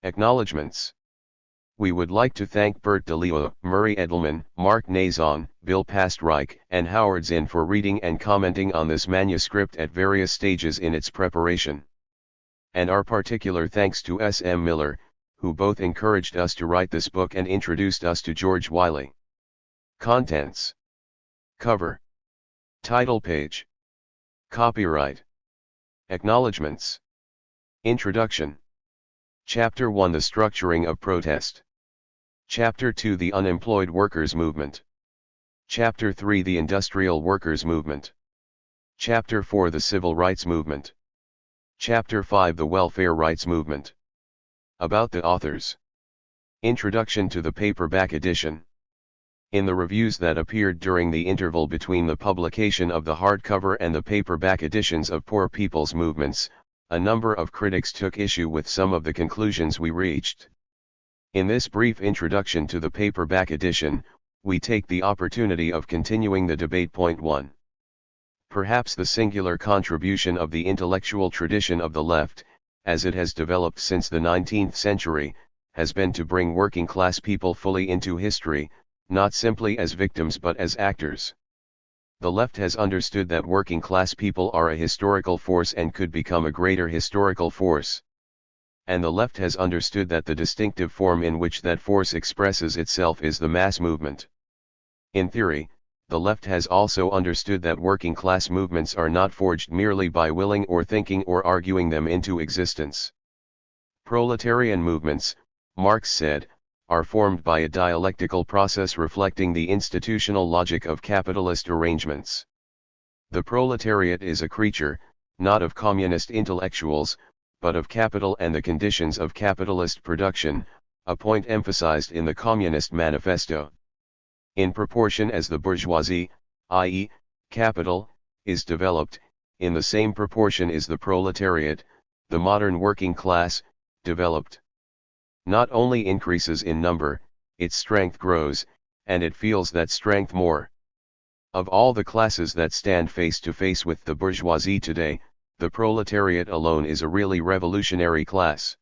Acknowledgements. We would like to thank Bert DeLeo, Murray Edelman, Mark Nazon, Bill Pastreich, and Howard Zinn for reading and commenting on this manuscript at various stages in its preparation. And our particular thanks to S.M. Miller, who both encouraged us to write this book and introduced us to George Wiley. Contents. Cover. Title page. Copyright. Acknowledgements. Introduction. Chapter 1 The Structuring of Protest. Chapter 2 The Unemployed Workers Movement. Chapter 3 The Industrial Workers Movement. Chapter 4 The Civil Rights Movement. Chapter 5 The Welfare Rights Movement. About the authors. Introduction to the paperback edition. In the reviews that appeared during the interval between the publication of the hardcover and the paperback editions of Poor People's Movements, a number of critics took issue with some of the conclusions we reached. In this brief introduction to the paperback edition, we take the opportunity of continuing the debate. Point 1. Perhaps the singular contribution of the intellectual tradition of the left, as it has developed since the 19th century, has been to bring working-class people fully into history, not simply as victims but as actors. The left has understood that working-class people are a historical force and could become a greater historical force. And the left has understood that the distinctive form in which that force expresses itself is the mass movement. In theory, the left has also understood that working-class movements are not forged merely by willing or thinking or arguing them into existence. Proletarian movements, Marx said, are formed by a dialectical process reflecting the institutional logic of capitalist arrangements. The proletariat is a creature, not of communist intellectuals, but of capital and the conditions of capitalist production, a point emphasized in the Communist Manifesto. In proportion as the bourgeoisie, i.e., capital, is developed, in the same proportion is the proletariat, the modern working class, developed. Not only increases in number, its strength grows, and it feels that strength more. Of all the classes that stand face to face with the bourgeoisie today, the proletariat alone is a really revolutionary class.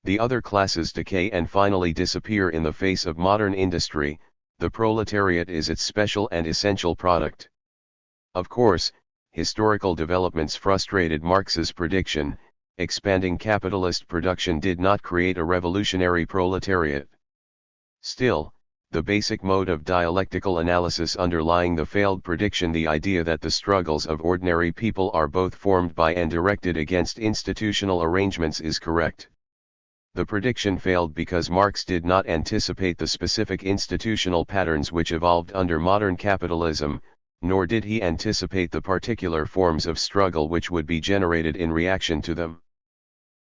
The other classes decay and finally disappear in the face of modern industry. The proletariat is its special and essential product. Of course, historical developments frustrated Marx's prediction. Expanding capitalist production did not create a revolutionary proletariat. Still, the basic mode of dialectical analysis underlying the failed prediction, the idea that the struggles of ordinary people are both formed by and directed against institutional arrangements, is correct. The prediction failed because Marx did not anticipate the specific institutional patterns which evolved under modern capitalism, nor did he anticipate the particular forms of struggle which would be generated in reaction to them.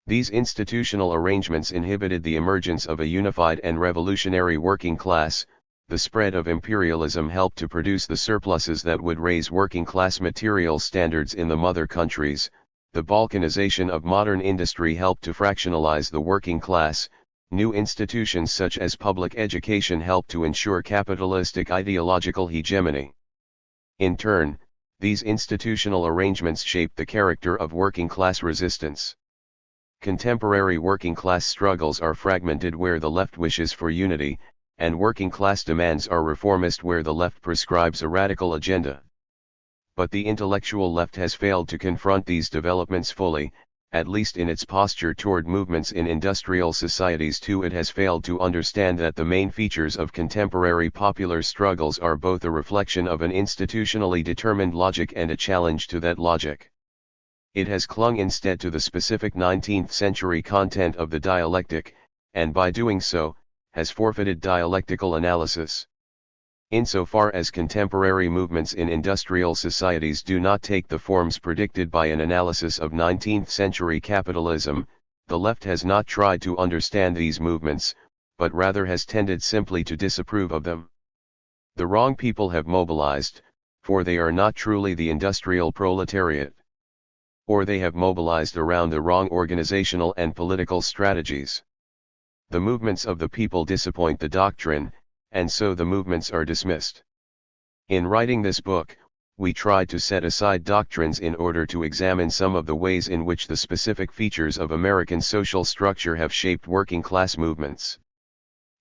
These institutional arrangements inhibited the emergence of a unified and revolutionary working class. The spread of imperialism helped to produce the surpluses that would raise working class material standards in the mother countries. The balkanization of modern industry helped to fractionalize the working class. New institutions such as public education helped to ensure capitalistic ideological hegemony. In turn, these institutional arrangements shaped the character of working class resistance. Contemporary working class struggles are fragmented where the left wishes for unity, and working class demands are reformist where the left prescribes a radical agenda. But the intellectual left has failed to confront these developments fully, at least in its posture toward movements in industrial societies too. It has failed to understand that the main features of contemporary popular struggles are both a reflection of an institutionally determined logic and a challenge to that logic. It has clung instead to the specific 19th century content of the dialectic, and by doing so, has forfeited dialectical analysis. Insofar as contemporary movements in industrial societies do not take the forms predicted by an analysis of 19th century capitalism, the left has not tried to understand these movements, but rather has tended simply to disapprove of them. The wrong people have mobilized, for they are not truly the industrial proletariat. Or they have mobilized around the wrong organizational and political strategies. The movements of the people disappoint the doctrine, and so the movements are dismissed. In writing this book, we tried to set aside doctrines in order to examine some of the ways in which the specific features of American social structure have shaped working-class movements.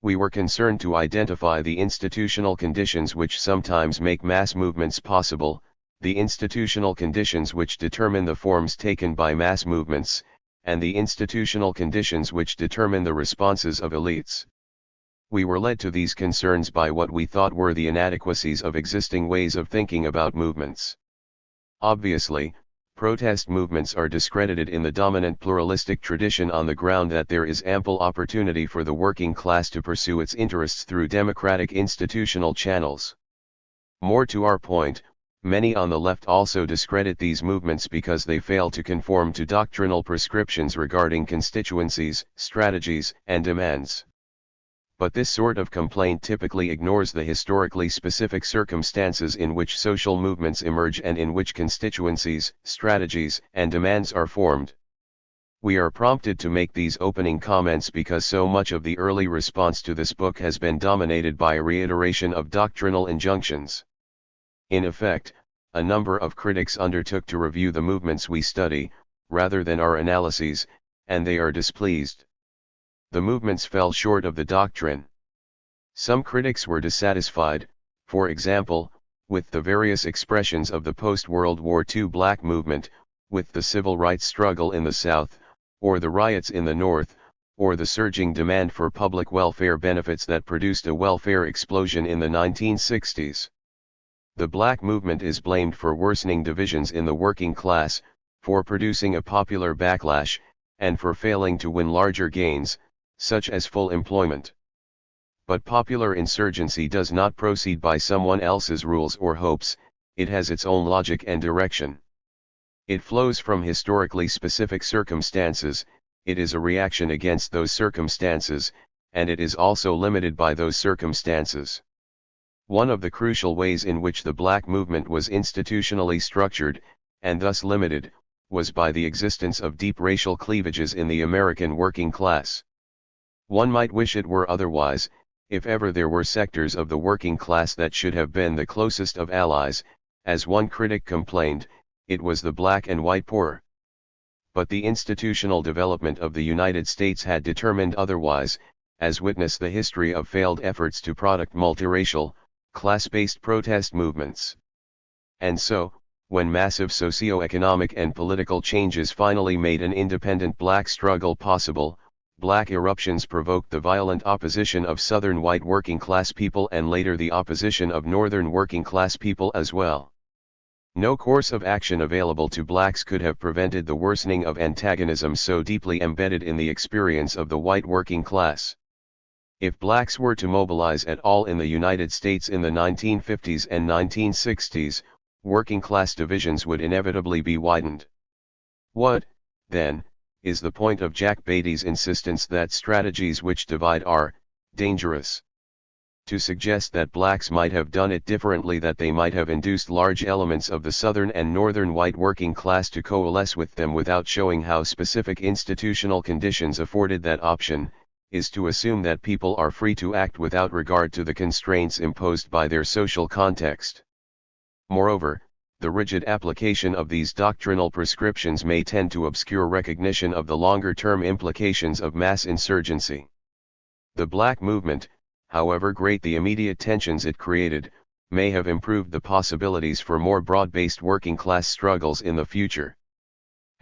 We were concerned to identify the institutional conditions which sometimes make mass movements possible, the institutional conditions which determine the forms taken by mass movements, and the institutional conditions which determine the responses of elites. We were led to these concerns by what we thought were the inadequacies of existing ways of thinking about movements. Obviously, protest movements are discredited in the dominant pluralistic tradition on the ground that there is ample opportunity for the working class to pursue its interests through democratic institutional channels. More to our point, many on the left also discredit these movements because they fail to conform to doctrinal prescriptions regarding constituencies, strategies, and demands. But this sort of complaint typically ignores the historically specific circumstances in which social movements emerge and in which constituencies, strategies, and demands are formed. We are prompted to make these opening comments because so much of the early response to this book has been dominated by a reiteration of doctrinal injunctions. In effect, a number of critics undertook to review the movements we study, rather than our analyses, and they are displeased. The movements fell short of the doctrine. Some critics were dissatisfied, for example, with the various expressions of the post-World War II Black movement, with the civil rights struggle in the South, or the riots in the North, or the surging demand for public welfare benefits that produced a welfare explosion in the 1960s. The Black movement is blamed for worsening divisions in the working class, for producing a popular backlash, and for failing to win larger gains, such as full employment. But popular insurgency does not proceed by someone else's rules or hopes, it has its own logic and direction. It flows from historically specific circumstances, it is a reaction against those circumstances, and it is also limited by those circumstances. One of the crucial ways in which the Black movement was institutionally structured, and thus limited, was by the existence of deep racial cleavages in the American working class. One might wish it were otherwise, if ever there were sectors of the working class that should have been the closest of allies, as one critic complained, it was the black and white poor. But the institutional development of the United States had determined otherwise, as witness the history of failed efforts to product multiracial, class-based protest movements. And so, when massive socio-economic and political changes finally made an independent black struggle possible, black eruptions provoked the violent opposition of Southern white working-class people and later the opposition of Northern working-class people as well. No course of action available to blacks could have prevented the worsening of antagonism so deeply embedded in the experience of the white working class. If blacks were to mobilize at all in the United States in the 1950s and 1960s, working-class divisions would inevitably be widened. What, then, is the point of Jack Beatty's insistence that strategies which divide are dangerous? To suggest that blacks might have done it differently, that they might have induced large elements of the Southern and Northern white working class to coalesce with them without showing how specific institutional conditions afforded that option, is to assume that people are free to act without regard to the constraints imposed by their social context. Moreover, the rigid application of these doctrinal prescriptions may tend to obscure recognition of the longer-term implications of mass insurgency. The Black movement, however great the immediate tensions it created, may have improved the possibilities for more broad-based working-class struggles in the future.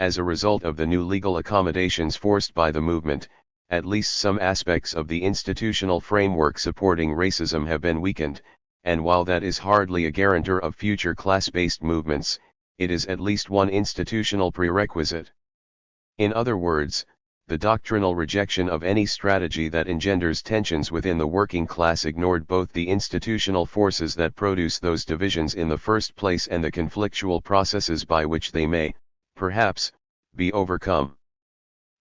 As a result of the new legal accommodations forced by the movement, at least some aspects of the institutional framework supporting racism have been weakened, and while that is hardly a guarantor of future class-based movements, it is at least one institutional prerequisite. In other words, the doctrinal rejection of any strategy that engenders tensions within the working class ignored both the institutional forces that produce those divisions in the first place and the conflictual processes by which they may, perhaps, be overcome.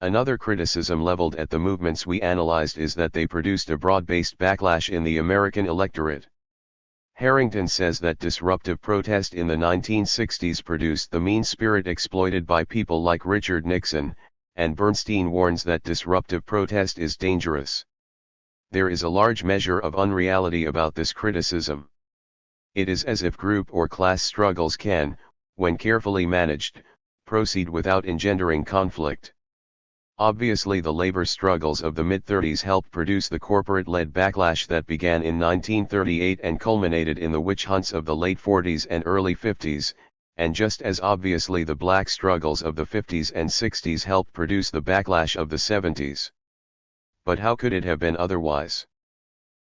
Another criticism leveled at the movements we analyzed is that they produced a broad-based backlash in the American electorate. Harrington says that disruptive protest in the 1960s produced the mean spirit exploited by people like Richard Nixon, and Bernstein warns that disruptive protest is dangerous. There is a large measure of unreality about this criticism. It is as if group or class struggles can, when carefully managed, proceed without engendering conflict. Obviously, the labor struggles of the mid-30s helped produce the corporate-led backlash that began in 1938 and culminated in the witch hunts of the late 40s and early 50s, and just as obviously the black struggles of the 50s and 60s helped produce the backlash of the 70s. But how could it have been otherwise?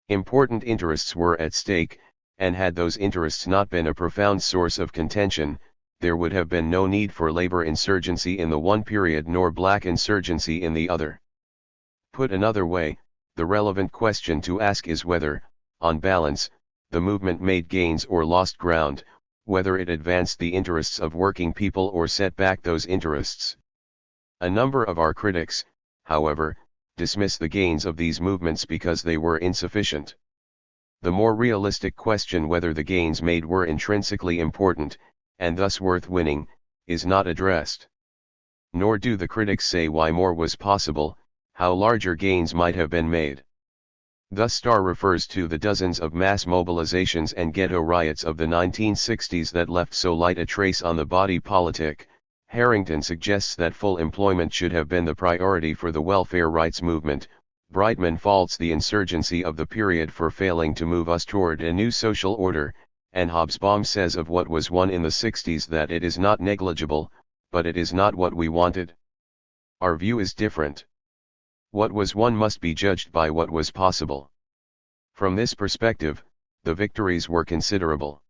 Important interests were at stake, and had those interests not been a profound source of contention, there would have been no need for labor insurgency in the one period nor black insurgency in the other. Put another way, the relevant question to ask is whether, on balance, the movement made gains or lost ground, whether it advanced the interests of working people or set back those interests. A number of our critics, however, dismiss the gains of these movements because they were insufficient. The more realistic question whether the gains made were intrinsically important, and thus worth winning, is not addressed. Nor do the critics say why more was possible, how larger gains might have been made. Thus Starr refers to the dozens of mass mobilizations and ghetto riots of the 1960s that left so light a trace on the body politic. Harrington suggests that full employment should have been the priority for the welfare rights movement. Brightman faults the insurgency of the period for failing to move us toward a new social order, and Hobsbawm says of what was won in the 60s that it is not negligible, but it is not what we wanted. Our view is different. What was won must be judged by what was possible. From this perspective, the victories were considerable.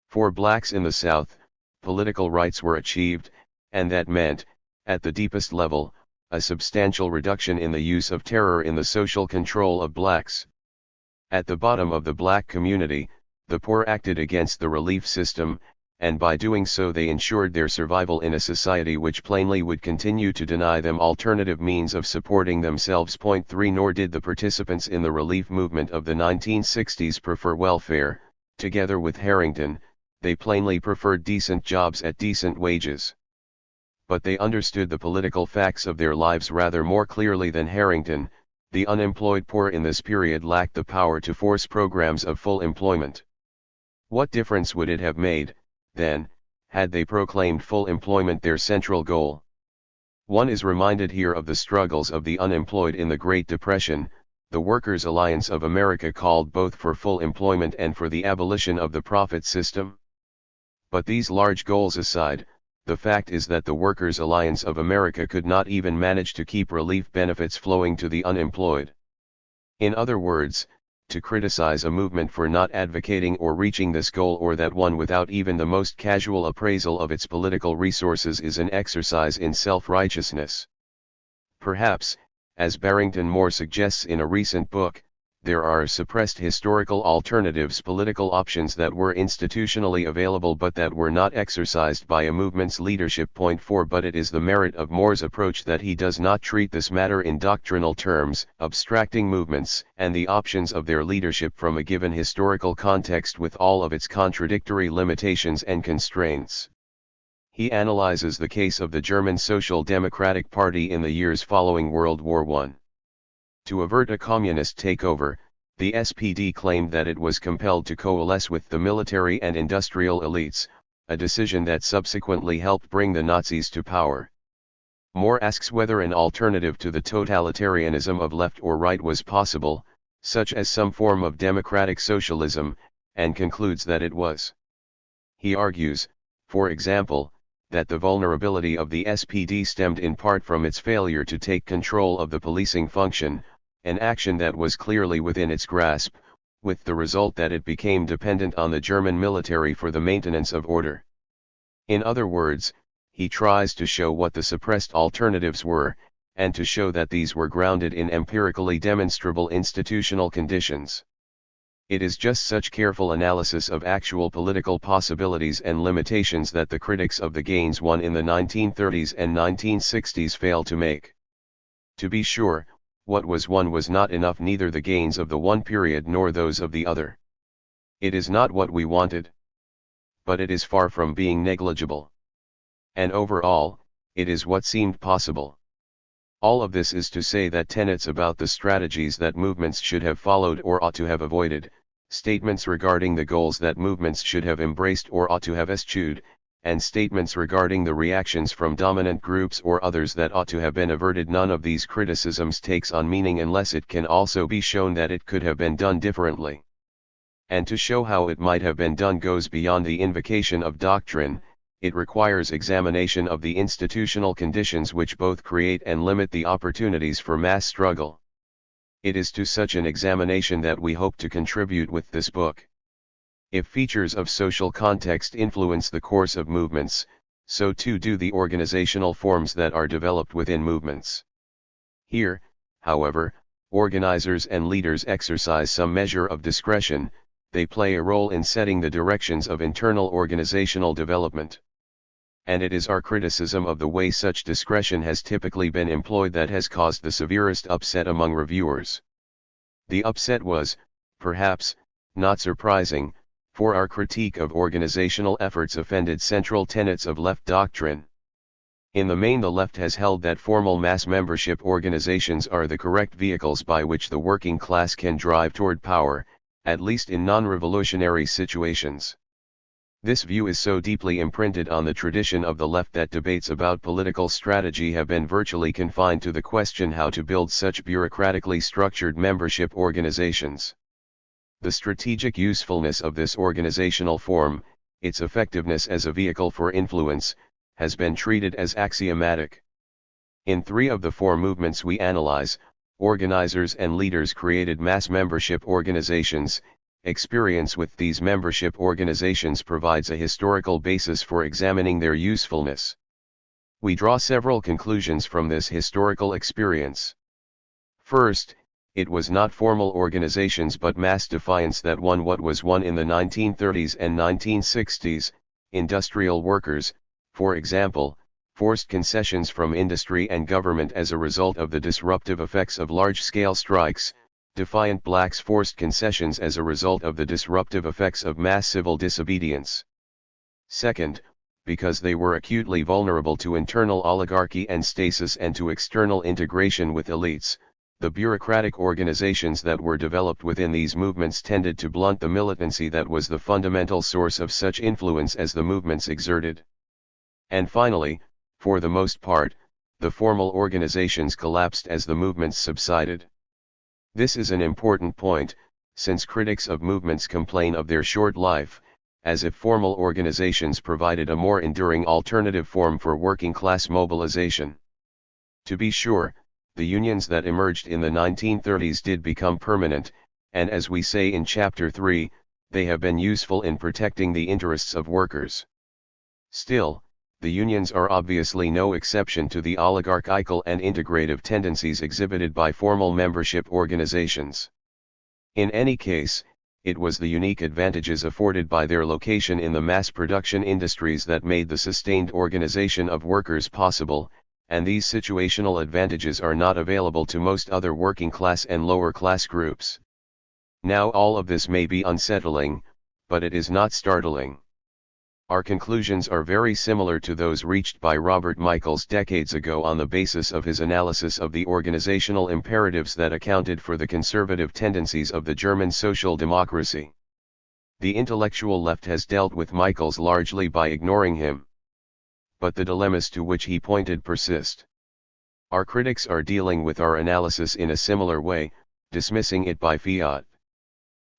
For blacks in the South, political rights were achieved, and that meant, at the deepest level, a substantial reduction in the use of terror in the social control of blacks. At the bottom of the black community, the poor acted against the relief system, and by doing so they ensured their survival in a society which plainly would continue to deny them alternative means of supporting themselves. 3 Nor did the participants in the relief movement of the 1960s prefer welfare. Together with Harrington, they plainly preferred decent jobs at decent wages. But they understood the political facts of their lives rather more clearly than Harrington. The unemployed poor in this period lacked the power to force programs of full employment. What difference would it have made, then, had they proclaimed full employment their central goal? One is reminded here of the struggles of the unemployed in the Great Depression. The Workers' Alliance of America called both for full employment and for the abolition of the profit system. But these large goals aside, the fact is that the Workers' Alliance of America could not even manage to keep relief benefits flowing to the unemployed. In other words, to criticize a movement for not advocating or reaching this goal, or that one without even the most casual appraisal of its political resources, is an exercise in self-righteousness. Perhaps, as Barrington Moore suggests in a recent book, there are suppressed historical alternatives, political options that were institutionally available but that were not exercised by a movement's leadership. 4 But it is the merit of Moore's approach that he does not treat this matter in doctrinal terms, abstracting movements and the options of their leadership from a given historical context with all of its contradictory limitations and constraints. He analyzes the case of the German Social Democratic Party in the years following World War I. To avert a communist takeover, the SPD claimed that it was compelled to coalesce with the military and industrial elites, a decision that subsequently helped bring the Nazis to power. Moore asks whether an alternative to the totalitarianism of left or right was possible, such as some form of democratic socialism, and concludes that it was. He argues, for example, that the vulnerability of the SPD stemmed in part from its failure to take control of the policing function, an action that was clearly within its grasp, with the result that it became dependent on the German military for the maintenance of order. In other words, he tries to show what the suppressed alternatives were, and to show that these were grounded in empirically demonstrable institutional conditions. It is just such careful analysis of actual political possibilities and limitations that the critics of the gains won in the 1930s and 1960s fail to make. To be sure, what was won was not enough, neither the gains of the one period nor those of the other. It is not what we wanted. But it is far from being negligible. And overall, it is what seemed possible. All of this is to say that tenets about the strategies that movements should have followed or ought to have avoided, statements regarding the goals that movements should have embraced or ought to have eschewed, and statements regarding the reactions from dominant groups or others that ought to have been averted. None of these criticisms takes on meaning unless it can also be shown that it could have been done differently. And to show how it might have been done goes beyond the invocation of doctrine, it requires examination of the institutional conditions which both create and limit the opportunities for mass struggle. It is to such an examination that we hope to contribute with this book. If features of social context influence the course of movements, so too do the organizational forms that are developed within movements. Here, however, organizers and leaders exercise some measure of discretion. They play a role in setting the directions of internal organizational development. And it is our criticism of the way such discretion has typically been employed that has caused the severest upset among reviewers. The upset was, perhaps, not surprising, for our critique of organizational efforts offended central tenets of left doctrine. In the main, the left has held that formal mass membership organizations are the correct vehicles by which the working class can drive toward power, at least in non-revolutionary situations. This view is so deeply imprinted on the tradition of the left that debates about political strategy have been virtually confined to the question how to build such bureaucratically structured membership organizations. The strategic usefulness of this organizational form, its effectiveness as a vehicle for influence, has been treated as axiomatic. In 3 of the 4 movements we analyze, organizers and leaders created mass membership organizations. Experience with these membership organizations provides a historical basis for examining their usefulness. We draw several conclusions from this historical experience. First, it was not formal organizations but mass defiance that won what was won in the 1930s and 1960s. Industrial workers, for example, forced concessions from industry and government as a result of the disruptive effects of large-scale strikes. Defiant blacks forced concessions as a result of the disruptive effects of mass civil disobedience. Second, because they were acutely vulnerable to internal oligarchy and stasis and to external integration with elites, the bureaucratic organizations that were developed within these movements tended to blunt the militancy that was the fundamental source of such influence as the movements exerted. And finally, for the most part, the formal organizations collapsed as the movements subsided. This is an important point, since critics of movements complain of their short life, as if formal organizations provided a more enduring alternative form for working class mobilization. To be sure, the unions that emerged in the 1930s did become permanent, and as we say in Chapter 3, they have been useful in protecting the interests of workers. Still, the unions are obviously no exception to the oligarchical and integrative tendencies exhibited by formal membership organizations. In any case, it was the unique advantages afforded by their location in the mass production industries that made the sustained organization of workers possible, and these situational advantages are not available to most other working class and lower class groups. Now all of this may be unsettling, but it is not startling. Our conclusions are very similar to those reached by Robert Michels decades ago on the basis of his analysis of the organizational imperatives that accounted for the conservative tendencies of the German social democracy. The intellectual left has dealt with Michels largely by ignoring him. But the dilemmas to which he pointed persist. Our critics are dealing with our analysis in a similar way, dismissing it by fiat.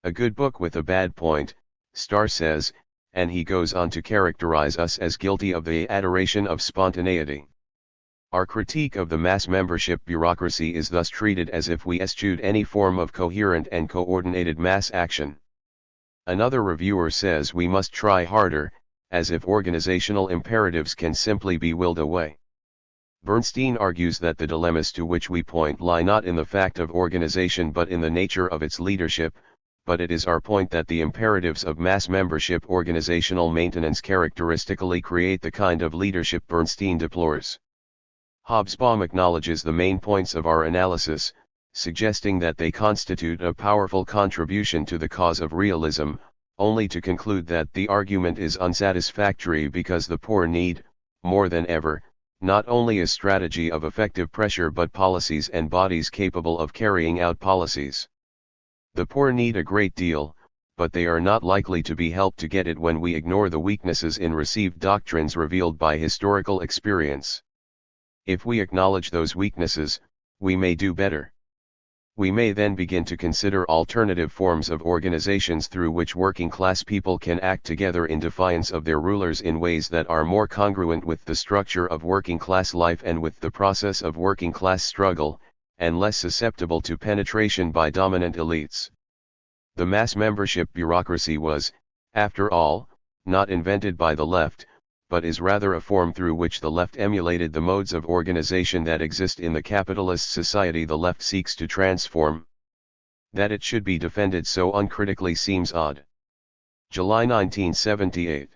A good book with a bad point, Starr says, and he goes on to characterize us as guilty of the adoration of spontaneity. Our critique of the mass membership bureaucracy is thus treated as if we eschewed any form of coherent and coordinated mass action. Another reviewer says we must try harder, as if organizational imperatives can simply be willed away. Bernstein argues that the dilemmas to which we point lie not in the fact of organization but in the nature of its leadership, but it is our point that the imperatives of mass membership organizational maintenance characteristically create the kind of leadership Bernstein deplores. Hobsbawm acknowledges the main points of our analysis, suggesting that they constitute a powerful contribution to the cause of realism, only to conclude that the argument is unsatisfactory because the poor need, more than ever, not only a strategy of effective pressure but policies and bodies capable of carrying out policies. The poor need a great deal, but they are not likely to be helped to get it when we ignore the weaknesses in received doctrines revealed by historical experience. If we acknowledge those weaknesses, we may do better. We may then begin to consider alternative forms of organizations through which working class people can act together in defiance of their rulers in ways that are more congruent with the structure of working class life and with the process of working class struggle, and less susceptible to penetration by dominant elites. The mass membership bureaucracy was, after all, not invented by the left, but is rather a form through which the left emulated the modes of organization that exist in the capitalist society the left seeks to transform. That it should be defended so uncritically seems odd. July 1978.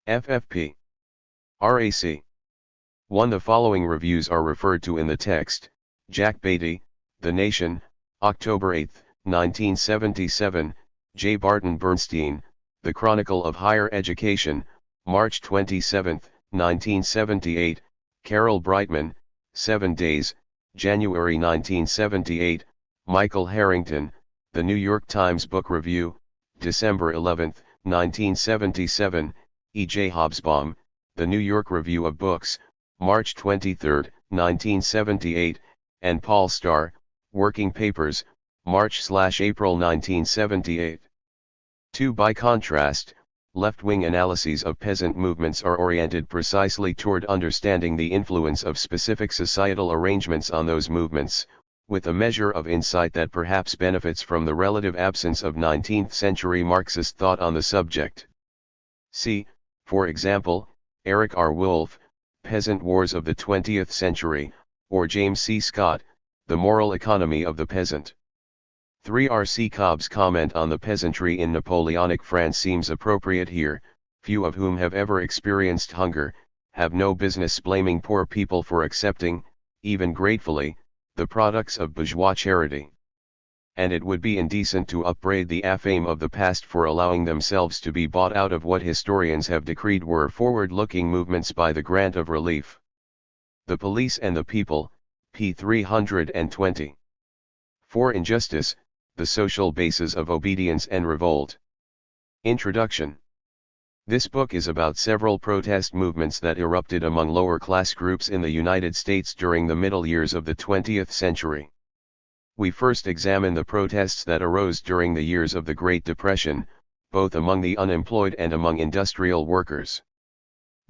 FFP. RAC. 1. The following reviews are referred to in the text. Jack Beatty, The Nation, October 8, 1977, J. Barton Bernstein, The Chronicle of Higher Education, March 27, 1978, Carol Brightman, 7 Days, January 1978, Michael Harrington, The New York Times Book Review, December 11, 1977, E. J. Hobsbawm, The New York Review of Books, March 23, 1978, and Paul Starr, Working Papers, March/April 1978. 2. By contrast, left-wing analyses of peasant movements are oriented precisely toward understanding the influence of specific societal arrangements on those movements, with a measure of insight that perhaps benefits from the relative absence of 19th-century Marxist thought on the subject. See, for example, Eric R. Wolfe, Peasant Wars of the 20th Century, or James C. Scott, The Moral Economy of the Peasant. 3. R. C. Cobb's comment on the peasantry in Napoleonic France seems appropriate here. Few of whom have ever experienced hunger, have no business blaming poor people for accepting, even gratefully, the products of bourgeois charity. And it would be indecent to upbraid the affame of the past for allowing themselves to be bought out of what historians have decreed were forward-looking movements by the grant of relief. The Police and the People, p. 320. 4. Injustice, the social basis of obedience and revolt. Introduction. This book is about several protest movements that erupted among lower-class groups in the United States during the middle years of the 20th century. We first examine the protests that arose during the years of the Great Depression, both among the unemployed and among industrial workers.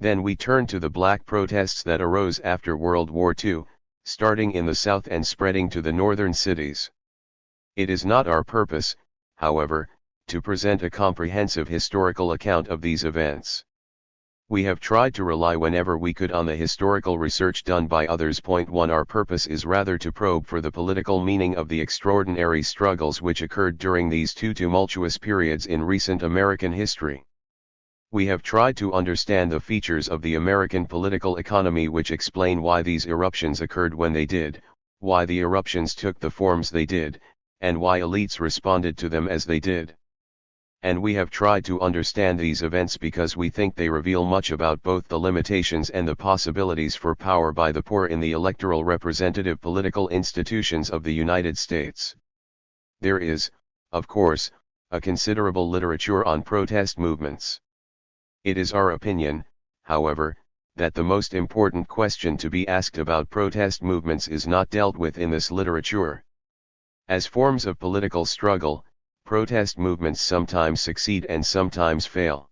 Then we turn to the black protests that arose after World War II, starting in the South and spreading to the northern cities. It is not our purpose, however, to present a comprehensive historical account of these events. We have tried to rely whenever we could on the historical research done by others. 1. Our purpose is rather to probe for the political meaning of the extraordinary struggles which occurred during these two tumultuous periods in recent American history. We have tried to understand the features of the American political economy which explain why these eruptions occurred when they did, why the eruptions took the forms they did, and why elites responded to them as they did. And we have tried to understand these events because we think they reveal much about both the limitations and the possibilities for power by the poor in the electoral representative political institutions of the United States. There is, of course, a considerable literature on protest movements. It is our opinion, however, that the most important question to be asked about protest movements is not dealt with in this literature. As forms of political struggle, protest movements sometimes succeed and sometimes fail.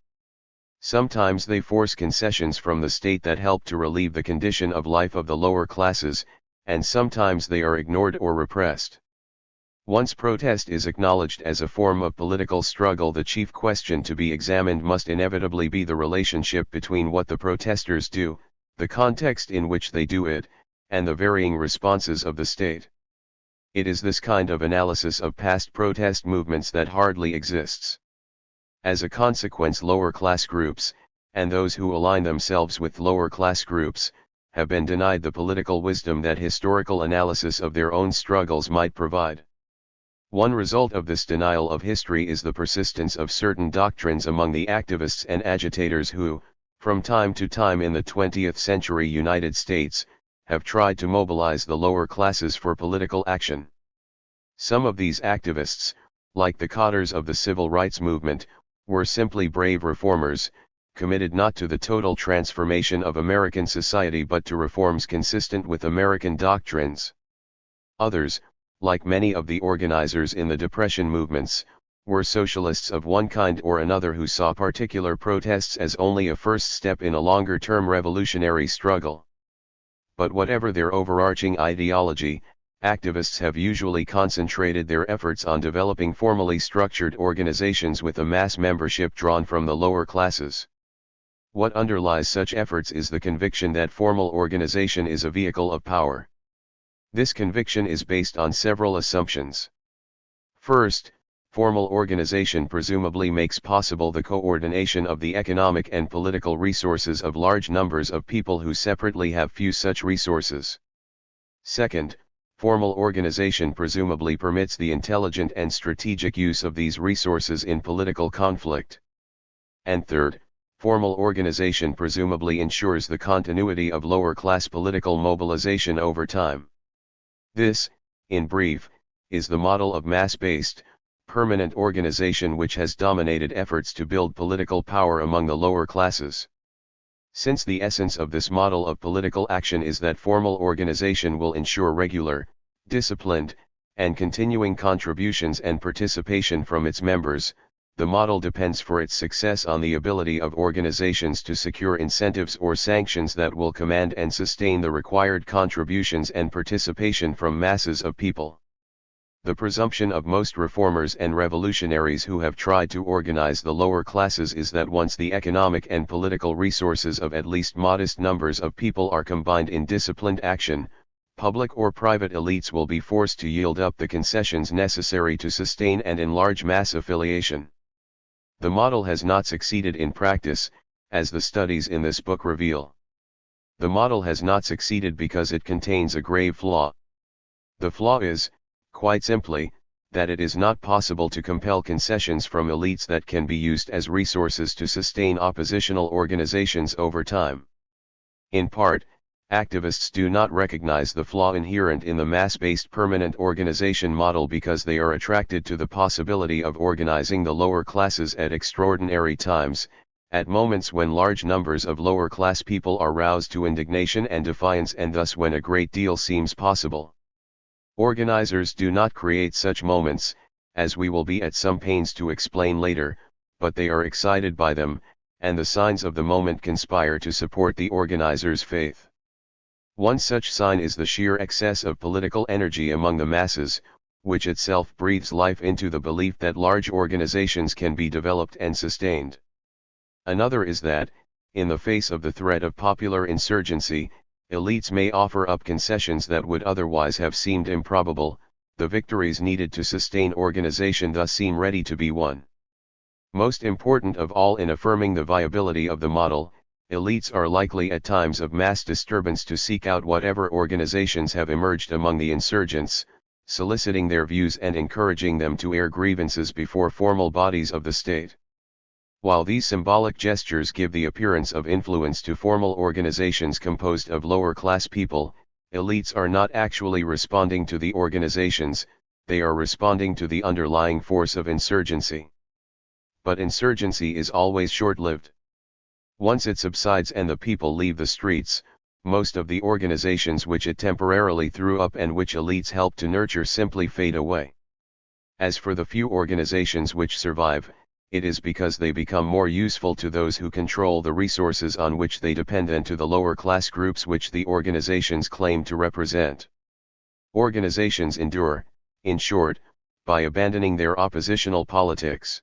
Sometimes they force concessions from the state that help to relieve the condition of life of the lower classes, and sometimes they are ignored or repressed. Once protest is acknowledged as a form of political struggle, the chief question to be examined must inevitably be the relationship between what the protesters do, the context in which they do it, and the varying responses of the state. It is this kind of analysis of past protest movements that hardly exists. As a consequence, lower-class groups, and those who align themselves with lower-class groups, have been denied the political wisdom that historical analysis of their own struggles might provide. One result of this denial of history is the persistence of certain doctrines among the activists and agitators who, from time to time in the 20th century United States, have tried to mobilize the lower classes for political action. Some of these activists, like the cadres of the civil rights movement, were simply brave reformers, committed not to the total transformation of American society but to reforms consistent with American doctrines. Others, like many of the organizers in the Depression movements, were socialists of one kind or another who saw particular protests as only a first step in a longer-term revolutionary struggle. But whatever their overarching ideology, activists have usually concentrated their efforts on developing formally structured organizations with a mass membership drawn from the lower classes. What underlies such efforts is the conviction that formal organization is a vehicle of power. This conviction is based on several assumptions. First, formal organization presumably makes possible the coordination of the economic and political resources of large numbers of people who separately have few such resources. Second, formal organization presumably permits the intelligent and strategic use of these resources in political conflict. And third, formal organization presumably ensures the continuity of lower-class political mobilization over time. This, in brief, is the model of mass-based, permanent organization which has dominated efforts to build political power among the lower classes. Since the essence of this model of political action is that formal organization will ensure regular, disciplined, and continuing contributions and participation from its members, the model depends for its success on the ability of organizations to secure incentives or sanctions that will command and sustain the required contributions and participation from masses of people. The presumption of most reformers and revolutionaries who have tried to organize the lower classes is that once the economic and political resources of at least modest numbers of people are combined in disciplined action, public or private elites will be forced to yield up the concessions necessary to sustain and enlarge mass affiliation. The model has not succeeded in practice, as the studies in this book reveal. The model has not succeeded because it contains a grave flaw. The flaw is, quite simply, that it is not possible to compel concessions from elites that can be used as resources to sustain oppositional organizations over time. In part, activists do not recognize the flaw inherent in the mass-based permanent organization model because they are attracted to the possibility of organizing the lower classes at extraordinary times, at moments when large numbers of lower-class people are roused to indignation and defiance and thus when a great deal seems possible. Organizers do not create such moments, as we will be at some pains to explain later, but they are excited by them, and the signs of the moment conspire to support the organizer's faith. One such sign is the sheer excess of political energy among the masses, which itself breathes life into the belief that large organizations can be developed and sustained. Another is that, in the face of the threat of popular insurgency, elites may offer up concessions that would otherwise have seemed improbable, the victories needed to sustain organization thus seem ready to be won. Most important of all in affirming the viability of the model, elites are likely at times of mass disturbance to seek out whatever organizations have emerged among the insurgents, soliciting their views and encouraging them to air grievances before formal bodies of the state. While these symbolic gestures give the appearance of influence to formal organizations composed of lower-class people, elites are not actually responding to the organizations, they are responding to the underlying force of insurgency. But insurgency is always short-lived. Once it subsides and the people leave the streets, most of the organizations which it temporarily threw up and which elites helped to nurture simply fade away. As for the few organizations which survive, it is because they become more useful to those who control the resources on which they depend and to the lower class groups which the organizations claim to represent. Organizations endure, in short, by abandoning their oppositional politics.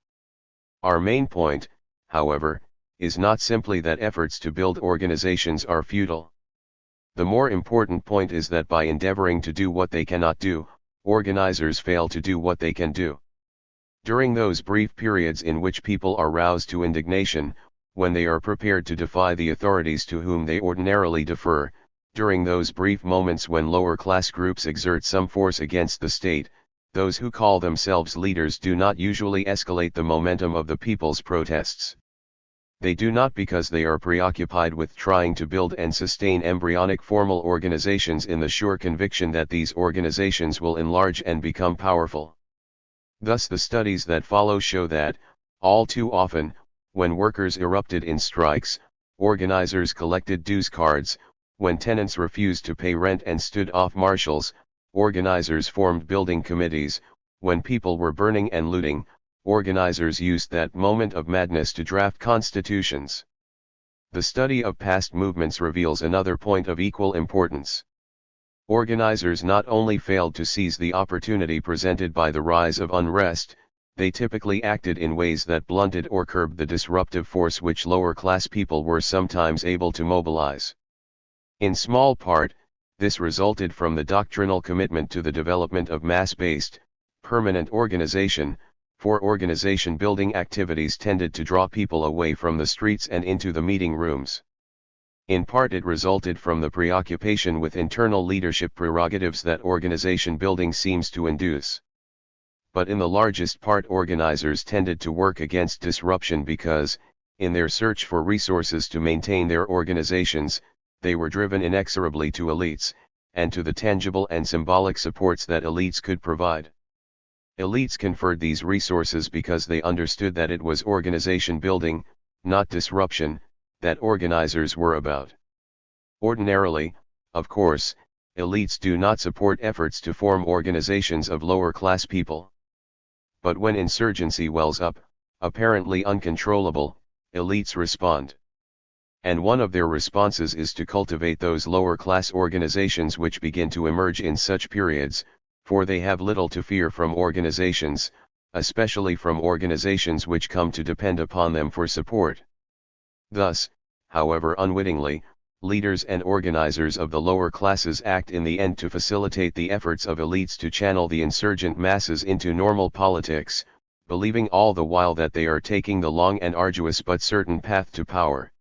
Our main point, however, is not simply that efforts to build organizations are futile. The more important point is that by endeavoring to do what they cannot do, organizers fail to do what they can do. During those brief periods in which people are roused to indignation, when they are prepared to defy the authorities to whom they ordinarily defer, during those brief moments when lower class groups exert some force against the state, those who call themselves leaders do not usually escalate the momentum of the people's protests. They do not because they are preoccupied with trying to build and sustain embryonic formal organizations in the sure conviction that these organizations will enlarge and become powerful. Thus the studies that follow show that, all too often, when workers erupted in strikes, organizers collected dues cards; when tenants refused to pay rent and stood off marshals, organizers formed building committees; when people were burning and looting, organizers used that moment of madness to draft constitutions. The study of past movements reveals another point of equal importance. Organizers not only failed to seize the opportunity presented by the rise of unrest, they typically acted in ways that blunted or curbed the disruptive force which lower-class people were sometimes able to mobilize. In small part, this resulted from the doctrinal commitment to the development of mass-based, permanent organization, for organization-building activities tended to draw people away from the streets and into the meeting rooms. In part it resulted from the preoccupation with internal leadership prerogatives that organization building seems to induce. But in the largest part organizers tended to work against disruption because, in their search for resources to maintain their organizations, they were driven inexorably to elites, and to the tangible and symbolic supports that elites could provide. Elites conferred these resources because they understood that it was organization building, not disruption, that organizers were about. Ordinarily, of course, elites do not support efforts to form organizations of lower-class people. But when insurgency wells up, apparently uncontrollable, elites respond. And one of their responses is to cultivate those lower-class organizations which begin to emerge in such periods, for they have little to fear from organizations, especially from organizations which come to depend upon them for support. Thus, however unwittingly, leaders and organizers of the lower classes act in the end to facilitate the efforts of elites to channel the insurgent masses into normal politics, believing all the while that they are taking the long and arduous but certain path to power.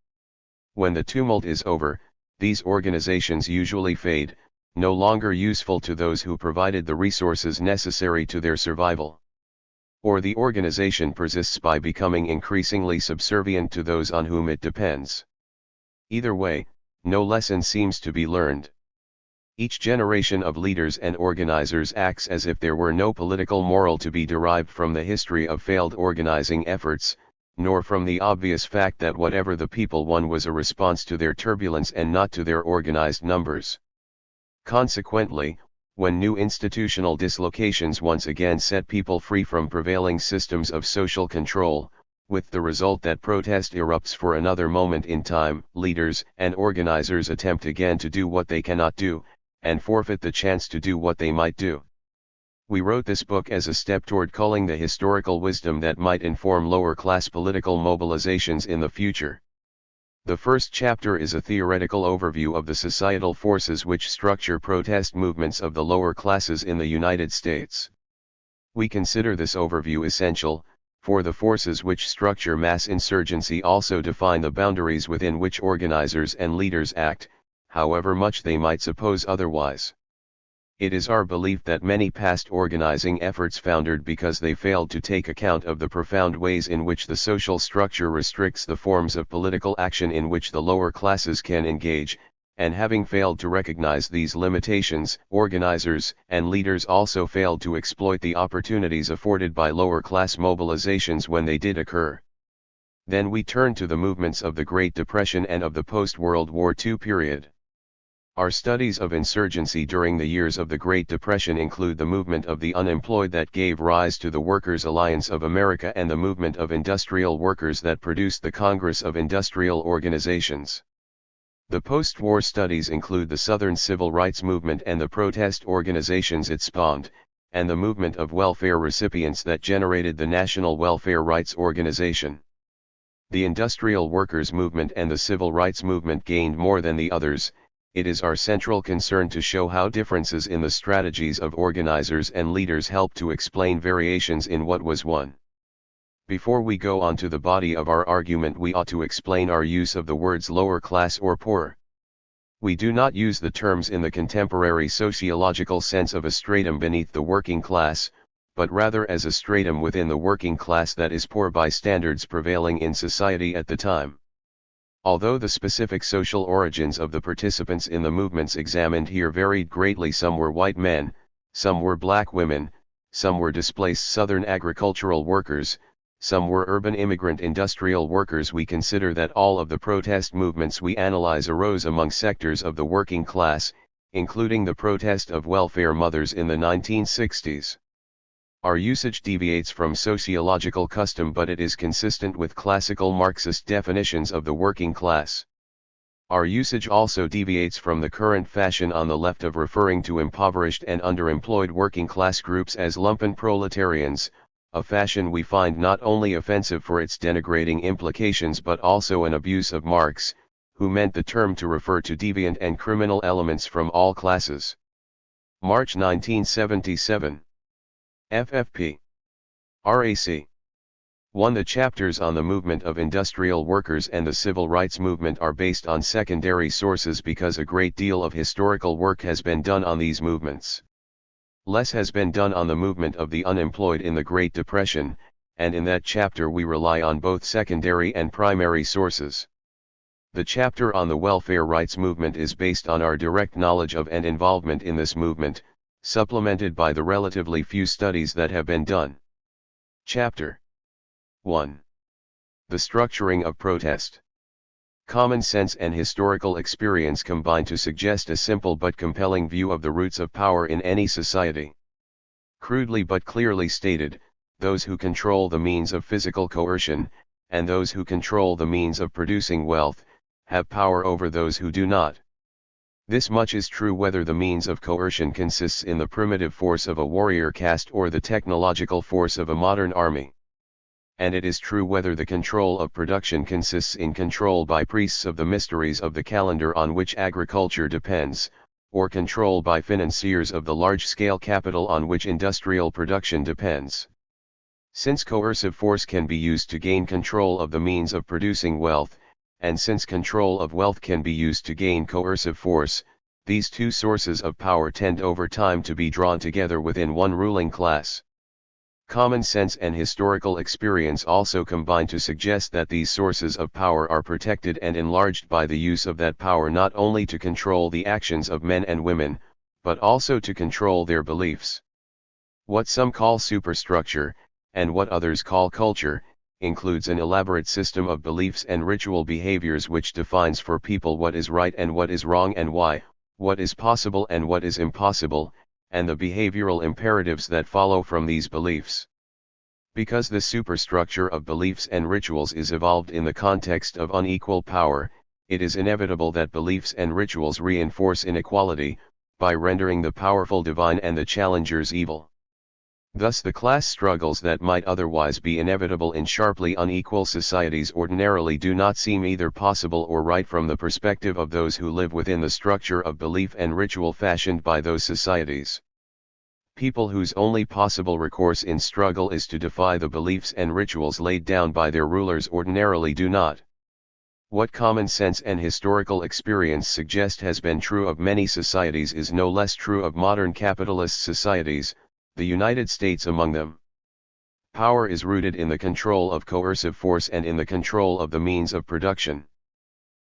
When the tumult is over, these organizations usually fade, no longer useful to those who provided the resources necessary to their survival. Or the organization persists by becoming increasingly subservient to those on whom it depends. Either way, no lesson seems to be learned. Each generation of leaders and organizers acts as if there were no political moral to be derived from the history of failed organizing efforts, nor from the obvious fact that whatever the people won was a response to their turbulence and not to their organized numbers. Consequently, when new institutional dislocations once again set people free from prevailing systems of social control, with the result that protest erupts for another moment in time, leaders and organizers attempt again to do what they cannot do, and forfeit the chance to do what they might do. We wrote this book as a step toward culling the historical wisdom that might inform lower-class political mobilizations in the future. The first chapter is a theoretical overview of the societal forces which structure protest movements of the lower classes in the United States. We consider this overview essential, for the forces which structure mass insurgency also define the boundaries within which organizers and leaders act, however much they might suppose otherwise. It is our belief that many past organizing efforts foundered because they failed to take account of the profound ways in which the social structure restricts the forms of political action in which the lower classes can engage, and having failed to recognize these limitations, organizers and leaders also failed to exploit the opportunities afforded by lower class mobilizations when they did occur. Then we turn to the movements of the Great Depression and of the post-World War II period. Our studies of insurgency during the years of the Great Depression include the movement of the unemployed that gave rise to the Workers' Alliance of America and the movement of industrial workers that produced the Congress of Industrial Organizations. The post-war studies include the Southern Civil Rights Movement and the protest organizations it spawned, and the movement of welfare recipients that generated the National Welfare Rights Organization. The industrial workers' movement and the civil rights movement gained more than the others. It is our central concern to show how differences in the strategies of organizers and leaders help to explain variations in what was won. Before we go on to the body of our argument, we ought to explain our use of the words lower class or poor. We do not use the terms in the contemporary sociological sense of a stratum beneath the working class, but rather as a stratum within the working class that is poor by standards prevailing in society at the time. Although the specific social origins of the participants in the movements examined here varied greatly, some were white men, some were black women, some were displaced southern agricultural workers, some were urban immigrant industrial workers. We consider that all of the protest movements we analyze arose among sectors of the working class, including the protest of welfare mothers in the 1960s. Our usage deviates from sociological custom, but it is consistent with classical Marxist definitions of the working class. Our usage also deviates from the current fashion on the left of referring to impoverished and underemployed working class groups as lumpen proletarians, a fashion we find not only offensive for its denigrating implications but also an abuse of Marx, who meant the term to refer to deviant and criminal elements from all classes. March 1977. FFP. RAC. 1. The chapters on the movement of industrial workers and the civil rights movement are based on secondary sources because a great deal of historical work has been done on these movements. Less has been done on the movement of the unemployed in the Great Depression, and in that chapter we rely on both secondary and primary sources. The chapter on the welfare rights movement is based on our direct knowledge of and involvement in this movement, supplemented by the relatively few studies that have been done. Chapter 1. The structuring of protest. Common sense and historical experience combine to suggest a simple but compelling view of the roots of power in any society. Crudely but clearly stated, those who control the means of physical coercion, and those who control the means of producing wealth, have power over those who do not. This much is true whether the means of coercion consists in the primitive force of a warrior caste or the technological force of a modern army. And it is true whether the control of production consists in control by priests of the mysteries of the calendar on which agriculture depends, or control by financiers of the large-scale capital on which industrial production depends. Since coercive force can be used to gain control of the means of producing wealth, and since control of wealth can be used to gain coercive force, these two sources of power tend over time to be drawn together within one ruling class. Common sense and historical experience also combine to suggest that these sources of power are protected and enlarged by the use of that power not only to control the actions of men and women, but also to control their beliefs. What some call superstructure, and what others call culture, includes an elaborate system of beliefs and ritual behaviors which defines for people what is right and what is wrong and why, what is possible and what is impossible, and the behavioral imperatives that follow from these beliefs. Because the superstructure of beliefs and rituals is evolved in the context of unequal power, it is inevitable that beliefs and rituals reinforce inequality, by rendering the powerful divine and the challengers evil. Thus the class struggles that might otherwise be inevitable in sharply unequal societies ordinarily do not seem either possible or right from the perspective of those who live within the structure of belief and ritual fashioned by those societies. People whose only possible recourse in struggle is to defy the beliefs and rituals laid down by their rulers ordinarily do not. What common sense and historical experience suggest has been true of many societies is no less true of modern capitalist societies, the United States among them. Power is rooted in the control of coercive force and in the control of the means of production.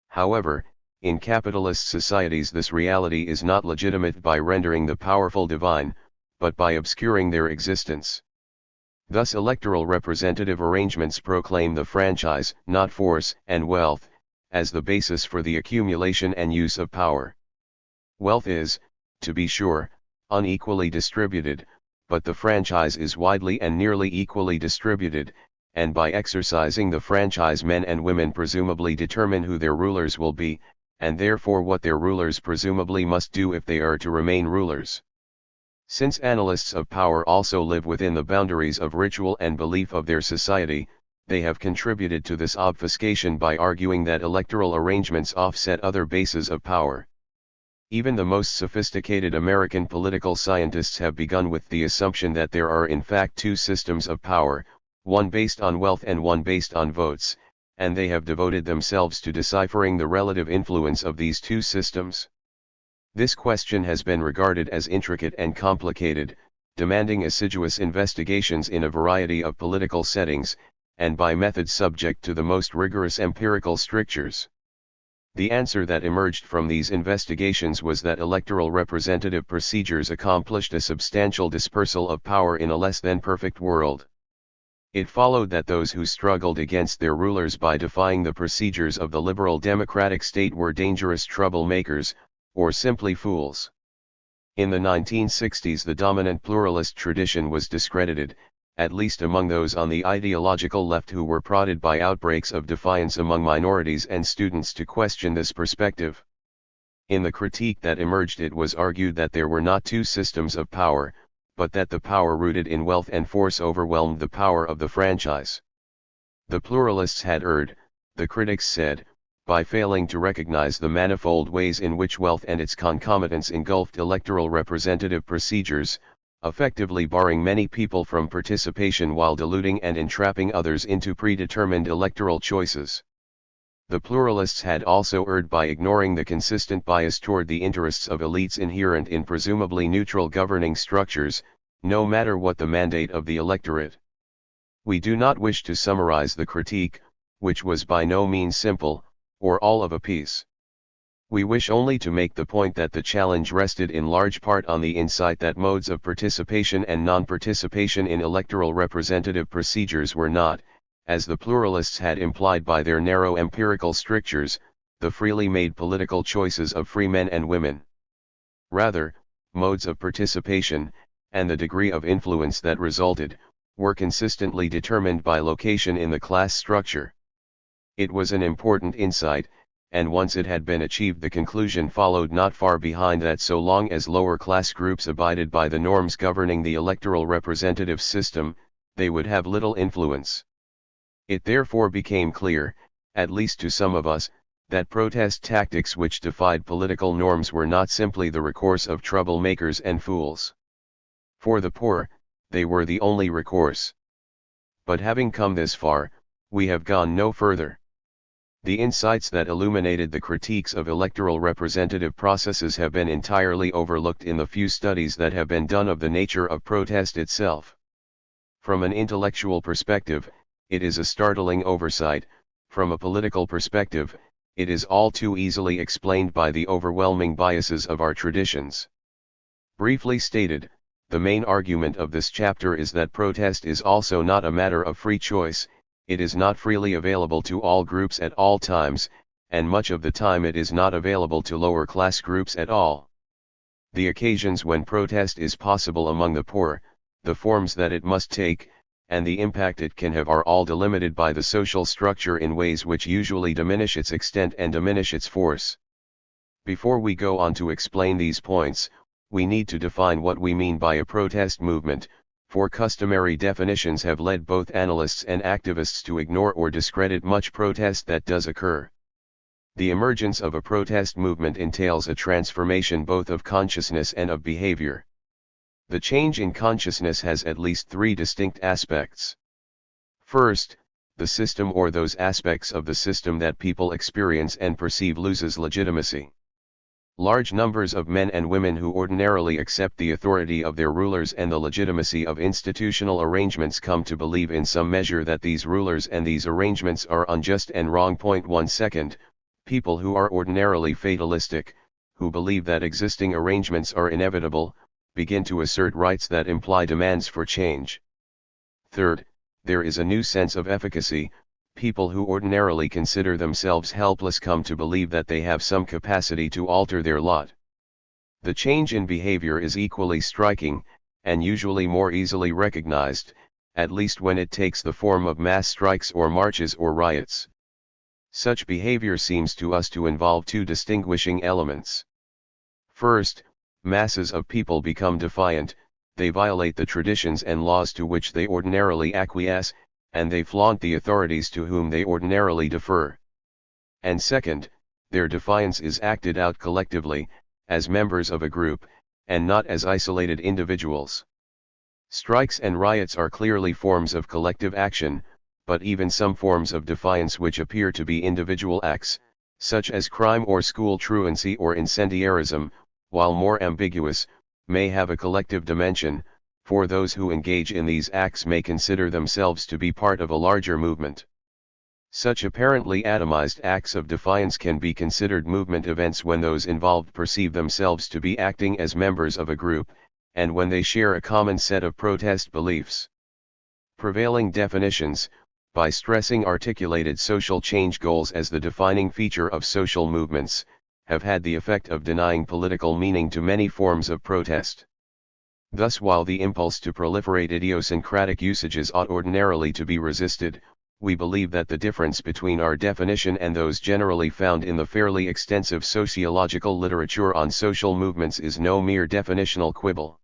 However, in capitalist societies this reality is not legitimate by rendering the powerful divine, but by obscuring their existence. Thus electoral representative arrangements proclaim the franchise, not force and wealth, as the basis for the accumulation and use of power. Wealth is, to be sure, unequally distributed, but the franchise is widely and nearly equally distributed, and by exercising the franchise men and women presumably determine who their rulers will be, and therefore what their rulers presumably must do if they are to remain rulers. Since analysts of power also live within the boundaries of ritual and belief of their society, they have contributed to this obfuscation by arguing that electoral arrangements offset other bases of power. Even the most sophisticated American political scientists have begun with the assumption that there are in fact two systems of power, one based on wealth and one based on votes, and they have devoted themselves to deciphering the relative influence of these two systems. This question has been regarded as intricate and complicated, demanding assiduous investigations in a variety of political settings, and by methods subject to the most rigorous empirical strictures. The answer that emerged from these investigations was that electoral representative procedures accomplished a substantial dispersal of power in a less than perfect world. It followed that those who struggled against their rulers by defying the procedures of the liberal democratic state were dangerous troublemakers, or simply fools. In the 1960s, the dominant pluralist tradition was discredited, at least among those on the ideological left who were prodded by outbreaks of defiance among minorities and students to question this perspective. In the critique that emerged, it was argued that there were not two systems of power, but that the power rooted in wealth and force overwhelmed the power of the franchise. The pluralists had erred, the critics said, by failing to recognize the manifold ways in which wealth and its concomitants engulfed electoral representative procedures, effectively barring many people from participation while deluding and entrapping others into predetermined electoral choices. The pluralists had also erred by ignoring the consistent bias toward the interests of elites inherent in presumably neutral governing structures, no matter what the mandate of the electorate. We do not wish to summarize the critique, which was by no means simple, or all of a piece. We wish only to make the point that the challenge rested in large part on the insight that modes of participation and non-participation in electoral representative procedures were not, as the pluralists had implied by their narrow empirical strictures, the freely made political choices of free men and women. Rather, modes of participation, and the degree of influence that resulted, were consistently determined by location in the class structure. It was an important insight, and once it had been achieved, the conclusion followed not far behind that so long as lower class groups abided by the norms governing the electoral representative system, they would have little influence. It therefore became clear, at least to some of us, that protest tactics which defied political norms were not simply the recourse of troublemakers and fools. For the poor, they were the only recourse. But having come this far, we have gone no further. The insights that illuminated the critiques of electoral representative processes have been entirely overlooked in the few studies that have been done of the nature of protest itself. From an intellectual perspective, it is a startling oversight. From a political perspective, it is all too easily explained by the overwhelming biases of our traditions. Briefly stated, the main argument of this chapter is that protest is also not a matter of free choice. It is not freely available to all groups at all times, and much of the time it is not available to lower class groups at all. The occasions when protest is possible among the poor, the forms that it must take, and the impact it can have are all delimited by the social structure in ways which usually diminish its extent and diminish its force. Before we go on to explain these points, we need to define what we mean by a protest movement, for customary definitions have led both analysts and activists to ignore or discredit much protest that does occur. The emergence of a protest movement entails a transformation both of consciousness and of behavior. The change in consciousness has at least three distinct aspects. First, the system or those aspects of the system that people experience and perceive loses legitimacy. Large numbers of men and women who ordinarily accept the authority of their rulers and the legitimacy of institutional arrangements come to believe in some measure that these rulers and these arrangements are unjust and wrong. 1 second, people who are ordinarily fatalistic, who believe that existing arrangements are inevitable, begin to assert rights that imply demands for change. Third, there is a new sense of efficacy. People who ordinarily consider themselves helpless come to believe that they have some capacity to alter their lot. The change in behavior is equally striking, and usually more easily recognized, at least when it takes the form of mass strikes or marches or riots. Such behavior seems to us to involve two distinguishing elements. First, masses of people become defiant, they violate the traditions and laws to which they ordinarily acquiesce, and they flaunt the authorities to whom they ordinarily defer. And second, their defiance is acted out collectively, as members of a group, and not as isolated individuals. Strikes and riots are clearly forms of collective action, but even some forms of defiance which appear to be individual acts, such as crime or school truancy or incendiarism, while more ambiguous, may have a collective dimension, for those who engage in these acts may consider themselves to be part of a larger movement. Such apparently atomized acts of defiance can be considered movement events when those involved perceive themselves to be acting as members of a group, and when they share a common set of protest beliefs. Prevailing definitions, by stressing articulated social change goals as the defining feature of social movements, have had the effect of denying political meaning to many forms of protest. Thus, while the impulse to proliferate idiosyncratic usages ought ordinarily to be resisted, we believe that the difference between our definition and those generally found in the fairly extensive sociological literature on social movements is no mere definitional quibble.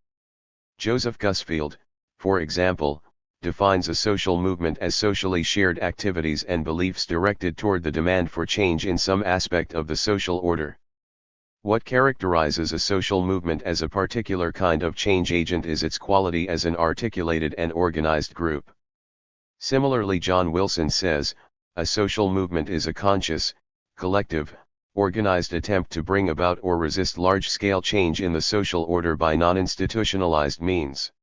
Joseph Gusfield, for example, defines a social movement as socially shared activities and beliefs directed toward the demand for change in some aspect of the social order. What characterizes a social movement as a particular kind of change agent is its quality as an articulated and organized group. Similarly, John Wilson says, a social movement is a conscious, collective, organized attempt to bring about or resist large-scale change in the social order by non-institutionalized means.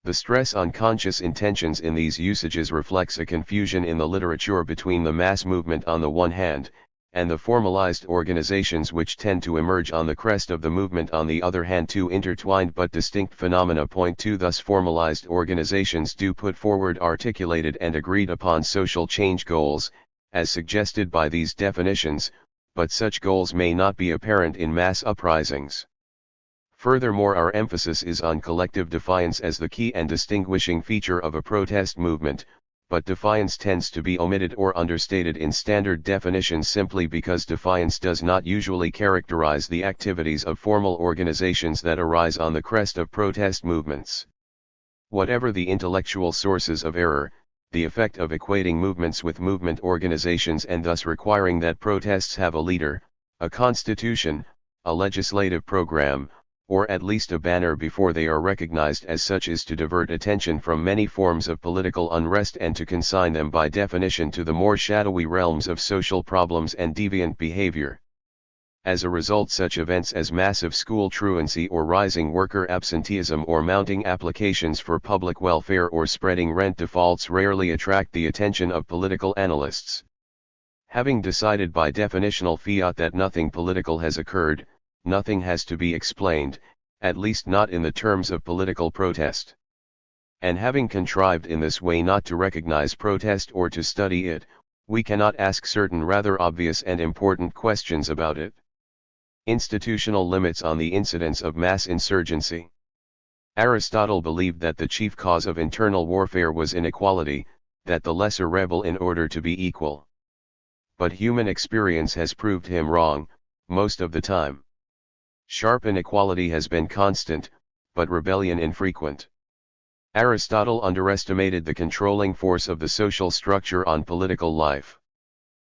The stress on conscious intentions in these usages reflects a confusion in the literature between the mass movement on the one hand, and the formalized organizations which tend to emerge on the crest of the movement on the other hand. Two intertwined but distinct phenomena point to thus formalized organizations do put forward articulated and agreed upon social change goals, as suggested by these definitions, but such goals may not be apparent in mass uprisings. Furthermore, our emphasis is on collective defiance as the key and distinguishing feature of a protest movement, but defiance tends to be omitted or understated in standard definitions simply because defiance does not usually characterize the activities of formal organizations that arise on the crest of protest movements. Whatever the intellectual sources of error, the effect of equating movements with movement organizations and thus requiring that protests have a leader, a constitution, a legislative program, or at least a banner before they are recognized as such is to divert attention from many forms of political unrest and to consign them by definition to the more shadowy realms of social problems and deviant behavior. As a result, such events as massive school truancy or rising worker absenteeism or mounting applications for public welfare or spreading rent defaults rarely attract the attention of political analysts. Having decided by definitional fiat that nothing political has occurred, nothing has to be explained, at least not in the terms of political protest. And having contrived in this way not to recognize protest or to study it, we cannot ask certain rather obvious and important questions about it. Institutional limits on the incidence of mass insurgency. Aristotle believed that the chief cause of internal warfare was inequality, that the lesser rebel in order to be equal. But human experience has proved him wrong, most of the time. Sharp inequality has been constant, but rebellion infrequent. Aristotle underestimated the controlling force of the social structure on political life.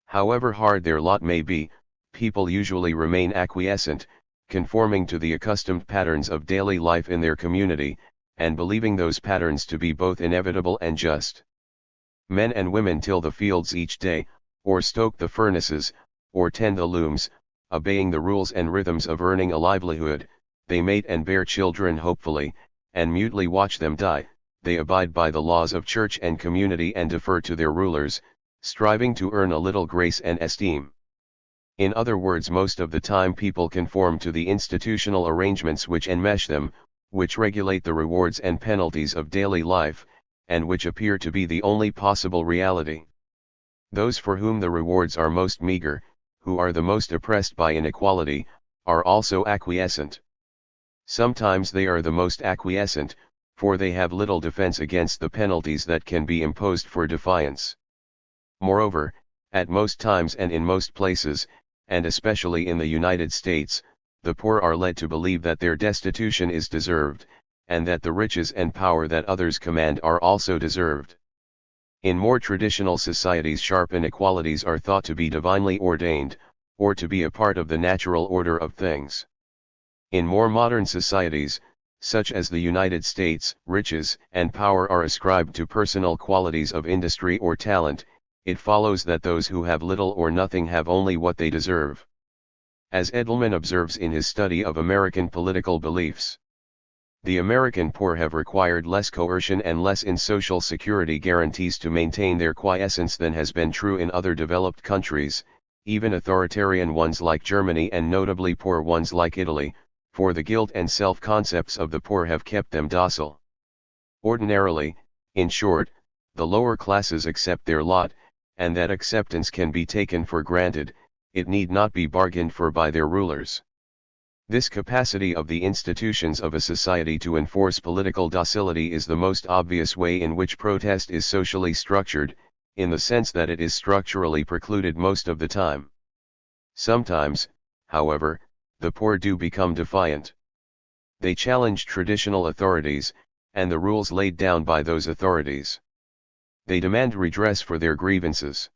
However hard their lot may be, people usually remain acquiescent, conforming to the accustomed patterns of daily life in their community, and believing those patterns to be both inevitable and just. Men and women till the fields each day, or stoke the furnaces, or tend the looms, obeying the rules and rhythms of earning a livelihood, they mate and bear children hopefully, and mutely watch them die, they abide by the laws of church and community and defer to their rulers, striving to earn a little grace and esteem. In other words, most of the time people conform to the institutional arrangements which enmesh them, which regulate the rewards and penalties of daily life, and which appear to be the only possible reality. Those for whom the rewards are most meager, who are the most oppressed by inequality, are also acquiescent. Sometimes they are the most acquiescent, for they have little defense against the penalties that can be imposed for defiance. Moreover, at most times and in most places, and especially in the United States, the poor are led to believe that their destitution is deserved, and that the riches and power that others command are also deserved. In more traditional societies, sharp inequalities are thought to be divinely ordained, or to be a part of the natural order of things. In more modern societies, such as the United States, riches and power are ascribed to personal qualities of industry or talent. It follows that those who have little or nothing have only what they deserve. As Edelman observes in his study of American political beliefs, The American poor have required less coercion and less in social security guarantees to maintain their quiescence than has been true in other developed countries, even authoritarian ones like Germany and notably poor ones like Italy, for the guilt and self-concepts of the poor have kept them docile. Ordinarily, in short, the lower classes accept their lot, and that acceptance can be taken for granted, it need not be bargained for by their rulers. This capacity of the institutions of a society to enforce political docility is the most obvious way in which protest is socially structured, in the sense that it is structurally precluded most of the time. Sometimes, however, the poor do become defiant. They challenge traditional authorities, and the rules laid down by those authorities. They demand redress for their grievances.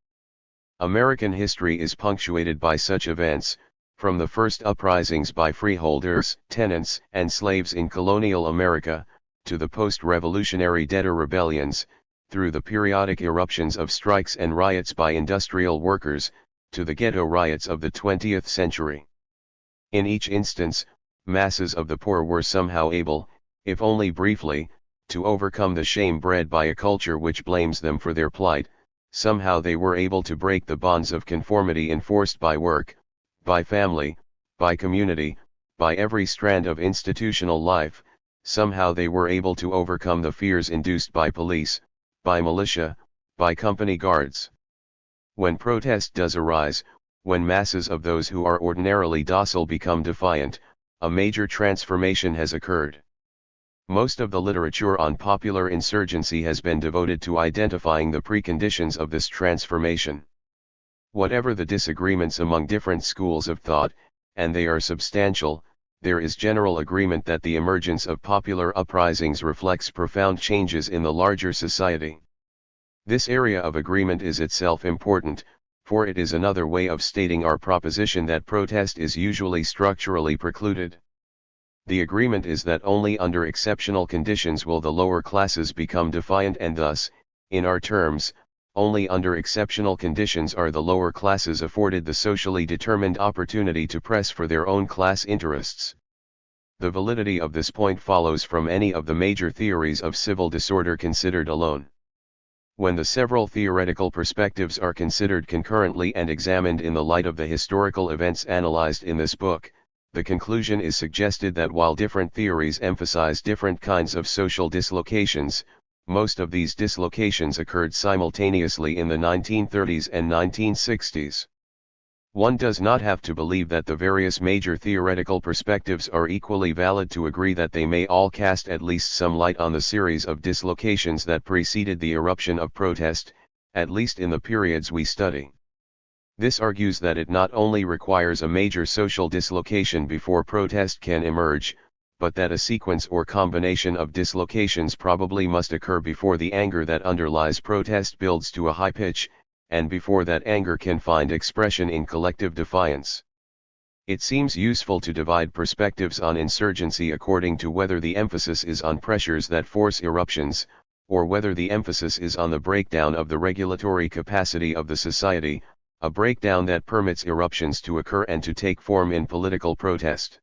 American history is punctuated by such events, from the first uprisings by freeholders, tenants, and slaves in colonial America, to the post-revolutionary debtor rebellions, through the periodic eruptions of strikes and riots by industrial workers, to the ghetto riots of the 20th century. In each instance, masses of the poor were somehow able, if only briefly, to overcome the shame bred by a culture which blames them for their plight. Somehow they were able to break the bonds of conformity enforced by work, by family, by community, by every strand of institutional life. Somehow they were able to overcome the fears induced by police, by militia, by company guards. When protest does arise, when masses of those who are ordinarily docile become defiant, a major transformation has occurred. Most of the literature on popular insurgency has been devoted to identifying the preconditions of this transformation. Whatever the disagreements among different schools of thought, and they are substantial, there is general agreement that the emergence of popular uprisings reflects profound changes in the larger society. This area of agreement is itself important, for it is another way of stating our proposition that protest is usually structurally precluded. The agreement is that only under exceptional conditions will the lower classes become defiant, and thus, in our terms, only under exceptional conditions are the lower classes afforded the socially determined opportunity to press for their own class interests. The validity of this point follows from any of the major theories of civil disorder considered alone. When the several theoretical perspectives are considered concurrently and examined in the light of the historical events analyzed in this book, the conclusion is suggested that while different theories emphasize different kinds of social dislocations, most of these dislocations occurred simultaneously in the 1930s and 1960s. One does not have to believe that the various major theoretical perspectives are equally valid to agree that they may all cast at least some light on the series of dislocations that preceded the eruption of protest, at least in the periods we study. This argues that it not only requires a major social dislocation before protest can emerge, but that a sequence or combination of dislocations probably must occur before the anger that underlies protest builds to a high pitch, and before that anger can find expression in collective defiance. It seems useful to divide perspectives on insurgency according to whether the emphasis is on pressures that force eruptions, or whether the emphasis is on the breakdown of the regulatory capacity of the society, a breakdown that permits eruptions to occur and to take form in political protest.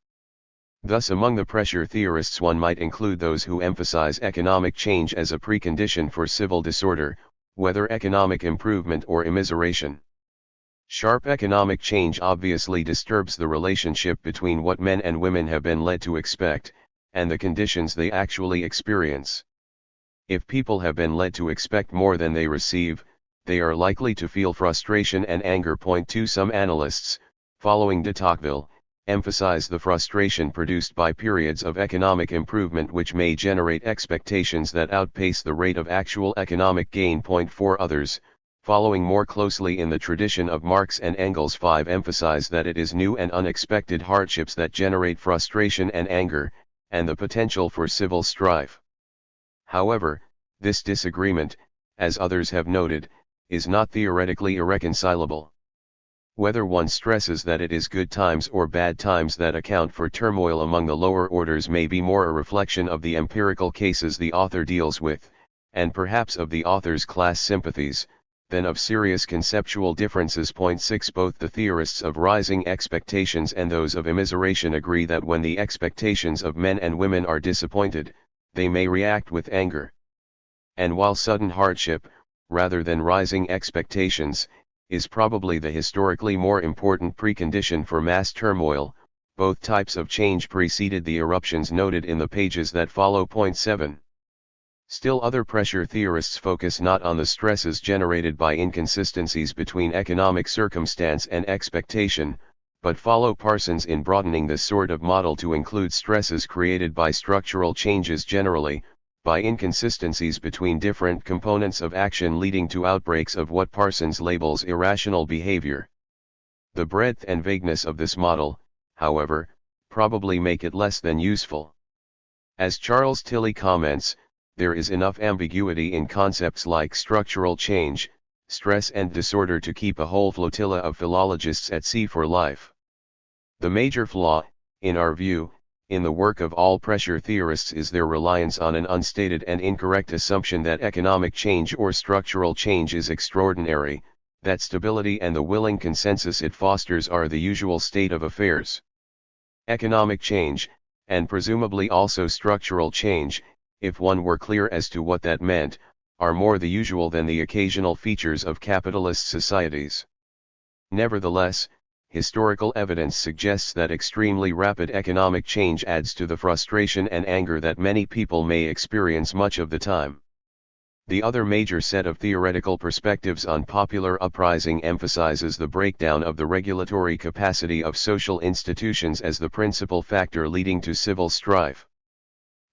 Thus, among the pressure theorists one might include those who emphasize economic change as a precondition for civil disorder, whether economic improvement or immiseration. Sharp economic change obviously disturbs the relationship between what men and women have been led to expect, and the conditions they actually experience. If people have been led to expect more than they receive, they are likely to feel frustration and anger. Some analysts, following de Tocqueville, emphasize the frustration produced by periods of economic improvement which may generate expectations that outpace the rate of actual economic gain. Others, following more closely in the tradition of Marx and Engels, emphasize that it is new and unexpected hardships that generate frustration and anger, and the potential for civil strife. However, this disagreement, as others have noted, is not theoretically irreconcilable. Whether one stresses that it is good times or bad times that account for turmoil among the lower orders may be more a reflection of the empirical cases the author deals with, and perhaps of the author's class sympathies, than of serious conceptual differences. Point 6. Both the theorists of rising expectations and those of immiseration agree that when the expectations of men and women are disappointed, they may react with anger. And while sudden hardship, rather than rising expectations, is probably the historically more important precondition for mass turmoil, both types of change preceded the eruptions noted in the pages that follow. Point 7. Still other pressure theorists focus not on the stresses generated by inconsistencies between economic circumstance and expectation, but follow Parsons in broadening this sort of model to include stresses created by structural changes generally, by inconsistencies between different components of action leading to outbreaks of what Parsons labels irrational behavior. The breadth and vagueness of this model, however, probably make it less than useful. As Charles Tilly comments, there is enough ambiguity in concepts like structural change, stress and disorder to keep a whole flotilla of philologists at sea for life. The major flaw, in our view, in the work of all pressure theorists is their reliance on an unstated and incorrect assumption that economic change or structural change is extraordinary, that stability and the willing consensus it fosters are the usual state of affairs. Economic change, and presumably also structural change, if one were clear as to what that meant, are more the usual than the occasional features of capitalist societies. Nevertheless, historical evidence suggests that extremely rapid economic change adds to the frustration and anger that many people may experience much of the time. The other major set of theoretical perspectives on popular uprising emphasizes the breakdown of the regulatory capacity of social institutions as the principal factor leading to civil strife.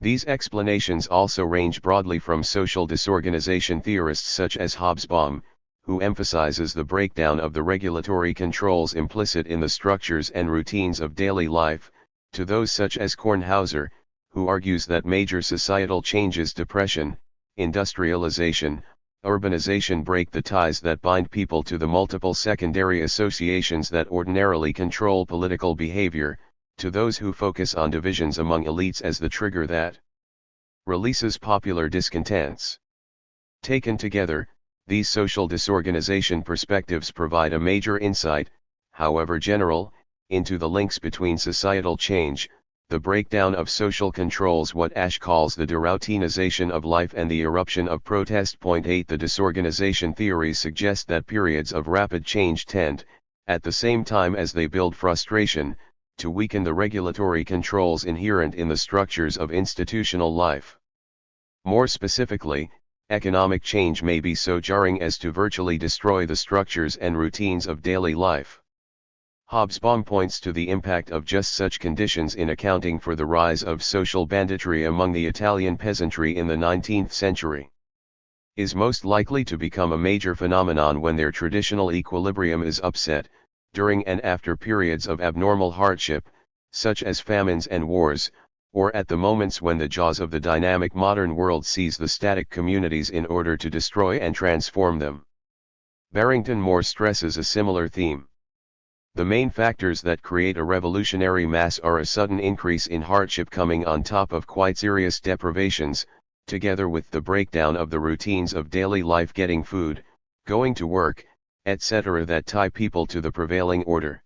These explanations also range broadly from social disorganization theorists such as Hobsbawm, who emphasizes the breakdown of the regulatory controls implicit in the structures and routines of daily life, to those such as Kornhauser, who argues that major societal changes, depression, industrialization, urbanization, break the ties that bind people to the multiple secondary associations that ordinarily control political behavior, to those who focus on divisions among elites as the trigger that releases popular discontents. Taken together, these social disorganization perspectives provide a major insight, however general, into the links between societal change, the breakdown of social controls, what Ash calls the deroutinization of life, and the eruption of protest. Point 8. The disorganization theories suggest that periods of rapid change tend, at the same time as they build frustration, to weaken the regulatory controls inherent in the structures of institutional life. More specifically, economic change may be so jarring as to virtually destroy the structures and routines of daily life. Hobsbawm points to the impact of just such conditions in accounting for the rise of social banditry among the Italian peasantry in the 19th century. Is most likely to become a major phenomenon when their traditional equilibrium is upset, during and after periods of abnormal hardship, such as famines and wars, or at the moments when the jaws of the dynamic modern world seize the static communities in order to destroy and transform them. Barrington Moore stresses a similar theme. The main factors that create a revolutionary mass are a sudden increase in hardship coming on top of quite serious deprivations, together with the breakdown of the routines of daily life, getting food, going to work, etc., that tie people to the prevailing order.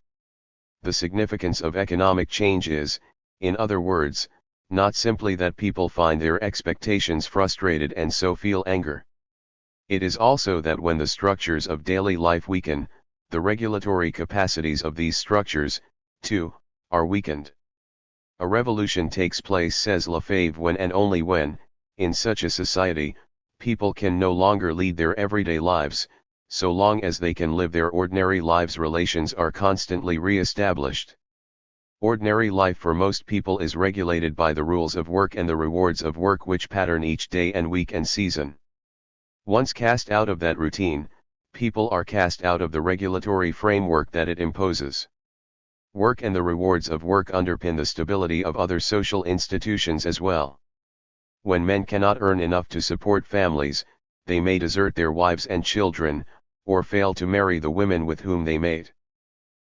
The significance of economic change is, in other words, not simply that people find their expectations frustrated and so feel anger. It is also that when the structures of daily life weaken, the regulatory capacities of these structures, too, are weakened. A revolution takes place, says Lefebvre, when and only when, in such a society, people can no longer lead their everyday lives. So long as they can live their ordinary lives, relations are constantly re-established. Ordinary life for most people is regulated by the rules of work and the rewards of work which pattern each day and week and season. Once cast out of that routine, people are cast out of the regulatory framework that it imposes. Work and the rewards of work underpin the stability of other social institutions as well. When men cannot earn enough to support families, they may desert their wives and children, or fail to marry the women with whom they mate.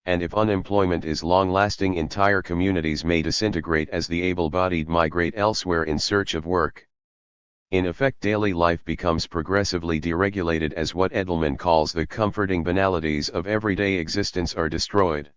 And if unemployment is long-lasting, entire communities may disintegrate as the able-bodied migrate elsewhere in search of work. In effect, daily life becomes progressively deregulated as what Edelman calls the comforting banalities of everyday existence are destroyed.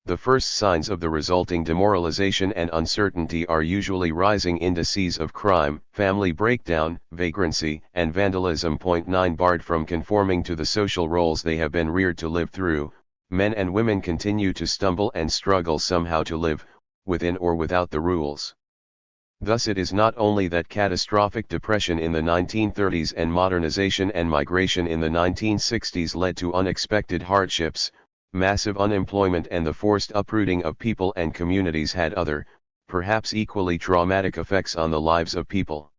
The first signs of the resulting demoralization and uncertainty are usually rising indices of crime, family breakdown, vagrancy, and vandalism. 9 Barred from conforming to the social roles they have been reared to live through, men and women continue to stumble and struggle somehow to live, within or without the rules. Thus it is not only that catastrophic depression in the 1930s and modernization and migration in the 1960s led to unexpected hardships, massive unemployment and the forced uprooting of people and communities had other, perhaps equally traumatic effects on the lives of people.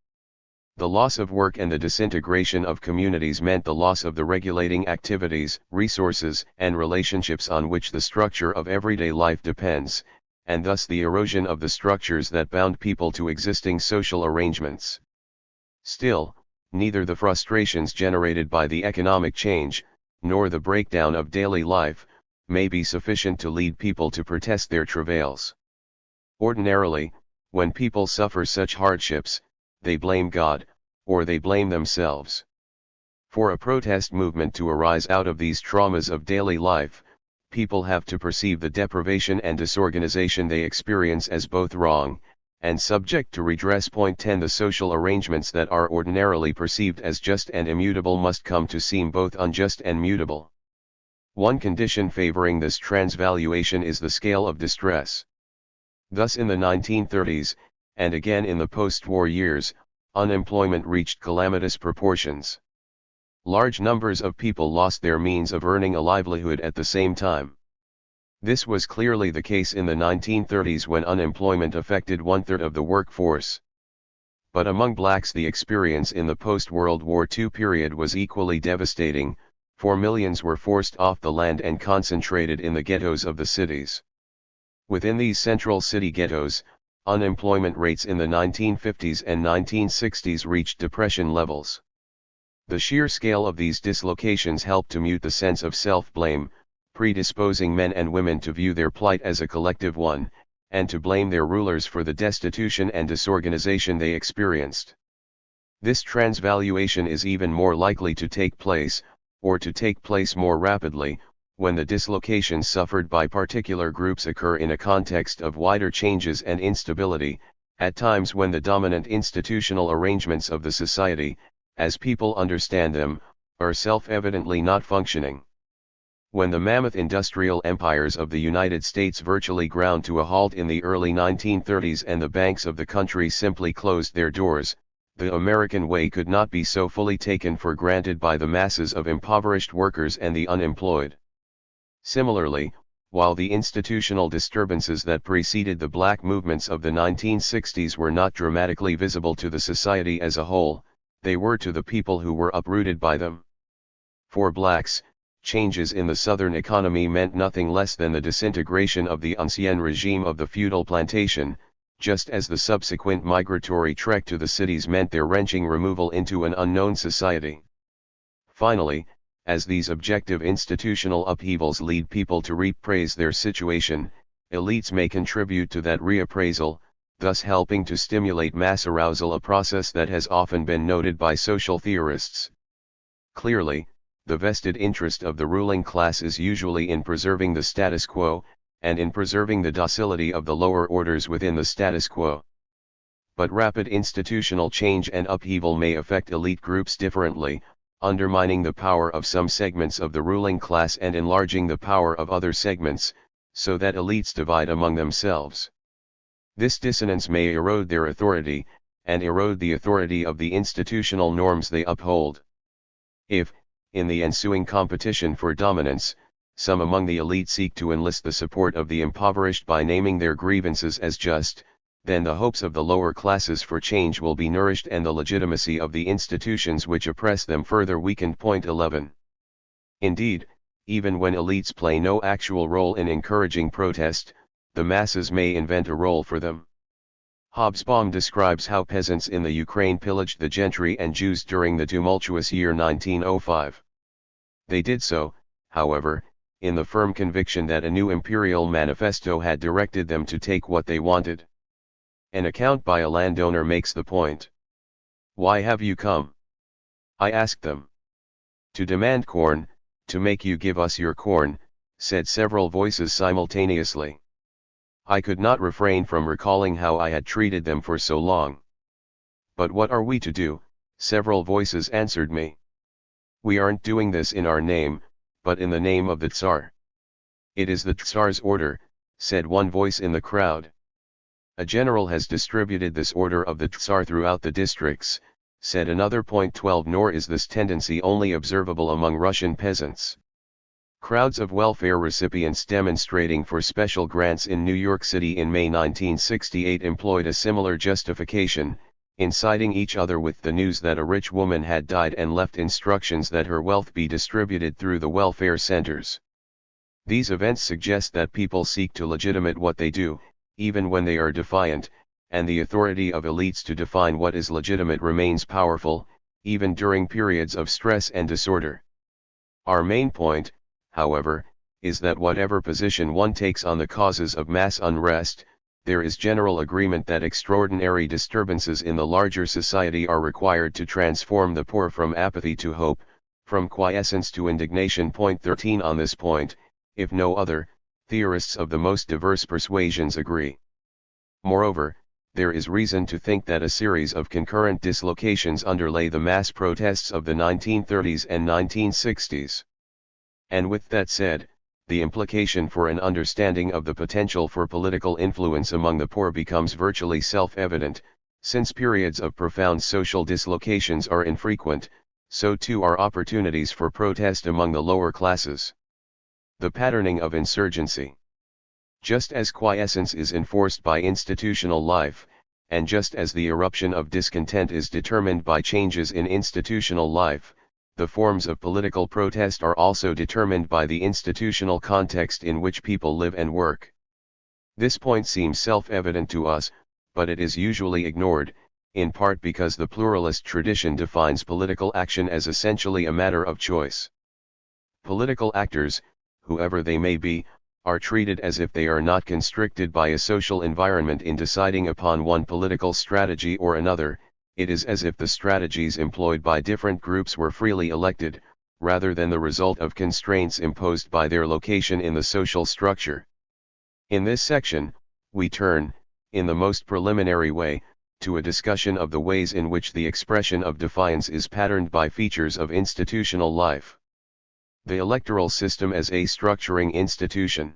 The loss of work and the disintegration of communities meant the loss of the regulating activities, resources, and relationships on which the structure of everyday life depends, and thus the erosion of the structures that bound people to existing social arrangements. Still, neither the frustrations generated by the economic change, nor the breakdown of daily life, may be sufficient to lead people to protest their travails. Ordinarily, when people suffer such hardships, they blame God, or they blame themselves. For a protest movement to arise out of these traumas of daily life, people have to perceive the deprivation and disorganization they experience as both wrong, and subject to redress. 10 The social arrangements that are ordinarily perceived as just and immutable must come to seem both unjust and mutable. One condition favoring this transvaluation is the scale of distress. Thus in the 1930s, and again in the post-war years, unemployment reached calamitous proportions. Large numbers of people lost their means of earning a livelihood at the same time. This was clearly the case in the 1930s when unemployment affected 1/3 of the workforce. But among blacks the experience in the post-World War II period was equally devastating, for millions were forced off the land and concentrated in the ghettos of the cities. Within these central city ghettos, unemployment rates in the 1950s and 1960s reached depression levels. The sheer scale of these dislocations helped to mute the sense of self-blame, predisposing men and women to view their plight as a collective one, and to blame their rulers for the destitution and disorganization they experienced. This transvaluation is even more likely to take place, or to take place more rapidly, when the dislocations suffered by particular groups occur in a context of wider changes and instability, at times when the dominant institutional arrangements of the society, as people understand them, are self-evidently not functioning. When the mammoth industrial empires of the United States virtually ground to a halt in the early 1930s and the banks of the country simply closed their doors, the American way could not be so fully taken for granted by the masses of impoverished workers and the unemployed. Similarly, while the institutional disturbances that preceded the black movements of the 1960s were not dramatically visible to the society as a whole, they were to the people who were uprooted by them. For blacks, changes in the Southern economy meant nothing less than the disintegration of the ancien regime of the feudal plantation, just as the subsequent migratory trek to the cities meant their wrenching removal into an unknown society. Finally, as these objective institutional upheavals lead people to reappraise their situation, elites may contribute to that reappraisal, thus helping to stimulate mass arousal, a process that has often been noted by social theorists. Clearly, the vested interest of the ruling class is usually in preserving the status quo, and in preserving the docility of the lower orders within the status quo. But rapid institutional change and upheaval may affect elite groups differently, undermining the power of some segments of the ruling class and enlarging the power of other segments, so that elites divide among themselves. This dissonance may erode their authority, and erode the authority of the institutional norms they uphold. If, in the ensuing competition for dominance, some among the elite seek to enlist the support of the impoverished by naming their grievances as just, then the hopes of the lower classes for change will be nourished and the legitimacy of the institutions which oppress them further weakened. 11. Indeed, even when elites play no actual role in encouraging protest, the masses may invent a role for them. Hobsbawm describes how peasants in the Ukraine pillaged the gentry and Jews during the tumultuous year 1905. They did so, however, in the firm conviction that a new imperial manifesto had directed them to take what they wanted. An account by a landowner makes the point. Why have you come? I asked them. To demand corn, to make you give us your corn, said several voices simultaneously. I could not refrain from recalling how I had treated them for so long. But what are we to do? Several voices answered me. We aren't doing this in our name, but in the name of the Tsar. It is the Tsar's order, said one voice in the crowd. A general has distributed this order of the Tsar throughout the districts, said another. 12 Nor is this tendency only observable among Russian peasants. Crowds of welfare recipients demonstrating for special grants in New York City in May 1968 employed a similar justification, inciting each other with the news that a rich woman had died and left instructions that her wealth be distributed through the welfare centers. These events suggest that people seek to legitimate what they do, even when they are defiant, and the authority of elites to define what is legitimate remains powerful, even during periods of stress and disorder. Our main point, however, is that whatever position one takes on the causes of mass unrest, there is general agreement that extraordinary disturbances in the larger society are required to transform the poor from apathy to hope, from quiescence to indignation. 13 On this point, if no other, theorists of the most diverse persuasions agree. Moreover, there is reason to think that a series of concurrent dislocations underlay the mass protests of the 1930s and 1960s. And with that said, the implication for an understanding of the potential for political influence among the poor becomes virtually self-evident. Since periods of profound social dislocations are infrequent, so too are opportunities for protest among the lower classes. The patterning of insurgency. Just as quiescence is enforced by institutional life, and just as the eruption of discontent is determined by changes in institutional life, the forms of political protest are also determined by the institutional context in which people live and work. This point seems self-evident to us, but it is usually ignored, in part because the pluralist tradition defines political action as essentially a matter of choice. Political actors, whoever they may be, are treated as if they are not constricted by a social environment in deciding upon one political strategy or another. It is as if the strategies employed by different groups were freely elected, rather than the result of constraints imposed by their location in the social structure. In this section, we turn, in the most preliminary way, to a discussion of the ways in which the expression of defiance is patterned by features of institutional life. The electoral system as a structuring institution.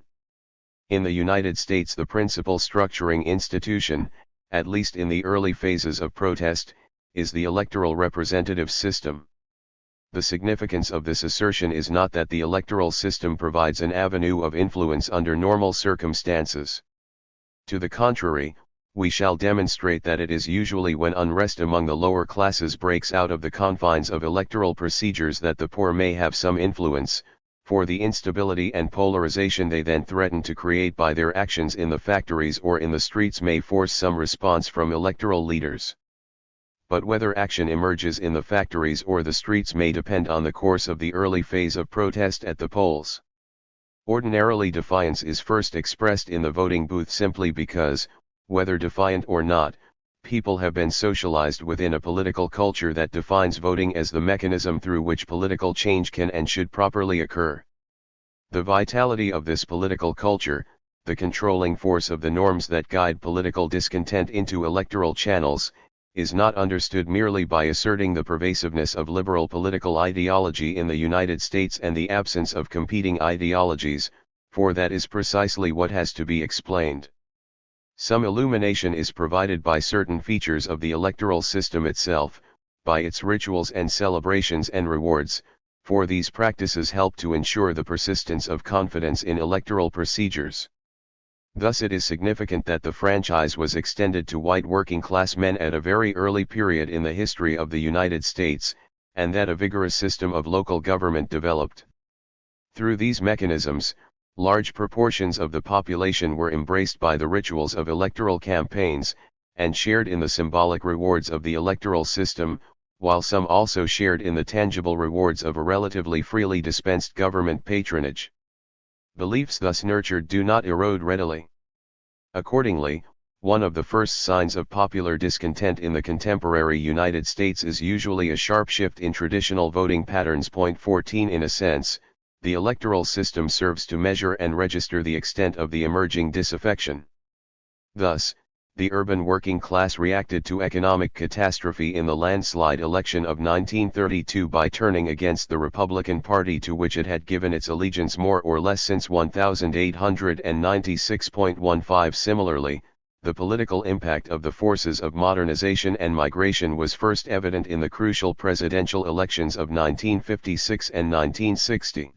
In the United States, the principal structuring institution, at least in the early phases of protest, is the electoral representative system. The significance of this assertion is not that the electoral system provides an avenue of influence under normal circumstances. To the contrary, we shall demonstrate that it is usually when unrest among the lower classes breaks out of the confines of electoral procedures that the poor may have some influence, for the instability and polarization they then threaten to create by their actions in the factories or in the streets may force some response from electoral leaders. But whether action emerges in the factories or the streets may depend on the course of the early phase of protest at the polls. Ordinarily, defiance is first expressed in the voting booth simply because, whether defiant or not, people have been socialized within a political culture that defines voting as the mechanism through which political change can and should properly occur. The vitality of this political culture, the controlling force of the norms that guide political discontent into electoral channels, is not understood merely by asserting the pervasiveness of liberal political ideology in the United States and the absence of competing ideologies, for that is precisely what has to be explained. Some illumination is provided by certain features of the electoral system itself, by its rituals and celebrations and rewards, for these practices help to ensure the persistence of confidence in electoral procedures. Thus it is significant that the franchise was extended to white working-class men at a very early period in the history of the United States, and that a vigorous system of local government developed. Through these mechanisms, large proportions of the population were embraced by the rituals of electoral campaigns, and shared in the symbolic rewards of the electoral system, while some also shared in the tangible rewards of a relatively freely dispensed government patronage. Beliefs thus nurtured do not erode readily. Accordingly, One of the first signs of popular discontent in the contemporary United States is usually a sharp shift in traditional voting patterns. Point 14. In a sense, the electoral system serves to measure and register the extent of the emerging disaffection. Thus, the urban working class reacted to economic catastrophe in the landslide election of 1932 by turning against the Republican Party, to which it had given its allegiance more or less since 1896.15. Similarly, the political impact of the forces of modernization and migration was first evident in the crucial presidential elections of 1956 and 1960.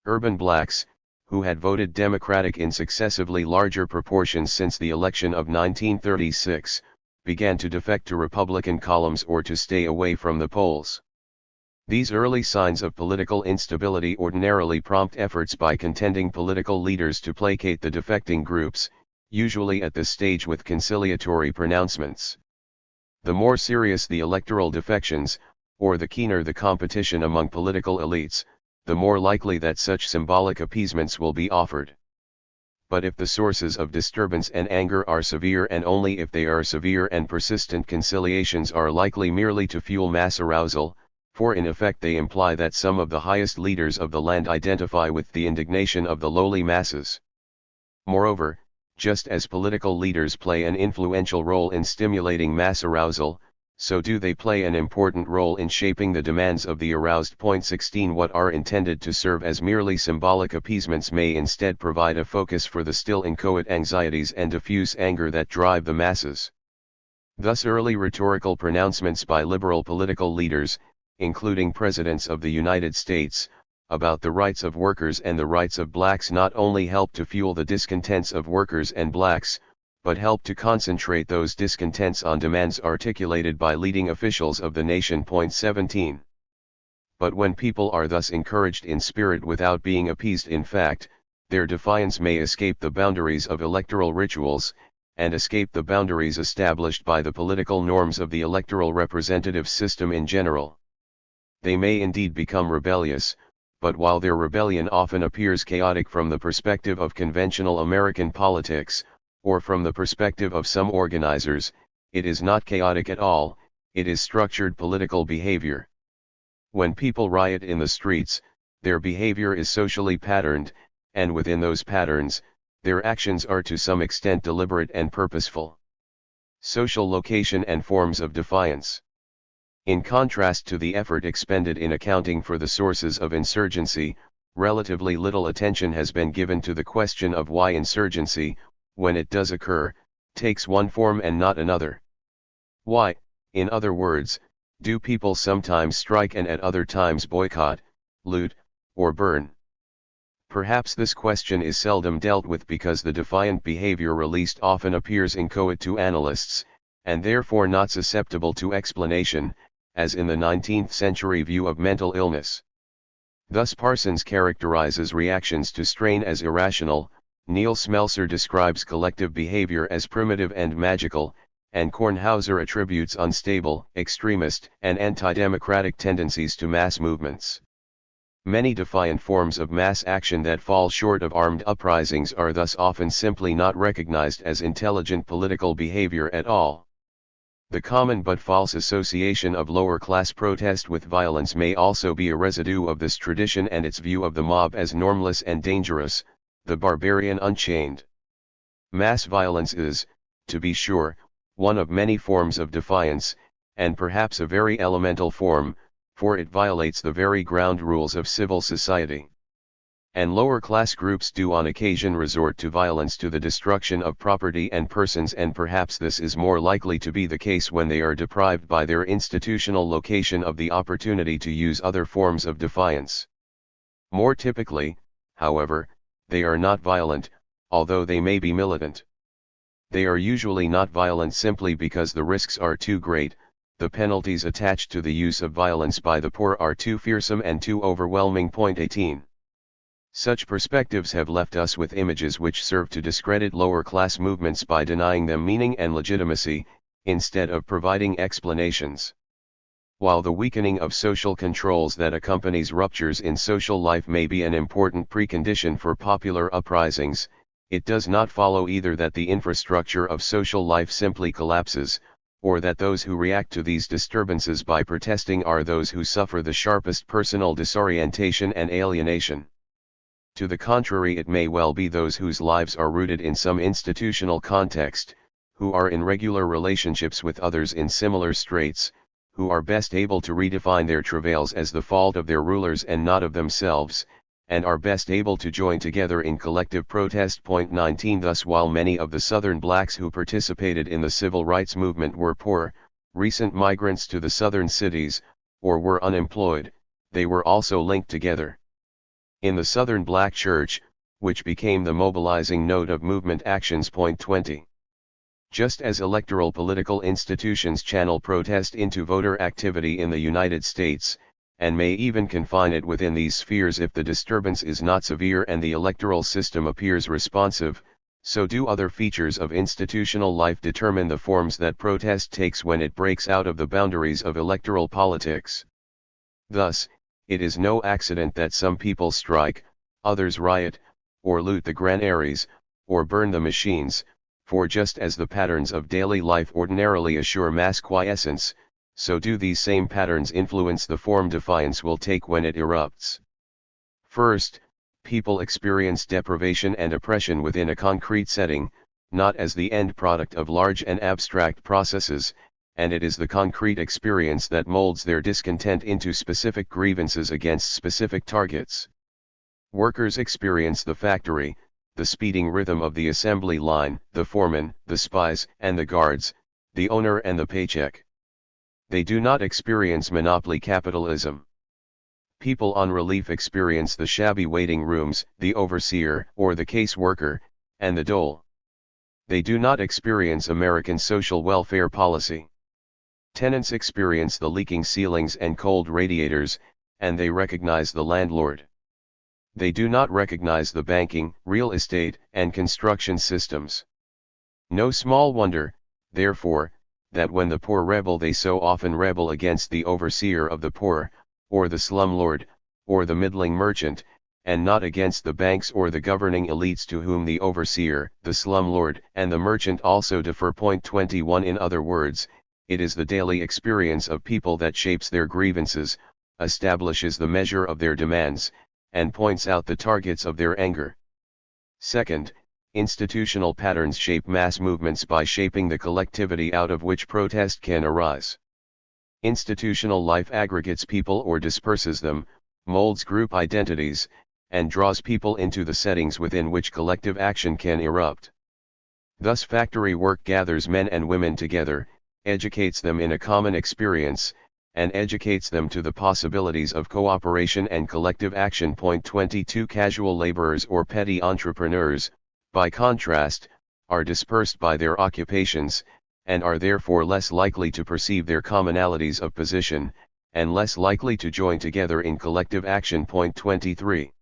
Urban blacks, who had voted Democratic in successively larger proportions since the election of 1936, began to defect to Republican columns or to stay away from the polls. These early signs of political instability ordinarily prompt efforts by contending political leaders to placate the defecting groups, usually at this stage with conciliatory pronouncements. The more serious the electoral defections, or the keener the competition among political elites, the more likely that such symbolic appeasements will be offered. But if the sources of disturbance and anger are severe, and only if they are severe and persistent, conciliations are likely merely to fuel mass arousal, for in effect they imply that some of the highest leaders of the land identify with the indignation of the lowly masses. Moreover, just as political leaders play an influential role in stimulating mass arousal, so do they play an important role in shaping the demands of the aroused. Point 16. What are intended to serve as merely symbolic appeasements may instead provide a focus for the still inchoate anxieties and diffuse anger that drive the masses. Thus early rhetorical pronouncements by liberal political leaders, including presidents of the United States, about the rights of workers and the rights of blacks not only help to fuel the discontents of workers and blacks, but help to concentrate those discontents on demands articulated by leading officials of the nation. Point 17. But when people are thus encouraged in spirit without being appeased in fact, their defiance may escape the boundaries of electoral rituals, and escape the boundaries established by the political norms of the electoral representative system in general. They may indeed become rebellious, but while their rebellion often appears chaotic from the perspective of conventional American politics, or from the perspective of some organizers, it is not chaotic at all, it is structured political behavior. When people riot in the streets, their behavior is socially patterned, and within those patterns, their actions are to some extent deliberate and purposeful. Social location and forms of defiance. In contrast to the effort expended in accounting for the sources of insurgency, relatively little attention has been given to the question of why insurgency, when it does occur, takes one form and not another. Why, in other words, do people sometimes strike and at other times boycott, loot, or burn? Perhaps this question is seldom dealt with because the defiant behavior released often appears inchoate to analysts, and therefore not susceptible to explanation, as in the 19th century view of mental illness. Thus Parsons characterizes reactions to strain as irrational, Neil Smelser describes collective behavior as primitive and magical, and Kornhauser attributes unstable, extremist, and anti-democratic tendencies to mass movements. Many defiant forms of mass action that fall short of armed uprisings are thus often simply not recognized as intelligent political behavior at all. The common but false association of lower-class protest with violence may also be a residue of this tradition and its view of the mob as normless and dangerous, the barbarian unchained. Mass violence is, to be sure, one of many forms of defiance, and perhaps a very elemental form, for it violates the very ground rules of civil society. And lower-class groups do on occasion resort to violence to the destruction of property and persons, and perhaps this is more likely to be the case when they are deprived by their institutional location of the opportunity to use other forms of defiance. More typically, however, they are not violent, although they may be militant. They are usually not violent simply because the risks are too great, the penalties attached to the use of violence by the poor are too fearsome and too overwhelming. Point 18. Such perspectives have left us with images which serve to discredit lower-class movements by denying them meaning and legitimacy, instead of providing explanations. While the weakening of social controls that accompanies ruptures in social life may be an important precondition for popular uprisings, It does not follow either that the infrastructure of social life simply collapses, or that those who react to these disturbances by protesting are those who suffer the sharpest personal disorientation and alienation. To the contrary, it may well be those whose lives are rooted in some institutional context, who are in regular relationships with others in similar straits, who are best able to redefine their travails as the fault of their rulers and not of themselves, and are best able to join together in collective protest. 19 Thus, while many of the Southern blacks who participated in the civil rights movement were poor, recent migrants to the Southern cities, or were unemployed, they were also linked together. In the Southern Black Church, which became the mobilizing node of movement actions. 20. Just as electoral political institutions channel protest into voter activity in the United States, and may even confine it within these spheres if the disturbance is not severe and the electoral system appears responsive, so do other features of institutional life determine the forms that protest takes when it breaks out of the boundaries of electoral politics. Thus, it is no accident that some people strike, others riot, or loot the granaries, or burn the machines, for just as the patterns of daily life ordinarily assure mass quiescence, so do these same patterns influence the form defiance will take when it erupts. First, people experience deprivation and oppression within a concrete setting, not as the end product of large and abstract processes, and it is the concrete experience that molds their discontent into specific grievances against specific targets. Workers experience the factory, the speeding rhythm of the assembly line, the foreman, the spies, and the guards, the owner and the paycheck. They do not experience monopoly capitalism. People on relief experience the shabby waiting rooms, the overseer, or the case worker, and the dole. They do not experience American social welfare policy. Tenants experience the leaking ceilings and cold radiators, and they recognize the landlord. They do not recognize the banking, real estate, and construction systems. No small wonder, therefore, that when the poor rebel, they so often rebel against the overseer of the poor, or the slumlord, or the middling merchant, and not against the banks or the governing elites to whom the overseer, the slumlord, and the merchant also defer. 21 In other words, it is the daily experience of people that shapes their grievances, establishes the measure of their demands, and points out the targets of their anger. Second, institutional patterns shape mass movements by shaping the collectivity out of which protest can arise. Institutional life aggregates people or disperses them, molds group identities, and draws people into the settings within which collective action can erupt. Thus, factory work gathers men and women together, educates them in a common experience, and educates them to the possibilities of cooperation and collective action. 22 Casual laborers or petty entrepreneurs, by contrast, are dispersed by their occupations, and are therefore less likely to perceive their commonalities of position, and less likely to join together in collective action. 23.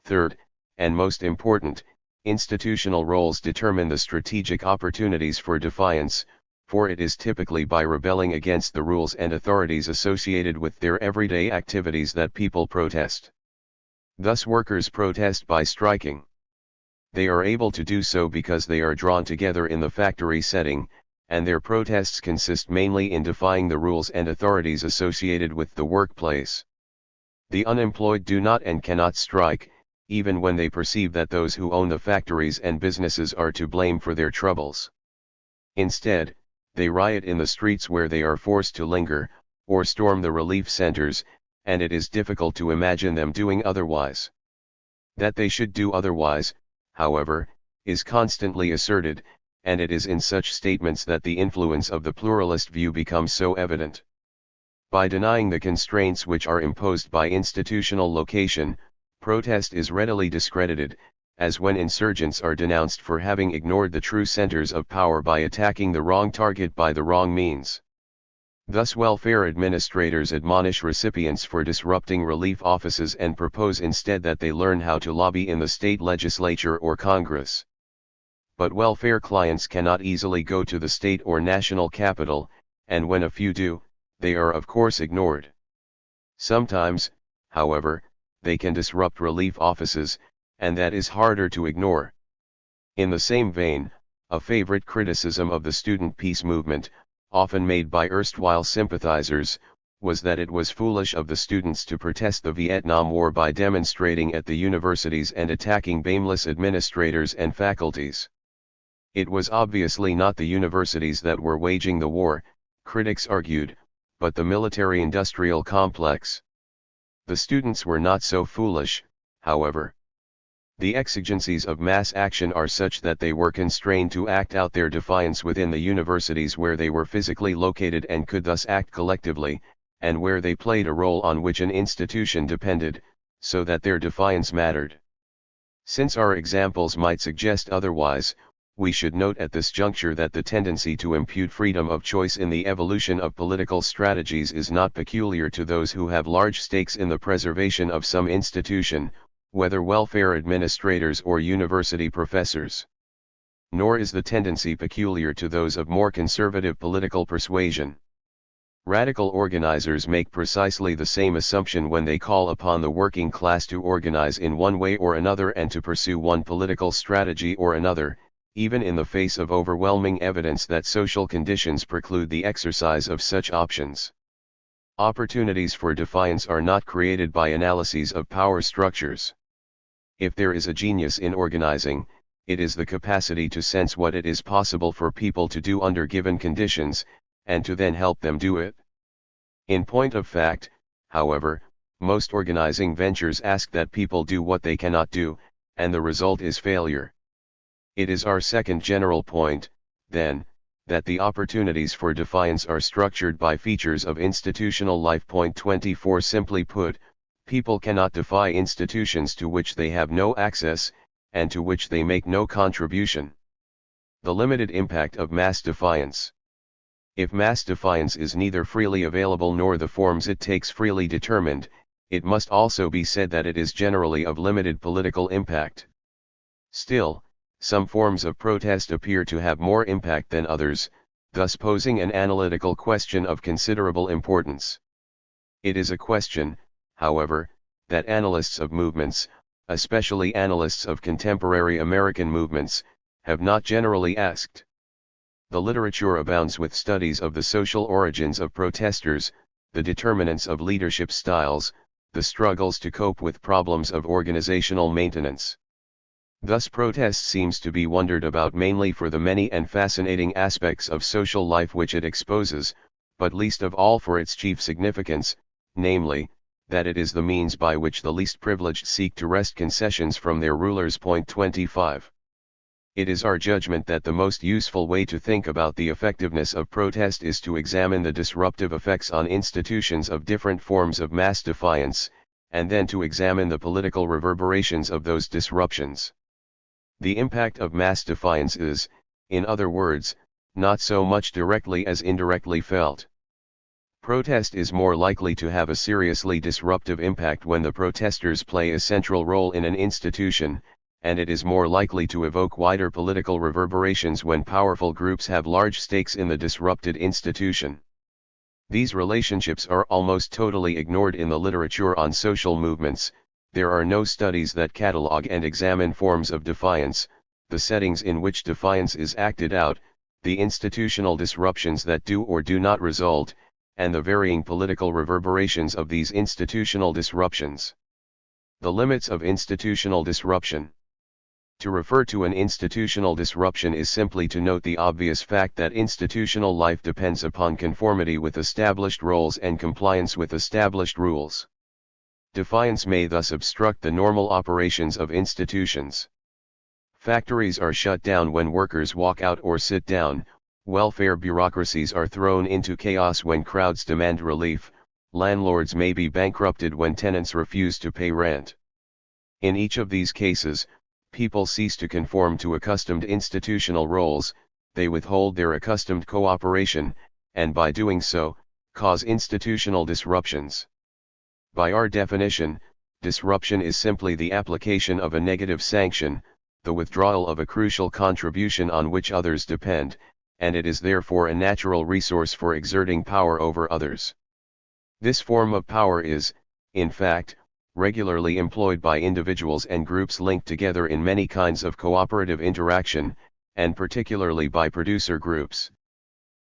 Third, and most important, institutional roles determine the strategic opportunities for defiance, for it is typically by rebelling against the rules and authorities associated with their everyday activities that people protest. Thus, workers protest by striking. They are able to do so because they are drawn together in the factory setting, and their protests consist mainly in defying the rules and authorities associated with the workplace. The unemployed do not and cannot strike, even when they perceive that those who own the factories and businesses are to blame for their troubles. Instead, they riot in the streets where they are forced to linger, or storm the relief centers, and it is difficult to imagine them doing otherwise. That they should do otherwise, however, is constantly asserted, and it is in such statements that the influence of the pluralist view becomes so evident. By denying the constraints which are imposed by institutional location, protest is readily discredited, as when insurgents are denounced for having ignored the true centers of power by attacking the wrong target by the wrong means. Thus, welfare administrators admonish recipients for disrupting relief offices and propose instead that they learn how to lobby in the state legislature or Congress. But welfare clients cannot easily go to the state or national capital, and when a few do, they are of course ignored. Sometimes, however, they can disrupt relief offices, and that is harder to ignore. In the same vein, a favorite criticism of the student peace movement, often made by erstwhile sympathizers, was that it was foolish of the students to protest the Vietnam War by demonstrating at the universities and attacking blameless administrators and faculties. It was obviously not the universities that were waging the war, critics argued, but the military-industrial complex. The students were not so foolish, however. The exigencies of mass action are such that they were constrained to act out their defiance within the universities where they were physically located and could thus act collectively, and where they played a role on which an institution depended, so that their defiance mattered. Since our examples might suggest otherwise, we should note at this juncture that the tendency to impute freedom of choice in the evolution of political strategies is not peculiar to those who have large stakes in the preservation of some institution, whether welfare administrators or university professors. Nor is the tendency peculiar to those of more conservative political persuasion. Radical organizers make precisely the same assumption when they call upon the working class to organize in one way or another and to pursue one political strategy or another, even in the face of overwhelming evidence that social conditions preclude the exercise of such options. Opportunities for defiance are not created by analyses of power structures. If there is a genius in organizing, it is the capacity to sense what it is possible for people to do under given conditions, and to then help them do it. In point of fact, however, most organizing ventures ask that people do what they cannot do, and the result is failure. It is our second general point, then, that the opportunities for defiance are structured by features of institutional life. Point 24. Simply put, people cannot defy institutions to which they have no access, and to which they make no contribution. The limited impact of mass defiance. If mass defiance is neither freely available nor the forms it takes freely determined, it must also be said that it is generally of limited political impact. Still, some forms of protest appear to have more impact than others, thus posing an analytical question of considerable importance. It is a question, however, that analysts of movements, especially analysts of contemporary American movements, have not generally asked. The literature abounds with studies of the social origins of protesters, the determinants of leadership styles, the struggles to cope with problems of organizational maintenance. Thus protest seems to be wondered about mainly for the many and fascinating aspects of social life which it exposes, but least of all for its chief significance, namely, that it is the means by which the least privileged seek to wrest concessions from their rulers. Point 25. It is our judgment that the most useful way to think about the effectiveness of protest is to examine the disruptive effects on institutions of different forms of mass defiance, and then to examine the political reverberations of those disruptions. The impact of mass defiance is, in other words, not so much directly as indirectly felt. Protest is more likely to have a seriously disruptive impact when the protesters play a central role in an institution, and it is more likely to evoke wider political reverberations when powerful groups have large stakes in the disrupted institution. These relationships are almost totally ignored in the literature on social movements. There are no studies that catalogue and examine forms of defiance, the settings in which defiance is acted out, the institutional disruptions that do or do not result, and the varying political reverberations of these institutional disruptions. The limits of institutional disruption. To refer to an institutional disruption is simply to note the obvious fact that institutional life depends upon conformity with established roles and compliance with established rules. Defiance may thus obstruct the normal operations of institutions. Factories are shut down when workers walk out or sit down, welfare bureaucracies are thrown into chaos when crowds demand relief, landlords may be bankrupted when tenants refuse to pay rent. In each of these cases, people cease to conform to accustomed institutional roles, they withhold their accustomed cooperation, and by doing so, cause institutional disruptions. By our definition, disruption is simply the application of a negative sanction, the withdrawal of a crucial contribution on which others depend, and it is therefore a natural resource for exerting power over others. This form of power is, in fact, regularly employed by individuals and groups linked together in many kinds of cooperative interaction, and particularly by producer groups.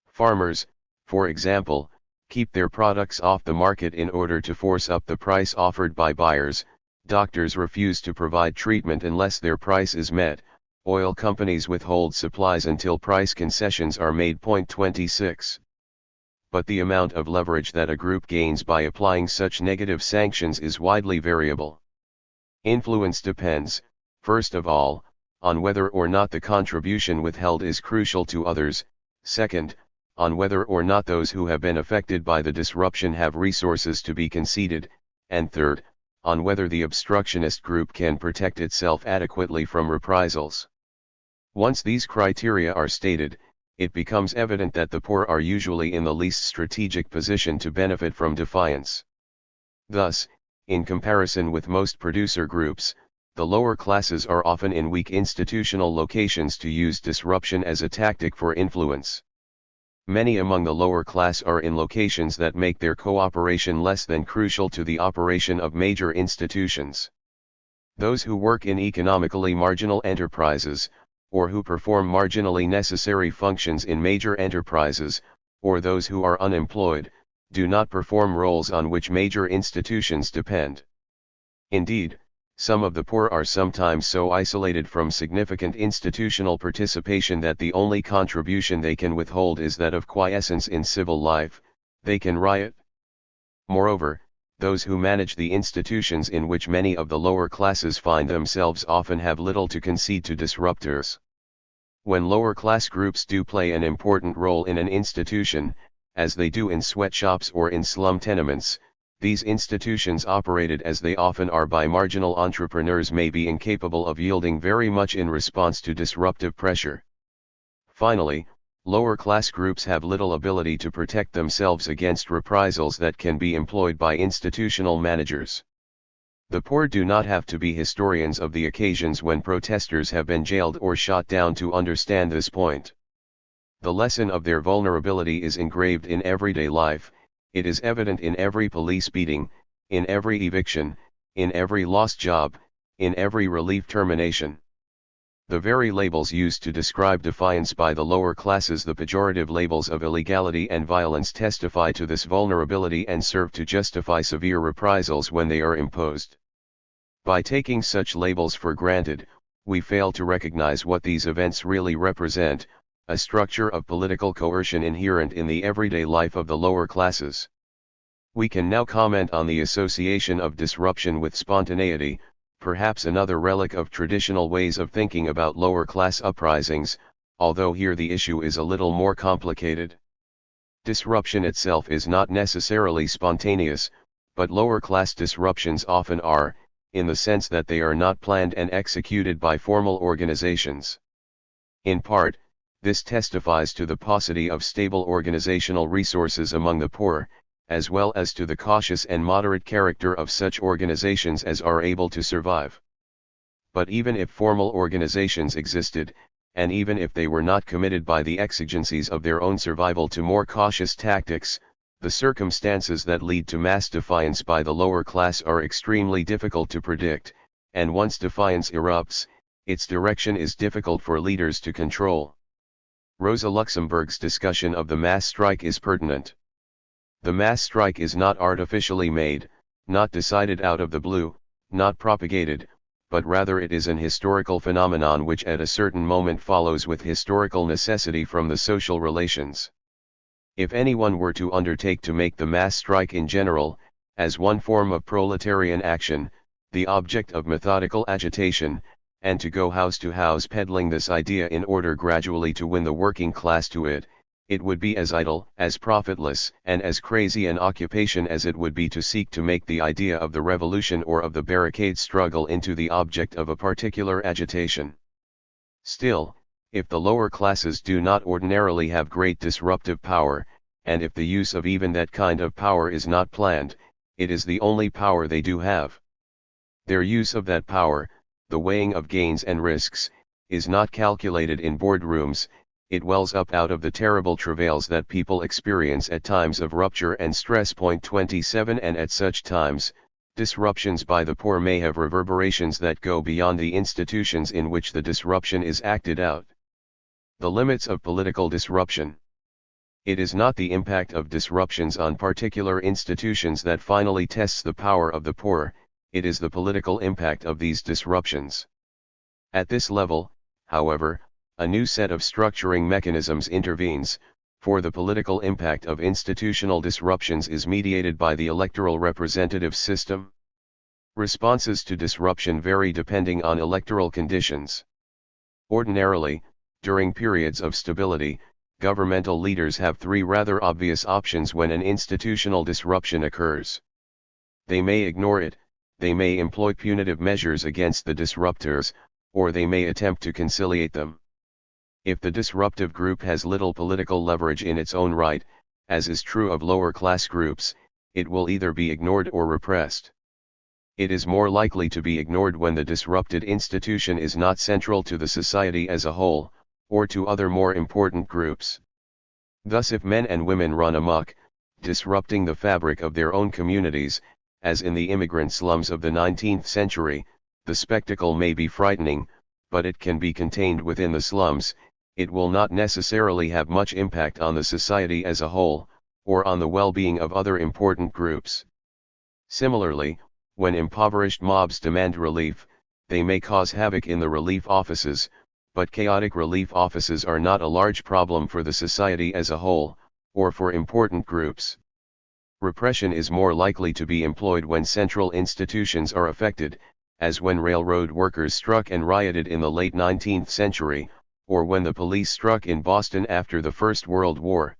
Farmers, for example, keep their products off the market in order to force up the price offered by buyers. Doctors refuse to provide treatment unless their price is met. Oil companies withhold supplies until price concessions are made. 26. But the amount of leverage that a group gains by applying such negative sanctions is widely variable. Influence depends, first of all, on whether or not the contribution withheld is crucial to others, second, on whether or not those who have been affected by the disruption have resources to be conceded, and third, on whether the obstructionist group can protect itself adequately from reprisals. Once these criteria are stated, it becomes evident that the poor are usually in the least strategic position to benefit from defiance. Thus, in comparison with most producer groups, the lower classes are often in weak institutional locations to use disruption as a tactic for influence. Many among the lower class are in locations that make their cooperation less than crucial to the operation of major institutions. Those who work in economically marginal enterprises, or who perform marginally necessary functions in major enterprises, or those who are unemployed, do not perform roles on which major institutions depend. Indeed, some of the poor are sometimes so isolated from significant institutional participation that the only contribution they can withhold is that of quiescence in civil life. They can riot. Moreover, those who manage the institutions in which many of the lower classes find themselves often have little to concede to disruptors. When lower class groups do play an important role in an institution, as they do in sweatshops or in slum tenements, these institutions operated as they often are by marginal entrepreneurs may be incapable of yielding very much in response to disruptive pressure. Finally, lower class groups have little ability to protect themselves against reprisals that can be employed by institutional managers. The poor do not have to be historians of the occasions when protesters have been jailed or shot down to understand this point. The lesson of their vulnerability is engraved in everyday life. It is evident in every police beating, in every eviction, in every lost job, in every relief termination. The very labels used to describe defiance by the lower classes, the pejorative labels of illegality and violence, testify to this vulnerability and serve to justify severe reprisals when they are imposed. By taking such labels for granted, we fail to recognize what these events really represent: a structure of political coercion inherent in the everyday life of the lower classes. We can now comment on the association of disruption with spontaneity, perhaps another relic of traditional ways of thinking about lower class uprisings, although here the issue is a little more complicated. Disruption itself is not necessarily spontaneous, but lower class disruptions often are, in the sense that they are not planned and executed by formal organizations. In part, this testifies to the paucity of stable organizational resources among the poor, as well as to the cautious and moderate character of such organizations as are able to survive. But even if formal organizations existed, and even if they were not committed by the exigencies of their own survival to more cautious tactics, the circumstances that lead to mass defiance by the lower class are extremely difficult to predict, and once defiance erupts, its direction is difficult for leaders to control. Rosa Luxemburg's discussion of the mass strike is pertinent. The mass strike is not artificially made, not decided out of the blue, not propagated, but rather it is an historical phenomenon which at a certain moment follows with historical necessity from the social relations. If anyone were to undertake to make the mass strike in general, as one form of proletarian action, the object of methodical agitation, and to go house to house peddling this idea in order gradually to win the working class to it, it would be as idle, as profitless, and as crazy an occupation as it would be to seek to make the idea of the revolution or of the barricade struggle into the object of a particular agitation. Still, if the lower classes do not ordinarily have great disruptive power, and if the use of even that kind of power is not planned, it is the only power they do have. Their use of that power, the weighing of gains and risks, is not calculated in boardrooms. It wells up out of the terrible travails that people experience at times of rupture and stress. 27 And at such times, Disruptions by the poor may have reverberations that go beyond the institutions in which the disruption is acted out. The limits of political disruption. It is not the impact of disruptions on particular institutions that finally tests the power of the poor, it is the political impact of these disruptions. At this level, however, a new set of structuring mechanisms intervenes, for the political impact of institutional disruptions is mediated by the electoral representative system. Responses to disruption vary depending on electoral conditions. Ordinarily, during periods of stability, governmental leaders have three rather obvious options when an institutional disruption occurs. They may ignore it, they may employ punitive measures against the disruptors, or they may attempt to conciliate them. If the disruptive group has little political leverage in its own right, as is true of lower class groups, it will either be ignored or repressed. It is more likely to be ignored when the disrupted institution is not central to the society as a whole, or to other more important groups. Thus, if men and women run amok, disrupting the fabric of their own communities, as in the immigrant slums of the 19th century, the spectacle may be frightening, but it can be contained within the slums. It will not necessarily have much impact on the society as a whole, or on the well-being of other important groups. Similarly, when impoverished mobs demand relief, they may cause havoc in the relief offices, but chaotic relief offices are not a large problem for the society as a whole, or for important groups. Repression is more likely to be employed when central institutions are affected, as when railroad workers struck and rioted in the late 19th century, or when the police struck in Boston after the First World War.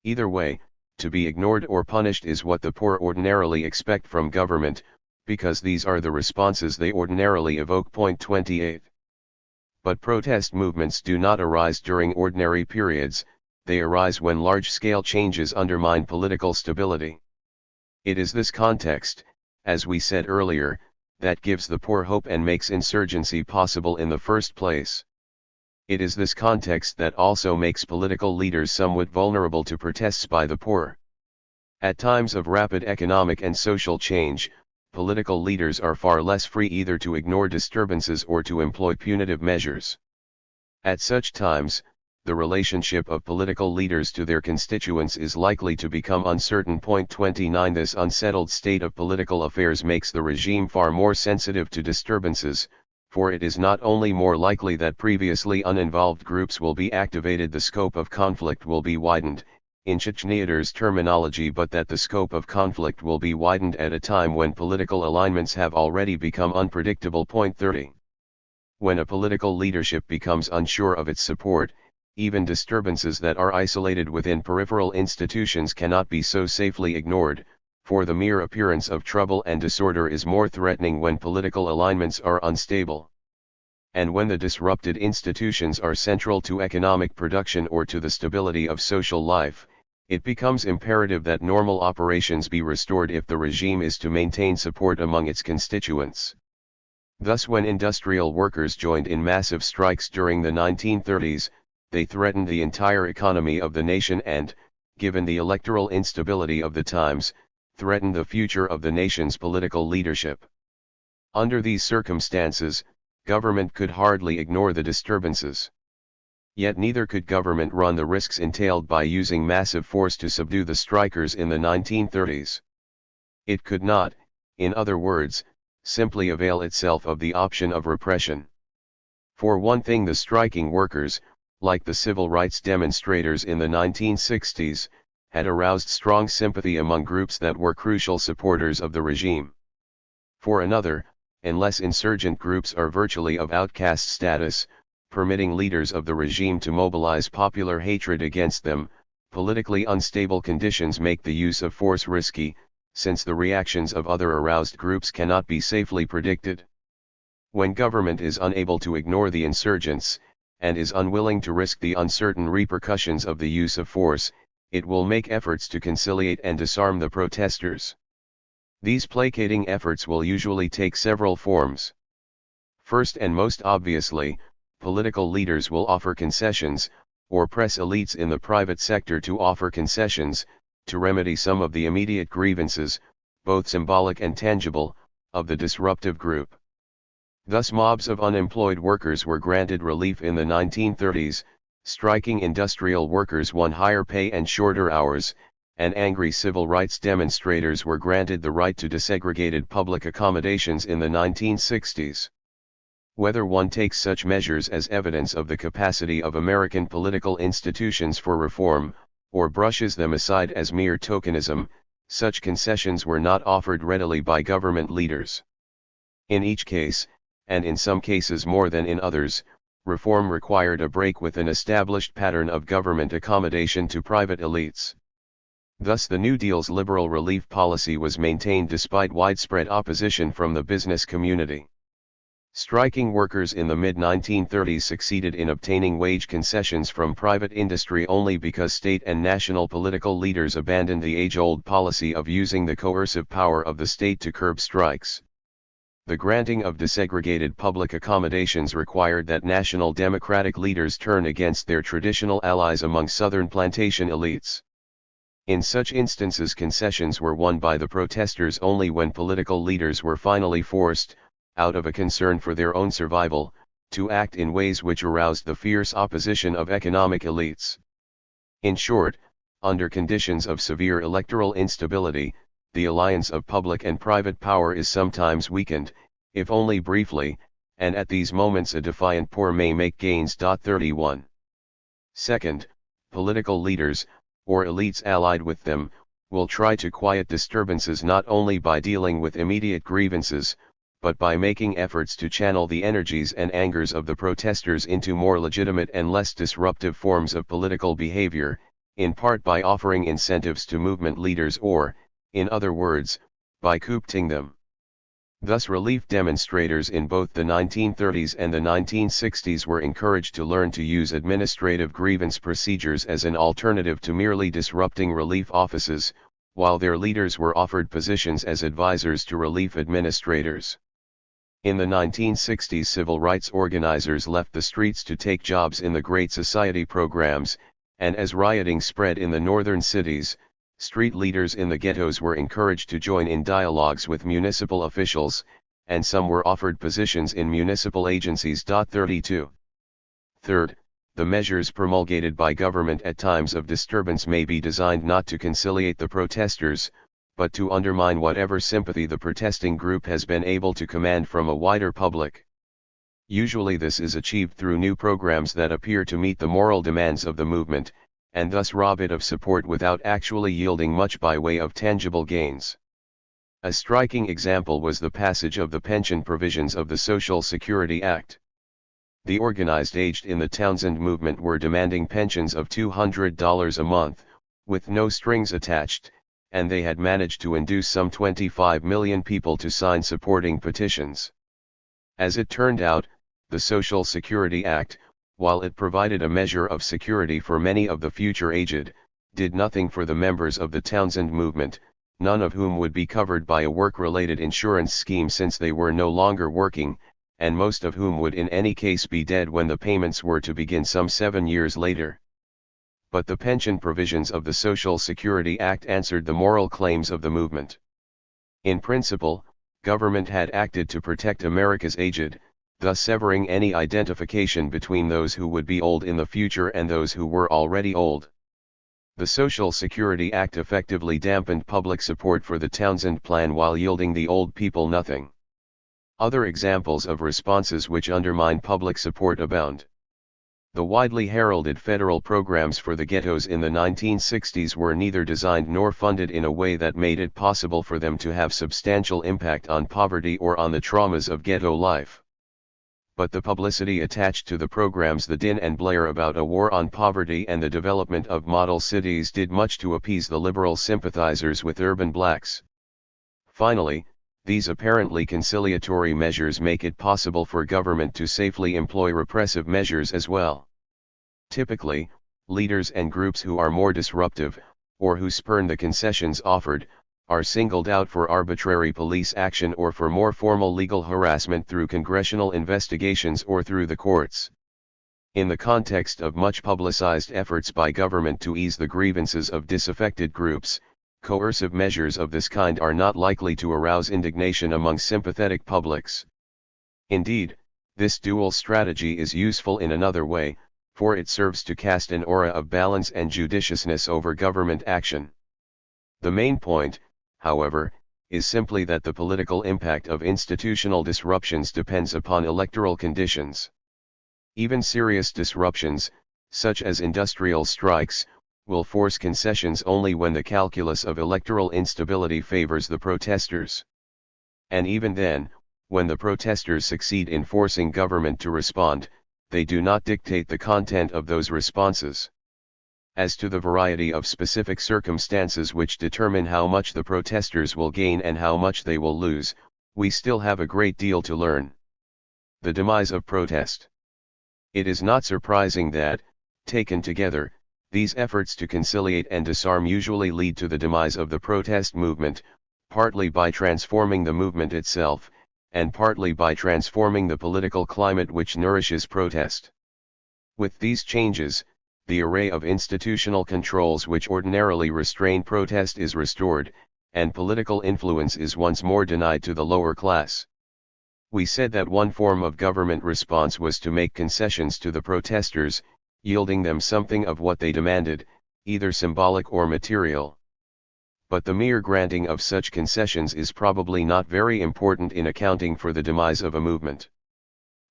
Either way, to be ignored or punished is what the poor ordinarily expect from government, because these are the responses they ordinarily evoke. Point 28. But protest movements do not arise during ordinary periods, they arise when large-scale changes undermine political stability. It is this context, as we said earlier, that gives the poor hope and makes insurgency possible in the first place. It is this context that also makes political leaders somewhat vulnerable to protests by the poor. At times of rapid economic and social change, political leaders are far less free either to ignore disturbances or to employ punitive measures. At such times, the relationship of political leaders to their constituents is likely to become uncertain. Point 29. This unsettled state of political affairs makes the regime far more sensitive to disturbances, for it is not only more likely that previously uninvolved groups will be activated, the scope of conflict will be widened, in Chechnyadur's terminology, but that the scope of conflict will be widened at a time when political alignments have already become unpredictable. Point 30. When a political leadership becomes unsure of its support, even disturbances that are isolated within peripheral institutions cannot be so safely ignored, for the mere appearance of trouble and disorder is more threatening when political alignments are unstable. And when the disrupted institutions are central to economic production or to the stability of social life, it becomes imperative that normal operations be restored if the regime is to maintain support among its constituents. Thus, when industrial workers joined in massive strikes during the 1930s, they threatened the entire economy of the nation and, given the electoral instability of the times, threatened the future of the nation's political leadership. Under these circumstances, government could hardly ignore the disturbances. Yet neither could government run the risks entailed by using massive force to subdue the strikers in the 1930s. It could not, in other words, simply avail itself of the option of repression. For one thing, the striking workers, like the civil rights demonstrators in the 1960s, had aroused strong sympathy among groups that were crucial supporters of the regime. For another, unless insurgent groups are virtually of outcast status, permitting leaders of the regime to mobilize popular hatred against them, politically unstable conditions make the use of force risky, since the reactions of other aroused groups cannot be safely predicted. When government is unable to ignore the insurgents, and is unwilling to risk the uncertain repercussions of the use of force, it will make efforts to conciliate and disarm the protesters. These placating efforts will usually take several forms. First and most obviously, political leaders will offer concessions, or press elites in the private sector to offer concessions, to remedy some of the immediate grievances, both symbolic and tangible, of the disruptive group. Thus mobs of unemployed workers were granted relief in the 1930s, striking industrial workers won higher pay and shorter hours, and angry civil rights demonstrators were granted the right to desegregated public accommodations in the 1960s. Whether one takes such measures as evidence of the capacity of American political institutions for reform, or brushes them aside as mere tokenism, such concessions were not offered readily by government leaders. In each case, and in some cases more than in others, reform required a break with an established pattern of government accommodation to private elites. Thus the New Deal's liberal relief policy was maintained despite widespread opposition from the business community. Striking workers in the mid-1930s succeeded in obtaining wage concessions from private industry only because state and national political leaders abandoned the age-old policy of using the coercive power of the state to curb strikes. The granting of desegregated public accommodations required that national Democratic leaders turn against their traditional allies among Southern plantation elites. In such instances concessions were won by the protesters only when political leaders were finally forced, out of a concern for their own survival, to act in ways which aroused the fierce opposition of economic elites. In short, under conditions of severe electoral instability, the alliance of public and private power is sometimes weakened, if only briefly, and at these moments a defiant poor may make gains. 31. Second, political leaders, or elites allied with them, will try to quiet disturbances not only by dealing with immediate grievances, but by making efforts to channel the energies and angers of the protesters into more legitimate and less disruptive forms of political behavior, in part by offering incentives to movement leaders or, in other words, by coopting them. Thus relief demonstrators in both the 1930s and the 1960s were encouraged to learn to use administrative grievance procedures as an alternative to merely disrupting relief offices, while their leaders were offered positions as advisors to relief administrators. In the 1960s, civil rights organizers left the streets to take jobs in the Great Society programs, and as rioting spread in the northern cities, street leaders in the ghettos were encouraged to join in dialogues with municipal officials, and some were offered positions in municipal agencies. 32. Third, the measures promulgated by government at times of disturbance may be designed not to conciliate the protesters, but to undermine whatever sympathy the protesting group has been able to command from a wider public. Usually this is achieved through new programs that appear to meet the moral demands of the movement, and thus rob it of support without actually yielding much by way of tangible gains. A striking example was the passage of the pension provisions of the Social Security Act. The organized aged in the Townsend movement were demanding pensions of $200 a month, with no strings attached, and they had managed to induce some 25 million people to sign supporting petitions. As it turned out, the Social Security Act, while it provided a measure of security for many of the future aged, did nothing for the members of the Townsend movement, none of whom would be covered by a work-related insurance scheme since they were no longer working, and most of whom would in any case be dead when the payments were to begin some 7 years later. But the pension provisions of the Social Security Act answered the moral claims of the movement. In principle, government had acted to protect America's aged, thus severing any identification between those who would be old in the future and those who were already old. The Social Security Act effectively dampened public support for the Townsend Plan while yielding the old people nothing. Other examples of responses which undermine public support abound. The widely heralded federal programs for the ghettos in the 1960s were neither designed nor funded in a way that made it possible for them to have substantial impact on poverty or on the traumas of ghetto life. But the publicity attached to the programs, the din and blare about a war on poverty and the development of model cities, did much to appease the liberal sympathizers with urban blacks. Finally, these apparently conciliatory measures make it possible for government to safely employ repressive measures as well. Typically, leaders and groups who are more disruptive, or who spurn the concessions offered, are singled out for arbitrary police action or for more formal legal harassment through congressional investigations or through the courts. In the context of much publicized efforts by government to ease the grievances of disaffected groups, coercive measures of this kind are not likely to arouse indignation among sympathetic publics. Indeed, this dual strategy is useful in another way, for it serves to cast an aura of balance and judiciousness over government action. The main point, however, is simply that the political impact of institutional disruptions depends upon electoral conditions. Even serious disruptions, such as industrial strikes, will force concessions only when the calculus of electoral instability favors the protesters. And even then, when the protesters succeed in forcing government to respond, they do not dictate the content of those responses. As to the variety of specific circumstances which determine how much the protesters will gain and how much they will lose, we still have a great deal to learn. The demise of protest. It is not surprising that, taken together, these efforts to conciliate and disarm usually lead to the demise of the protest movement, partly by transforming the movement itself, and partly by transforming the political climate which nourishes protest. With these changes, the array of institutional controls which ordinarily restrain protest is restored, and political influence is once more denied to the lower class. We said that one form of government response was to make concessions to the protesters, yielding them something of what they demanded, either symbolic or material. But the mere granting of such concessions is probably not very important in accounting for the demise of a movement.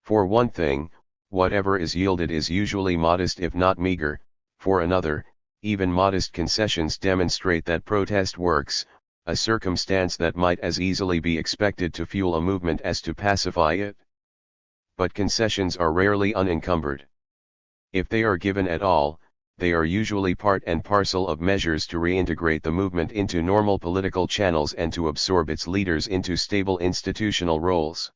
For one thing, whatever is yielded is usually modest if not meager. For another, even modest concessions demonstrate that protest works, a circumstance that might as easily be expected to fuel a movement as to pacify it. But concessions are rarely unencumbered. If they are given at all, they are usually part and parcel of measures to reintegrate the movement into normal political channels and to absorb its leaders into stable institutional roles.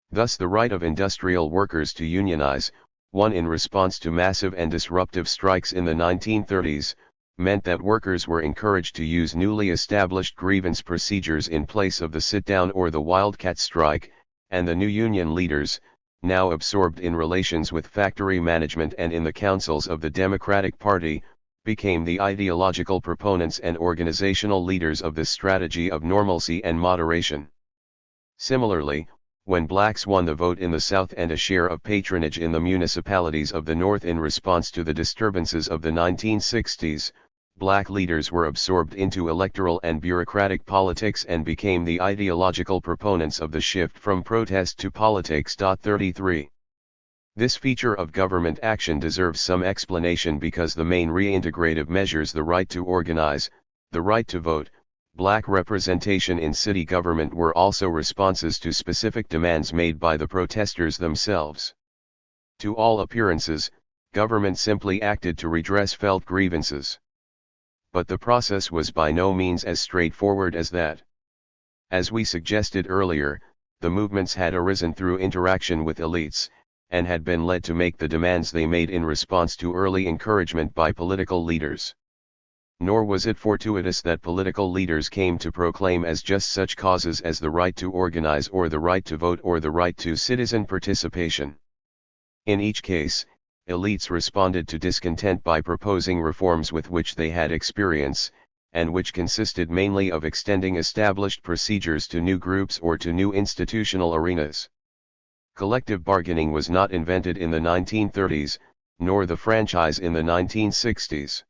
Thus the right of industrial workers to unionize, won in response to massive and disruptive strikes in the 1930s, meant that workers were encouraged to use newly established grievance procedures in place of the sit-down or the wildcat strike, and the new union leaders, now absorbed in relations with factory management and in the councils of the Democratic Party, became the ideological proponents and organizational leaders of this strategy of normalcy and moderation. Similarly, when blacks won the vote in the South and a share of patronage in the municipalities of the North in response to the disturbances of the 1960s, black leaders were absorbed into electoral and bureaucratic politics and became the ideological proponents of the shift from protest to politics. 33. This feature of government action deserves some explanation because the main reintegrative measures, the right to organize, the right to vote, black representation in city government, were also responses to specific demands made by the protesters themselves. To all appearances, government simply acted to redress felt grievances. But the process was by no means as straightforward as that. As we suggested earlier, the movements had arisen through interaction with elites, and had been led to make the demands they made in response to early encouragement by political leaders. Nor was it fortuitous that political leaders came to proclaim as just such causes as the right to organize or the right to vote or the right to citizen participation. In each case, elites responded to discontent by proposing reforms with which they had experience, and which consisted mainly of extending established procedures to new groups or to new institutional arenas. Collective bargaining was not invented in the 1930s, nor the franchise in the 1960s.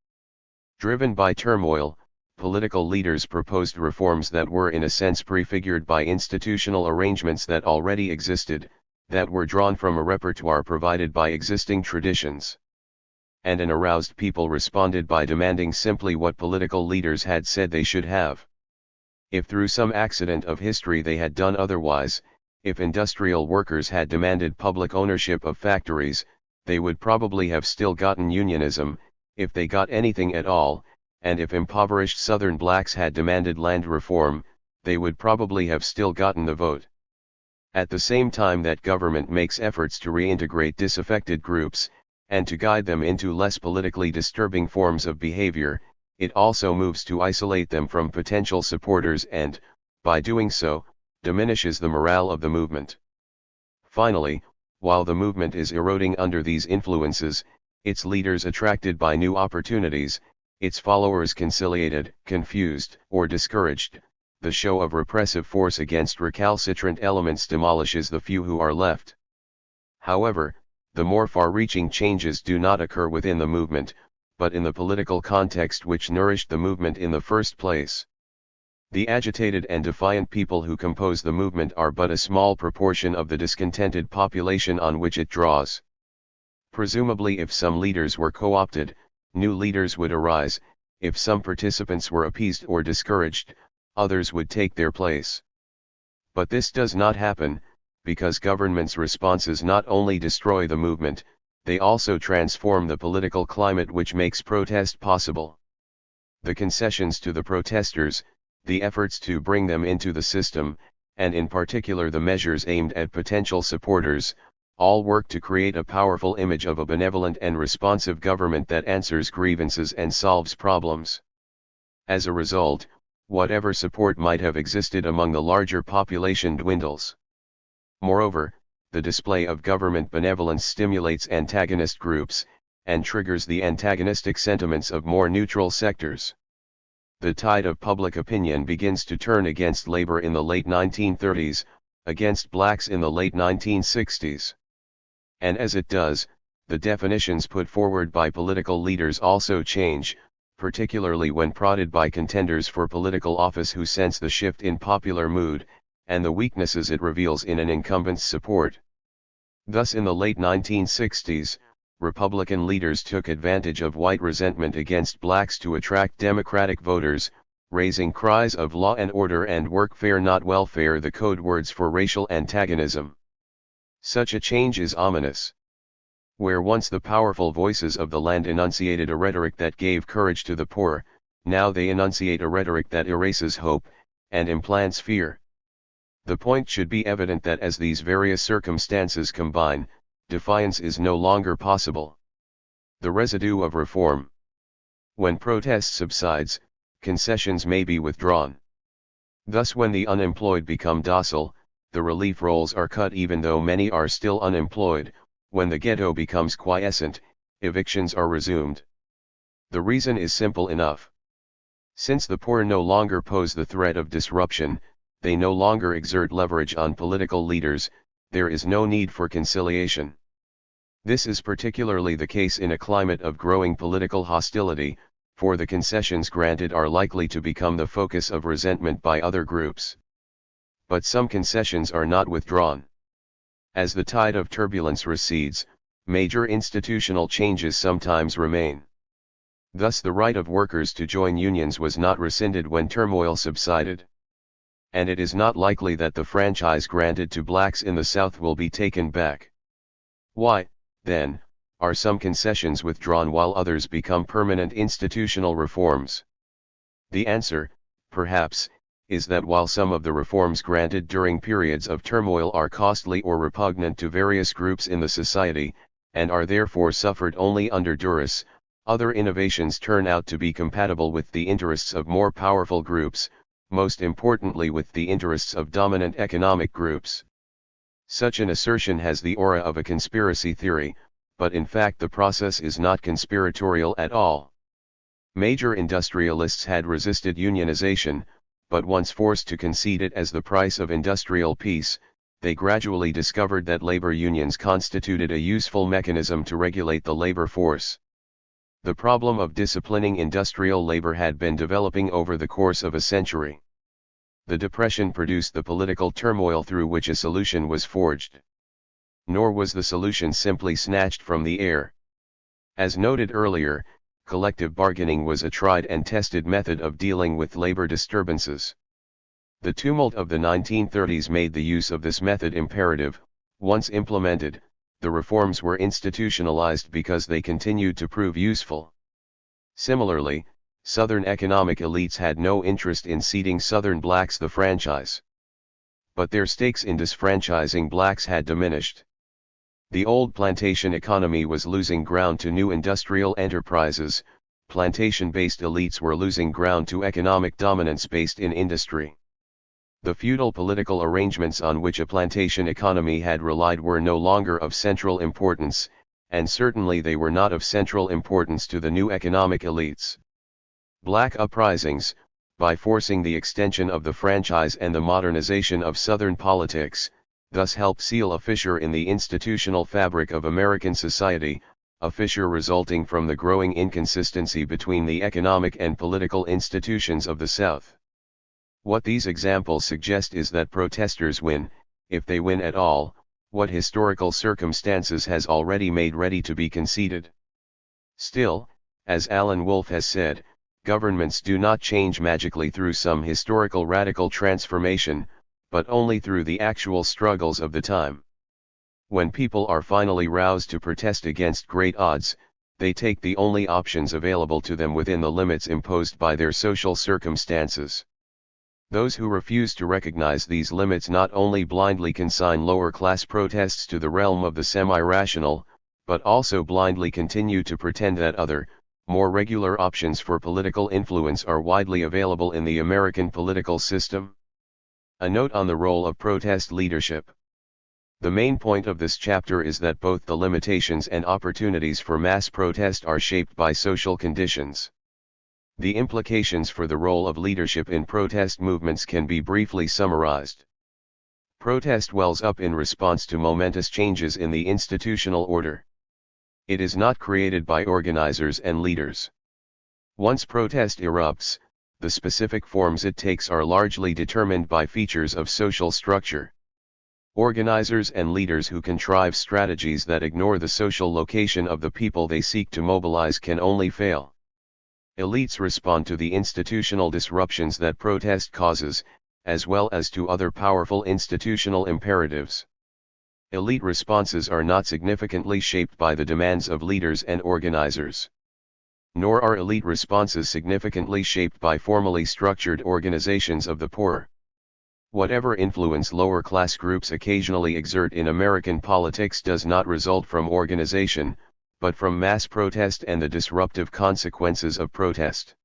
Driven by turmoil, political leaders proposed reforms that were in a sense prefigured by institutional arrangements that already existed, that were drawn from a repertoire provided by existing traditions. And an aroused people responded by demanding simply what political leaders had said they should have. If through some accident of history they had done otherwise, if industrial workers had demanded public ownership of factories, they would probably have still gotten unionism, if they got anything at all, and if impoverished Southern blacks had demanded land reform, they would probably have still gotten the vote. At the same time that government makes efforts to reintegrate disaffected groups, and to guide them into less politically disturbing forms of behavior, it also moves to isolate them from potential supporters and, by doing so, diminishes the morale of the movement. Finally, while the movement is eroding under these influences, its leaders, attracted by new opportunities, its followers conciliated, confused, or discouraged, the show of repressive force against recalcitrant elements demolishes the few who are left. However, the more far-reaching changes do not occur within the movement, but in the political context which nourished the movement in the first place. The agitated and defiant people who compose the movement are but a small proportion of the discontented population on which it draws. Presumably, if some leaders were co-opted, new leaders would arise; if some participants were appeased or discouraged, others would take their place. But this does not happen, because government's responses not only destroy the movement, they also transform the political climate which makes protest possible. The concessions to the protesters, the efforts to bring them into the system, and in particular the measures aimed at potential supporters, all work to create a powerful image of a benevolent and responsive government that answers grievances and solves problems. As a result, whatever support might have existed among the larger population dwindles. Moreover, the display of government benevolence stimulates antagonist groups, and triggers the antagonistic sentiments of more neutral sectors. The tide of public opinion begins to turn against labor in the late 1930s, against blacks in the late 1960s. And as it does, the definitions put forward by political leaders also change, particularly when prodded by contenders for political office who sense the shift in popular mood, and the weaknesses it reveals in an incumbent's support. Thus in the late 1960s, Republican leaders took advantage of white resentment against blacks to attract Democratic voters, raising cries of law and order and workfare not welfare, the code words for racial antagonism. Such a change is ominous. Where once the powerful voices of the land enunciated a rhetoric that gave courage to the poor, now they enunciate a rhetoric that erases hope, and implants fear. The point should be evident that as these various circumstances combine, defiance is no longer possible. The residue of reform. When protest subsides, concessions may be withdrawn. Thus when the unemployed become docile, the relief rolls are cut even though many are still unemployed; when the ghetto becomes quiescent, evictions are resumed. The reason is simple enough. Since the poor no longer pose the threat of disruption, they no longer exert leverage on political leaders, there is no need for conciliation. This is particularly the case in a climate of growing political hostility, for the concessions granted are likely to become the focus of resentment by other groups. But some concessions are not withdrawn. As the tide of turbulence recedes, major institutional changes sometimes remain. Thus the right of workers to join unions was not rescinded when turmoil subsided. And it is not likely that the franchise granted to blacks in the South will be taken back. Why, then, are some concessions withdrawn while others become permanent institutional reforms? The answer, perhaps, is that while some of the reforms granted during periods of turmoil are costly or repugnant to various groups in the society, and are therefore suffered only under duress, other innovations turn out to be compatible with the interests of more powerful groups, most importantly with the interests of dominant economic groups. Such an assertion has the aura of a conspiracy theory, but in fact the process is not conspiratorial at all. Major industrialists had resisted unionization, but once forced to concede it as the price of industrial peace, they gradually discovered that labor unions constituted a useful mechanism to regulate the labor force. The problem of disciplining industrial labor had been developing over the course of a century. The Depression produced the political turmoil through which a solution was forged. Nor was the solution simply snatched from the air. As noted earlier, collective bargaining was a tried and tested method of dealing with labor disturbances. The tumult of the 1930s made the use of this method imperative. Once implemented, the reforms were institutionalized because they continued to prove useful. Similarly, Southern economic elites had no interest in ceding Southern blacks the franchise. But their stakes in disfranchising blacks had diminished. The old plantation economy was losing ground to new industrial enterprises, plantation-based elites were losing ground to economic dominance based in industry. The feudal political arrangements on which a plantation economy had relied were no longer of central importance, and certainly they were not of central importance to the new economic elites. Black uprisings, by forcing the extension of the franchise and the modernization of Southern politics, thus helped seal a fissure in the institutional fabric of American society, a fissure resulting from the growing inconsistency between the economic and political institutions of the South. What these examples suggest is that protesters win, if they win at all, what historical circumstances has already made ready to be conceded. Still, as Alan Wolfe has said, governments do not change magically through some historical radical transformation, but only through the actual struggles of the time. When people are finally roused to protest against great odds, they take the only options available to them within the limits imposed by their social circumstances. Those who refuse to recognize these limits not only blindly consign lower-class protests to the realm of the semi-rational, but also blindly continue to pretend that other, more regular options for political influence are widely available in the American political system. A note on the role of protest leadership. The main point of this chapter is that both the limitations and opportunities for mass protest are shaped by social conditions. The implications for the role of leadership in protest movements can be briefly summarized. Protest wells up in response to momentous changes in the institutional order. It is not created by organizers and leaders. Once protest erupts, the specific forms it takes are largely determined by features of social structure. Organizers and leaders who contrive strategies that ignore the social location of the people they seek to mobilize can only fail. Elites respond to the institutional disruptions that protest causes, as well as to other powerful institutional imperatives. Elite responses are not significantly shaped by the demands of leaders and organizers. Nor are elite responses significantly shaped by formally structured organizations of the poor. Whatever influence lower-class groups occasionally exert in American politics does not result from organization, but from mass protest and the disruptive consequences of protest.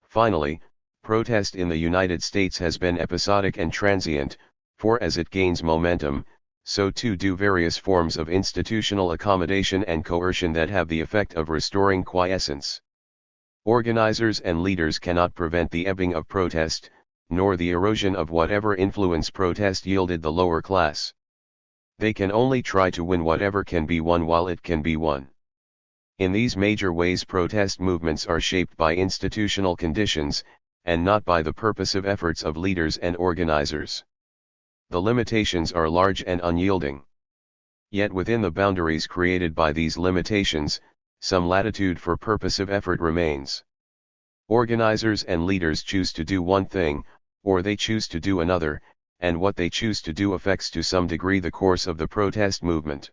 Finally, protest in the United States has been episodic and transient, for as it gains momentum, so too do various forms of institutional accommodation and coercion that have the effect of restoring quiescence. Organizers and leaders cannot prevent the ebbing of protest, nor the erosion of whatever influence protest yielded the lower class. They can only try to win whatever can be won while it can be won. In these major ways protest movements are shaped by institutional conditions, and not by the purposive efforts of leaders and organizers. The limitations are large and unyielding. Yet within the boundaries created by these limitations, some latitude for purposive effort remains. Organizers and leaders choose to do one thing, or they choose to do another, and what they choose to do affects to some degree the course of the protest movement.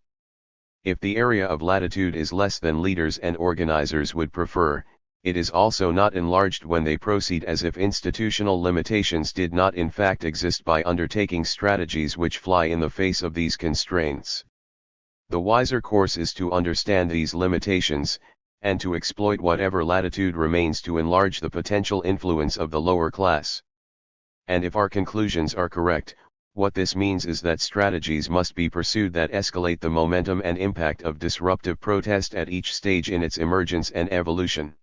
If the area of latitude is less than leaders and organizers would prefer, it is also not enlarged when they proceed as if institutional limitations did not in fact exist by undertaking strategies which fly in the face of these constraints. The wiser course is to understand these limitations, and to exploit whatever latitude remains to enlarge the potential influence of the lower class. And if our conclusions are correct, what this means is that strategies must be pursued that escalate the momentum and impact of disruptive protest at each stage in its emergence and evolution.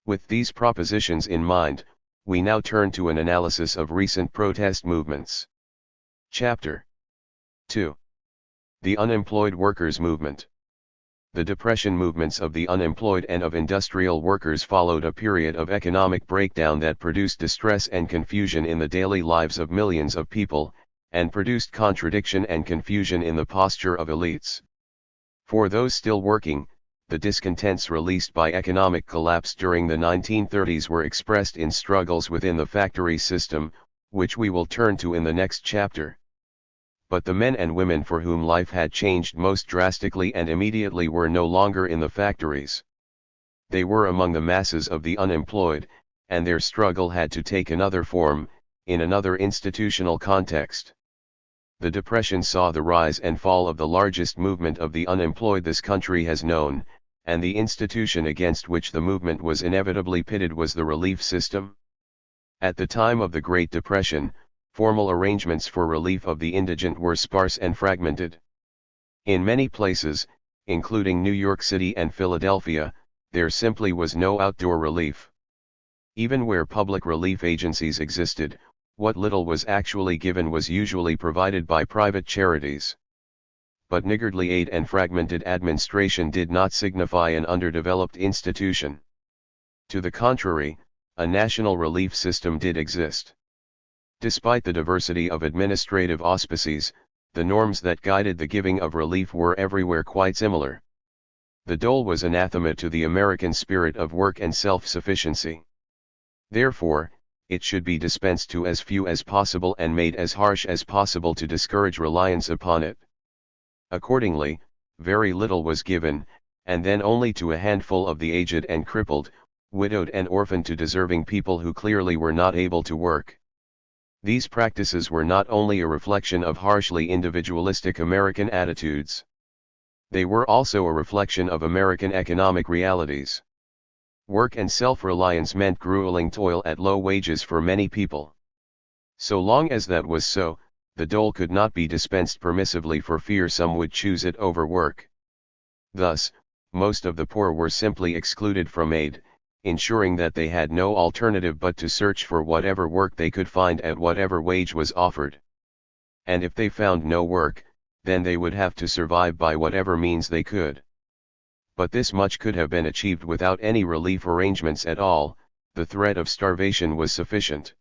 With these propositions in mind, we now turn to an analysis of recent protest movements. Chapter 2. The Unemployed Workers Movement. The depression movements of the unemployed and of industrial workers followed a period of economic breakdown that produced distress and confusion in the daily lives of millions of people, and produced contradiction and confusion in the posture of elites. For those still working, the discontents released by economic collapse during the 1930s were expressed in struggles within the factory system, which we will turn to in the next chapter. But the men and women for whom life had changed most drastically and immediately were no longer in the factories. They were among the masses of the unemployed, and their struggle had to take another form, in another institutional context. The Depression saw the rise and fall of the largest movement of the unemployed this country has known, and the institution against which the movement was inevitably pitted was the relief system. At the time of the Great Depression, formal arrangements for relief of the indigent were sparse and fragmented. In many places, including New York City and Philadelphia, there simply was no outdoor relief. Even where public relief agencies existed, what little was actually given was usually provided by private charities. But niggardly aid and fragmented administration did not signify an underdeveloped institution. To the contrary, a national relief system did exist. Despite the diversity of administrative auspices, the norms that guided the giving of relief were everywhere quite similar. The dole was anathema to the American spirit of work and self-sufficiency. Therefore, it should be dispensed to as few as possible and made as harsh as possible to discourage reliance upon it. Accordingly, very little was given, and then only to a handful of the aged and crippled, widowed and orphaned to deserving people who clearly were not able to work. These practices were not only a reflection of harshly individualistic American attitudes. They were also a reflection of American economic realities. Work and self-reliance meant grueling toil at low wages for many people. So long as that was so, the dole could not be dispensed permissively for fear some would choose it over work. Thus, most of the poor were simply excluded from aid, ensuring that they had no alternative but to search for whatever work they could find at whatever wage was offered. And if they found no work, then they would have to survive by whatever means they could. But this much could have been achieved without any relief arrangements at all. The threat of starvation was sufficient.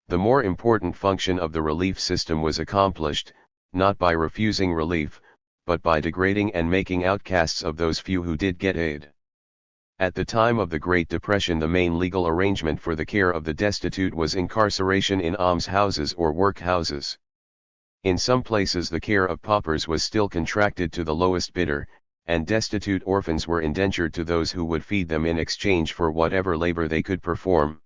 The more important function of the relief system was accomplished, not by refusing relief, but by degrading and making outcasts of those few who did get aid. At the time of the Great Depression, the main legal arrangement for the care of the destitute was incarceration in almshouses or workhouses. In some places the care of paupers was still contracted to the lowest bidder, and destitute orphans were indentured to those who would feed them in exchange for whatever labor they could perform.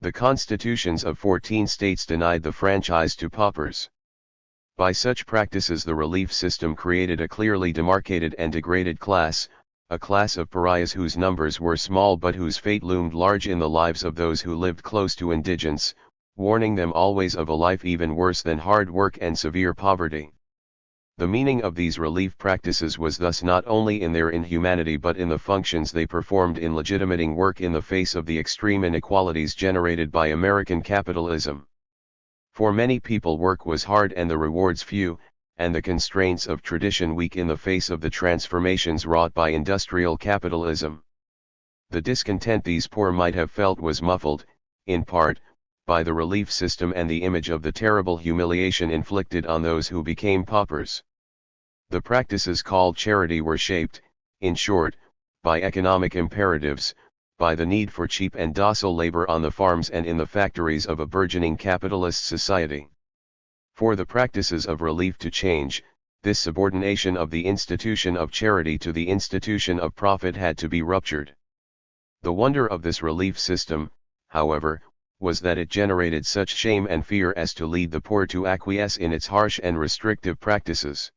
The constitutions of 14 states denied the franchise to paupers. By such practices the relief system created a clearly demarcated and degraded class, a class of pariahs whose numbers were small but whose fate loomed large in the lives of those who lived close to indigence, warning them always of a life even worse than hard work and severe poverty. The meaning of these relief practices was thus not only in their inhumanity but in the functions they performed in legitimating work in the face of the extreme inequalities generated by American capitalism. For many people work was hard and the rewards few, and the constraints of tradition weak in the face of the transformations wrought by industrial capitalism. The discontent these poor might have felt was muffled, in part, by the relief system and the image of the terrible humiliation inflicted on those who became paupers. The practices called charity were shaped, in short, by economic imperatives, by the need for cheap and docile labor on the farms and in the factories of a burgeoning capitalist society. For the practices of relief to change, this subordination of the institution of charity to the institution of profit had to be ruptured. The wonder of this relief system, however, was that it generated such shame and fear as to lead the poor to acquiesce in its harsh and restrictive practices.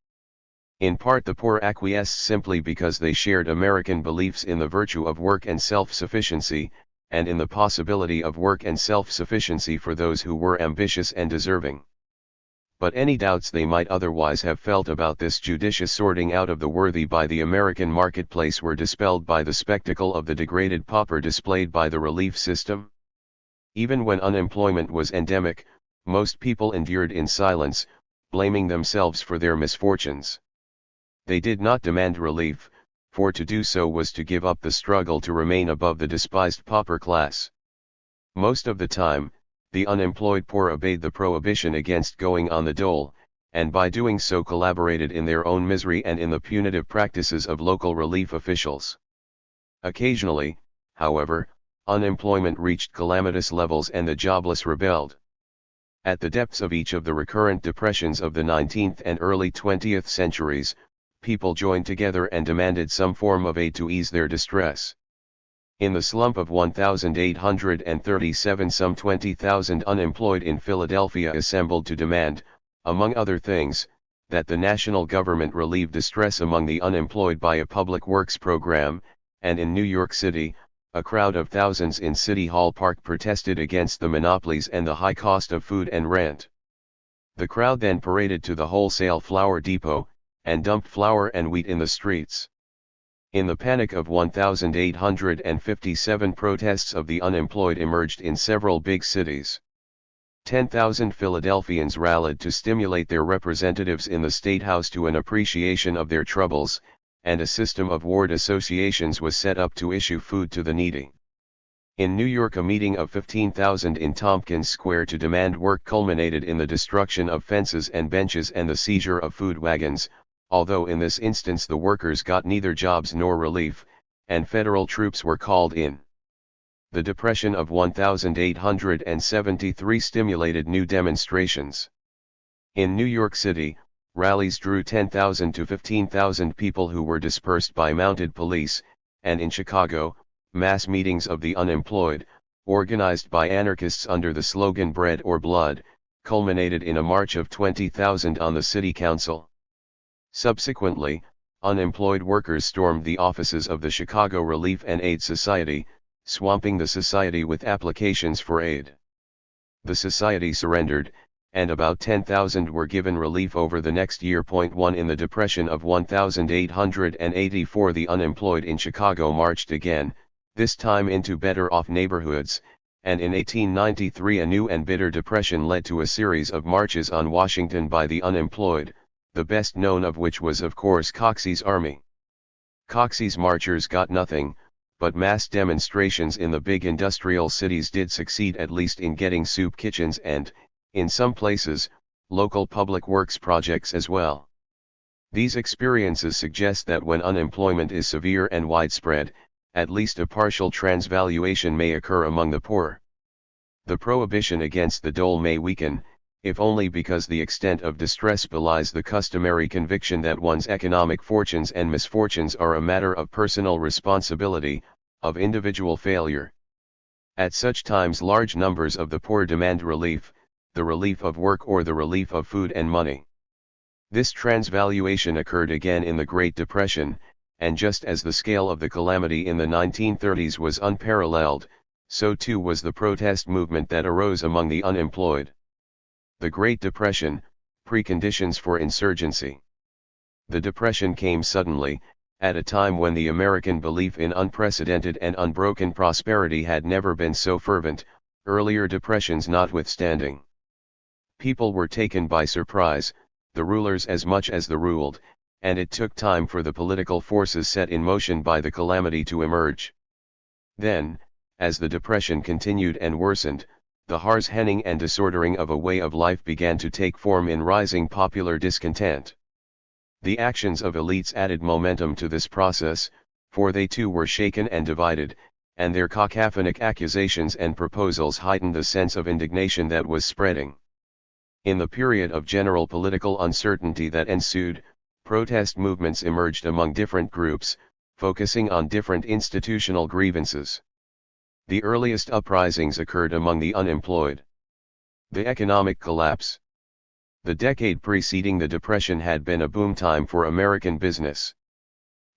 In part the poor acquiesced simply because they shared American beliefs in the virtue of work and self-sufficiency, and in the possibility of work and self-sufficiency for those who were ambitious and deserving. But any doubts they might otherwise have felt about this judicious sorting out of the worthy by the American marketplace were dispelled by the spectacle of the degraded pauper displayed by the relief system. Even when unemployment was endemic, most people endured in silence, blaming themselves for their misfortunes. They did not demand relief, for to do so was to give up the struggle to remain above the despised pauper class. Most of the time, the unemployed poor obeyed the prohibition against going on the dole, and by doing so collaborated in their own misery and in the punitive practices of local relief officials. Occasionally, however, unemployment reached calamitous levels and the jobless rebelled. At the depths of each of the recurrent depressions of the 19th and early 20th centuries, people joined together and demanded some form of aid to ease their distress. In the slump of 1837, some 20,000 unemployed in Philadelphia assembled to demand, among other things, that the national government relieve distress among the unemployed by a public works program, and in New York City, a crowd of thousands in City Hall Park protested against the monopolies and the high cost of food and rent. The crowd then paraded to the wholesale flour depot, and dumped flour and wheat in the streets. In the panic of 1,857 protests of the unemployed emerged in several big cities. 10,000 Philadelphians rallied to stimulate their representatives in the State House to an appreciation of their troubles, and a system of ward associations was set up to issue food to the needy. In New York, a meeting of 15,000 in Tompkins Square to demand work culminated in the destruction of fences and benches and the seizure of food wagons, although in this instance the workers got neither jobs nor relief, and federal troops were called in. The Depression of 1873 stimulated new demonstrations. In New York City, rallies drew 10,000 to 15,000 people who were dispersed by mounted police, and in Chicago, mass meetings of the unemployed, organized by anarchists under the slogan "Bread or Blood," culminated in a march of 20,000 on the city council. Subsequently, unemployed workers stormed the offices of the Chicago Relief and Aid Society, swamping the society with applications for aid. The society surrendered, and about 10,000 were given relief over the next year. 1 In the Depression of 1884, the unemployed in Chicago marched again, this time into better-off neighborhoods, and in 1893 a new and bitter depression led to a series of marches on Washington by the unemployed, the best known of which was of course Coxey's Army. Coxey's marchers got nothing, but mass demonstrations in the big industrial cities did succeed, at least in getting soup kitchens and, in some places, local public works projects as well. These experiences suggest that when unemployment is severe and widespread, at least a partial transvaluation may occur among the poor. The prohibition against the dole may weaken, if only because the extent of distress belies the customary conviction that one's economic fortunes and misfortunes are a matter of personal responsibility, of individual failure. At such times large numbers of the poor demand relief, the relief of work or the relief of food and money. This transvaluation occurred again in the Great Depression, and just as the scale of the calamity in the 1930s was unparalleled, so too was the protest movement that arose among the unemployed. The Great Depression, preconditions for insurgency. The Depression came suddenly, at a time when the American belief in unprecedented and unbroken prosperity had never been so fervent, earlier depressions notwithstanding. People were taken by surprise, the rulers as much as the ruled, and it took time for the political forces set in motion by the calamity to emerge. Then, as the Depression continued and worsened, the hars-henning and disordering of a way of life began to take form in rising popular discontent. The actions of elites added momentum to this process, for they too were shaken and divided, and their cacophonic accusations and proposals heightened the sense of indignation that was spreading. In the period of general political uncertainty that ensued, protest movements emerged among different groups, focusing on different institutional grievances. The earliest uprisings occurred among the unemployed. The economic collapse. The decade preceding the Depression had been a boom time for American business.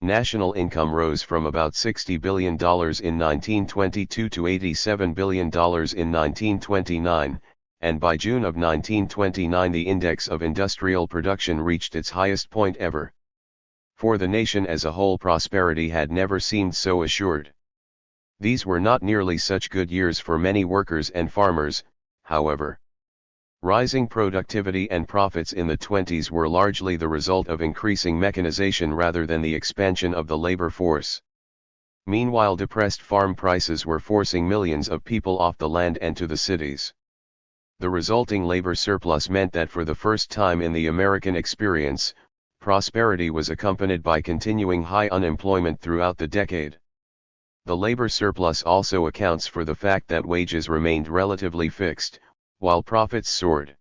National income rose from about $60 billion in 1922 to $87 billion in 1929, and by June of 1929 the index of industrial production reached its highest point ever. For the nation as a whole, prosperity had never seemed so assured. These were not nearly such good years for many workers and farmers, however. Rising productivity and profits in the 20s were largely the result of increasing mechanization rather than the expansion of the labor force. Meanwhile, depressed farm prices were forcing millions of people off the land and to the cities. The resulting labor surplus meant that for the first time in the American experience, prosperity was accompanied by continuing high unemployment throughout the decade. The labor surplus also accounts for the fact that wages remained relatively fixed, while profits soared.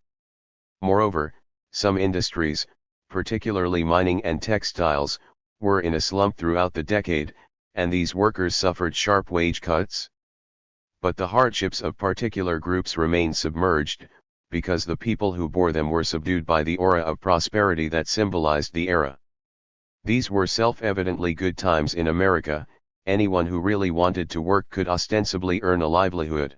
Moreover, some industries, particularly mining and textiles, were in a slump throughout the decade, and these workers suffered sharp wage cuts. But the hardships of particular groups remained submerged, because the people who bore them were subdued by the aura of prosperity that symbolized the era. These were self-evidently good times in America. Anyone who really wanted to work could ostensibly earn a livelihood.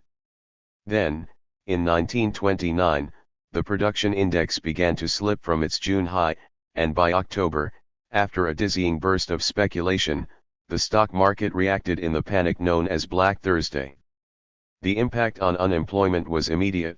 Then, in 1929, the production index began to slip from its June high, and by October, after a dizzying burst of speculation, the stock market reacted in the panic known as Black Thursday. The impact on unemployment was immediate.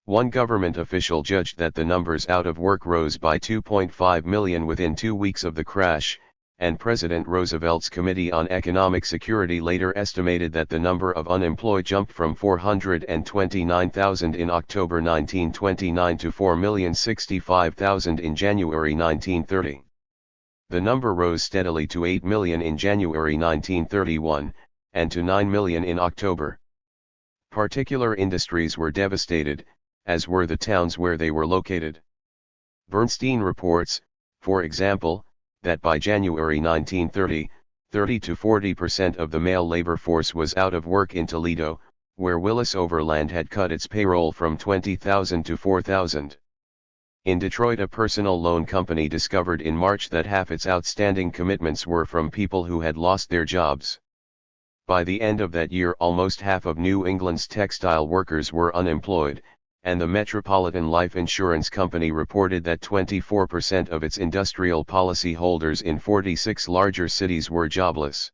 One government official judged that the numbers out of work rose by 2.5 million within 2 weeks of the crash, and President Roosevelt's Committee on Economic Security later estimated that the number of unemployed jumped from 429,000 in October 1929 to 4,065,000 in January 1930. The number rose steadily to 8 million in January 1931, and to 9 million in October. Particular industries were devastated, as were the towns where they were located. Bernstein reports, for example, that by January 1930, 30 to 40% of the male labor force was out of work in Toledo, where Willis Overland had cut its payroll from 20,000 to 4,000. In Detroit, a personal loan company discovered in March that half its outstanding commitments were from people who had lost their jobs. By the end of that year, almost half of New England's textile workers were unemployed, and the Metropolitan Life Insurance Company reported that 24% of its industrial policy holders in 46 larger cities were jobless.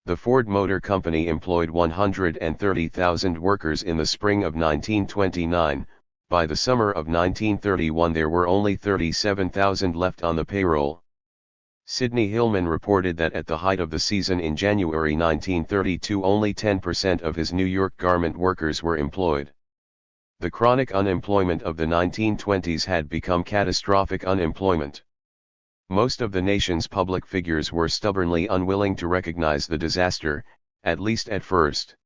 The Ford Motor Company employed 130,000 workers in the spring of 1929. By the summer of 1931 there were only 37,000 left on the payroll. Sidney Hillman reported that at the height of the season in January 1932 only 10% of his New York garment workers were employed. The chronic unemployment of the 1920s had become catastrophic unemployment. Most of the nation's public figures were stubbornly unwilling to recognize the disaster, at least at first.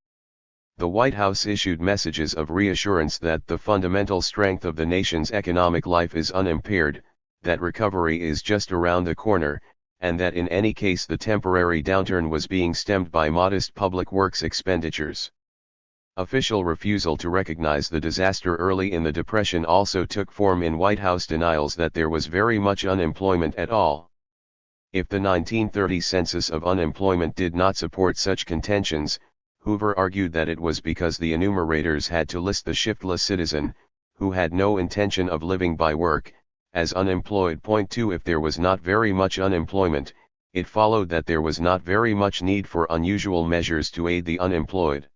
The White House issued messages of reassurance that the fundamental strength of the nation's economic life is unimpaired, that recovery is just around the corner, and that in any case the temporary downturn was being stemmed by modest public works expenditures. Official refusal to recognize the disaster early in the Depression also took form in White House denials that there was very much unemployment at all. If the 1930 census of unemployment did not support such contentions, Hoover argued that it was because the enumerators had to list the shiftless citizen, who had no intention of living by work, as unemployed. 2 If there was not very much unemployment, it followed that there was not very much need for unusual measures to aid the unemployed.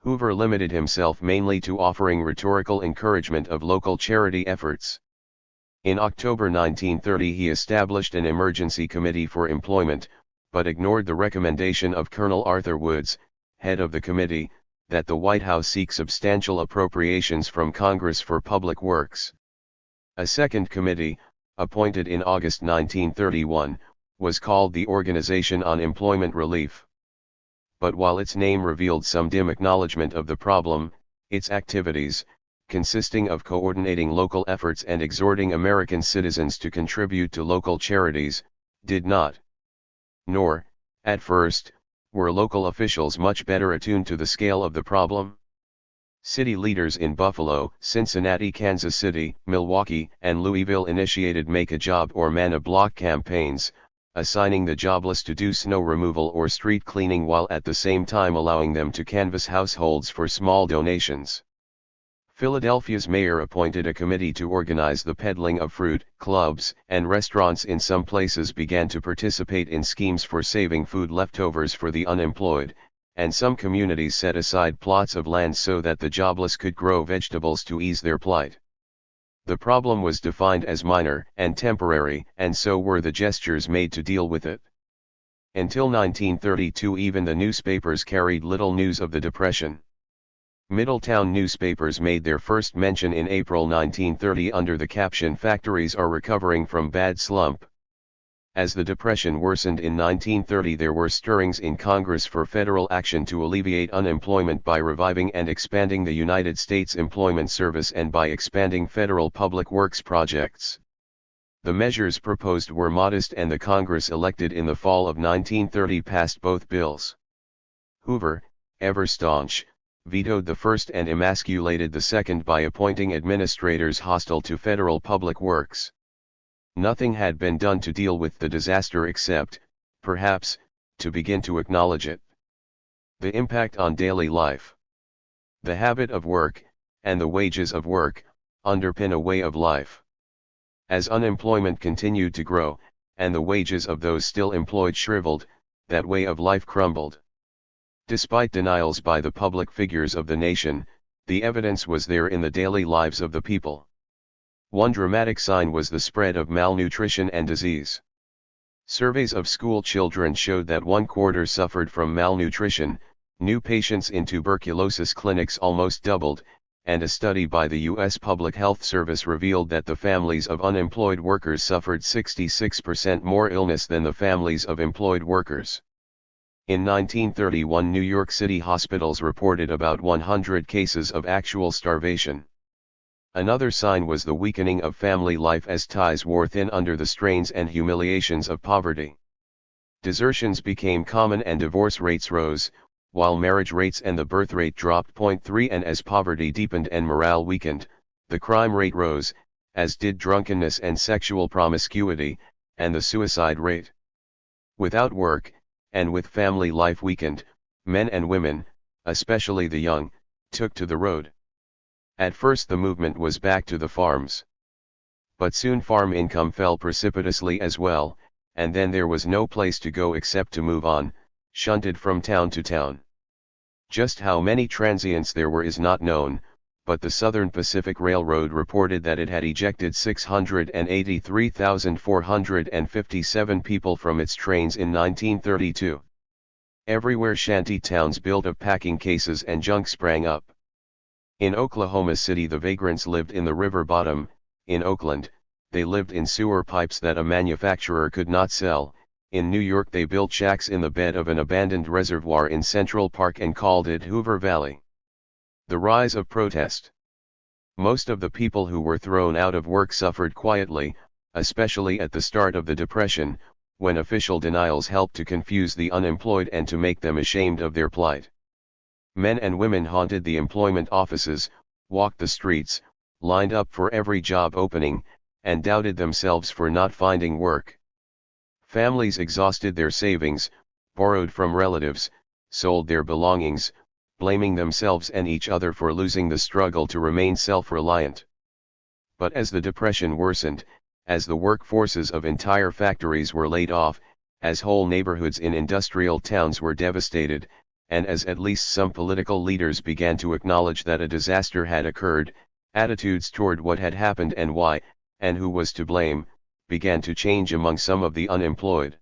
Hoover limited himself mainly to offering rhetorical encouragement of local charity efforts. In October 1930 he established an emergency committee for employment, but ignored the recommendation of Colonel Arthur Woods, head of the committee, that the White House seek substantial appropriations from Congress for public works. A second committee, appointed in August 1931, was called the Organization on Employment Relief. But while its name revealed some dim acknowledgement of the problem, its activities, consisting of coordinating local efforts and exhorting American citizens to contribute to local charities, did not. Nor, at first, were local officials much better attuned to the scale of the problem. City leaders in Buffalo, Cincinnati, Kansas City, Milwaukee, and Louisville initiated Make a Job or Man a Block campaigns, assigning the jobless to do snow removal or street cleaning while at the same time allowing them to canvass households for small donations. Philadelphia's mayor appointed a committee to organize the peddling of fruit. Clubs and restaurants in some places began to participate in schemes for saving food leftovers for the unemployed, and some communities set aside plots of land so that the jobless could grow vegetables to ease their plight. The problem was defined as minor and temporary, and so were the gestures made to deal with it. Until 1932 even the newspapers carried little news of the Depression. Middletown newspapers made their first mention in April 1930 under the caption "Factories are recovering from bad slump." As the Depression worsened in 1930 there were stirrings in Congress for federal action to alleviate unemployment by reviving and expanding the United States Employment Service and by expanding federal public works projects. The measures proposed were modest and the Congress elected in the fall of 1930 passed both bills. Hoover, ever staunch, vetoed the first and emasculated the second by appointing administrators hostile to federal public works. Nothing had been done to deal with the disaster except, perhaps, to begin to acknowledge it. The impact on daily life. The habit of work, and the wages of work, underpin a way of life. As unemployment continued to grow, and the wages of those still employed shriveled, that way of life crumbled. Despite denials by the public figures of the nation, the evidence was there in the daily lives of the people. One dramatic sign was the spread of malnutrition and disease. Surveys of school children showed that 1/4 suffered from malnutrition, new patients in tuberculosis clinics almost doubled, and a study by the U.S. Public Health Service revealed that the families of unemployed workers suffered 66% more illness than the families of employed workers. In 1931, New York City hospitals reported about 100 cases of actual starvation. Another sign was the weakening of family life as ties wore thin under the strains and humiliations of poverty. Desertions became common and divorce rates rose, while marriage rates and the birth rate dropped. 3 And as poverty deepened and morale weakened, the crime rate rose, as did drunkenness and sexual promiscuity, and the suicide rate. Without work, and with family life weakened, men and women, especially the young, took to the road. At first the movement was back to the farms. But soon farm income fell precipitously as well, and then there was no place to go except to move on, shunted from town to town. Just how many transients there were is not known, but the Southern Pacific Railroad reported that it had ejected 683,457 people from its trains in 1932. Everywhere shanty towns built of packing cases and junk sprang up. In Oklahoma City the vagrants lived in the river bottom. In Oakland, they lived in sewer pipes that a manufacturer could not sell. In New York they built shacks in the bed of an abandoned reservoir in Central Park and called it Hoover Valley. The rise of protest. Most of the people who were thrown out of work suffered quietly, especially at the start of the Depression, when official denials helped to confuse the unemployed and to make them ashamed of their plight. Men and women haunted the employment offices, walked the streets, lined up for every job opening, and doubted themselves for not finding work. Families exhausted their savings, borrowed from relatives, sold their belongings, blaming themselves and each other for losing the struggle to remain self-reliant. But as the Depression worsened, as the workforces of entire factories were laid off, as whole neighborhoods in industrial towns were devastated, and as at least some political leaders began to acknowledge that a disaster had occurred, attitudes toward what had happened and why, and who was to blame, began to change among some of the unemployed.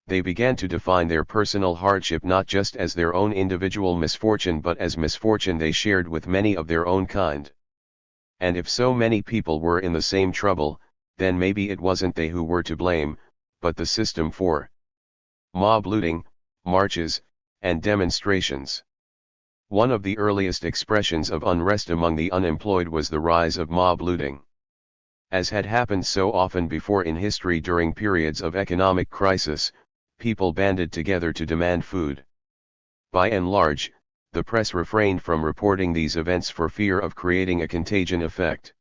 They began to define their personal hardship not just as their own individual misfortune but as misfortune they shared with many of their own kind. And if so many people were in the same trouble, then maybe it wasn't they who were to blame, but the system. For mob looting, marches, and demonstrations. One of the earliest expressions of unrest among the unemployed was the rise of mob looting. As had happened so often before in history during periods of economic crisis, people banded together to demand food. By and large, the press refrained from reporting these events for fear of creating a contagion effect.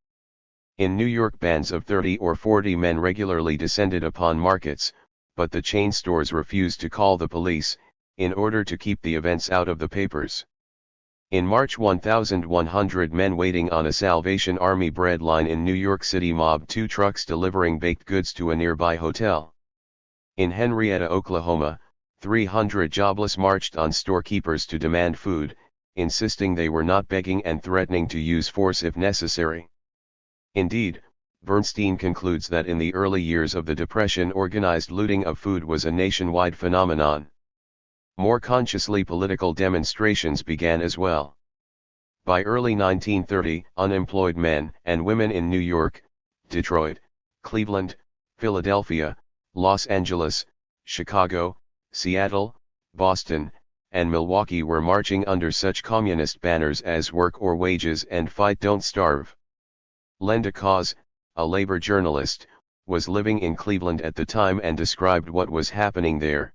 In New York, bands of 30 or 40 men regularly descended upon markets, but the chain stores refused to call the police, in order to keep the events out of the papers. In March, 1,100 men waiting on a Salvation Army bread line in New York City mobbed 2 trucks delivering baked goods to a nearby hotel. In Henrietta, Oklahoma, 300 jobless marched on storekeepers to demand food, insisting they were not begging and threatening to use force if necessary. Indeed, Bernstein concludes that in the early years of the Depression organized looting of food was a nationwide phenomenon. More consciously political demonstrations began as well. By early 1930, unemployed men and women in New York, Detroit, Cleveland, Philadelphia, Los Angeles, Chicago, Seattle, Boston, and Milwaukee were marching under such communist banners as Work or Wages and Fight Don't Starve. Lenda Cause, a labor journalist, was living in Cleveland at the time and described what was happening there.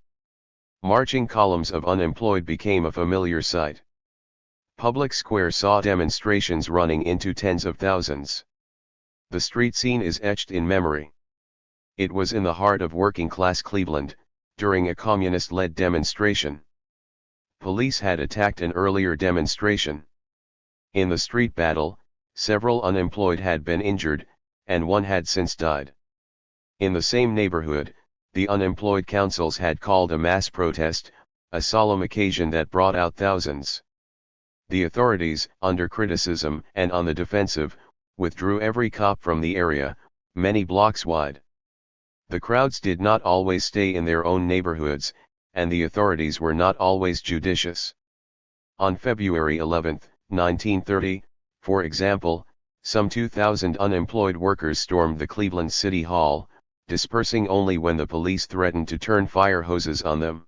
Marching columns of unemployed became a familiar sight. Public Square saw demonstrations running into tens of thousands. The street scene is etched in memory. It was in the heart of working-class Cleveland, during a communist-led demonstration. Police had attacked an earlier demonstration. In the street battle, several unemployed had been injured, and one had since died. In the same neighborhood, the unemployed councils had called a mass protest, a solemn occasion that brought out thousands. The authorities, under criticism and on the defensive, withdrew every cop from the area, many blocks wide. The crowds did not always stay in their own neighborhoods, and the authorities were not always judicious. On February 11, 1930, for example, some 2,000 unemployed workers stormed the Cleveland City Hall, dispersing only when the police threatened to turn fire hoses on them.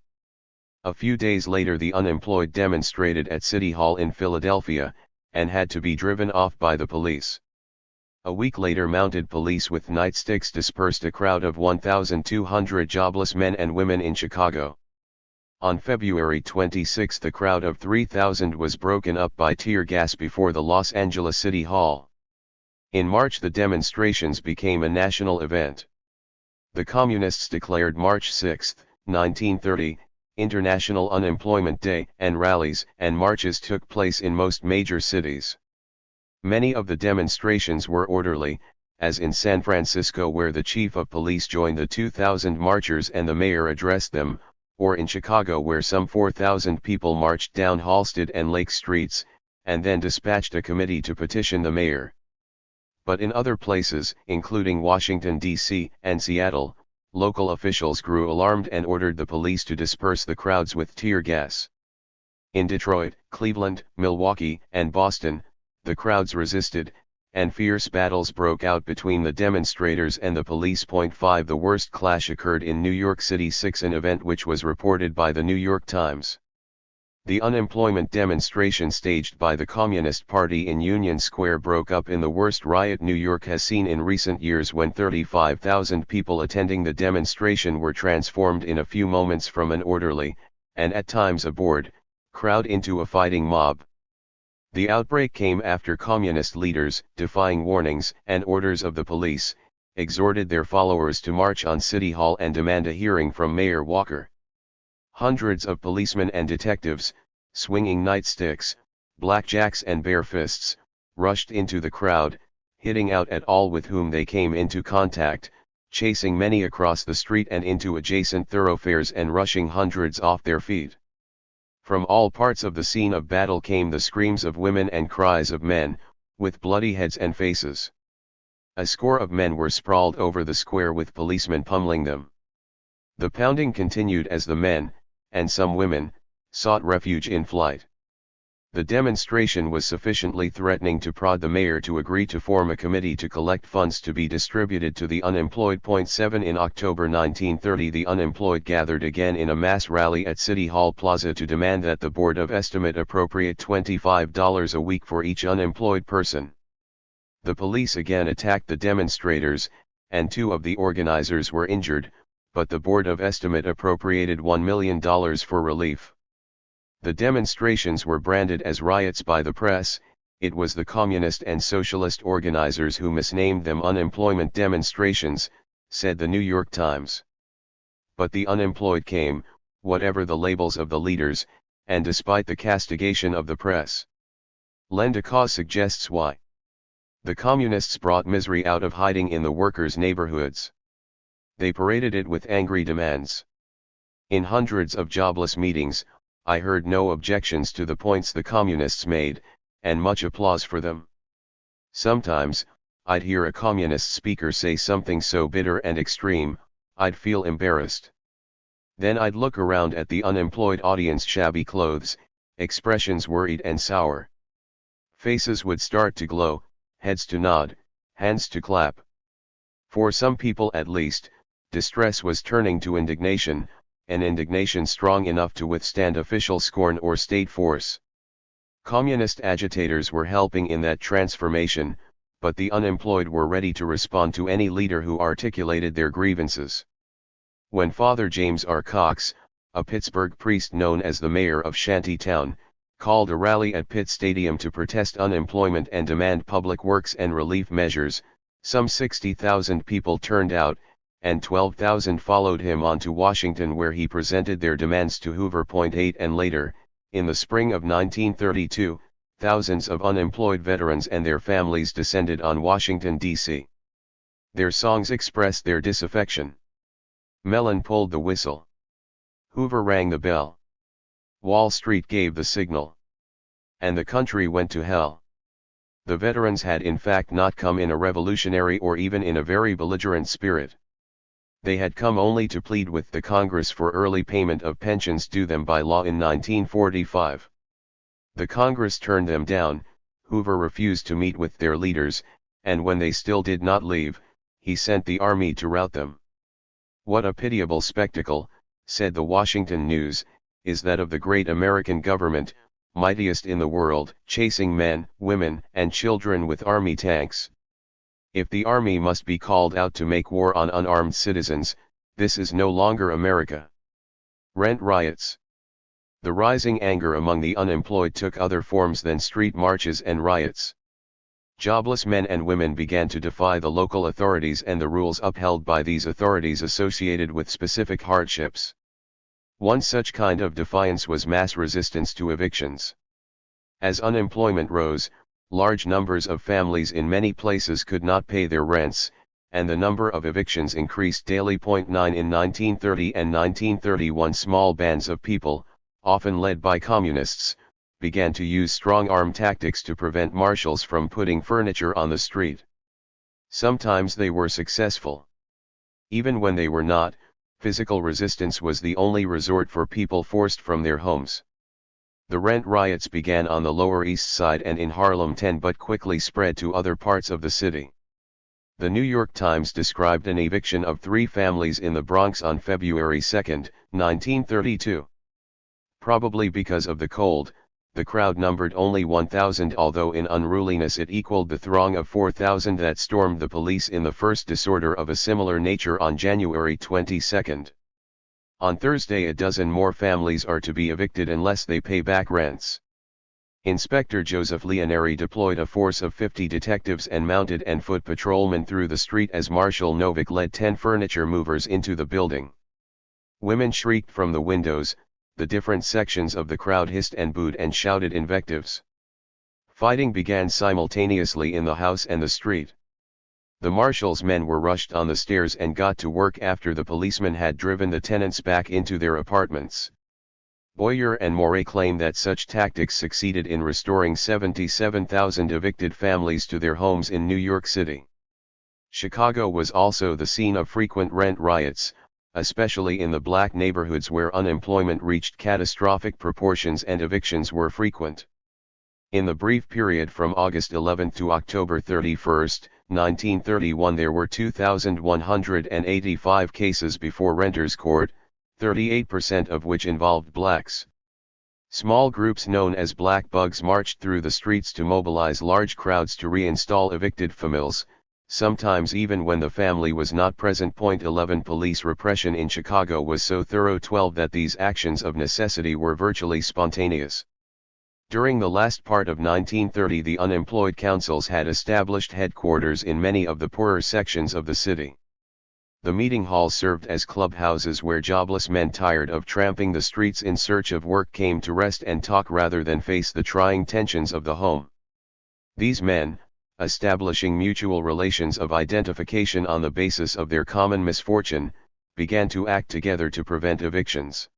A few days later the unemployed demonstrated at City Hall in Philadelphia, and had to be driven off by the police. A week later mounted police with nightsticks dispersed a crowd of 1,200 jobless men and women in Chicago. On February 26 the crowd of 3,000 was broken up by tear gas before the Los Angeles City Hall. In March the demonstrations became a national event. The Communists declared March 6, 1930, International Unemployment Day, and rallies and marches took place in most major cities. Many of the demonstrations were orderly, as in San Francisco where the chief of police joined the 2,000 marchers and the mayor addressed them, or in Chicago where some 4,000 people marched down Halsted and Lake Streets, and then dispatched a committee to petition the mayor. But in other places, including Washington, D.C., and Seattle, local officials grew alarmed and ordered the police to disperse the crowds with tear gas. In Detroit, Cleveland, Milwaukee, and Boston, the crowds resisted, and fierce battles broke out between the demonstrators and the police. 5 The worst clash occurred in New York City. 6 An event which was reported by the New York Times. The unemployment demonstration staged by the Communist Party in Union Square broke up in the worst riot New York has seen in recent years when 35,000 people attending the demonstration were transformed in a few moments from an orderly, and at times a bored, crowd into a fighting mob. The outbreak came after communist leaders, defying warnings and orders of the police, exhorted their followers to march on City Hall and demand a hearing from Mayor Walker. Hundreds of policemen and detectives, swinging nightsticks, blackjacks and bare fists, rushed into the crowd, hitting out at all with whom they came into contact, chasing many across the street and into adjacent thoroughfares and rushing hundreds off their feet. From all parts of the scene of battle came the screams of women and cries of men, with bloody heads and faces. A score of men were sprawled over the square with policemen pummeling them. The pounding continued as the men, and some women, sought refuge in flight. The demonstration was sufficiently threatening to prod the mayor to agree to form a committee to collect funds to be distributed to the unemployed. 7 In October 1930 the unemployed gathered again in a mass rally at City Hall Plaza to demand that the Board of Estimate appropriate $25 a week for each unemployed person. The police again attacked the demonstrators, and 2 of the organizers were injured, but the Board of Estimate appropriated $1 million for relief. The demonstrations were branded as riots by the press. It was the communist and socialist organizers who misnamed them unemployment demonstrations, said the New York Times. But the unemployed came, whatever the labels of the leaders, and despite the castigation of the press. Lendekau suggests why. The communists brought misery out of hiding in the workers' neighborhoods. They paraded it with angry demands. In hundreds of jobless meetings, I heard no objections to the points the communists made, and much applause for them. Sometimes, I'd hear a communist speaker say something so bitter and extreme, I'd feel embarrassed. Then I'd look around at the unemployed audience, shabby clothes, expressions worried and sour. Faces would start to glow, heads to nod, hands to clap. For some people at least, distress was turning to indignation, an indignation strong enough to withstand official scorn or state force. Communist agitators were helping in that transformation, but the unemployed were ready to respond to any leader who articulated their grievances. When Father James R. Cox, a Pittsburgh priest known as the mayor of Shantytown, called a rally at Pitt Stadium to protest unemployment and demand public works and relief measures, some 60,000 people turned out, and 12,000 followed him on to Washington where he presented their demands to Hoover. 8 And later, in the spring of 1932, thousands of unemployed veterans and their families descended on Washington, D.C. Their songs expressed their disaffection. Mellon pulled the whistle. Hoover rang the bell. Wall Street gave the signal. And the country went to hell. The veterans had in fact not come in a revolutionary or even in a very belligerent spirit. They had come only to plead with the Congress for early payment of pensions due them by law in 1945. The Congress turned them down, Hoover refused to meet with their leaders, and when they still did not leave, he sent the army to rout them. What a pitiable spectacle, said the Washington News, is that of the great American government, mightiest in the world, chasing men, women, and children with army tanks. If the army must be called out to make war on unarmed citizens, this is no longer America. Rent riots. The rising anger among the unemployed took other forms than street marches and riots. Jobless men and women began to defy the local authorities and the rules upheld by these authorities associated with specific hardships. One such kind of defiance was mass resistance to evictions. As unemployment rose, large numbers of families in many places could not pay their rents, and the number of evictions increased daily. 9 In 1930 and 1931 small bands of people, often led by communists, began to use strong-arm tactics to prevent marshals from putting furniture on the street. Sometimes they were successful. Even when they were not, physical resistance was the only resort for people forced from their homes. The rent riots began on the Lower East Side and in Harlem 10 but quickly spread to other parts of the city. The New York Times described an eviction of 3 families in the Bronx on February 2, 1932. Probably because of the cold, the crowd numbered only 1,000, although in unruliness it equaled the throng of 4,000 that stormed the police in the first disorder of a similar nature on January 22. On Thursday a dozen more families are to be evicted unless they pay back rents. Inspector Joseph Leoneri deployed a force of 50 detectives and mounted and foot patrolmen through the street as Marshal Novick led 10 furniture movers into the building. Women shrieked from the windows, the different sections of the crowd hissed and booed and shouted invectives. Fighting began simultaneously in the house and the street. The marshal's men were rushed on the stairs and got to work after the policemen had driven the tenants back into their apartments. Boyer and Moret claim that such tactics succeeded in restoring 77,000 evicted families to their homes in New York City. Chicago was also the scene of frequent rent riots, especially in the black neighborhoods where unemployment reached catastrophic proportions and evictions were frequent. In the brief period from August 11 to October 31, 1931 there were 2,185 cases before renters' court, 38% of which involved blacks. Small groups known as black bugs marched through the streets to mobilize large crowds to reinstall evicted families, sometimes even when the family was not present. 11 Police repression in Chicago was so thorough. 12 That these actions of necessity were virtually spontaneous. During the last part of 1930 the unemployed councils had established headquarters in many of the poorer sections of the city. The meeting halls served as clubhouses where jobless men tired of tramping the streets in search of work came to rest and talk rather than face the trying tensions of the home. These men, establishing mutual relations of identification on the basis of their common misfortune, began to act together to prevent evictions.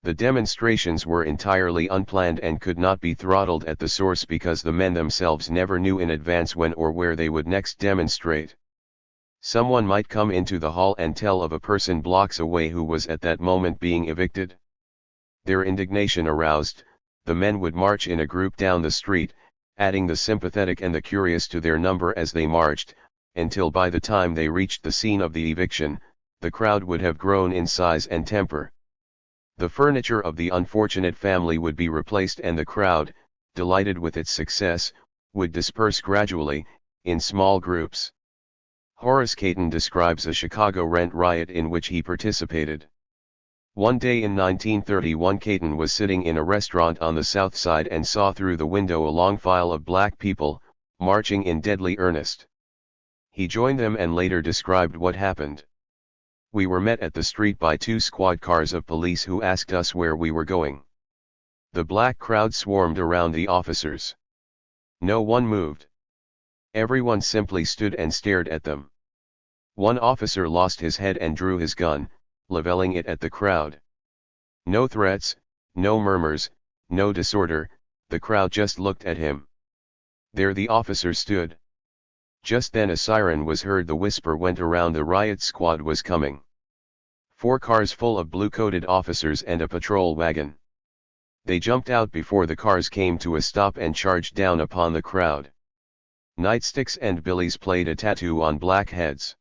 The demonstrations were entirely unplanned and could not be throttled at the source because the men themselves never knew in advance when or where they would next demonstrate. Someone might come into the hall and tell of a person blocks away who was at that moment being evicted. Their indignation aroused, the men would march in a group down the street, adding the sympathetic and the curious to their number as they marched, until by the time they reached the scene of the eviction, the crowd would have grown in size and temper. The furniture of the unfortunate family would be replaced and the crowd, delighted with its success, would disperse gradually, in small groups. Horace Cayton describes a Chicago rent riot in which he participated. One day in 1931 Cayton was sitting in a restaurant on the South Side and saw through the window a long file of black people, marching in deadly earnest. He joined them and later described what happened. We were met at the street by 2 squad cars of police who asked us where we were going. The black crowd swarmed around the officers. No one moved. Everyone simply stood and stared at them. One officer lost his head and drew his gun, leveling it at the crowd. No threats, no murmurs, no disorder, the crowd just looked at him. There the officer stood. Just then a siren was heard. The whisper went around the riot squad was coming. 4 cars full of blue-coated officers and a patrol wagon. They jumped out before the cars came to a stop and charged down upon the crowd. Nightsticks and billies played a tattoo on black heads.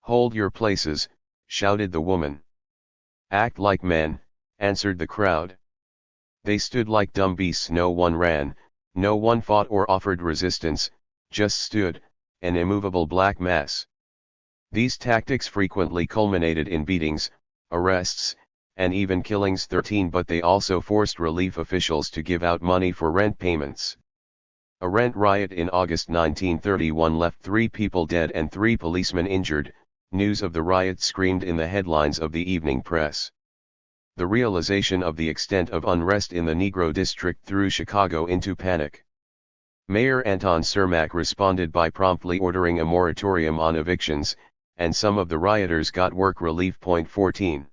"Hold your places," shouted the woman. "Act like men," answered the crowd. They stood like dumb beasts. No one ran, no one fought or offered resistance, just stood, an immovable black mass. These tactics frequently culminated in beatings, arrests, and even killings. 13 But they also forced relief officials to give out money for rent payments. A rent riot in August 1931 left 3 people dead and 3 policemen injured. News of the riot screamed in the headlines of the evening press. The realization of the extent of unrest in the Negro district threw Chicago into panic. Mayor Anton Cermak responded by promptly ordering a moratorium on evictions, and some of the rioters got work relief. 14.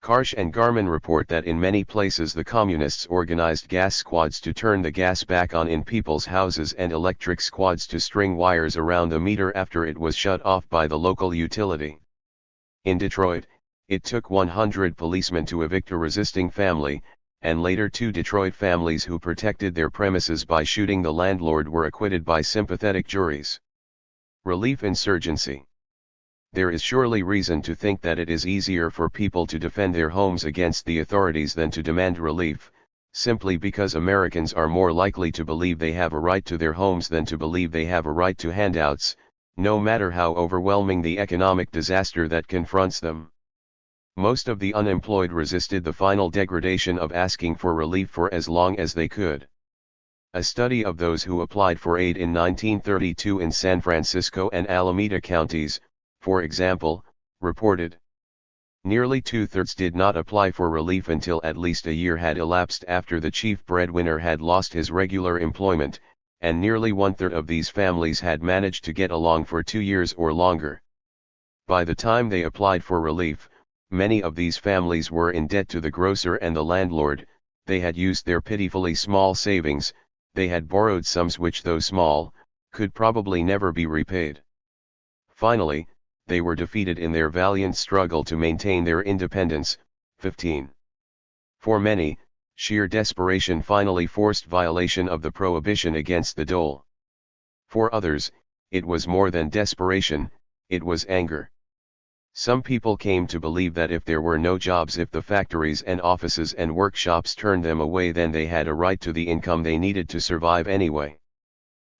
Karsh and Garman report that in many places the communists organized gas squads to turn the gas back on in people's houses and electric squads to string wires around the meter after it was shut off by the local utility. In Detroit, it took 100 policemen to evict a resisting family, and later 2 Detroit families who protected their premises by shooting the landlord were acquitted by sympathetic juries. Relief insurgency. There is surely reason to think that it is easier for people to defend their homes against the authorities than to demand relief, simply because Americans are more likely to believe they have a right to their homes than to believe they have a right to handouts, no matter how overwhelming the economic disaster that confronts them. Most of the unemployed resisted the final degradation of asking for relief for as long as they could. A study of those who applied for aid in 1932 in San Francisco and Alameda counties, for example, reported nearly 2/3 did not apply for relief until at least a year had elapsed after the chief breadwinner had lost his regular employment, and nearly 1/3 of these families had managed to get along for 2 years or longer. By the time they applied for relief, many of these families were in debt to the grocer and the landlord. They had used their pitifully small savings, they had borrowed sums which, though small, could probably never be repaid. Finally, they were defeated in their valiant struggle to maintain their independence. 15. For many, sheer desperation finally forced violation of the prohibition against the dole. For others, it was more than desperation, it was anger. Some people came to believe that if there were no jobs, if the factories and offices and workshops turned them away, then they had a right to the income they needed to survive anyway.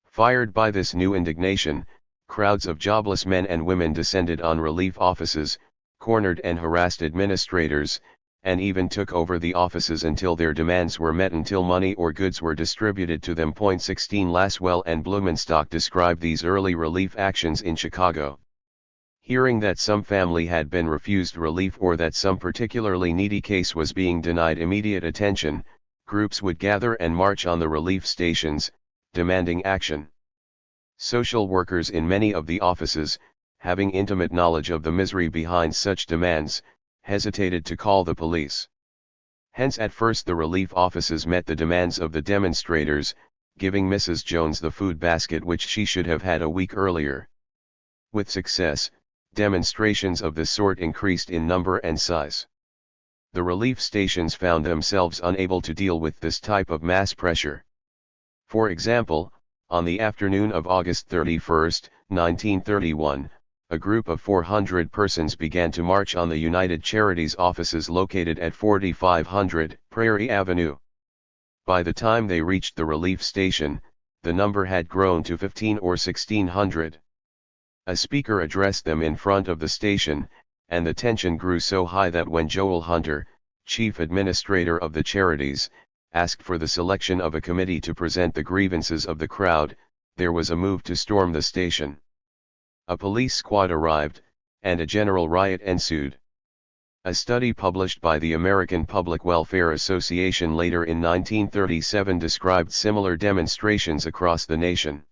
Fired by this new indignation, crowds of jobless men and women descended on relief offices, cornered and harassed administrators, and even took over the offices until their demands were met, until money or goods were distributed to them. 16 Laswell and Blumenstock described these early relief actions in Chicago. Hearing that some family had been refused relief or that some particularly needy case was being denied immediate attention, groups would gather and march on the relief stations, demanding action. Social workers in many of the offices, having intimate knowledge of the misery behind such demands, hesitated to call the police. Hence at first the relief offices met the demands of the demonstrators, giving Mrs. Jones the food basket which she should have had a week earlier. With success, demonstrations of this sort increased in number and size. The relief stations found themselves unable to deal with this type of mass pressure. For example, on the afternoon of August 31, 1931, a group of 400 persons began to march on the United Charities offices located at 4500 Prairie Avenue. By the time they reached the relief station, the number had grown to 15 or 1600. A speaker addressed them in front of the station, and the tension grew so high that when Joel Hunter, chief administrator of the charities, asked for the selection of a committee to present the grievances of the crowd, there was a move to storm the station. A police squad arrived, and a general riot ensued. A study published by the American Public Welfare Association later in 1937 described similar demonstrations across the nation.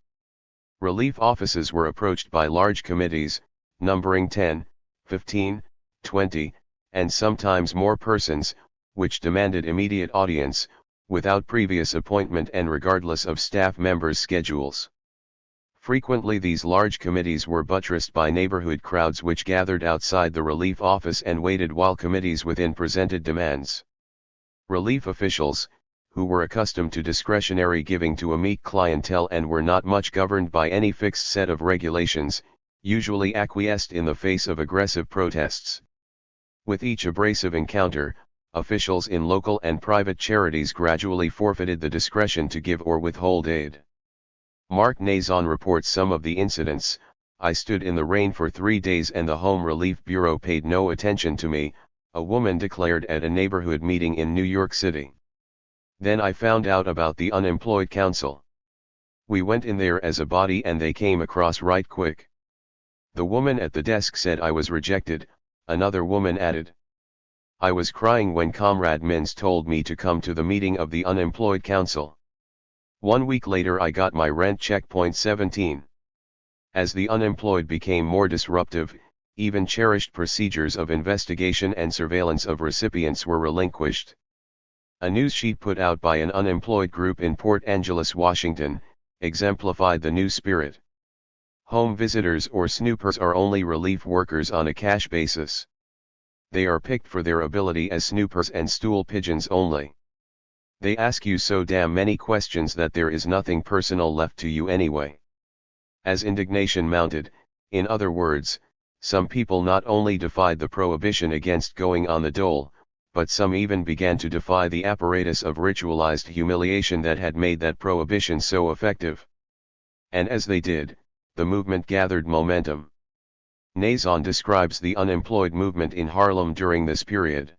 Relief offices were approached by large committees, numbering 10, 15, 20, and sometimes more persons, which demanded immediate audience, without previous appointment and regardless of staff members' schedules. Frequently these large committees were buttressed by neighborhood crowds which gathered outside the relief office and waited while committees within presented demands. Relief officials, who were accustomed to discretionary giving to a meek clientele and were not much governed by any fixed set of regulations, usually acquiesced in the face of aggressive protests. With each abrasive encounter, officials in local and private charities gradually forfeited the discretion to give or withhold aid. Mark Nazon reports some of the incidents. "I stood in the rain for 3 days and the Home Relief Bureau paid no attention to me," a woman declared at a neighborhood meeting in New York City. "Then I found out about the Unemployed Council. We went in there as a body and they came across right quick." The woman at the desk said, "I was rejected," another woman added. "I was crying when Comrade Mins told me to come to the meeting of the Unemployed Council. 1 week later I got my rent check. 17. As the unemployed became more disruptive, even cherished procedures of investigation and surveillance of recipients were relinquished. A news sheet put out by an unemployed group in Port Angeles, Washington, exemplified the new spirit. Home visitors or snoopers are only relief workers on a cash basis. They are picked for their ability as snoopers and stool pigeons only. They ask you so damn many questions that there is nothing personal left to you anyway." As indignation mounted, in other words, some people not only defied the prohibition against going on the dole, but some even began to defy the apparatus of ritualized humiliation that had made that prohibition so effective. And as they did, the movement gathered momentum. Nazon describes the unemployed movement in Harlem during this period.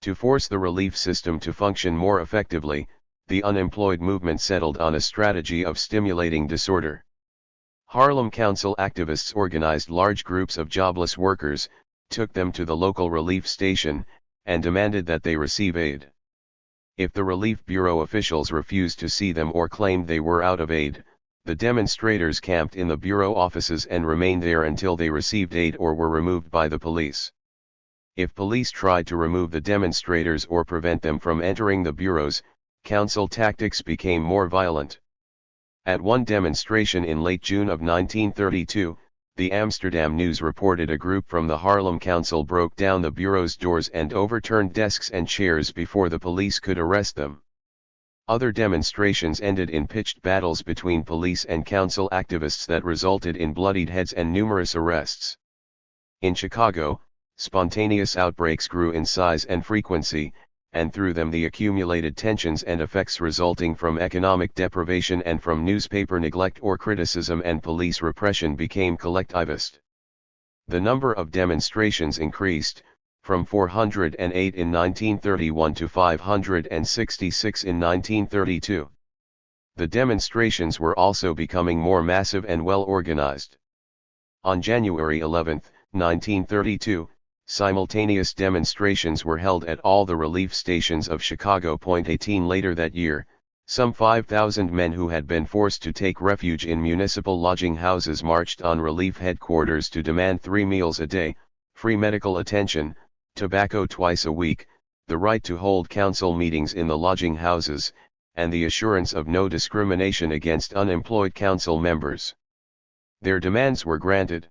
To force the relief system to function more effectively, the unemployed movement settled on a strategy of stimulating disorder. Harlem Council activists organized large groups of jobless workers, took them to the local relief station, and demanded that they receive aid. If the Relief Bureau officials refused to see them or claimed they were out of aid, the demonstrators camped in the Bureau offices and remained there until they received aid or were removed by the police. If police tried to remove the demonstrators or prevent them from entering the bureaus, council tactics became more violent. At one demonstration in late June of 1932, the Amsterdam News reported a group from the Harlem Council broke down the bureau's doors and overturned desks and chairs before the police could arrest them. Other demonstrations ended in pitched battles between police and council activists that resulted in bloodied heads and numerous arrests. In Chicago, spontaneous outbreaks grew in size and frequency, and through them the accumulated tensions and effects resulting from economic deprivation and from newspaper neglect or criticism and police repression became collectivist. The number of demonstrations increased, from 408 in 1931 to 566 in 1932. The demonstrations were also becoming more massive and well organized. On January 11, 1932, simultaneous demonstrations were held at all the relief stations of Chicago. 18 Later that year, some 5,000 men who had been forced to take refuge in municipal lodging houses marched on relief headquarters to demand 3 meals a day, free medical attention, tobacco twice a week, the right to hold council meetings in the lodging houses, and the assurance of no discrimination against unemployed council members. Their demands were granted.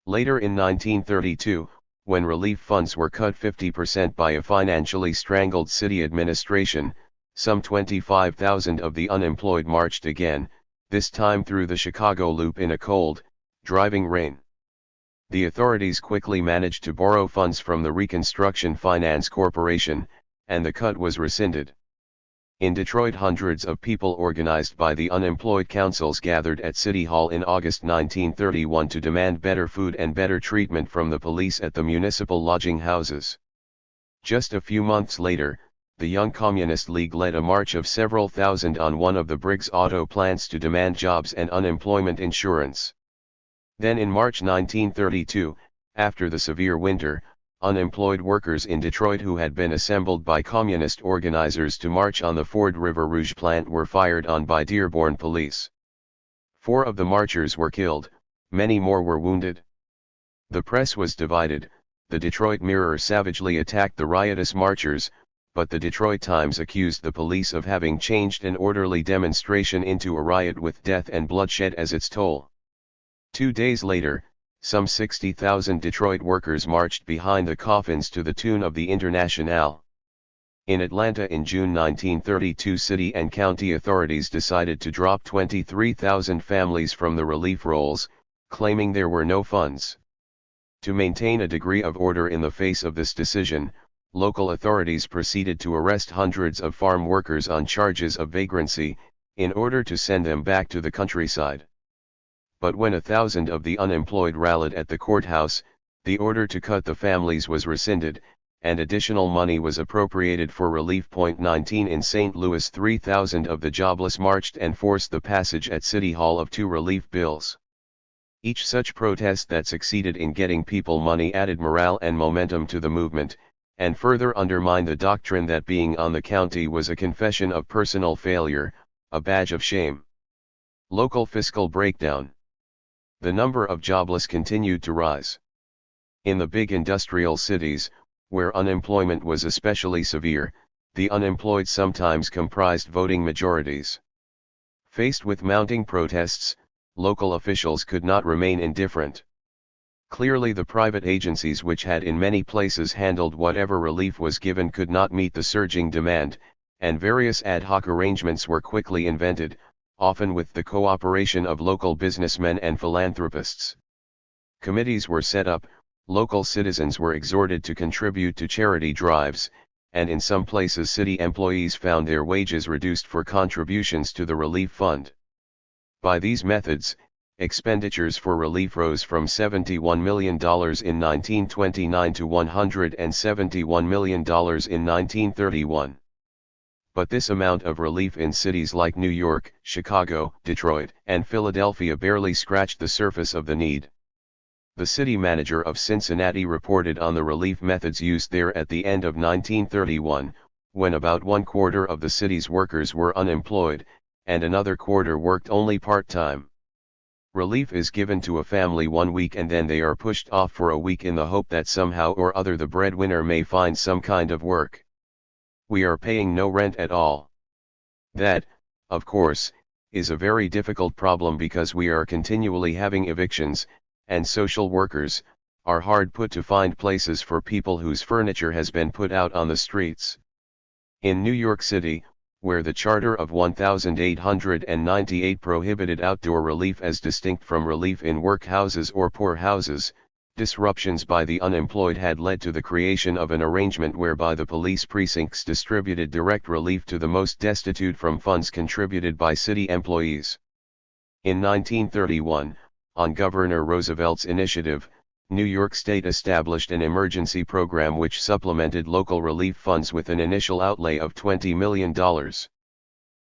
Later in 1932, when relief funds were cut 50% by a financially strangled city administration, some 25,000 of the unemployed marched again, this time through the Chicago Loop in a cold, driving rain. The authorities quickly managed to borrow funds from the Reconstruction Finance Corporation, and the cut was rescinded. In Detroit, hundreds of people organized by the unemployed councils gathered at City Hall in August 1931 to demand better food and better treatment from the police at the municipal lodging houses. Just a few months later, the Young Communist League led a march of several thousand on one of the Briggs auto plants to demand jobs and unemployment insurance. Then in March 1932, after the severe winter, unemployed workers in Detroit who had been assembled by communist organizers to march on the Ford River Rouge plant were fired on by Dearborn police. 4 of the marchers were killed, many more were wounded. The press was divided. the Detroit Mirror savagely attacked the riotous marchers, but the Detroit Times accused the police of having changed an orderly demonstration into a riot with death and bloodshed as its toll. 2 days later, some 60,000 Detroit workers marched behind the coffins to the tune of the Internationale. In Atlanta in June 1932, city and county authorities decided to drop 23,000 families from the relief rolls, claiming there were no funds. To maintain a degree of order in the face of this decision, local authorities proceeded to arrest hundreds of farm workers on charges of vagrancy, in order to send them back to the countryside. But when 1,000 of the unemployed rallied at the courthouse, the order to cut the families was rescinded, and additional money was appropriated for relief. 19 In St. Louis, 3,000 of the jobless marched and forced the passage at City Hall of 2 relief bills. Each such protest that succeeded in getting people money added morale and momentum to the movement, and further undermined the doctrine that being on the county was a confession of personal failure, a badge of shame. Local fiscal breakdown. The number of jobless continued to rise. In the big industrial cities, where unemployment was especially severe, the unemployed sometimes comprised voting majorities. Faced with mounting protests, local officials could not remain indifferent. Clearly, the private agencies which had in many places handled whatever relief was given could not meet the surging demand, and various ad hoc arrangements were quickly invented, often with the cooperation of local businessmen and philanthropists. Committees were set up, local citizens were exhorted to contribute to charity drives, and in some places city employees found their wages reduced for contributions to the relief fund. By these methods, expenditures for relief rose from $71 million in 1929 to $171 million in 1931. But this amount of relief in cities like New York, Chicago, Detroit, and Philadelphia barely scratched the surface of the need. The city manager of Cincinnati reported on the relief methods used there at the end of 1931, when about 1/4 of the city's workers were unemployed, and another quarter worked only part-time. Relief is given to a family 1 week and then they are pushed off for a week in the hope that somehow or other the breadwinner may find some kind of work. We are paying no rent at all. That, of course, is a very difficult problem because we are continually having evictions, and social workers are hard put to find places for people whose furniture has been put out on the streets. In New York City, where the Charter of 1898 prohibited outdoor relief as distinct from relief in workhouses or poorhouses, disruptions by the unemployed had led to the creation of an arrangement whereby the police precincts distributed direct relief to the most destitute from funds contributed by city employees. In 1931, on Governor Roosevelt's initiative, New York State established an emergency program which supplemented local relief funds with an initial outlay of $20 million.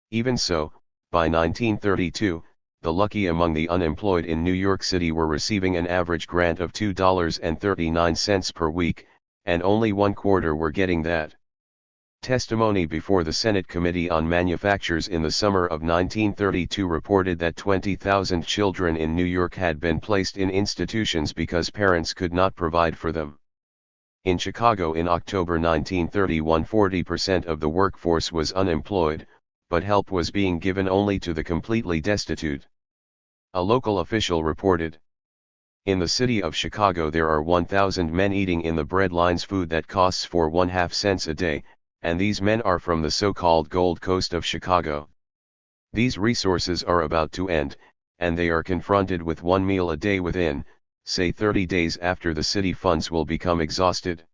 Even so, by 1932, the lucky among the unemployed in New York City were receiving an average grant of $2.39 per week, and only 1/4 were getting that. Testimony before the Senate Committee on Manufactures in the summer of 1932 reported that 20,000 children in New York had been placed in institutions because parents could not provide for them. In Chicago in October 1931, 40% of the workforce was unemployed, but help was being given only to the completely destitute. A local official reported, "In the city of Chicago there are 1,000 men eating in the bread lines food that costs 4.5 cents a day, and these men are from the so-called Gold Coast of Chicago. These resources are about to end, and they are confronted with 1 meal a day within, say 30 days after the city funds will become exhausted."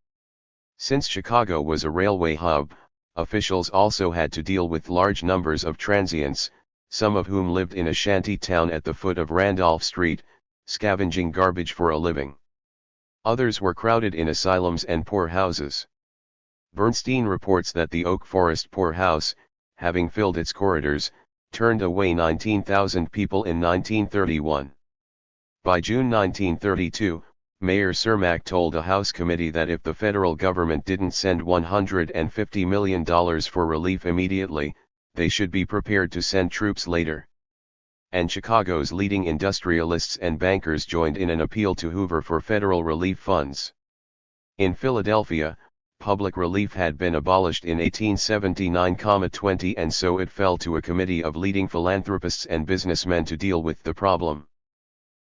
Since Chicago was a railway hub, officials also had to deal with large numbers of transients, some of whom lived in a shanty town at the foot of Randolph Street, scavenging garbage for a living. Others were crowded in asylums and poorhouses. Bernstein reports that the Oak Forest poorhouse, having filled its corridors, turned away 19,000 people in 1931. By June 1932, Mayor Cermak told a House committee that if the federal government didn't send $150 million for relief immediately, they should be prepared to send troops later. And Chicago's leading industrialists and bankers joined in an appeal to Hoover for federal relief funds. In Philadelphia, public relief had been abolished in 1879-20, and so it fell to a committee of leading philanthropists and businessmen to deal with the problem.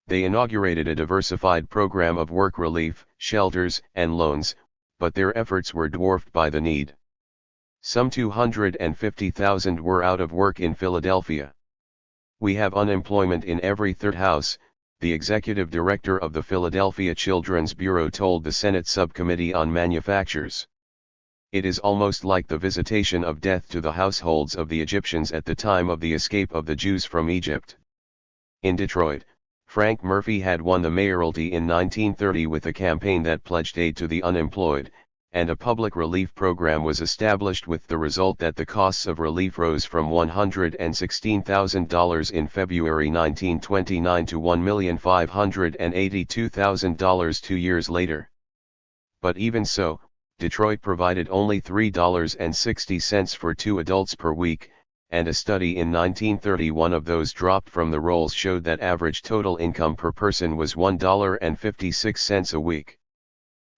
They inaugurated a diversified program of work relief, shelters, and loans, but their efforts were dwarfed by the need. Some 250,000 were out of work in Philadelphia. "We have unemployment in every third house," the executive director of the Philadelphia Children's Bureau told the Senate Subcommittee on Manufactures. "It is almost like the visitation of death to the households of the Egyptians at the time of the escape of the Jews from Egypt." In Detroit, Frank Murphy had won the mayoralty in 1930 with a campaign that pledged aid to the unemployed, and a public relief program was established, with the result that the costs of relief rose from $116,000 in February 1929 to $1,582,000 2 years later. But even so, Detroit provided only $3.60 for 2 adults per week, and a study in 1931 of those dropped from the rolls showed that average total income per person was $1.56 a week.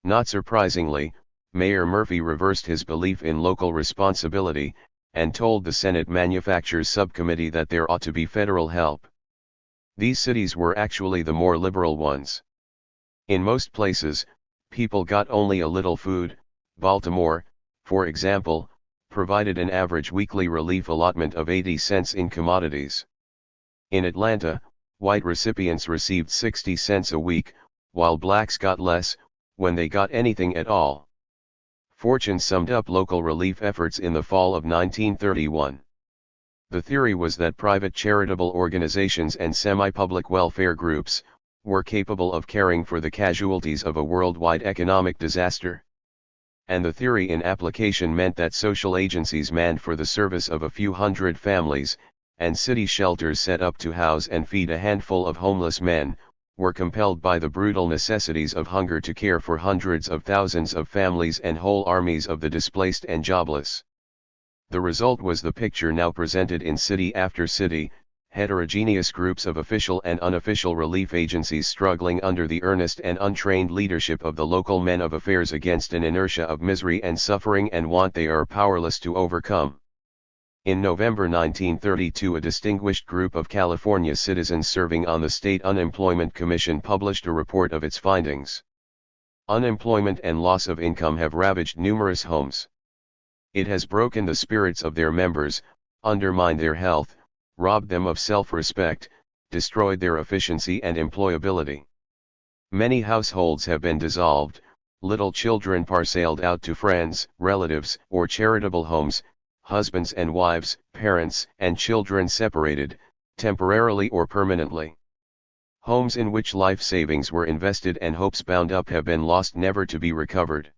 Not surprisingly, Mayor Murphy reversed his belief in local responsibility, and told the Senate Manufactures Subcommittee that there ought to be federal help. These cities were actually the more liberal ones. In most places, people got only a little food. Baltimore, for example, provided an average weekly relief allotment of 80 cents in commodities. In Atlanta, white recipients received 60 cents a week, while blacks got less, when they got anything at all. Fortune summed up local relief efforts in the fall of 1931. The theory was that private charitable organizations and semi-public welfare groups were capable of caring for the casualties of a worldwide economic disaster. And the theory in application meant that social agencies manned for the service of a few hundred families, and city shelters set up to house and feed a handful of homeless men, were compelled by the brutal necessities of hunger to care for hundreds of thousands of families and whole armies of the displaced and jobless. The result was the picture now presented in city after city: heterogeneous groups of official and unofficial relief agencies struggling under the earnest and untrained leadership of the local men of affairs against an inertia of misery and suffering and want they are powerless to overcome. In November 1932, a distinguished group of California citizens serving on the State Unemployment Commission published a report of its findings. Unemployment and loss of income have ravaged numerous homes. It has broken the spirits of their members, undermined their health, robbed them of self-respect, destroyed their efficiency and employability. Many households have been dissolved, little children parceled out to friends, relatives, or charitable homes, husbands and wives, parents and children separated, temporarily or permanently. Homes in which life savings were invested and hopes bound up have been lost, never to be recovered.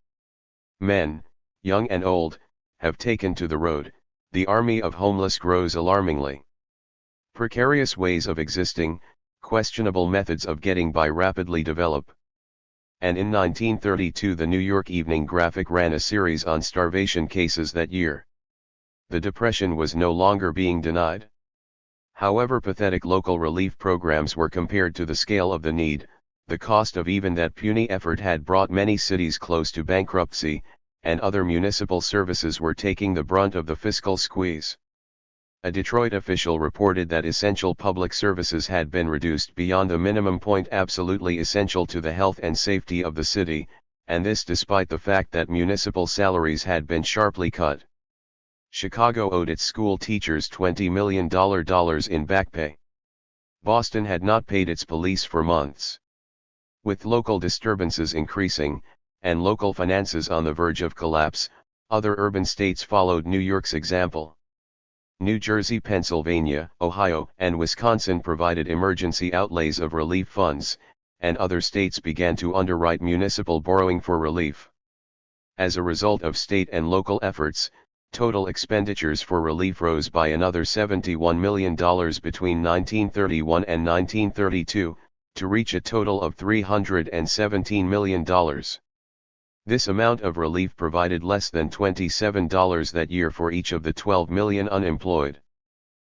Men, young and old, have taken to the road. The army of homeless grows alarmingly. Precarious ways of existing, questionable methods of getting by rapidly develop. And in 1932 the New York Evening Graphic ran a series on starvation cases that year. The depression was no longer being denied. However pathetic local relief programs were compared to the scale of the need, the cost of even that puny effort had brought many cities close to bankruptcy, and other municipal services were taking the brunt of the fiscal squeeze. A Detroit official reported that essential public services had been reduced beyond the minimum point absolutely essential to the health and safety of the city, and this despite the fact that municipal salaries had been sharply cut. Chicago owed its school teachers $20 million in back pay. Boston had not paid its police for months. With local disturbances increasing, and local finances on the verge of collapse, other urban states followed New York's example. New Jersey, Pennsylvania, Ohio, and Wisconsin provided emergency outlays of relief funds, and other states began to underwrite municipal borrowing for relief. As a result of state and local efforts, total expenditures for relief rose by another $71 million between 1931 and 1932, to reach a total of $317 million. This amount of relief provided less than $27 that year for each of the 12 million unemployed.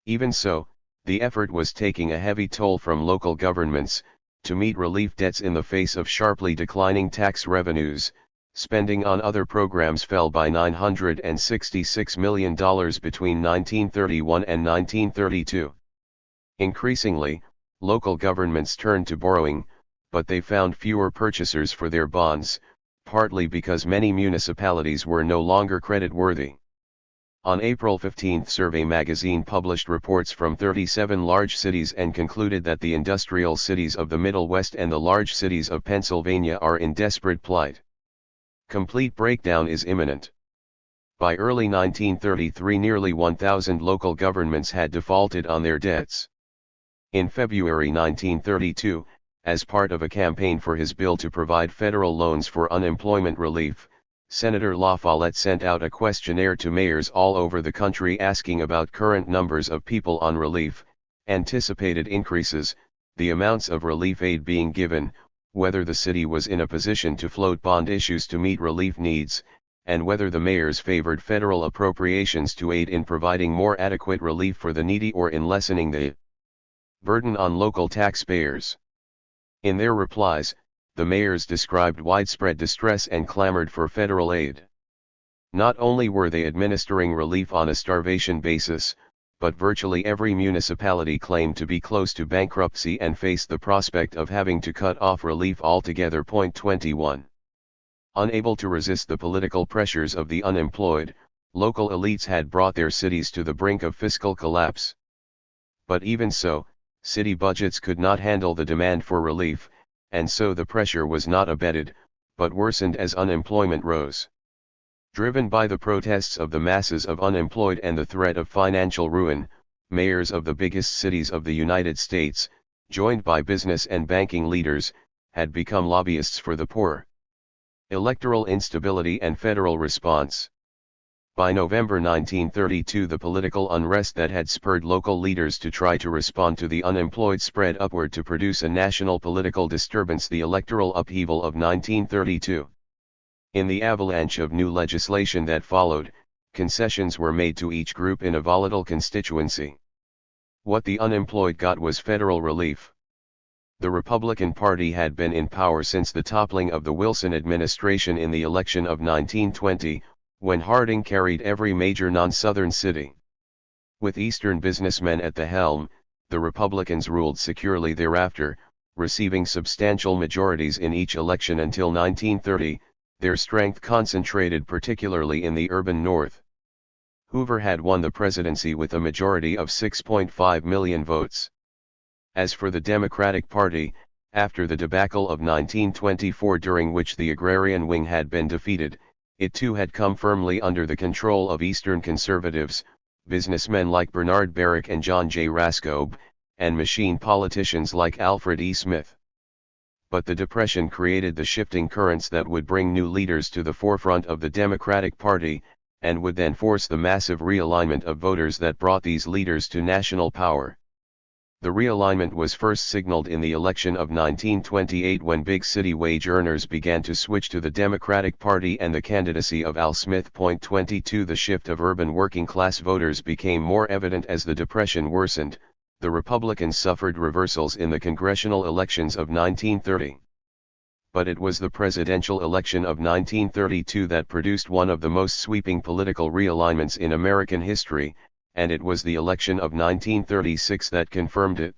Even so, the effort was taking a heavy toll from local governments. To meet relief debts in the face of sharply declining tax revenues, Spending on other programs fell by $966 million between 1931 and 1932. Increasingly, local governments turned to borrowing, but they found fewer purchasers for their bonds, partly because many municipalities were no longer creditworthy. On April 15, Survey magazine published reports from 37 large cities and concluded that the industrial cities of the Middle West and the large cities of Pennsylvania are in desperate plight. Complete breakdown is imminent. By early 1933, nearly 1,000 local governments had defaulted on their debts. In February 1932, as part of a campaign for his bill to provide federal loans for unemployment relief, Senator La Follette sent out a questionnaire to mayors all over the country asking about current numbers of people on relief, anticipated increases, the amounts of relief aid being given, whether the city was in a position to float bond issues to meet relief needs, and whether the mayors favored federal appropriations to aid in providing more adequate relief for the needy or in lessening the burden on local taxpayers. In their replies, the mayors described widespread distress and clamored for federal aid. Not only were they administering relief on a starvation basis, but virtually every municipality claimed to be close to bankruptcy and faced the prospect of having to cut off relief altogether. 21. Unable to resist the political pressures of the unemployed, local elites had brought their cities to the brink of fiscal collapse. But even so, city budgets could not handle the demand for relief, and so the pressure was not abated, but worsened as unemployment rose. Driven by the protests of the masses of unemployed and the threat of financial ruin, mayors of the biggest cities of the United States, joined by business and banking leaders, had become lobbyists for the poor. Electoral instability and federal response. By November 1932, the political unrest that had spurred local leaders to try to respond to the unemployed spread upward to produce a national political disturbance, the electoral upheaval of 1932. In the avalanche of new legislation that followed, concessions were made to each group in a volatile constituency. What the unemployed got was federal relief. The Republican Party had been in power since the toppling of the Wilson administration in the election of 1920, when Harding carried every major non-Southern city. With Eastern businessmen at the helm, the Republicans ruled securely thereafter, receiving substantial majorities in each election until 1930, their strength concentrated particularly in the urban North. Hoover had won the presidency with a majority of 6.5 million votes. As for the Democratic Party, after the debacle of 1924, during which the agrarian wing had been defeated, it too had come firmly under the control of Eastern conservatives, businessmen like Bernard Barrick and John J. Raskob, and machine politicians like Alfred E. Smith. But the Depression created the shifting currents that would bring new leaders to the forefront of the Democratic Party, and would then force the massive realignment of voters that brought these leaders to national power. The realignment was first signaled in the election of 1928, when big city wage earners began to switch to the Democratic Party and the candidacy of Al Smith. 22 The shift of urban working-class voters became more evident as the Depression worsened. The Republicans suffered reversals in the congressional elections of 1930. But it was the presidential election of 1932 that produced one of the most sweeping political realignments in American history, and it was the election of 1936 that confirmed it.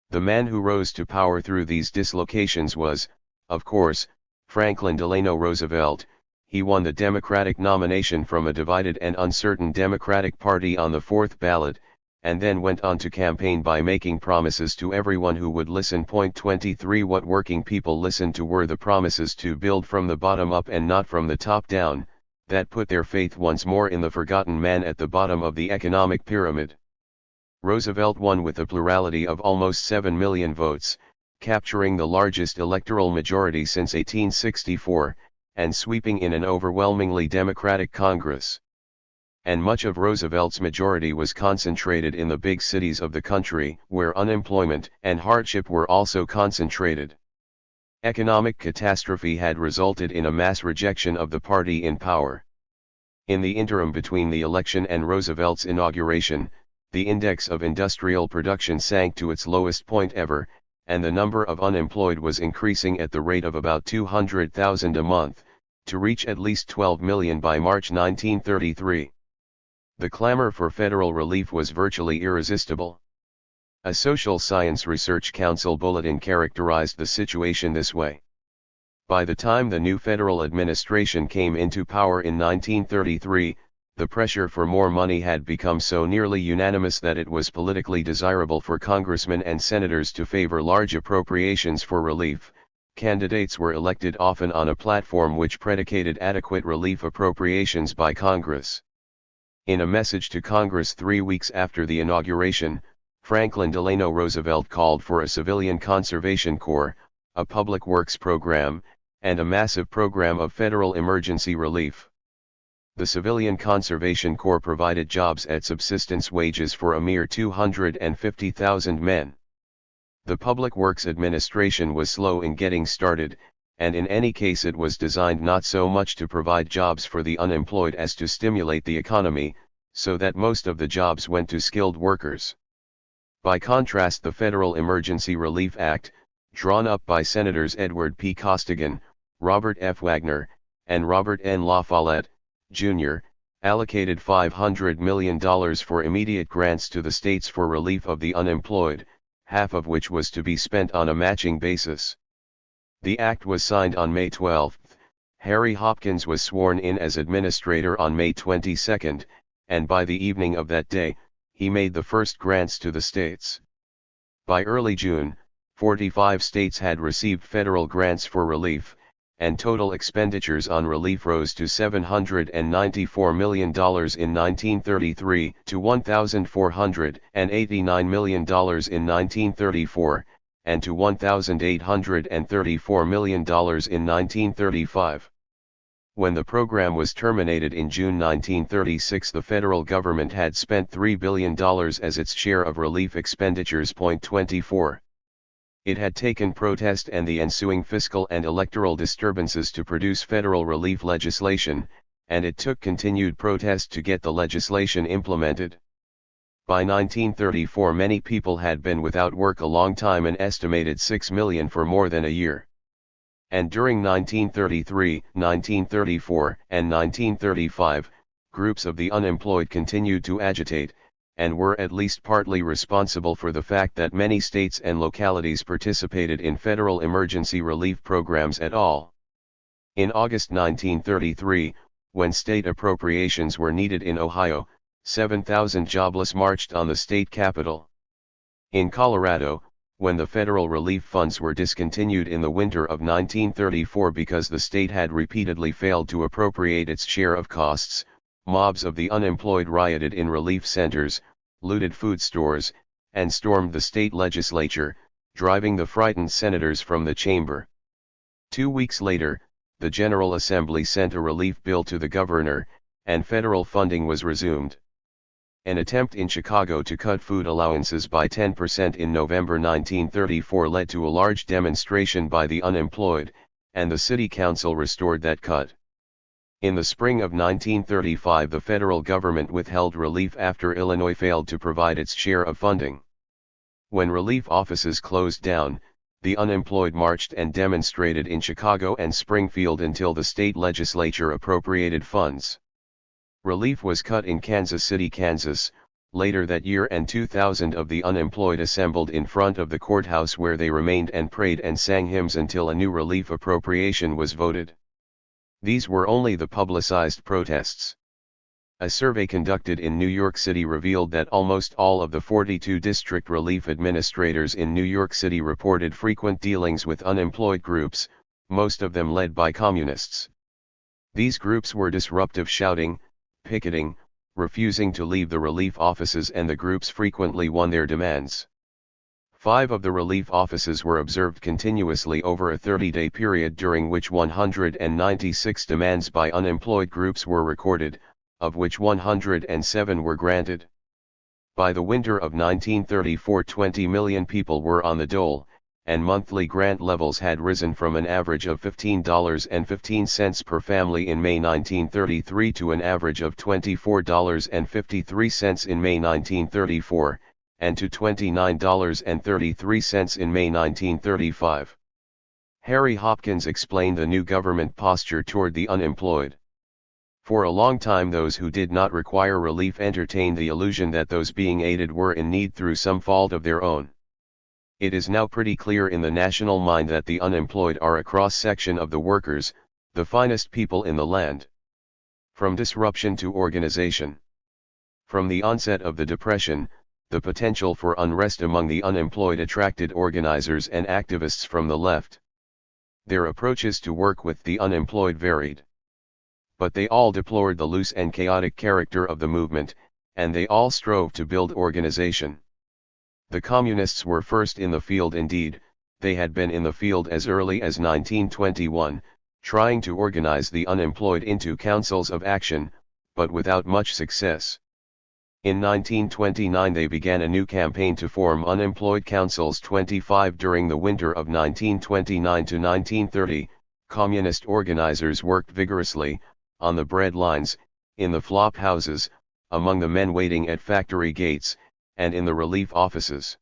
The man who rose to power through these dislocations was, of course, Franklin Delano Roosevelt. He won the Democratic nomination from a divided and uncertain Democratic Party on the fourth ballot, and then went on to campaign by making promises to everyone who would listen. 23 What working people listened to were the promises to build from the bottom up and not from the top down, that put their faith once more in the forgotten man at the bottom of the economic pyramid. Roosevelt won with a plurality of almost 7 million votes, capturing the largest electoral majority since 1864, and sweeping in an overwhelmingly Democratic Congress. And much of Roosevelt's majority was concentrated in the big cities of the country, where unemployment and hardship were also concentrated. Economic catastrophe had resulted in a mass rejection of the party in power. In the interim between the election and Roosevelt's inauguration, the index of industrial production sank to its lowest point ever, and the number of unemployed was increasing at the rate of about 200,000 a month, to reach at least 12 million by March 1933. The clamor for federal relief was virtually irresistible. A Social Science Research Council bulletin characterized the situation this way. By the time the new federal administration came into power in 1933, the pressure for more money had become so nearly unanimous that it was politically desirable for congressmen and senators to favor large appropriations for relief. Candidates were elected often on a platform which predicated adequate relief appropriations by Congress. In a message to Congress 3 weeks after the inauguration, Franklin Delano Roosevelt called for a civilian conservation corps, a public works program, and a massive program of federal emergency relief. The Civilian Conservation Corps provided jobs at subsistence wages for a mere 250,000 men. The Public Works Administration was slow in getting started, and in any case it was designed not so much to provide jobs for the unemployed as to stimulate the economy, so that most of the jobs went to skilled workers. By contrast, the Federal Emergency Relief Act, drawn up by Senators Edward P. Costigan, Robert F. Wagner, and Robert N. La Follette, Jr., allocated $500 million for immediate grants to the states for relief of the unemployed, half of which was to be spent on a matching basis. The act was signed on May 12. Harry Hopkins was sworn in as administrator on May 22, and by the evening of that day, he made the first grants to the states. By early June, 45 states had received federal grants for relief, and total expenditures on relief rose to $794 million in 1933 to $1,489 million in 1934, and to $1,834 million in 1935. When the program was terminated in June 1936, the federal government had spent $3 billion as its share of relief expenditures. 24. It had taken protest and the ensuing fiscal and electoral disturbances to produce federal relief legislation, and it took continued protest to get the legislation implemented. By 1934 many people had been without work a long time, an estimated 6 million for more than a year. And during 1933, 1934, and 1935, groups of the unemployed continued to agitate, and were at least partly responsible for the fact that many states and localities participated in federal emergency relief programs at all. In August 1933, when state appropriations were needed in Ohio, 7,000 jobless marched on the state capitol. In Colorado, when the federal relief funds were discontinued in the winter of 1934 because the state had repeatedly failed to appropriate its share of costs, mobs of the unemployed rioted in relief centers, looted food stores, and stormed the state legislature, driving the frightened senators from the chamber. 2 weeks later, the General Assembly sent a relief bill to the governor, and federal funding was resumed. An attempt in Chicago to cut food allowances by 10% in November 1934 led to a large demonstration by the unemployed, and the city council restored that cut. In the spring of 1935, the federal government withheld relief after Illinois failed to provide its share of funding. When relief offices closed down, the unemployed marched and demonstrated in Chicago and Springfield until the state legislature appropriated funds. Relief was cut in Kansas City, Kansas, later that year, and 2,000 of the unemployed assembled in front of the courthouse where they remained and prayed and sang hymns until a new relief appropriation was voted. These were only the publicized protests. A survey conducted in New York City revealed that almost all of the 42 district relief administrators in New York City reported frequent dealings with unemployed groups, most of them led by communists. These groups were disruptive, shouting, picketing, refusing to leave the relief offices, and the groups frequently won their demands. 5 of the relief offices were observed continuously over a 30-day period, during which 196 demands by unemployed groups were recorded, of which 107 were granted. By the winter of 1934, 20 million people were on the dole, and monthly grant levels had risen from an average of $15.15 per family in May 1933 to an average of $24.53 in May 1934, and to $29.33 in May 1935. Harry Hopkins explained the new government posture toward the unemployed. For a long time those who did not require relief entertained the illusion that those being aided were in need through some fault of their own. It is now pretty clear in the national mind that the unemployed are a cross-section of the workers, the finest people in the land. From disruption to organization. From the onset of the Depression, the potential for unrest among the unemployed attracted organizers and activists from the left. Their approaches to work with the unemployed varied. But they all deplored the loose and chaotic character of the movement, and they all strove to build organization. The communists were first in the field. Indeed, they had been in the field as early as 1921, trying to organize the unemployed into councils of action, but without much success. In 1929 they began a new campaign to form unemployed councils 25 during the winter of 1929 to 1930. Communist organizers worked vigorously, on the bread lines, in the flop houses, among the men waiting at factory gates, and in the relief offices.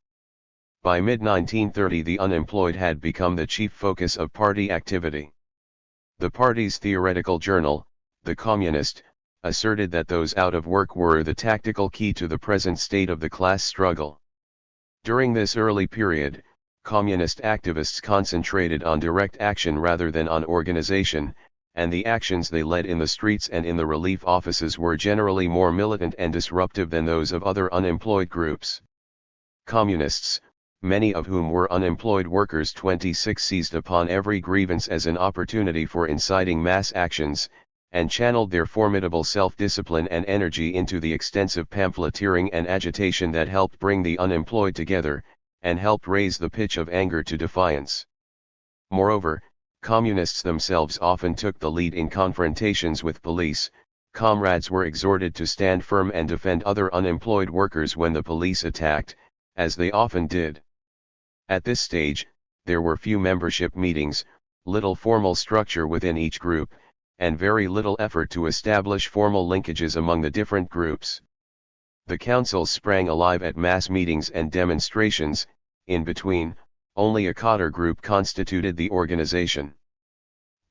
By mid-1930 the unemployed had become the chief focus of party activity. The party's theoretical journal, The Communist, asserted that those out of work were the tactical key to the present state of the class struggle. During this early period, communist activists concentrated on direct action rather than on organization, and the actions they led in the streets and in the relief offices were generally more militant and disruptive than those of other unemployed groups. Communists, many of whom were unemployed workers, 26 seized upon every grievance as an opportunity for inciting mass actions, and channeled their formidable self-discipline and energy into the extensive pamphleteering and agitation that helped bring the unemployed together, and helped raise the pitch of anger to defiance. Moreover, communists themselves often took the lead in confrontations with police. Comrades were exhorted to stand firm and defend other unemployed workers when the police attacked, as they often did. At this stage, there were few membership meetings, little formal structure within each group, and very little effort to establish formal linkages among the different groups. The councils sprang alive at mass meetings and demonstrations. In between, only a cadre group constituted the organization.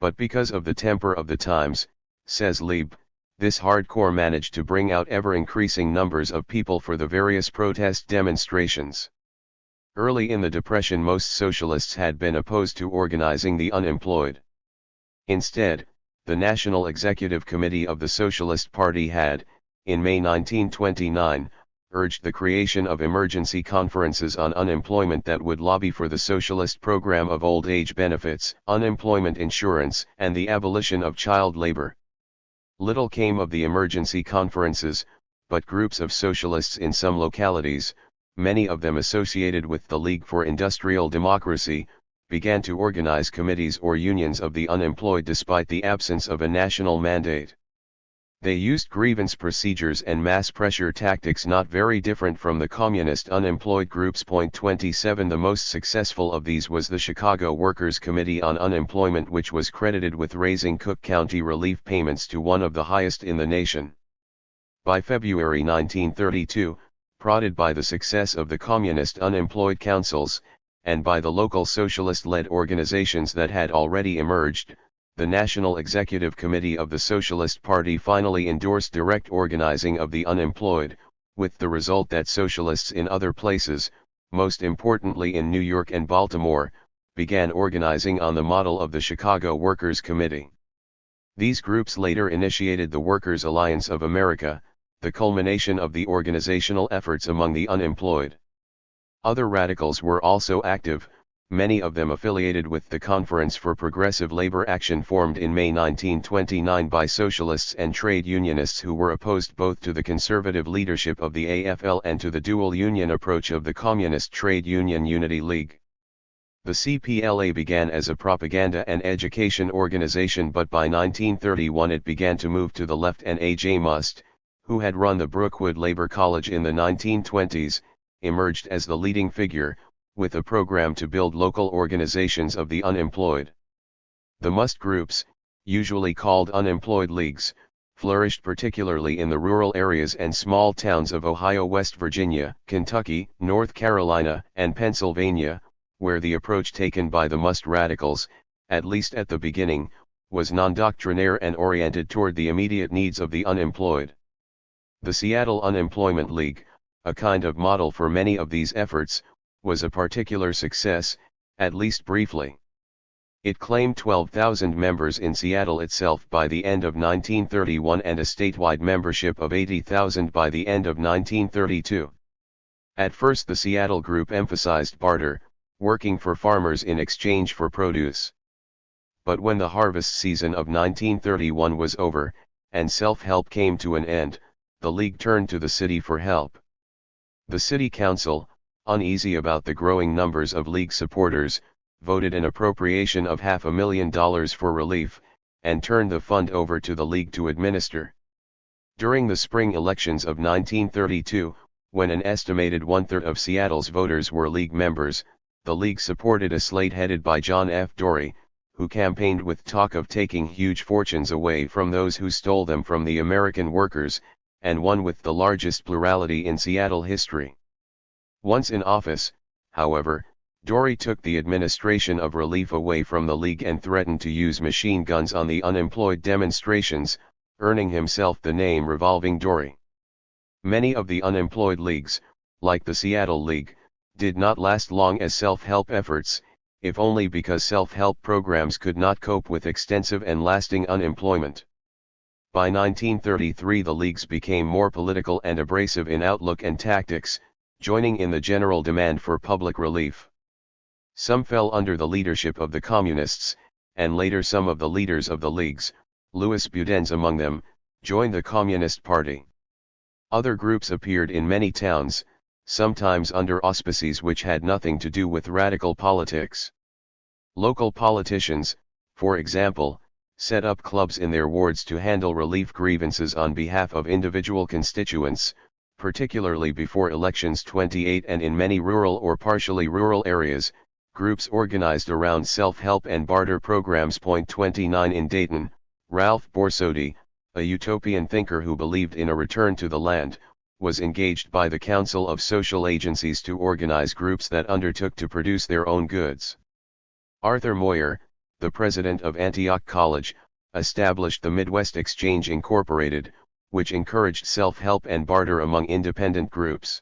But because of the temper of the times, says Lieb, this hardcore managed to bring out ever-increasing numbers of people for the various protest demonstrations. Early in the Depression most socialists had been opposed to organizing the unemployed. Instead, the National Executive Committee of the Socialist Party had, in May 1929, urged the creation of emergency conferences on unemployment that would lobby for the socialist program of old age benefits, unemployment insurance, and the abolition of child labor. Little came of the emergency conferences, but groups of socialists in some localities, many of them associated with the League for Industrial Democracy, began to organize committees or unions of the unemployed despite the absence of a national mandate. They used grievance procedures and mass pressure tactics not very different from the communist unemployed groups. 27 The most successful of these was the Chicago Workers' Committee on Unemployment, which was credited with raising Cook County relief payments to one of the highest in the nation. By February 1932, prodded by the success of the communist unemployed councils, and by the local socialist-led organizations that had already emerged, the National Executive Committee of the Socialist Party finally endorsed direct organizing of the unemployed, with the result that socialists in other places, most importantly in New York and Baltimore, began organizing on the model of the Chicago Workers' Committee. These groups later initiated the Workers' Alliance of America, the culmination of the organizational efforts among the unemployed. Other radicals were also active, many of them affiliated with the Conference for Progressive Labor Action formed in May 1929 by socialists and trade unionists who were opposed both to the conservative leadership of the AFL and to the dual union approach of the Communist Trade Union Unity League. The CPLA began as a propaganda and education organization, but by 1931 it began to move to the left, and A.J. Must, who had run the Brookwood Labor College in the 1920s, emerged as the leading figure, with a program to build local organizations of the unemployed. The Must groups, usually called unemployed leagues, flourished particularly in the rural areas and small towns of Ohio, West Virginia, Kentucky, North Carolina, and Pennsylvania, where the approach taken by the Must radicals, at least at the beginning, was non-doctrinaire and oriented toward the immediate needs of the unemployed. The Seattle Unemployment League, a kind of model for many of these efforts, was a particular success, at least briefly. It claimed 12,000 members in Seattle itself by the end of 1931 and a statewide membership of 80,000 by the end of 1932. At first the Seattle group emphasized barter, working for farmers in exchange for produce. But when the harvest season of 1931 was over, and self-help came to an end, the League turned to the city for help. The City Council, uneasy about the growing numbers of League supporters, voted an appropriation of $500,000 for relief, and turned the fund over to the League to administer. During the spring elections of 1932, when an estimated one-third of Seattle's voters were League members, the League supported a slate headed by John F. Dorey, who campaigned with talk of taking huge fortunes away from those who stole them from the American workers, and won with the largest plurality in Seattle history. Once in office, however, Dorey took the administration of relief away from the League and threatened to use machine guns on the unemployed demonstrations, earning himself the name Revolving Dorey. Many of the unemployed leagues, like the Seattle League, did not last long as self-help efforts, if only because self-help programs could not cope with extensive and lasting unemployment. By 1933 the leagues became more political and abrasive in outlook and tactics, joining in the general demand for public relief. Some fell under the leadership of the Communists, and later some of the leaders of the leagues, Louis Budens among them, joined the Communist Party. Other groups appeared in many towns, sometimes under auspices which had nothing to do with radical politics. Local politicians, for example, set up clubs in their wards to handle relief grievances on behalf of individual constituents, particularly before elections 28, and in many rural or partially rural areas, groups organized around self-help and barter programs. 29 In Dayton, Ralph Borsodi, a utopian thinker who believed in a return to the land, was engaged by the Council of Social Agencies to organize groups that undertook to produce their own goods. Arthur Moyer, the president of Antioch College, established the Midwest Exchange Incorporated, which encouraged self-help and barter among independent groups.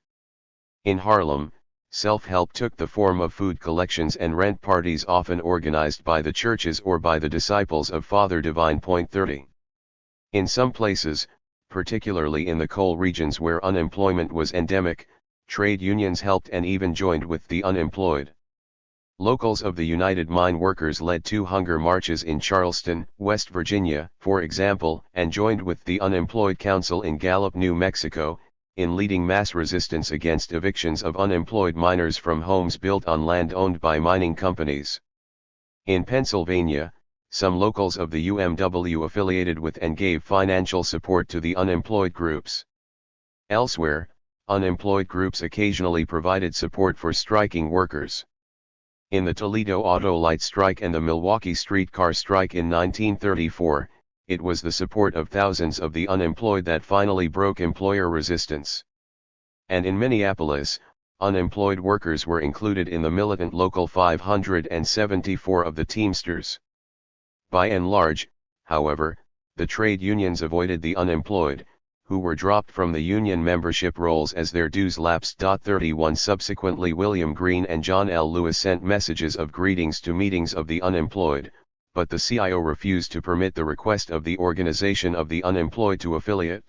In Harlem, self-help took the form of food collections and rent parties often organized by the churches or by the disciples of Father Divine. 30. In some places, particularly in the coal regions where unemployment was endemic, trade unions helped and even joined with the unemployed. Locals of the United Mine Workers led 2 hunger marches in Charleston, West Virginia, for example, and joined with the Unemployed Council in Gallup, New Mexico, in leading mass resistance against evictions of unemployed miners from homes built on land owned by mining companies. In Pennsylvania, some locals of the UMW affiliated with and gave financial support to the unemployed groups. Elsewhere, unemployed groups occasionally provided support for striking workers. In the Toledo Auto Light Strike and the Milwaukee Streetcar Strike in 1934, it was the support of thousands of the unemployed that finally broke employer resistance. And in Minneapolis, unemployed workers were included in the militant Local 574 of the Teamsters. By and large, however, the trade unions avoided the unemployed, who were dropped from the union membership rolls as their dues lapsed. 31 Subsequently, William Green and John L. Lewis sent messages of greetings to meetings of the unemployed, but the CIO refused to permit the request of the Organization of the Unemployed to affiliate.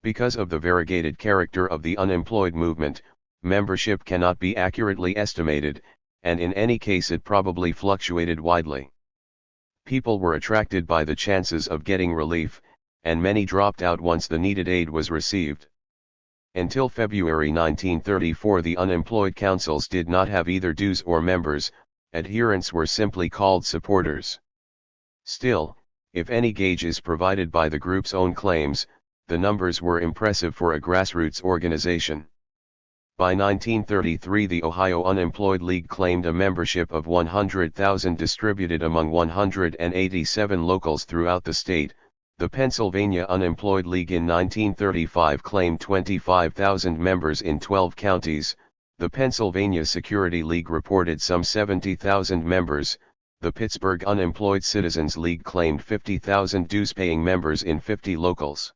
Because of the variegated character of the unemployed movement, membership cannot be accurately estimated, and in any case it probably fluctuated widely. People were attracted by the chances of getting relief, and many dropped out once the needed aid was received. Until February 1934 the unemployed councils did not have either dues or members, adherents were simply called supporters. Still, if any gauge is provided by the group's own claims, the numbers were impressive for a grassroots organization. By 1933 the Ohio Unemployed League claimed a membership of 100,000 distributed among 187 locals throughout the state. The Pennsylvania Unemployed League in 1935 claimed 25,000 members in 12 counties, the Pennsylvania Security League reported some 70,000 members, the Pittsburgh Unemployed Citizens League claimed 50,000 dues-paying members in 50 locals.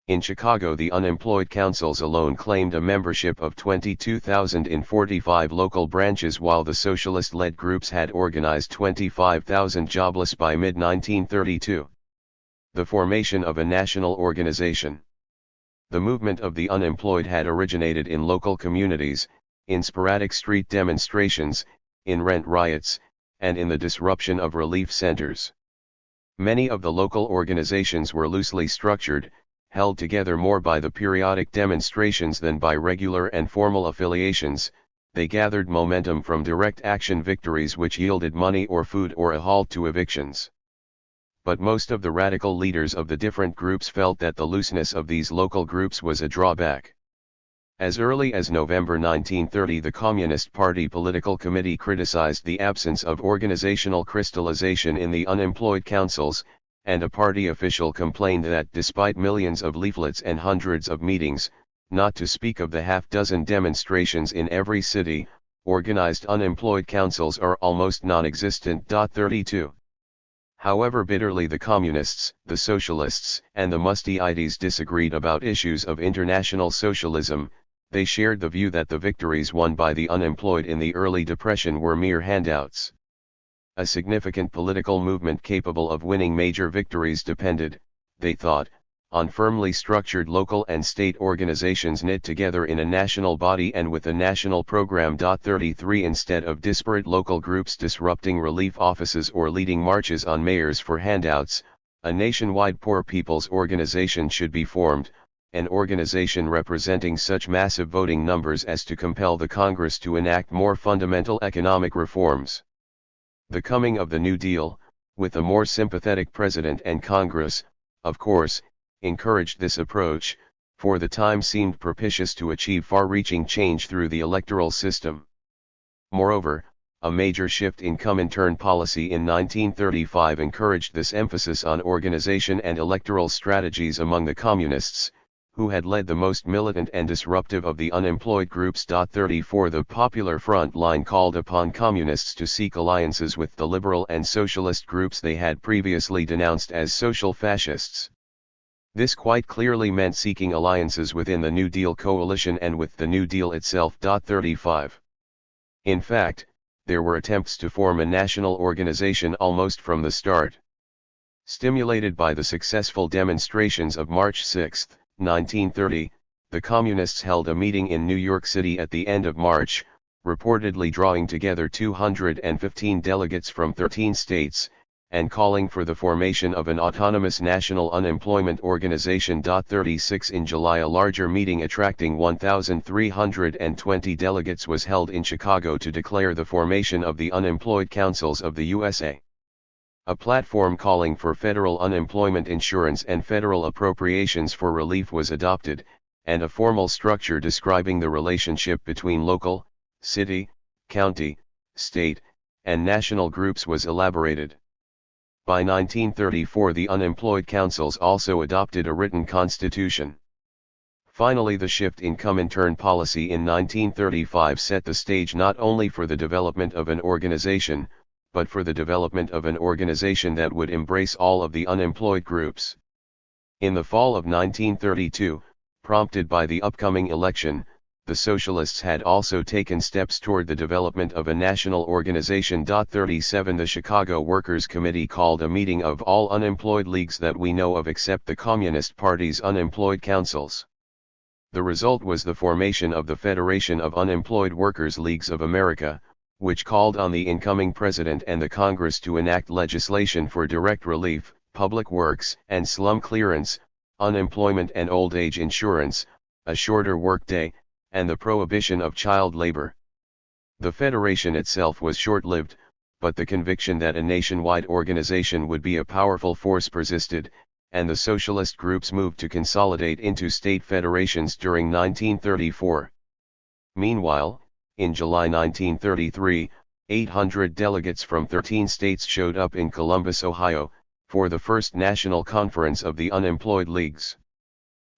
In Chicago, the unemployed councils alone claimed a membership of 22,000 in 45 local branches, while the socialist-led groups had organized 25,000 jobless by mid-1932. The formation of a national organization. The movement of the unemployed had originated in local communities, in sporadic street demonstrations, in rent riots, and in the disruption of relief centers. Many of the local organizations were loosely structured, held together more by the periodic demonstrations than by regular and formal affiliations. They gathered momentum from direct action victories which yielded money or food or a halt to evictions. But most of the radical leaders of the different groups felt that the looseness of these local groups was a drawback. As early as November 1930, the Communist Party Political Committee criticized the absence of organizational crystallization in the unemployed councils, and a party official complained that despite millions of leaflets and hundreds of meetings, not to speak of the half-dozen demonstrations in every city, organized unemployed councils are almost non-existent. 32. However bitterly the communists, the socialists, and the Musteades disagreed about issues of international socialism, they shared the view that the victories won by the unemployed in the early Depression were mere handouts. A significant political movement capable of winning major victories depended, they thought, on firmly structured local and state organizations knit together in a national body and with a national program. 33 Instead of disparate local groups disrupting relief offices or leading marches on mayors for handouts, a nationwide poor people's organization should be formed, an organization representing such massive voting numbers as to compel the Congress to enact more fundamental economic reforms. The coming of the New Deal, with a more sympathetic President and Congress, of course, encouraged this approach, for the time seemed propitious to achieve far-reaching change through the electoral system. Moreover, a major shift in Comintern policy in 1935 encouraged this emphasis on organization and electoral strategies among the Communists, who had led the most militant and disruptive of the unemployed groups. 34 The Popular Front Line called upon Communists to seek alliances with the liberal and socialist groups they had previously denounced as social fascists. This quite clearly meant seeking alliances within the New Deal coalition and with the New Deal itself. 35 In fact, there were attempts to form a national organization almost from the start. Stimulated by the successful demonstrations of March 6, 1930, the Communists held a meeting in New York City at the end of March, reportedly drawing together 215 delegates from 13 states, and calling for the formation of an autonomous national unemployment organization. 36 In July, a larger meeting attracting 1,320 delegates was held in Chicago to declare the formation of the Unemployed Councils of the USA. A platform calling for federal unemployment insurance and federal appropriations for relief was adopted, and a formal structure describing the relationship between local, city, county, state, and national groups was elaborated. By 1934 the unemployed councils also adopted a written constitution. Finally, the shift in Comintern policy in 1935 set the stage not only for the development of an organization, but for the development of an organization that would embrace all of the unemployed groups. In the fall of 1932, prompted by the upcoming election, the socialists had also taken steps toward the development of a national organization. 37 The Chicago Workers' Committee called a meeting of all unemployed leagues that we know of except the Communist Party's unemployed councils. The result was the formation of the Federation of Unemployed Workers' Leagues of America, which called on the incoming president and the Congress to enact legislation for direct relief, public works and slum clearance, unemployment and old age insurance, a shorter workday, and the prohibition of child labor. The federation itself was short-lived, but the conviction that a nationwide organization would be a powerful force persisted, and the socialist groups moved to consolidate into state federations during 1934. Meanwhile, in July 1933, 800 delegates from 13 states showed up in Columbus, Ohio, for the first national conference of the unemployed leagues.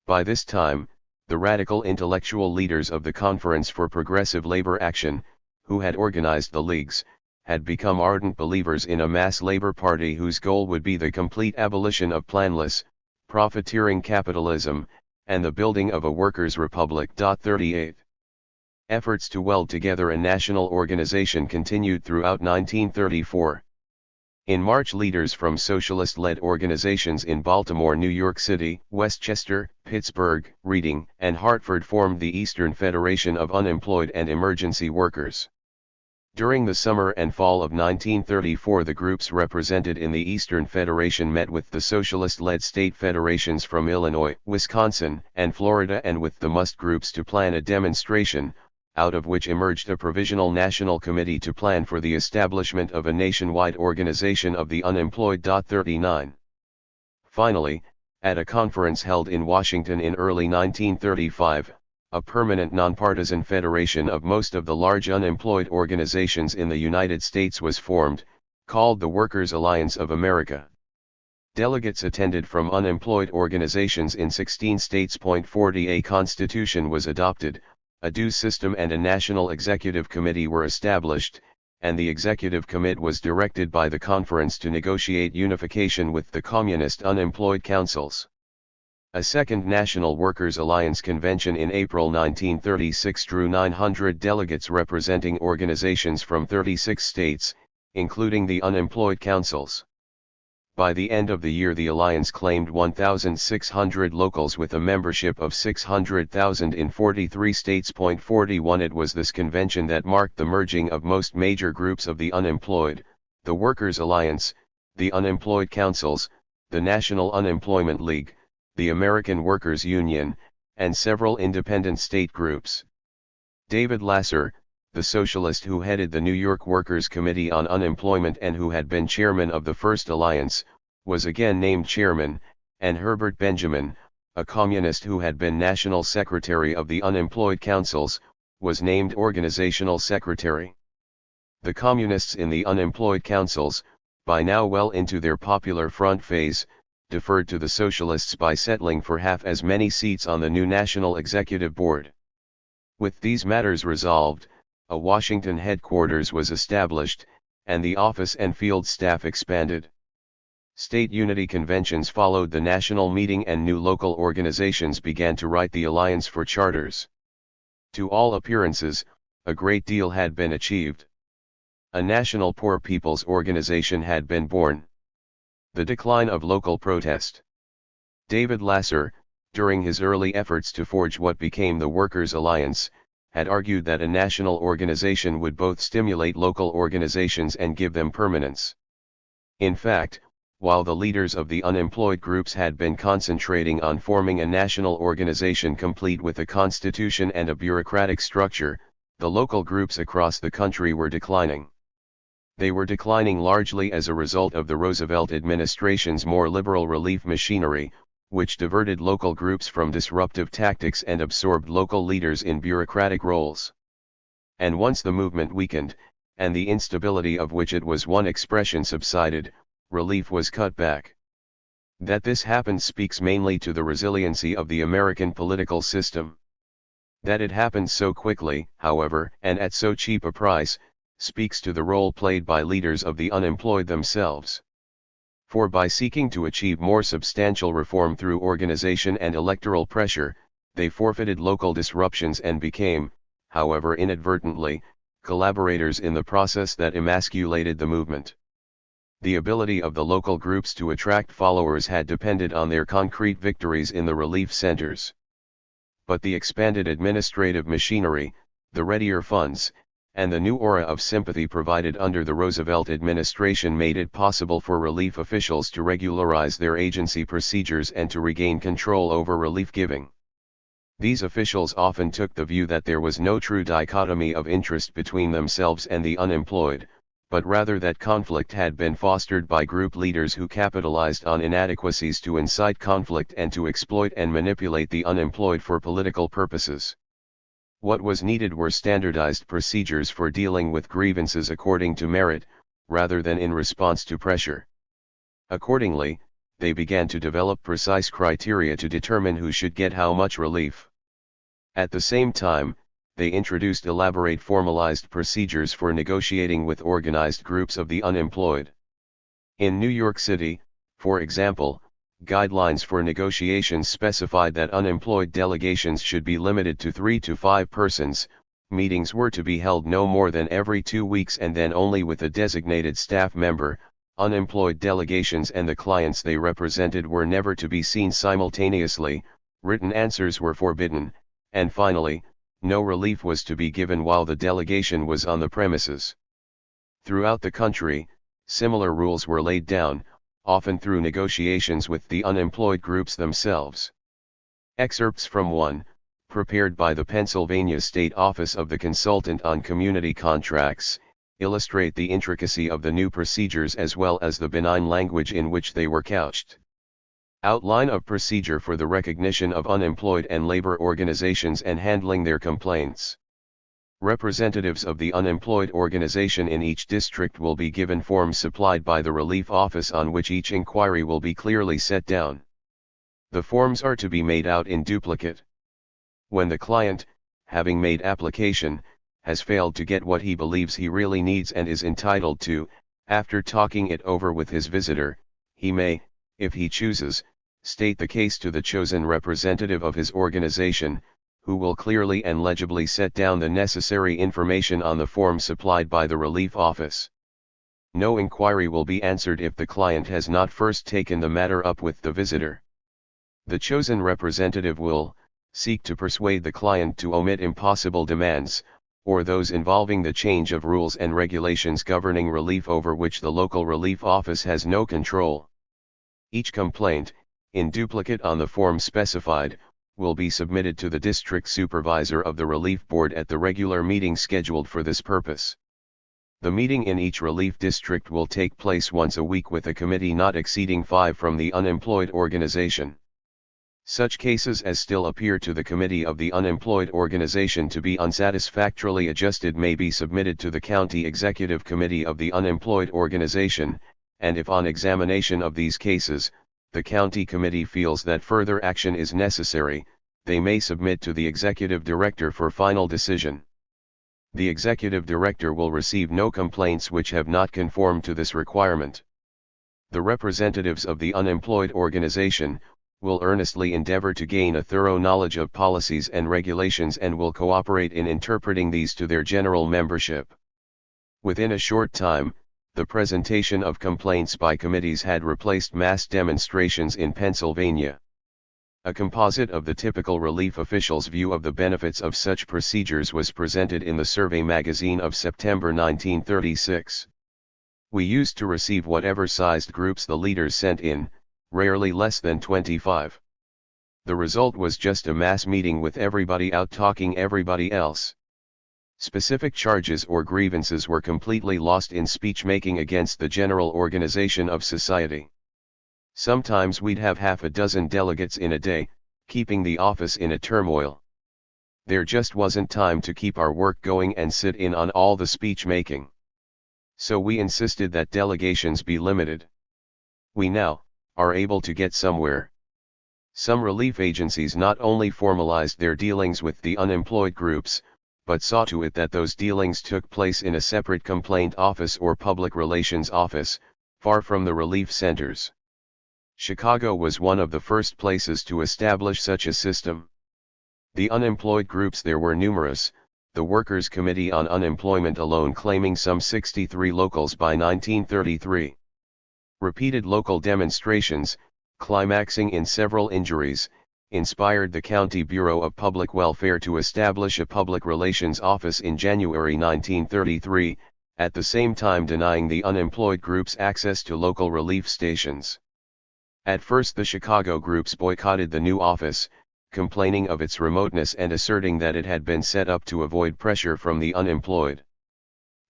By this time, the radical intellectual leaders of the Conference for Progressive Labor Action, who had organized the leagues, had become ardent believers in a mass labor party whose goal would be the complete abolition of planless, profiteering capitalism, and the building of a workers' republic. 38. Efforts to weld together a national organization continued throughout 1934. In March, leaders from socialist-led organizations in Baltimore, New York City, Westchester, Pittsburgh, Reading, and Hartford formed the Eastern Federation of Unemployed and Emergency Workers. During the summer and fall of 1934, the groups represented in the Eastern Federation met with the socialist-led state federations from Illinois, Wisconsin, and Florida, and with the MUST groups to plan a demonstration, out of which emerged a provisional national committee to plan for the establishment of a nationwide organization of the unemployed. 39. Finally, at a conference held in Washington in early 1935, a permanent nonpartisan federation of most of the large unemployed organizations in the United States was formed, called the Workers' Alliance of America. Delegates attended from unemployed organizations in 16 states. 40. A constitution was adopted, a dues system and a national executive committee were established, and the executive committee was directed by the conference to negotiate unification with the communist unemployed councils. A second National Workers' Alliance convention in April 1936 drew 900 delegates representing organizations from 36 states, including the unemployed councils. By the end of the year, the alliance claimed 1,600 locals with a membership of 600,000 in 43 states. 41. It was this convention that marked the merging of most major groups of the unemployed, the Workers' Alliance, the unemployed councils, the National Unemployment League, the American Workers' Union, and several independent state groups. David Lasser, the socialist who headed the New York Workers' Committee on Unemployment and who had been chairman of the First Alliance, was again named chairman, and Herbert Benjamin, a communist who had been national secretary of the unemployed councils, was named organizational secretary. The communists in the unemployed councils, by now well into their popular front phase, deferred to the socialists by settling for half as many seats on the new National Executive Board. With these matters resolved, a Washington headquarters was established, and the office and field staff expanded. State unity conventions followed the national meeting and new local organizations began to write the alliance for charters. To all appearances, a great deal had been achieved. A national poor people's organization had been born. The decline of local protest. David Lasser, during his early efforts to forge what became the Workers' Alliance, had argued that a national organization would both stimulate local organizations and give them permanence. In fact, while the leaders of the unemployed groups had been concentrating on forming a national organization complete with a constitution and a bureaucratic structure, the local groups across the country were declining. They were declining largely as a result of the Roosevelt administration's more liberal relief machinery, which diverted local groups from disruptive tactics and absorbed local leaders in bureaucratic roles. And once the movement weakened, and the instability of which it was one expression subsided, relief was cut back. That this happened speaks mainly to the resiliency of the American political system. That it happened so quickly, however, and at so cheap a price, speaks to the role played by leaders of the unemployed themselves. For by seeking to achieve more substantial reform through organization and electoral pressure, they forfeited local disruptions and became, however inadvertently, collaborators in the process that emasculated the movement. The ability of the local groups to attract followers had depended on their concrete victories in the relief centers. But the expanded administrative machinery, the readier funds, and the new aura of sympathy provided under the Roosevelt administration made it possible for relief officials to regularize their agency procedures and to regain control over relief giving. These officials often took the view that there was no true dichotomy of interest between themselves and the unemployed, but rather that conflict had been fostered by group leaders who capitalized on inadequacies to incite conflict and to exploit and manipulate the unemployed for political purposes. What was needed were standardized procedures for dealing with grievances according to merit, rather than in response to pressure. Accordingly, they began to develop precise criteria to determine who should get how much relief. At the same time, they introduced elaborate formalized procedures for negotiating with organized groups of the unemployed. In New York City, for example, guidelines for negotiations specified that unemployed delegations should be limited to 3 to 5 persons, meetings were to be held no more than every 2 weeks and then only with a designated staff member. Unemployed delegations and the clients they represented were never to be seen simultaneously, written answers were forbidden, and finally, no relief was to be given while the delegation was on the premises. Throughout the country, similar rules were laid down, often through negotiations with the unemployed groups themselves. Excerpts from one, prepared by the Pennsylvania State Office of the Consultant on Community Contracts, illustrate the intricacy of the new procedures as well as the benign language in which they were couched. Outline of procedure for the recognition of unemployed and labor organizations and handling their complaints. Representatives of the unemployed organization in each district will be given forms supplied by the relief office on which each inquiry will be clearly set down. The forms are to be made out in duplicate. When the client, having made application, has failed to get what he believes he really needs and is entitled to, after talking it over with his visitor, he may, if he chooses, state the case to the chosen representative of his organization, who will clearly and legibly set down the necessary information on the form supplied by the relief office. No inquiry will be answered if the client has not first taken the matter up with the visitor. The chosen representative will seek to persuade the client to omit impossible demands, or those involving the change of rules and regulations governing relief over which the local relief office has no control. Each complaint, in duplicate on the form specified, will be submitted to the district supervisor of the relief board at the regular meeting scheduled for this purpose. The meeting in each relief district will take place once a week with a committee not exceeding 5 from the unemployed organization. Such cases as still appear to the committee of the unemployed organization to be unsatisfactorily adjusted may be submitted to the county executive committee of the unemployed organization, and if on examination of these cases, the county committee feels that further action is necessary, they may submit to the executive director for final decision. The executive director will receive no complaints which have not conformed to this requirement. The representatives of the unemployed organization will earnestly endeavor to gain a thorough knowledge of policies and regulations and will cooperate in interpreting these to their general membership. Within a short time, the presentation of complaints by committees had replaced mass demonstrations in Pennsylvania. A composite of the typical relief official's view of the benefits of such procedures was presented in the Survey magazine of September 1936. We used to receive whatever sized groups the leaders sent in, rarely less than 25. The result was just a mass meeting with everybody out talking everybody else. Specific charges or grievances were completely lost in speech-making against the general organization of society. Sometimes we'd have half a dozen delegates in a day, keeping the office in a turmoil. There just wasn't time to keep our work going and sit in on all the speech-making. So we insisted that delegations be limited. We now are able to get somewhere. Some relief agencies not only formalized their dealings with the unemployed groups, but saw to it that those dealings took place in a separate complaint office or public relations office, far from the relief centers. Chicago was one of the first places to establish such a system. The unemployed groups there were numerous, the Workers' Committee on Unemployment alone claiming some 63 locals by 1933. Repeated local demonstrations, climaxing in several injuries, inspired the County Bureau of Public Welfare to establish a public relations office in January 1933, at the same time denying the unemployed groups access to local relief stations. At first the Chicago groups boycotted the new office, complaining of its remoteness and asserting that it had been set up to avoid pressure from the unemployed.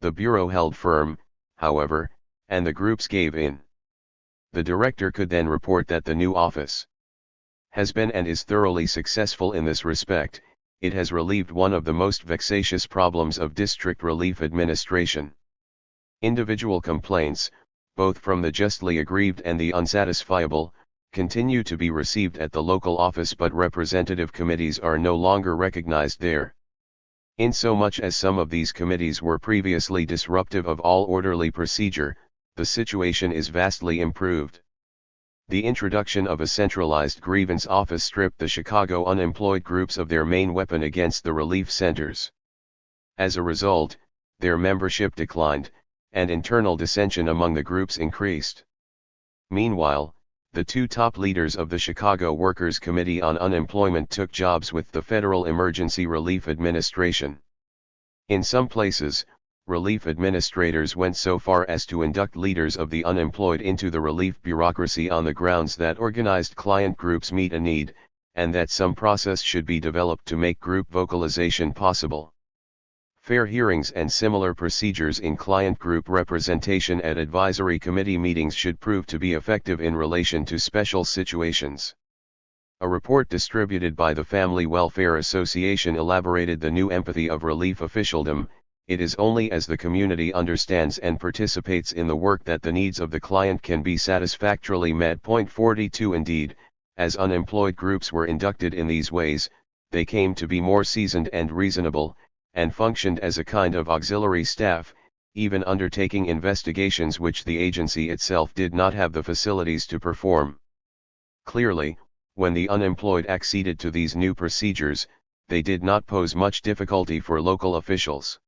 The Bureau held firm, however, and the groups gave in. The director could then report that the new office has been and is thoroughly successful in this respect. It has relieved one of the most vexatious problems of district relief administration. Individual complaints, both from the justly aggrieved and the unsatisfiable, continue to be received at the local office, but representative committees are no longer recognized there. Insomuch as some of these committees were previously disruptive of all orderly procedure, the situation is vastly improved. The introduction of a centralized grievance office stripped the Chicago unemployed groups of their main weapon against the relief centers. As a result, their membership declined, and internal dissension among the groups increased. Meanwhile, the two top leaders of the Chicago Workers' Committee on Unemployment took jobs with the Federal Emergency Relief Administration. In some places, relief administrators went so far as to induct leaders of the unemployed into the relief bureaucracy on the grounds that organized client groups meet a need, and that some process should be developed to make group vocalization possible. Fair hearings and similar procedures in client group representation at advisory committee meetings should prove to be effective in relation to special situations. A report distributed by the Family Welfare Association elaborated the new empathy of relief officialdom. It is only as the community understands and participates in the work that the needs of the client can be satisfactorily met. Point 42. Indeed, as unemployed groups were inducted in these ways, they came to be more seasoned and reasonable, and functioned as a kind of auxiliary staff, even undertaking investigations which the agency itself did not have the facilities to perform. Clearly, when the unemployed acceded to these new procedures, they did not pose much difficulty for local officials.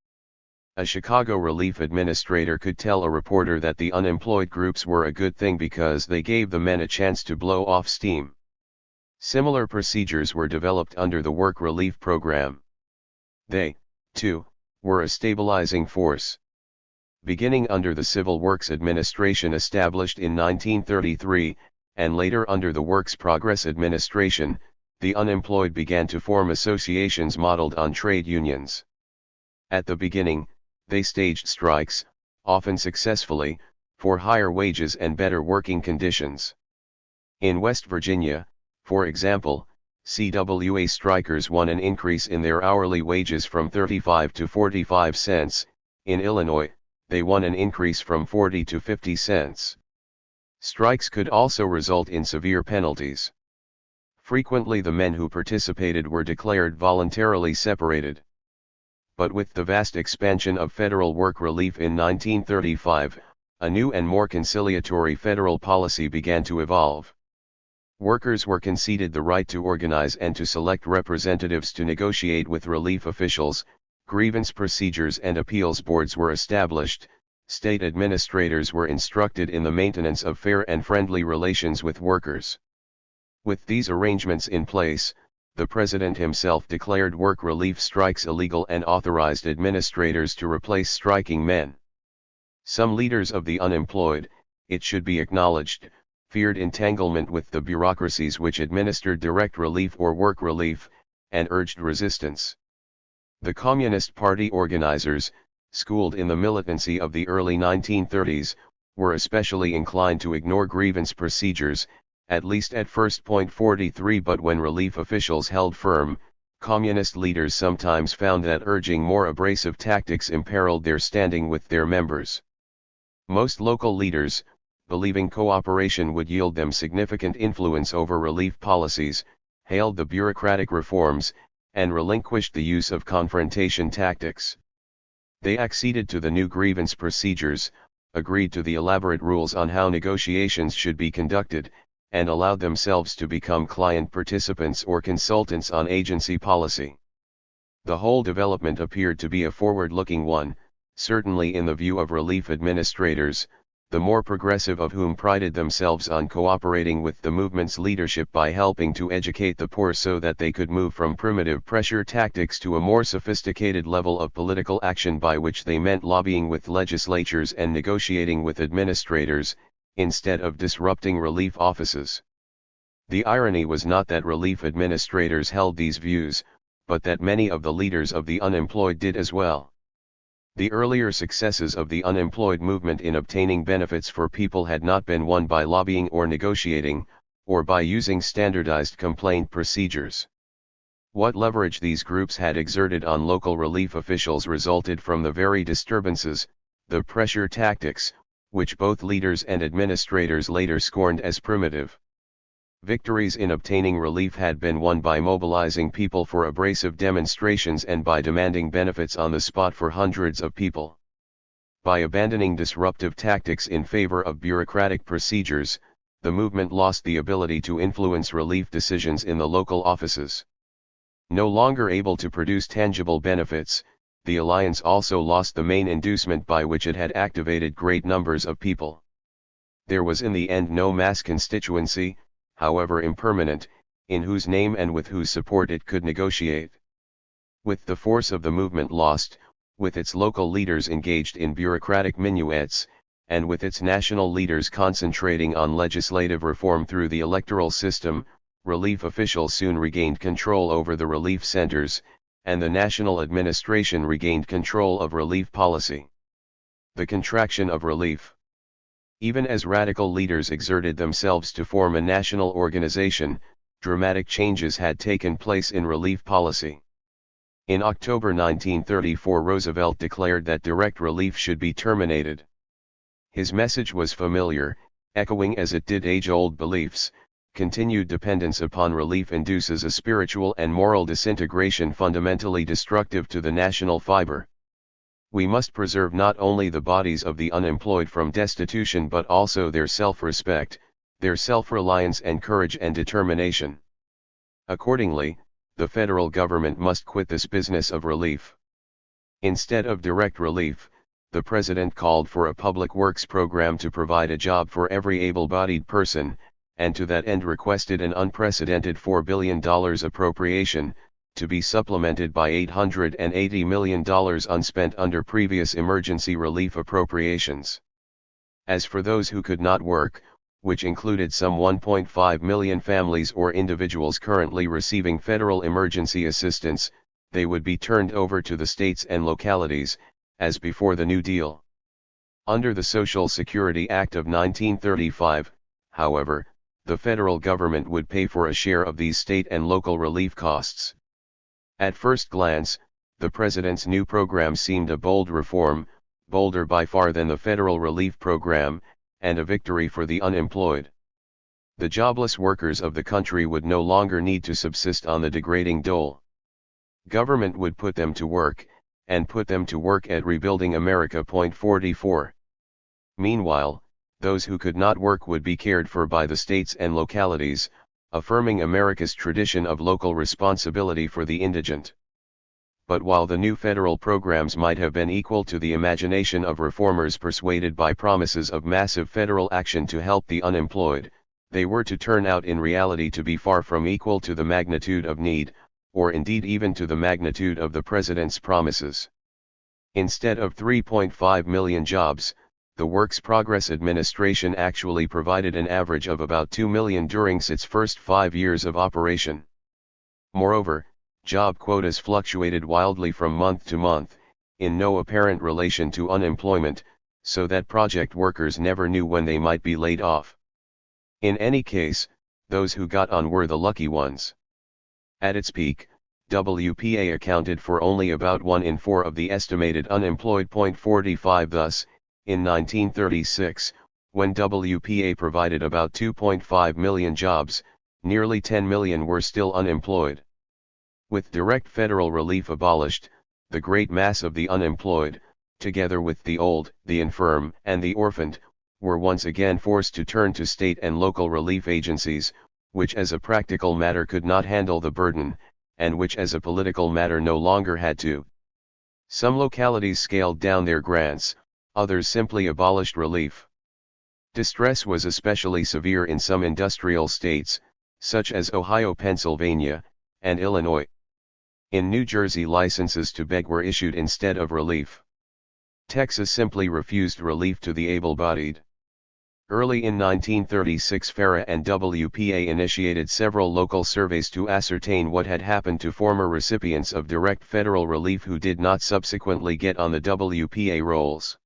A Chicago relief administrator could tell a reporter that the unemployed groups were a good thing because they gave the men a chance to blow off steam. Similar procedures were developed under the work relief program. They, too, were a stabilizing force. Beginning under the Civil Works Administration established in 1933, and later under the Works Progress Administration, the unemployed began to form associations modeled on trade unions. At the beginning, they staged strikes, often successfully, for higher wages and better working conditions. In West Virginia, for example, CWA strikers won an increase in their hourly wages from 35 to 45 cents, in Illinois, they won an increase from 40 to 50 cents. Strikes could also result in severe penalties. Frequently the men who participated were declared voluntarily separated. But with the vast expansion of federal work relief in 1935, a new and more conciliatory federal policy began to evolve. Workers were conceded the right to organize and to select representatives to negotiate with relief officials, grievance procedures and appeals boards were established, state administrators were instructed in the maintenance of fair and friendly relations with workers. With these arrangements in place, the President himself declared work relief strikes illegal and authorized administrators to replace striking men. Some leaders of the unemployed, it should be acknowledged, feared entanglement with the bureaucracies which administered direct relief or work relief, and urged resistance. The Communist Party organizers, schooled in the militancy of the early 1930s, were especially inclined to ignore grievance procedures, at least at first. Point 43. But when relief officials held firm, communist leaders sometimes found that urging more abrasive tactics imperiled their standing with their members. Most local leaders, believing cooperation would yield them significant influence over relief policies, hailed the bureaucratic reforms, and relinquished the use of confrontation tactics. They acceded to the new grievance procedures, agreed to the elaborate rules on how negotiations should be conducted, and allowed themselves to become client participants or consultants on agency policy. The whole development appeared to be a forward-looking one, certainly in the view of relief administrators, the more progressive of whom prided themselves on cooperating with the movement's leadership by helping to educate the poor so that they could move from primitive pressure tactics to a more sophisticated level of political action, by which they meant lobbying with legislatures and negotiating with administrators, instead of disrupting relief offices. The irony was not that relief administrators held these views, but that many of the leaders of the unemployed did as well. The earlier successes of the unemployed movement in obtaining benefits for people had not been won by lobbying or negotiating, or by using standardized complaint procedures. What leverage these groups had exerted on local relief officials resulted from the very disturbances, the pressure tactics, which both leaders and administrators later scorned as primitive. Victories in obtaining relief had been won by mobilizing people for abrasive demonstrations and by demanding benefits on the spot for hundreds of people. By abandoning disruptive tactics in favor of bureaucratic procedures, the movement lost the ability to influence relief decisions in the local offices. No longer able to produce tangible benefits, the alliance also lost the main inducement by which it had activated great numbers of people. There was in the end no mass constituency, however impermanent, in whose name and with whose support it could negotiate. With the force of the movement lost, with its local leaders engaged in bureaucratic minuets, and with its national leaders concentrating on legislative reform through the electoral system, relief officials soon regained control over the relief centers, and the national administration regained control of relief policy. The contraction of relief. Even as radical leaders exerted themselves to form a national organization, dramatic changes had taken place in relief policy. In October 1934, Roosevelt declared that direct relief should be terminated. His message was familiar, echoing as it did age-old beliefs. Continued dependence upon relief induces a spiritual and moral disintegration fundamentally destructive to the national fiber. We must preserve not only the bodies of the unemployed from destitution but also their self-respect, their self-reliance and courage and determination. Accordingly, the federal government must quit this business of relief. Instead of direct relief, the President called for a public works program to provide a job for every able-bodied person, and to that end requested an unprecedented $4 billion appropriation, to be supplemented by $880 million unspent under previous emergency relief appropriations. As for those who could not work, which included some 1.5 million families or individuals currently receiving federal emergency assistance, they would be turned over to the states and localities, as before the New Deal. Under the Social Security Act of 1935, however, the federal government would pay for a share of these state and local relief costs. At first glance, the President's new program seemed a bold reform, bolder by far than the federal relief program, and a victory for the unemployed. The jobless workers of the country would no longer need to subsist on the degrading dole. Government would put them to work, and put them to work at rebuilding America. 44. Meanwhile, those who could not work would be cared for by the states and localities, affirming America's tradition of local responsibility for the indigent. But while the new federal programs might have been equal to the imagination of reformers persuaded by promises of massive federal action to help the unemployed, they were to turn out in reality to be far from equal to the magnitude of need, or indeed even to the magnitude of the President's promises. Instead of 3.5 million jobs, the Works Progress Administration actually provided an average of about 2 million during its first 5 years of operation. Moreover, job quotas fluctuated wildly from month to month, in no apparent relation to unemployment, so that project workers never knew when they might be laid off. In any case, those who got on were the lucky ones. At its peak, WPA accounted for only about 1 in 4 of the estimated unemployed. 45 Thus, in 1936, when WPA provided about 2.5 million jobs, nearly 10 million were still unemployed. With direct federal relief abolished, the great mass of the unemployed, together with the old, the infirm, and the orphaned, were once again forced to turn to state and local relief agencies, which as a practical matter could not handle the burden, and which as a political matter no longer had to. Some localities scaled down their grants, others simply abolished relief. Distress was especially severe in some industrial states, such as Ohio, Pennsylvania, and Illinois. In New Jersey, licenses to beg were issued instead of relief. Texas simply refused relief to the able-bodied. Early in 1936, FARA and WPA initiated several local surveys to ascertain what had happened to former recipients of direct federal relief who did not subsequently get on the WPA rolls.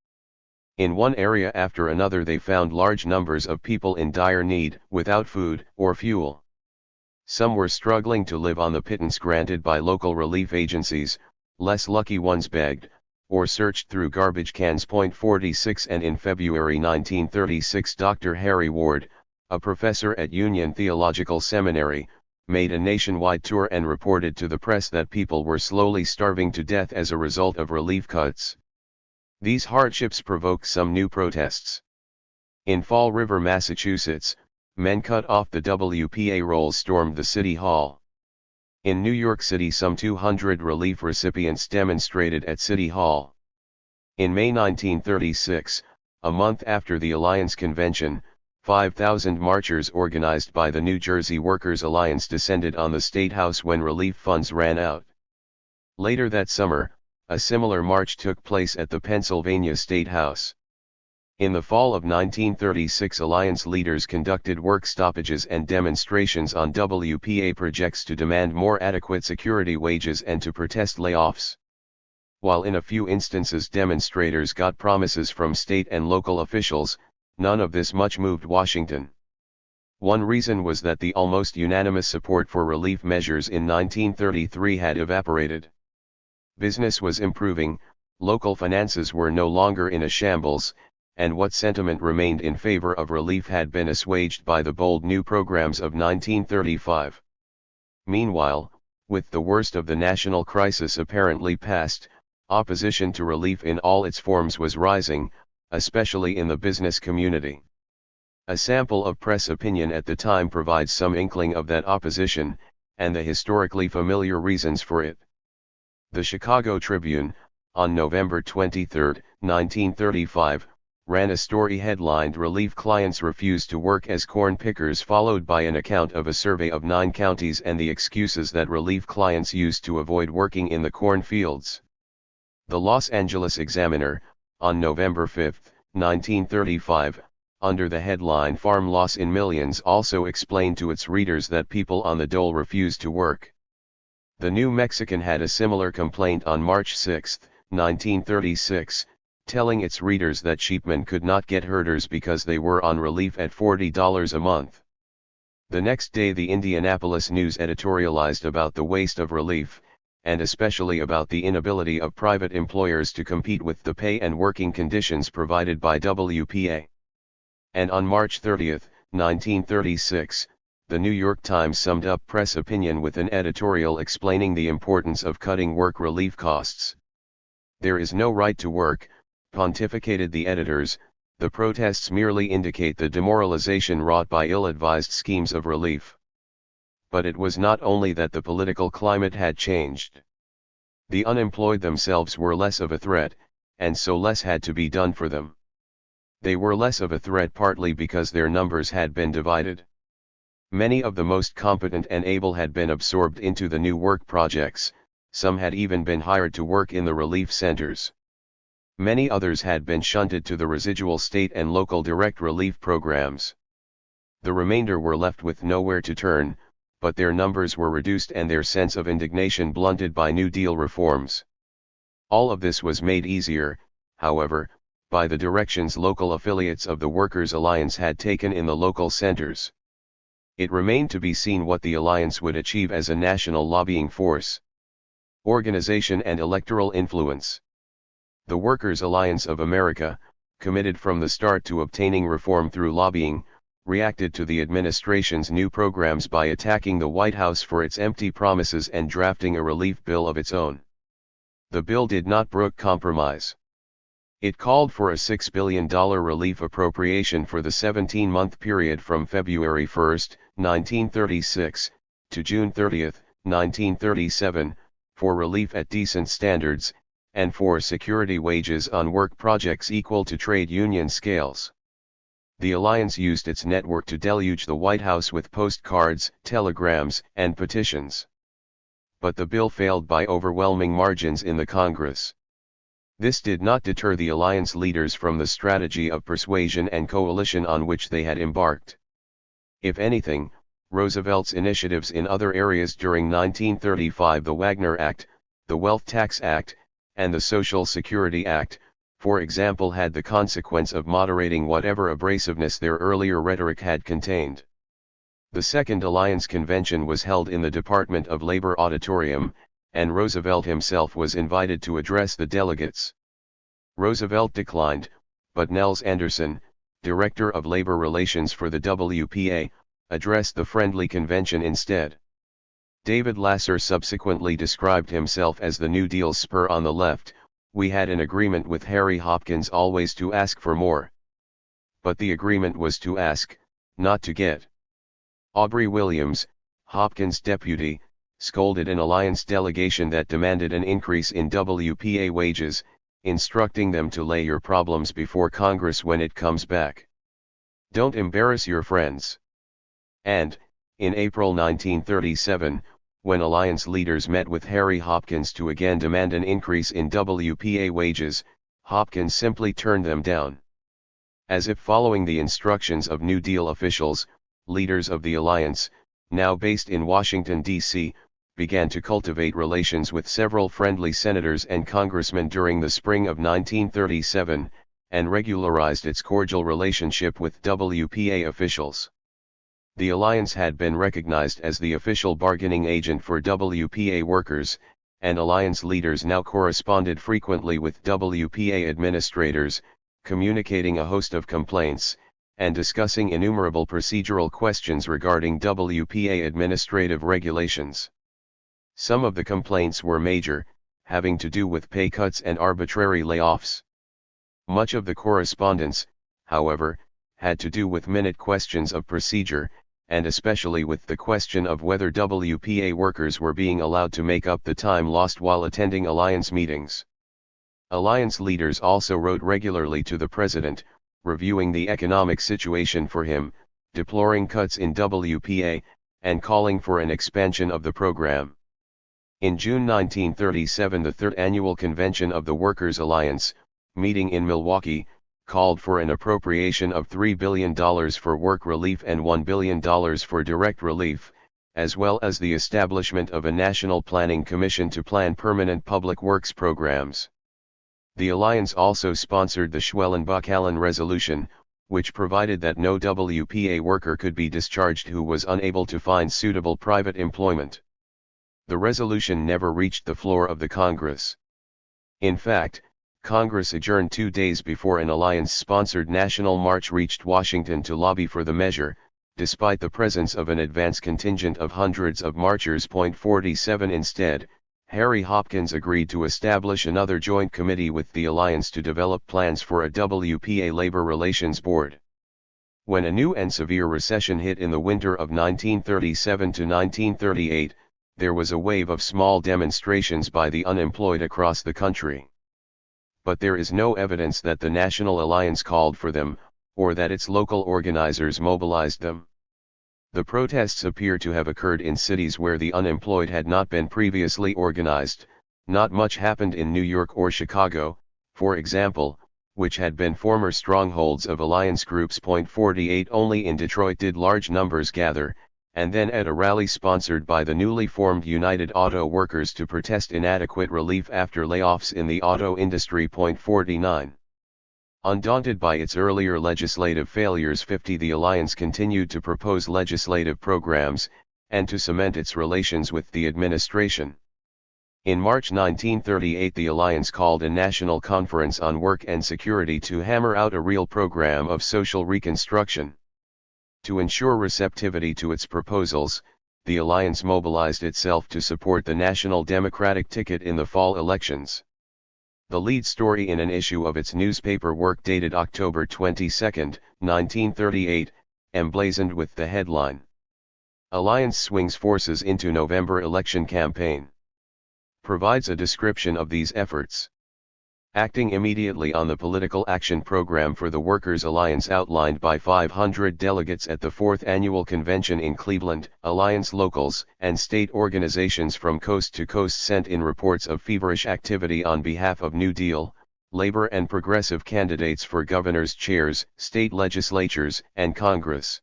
In one area after another they found large numbers of people in dire need, without food or fuel. Some were struggling to live on the pittance granted by local relief agencies, less lucky ones begged, or searched through garbage cans. 46 And in February 1936 Dr. Harry Ward, a professor at Union Theological Seminary, made a nationwide tour and reported to the press that people were slowly starving to death as a result of relief cuts. These hardships provoked some new protests. In Fall River, Massachusetts, men cut off the WPA rolls stormed the City Hall. In New York City, some 200 relief recipients demonstrated at City Hall. In May 1936, a month after the Alliance Convention, 5,000 marchers organized by the New Jersey Workers' Alliance descended on the State House when relief funds ran out. Later that summer, a similar march took place at the Pennsylvania State House. In the fall of 1936, Alliance leaders conducted work stoppages and demonstrations on WPA projects to demand more adequate security wages and to protest layoffs. While in a few instances demonstrators got promises from state and local officials, none of this much moved Washington. One reason was that the almost unanimous support for relief measures in 1933 had evaporated. Business was improving, local finances were no longer in a shambles, and what sentiment remained in favor of relief had been assuaged by the bold new programs of 1935. Meanwhile, with the worst of the national crisis apparently past, opposition to relief in all its forms was rising, especially in the business community. A sample of press opinion at the time provides some inkling of that opposition, and the historically familiar reasons for it. The Chicago Tribune, on November 23, 1935, ran a story headlined "Relief Clients Refuse to Work as Corn Pickers," followed by an account of a survey of 9 counties and the excuses that relief clients used to avoid working in the corn fields. The Los Angeles Examiner, on November 5, 1935, under the headline "Farm Loss in Millions," also explained to its readers that people on the dole refused to work. The New Mexican had a similar complaint on March 6, 1936, telling its readers that sheepmen could not get herders because they were on relief at $40 a month. The next day the Indianapolis News editorialized about the waste of relief, and especially about the inability of private employers to compete with the pay and working conditions provided by WPA. And on March 30, 1936, the New York Times summed up press opinion with an editorial explaining the importance of cutting work relief costs. "There is no right to work," pontificated the editors, "the protests merely indicate the demoralization wrought by ill-advised schemes of relief." But it was not only that the political climate had changed. The unemployed themselves were less of a threat, and so less had to be done for them. They were less of a threat partly because their numbers had been divided. Many of the most competent and able had been absorbed into the new work projects, some had even been hired to work in the relief centers. Many others had been shunted to the residual state and local direct relief programs. The remainder were left with nowhere to turn, but their numbers were reduced and their sense of indignation blunted by New Deal reforms. All of this was made easier, however, by the directions local affiliates of the Workers' Alliance had taken in the local centers. It remained to be seen what the Alliance would achieve as a national lobbying force. Organization and electoral influence. The Workers' Alliance of America, committed from the start to obtaining reform through lobbying, reacted to the administration's new programs by attacking the White House for its empty promises and drafting a relief bill of its own. The bill did not brook compromise. It called for a $6 billion relief appropriation for the 17-month period from February 1, 1936, to June 30, 1937, for relief at decent standards, and for security wages on work projects equal to trade union scales. The Alliance used its network to deluge the White House with postcards, telegrams, and petitions. But the bill failed by overwhelming margins in the Congress. This did not deter the Alliance leaders from the strategy of persuasion and coalition on which they had embarked. If anything, Roosevelt's initiatives in other areas during 1935, the Wagner Act, the Wealth Tax Act, and the Social Security Act, for example, had the consequence of moderating whatever abrasiveness their earlier rhetoric had contained. The Second Alliance Convention was held in the Department of Labor Auditorium, and Roosevelt himself was invited to address the delegates. Roosevelt declined, but Nels Anderson, Director of Labor Relations for the WPA, addressed the friendly convention instead. David Lasser subsequently described himself as the New Deal's spur on the left. We had an agreement with Harry Hopkins always to ask for more. But the agreement was to ask, not to get. Aubrey Williams, Hopkins' deputy, scolded an alliance delegation that demanded an increase in WPA wages, instructing them to lay your problems before Congress when it comes back. Don't embarrass your friends. And, in April 1937, when alliance leaders met with Harry Hopkins to again demand an increase in WPA wages, Hopkins simply turned them down. As if following the instructions of New Deal officials, leaders of the alliance, now based in Washington, D.C., began to cultivate relations with several friendly senators and congressmen during the spring of 1937, and regularized its cordial relationship with WPA officials. The alliance had been recognized as the official bargaining agent for WPA workers, and alliance leaders now corresponded frequently with WPA administrators, communicating a host of complaints, and discussing innumerable procedural questions regarding WPA administrative regulations. Some of the complaints were major, having to do with pay cuts and arbitrary layoffs. Much of the correspondence, however, had to do with minute questions of procedure, and especially with the question of whether WPA workers were being allowed to make up the time lost while attending alliance meetings. Alliance leaders also wrote regularly to the president, reviewing the economic situation for him, deploring cuts in WPA, and calling for an expansion of the program. In June 1937, the Third Annual Convention of the Workers' Alliance, meeting in Milwaukee, called for an appropriation of $3 billion for work relief and $1 billion for direct relief, as well as the establishment of a National Planning Commission to plan permanent public works programs. The alliance also sponsored the Schwellenbuch-Allen Resolution, which provided that no WPA worker could be discharged who was unable to find suitable private employment. The resolution never reached the floor of the Congress. In fact, Congress adjourned 2 days before an alliance-sponsored national march reached Washington to lobby for the measure, despite the presence of an advance contingent of hundreds of marchers. 47 Instead, Harry Hopkins agreed to establish another joint committee with the alliance to develop plans for a WPA labor relations board. When a new and severe recession hit in the winter of 1937 to 1938, there was a wave of small demonstrations by the unemployed across the country. But there is no evidence that the National Alliance called for them, or that its local organizers mobilized them. The protests appear to have occurred in cities where the unemployed had not been previously organized. Not much happened in New York or Chicago, for example, which had been former strongholds of alliance groups. 48 Only in Detroit did large numbers gather, and then at a rally sponsored by the newly formed United Auto Workers to protest inadequate relief after layoffs in the auto industry. 49 Undaunted by its earlier legislative failures, the alliance continued to propose legislative programs, and to cement its relations with the administration. In March 1938, the alliance called a national conference on work and security to hammer out a real program of social reconstruction. To ensure receptivity to its proposals, the alliance mobilized itself to support the National Democratic ticket in the fall elections. The lead story in an issue of its newspaper Work dated October 22, 1938, emblazoned with the headline, "Alliance Swings Forces into November Election Campaign," provides a description of these efforts. Acting immediately on the political action program for the Workers' Alliance outlined by 500 delegates at the 4th Annual Convention in Cleveland, alliance locals and state organizations from coast to coast sent in reports of feverish activity on behalf of New Deal, labor and progressive candidates for governors' chairs, state legislatures, and Congress.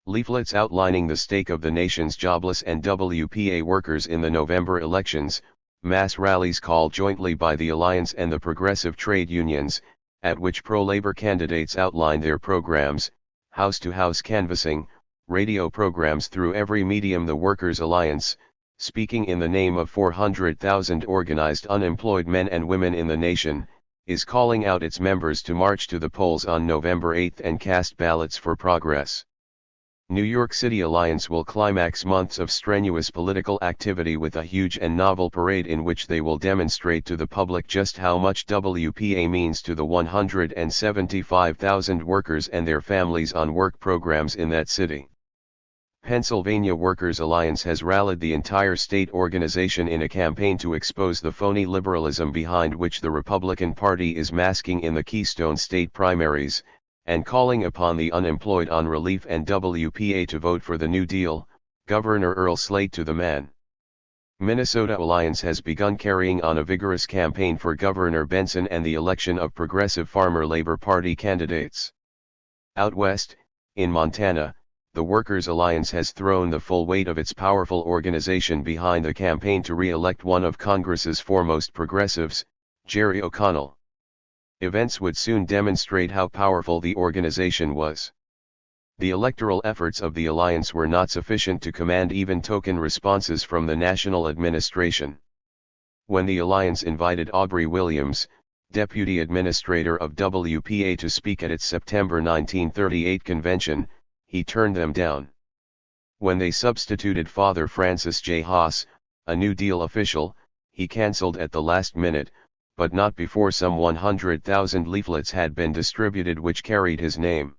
Leaflets outlining the stake of the nation's jobless and WPA workers in the November elections, mass rallies called jointly by the Alliance and the progressive trade unions, at which pro-labor candidates outlined their programs, house-to-house canvassing, radio programs through every medium. The Workers' Alliance, speaking in the name of 400,000 organized unemployed men and women in the nation, is calling out its members to march to the polls on November 8 and cast ballots for progress. New York City Alliance will climax months of strenuous political activity with a huge and novel parade in which they will demonstrate to the public just how much WPA means to the 175,000 workers and their families on work programs in that city. Pennsylvania Workers Alliance has rallied the entire state organization in a campaign to expose the phony liberalism behind which the Republican Party is masking in the Keystone State primaries, and calling upon the unemployed on relief and WPA to vote for the New Deal, Governor Earl Slate to the man. Minnesota Alliance has begun carrying on a vigorous campaign for Governor Benson and the election of Progressive Farmer Labor Party candidates. Out west, in Montana, the Workers' Alliance has thrown the full weight of its powerful organization behind the campaign to re-elect one of Congress's foremost progressives, Jerry O'Connell. Events would soon demonstrate how powerful the organization was. The electoral efforts of the alliance were not sufficient to command even token responses from the national administration. When the alliance invited Aubrey Williams, deputy administrator of WPA, to speak at its September 1938 convention, he turned them down. When they substituted Father Francis J. Haas, a New Deal official, he cancelled at the last minute, but not before some 100,000 leaflets had been distributed which carried his name.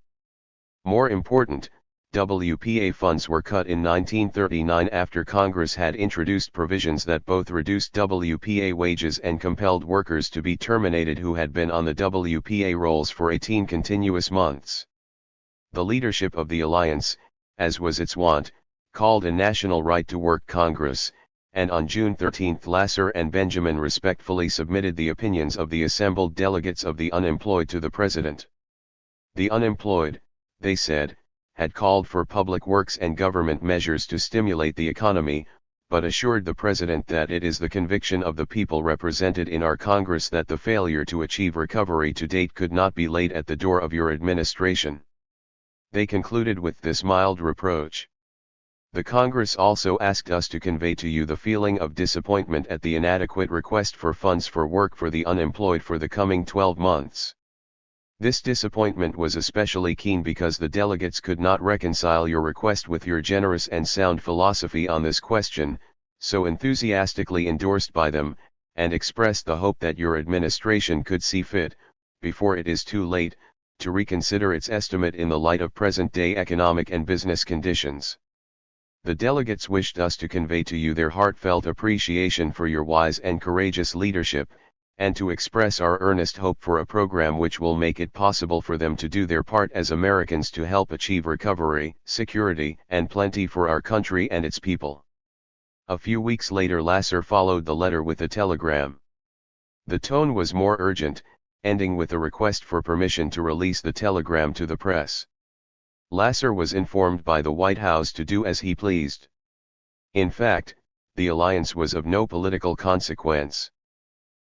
More important, WPA funds were cut in 1939 after Congress had introduced provisions that both reduced WPA wages and compelled workers to be terminated who had been on the WPA rolls for 18 continuous months. The leadership of the alliance, as was its wont, called a National Right to Work Congress, and on June 13 Lasser and Benjamin respectfully submitted the opinions of the assembled delegates of the unemployed to the president. The unemployed, they said, had called for public works and government measures to stimulate the economy, but assured the president that it is the conviction of the people represented in our Congress that the failure to achieve recovery to date could not be laid at the door of your administration. They concluded with this mild reproach. The Congress also asked us to convey to you the feeling of disappointment at the inadequate request for funds for work for the unemployed for the coming 12 months. This disappointment was especially keen because the delegates could not reconcile your request with your generous and sound philosophy on this question, so enthusiastically endorsed by them, and expressed the hope that your administration could see fit, before it is too late, to reconsider its estimate in the light of present-day economic and business conditions. The delegates wished us to convey to you their heartfelt appreciation for your wise and courageous leadership, and to express our earnest hope for a program which will make it possible for them to do their part as Americans to help achieve recovery, security, and plenty for our country and its people. A few weeks later Lasser followed the letter with a telegram. The tone was more urgent, ending with a request for permission to release the telegram to the press. Lasser was informed by the White House to do as he pleased. In fact, the alliance was of no political consequence.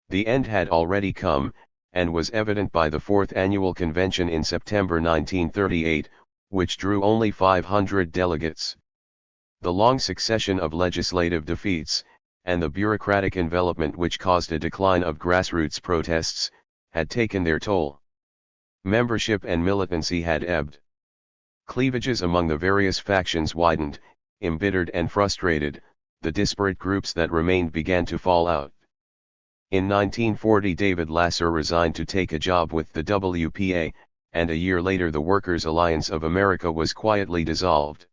The end had already come, and was evident by the Fourth Annual Convention in September 1938, which drew only 500 delegates. The long succession of legislative defeats, and the bureaucratic envelopment which caused a decline of grassroots protests, had taken their toll. Membership and militancy had ebbed. Cleavages among the various factions widened, embittered and frustrated, the disparate groups that remained began to fall out. In 1940 David Lasser resigned to take a job with the WPA, and a year later the Workers' Alliance of America was quietly dissolved.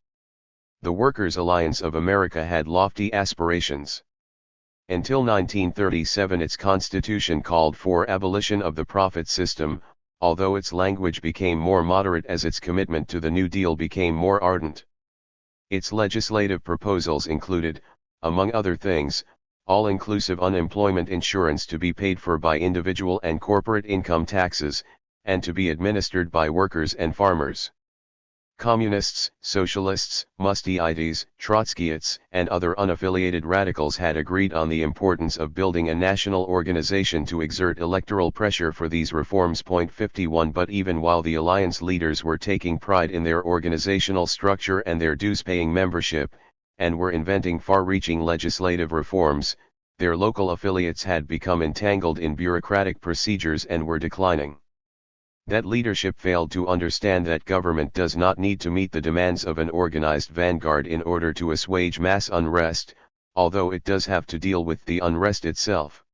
The Workers' Alliance of America had lofty aspirations. Until 1937 its constitution called for abolition of the profit system, although its language became more moderate as its commitment to the New Deal became more ardent. Its legislative proposals included, among other things, all-inclusive unemployment insurance to be paid for by individual and corporate income taxes, and to be administered by workers and farmers. Communists, socialists, Mustyites, Trotskyites, and other unaffiliated radicals had agreed on the importance of building a national organization to exert electoral pressure for these reforms. 51 But even while the alliance leaders were taking pride in their organizational structure and their dues-paying membership, and were inventing far-reaching legislative reforms, their local affiliates had become entangled in bureaucratic procedures and were declining. That leadership failed to understand that government does not need to meet the demands of an organized vanguard in order to assuage mass unrest, although it does have to deal with the unrest itself.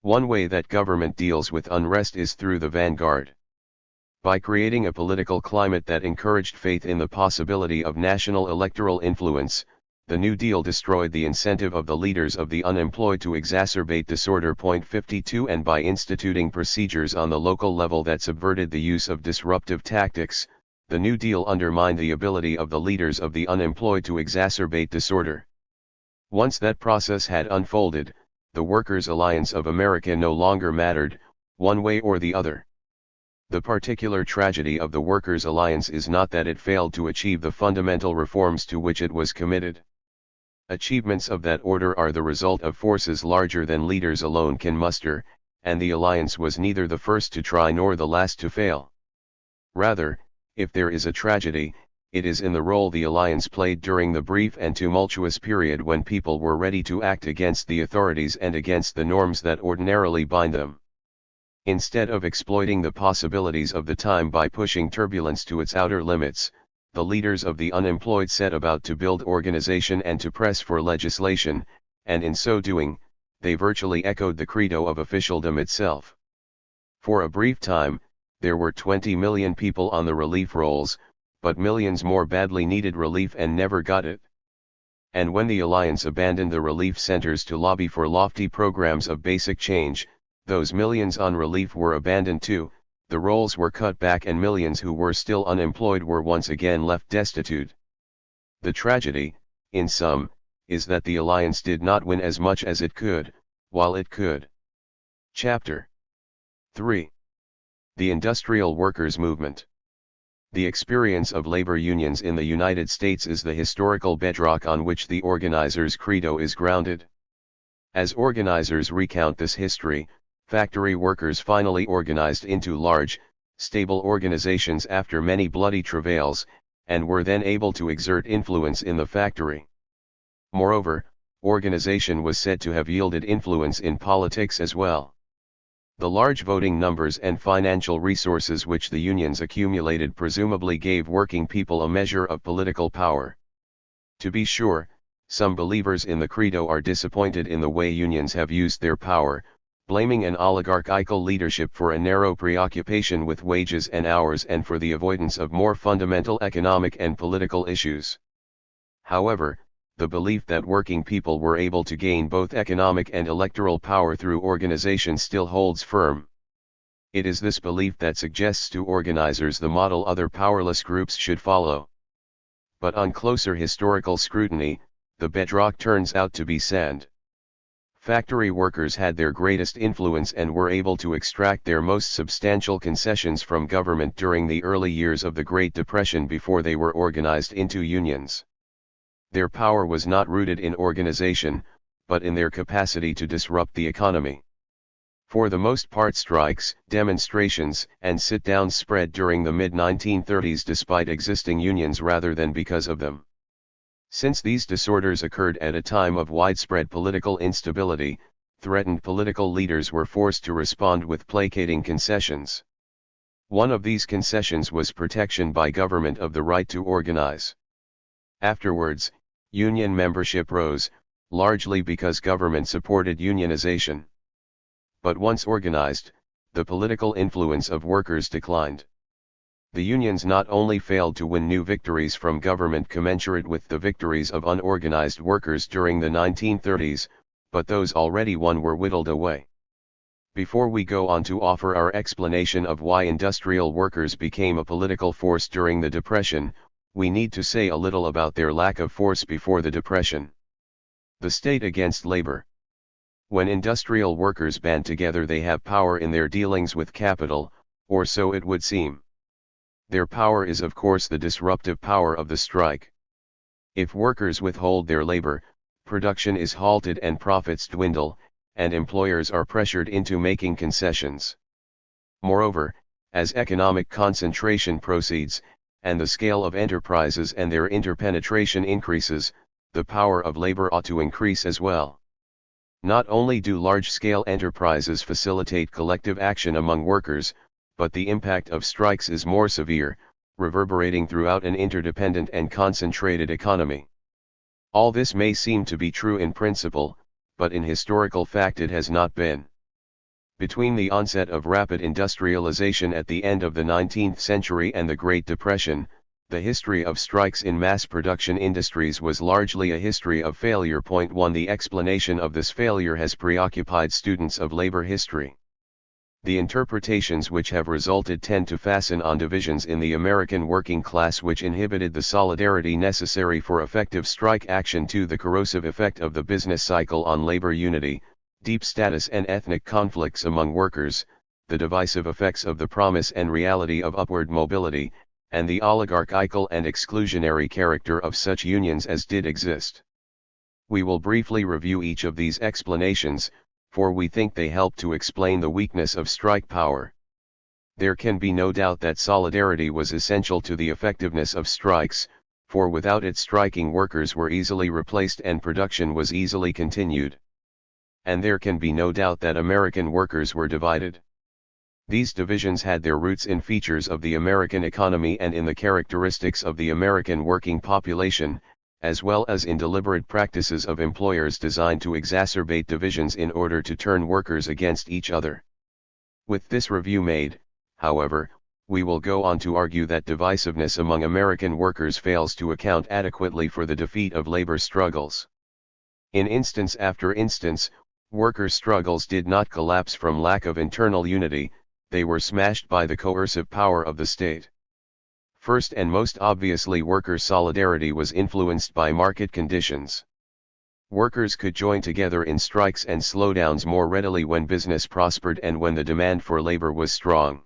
One way that government deals with unrest is through the vanguard. By creating a political climate that encouraged faith in the possibility of national electoral influence, the New Deal destroyed the incentive of the leaders of the unemployed to exacerbate disorder. 52 And by instituting procedures on the local level that subverted the use of disruptive tactics, the New Deal undermined the ability of the leaders of the unemployed to exacerbate disorder. Once that process had unfolded, the Workers' Alliance of America no longer mattered, one way or the other. The particular tragedy of the Workers' Alliance is not that it failed to achieve the fundamental reforms to which it was committed. Achievements of that order are the result of forces larger than leaders alone can muster, and the Alliance was neither the first to try nor the last to fail. Rather, if there is a tragedy, it is in the role the Alliance played during the brief and tumultuous period when people were ready to act against the authorities and against the norms that ordinarily bind them. Instead of exploiting the possibilities of the time by pushing turbulence to its outer limits, the leaders of the unemployed set about to build organization and to press for legislation, and in so doing, they virtually echoed the credo of officialdom itself. For a brief time, there were 20 million people on the relief rolls, but millions more badly needed relief and never got it. And when the Alliance abandoned the relief centers to lobby for lofty programs of basic change, those millions on relief were abandoned too. The rolls were cut back and millions who were still unemployed were once again left destitute. The tragedy, in sum, is that the Alliance did not win as much as it could, while it could. Chapter 3. The Industrial Workers' Movement. The experience of labor unions in the United States is the historical bedrock on which the organizers' credo is grounded. As organizers recount this history, factory workers finally organized into large, stable organizations after many bloody travails, and were then able to exert influence in the factory. Moreover, organization was said to have yielded influence in politics as well. The large voting numbers and financial resources which the unions accumulated presumably gave working people a measure of political power. To be sure, some believers in the credo are disappointed in the way unions have used their power, blaming an oligarchical leadership for a narrow preoccupation with wages and hours and for the avoidance of more fundamental economic and political issues. However, the belief that working people were able to gain both economic and electoral power through organization still holds firm. It is this belief that suggests to organizers the model other powerless groups should follow. But on closer historical scrutiny, the bedrock turns out to be sand. Factory workers had their greatest influence and were able to extract their most substantial concessions from government during the early years of the Great Depression before they were organized into unions. Their power was not rooted in organization, but in their capacity to disrupt the economy. For the most part, strikes, demonstrations, and sit-downs spread during the mid-1930s despite existing unions rather than because of them. Since these disorders occurred at a time of widespread political instability, threatened political leaders were forced to respond with placating concessions. One of these concessions was protection by government of the right to organize. Afterwards, union membership rose, largely because government supported unionization. But once organized, the political influence of workers declined. The unions not only failed to win new victories from government commensurate with the victories of unorganized workers during the 1930s, but those already won were whittled away. Before we go on to offer our explanation of why industrial workers became a political force during the Depression, we need to say a little about their lack of force before the Depression. The state against labor. When industrial workers band together, they have power in their dealings with capital, or so it would seem. Their power is of course the disruptive power of the strike. If workers withhold their labor, production is halted and profits dwindle, and employers are pressured into making concessions. Moreover, as economic concentration proceeds, and the scale of enterprises and their interpenetration increases, the power of labor ought to increase as well. Not only do large-scale enterprises facilitate collective action among workers, but the impact of strikes is more severe, reverberating throughout an interdependent and concentrated economy. All this may seem to be true in principle, but in historical fact it has not been. Between the onset of rapid industrialization at the end of the 19th century and the Great Depression, the history of strikes in mass production industries was largely a history of failure. 1. The explanation of this failure has preoccupied students of labor history. The interpretations which have resulted tend to fasten on divisions in the American working class which inhibited the solidarity necessary for effective strike action, to the corrosive effect of the business cycle on labor unity, deep status and ethnic conflicts among workers, the divisive effects of the promise and reality of upward mobility, and the oligarchical and exclusionary character of such unions as did exist. We will briefly review each of these explanations, for we think they help to explain the weakness of strike power. There can be no doubt that solidarity was essential to the effectiveness of strikes, for without it striking workers were easily replaced and production was easily continued. And there can be no doubt that American workers were divided. These divisions had their roots in features of the American economy and in the characteristics of the American working population, as well as in deliberate practices of employers designed to exacerbate divisions in order to turn workers against each other. With this review made, however, we will go on to argue that divisiveness among American workers fails to account adequately for the defeat of labor struggles. In instance after instance, worker struggles did not collapse from lack of internal unity, they were smashed by the coercive power of the state. First and most obviously, worker solidarity was influenced by market conditions. Workers could join together in strikes and slowdowns more readily when business prospered and when the demand for labor was strong.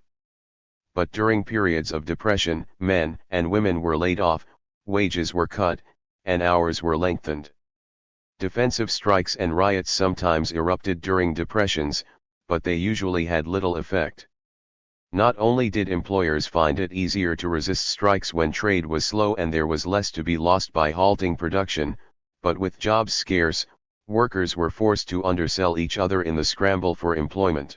But during periods of depression, men and women were laid off, wages were cut, and hours were lengthened. Defensive strikes and riots sometimes erupted during depressions, but they usually had little effect. Not only did employers find it easier to resist strikes when trade was slow and there was less to be lost by halting production, but with jobs scarce, workers were forced to undersell each other in the scramble for employment.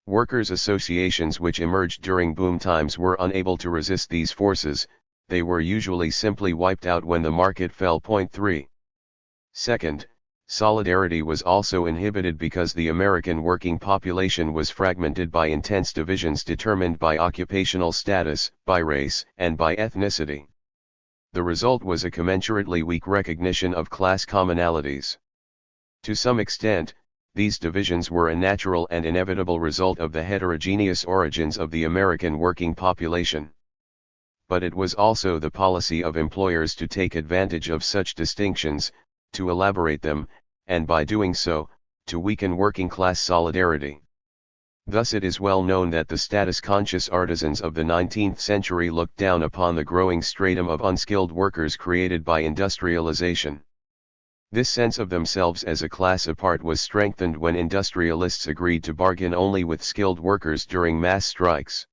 Workers' associations which emerged during boom times were unable to resist these forces, they were usually simply wiped out when the market fell. 3. Second, solidarity was also inhibited because the American working population was fragmented by intense divisions determined by occupational status, by race, and by ethnicity. The result was a commensurately weak recognition of class commonalities. To some extent, these divisions were a natural and inevitable result of the heterogeneous origins of the American working population. But it was also the policy of employers to take advantage of such distinctions, to elaborate them, and by doing so, to weaken working-class solidarity. Thus it is well known that the status-conscious artisans of the 19th century looked down upon the growing stratum of unskilled workers created by industrialization. This sense of themselves as a class apart was strengthened when industrialists agreed to bargain only with skilled workers during mass strikes.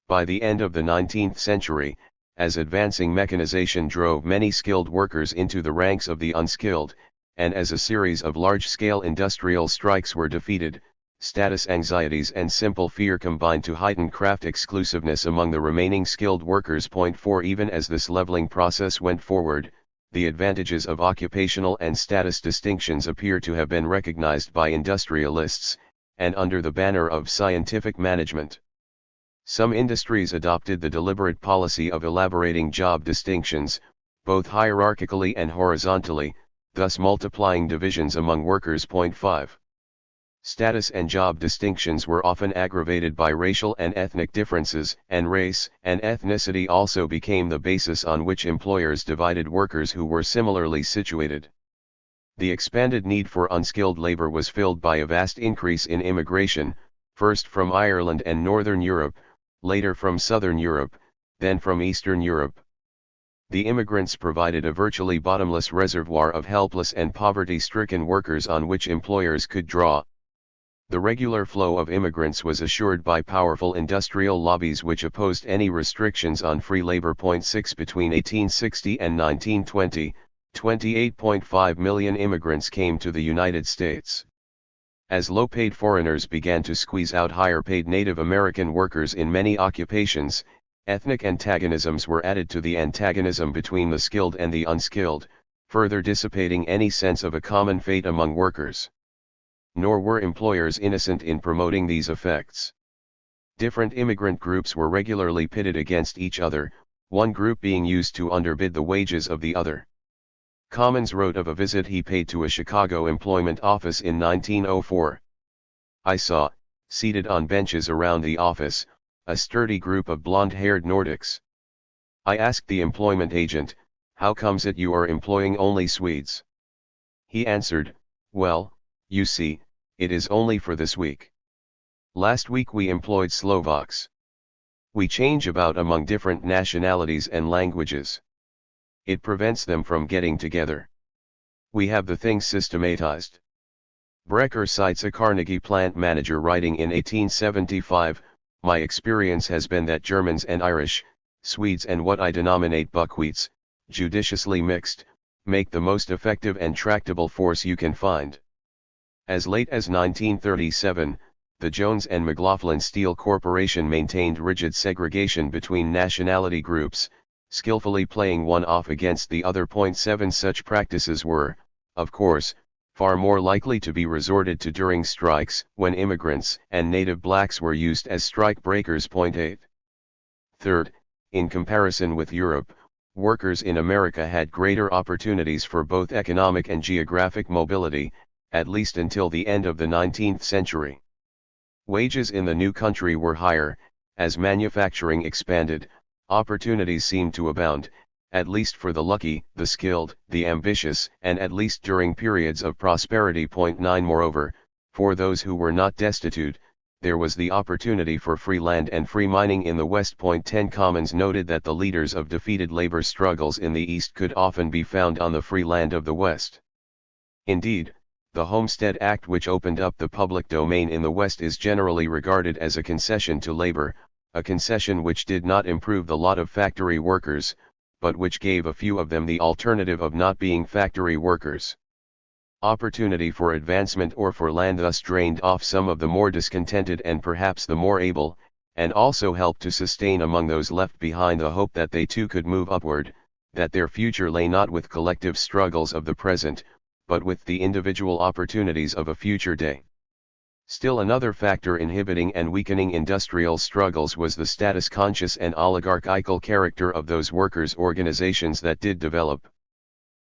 By the end of the 19th century, as advancing mechanization drove many skilled workers into the ranks of the unskilled, and as a series of large-scale industrial strikes were defeated, status anxieties and simple fear combined to heighten craft exclusiveness among the remaining skilled workers. 4 Even as this leveling process went forward, the advantages of occupational and status distinctions appear to have been recognized by industrialists, and under the banner of scientific management. Some industries adopted the deliberate policy of elaborating job distinctions, both hierarchically and horizontally, thus multiplying divisions among workers. 5. Status and job distinctions were often aggravated by racial and ethnic differences, and race and ethnicity also became the basis on which employers divided workers who were similarly situated. The expanded need for unskilled labor was filled by a vast increase in immigration, first from Ireland and Northern Europe, later from Southern Europe, then from Eastern Europe. The immigrants provided a virtually bottomless reservoir of helpless and poverty-stricken workers on which employers could draw. The regular flow of immigrants was assured by powerful industrial lobbies which opposed any restrictions on free labor. 6 Between 1860 and 1920, 28.5 million immigrants came to the United States. As low-paid foreigners began to squeeze out higher-paid Native American workers in many occupations, ethnic antagonisms were added to the antagonism between the skilled and the unskilled, further dissipating any sense of a common fate among workers. Nor were employers innocent in promoting these effects. Different immigrant groups were regularly pitted against each other, one group being used to underbid the wages of the other. Commons wrote of a visit he paid to a Chicago employment office in 1904. I saw, seated on benches around the office, a sturdy group of blonde-haired Nordics. I asked the employment agent, "How comes it you are employing only Swedes?" He answered, "Well, you see, it is only for this week. Last week we employed Slovaks. We change about among different nationalities and languages. It prevents them from getting together. We have the thing systematized." Brecker cites a Carnegie plant manager writing in 1875, "My experience has been that Germans and Irish, Swedes and what I denominate buckwheats, judiciously mixed, make the most effective and tractable force you can find." As late as 1937, the Jones and McLaughlin Steel Corporation maintained rigid segregation between nationality groups, skillfully playing one off against the other. 7 Such practices were, of course, far more likely to be resorted to during strikes, when immigrants and native blacks were used as strike breakers. 8. Third, in comparison with Europe, workers in America had greater opportunities for both economic and geographic mobility, at least until the end of the 19th century. Wages in the new country were higher. As manufacturing expanded, opportunities seemed to abound, at least for the lucky, the skilled, the ambitious, and at least during periods of prosperity. 9 Moreover, for those who were not destitute, there was the opportunity for free land and free mining in the West. 10 Commons noted that the leaders of defeated labor struggles in the East could often be found on the free land of the West. Indeed, the Homestead Act, which opened up the public domain in the West, is generally regarded as a concession to labor, a concession which did not improve the lot of factory workers, but which gave a few of them the alternative of not being factory workers. Opportunity for advancement or for land thus drained off some of the more discontented and perhaps the more able, and also helped to sustain among those left behind the hope that they too could move upward, that their future lay not with collective struggles of the present, but with the individual opportunities of a future day. Still another factor inhibiting and weakening industrial struggles was the status-conscious and oligarchical character of those workers' organizations that did develop.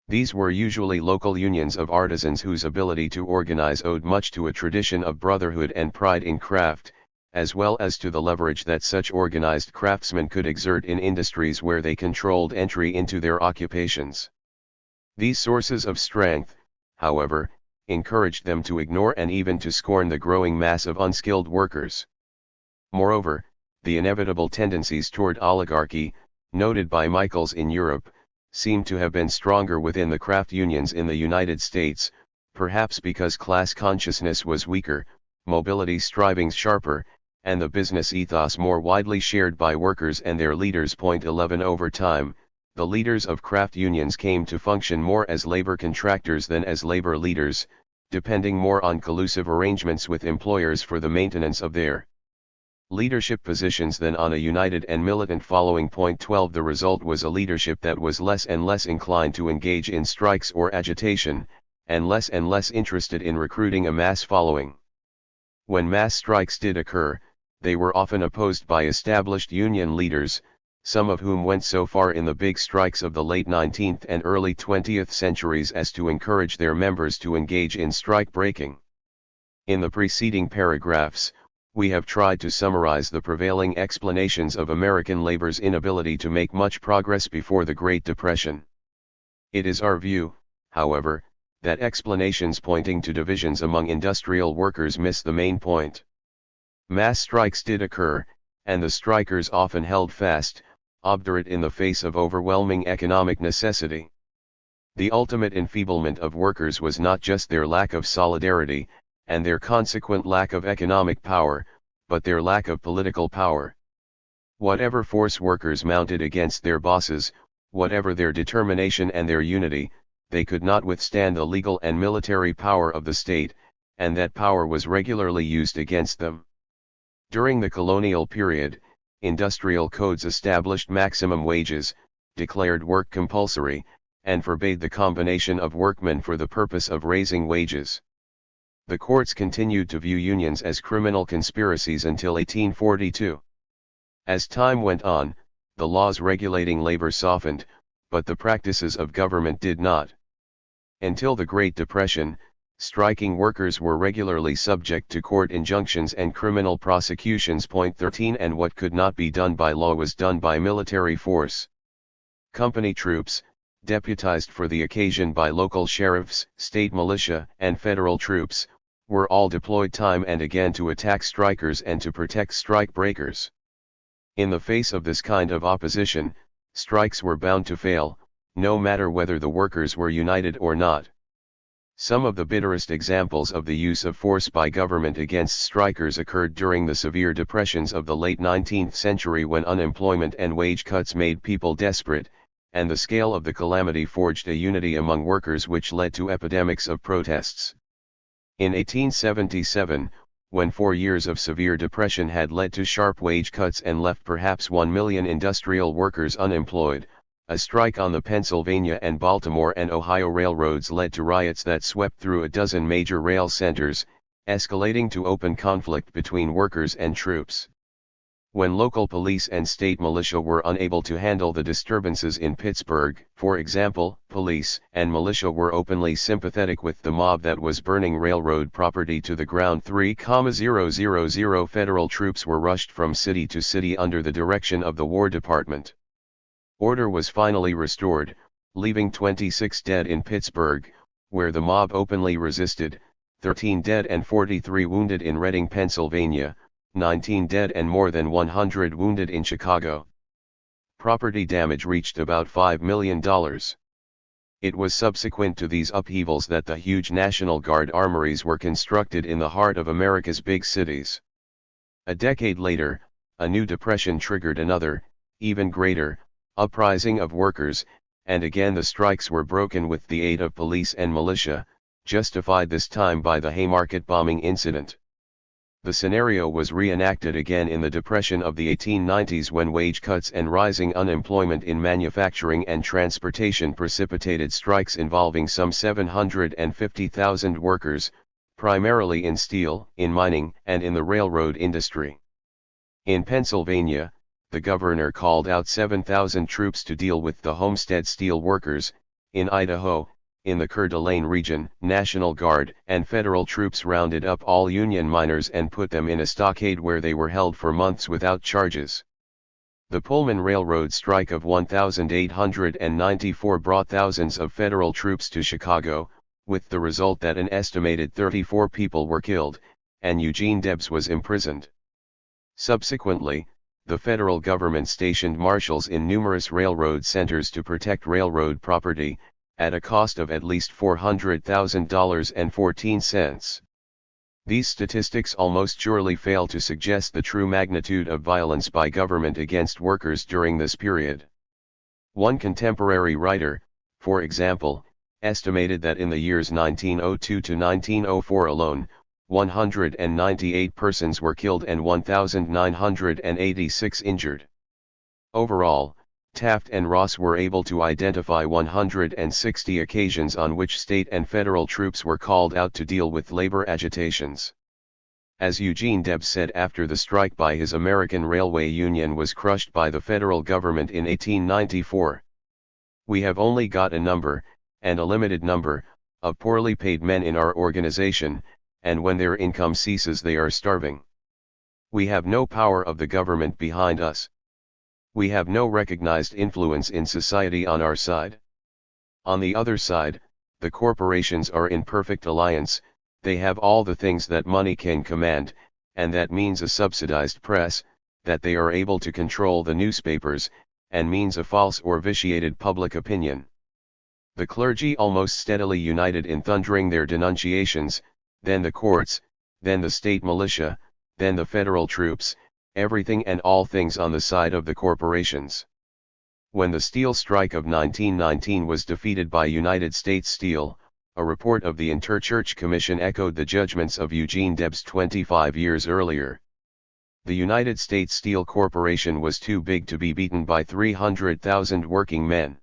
These were usually local unions of artisans whose ability to organize owed much to a tradition of brotherhood and pride in craft, as well as to the leverage that such organized craftsmen could exert in industries where they controlled entry into their occupations. These sources of strength, however, encouraged them to ignore and even to scorn the growing mass of unskilled workers. Moreover, the inevitable tendencies toward oligarchy, noted by Michaels in Europe, seem to have been stronger within the craft unions in the United States, perhaps because class consciousness was weaker, mobility strivings sharper, and the business ethos more widely shared by workers and their leaders. 11 Over time, the leaders of craft unions came to function more as labor contractors than as labor leaders, depending more on collusive arrangements with employers for the maintenance of their leadership positions than on a united and militant following. 12 The result was a leadership that was less and less inclined to engage in strikes or agitation, and less interested in recruiting a mass following. When mass strikes did occur, they were often opposed by established union leaders, some of whom went so far in the big strikes of the late 19th and early 20th centuries as to encourage their members to engage in strike breaking. In the preceding paragraphs, we have tried to summarize the prevailing explanations of American labor's inability to make much progress before the Great Depression. It is our view, however, that explanations pointing to divisions among industrial workers miss the main point. Mass strikes did occur, and the strikers often held fast, obdurate in the face of overwhelming economic necessity. The ultimate enfeeblement of workers was not just their lack of solidarity, and their consequent lack of economic power, but their lack of political power. Whatever force workers mounted against their bosses, whatever their determination and their unity, they could not withstand the legal and military power of the state, and that power was regularly used against them. During the colonial period, industrial codes established maximum wages, declared work compulsory, and forbade the combination of workmen for the purpose of raising wages. The courts continued to view unions as criminal conspiracies until 1842. As time went on, the laws regulating labor softened, but the practices of government did not. Until the Great Depression, striking workers were regularly subject to court injunctions and criminal prosecutions. Point 13 And what could not be done by law was done by military force. Company troops, deputized for the occasion by local sheriffs, state militia, and federal troops, were all deployed time and again to attack strikers and to protect strike breakers. In the face of this kind of opposition, strikes were bound to fail, no matter whether the workers were united or not. Some of the bitterest examples of the use of force by government against strikers occurred during the severe depressions of the late 19th century, when unemployment and wage cuts made people desperate, and the scale of the calamity forged a unity among workers which led to epidemics of protests. In 1877, when 4 years of severe depression had led to sharp wage cuts and left perhaps 1 million industrial workers unemployed, a strike on the Pennsylvania and Baltimore and Ohio railroads led to riots that swept through a dozen major rail centers, escalating to open conflict between workers and troops. When local police and state militia were unable to handle the disturbances in Pittsburgh, for example, police and militia were openly sympathetic with the mob that was burning railroad property to the ground. 3,000 federal troops were rushed from city to city under the direction of the War Department. Order was finally restored, leaving 26 dead in Pittsburgh, where the mob openly resisted, 13 dead and 43 wounded in Reading, Pennsylvania, 19 dead and more than 100 wounded in Chicago. Property damage reached about $5 million. It was subsequent to these upheavals that the huge National Guard armories were constructed in the heart of America's big cities. A decade later, a new depression triggered another, even greater, uprising of workers, and again the strikes were broken with the aid of police and militia, justified this time by the Haymarket bombing incident. The scenario was reenacted again in the Depression of the 1890s, when wage cuts and rising unemployment in manufacturing and transportation precipitated strikes involving some 750,000 workers, primarily in steel, in mining, and in the railroad industry. In Pennsylvania, the governor called out 7,000 troops to deal with the Homestead steel workers. In Idaho, in the Coeur d'Alene region, National Guard and federal troops rounded up all Union miners and put them in a stockade where they were held for months without charges. The Pullman Railroad strike of 1894 brought thousands of federal troops to Chicago, with the result that an estimated 34 people were killed, and Eugene Debs was imprisoned. Subsequently, the federal government stationed marshals in numerous railroad centers to protect railroad property, at a cost of at least $400,000.14. These statistics almost surely fail to suggest the true magnitude of violence by government against workers during this period. One contemporary writer, for example, estimated that in the years 1902 to 1904 alone, 198 persons were killed and 1,986 injured. Overall, Taft and Ross were able to identify 160 occasions on which state and federal troops were called out to deal with labor agitations. As Eugene Debs said after the strike by his American Railway Union was crushed by the federal government in 1894, "We have only got a number, and a limited number, of poorly paid men in our organization, and when their income ceases they are starving. We have no power of the government behind us. We have no recognized influence in society on our side. On the other side, the corporations are in perfect alliance, they have all the things that money can command, and that means a subsidized press, that they are able to control the newspapers, and means a false or vitiated public opinion." The clergy almost steadily united in thundering their denunciations, then the courts, then the state militia, then the federal troops, everything and all things on the side of the corporations. When the steel strike of 1919 was defeated by United States Steel, a report of the Interchurch Commission echoed the judgments of Eugene Debs 25 years earlier. The United States Steel Corporation was too big to be beaten by 300,000 working men.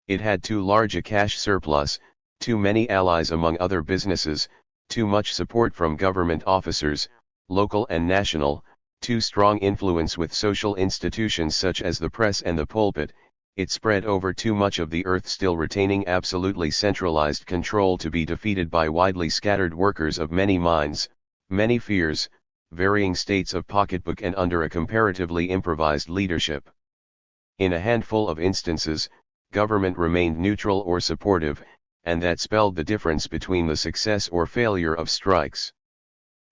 It had too large a cash surplus, too many allies among other businesses, too much support from government officers, local and national, too strong influence with social institutions such as the press and the pulpit. It spread over too much of the earth, still retaining absolutely centralized control, to be defeated by widely scattered workers of many minds, many fears, varying states of pocketbook, and under a comparatively improvised leadership. In a handful of instances, government remained neutral or supportive, and that spelled the difference between the success or failure of strikes.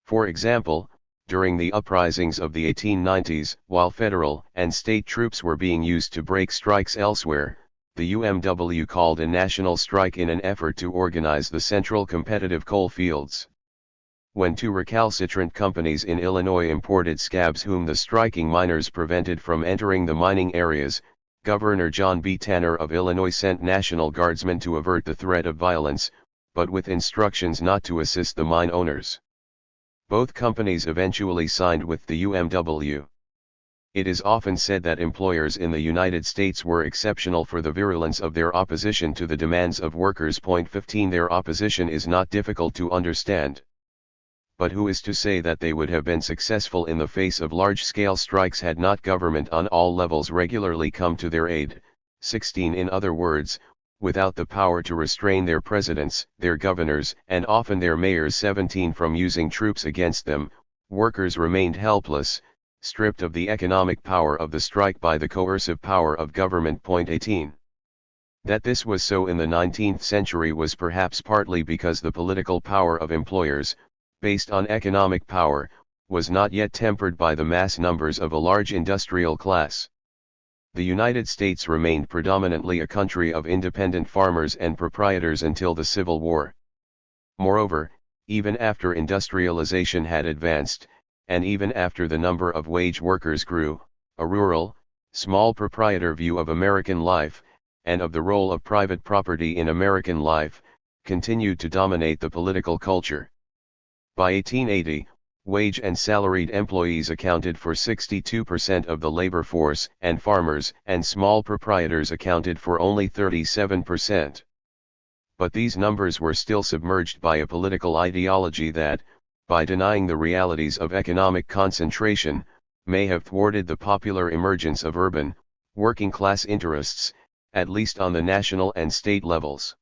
For example, during the uprisings of the 1890s, while federal and state troops were being used to break strikes elsewhere, the UMW called a national strike in an effort to organize the central competitive coal fields. When two recalcitrant companies in Illinois imported scabs whom the striking miners prevented from entering the mining areas, Governor John B. Tanner of Illinois sent National Guardsmen to avert the threat of violence, but with instructions not to assist the mine owners. Both companies eventually signed with the UMW. It is often said that employers in the United States were exceptional for the virulence of their opposition to the demands of workers. 15 Their opposition is not difficult to understand. But who is to say that they would have been successful in the face of large-scale strikes had not government on all levels regularly come to their aid? 16 In other words, without the power to restrain their presidents, their governors, and often their mayors 17 from using troops against them, workers remained helpless, stripped of the economic power of the strike by the coercive power of government. 18 That this was so in the 19th century was perhaps partly because the political power of employers, based on economic power, was not yet tempered by the mass numbers of a large industrial class. The United States remained predominantly a country of independent farmers and proprietors until the Civil War. Moreover, even after industrialization had advanced, and even after the number of wage workers grew, a rural, small proprietor view of American life, and of the role of private property in American life, continued to dominate the political culture. By 1880, wage and salaried employees accounted for 62% of the labor force, and farmers and small proprietors accounted for only 37%. But these numbers were still submerged by a political ideology that, by denying the realities of economic concentration, may have thwarted the popular emergence of urban, working-class interests, at least on the national and state levels.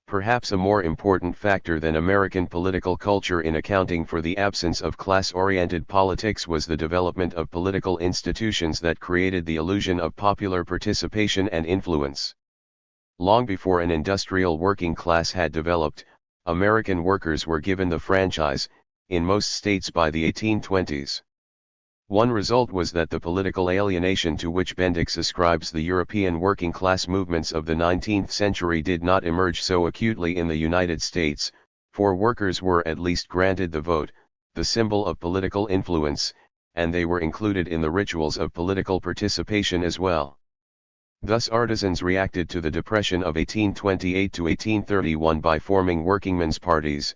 Perhaps a more important factor than American political culture in accounting for the absence of class-oriented politics was the development of political institutions that created the illusion of popular participation and influence. Long before an industrial working class had developed, American workers were given the franchise, in most states by the 1820s. One result was that the political alienation to which Bendix ascribes the European working class movements of the 19th century did not emerge so acutely in the United States, for workers were at least granted the vote, the symbol of political influence, and they were included in the rituals of political participation as well. Thus artisans reacted to the Depression of 1828 to 1831 by forming workingmen's parties.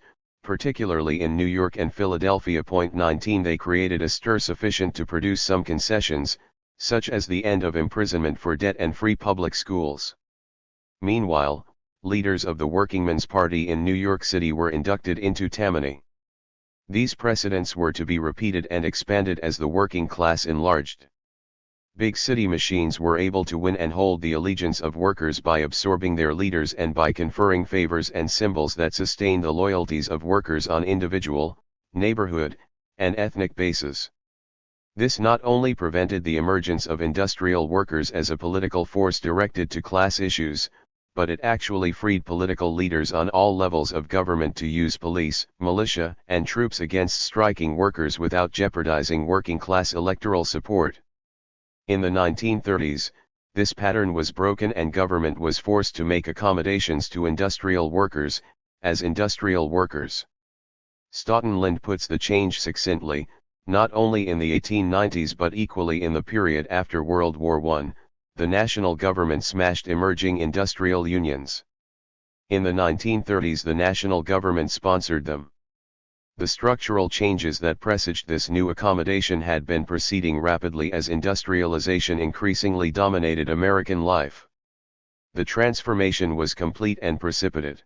Particularly in New York and Philadelphia. 19 They created a stir sufficient to produce some concessions, such as the end of imprisonment for debt and free public schools. Meanwhile, leaders of the Workingmen's Party in New York City were inducted into Tammany. These precedents were to be repeated and expanded as the working class enlarged. Big city machines were able to win and hold the allegiance of workers by absorbing their leaders and by conferring favors and symbols that sustained the loyalties of workers on individual, neighborhood, and ethnic basis. This not only prevented the emergence of industrial workers as a political force directed to class issues, but it actually freed political leaders on all levels of government to use police, militia, and troops against striking workers without jeopardizing working-class electoral support. In the 1930s, this pattern was broken and government was forced to make accommodations to industrial workers, as industrial workers. Stoughton Lynd puts the change succinctly, not only in the 1890s but equally in the period after World War I, the national government smashed emerging industrial unions. In the 1930s the national government sponsored them. The structural changes that presaged this new accommodation had been proceeding rapidly as industrialization increasingly dominated American life. The transformation was complete and precipitate.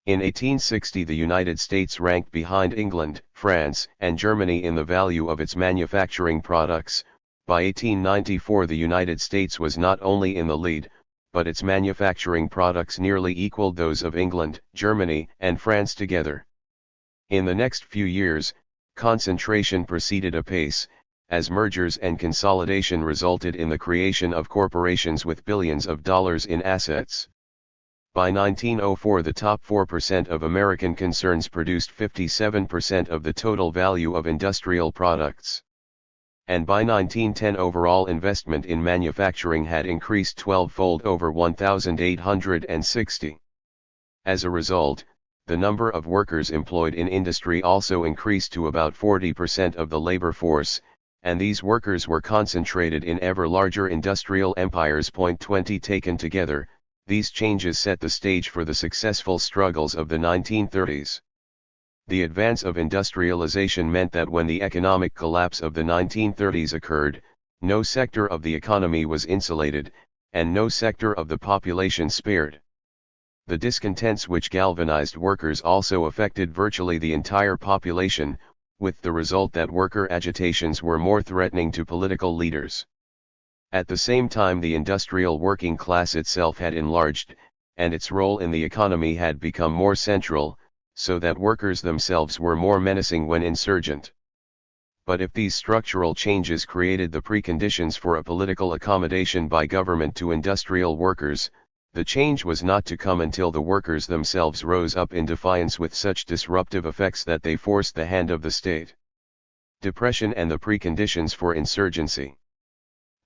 In 1860 the United States ranked behind England, France, and Germany in the value of its manufacturing products. By 1894 the United States was not only in the lead, but its manufacturing products nearly equaled those of England, Germany, and France together. In the next few years, concentration proceeded apace, as mergers and consolidation resulted in the creation of corporations with billions of dollars in assets. By 1904 the top 4% of American concerns produced 57% of the total value of industrial products. And by 1910 overall investment in manufacturing had increased 12-fold over 1,860. As a result, the number of workers employed in industry also increased to about 40% of the labor force, and these workers were concentrated in ever larger industrial empires. 20 Taken together, these changes set the stage for the successful struggles of the 1930s. The advance of industrialization meant that when the economic collapse of the 1930s occurred, no sector of the economy was insulated, and no sector of the population spared. The discontents which galvanized workers also affected virtually the entire population, with the result that worker agitations were more threatening to political leaders. At the same time the industrial working class itself had enlarged, and its role in the economy had become more central, so that workers themselves were more menacing when insurgent. But if these structural changes created the preconditions for a political accommodation by government to industrial workers, the change was not to come until the workers themselves rose up in defiance with such disruptive effects that they forced the hand of the state. Depression and the preconditions for insurgency.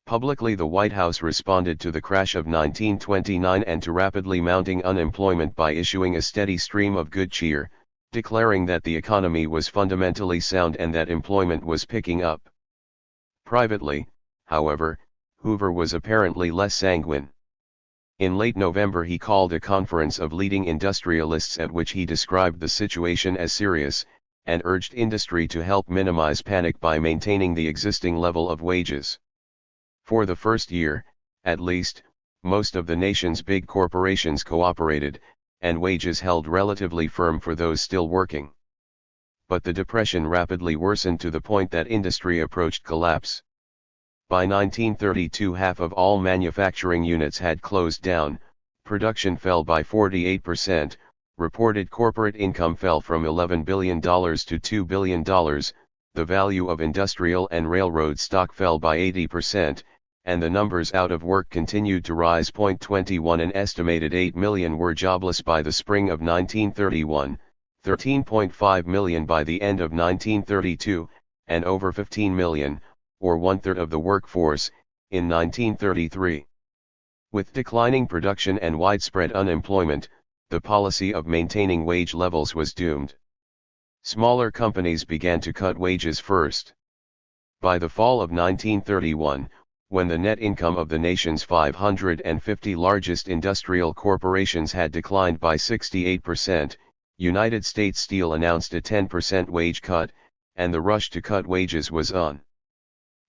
Publicly the White House responded to the crash of 1929 and to rapidly mounting unemployment by issuing a steady stream of good cheer, declaring that the economy was fundamentally sound and that employment was picking up. Privately, however, Hoover was apparently less sanguine. In late November he called a conference of leading industrialists at which he described the situation as serious, and urged industry to help minimize panic by maintaining the existing level of wages. For the first year, at least, most of the nation's big corporations cooperated, and wages held relatively firm for those still working. But the depression rapidly worsened to the point that industry approached collapse. By 1932 half of all manufacturing units had closed down, production fell by 48%, reported corporate income fell from $11 billion to $2 billion, the value of industrial and railroad stock fell by 80%, and the numbers out of work continued to rise. 21 An estimated 8 million were jobless by the spring of 1931, 13.5 million by the end of 1932, and over 15 million, or one-third of the workforce, in 1933. With declining production and widespread unemployment, the policy of maintaining wage levels was doomed. Smaller companies began to cut wages first. By the fall of 1931, when the net income of the nation's 550 largest industrial corporations had declined by 68%, United States Steel announced a 10% wage cut, and the rush to cut wages was on.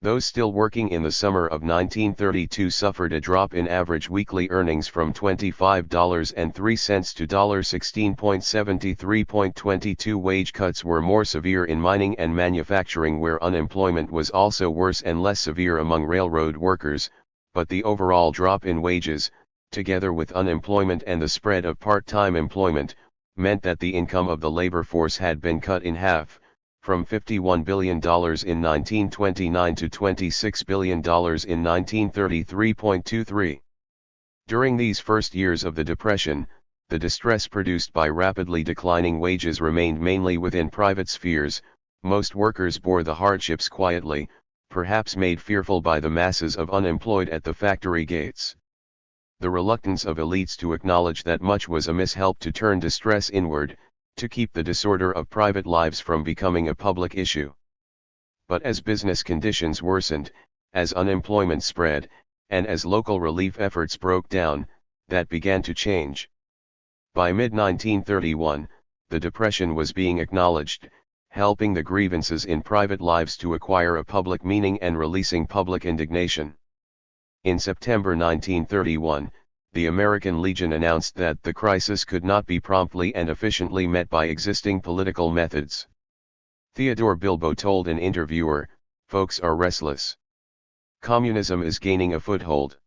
Those still working in the summer of 1932 suffered a drop in average weekly earnings from $25.03 to $16.73. 22 wage cuts were more severe in mining and manufacturing, where unemployment was also worse and less severe among railroad workers, but the overall drop in wages, together with unemployment and the spread of part-time employment, meant that the income of the labor force had been cut in half, from $51 billion in 1929 to $26 billion in 1933.23. During these first years of the Depression, the distress produced by rapidly declining wages remained mainly within private spheres. Most workers bore the hardships quietly, perhaps made fearful by the masses of unemployed at the factory gates. The reluctance of elites to acknowledge that much was amiss helped to turn distress inward, to keep the disorder of private lives from becoming a public issue. But as business conditions worsened, as unemployment spread, and as local relief efforts broke down, that began to change. By mid-1931, the Depression was being acknowledged, helping the grievances in private lives to acquire a public meaning and releasing public indignation. In September 1931, the American Legion announced that the crisis could not be promptly and efficiently met by existing political methods. Theodore Bilbo told an interviewer, "Folks are restless. Communism is gaining a foothold.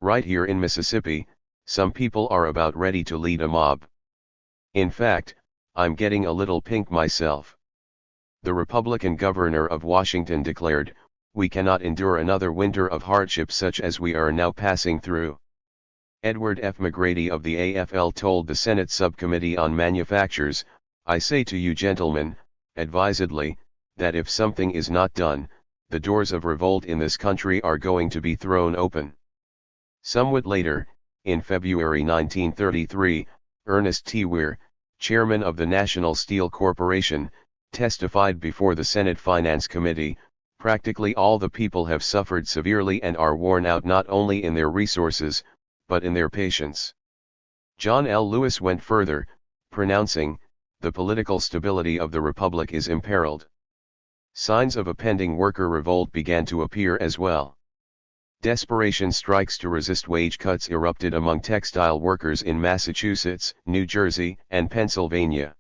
Right here in Mississippi, some people are about ready to lead a mob. In fact, I'm getting a little pink myself." The Republican governor of Washington declared, "We cannot endure another winter of hardship such as we are now passing through." Edward F. McGrady of the AFL told the Senate Subcommittee on Manufactures, "I say to you gentlemen, advisedly, that if something is not done, the doors of revolt in this country are going to be thrown open." Somewhat later, in February 1933, Ernest T. Weir, chairman of the National Steel Corporation, testified before the Senate Finance Committee, "Practically all the people have suffered severely and are worn out not only in their resources, but in their patience." John L. Lewis went further, pronouncing, "The political stability of the Republic is imperiled." Signs of a pending worker revolt began to appear as well. Desperation strikes to resist wage cuts erupted among textile workers in Massachusetts, New Jersey, and Pennsylvania.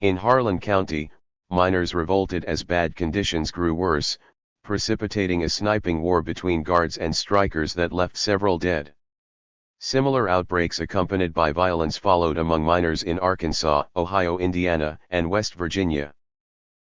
In Harlan County, miners revolted as bad conditions grew worse, precipitating a sniping war between guards and strikers that left several dead. Similar outbreaks accompanied by violence followed among miners in Arkansas, Ohio, Indiana, and West Virginia.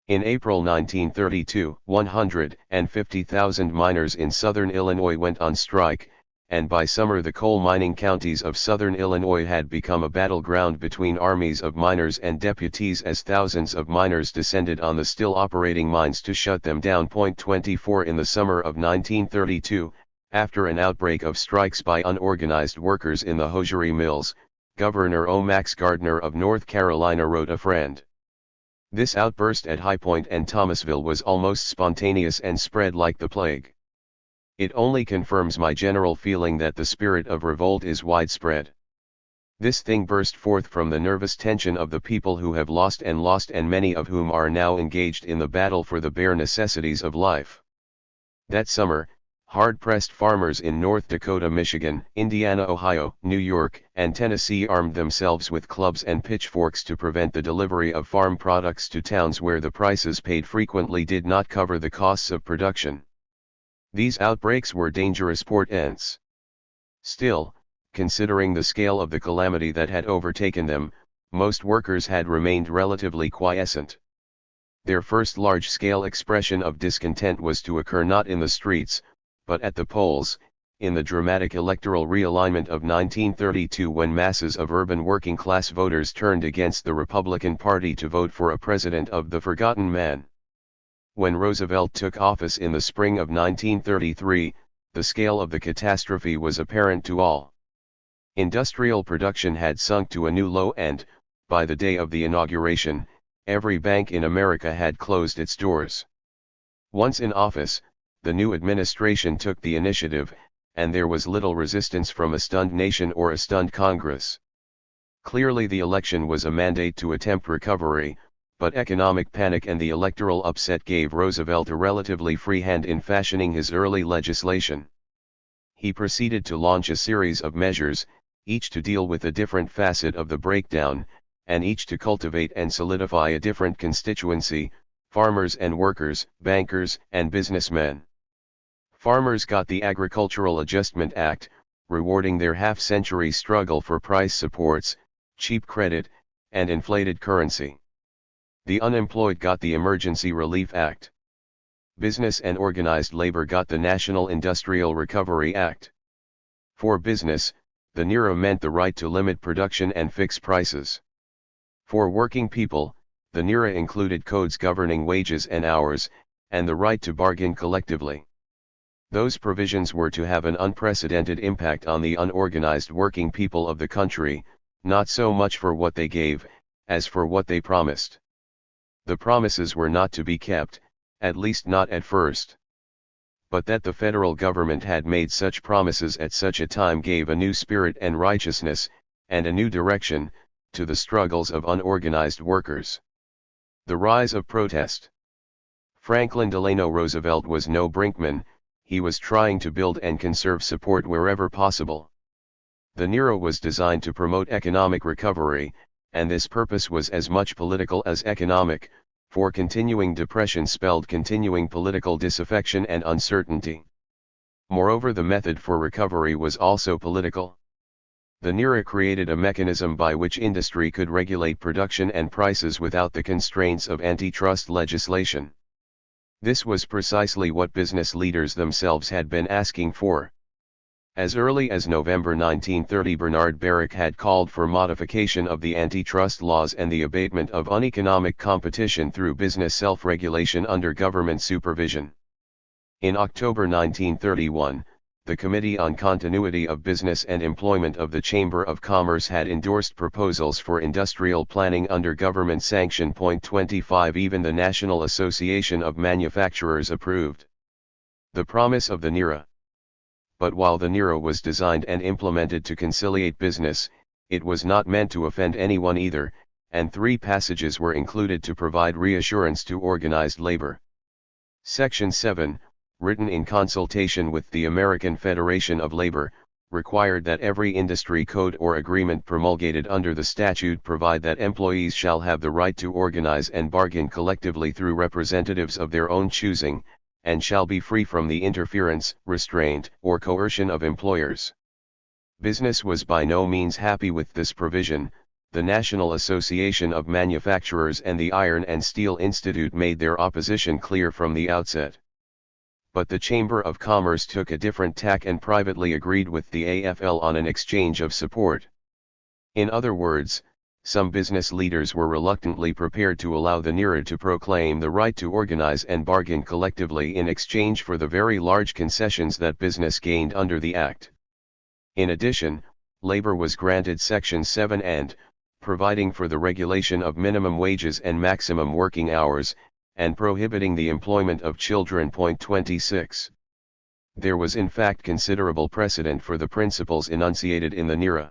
In April 1932, 150,000 miners in southern Illinois went on strike, and by summer the coal mining counties of southern Illinois had become a battleground between armies of miners and deputies as thousands of miners descended on the still operating mines to shut them down. 24 In the summer of 1932, after an outbreak of strikes by unorganized workers in the hosiery mills, Governor O. Max Gardner of North Carolina wrote a friend, "This outburst at High Point and Thomasville was almost spontaneous and spread like the plague. It only confirms my general feeling that the spirit of revolt is widespread. This thing burst forth from the nervous tension of the people who have lost and many of whom are now engaged in the battle for the bare necessities of life." That summer, hard-pressed farmers in North Dakota, Michigan, Indiana, Ohio, New York, and Tennessee armed themselves with clubs and pitchforks to prevent the delivery of farm products to towns where the prices paid frequently did not cover the costs of production. These outbreaks were dangerous portents. Still, considering the scale of the calamity that had overtaken them, most workers had remained relatively quiescent. Their first large-scale expression of discontent was to occur not in the streets, but at the polls, in the dramatic electoral realignment of 1932 when masses of urban working-class voters turned against the Republican Party to vote for a president of the forgotten man. When Roosevelt took office in the spring of 1933, the scale of the catastrophe was apparent to all. Industrial production had sunk to a new low and, by the day of the inauguration, every bank in America had closed its doors. Once in office, the new administration took the initiative, and there was little resistance from a stunned nation or a stunned Congress. Clearly the election was a mandate to attempt recovery, but economic panic and the electoral upset gave Roosevelt a relatively free hand in fashioning his early legislation. He proceeded to launch a series of measures, each to deal with a different facet of the breakdown, and each to cultivate and solidify a different constituency: farmers and workers, bankers and businessmen. Farmers got the Agricultural Adjustment Act, rewarding their half-century struggle for price supports, cheap credit, and inflated currency. The unemployed got the Emergency Relief Act. Business and organized labor got the National Industrial Recovery Act. For business, the NIRA meant the right to limit production and fix prices. For working people, the NIRA included codes governing wages and hours, and the right to bargain collectively. Those provisions were to have an unprecedented impact on the unorganized working people of the country, not so much for what they gave, as for what they promised. The promises were not to be kept, at least not at first. but that the federal government had made such promises at such a time gave a new spirit and righteousness, and a new direction, to the struggles of unorganized workers. The rise of protest. Franklin Delano Roosevelt was no brinkman, he was trying to build and conserve support wherever possible. The NERA was designed to promote economic recovery, and this purpose was as much political as economic, for continuing depression spelled continuing political disaffection and uncertainty. Moreover, the method for recovery was also political. The NERA created a mechanism by which industry could regulate production and prices without the constraints of antitrust legislation. This was precisely what business leaders themselves had been asking for. As early as November 1930, Bernard Baruch had called for modification of the antitrust laws and the abatement of uneconomic competition through business self-regulation under government supervision. In October 1931, the Committee on Continuity of Business and Employment of the Chamber of Commerce had endorsed proposals for industrial planning under government sanction. 25 Even the National Association of Manufacturers approved the promise of the NERA. But while the NERA was designed and implemented to conciliate business, it was not meant to offend anyone either, and 3 passages were included to provide reassurance to organized labor. Section 7, written in consultation with the American Federation of Labor, required that every industry code or agreement promulgated under the statute provide that employees shall have the right to organize and bargain collectively through representatives of their own choosing, and shall be free from the interference, restraint, or coercion of employers. Business was by no means happy with this provision. The National Association of Manufacturers and the Iron and Steel Institute made their opposition clear from the outset. But the Chamber of Commerce took a different tack and privately agreed with the AFL on an exchange of support. In other words, some business leaders were reluctantly prepared to allow the NERA to proclaim the right to organize and bargain collectively in exchange for the very large concessions that business gained under the Act. In addition, labor was granted Section 7 and, providing for the regulation of minimum wages and maximum working hours, and prohibiting the employment of children. 26. There was in fact considerable precedent for the principles enunciated in the NERA.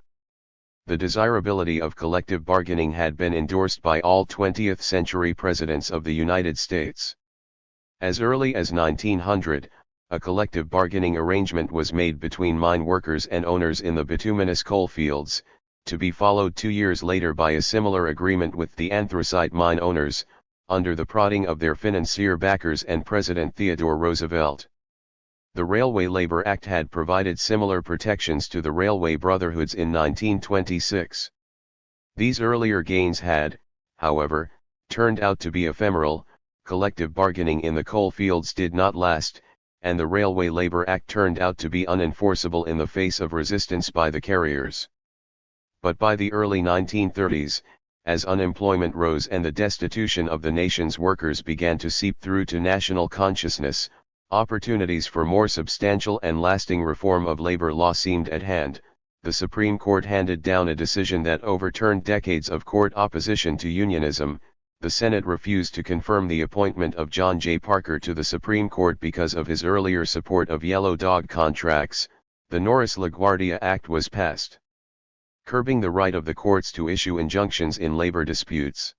The desirability of collective bargaining had been endorsed by all 20th-century presidents of the United States. As early as 1900, a collective bargaining arrangement was made between mine workers and owners in the bituminous coal fields, to be followed 2 years later by a similar agreement with the anthracite mine owners, under the prodding of their financier backers and President Theodore Roosevelt. The Railway Labor Act had provided similar protections to the railway brotherhoods in 1926. These earlier gains had, however, turned out to be ephemeral. Collective bargaining in the coal fields did not last, and the Railway Labor Act turned out to be unenforceable in the face of resistance by the carriers. But by the early 1930s, as unemployment rose and the destitution of the nation's workers began to seep through to national consciousness, opportunities for more substantial and lasting reform of labor law seemed at hand. The Supreme Court handed down a decision that overturned decades of court opposition to unionism. The Senate refused to confirm the appointment of John J. Parker to the Supreme Court because of his earlier support of yellow dog contracts. The Norris-LaGuardia Act was passed, curbing the right of the courts to issue injunctions in labor disputes.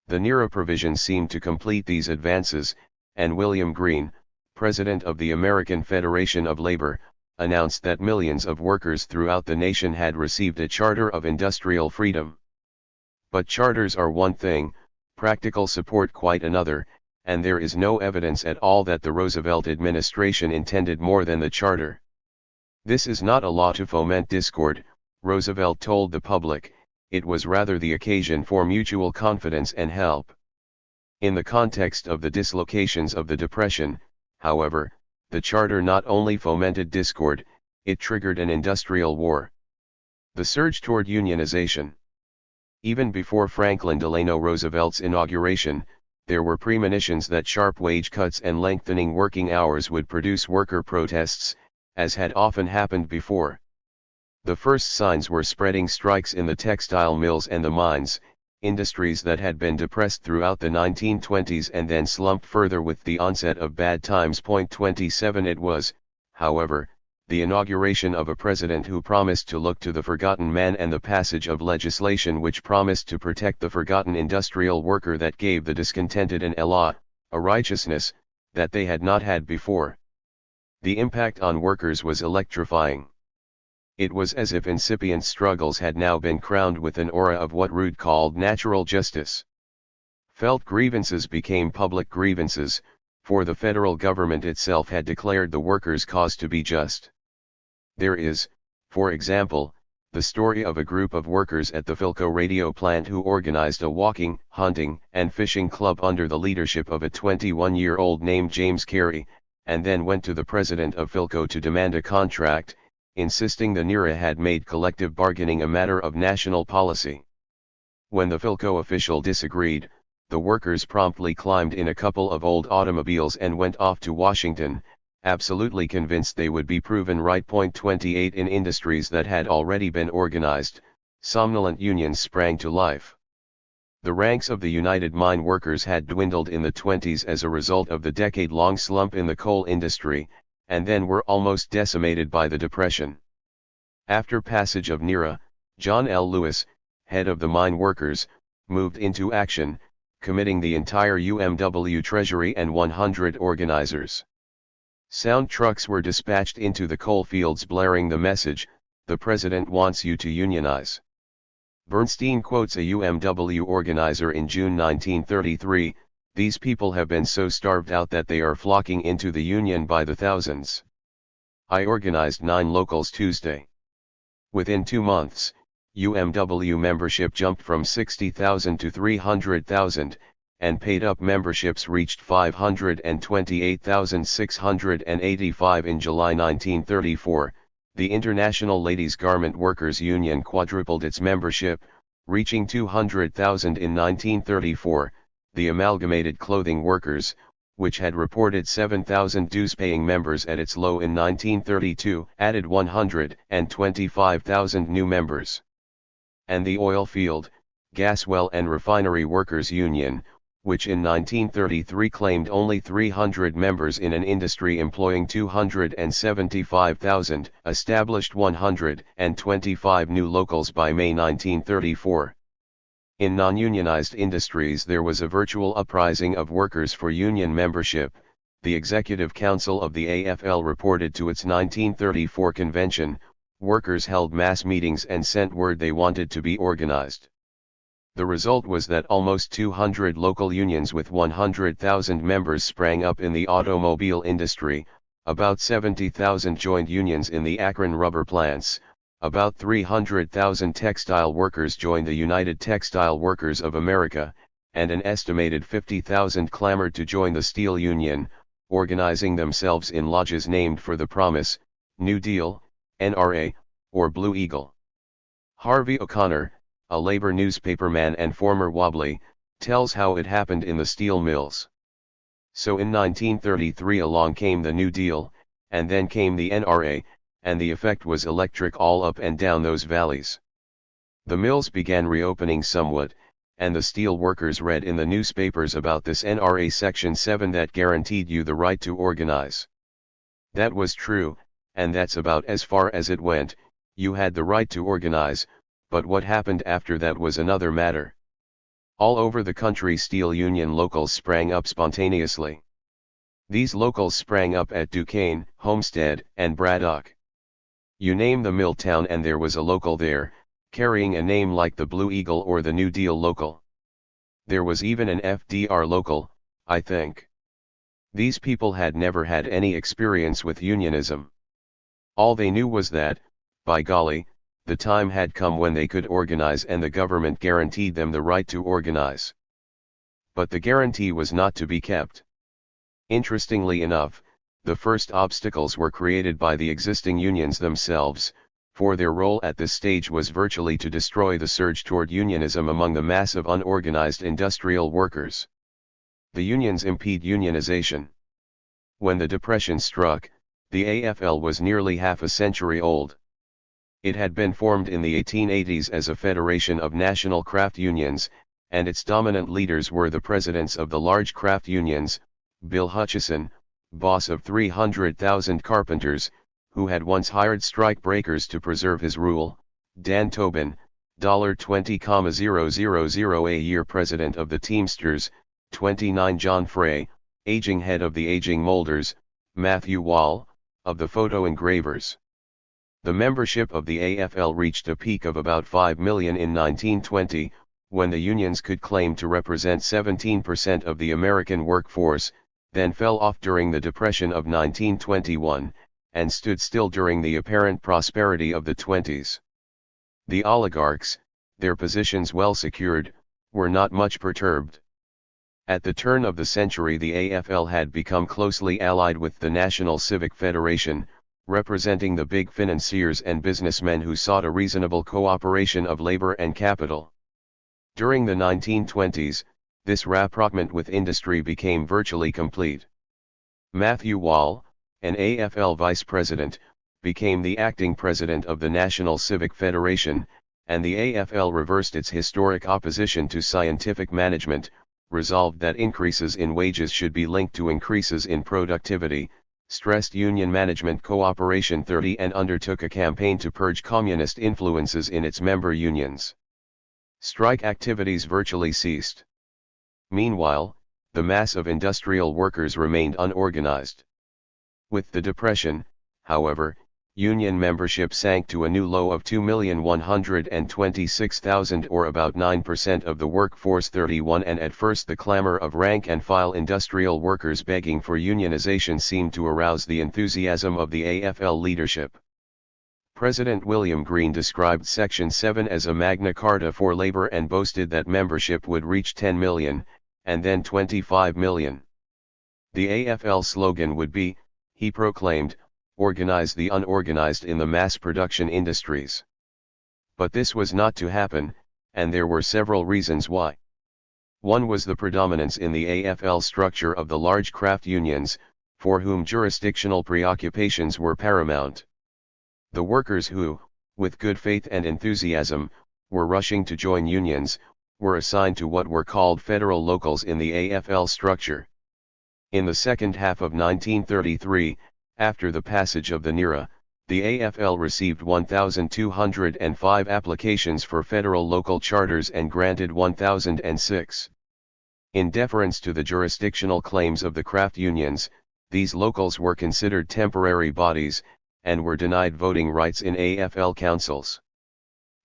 The NERA provision seemed to complete these advances, and William Greene, president of the American Federation of Labor, announced that millions of workers throughout the nation had received a charter of industrial freedom. But charters are one thing, practical support quite another, and there is no evidence at all that the Roosevelt administration intended more than the charter. This is not a law to foment discord, Roosevelt told the public, it was rather the occasion for mutual confidence and help. In the context of the dislocations of the Depression, however, the charter not only fomented discord, it triggered an industrial war. The surge toward unionization. Even before Franklin Delano Roosevelt's inauguration, there were premonitions that sharp wage cuts and lengthening working hours would produce worker protests, as had often happened before. The first signs were spreading strikes in the textile mills and the mines, industries that had been depressed throughout the 1920s and then slumped further with the onset of bad times. 27 It was, however, the inauguration of a president who promised to look to the forgotten man and the passage of legislation which promised to protect the forgotten industrial worker that gave the discontented an elah, a righteousness, that they had not had before. The impact on workers was electrifying. It was as if incipient struggles had now been crowned with an aura of what Root called natural justice. Felt grievances became public grievances, for the federal government itself had declared the workers' cause to be just. There is, for example, the story of a group of workers at the Philco radio plant who organized a walking, hunting, and fishing club under the leadership of a 21-year-old named James Carey, and then went to the president of Philco to demand a contract, insisting the NERA had made collective bargaining a matter of national policy. When the Philco official disagreed, the workers promptly climbed in a couple of old automobiles and went off to Washington, absolutely convinced they would be proven right. 28 In industries that had already been organized, somnolent unions sprang to life. The ranks of the United Mine Workers had dwindled in the 20s as a result of the decade-long slump in the coal industry, and then were almost decimated by the Depression. After passage of NERA, John L. Lewis, head of the mine workers, moved into action, committing the entire UMW treasury and 100 organizers. Sound trucks were dispatched into the coal fields blaring the message, "The President wants you to unionize." Bernstein quotes a UMW organizer in June 1933, "These people have been so starved out that they are flocking into the union by the thousands. I organized 9 locals Tuesday. Within 2 months, UMW membership jumped from 60,000 to 300,000, and paid-up memberships reached 528,685 in July 1934. The International Ladies Garment Workers Union quadrupled its membership, reaching 200,000 in 1934. The Amalgamated Clothing Workers, which had reported 7,000 dues-paying members at its low in 1932, added 125,000 new members. And the Oil Field, Gas Well and Refinery Workers Union, which in 1933 claimed only 300 members in an industry employing 275,000, established 125 new locals by May 1934. In non-unionized industries there was a virtual uprising of workers for union membership. The Executive Council of the AFL reported to its 1934 convention, workers held mass meetings and sent word they wanted to be organized. The result was that almost 200 local unions with 100,000 members sprang up in the automobile industry, about 70,000 joined unions in the Akron rubber plants, about 300,000 textile workers joined the United Textile Workers of America, and an estimated 50,000 clamored to join the Steel Union, organizing themselves in lodges named for the promise, New Deal, NRA, or Blue Eagle. Harvey O'Connor, a labor newspaperman and former Wobbly, tells how it happened in the steel mills. So in 1933 along came the New Deal, and then came the NRA, and the effect was electric all up and down those valleys. The mills began reopening somewhat, and the steel workers read in the newspapers about this NRA Section 7 that guaranteed you the right to organize. That was true, and that's about as far as it went. You had the right to organize, but what happened after that was another matter. All over the country steel union locals sprang up spontaneously. These locals sprang up at Duquesne, Homestead, and Braddock. You name the mill town and there was a local there, carrying a name like the Blue Eagle or the New Deal local. There was even an FDR local, I think. These people had never had any experience with unionism. All they knew was that, by golly, the time had come when they could organize and the government guaranteed them the right to organize. But the guarantee was not to be kept. Interestingly enough, the first obstacles were created by the existing unions themselves, for their role at this stage was virtually to destroy the surge toward unionism among the mass of unorganized industrial workers. The unions impede unionization. When the Depression struck, the AFL was nearly half a century old. It had been formed in the 1880s as a federation of national craft unions, and its dominant leaders were the presidents of the large craft unions, Bill Hutchison, boss of 300,000 carpenters, who had once hired strike breakers to preserve his rule, Dan Tobin, $20,000 a year president of the Teamsters, 29 John Frey, aging head of the aging molders, Matthew Wall, of the photo engravers. The membership of the AFL reached a peak of about 5 million in 1920, when the unions could claim to represent 17% of the American workforce, then fell off during the Depression of 1921, and stood still during the apparent prosperity of the 20s. The oligarchs, their positions well secured, were not much perturbed. At the turn of the century the AFL had become closely allied with the National Civic Federation, representing the big financiers and businessmen who sought a reasonable cooperation of labor and capital. During the 1920s, this rapprochement with industry became virtually complete. Matthew Wall, an AFL vice president, became the acting president of the National Civic Federation, and the AFL reversed its historic opposition to scientific management, resolved that increases in wages should be linked to increases in productivity, stressed union management cooperation 30 and undertook a campaign to purge communist influences in its member unions. Strike activities virtually ceased. Meanwhile, the mass of industrial workers remained unorganized. With the Depression, however, union membership sank to a new low of 2,126,000 or about 9% of the workforce 31, and at first the clamor of rank-and-file industrial workers begging for unionization seemed to arouse the enthusiasm of the AFL leadership. President William Greene described Section 7 as a Magna Carta for labor and boasted that membership would reach 10 million, and then 25 million. The AFL slogan would be, he proclaimed, organize the unorganized in the mass production industries. But this was not to happen, and there were several reasons why. One was the predominance in the AFL structure of the large craft unions, for whom jurisdictional preoccupations were paramount. The workers who, with good faith and enthusiasm, were rushing to join unions, were assigned to what were called federal locals in the AFL structure. In the second half of 1933, after the passage of the NERA, the AFL received 1,205 applications for federal local charters and granted 1,006. In deference to the jurisdictional claims of the craft unions, these locals were considered temporary bodies, and were denied voting rights in AFL councils.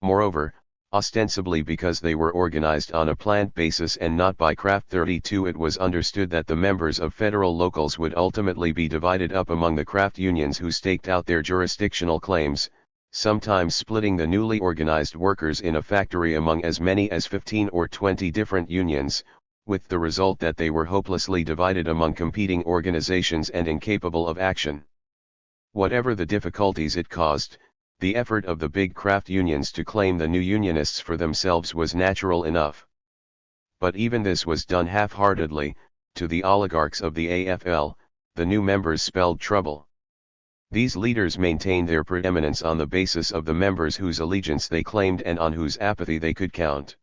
Moreover, ostensibly because they were organized on a plant basis and not by craft 32, it was understood that the members of federal locals would ultimately be divided up among the craft unions who staked out their jurisdictional claims, sometimes splitting the newly organized workers in a factory among as many as 15 or 20 different unions, with the result that they were hopelessly divided among competing organizations and incapable of action. Whatever the difficulties it caused, the effort of the big craft unions to claim the new unionists for themselves was natural enough. But even this was done half-heartedly. To the oligarchs of the AFL, the new members spelled trouble. These leaders maintained their preeminence on the basis of the members whose allegiance they claimed and on whose apathy they could count.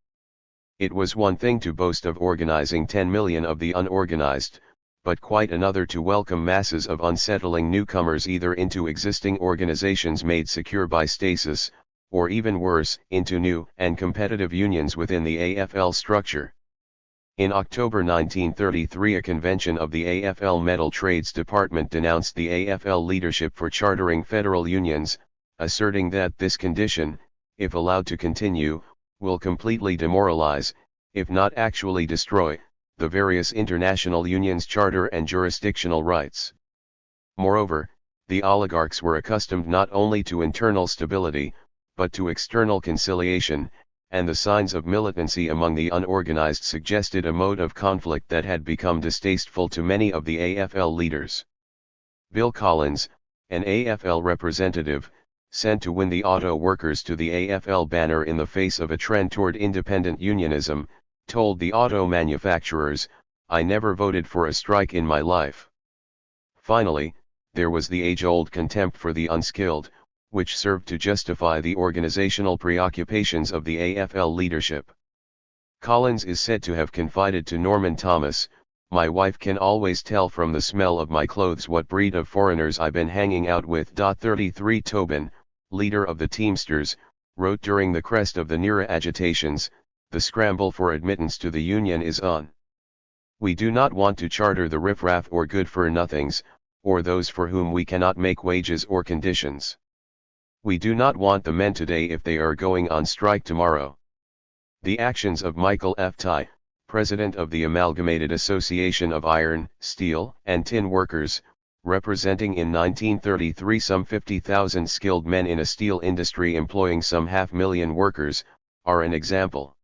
It was one thing to boast of organizing 10 million of the unorganized, but quite another to welcome masses of unsettling newcomers either into existing organizations made secure by stasis, or even worse, into new and competitive unions within the AFL structure. In October 1933, a convention of the AFL Metal Trades Department denounced the AFL leadership for chartering federal unions, asserting that this condition, if allowed to continue, will completely demoralize, if not actually destroy, the various international unions' charter and jurisdictional rights. Moreover, the oligarchs were accustomed not only to internal stability, but to external conciliation, and the signs of militancy among the unorganized suggested a mode of conflict that had become distasteful to many of the AFL leaders. Bill Collins, an AFL representative, sent to win the auto workers to the AFL banner in the face of a trend toward independent unionism, told the auto manufacturers, "I never voted for a strike in my life." Finally, there was the age-old contempt for the unskilled, which served to justify the organizational preoccupations of the AFL leadership. Collins is said to have confided to Norman Thomas, "My wife can always tell from the smell of my clothes what breed of foreigners I've been hanging out with." 33 Tobin, leader of the Teamsters, wrote during the crest of the NERA agitations, "The scramble for admittance to the union is on. We do not want to charter the riffraff or good-for-nothings, or those for whom we cannot make wages or conditions. We do not want the men today if they are going on strike tomorrow." The actions of Michael F. Tighe, president of the Amalgamated Association of Iron, Steel, and Tin Workers, representing in 1933 some 50,000 skilled men in a steel industry employing some 500,000 workers, are an example.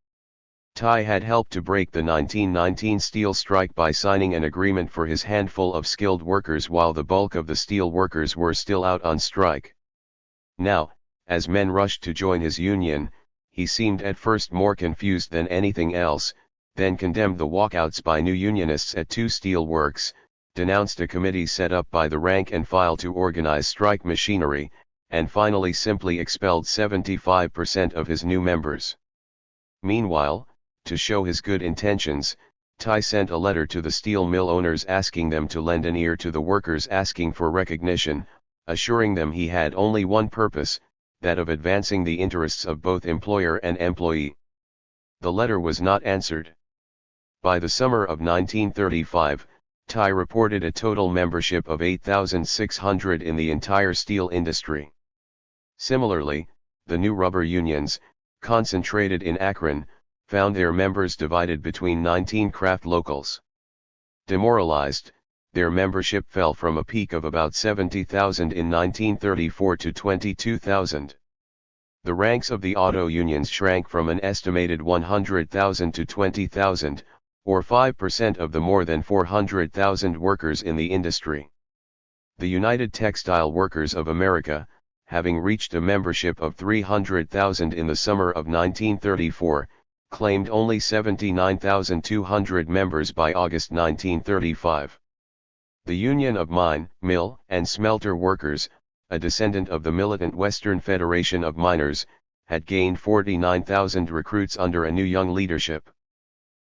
Tighe had helped to break the 1919 steel strike by signing an agreement for his handful of skilled workers while the bulk of the steel workers were still out on strike. Now, as men rushed to join his union, he seemed at first more confused than anything else, then condemned the walkouts by new unionists at 2 steel works, denounced a committee set up by the rank and file to organize strike machinery, and finally simply expelled 75% of his new members. Meanwhile, to show his good intentions, Tighe sent a letter to the steel mill owners asking them to lend an ear to the workers asking for recognition, assuring them he had only one purpose, that of advancing the interests of both employer and employee. The letter was not answered. By the summer of 1935, Tighe reported a total membership of 8,600 in the entire steel industry. Similarly, the new rubber unions, concentrated in Akron, found their members divided between 19 craft locals. Demoralized, their membership fell from a peak of about 70,000 in 1934 to 22,000. The ranks of the auto unions shrank from an estimated 100,000 to 20,000, or 5% of the more than 400,000 workers in the industry. The United Textile Workers of America, having reached a membership of 300,000 in the summer of 1934, claimed only 79,200 members by August 1935. The Union of Mine, Mill, and Smelter Workers, a descendant of the militant Western Federation of Miners, had gained 49,000 recruits under a new young leadership.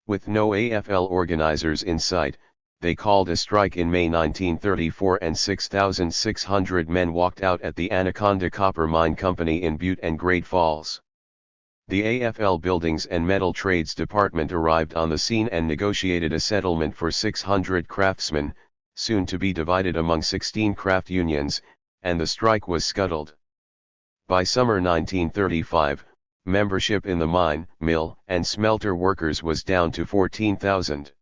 With no AFL organizers in sight, they called a strike in May 1934 and 6,600 men walked out at the Anaconda Copper Mine Company in Butte and Great Falls. The AFL Buildings and Metal Trades Department arrived on the scene and negotiated a settlement for 600 craftsmen, soon to be divided among 16 craft unions, and the strike was scuttled. By summer 1935, membership in the mine, mill, and smelter workers was down to 14,000.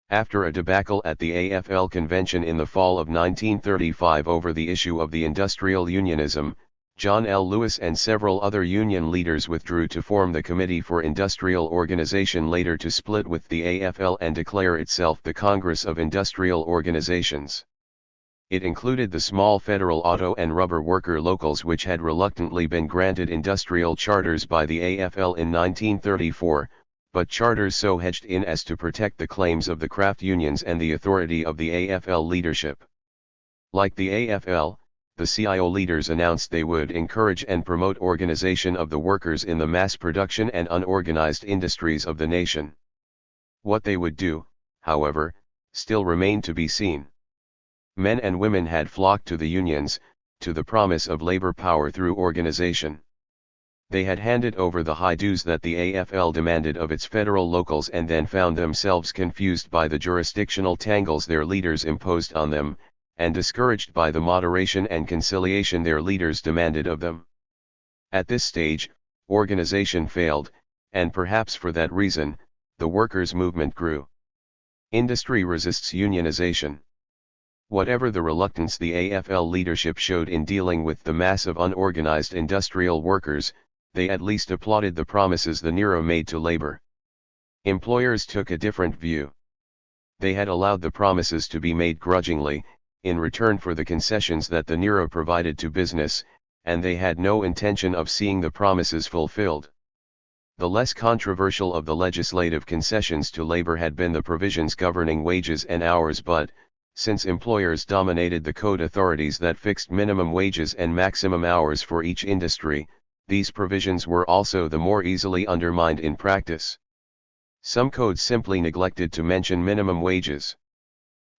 After a debacle at the AFL convention in the fall of 1935 over the issue of the industrial unionism, John L. Lewis and several other union leaders withdrew to form the Committee for Industrial Organization, later to split with the AFL and declare itself the Congress of Industrial Organizations. It included the small federal auto and rubber worker locals which had reluctantly been granted industrial charters by the AFL in 1934, but charters so hedged in as to protect the claims of the craft unions and the authority of the AFL leadership. Like the AFL, the CIO leaders announced they would encourage and promote organization of the workers in the mass production and unorganized industries of the nation. What they would do, however, still remained to be seen. Men and women had flocked to the unions, to the promise of labor power through organization. They had handed over the high dues that the AFL demanded of its federal locals and then found themselves confused by the jurisdictional tangles their leaders imposed on them, and discouraged by the moderation and conciliation their leaders demanded of them. At this stage, organization failed, and perhaps for that reason, the workers' movement grew. Industry resists unionization. Whatever the reluctance the AFL leadership showed in dealing with the mass of unorganized industrial workers, they at least applauded the promises the NERA made to labor. Employers took a different view. They had allowed the promises to be made grudgingly, in return for the concessions that the NERA provided to business, and they had no intention of seeing the promises fulfilled. The less controversial of the legislative concessions to labor had been the provisions governing wages and hours, but, since employers dominated the code authorities that fixed minimum wages and maximum hours for each industry, these provisions were also the more easily undermined in practice. Some codes simply neglected to mention minimum wages.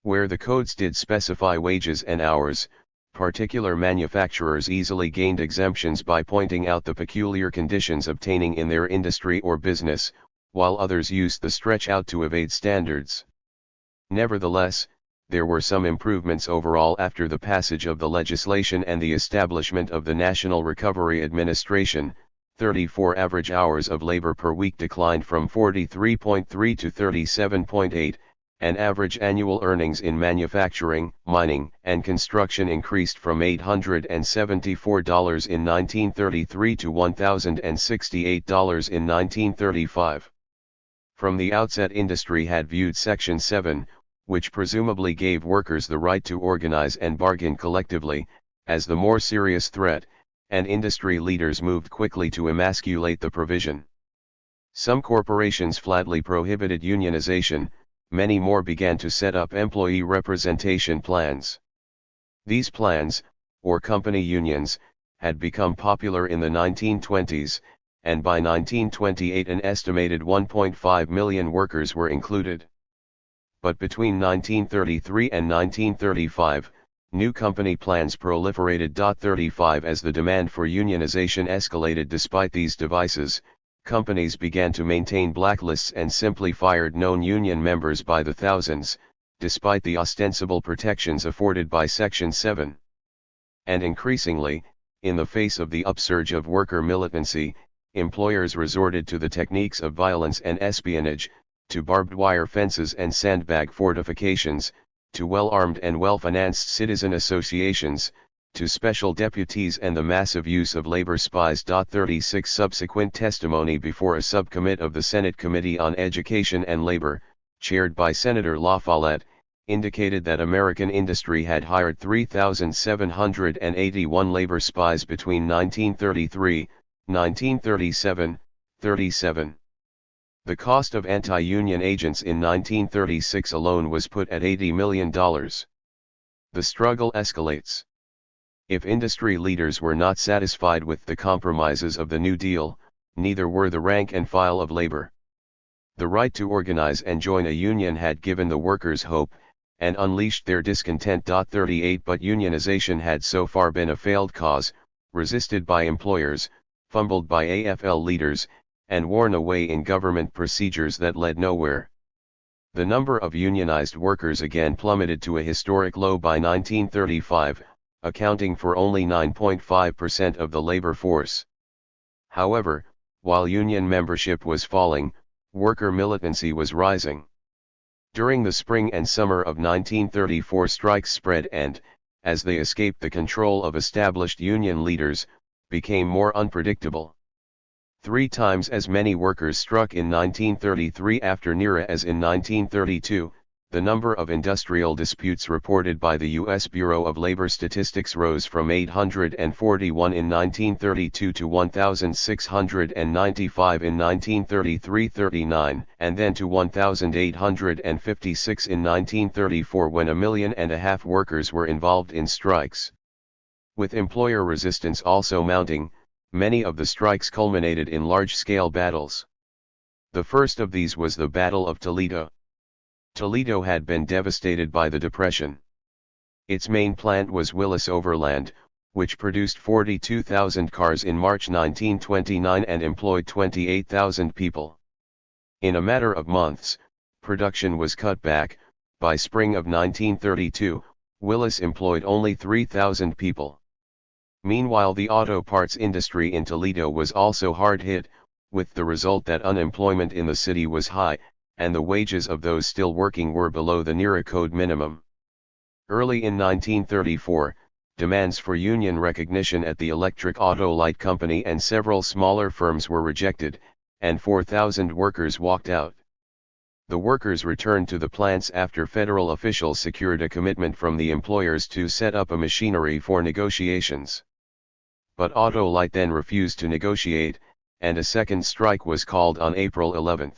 Where the codes did specify wages and hours, particular manufacturers easily gained exemptions by pointing out the peculiar conditions obtaining in their industry or business, while others used the stretch out to evade standards. Nevertheless, there were some improvements overall after the passage of the legislation and the establishment of the National Recovery Administration. 34 average hours of labor per week declined from 43.3 to 37.8, and average annual earnings in manufacturing, mining, and construction increased from $874 in 1933 to $1,068 in 1935. From the outset, industry had viewed Section 7, which presumably gave workers the right to organize and bargain collectively, as the more serious threat, and industry leaders moved quickly to emasculate the provision. Some corporations flatly prohibited unionization, many more began to set up employee representation plans. These plans, or company unions, had become popular in the 1920s, and by 1928 an estimated 1.5 million workers were included. But between 1933 and 1935, new company plans proliferated. 35 As the demand for unionization escalated despite these devices, companies began to maintain blacklists and simply fired known union members by the thousands, despite the ostensible protections afforded by Section 7. And increasingly, in the face of the upsurge of worker militancy, employers resorted to the techniques of violence and espionage, to barbed wire fences and sandbag fortifications, to well-armed and well-financed citizen associations, to special deputies and the massive use of labor spies. 36 Subsequent testimony before a subcommittee of the Senate Committee on Education and Labor, chaired by Senator La Follette, indicated that American industry had hired 3,781 labor spies between 1933, 1937, 37. The cost of anti-union agents in 1936 alone was put at $80 million. The struggle escalates. If industry leaders were not satisfied with the compromises of the New Deal, neither were the rank and file of labor. The right to organize and join a union had given the workers hope, and unleashed their discontent. 38 But unionization had so far been a failed cause, resisted by employers, fumbled by AFL leaders, and worn away in government procedures that led nowhere. The number of unionized workers again plummeted to a historic low by 1935, accounting for only 9.5% of the labor force. However, while union membership was falling, worker militancy was rising. During the spring and summer of 1934, strikes spread and, as they escaped the control of established union leaders, became more unpredictable. 3 times as many workers struck in 1933 after NERA as in 1932. The number of industrial disputes reported by the U.S. Bureau of Labor Statistics rose from 841 in 1932 to 1,695 in 1933-39, and then to 1,856 in 1934 when 1.5 million workers were involved in strikes. With employer resistance also mounting, many of the strikes culminated in large-scale battles. The first of these was the Battle of Toledo. Toledo had been devastated by the Depression. Its main plant was Willis Overland, which produced 42,000 cars in March 1929 and employed 28,000 people. In a matter of months, production was cut back. By spring of 1932, Willis employed only 3,000 people. Meanwhile, the auto parts industry in Toledo was also hard hit, with the result that unemployment in the city was high, and the wages of those still working were below the NERA code minimum. Early in 1934, demands for union recognition at the Electric Auto Light Company and several smaller firms were rejected, and 4,000 workers walked out. The workers returned to the plants after federal officials secured a commitment from the employers to set up a machinery for negotiations. But Auto Light then refused to negotiate, and a second strike was called on April 11.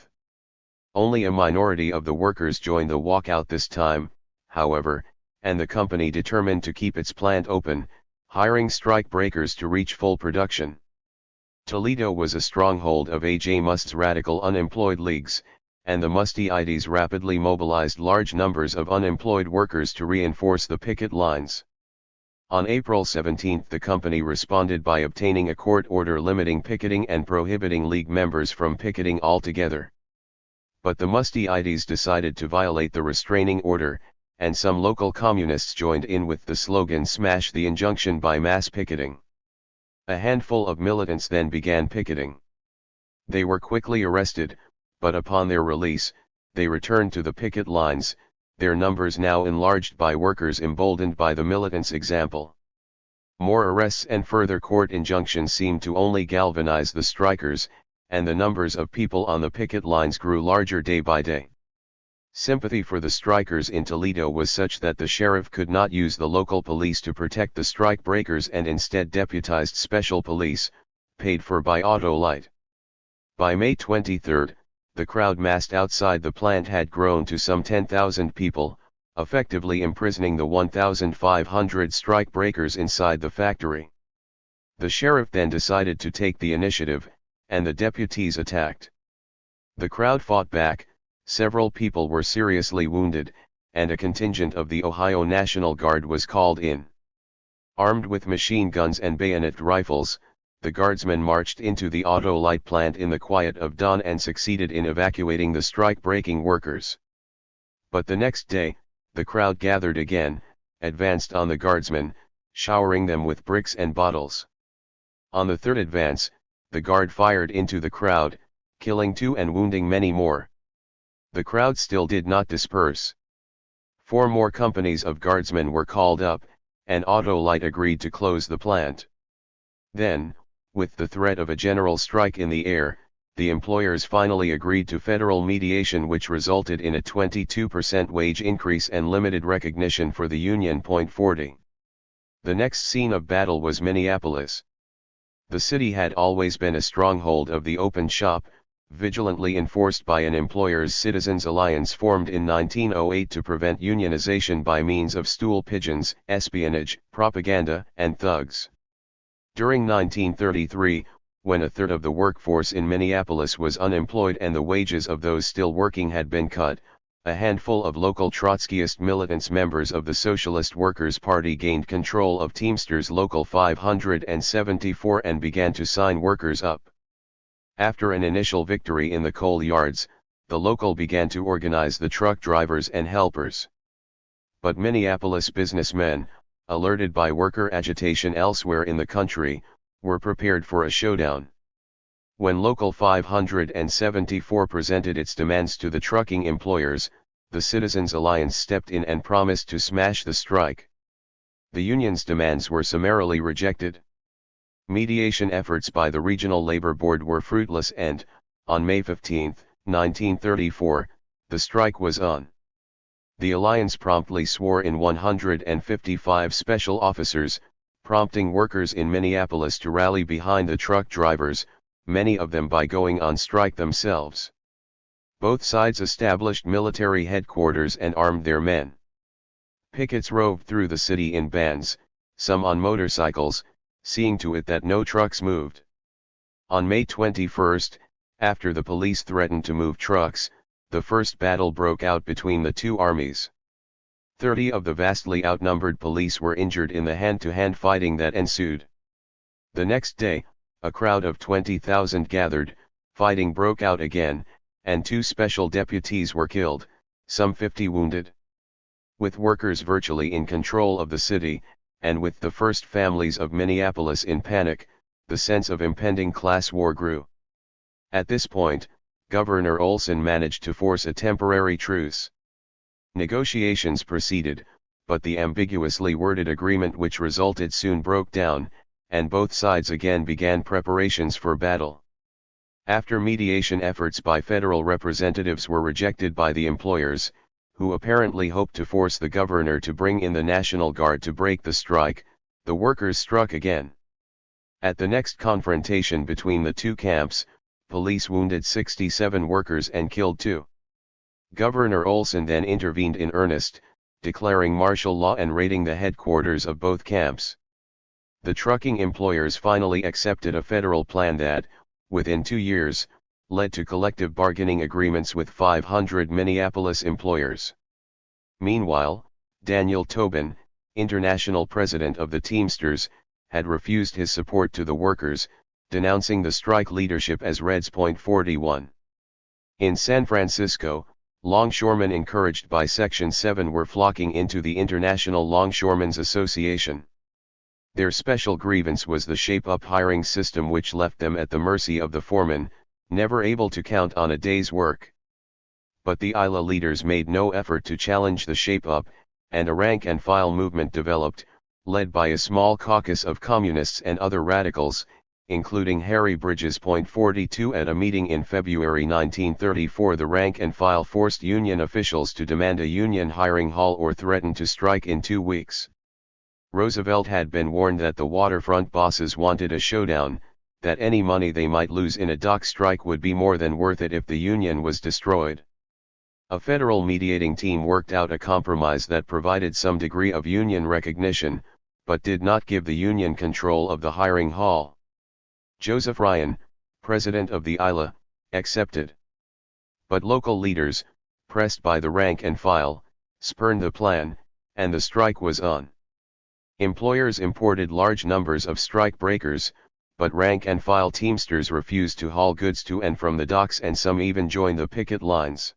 Only a minority of the workers joined the walkout this time, however, and the company determined to keep its plant open, hiring strike breakers to reach full production. Toledo was a stronghold of A.J. Must's radical unemployed leagues, and the Musteades rapidly mobilized large numbers of unemployed workers to reinforce the picket lines. On April 17 the company responded by obtaining a court order limiting picketing and prohibiting League members from picketing altogether. But the Musteades decided to violate the restraining order, and some local communists joined in with the slogan "Smash the injunction" by mass picketing. A handful of militants then began picketing. They were quickly arrested, but upon their release, they returned to the picket lines, their numbers now enlarged by workers emboldened by the militants' example. More arrests and further court injunctions seemed to only galvanize the strikers, and the numbers of people on the picket lines grew larger day by day. Sympathy for the strikers in Toledo was such that the sheriff could not use the local police to protect the strike breakers and instead deputized special police, paid for by Autolite. By May 23, the crowd massed outside the plant had grown to some 10,000 people, effectively imprisoning the 1,500 strike breakers inside the factory. The sheriff then decided to take the initiative, and the deputies attacked. The crowd fought back, several people were seriously wounded, and a contingent of the Ohio National Guard was called in. Armed with machine guns and bayonet rifles, the guardsmen marched into the Autolite plant in the quiet of dawn and succeeded in evacuating the strike-breaking workers. But the next day, the crowd gathered again, advanced on the guardsmen, showering them with bricks and bottles. On the third advance, the guard fired into the crowd, killing 2 and wounding many more. The crowd still did not disperse. 4 more companies of guardsmen were called up, and Autolite agreed to close the plant. Then, with the threat of a general strike in the air, the employers finally agreed to federal mediation, which resulted in a 22% wage increase and limited recognition for the union. 40. The next scene of battle was Minneapolis. The city had always been a stronghold of the open shop, vigilantly enforced by an employers' citizens alliance formed in 1908 to prevent unionization by means of stool pigeons, espionage, propaganda, and thugs. During 1933, when a third of the workforce in Minneapolis was unemployed and the wages of those still working had been cut, a handful of local Trotskyist militants, members of the Socialist Workers' Party, gained control of Teamsters Local 574 and began to sign workers up. After an initial victory in the coal yards, the local began to organize the truck drivers and helpers. But Minneapolis businessmen, alerted by worker agitation elsewhere in the country, were prepared for a showdown. When Local 574 presented its demands to the trucking employers, the Citizens Alliance stepped in and promised to smash the strike. The union's demands were summarily rejected. Mediation efforts by the Regional Labor Board were fruitless and, on May 15, 1934, the strike was on. The Alliance promptly swore in 155 special officers, prompting workers in Minneapolis to rally behind the truck drivers, many of them by going on strike themselves. Both sides established military headquarters and armed their men. Pickets roved through the city in bands, some on motorcycles, seeing to it that no trucks moved. On May 21, after the police threatened to move trucks, the first battle broke out between the two armies. 30 of the vastly outnumbered police were injured in the hand-to-hand fighting that ensued. The next day, a crowd of 20,000 gathered, fighting broke out again, and 2 special deputies were killed, some 50 wounded. With workers virtually in control of the city, and with the first families of Minneapolis in panic, the sense of impending class war grew. At this point, Governor Olson managed to force a temporary truce. Negotiations proceeded, but the ambiguously worded agreement which resulted soon broke down, and both sides again began preparations for battle. After mediation efforts by federal representatives were rejected by the employers, who apparently hoped to force the governor to bring in the National Guard to break the strike, the workers struck again. At the next confrontation between the two camps, police wounded 67 workers and killed 2. Governor Olson then intervened in earnest, declaring martial law and raiding the headquarters of both camps. The trucking employers finally accepted a federal plan that, within 2 years, led to collective bargaining agreements with 500 Minneapolis employers. Meanwhile, Daniel Tobin, international president of the Teamsters, had refused his support to the workers, denouncing the strike leadership as Reds. 41. In San Francisco, longshoremen encouraged by Section 7 were flocking into the International Longshoremen's Association. Their special grievance was the shape-up hiring system, which left them at the mercy of the foreman, never able to count on a day's work. But the ILA leaders made no effort to challenge the shape-up, and a rank-and-file movement developed, led by a small caucus of communists and other radicals, including Harry Bridges. 42. At a meeting in February 1934, the rank-and-file forced union officials to demand a union hiring halt or threaten to strike in 2 weeks. Roosevelt had been warned that the waterfront bosses wanted a showdown, that any money they might lose in a dock strike would be more than worth it if the union was destroyed. A federal mediating team worked out a compromise that provided some degree of union recognition, but did not give the union control of the hiring hall. Joseph Ryan, president of the ILA, accepted. But local leaders, pressed by the rank and file, spurned the plan, and the strike was on. Employers imported large numbers of strike breakers, but rank-and-file Teamsters refused to haul goods to and from the docks, and some even joined the picket lines.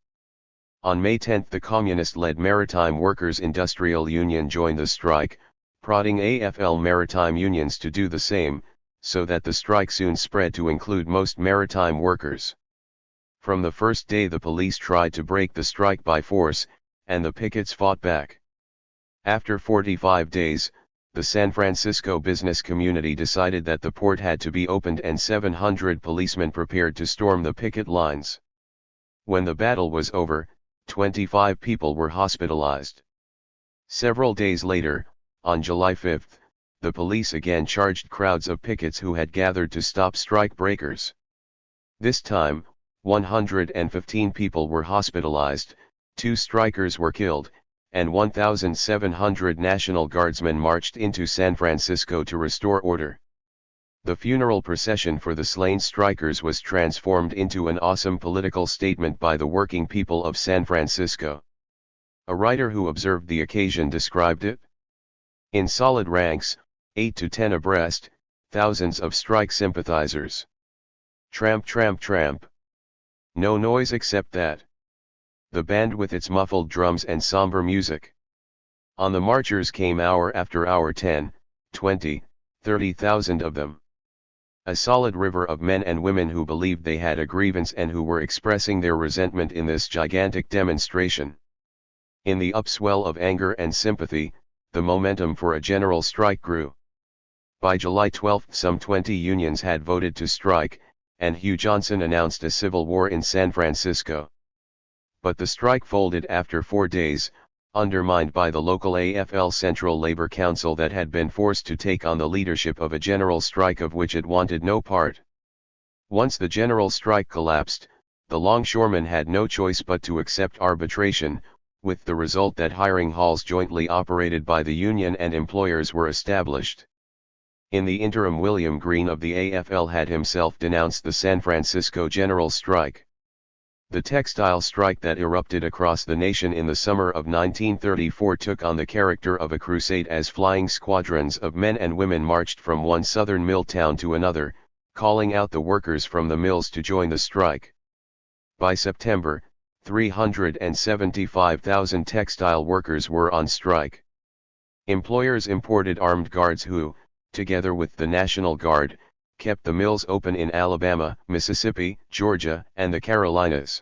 On May 10 the communist-led Maritime Workers' Industrial Union joined the strike, prodding AFL maritime unions to do the same, so that the strike soon spread to include most maritime workers. From the first day the police tried to break the strike by force, and the pickets fought back. After 45 days, the San Francisco business community decided that the port had to be opened, and 700 policemen prepared to storm the picket lines. When the battle was over, 25 people were hospitalized. Several days later, on July 5, the police again charged crowds of pickets who had gathered to stop strike breakers. This time, 115 people were hospitalized, 2 strikers were killed, and 1,700 National Guardsmen marched into San Francisco to restore order. The funeral procession for the slain strikers was transformed into an awesome political statement by the working people of San Francisco. A writer who observed the occasion described it: in solid ranks, 8 to 10 abreast, thousands of strike sympathizers. Tramp, tramp, tramp. No noise except that. The band with its muffled drums and somber music. On the marchers came hour after hour 10, 20, 30,000 of them. A solid river of men and women who believed they had a grievance and who were expressing their resentment in this gigantic demonstration. In the upswell of anger and sympathy, the momentum for a general strike grew. By July 12 some 20 unions had voted to strike, and Hugh Johnson announced a civil war in San Francisco. But the strike folded after 4 days, undermined by the local AFL Central Labor Council that had been forced to take on the leadership of a general strike of which it wanted no part. Once the general strike collapsed, the longshoremen had no choice but to accept arbitration, with the result that hiring halls jointly operated by the union and employers were established. In the interim, William Green of the AFL had himself denounced the San Francisco general strike. The textile strike that erupted across the nation in the summer of 1934 took on the character of a crusade as flying squadrons of men and women marched from one southern mill town to another, calling out the workers from the mills to join the strike. By September, 375,000 textile workers were on strike. Employers imported armed guards who, together with the National Guard, kept the mills open in Alabama, Mississippi, Georgia, and the Carolinas.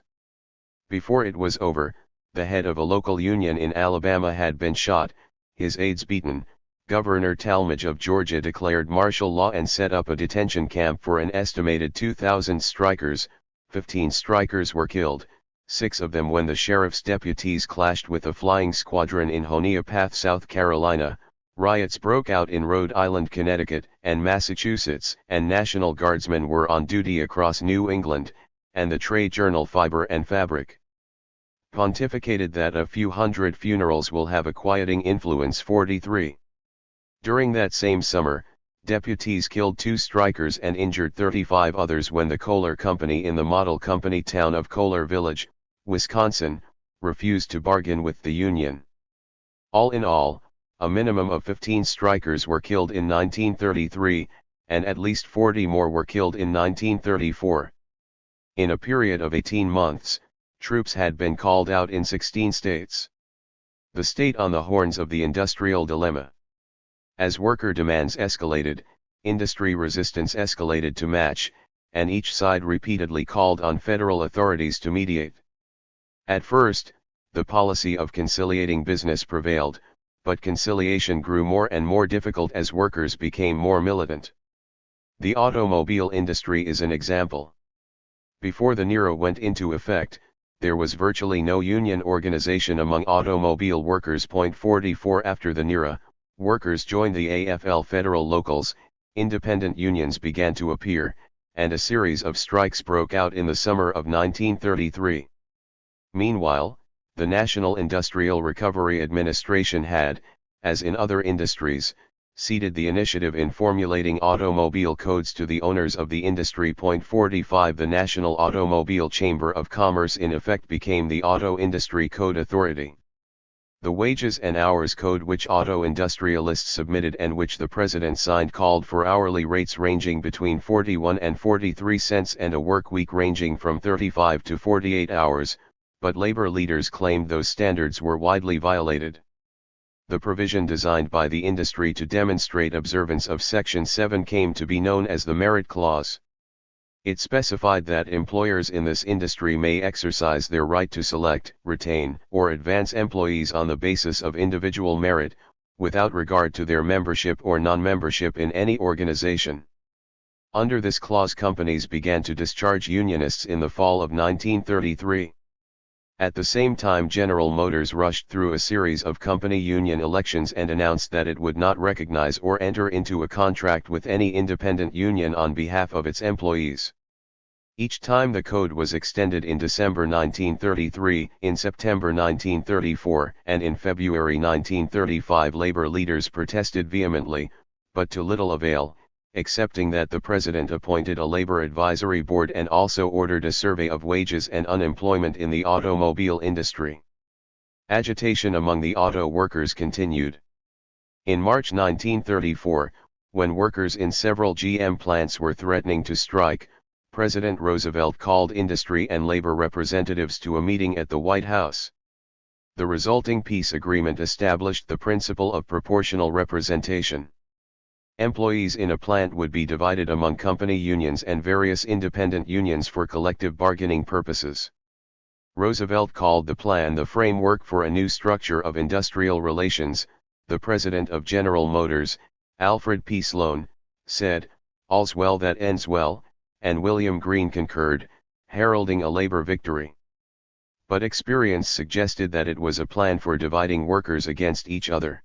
Before it was over, the head of a local union in Alabama had been shot, his aides beaten. Governor Talmadge of Georgia declared martial law and set up a detention camp for an estimated 2,000 strikers. 15 strikers were killed, 6 of them when the sheriff's deputies clashed with a flying squadron in Honeopath, South Carolina. Riots broke out in Rhode Island, Connecticut, and Massachusetts, and National Guardsmen were on duty across New England, and the trade journal Fiber and Fabric pontificated that a few hundred funerals will have a quieting influence. 43. During that same summer, Deputies killed 2 strikers and injured 35 others when the Kohler Company in the model company town of Kohler Village, Wisconsin, refused to bargain with the union. All in all, a minimum of 15 strikers were killed in 1933, and at least 40 more were killed in 1934. In a period of 18 months, troops had been called out in 16 states. The state on the horns of the industrial dilemma. As worker demands escalated, industry resistance escalated to match, and each side repeatedly called on federal authorities to mediate. At first, the policy of conciliating business prevailed, but conciliation grew more and more difficult as workers became more militant. The automobile industry is an example. Before the NERA went into effect, there was virtually no union organization among automobile workers. 44 After the NERA, workers joined the AFL federal locals, independent unions began to appear, and a series of strikes broke out in the summer of 1933. Meanwhile, the National Industrial Recovery Administration had, as in other industries, ceded the initiative in formulating automobile codes to the owners of the industry. 45 The National Automobile Chamber of Commerce in effect became the Auto Industry Code Authority. The Wages and Hours Code which auto industrialists submitted and which the President signed called for hourly rates ranging between 41 and 43 cents and a work week ranging from 35 to 48 hours, but labor leaders claimed those standards were widely violated. The provision designed by the industry to demonstrate observance of Section 7 came to be known as the Merit Clause. It specified that employers in this industry may exercise their right to select, retain, or advance employees on the basis of individual merit, without regard to their membership or non-membership in any organization. Under this clause, companies began to discharge unionists in the fall of 1933. At the same time, General Motors rushed through a series of company union elections and announced that it would not recognize or enter into a contract with any independent union on behalf of its employees. Each time the code was extended in December 1933, in September 1934, and in February 1935, labor leaders protested vehemently, but to little avail, excepting that the President appointed a labor advisory board and also ordered a survey of wages and unemployment in the automobile industry. Agitation among the auto workers continued. In March 1934, when workers in several GM plants were threatening to strike, President Roosevelt called industry and labor representatives to a meeting at the White House. The resulting peace agreement established the principle of proportional representation. Employees in a plant would be divided among company unions and various independent unions for collective bargaining purposes. Roosevelt called the plan the framework for a new structure of industrial relations. The president of General Motors, Alfred P. Sloan, said, "All's well that ends well," and William Greene concurred, heralding a labor victory. But experience suggested that it was a plan for dividing workers against each other.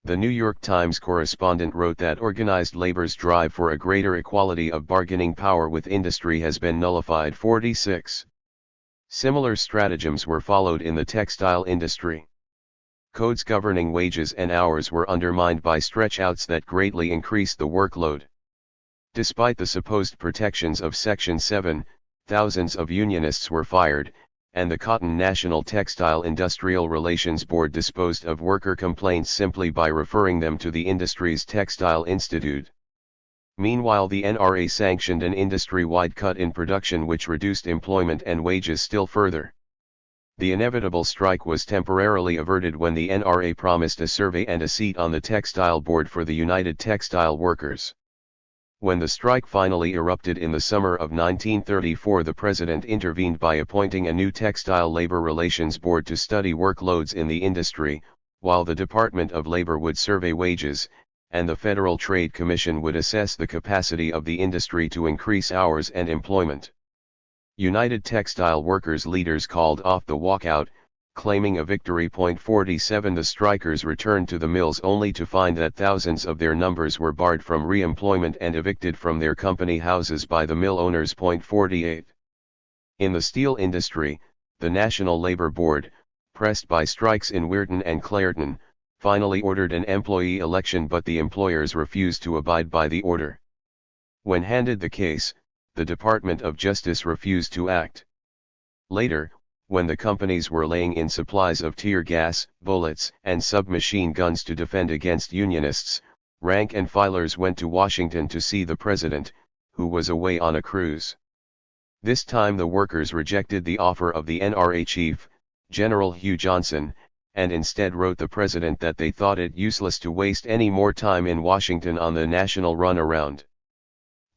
The New York Times correspondent wrote that organized labor's drive for a greater equality of bargaining power with industry has been nullified. 46. Similar stratagems were followed in the textile industry. Codes governing wages and hours were undermined by stretch-outs that greatly increased the workload. Despite the supposed protections of Section 7, thousands of unionists were fired, and the Cotton National Textile Industrial Relations Board disposed of worker complaints simply by referring them to the industry's Textile Institute. Meanwhile, the NRA sanctioned an industry-wide cut in production which reduced employment and wages still further. The inevitable strike was temporarily averted when the NRA promised a survey and a seat on the Textile Board for the United Textile Workers. When the strike finally erupted in the summer of 1934, the President intervened by appointing a new Textile Labor Relations Board to study workloads in the industry, while the Department of Labor would survey wages, and the Federal Trade Commission would assess the capacity of the industry to increase hours and employment. United Textile Workers leaders called off the walkout, claiming a victory. 47 The strikers returned to the mills only to find that thousands of their numbers were barred from re-employment and evicted from their company houses by the mill owners. 48 In the steel industry, the National Labor Board, pressed by strikes in Weirton and Clairton, finally ordered an employee election, but the employers refused to abide by the order. When handed the case, the Department of Justice refused to act. Later, when the companies were laying in supplies of tear gas, bullets, and submachine guns to defend against Unionists, rank and filers went to Washington to see the president, who was away on a cruise. This time the workers rejected the offer of the NRA chief, General Hugh Johnson, and instead wrote the president that they thought it useless to waste any more time in Washington on the national runaround.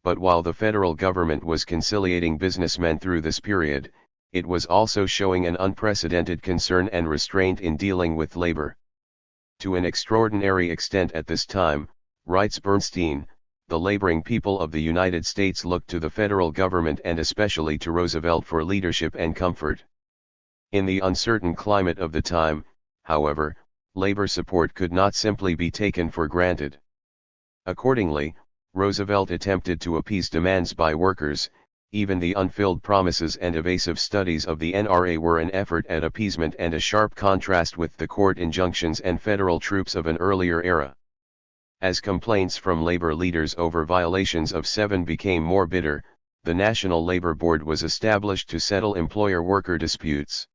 But while the federal government was conciliating businessmen through this period, it was also showing an unprecedented concern and restraint in dealing with labor. To an extraordinary extent at this time, writes Bernstein, the laboring people of the United States looked to the federal government and especially to Roosevelt for leadership and comfort. In the uncertain climate of the time, however, labor support could not simply be taken for granted. Accordingly, Roosevelt attempted to appease demands by workers. Even the unfilled promises and evasive studies of the NRA were an effort at appeasement and a sharp contrast with the court injunctions and federal troops of an earlier era. As complaints from labor leaders over violations of 7 became more bitter, the National Labor Board was established to settle employer-worker disputes.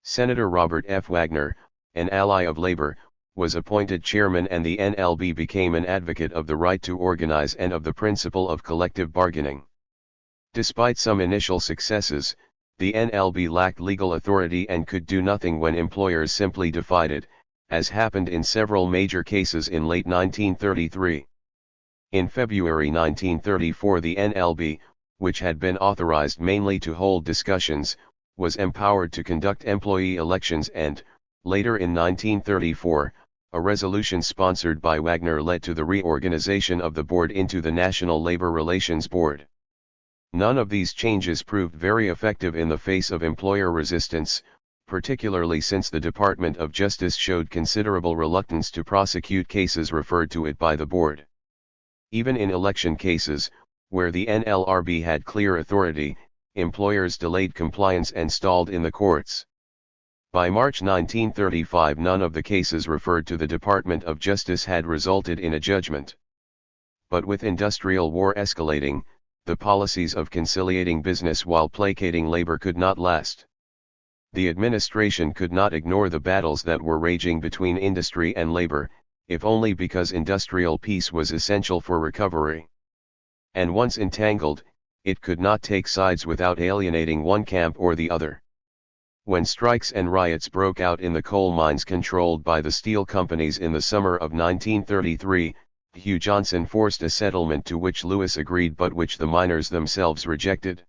Senator Robert F. Wagner, an ally of labor, was appointed chairman, and the NLB became an advocate of the right to organize and of the principle of collective bargaining. Despite some initial successes, the NLB lacked legal authority and could do nothing when employers simply defied it, as happened in several major cases in late 1933. In February 1934, the NLB, which had been authorized mainly to hold discussions, was empowered to conduct employee elections, and, later in 1934, a resolution sponsored by Wagner led to the reorganization of the board into the National Labor Relations Board. None of these changes proved very effective in the face of employer resistance, particularly since the Department of Justice showed considerable reluctance to prosecute cases referred to it by the board. Even in election cases, where the NLRB had clear authority, employers delayed compliance and stalled in the courts. By March 1935, none of the cases referred to the Department of Justice had resulted in a judgment. But with industrial war escalating, the policies of conciliating business while placating labor could not last. The administration could not ignore the battles that were raging between industry and labor, if only because industrial peace was essential for recovery. And once entangled, it could not take sides without alienating one camp or the other. When strikes and riots broke out in the coal mines controlled by the steel companies in the summer of 1933, Hugh Johnson forced a settlement to which Lewis agreed but which the miners themselves rejected.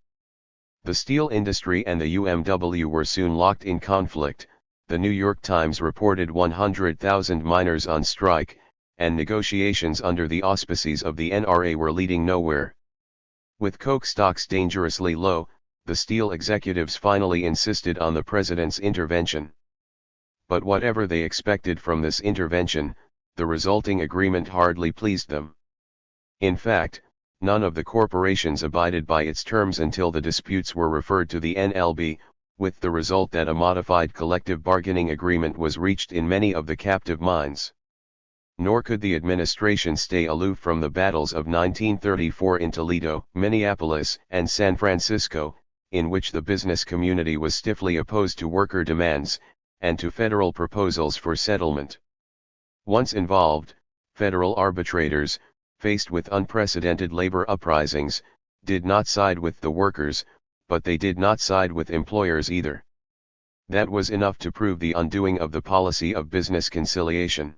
The steel industry and the UMW were soon locked in conflict. The New York Times reported 100,000 miners on strike, and negotiations under the auspices of the NRA were leading nowhere. With coke stocks dangerously low, the steel executives finally insisted on the president's intervention. But whatever they expected from this intervention, the resulting agreement hardly pleased them. In fact, none of the corporations abided by its terms until the disputes were referred to the NLB, with the result that a modified collective bargaining agreement was reached in many of the captive mines. Nor could the administration stay aloof from the battles of 1934 in Toledo, Minneapolis, and San Francisco, in which the business community was stiffly opposed to worker demands, and to federal proposals for settlement. Once involved, federal arbitrators, faced with unprecedented labor uprisings, did not side with the workers, but they did not side with employers either. That was enough to prove the undoing of the policy of business conciliation.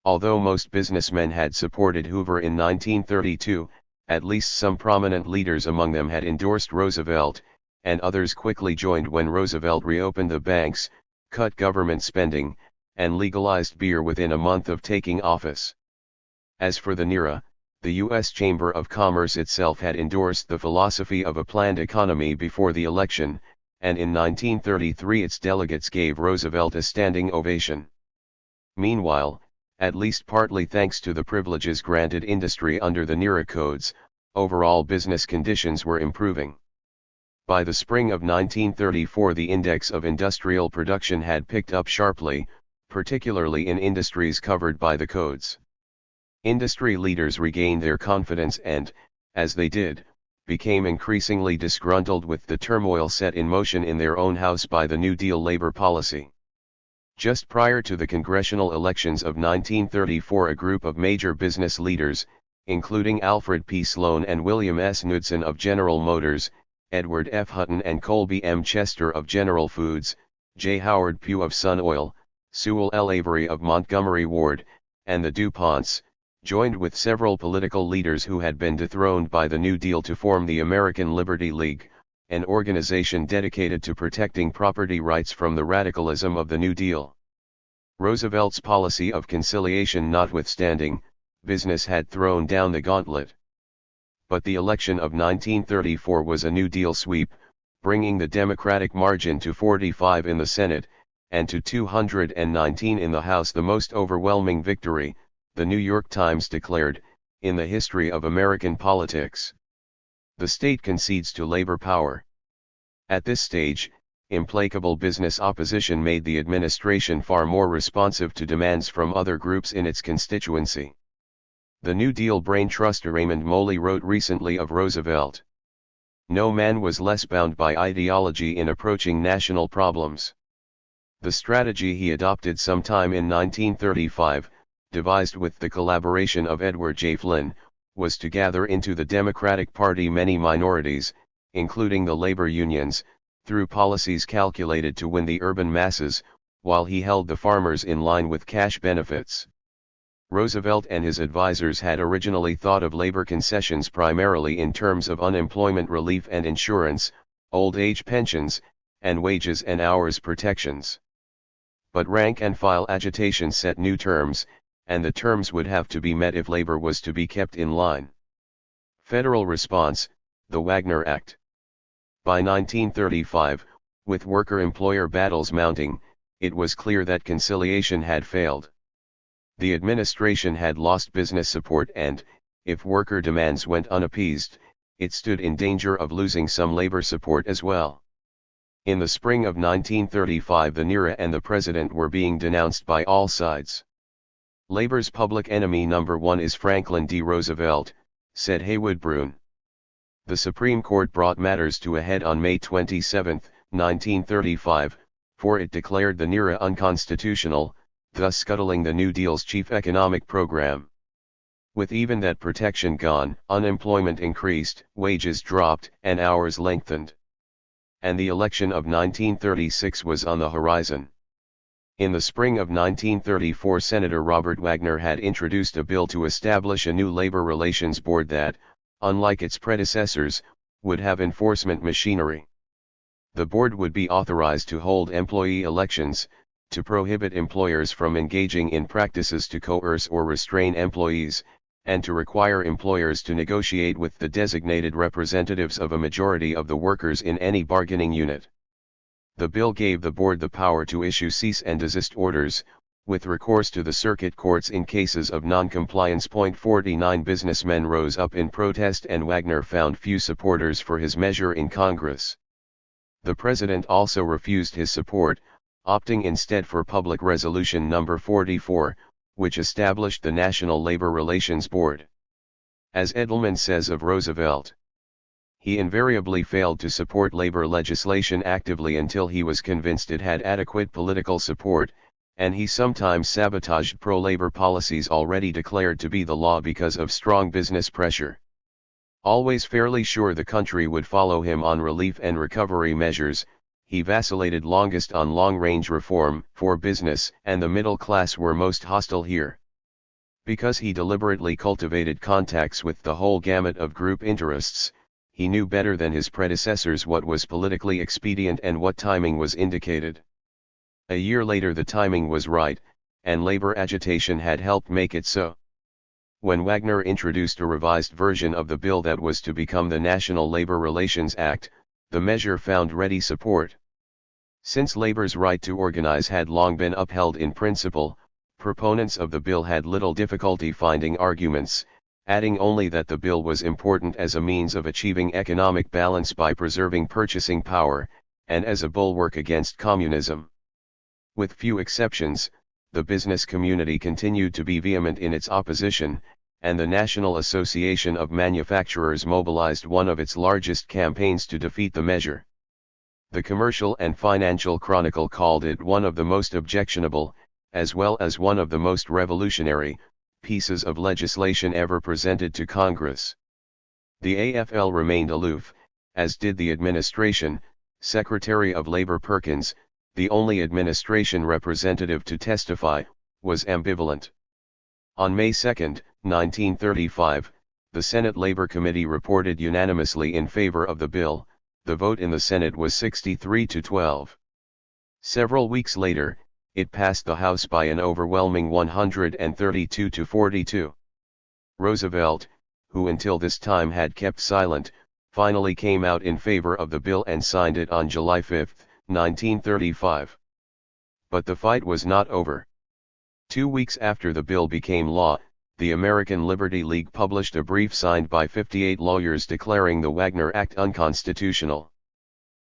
Although most businessmen had supported Hoover in 1932, at least some prominent leaders among them had endorsed Roosevelt, and others quickly joined when Roosevelt reopened the banks, cut government spending, and legalized beer within a month of taking office. As for the NERA, the U.S. Chamber of Commerce itself had endorsed the philosophy of a planned economy before the election, and in 1933 its delegates gave Roosevelt a standing ovation. Meanwhile, at least partly thanks to the privileges granted industry under the NERA codes, overall business conditions were improving. By the spring of 1934 the index of industrial production had picked up sharply, particularly in industries covered by the codes. Industry leaders regained their confidence and, as they did, became increasingly disgruntled with the turmoil set in motion in their own house by the New Deal labor policy. Just prior to the congressional elections of 1934, a group of major business leaders, including Alfred P. Sloan and William S. Knudsen of General Motors, Edward F. Hutton and Colby M. Chester of General Foods, J. Howard Pugh of Sun Oil, Sewell L. Avery of Montgomery Ward, and the DuPonts, joined with several political leaders who had been dethroned by the New Deal to form the American Liberty League, an organization dedicated to protecting property rights from the radicalism of the New Deal. Roosevelt's policy of conciliation notwithstanding, business had thrown down the gauntlet. But the election of 1934 was a New Deal sweep, bringing the Democratic margin to 45 in the Senate, and to 219 in the House, the most overwhelming victory, the New York Times declared, in the history of American politics. The state concedes to labor power. At this stage, implacable business opposition made the administration far more responsive to demands from other groups in its constituency. The New Deal brain trust Raymond Moley wrote recently of Roosevelt. No man was less bound by ideology in approaching national problems. The strategy he adopted sometime in 1935, devised with the collaboration of Edward J. Flynn, was to gather into the Democratic Party many minorities, including the labor unions, through policies calculated to win the urban masses, while he held the farmers in line with cash benefits. Roosevelt and his advisers had originally thought of labor concessions primarily in terms of unemployment relief and insurance, old age pensions, and wages and hours protections. But rank and file agitation set new terms, and the terms would have to be met if labor was to be kept in line. Federal response, the Wagner Act. By 1935, with worker-employer battles mounting, it was clear that conciliation had failed. The administration had lost business support and, if worker demands went unappeased, it stood in danger of losing some labor support as well. In the spring of 1935, the NERA and the president were being denounced by all sides. Labor's public enemy number one is Franklin D. Roosevelt, said Haywood Broun. The Supreme Court brought matters to a head on May 27, 1935, for it declared the NERA unconstitutional, thus scuttling the New Deal's chief economic program. With even that protection gone, unemployment increased, wages dropped, and hours lengthened. And the election of 1936 was on the horizon. In the spring of 1934, Senator Robert Wagner had introduced a bill to establish a new labor relations board that, unlike its predecessors, would have enforcement machinery. The board would be authorized to hold employee elections, to prohibit employers from engaging in practices to coerce or restrain employees, and to require employers to negotiate with the designated representatives of a majority of the workers in any bargaining unit. The bill gave the board the power to issue cease and desist orders, with recourse to the circuit courts in cases of non-compliance. 49 Businessmen rose up in protest and Wagner found few supporters for his measure in Congress. The president also refused his support, opting instead for Public Resolution No. 44, which established the National Labor Relations Board. As Edelman says of Roosevelt, he invariably failed to support labor legislation actively until he was convinced it had adequate political support, and he sometimes sabotaged pro-labor policies already declared to be the law because of strong business pressure. Always fairly sure the country would follow him on relief and recovery measures, he vacillated longest on long-range reform, for business and the middle class were most hostile here. Because he deliberately cultivated contacts with the whole gamut of group interests, he knew better than his predecessors what was politically expedient and what timing was indicated. A year later the timing was right, and labor agitation had helped make it so. When Wagner introduced a revised version of the bill that was to become the National Labor Relations Act, the measure found ready support. Since labor's right to organize had long been upheld in principle, proponents of the bill had little difficulty finding arguments, adding only that the bill was important as a means of achieving economic balance by preserving purchasing power, and as a bulwark against communism. With few exceptions, the business community continued to be vehement in its opposition, and the National Association of Manufacturers mobilized one of its largest campaigns to defeat the measure. The Commercial and Financial Chronicle called it one of the most objectionable, as well as one of the most revolutionary, pieces of legislation ever presented to Congress. The AFL remained aloof, as did the administration. Secretary of Labor Perkins, the only administration representative to testify, was ambivalent. On May 2, 1935, the Senate Labor Committee reported unanimously in favor of the bill. The vote in the Senate was 63 to 12. Several weeks later, it passed the House by an overwhelming 132 to 42. Roosevelt, who until this time had kept silent, finally came out in favor of the bill and signed it on July 5, 1935. But the fight was not over. 2 weeks after the bill became law, the American Liberty League published a brief signed by 58 lawyers declaring the Wagner Act unconstitutional.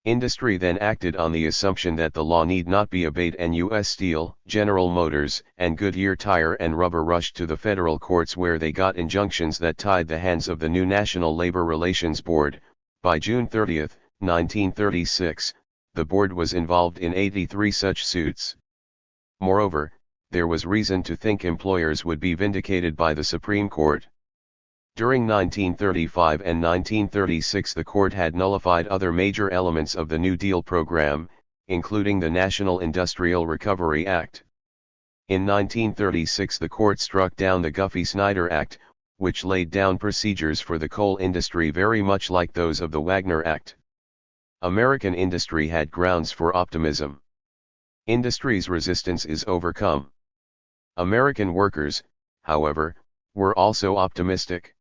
Industry then acted on the assumption that the law need not be obeyed, and U.S. Steel, General Motors, and Goodyear Tire and Rubber rushed to the federal courts, where they got injunctions that tied the hands of the new National Labor Relations Board. By June 30, 1936, the board was involved in 83 such suits. Moreover, there was reason to think employers would be vindicated by the Supreme Court. During 1935 and 1936, the court had nullified other major elements of the New Deal program, including the National Industrial Recovery Act. In 1936, the court struck down the Guffey-Snyder Act, which laid down procedures for the coal industry very much like those of the Wagner Act. American industry had grounds for optimism. Industry's resistance is overcome. American workers, however, were also optimistic.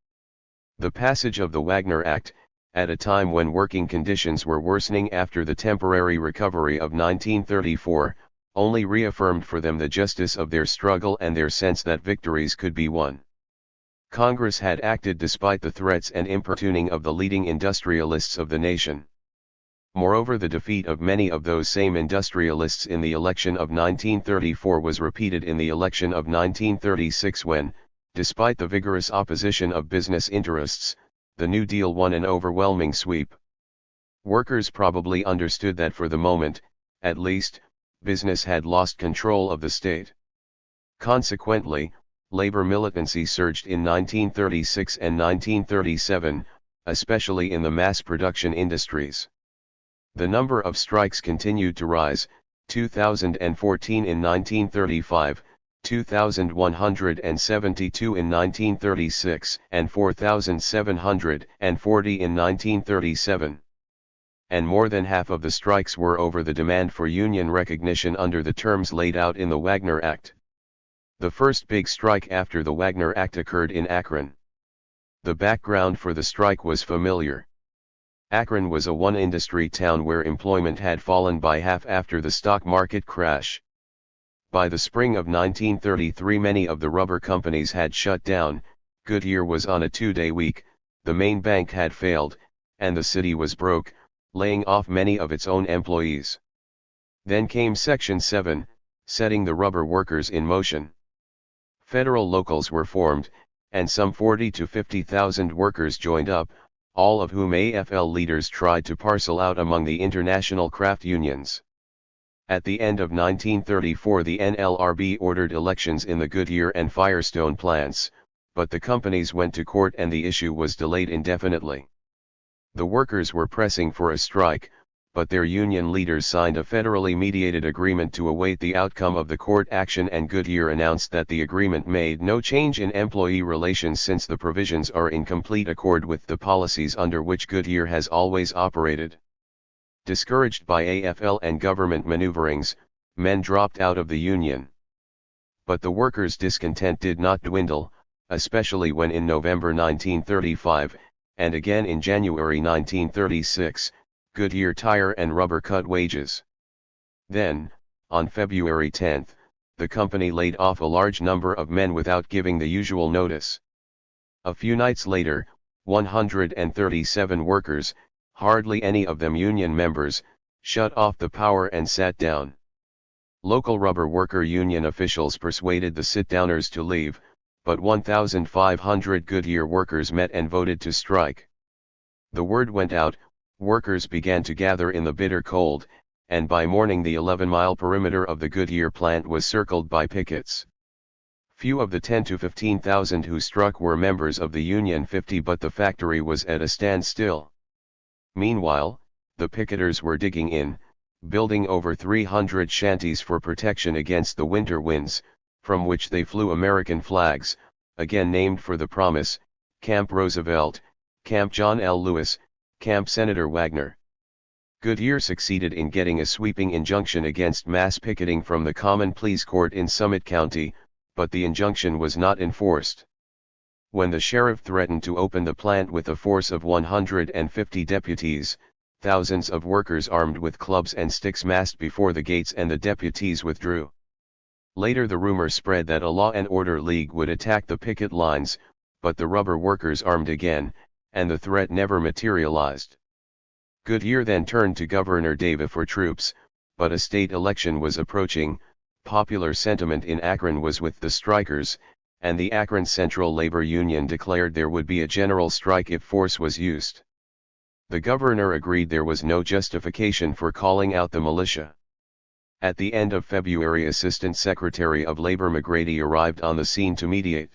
The passage of the Wagner Act, at a time when working conditions were worsening after the temporary recovery of 1934, only reaffirmed for them the justice of their struggle and their sense that victories could be won. Congress had acted despite the threats and importuning of the leading industrialists of the nation. Moreover, the defeat of many of those same industrialists in the election of 1934 was repeated in the election of 1936 when, despite the vigorous opposition of business interests, the New Deal won an overwhelming sweep. Workers probably understood that for the moment, at least, business had lost control of the state. Consequently, labor militancy surged in 1936 and 1937, especially in the mass production industries. The number of strikes continued to rise, 2014 in 1935, 2,172 in 1936, and 4,740 in 1937. And more than half of the strikes were over the demand for union recognition under the terms laid out in the Wagner Act. The first big strike after the Wagner Act occurred in Akron. The background for the strike was familiar. Akron was a one-industry town where employment had fallen by half after the stock market crash. By the spring of 1933, many of the rubber companies had shut down, Goodyear was on a 2-day week, the main bank had failed, and the city was broke, laying off many of its own employees. Then came Section 7, setting the rubber workers in motion. Federal locals were formed, and some 40 to 50,000 workers joined up, all of whom AFL leaders tried to parcel out among the international craft unions. At the end of 1934, the NLRB ordered elections in the Goodyear and Firestone plants, but the companies went to court and the issue was delayed indefinitely. The workers were pressing for a strike, but their union leaders signed a federally mediated agreement to await the outcome of the court action, and Goodyear announced that the agreement made no change in employee relations since the provisions are in complete accord with the policies under which Goodyear has always operated. Discouraged by AFL and government maneuverings, men dropped out of the union. But the workers' discontent did not dwindle, especially when in November 1935, and again in January 1936, Goodyear Tire and Rubber cut wages. Then, on February 10, the company laid off a large number of men without giving the usual notice. A few nights later, 137 workers, hardly any of them union members, shut off the power and sat down. Local rubber worker union officials persuaded the sit-downers to leave, but 1,500 Goodyear workers met and voted to strike. The word went out, workers began to gather in the bitter cold, and by morning the 11-mile perimeter of the Goodyear plant was circled by pickets. Few of the 10 to 15,000 who struck were members of the Union 50, but the factory was at a standstill. Meanwhile, the picketers were digging in, building over 300 shanties for protection against the winter winds, from which they flew American flags, again named for the promise: Camp Roosevelt, Camp John L. Lewis, Camp Senator Wagner. Goodyear succeeded in getting a sweeping injunction against mass picketing from the Common Pleas Court in Summit County, but the injunction was not enforced. When the sheriff threatened to open the plant with a force of 150 deputies, thousands of workers armed with clubs and sticks massed before the gates and the deputies withdrew. Later the rumor spread that a law and order league would attack the picket lines, but the rubber workers armed again, and the threat never materialized. Goodyear then turned to Governor Davie for troops, but a state election was approaching. Popular sentiment in Akron was with the strikers, and the Akron Central Labor Union declared there would be a general strike if force was used. The governor agreed there was no justification for calling out the militia. At the end of February, Assistant Secretary of Labor McGrady arrived on the scene to mediate.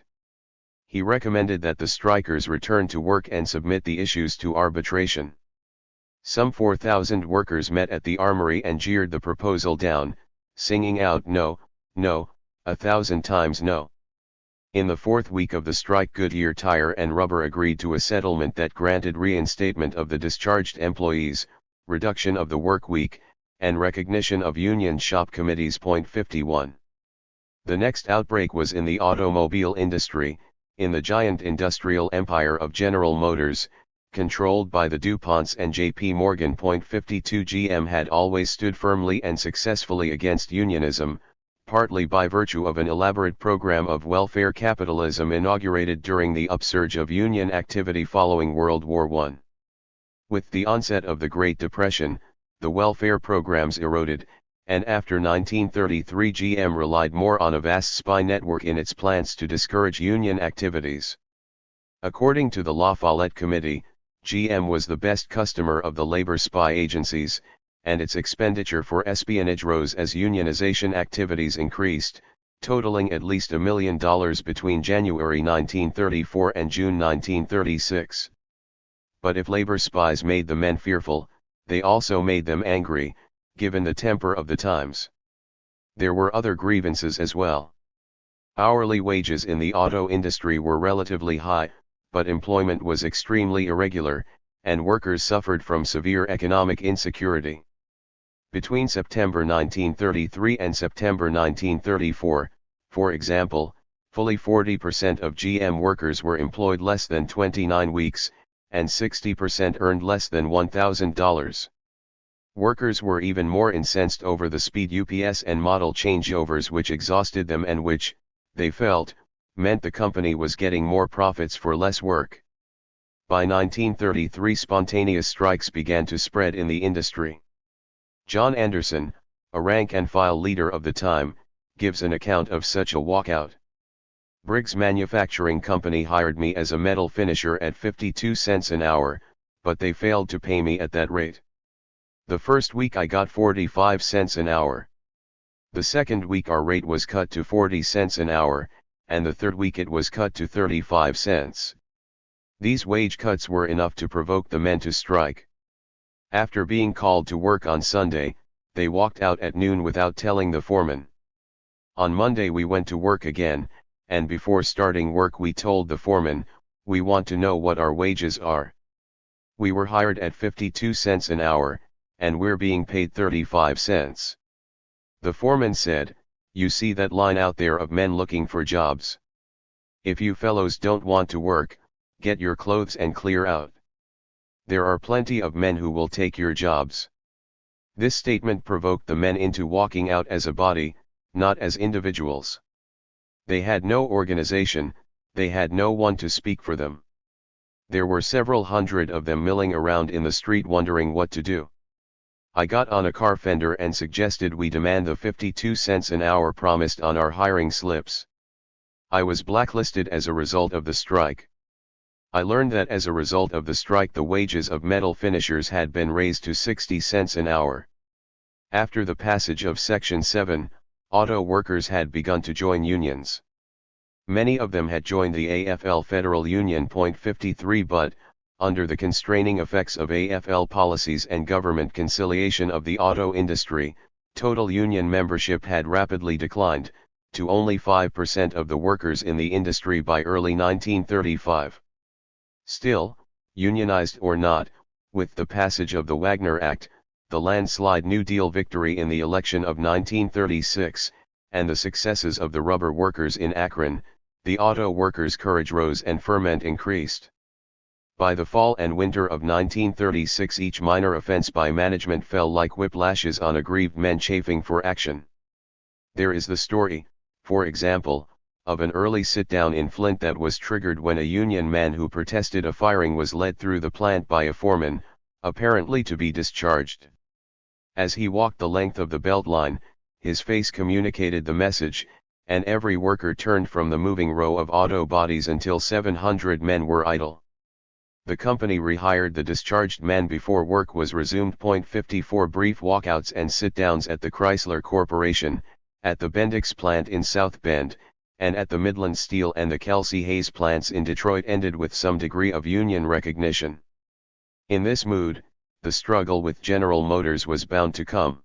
He recommended that the strikers return to work and submit the issues to arbitration. Some 4,000 workers met at the Armory and jeered the proposal down, singing out "No, no, 1,000 times no." In the fourth week of the strike, Goodyear Tire and Rubber agreed to a settlement that granted reinstatement of the discharged employees, reduction of the work week, and recognition of union shop committees. 51. The next outbreak was in the automobile industry, in the giant industrial empire of General Motors, controlled by the DuPonts and J.P. Morgan. 52 GM had always stood firmly and successfully against unionism, partly by virtue of an elaborate program of welfare capitalism inaugurated during the upsurge of union activity following World War I. With the onset of the Great Depression, the welfare programs eroded, and after 1933 GM relied more on a vast spy network in its plants to discourage union activities. According to the La Follette Committee, GM was the best customer of the labor spy agencies, and its expenditure for espionage rose as unionization activities increased, totaling at least $1 million between January 1934 and June 1936. But if labor spies made the men fearful, they also made them angry, given the temper of the times. There were other grievances as well. Hourly wages in the auto industry were relatively high, but employment was extremely irregular, and workers suffered from severe economic insecurity. Between September 1933 and September 1934, for example, fully 40% of GM workers were employed less than 29 weeks, and 60% earned less than $1,000. Workers were even more incensed over the speed UPS and model changeovers which exhausted them and which, they felt, meant the company was getting more profits for less work. By 1933 spontaneous strikes began to spread in the industry. John Anderson, a rank-and-file leader of the time, gives an account of such a walkout. Briggs Manufacturing Company hired me as a metal finisher at 52 cents an hour, but they failed to pay me at that rate. The first week I got 45 cents an hour. The second week our rate was cut to 40 cents an hour, and the third week it was cut to 35 cents. These wage cuts were enough to provoke the men to strike. After being called to work on Sunday, they walked out at noon without telling the foreman. On Monday we went to work again, and before starting work we told the foreman, "We want to know what our wages are. We were hired at 52 cents an hour, and we're being paid 35 cents. The foreman said, "You see that line out there of men looking for jobs? If you fellows don't want to work, get your clothes and clear out. There are plenty of men who will take your jobs." This statement provoked the men into walking out as a body, not as individuals. They had no organization, they had no one to speak for them. There were several hundred of them milling around in the street wondering what to do. I got on a car fender and suggested we demand the 52 cents an hour promised on our hiring slips. I was blacklisted as a result of the strike. I learned that as a result of the strike the wages of metal finishers had been raised to 60 cents an hour. After the passage of Section 7, auto workers had begun to join unions. Many of them had joined the AFL Federal Union .53 but, under the constraining effects of AFL policies and government conciliation of the auto industry, total union membership had rapidly declined, to only 5% of the workers in the industry by early 1935. Still, unionized or not, with the passage of the Wagner Act, the landslide New Deal victory in the election of 1936, and the successes of the rubber workers in Akron, the auto workers' courage rose and ferment increased. By the fall and winter of 1936 each minor offense by management fell like whiplashes on aggrieved men chafing for action. There is the story, for example, of an early sit-down in Flint that was triggered when a union man who protested a firing was led through the plant by a foreman, apparently to be discharged. As he walked the length of the belt line, his face communicated the message, and every worker turned from the moving row of auto bodies until 700 men were idle. The company rehired the discharged man before work was resumed. 54 Brief walkouts and sit-downs at the Chrysler Corporation, at the Bendix plant in South Bend, and at the Midland Steel and the Kelsey Hayes plants in Detroit ended with some degree of union recognition. In this mood, the struggle with General Motors was bound to come.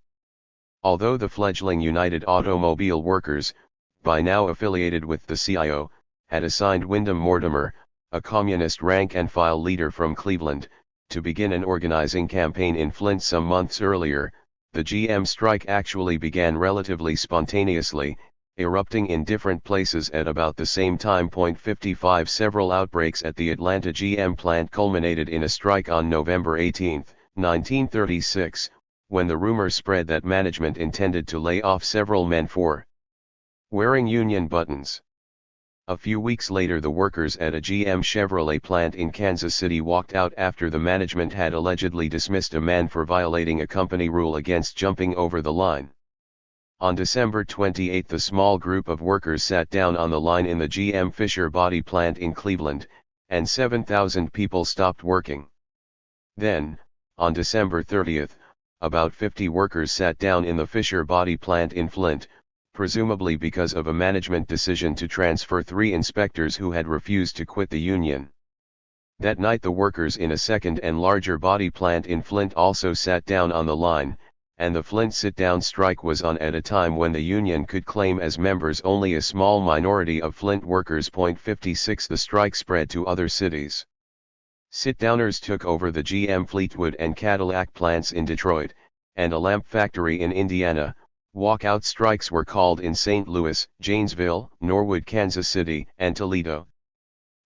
Although the fledgling United Automobile Workers, by now affiliated with the CIO, had assigned Wyndham Mortimer, a communist rank-and-file leader from Cleveland, to begin an organizing campaign in Flint some months earlier, the GM strike actually began relatively spontaneously, erupting in different places at about the same time. 55 Several outbreaks at the Atlanta GM plant culminated in a strike on November 18, 1936, when the rumor spread that management intended to lay off several men for wearing union buttons. A few weeks later the workers at a GM Chevrolet plant in Kansas City walked out after the management had allegedly dismissed a man for violating a company rule against jumping over the line. On December 28 the small group of workers sat down on the line in the GM Fisher Body plant in Cleveland, and 7,000 people stopped working. Then, on December 30, about 50 workers sat down in the Fisher Body plant in Flint, presumably because of a management decision to transfer 3 inspectors who had refused to quit the union. That night the workers in a second and larger body plant in Flint also sat down on the line, and the Flint sit-down strike was on at a time when the union could claim as members only a small minority of Flint workers. 56 The strike spread to other cities. Sit-downers took over the GM Fleetwood and Cadillac plants in Detroit, and a lamp factory in Indiana. Walkout strikes were called in St. Louis, Janesville, Norwood, Kansas City, and Toledo.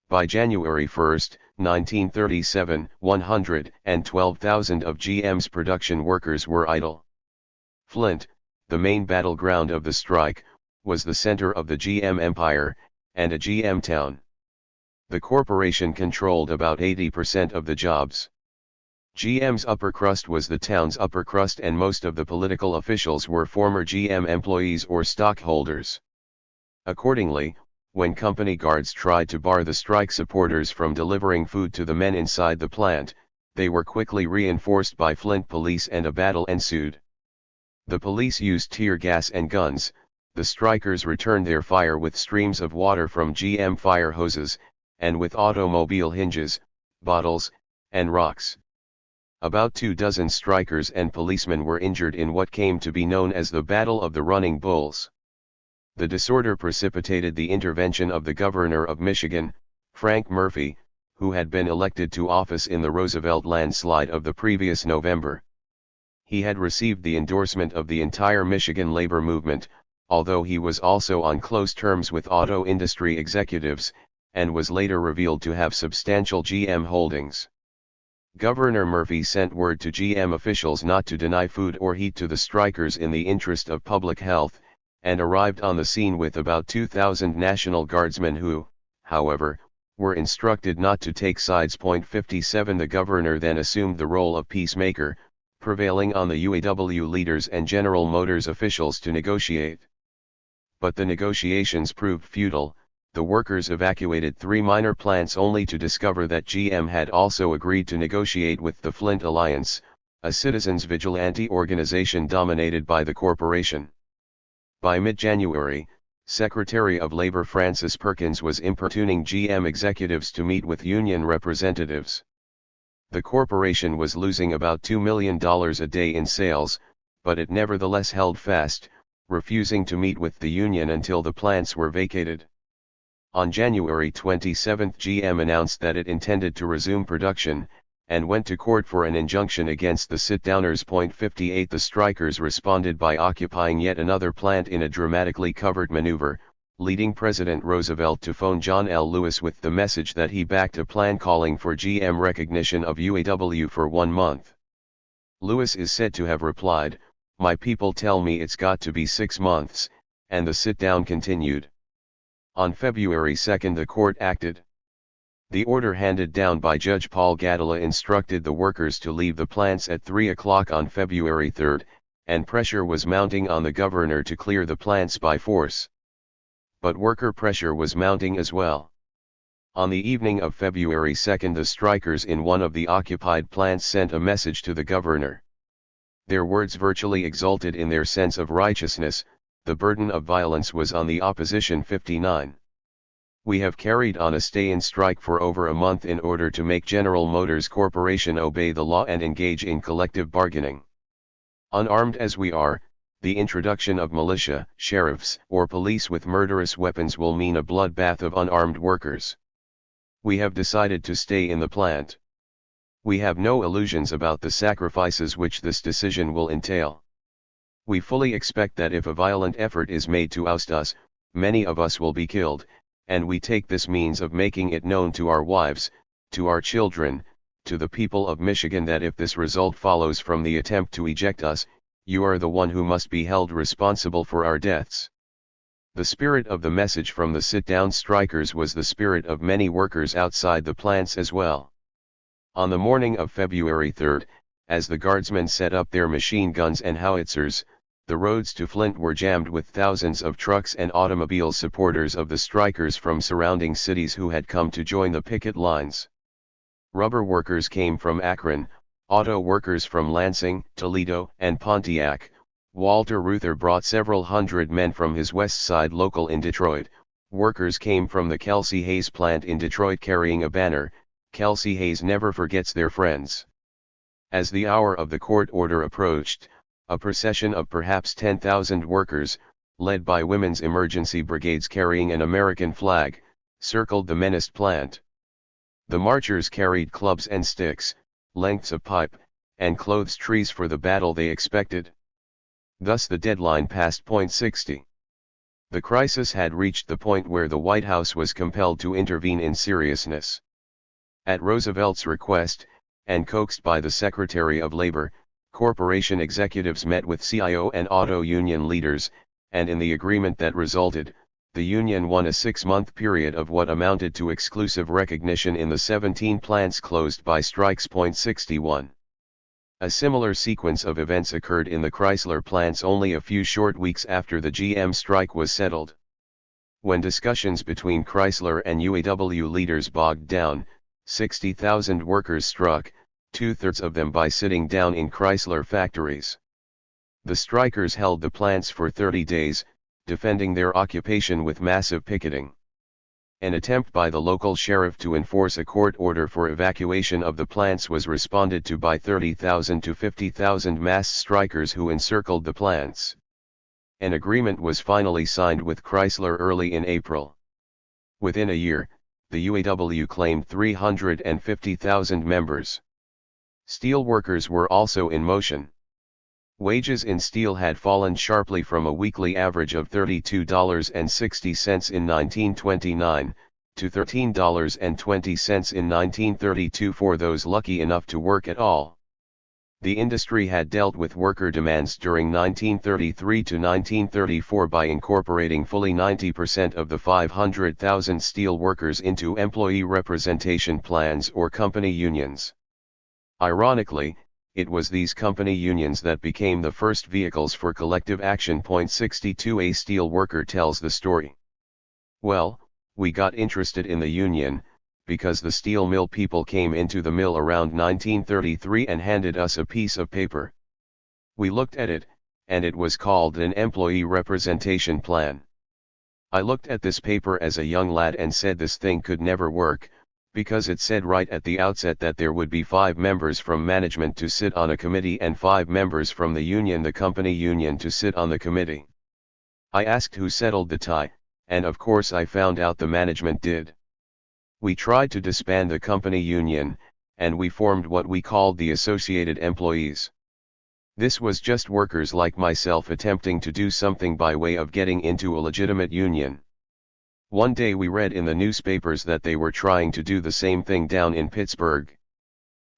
By January 1, 1937, 112,000 of GM's production workers were idle. Flint, the main battleground of the strike, was the center of the GM empire, and a GM town. The corporation controlled about 80% of the jobs. GM's upper crust was the town's upper crust, and most of the political officials were former GM employees or stockholders. Accordingly, when company guards tried to bar the strike supporters from delivering food to the men inside the plant, they were quickly reinforced by Flint police and a battle ensued. The police used tear gas and guns, the strikers returned their fire with streams of water from GM fire hoses, and with automobile hinges, bottles, and rocks. About 24 strikers and policemen were injured in what came to be known as the Battle of the Running Bulls. The disorder precipitated the intervention of the governor of Michigan, Frank Murphy, who had been elected to office in the Roosevelt landslide of the previous November. He had received the endorsement of the entire Michigan labor movement, although he was also on close terms with auto industry executives, and was later revealed to have substantial GM holdings. Governor Murphy sent word to GM officials not to deny food or heat to the strikers in the interest of public health, and arrived on the scene with about 2,000 National Guardsmen who, however, were instructed not to take sides. 57 The governor then assumed the role of peacemaker, prevailing on the UAW leaders and General Motors officials to negotiate. But the negotiations proved futile. The workers evacuated 3 minor plants only to discover that GM had also agreed to negotiate with the Flint Alliance, a citizens' vigilante organization dominated by the corporation. By mid-January, Secretary of Labor Francis Perkins was importuning GM executives to meet with union representatives. The corporation was losing about $2 million a day in sales, but it nevertheless held fast, refusing to meet with the union until the plants were vacated. On January 27, GM announced that it intended to resume production, and went to court for an injunction against the sit-downers. 58 The strikers responded by occupying yet another plant in a dramatically covered maneuver, leading President Roosevelt to phone John L. Lewis with the message that he backed a plan calling for GM recognition of UAW for 1 month. Lewis is said to have replied, "My people tell me it's got to be 6 months, and the sit-down continued." On February 2 the court acted. The order handed down by Judge Paul Gadela instructed the workers to leave the plants at 3 o'clock on February 3, and pressure was mounting on the governor to clear the plants by force. But worker pressure was mounting as well. On the evening of February 2 the strikers in one of the occupied plants sent a message to the governor. Their words virtually exulted in their sense of righteousness. The burden of violence was on the opposition. 59. We have carried on a stay-in strike for over a month in order to make General Motors Corporation obey the law and engage in collective bargaining. Unarmed as we are, the introduction of militia, sheriffs, or police with murderous weapons will mean a bloodbath of unarmed workers. We have decided to stay in the plant. We have no illusions about the sacrifices which this decision will entail. We fully expect that if a violent effort is made to oust us, many of us will be killed, and we take this means of making it known to our wives, to our children, to the people of Michigan that if this result follows from the attempt to eject us, you are the one who must be held responsible for our deaths. The spirit of the message from the sit-down strikers was the spirit of many workers outside the plants as well. On the morning of February 3, as the guardsmen set up their machine guns and howitzers, the roads to Flint were jammed with thousands of trucks and automobiles, supporters of the strikers from surrounding cities who had come to join the picket lines. Rubber workers came from Akron, auto workers from Lansing, Toledo, and Pontiac. Walter Reuther brought several hundred men from his West Side local in Detroit. Workers came from the Kelsey Hayes plant in Detroit carrying a banner, "Kelsey Hayes never forgets their friends." As the hour of the court order approached, a procession of perhaps 10,000 workers, led by women's emergency brigades carrying an American flag, circled the menaced plant. The marchers carried clubs and sticks, lengths of pipe, and clothes trees for the battle they expected. Thus the deadline passed. 60. The crisis had reached the point where the White House was compelled to intervene in seriousness. At Roosevelt's request, and coaxed by the Secretary of Labor, corporation executives met with CIO and auto union leaders, and in the agreement that resulted, the union won a 6-month period of what amounted to exclusive recognition in the 17 plants closed by strikes. 61. A similar sequence of events occurred in the Chrysler plants only a few short weeks after the GM strike was settled. When discussions between Chrysler and UAW leaders bogged down, 60,000 workers struck, 2/3 of them by sitting down in Chrysler factories. The strikers held the plants for 30 days, defending their occupation with massive picketing. An attempt by the local sheriff to enforce a court order for evacuation of the plants was responded to by 30,000 to 50,000 mass strikers who encircled the plants. An agreement was finally signed with Chrysler early in April. Within a year, the UAW claimed 350,000 members. Steel workers were also in motion. Wages in steel had fallen sharply from a weekly average of $32.60 in 1929, to $13.20 in 1932 for those lucky enough to work at all. The industry had dealt with worker demands during 1933 to 1934 by incorporating fully 90% of the 500,000 steel workers into employee representation plans or company unions. Ironically, it was these company unions that became the first vehicles for collective action. Point 62. A steel worker tells the story. Well, we got interested in the union, because the steel mill people came into the mill around 1933 and handed us a piece of paper. We looked at it, and it was called an employee representation plan. I looked at this paper as a young lad and said this thing could never work, because it said right at the outset that there would be 5 members from management to sit on a committee and 5 members from the union, the company union, to sit on the committee. I asked who settled the tie, and of course I found out the management did. We tried to disband the company union, and we formed what we called the Associated Employees. This was just workers like myself attempting to do something by way of getting into a legitimate union. One day we read in the newspapers that they were trying to do the same thing down in Pittsburgh.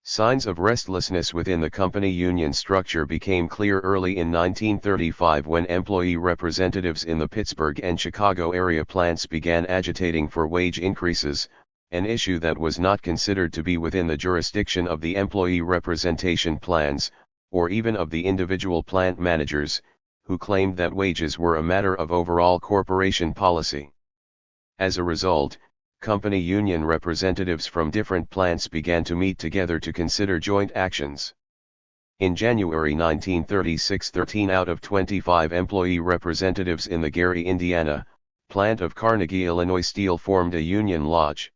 Signs of restlessness within the company union structure became clear early in 1935 when employee representatives in the Pittsburgh and Chicago area plants began agitating for wage increases, an issue that was not considered to be within the jurisdiction of the employee representation plans, or even of the individual plant managers, who claimed that wages were a matter of overall corporation policy. As a result, company union representatives from different plants began to meet together to consider joint actions. In January 1936, 13 out of 25 employee representatives in the Gary, Indiana, plant of Carnegie Illinois Steel formed a union lodge.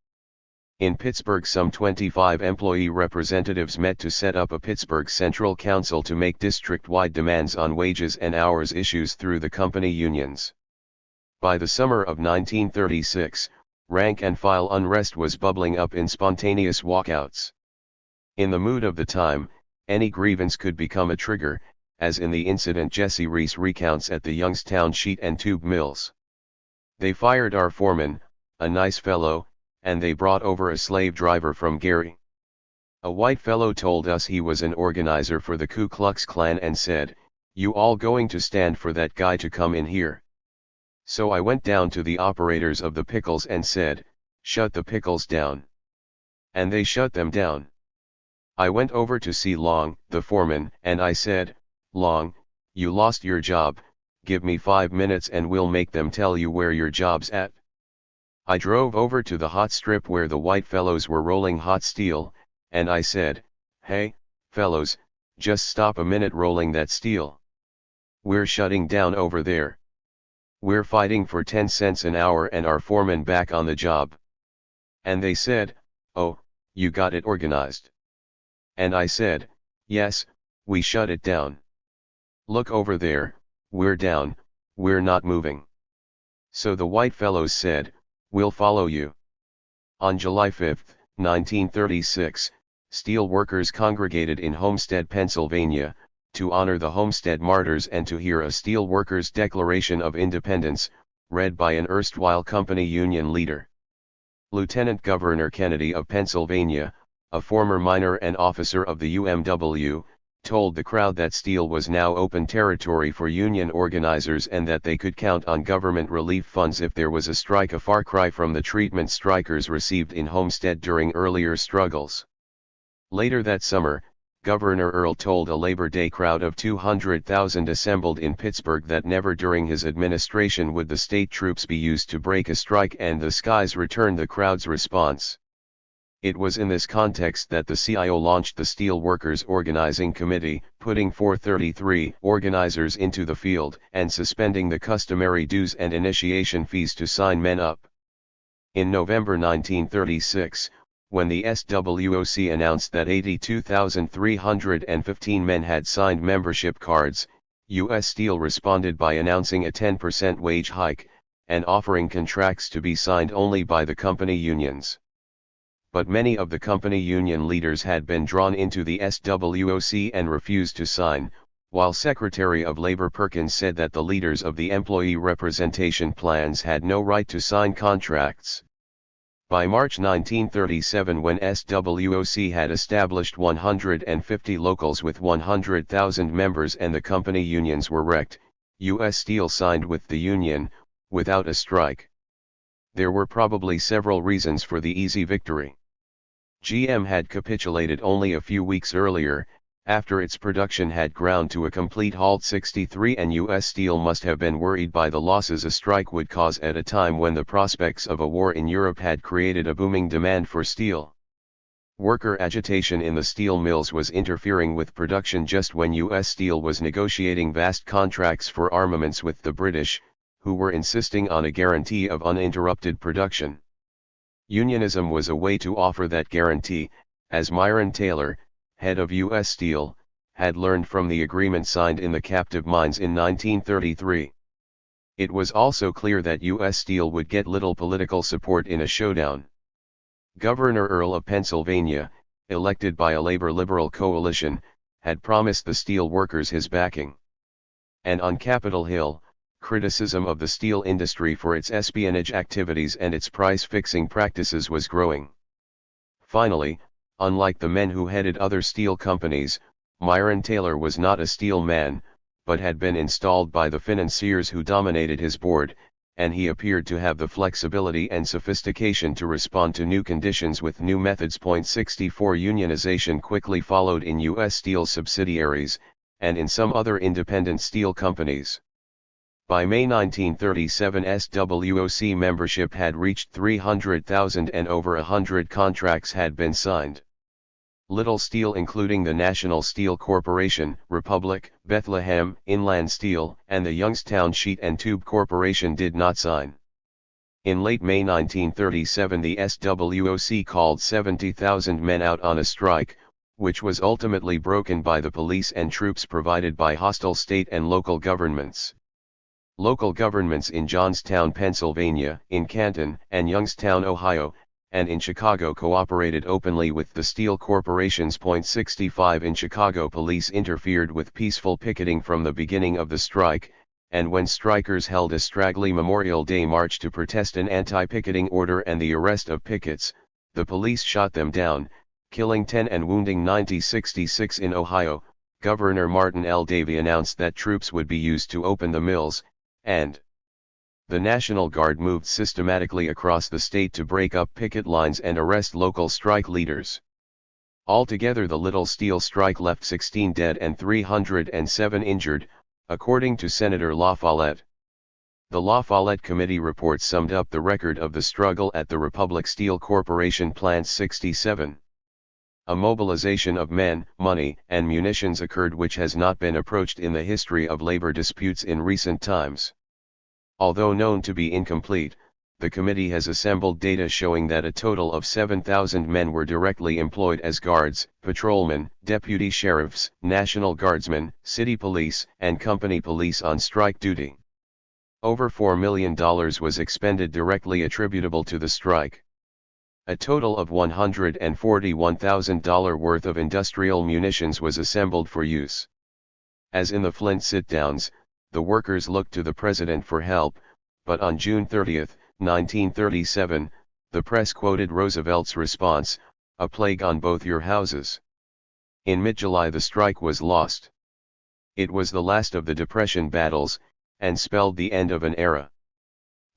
In Pittsburgh, some 25 employee representatives met to set up a Pittsburgh Central Council to make district-wide demands on wages and hours issues through the company unions. By the summer of 1936, rank-and-file unrest was bubbling up in spontaneous walkouts. In the mood of the time, any grievance could become a trigger, as in the incident Jesse Reese recounts at the Youngstown Sheet and Tube Mills. They fired our foreman, a nice fellow, and they brought over a slave driver from Gary. A white fellow told us he was an organizer for the Ku Klux Klan and said, "You all going to stand for that guy to come in here?" So I went down to the operators of the pickles and said, "Shut the pickles down." And they shut them down. I went over to see Long, the foreman, and I said, "Long, you lost your job, give me 5 minutes and we'll make them tell you where your job's at." I drove over to the hot strip where the white fellows were rolling hot steel, and I said, "Hey, fellows, just stop a minute rolling that steel. We're shutting down over there. We're fighting for 10 cents an hour and our foreman back on the job." And they said, "Oh, you got it organized." And I said, "Yes, we shut it down. Look over there, we're down, we're not moving." So the white fellows said, "We'll follow you." On July 5, 1936, steel workers congregated in Homestead, Pennsylvania, to honor the Homestead martyrs and to hear a steel workers' Declaration of Independence, read by an erstwhile company union leader. Lieutenant Governor Kennedy of Pennsylvania, a former miner and officer of the UMW, told the crowd that steel was now open territory for union organizers and that they could count on government relief funds if there was a strike, a far cry from the treatment strikers received in Homestead during earlier struggles. Later that summer, Governor Earl told a Labor Day crowd of 200,000 assembled in Pittsburgh that never during his administration would the state troops be used to break a strike, and the skies returned the crowd's response. It was in this context that the CIO launched the Steel Workers Organizing Committee, putting 433 organizers into the field and suspending the customary dues and initiation fees to sign men up. In November 1936, when the SWOC announced that 82,315 men had signed membership cards, U.S. Steel responded by announcing a 10% wage hike, and offering contracts to be signed only by the company unions. But many of the company union leaders had been drawn into the SWOC and refused to sign, while Secretary of Labor Perkins said that the leaders of the employee representation plans had no right to sign contracts. By March 1937, when SWOC had established 150 locals with 100,000 members and the company unions were wrecked, U.S. Steel signed with the union, without a strike. There were probably several reasons for the easy victory. GM had capitulated only a few weeks earlier, After its production had ground to a complete halt 63, and U.S. Steel must have been worried by the losses a strike would cause at a time when the prospects of a war in Europe had created a booming demand for steel. Worker agitation in the steel mills was interfering with production just when U.S. Steel was negotiating vast contracts for armaments with the British, who were insisting on a guarantee of uninterrupted production. Unionism was a way to offer that guarantee, as Myron Taylor, head of U.S. Steel, had learned from the agreement signed in the captive mines in 1933. It was also clear that U.S. Steel would get little political support in a showdown. Governor Earl of Pennsylvania, elected by a Labor-Liberal coalition, had promised the steel workers his backing. And on Capitol Hill, criticism of the steel industry for its espionage activities and its price-fixing practices was growing. Finally, unlike the men who headed other steel companies, Myron Taylor was not a steel man, but had been installed by the financiers who dominated his board, and he appeared to have the flexibility and sophistication to respond to new conditions with new methods. 64 Unionization quickly followed in U.S. Steel subsidiaries, and in some other independent steel companies. By May 1937, SWOC membership had reached 300,000 and over 100 contracts had been signed. Little Steel, including the National Steel Corporation, Republic, Bethlehem, Inland Steel, and the Youngstown Sheet and Tube Corporation, did not sign. In late May 1937, the SWOC called 70,000 men out on a strike, which was ultimately broken by the police and troops provided by hostile state and local governments. Local governments in Johnstown, Pennsylvania, in Canton and Youngstown, Ohio, and in Chicago cooperated openly with the steel corporations. 65 In Chicago, police interfered with peaceful picketing from the beginning of the strike, and when strikers held a straggly Memorial Day march to protest an anti-picketing order and the arrest of pickets, the police shot them down, killing 10 and wounding 90. 66 In Ohio, Governor Martin L. Davey announced that troops would be used to open the mills, and the National Guard moved systematically across the state to break up picket lines and arrest local strike leaders. Altogether, the Little Steel strike left 16 dead and 307 injured, according to Senator La Follette. The La Follette Committee report summed up the record of the struggle at the Republic Steel Corporation Plant 67. A mobilization of men, money, and munitions occurred which has not been approached in the history of labor disputes in recent times. Although known to be incomplete, the committee has assembled data showing that a total of 7,000 men were directly employed as guards, patrolmen, deputy sheriffs, National Guardsmen, city police, and company police on strike duty. Over $4 million was expended directly attributable to the strike. A total of $141,000 worth of industrial munitions was assembled for use. As in the Flint sit-downs, the workers looked to the president for help, but on June 30, 1937, the press quoted Roosevelt's response, "A plague on both your houses." In mid-July the strike was lost. It was the last of the Depression battles, and spelled the end of an era.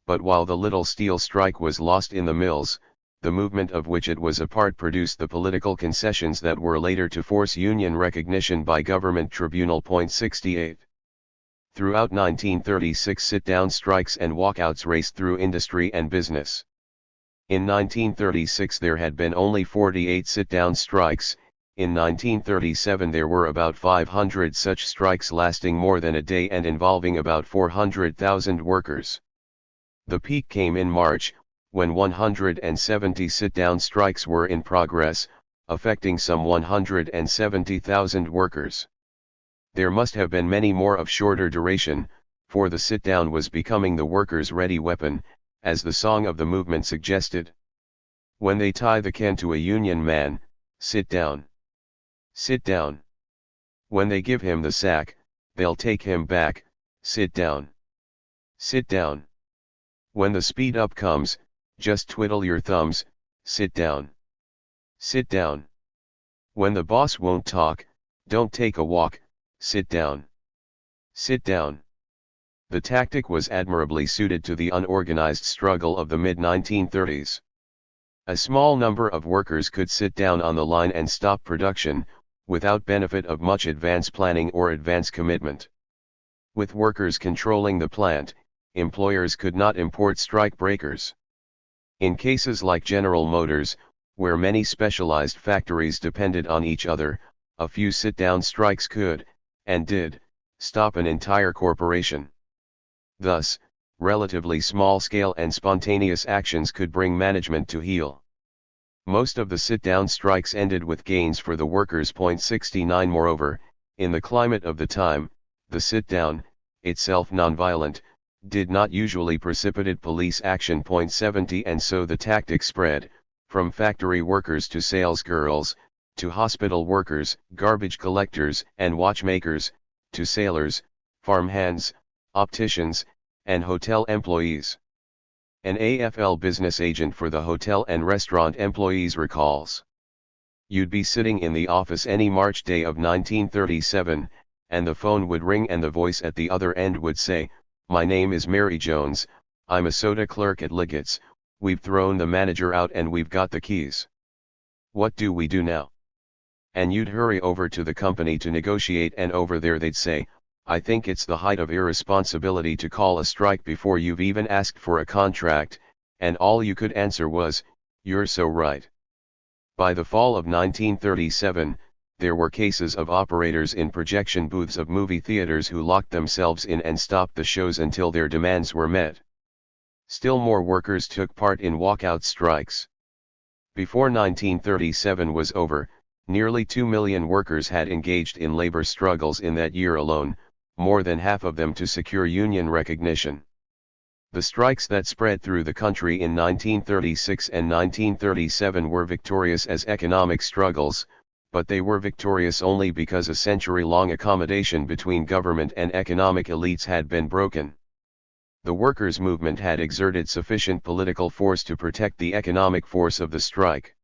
But while the Little Steel strike was lost in the mills, the movement of which it was a part produced the political concessions that were later to force union recognition by government tribunal. 68. Throughout 1936, sit-down strikes and walkouts raced through industry and business. In 1936 there had been only 48 sit-down strikes. In 1937 there were about 500 such strikes lasting more than a day and involving about 400,000 workers. The peak came in March, when 170 sit-down strikes were in progress, affecting some 170,000 workers. There must have been many more of shorter duration, for the sit-down was becoming the workers' ready weapon, as the song of the movement suggested. When they tie the can to a union man, sit down. Sit down. When they give him the sack, they'll take him back, sit down. Sit down. When the speed up comes, just twiddle your thumbs, sit down. Sit down. When the boss won't talk, don't take a walk, sit down. Sit down. The tactic was admirably suited to the unorganized struggle of the mid-1930s. A small number of workers could sit down on the line and stop production, without benefit of much advance planning or advance commitment. With workers controlling the plant, employers could not import strike breakers. In cases like General Motors, where many specialized factories depended on each other, a few sit-down strikes could, and did, stop an entire corporation. Thus, relatively small-scale and spontaneous actions could bring management to heel. Most of the sit-down strikes ended with gains for the workers. 69 Moreover, in the climate of the time, the sit-down, itself nonviolent, did not usually precipitate police action. 70 And so the tactic spread, from factory workers to sales girls, to hospital workers, garbage collectors and watchmakers, to sailors, farmhands, opticians, and hotel employees. An AFL business agent for the hotel and restaurant employees recalls. You'd be sitting in the office any March day of 1937, and the phone would ring and the voice at the other end would say, "My name is Mary Jones, I'm a soda clerk at Liggett's, we've thrown the manager out and we've got the keys. What do we do now?" And you'd hurry over to the company to negotiate, and over there they'd say, "I think it's the height of irresponsibility to call a strike before you've even asked for a contract," and all you could answer was, "You're so right." By the fall of 1937, there were cases of operators in projection booths of movie theaters who locked themselves in and stopped the shows until their demands were met. Still more workers took part in walkout strikes. Before 1937 was over, nearly 2 million workers had engaged in labor struggles in that year alone, more than half of them to secure union recognition. The strikes that spread through the country in 1936 and 1937 were victorious as economic struggles, but they were victorious only because a century-long accommodation between government and economic elites had been broken. The workers' movement had exerted sufficient political force to protect the economic force of the strike.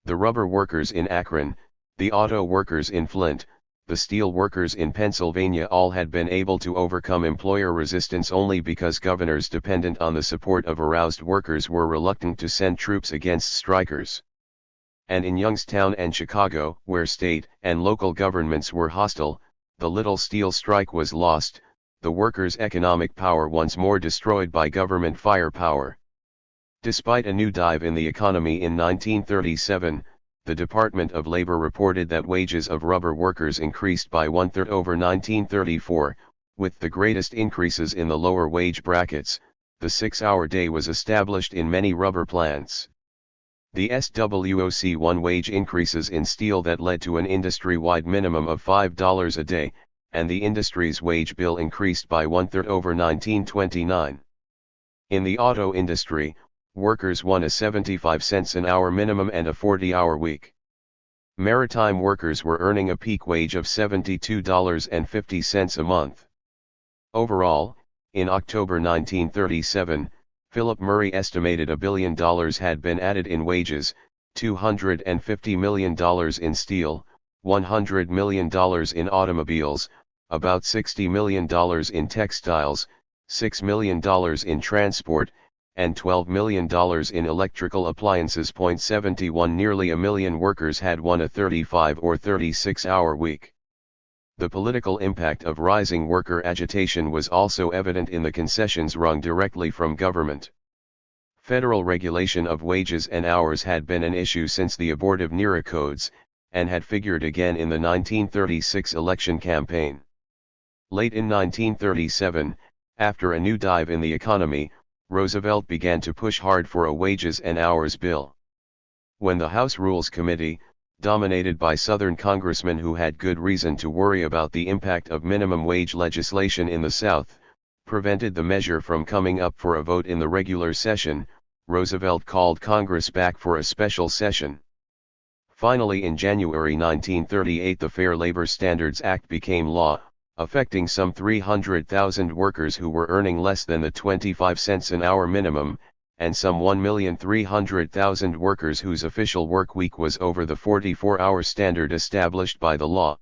The rubber workers in Akron, the auto workers in Flint, the steel workers in Pennsylvania all had been able to overcome employer resistance only because governors dependent on the support of aroused workers were reluctant to send troops against strikers. And in Youngstown and Chicago, where state and local governments were hostile, the little steel strike was lost, the workers' economic power once more destroyed by government firepower. Despite a new dive in the economy in 1937, the Department of Labor reported that wages of rubber workers increased by 1/3 over 1934, with the greatest increases in the lower wage brackets. The 6-hour day was established in many rubber plants. The SWOC won wage increases in steel that led to an industry-wide minimum of $5 a day, and the industry's wage bill increased by 1/3 over 1929. In the auto industry, workers won a 75 cents an hour minimum and a 40-hour week. Maritime workers were earning a peak wage of $72.50 a month. Overall, in October 1937, Philip Murray estimated $1 billion had been added in wages, $250 million in steel, $100 million in automobiles, about $60 million in textiles, $6 million in transport, and $12 million in electrical appliances. 71 Nearly a million workers had won a 35 or 36-hour week. The political impact of rising worker agitation was also evident in the concessions wrung directly from government. Federal regulation of wages and hours had been an issue since the abortive NERA codes, and had figured again in the 1936 election campaign. Late in 1937, after a new dive in the economy, Roosevelt began to push hard for a wages and hours bill. When the House Rules Committee, dominated by Southern congressmen who had good reason to worry about the impact of minimum wage legislation in the South, prevented the measure from coming up for a vote in the regular session, Roosevelt called Congress back for a special session. Finally, in January 1938, the Fair Labor Standards Act became law, affecting some 300,000 workers who were earning less than the 25 cents an hour minimum, and some 1,300,000 workers whose official work week was over the 44-hour standard established by the law.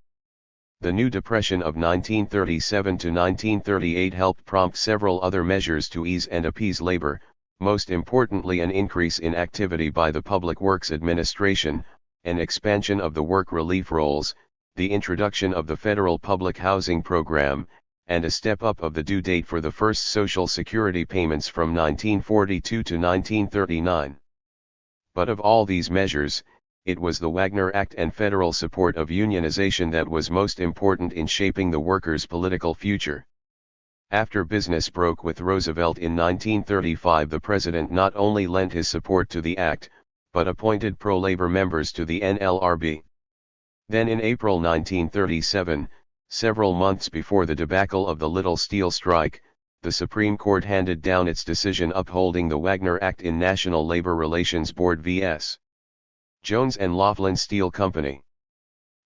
The new Depression of 1937 to 1938 helped prompt several other measures to ease and appease labor, most importantly an increase in activity by the Public Works Administration, an expansion of the work relief rolls, the introduction of the federal public housing program, and a step up of the due date for the first Social Security payments from 1942 to 1939. But of all these measures, it was the Wagner Act and federal support of unionization that was most important in shaping the workers' political future. After business broke with Roosevelt in 1935, the president not only lent his support to the act, but appointed pro-labor members to the NLRB. Then in April 1937, several months before the debacle of the Little Steel Strike, the Supreme Court handed down its decision upholding the Wagner Act in National Labor Relations Board vs. Jones and Laughlin Steel Company.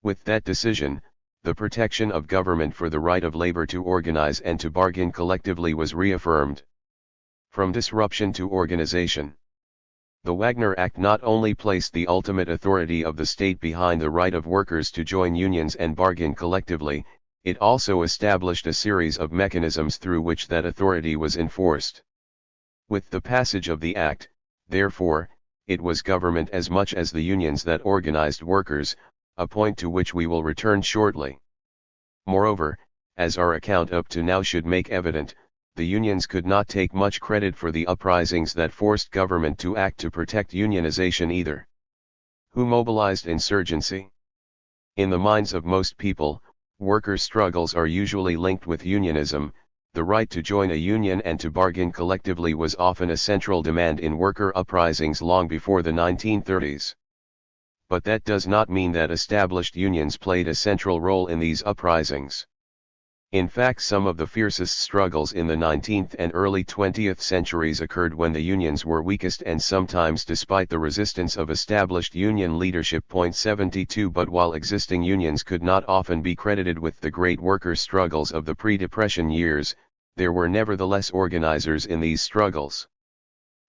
With that decision, the protection of government for the right of labor to organize and to bargain collectively was reaffirmed. From disruption to organization. The Wagner Act not only placed the ultimate authority of the state behind the right of workers to join unions and bargain collectively, it also established a series of mechanisms through which that authority was enforced. With the passage of the Act, therefore, it was government as much as the unions that organized workers, a point to which we will return shortly. Moreover, as our account up to now should make evident, the unions could not take much credit for the uprisings that forced government to act to protect unionization either. Who mobilized insurgency? In the minds of most people, worker struggles are usually linked with unionism. The right to join a union and to bargain collectively was often a central demand in worker uprisings long before the 1930s. But that does not mean that established unions played a central role in these uprisings. In fact, some of the fiercest struggles in the 19th and early 20th centuries occurred when the unions were weakest and sometimes despite the resistance of established union leadership. 72 But while existing unions could not often be credited with the great worker struggles of the pre-Depression years, there were nevertheless organizers in these struggles.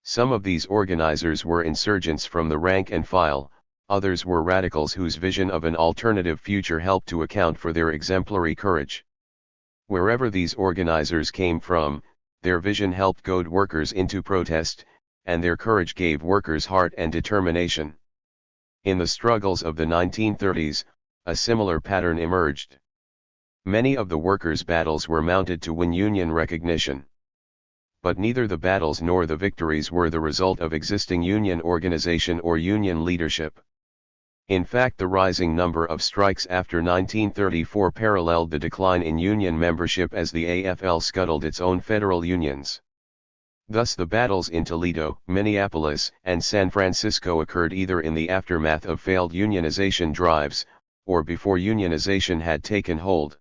Some of these organizers were insurgents from the rank and file, others were radicals whose vision of an alternative future helped to account for their exemplary courage. Wherever these organizers came from, their vision helped goad workers into protest, and their courage gave workers heart and determination. In the struggles of the 1930s, a similar pattern emerged. Many of the workers' battles were mounted to win union recognition. But neither the battles nor the victories were the result of existing union organization or union leadership. In fact, the rising number of strikes after 1934 paralleled the decline in union membership as the AFL scuttled its own federal unions. Thus the battles in Toledo, Minneapolis, and San Francisco occurred either in the aftermath of failed unionization drives, or before unionization had taken hold.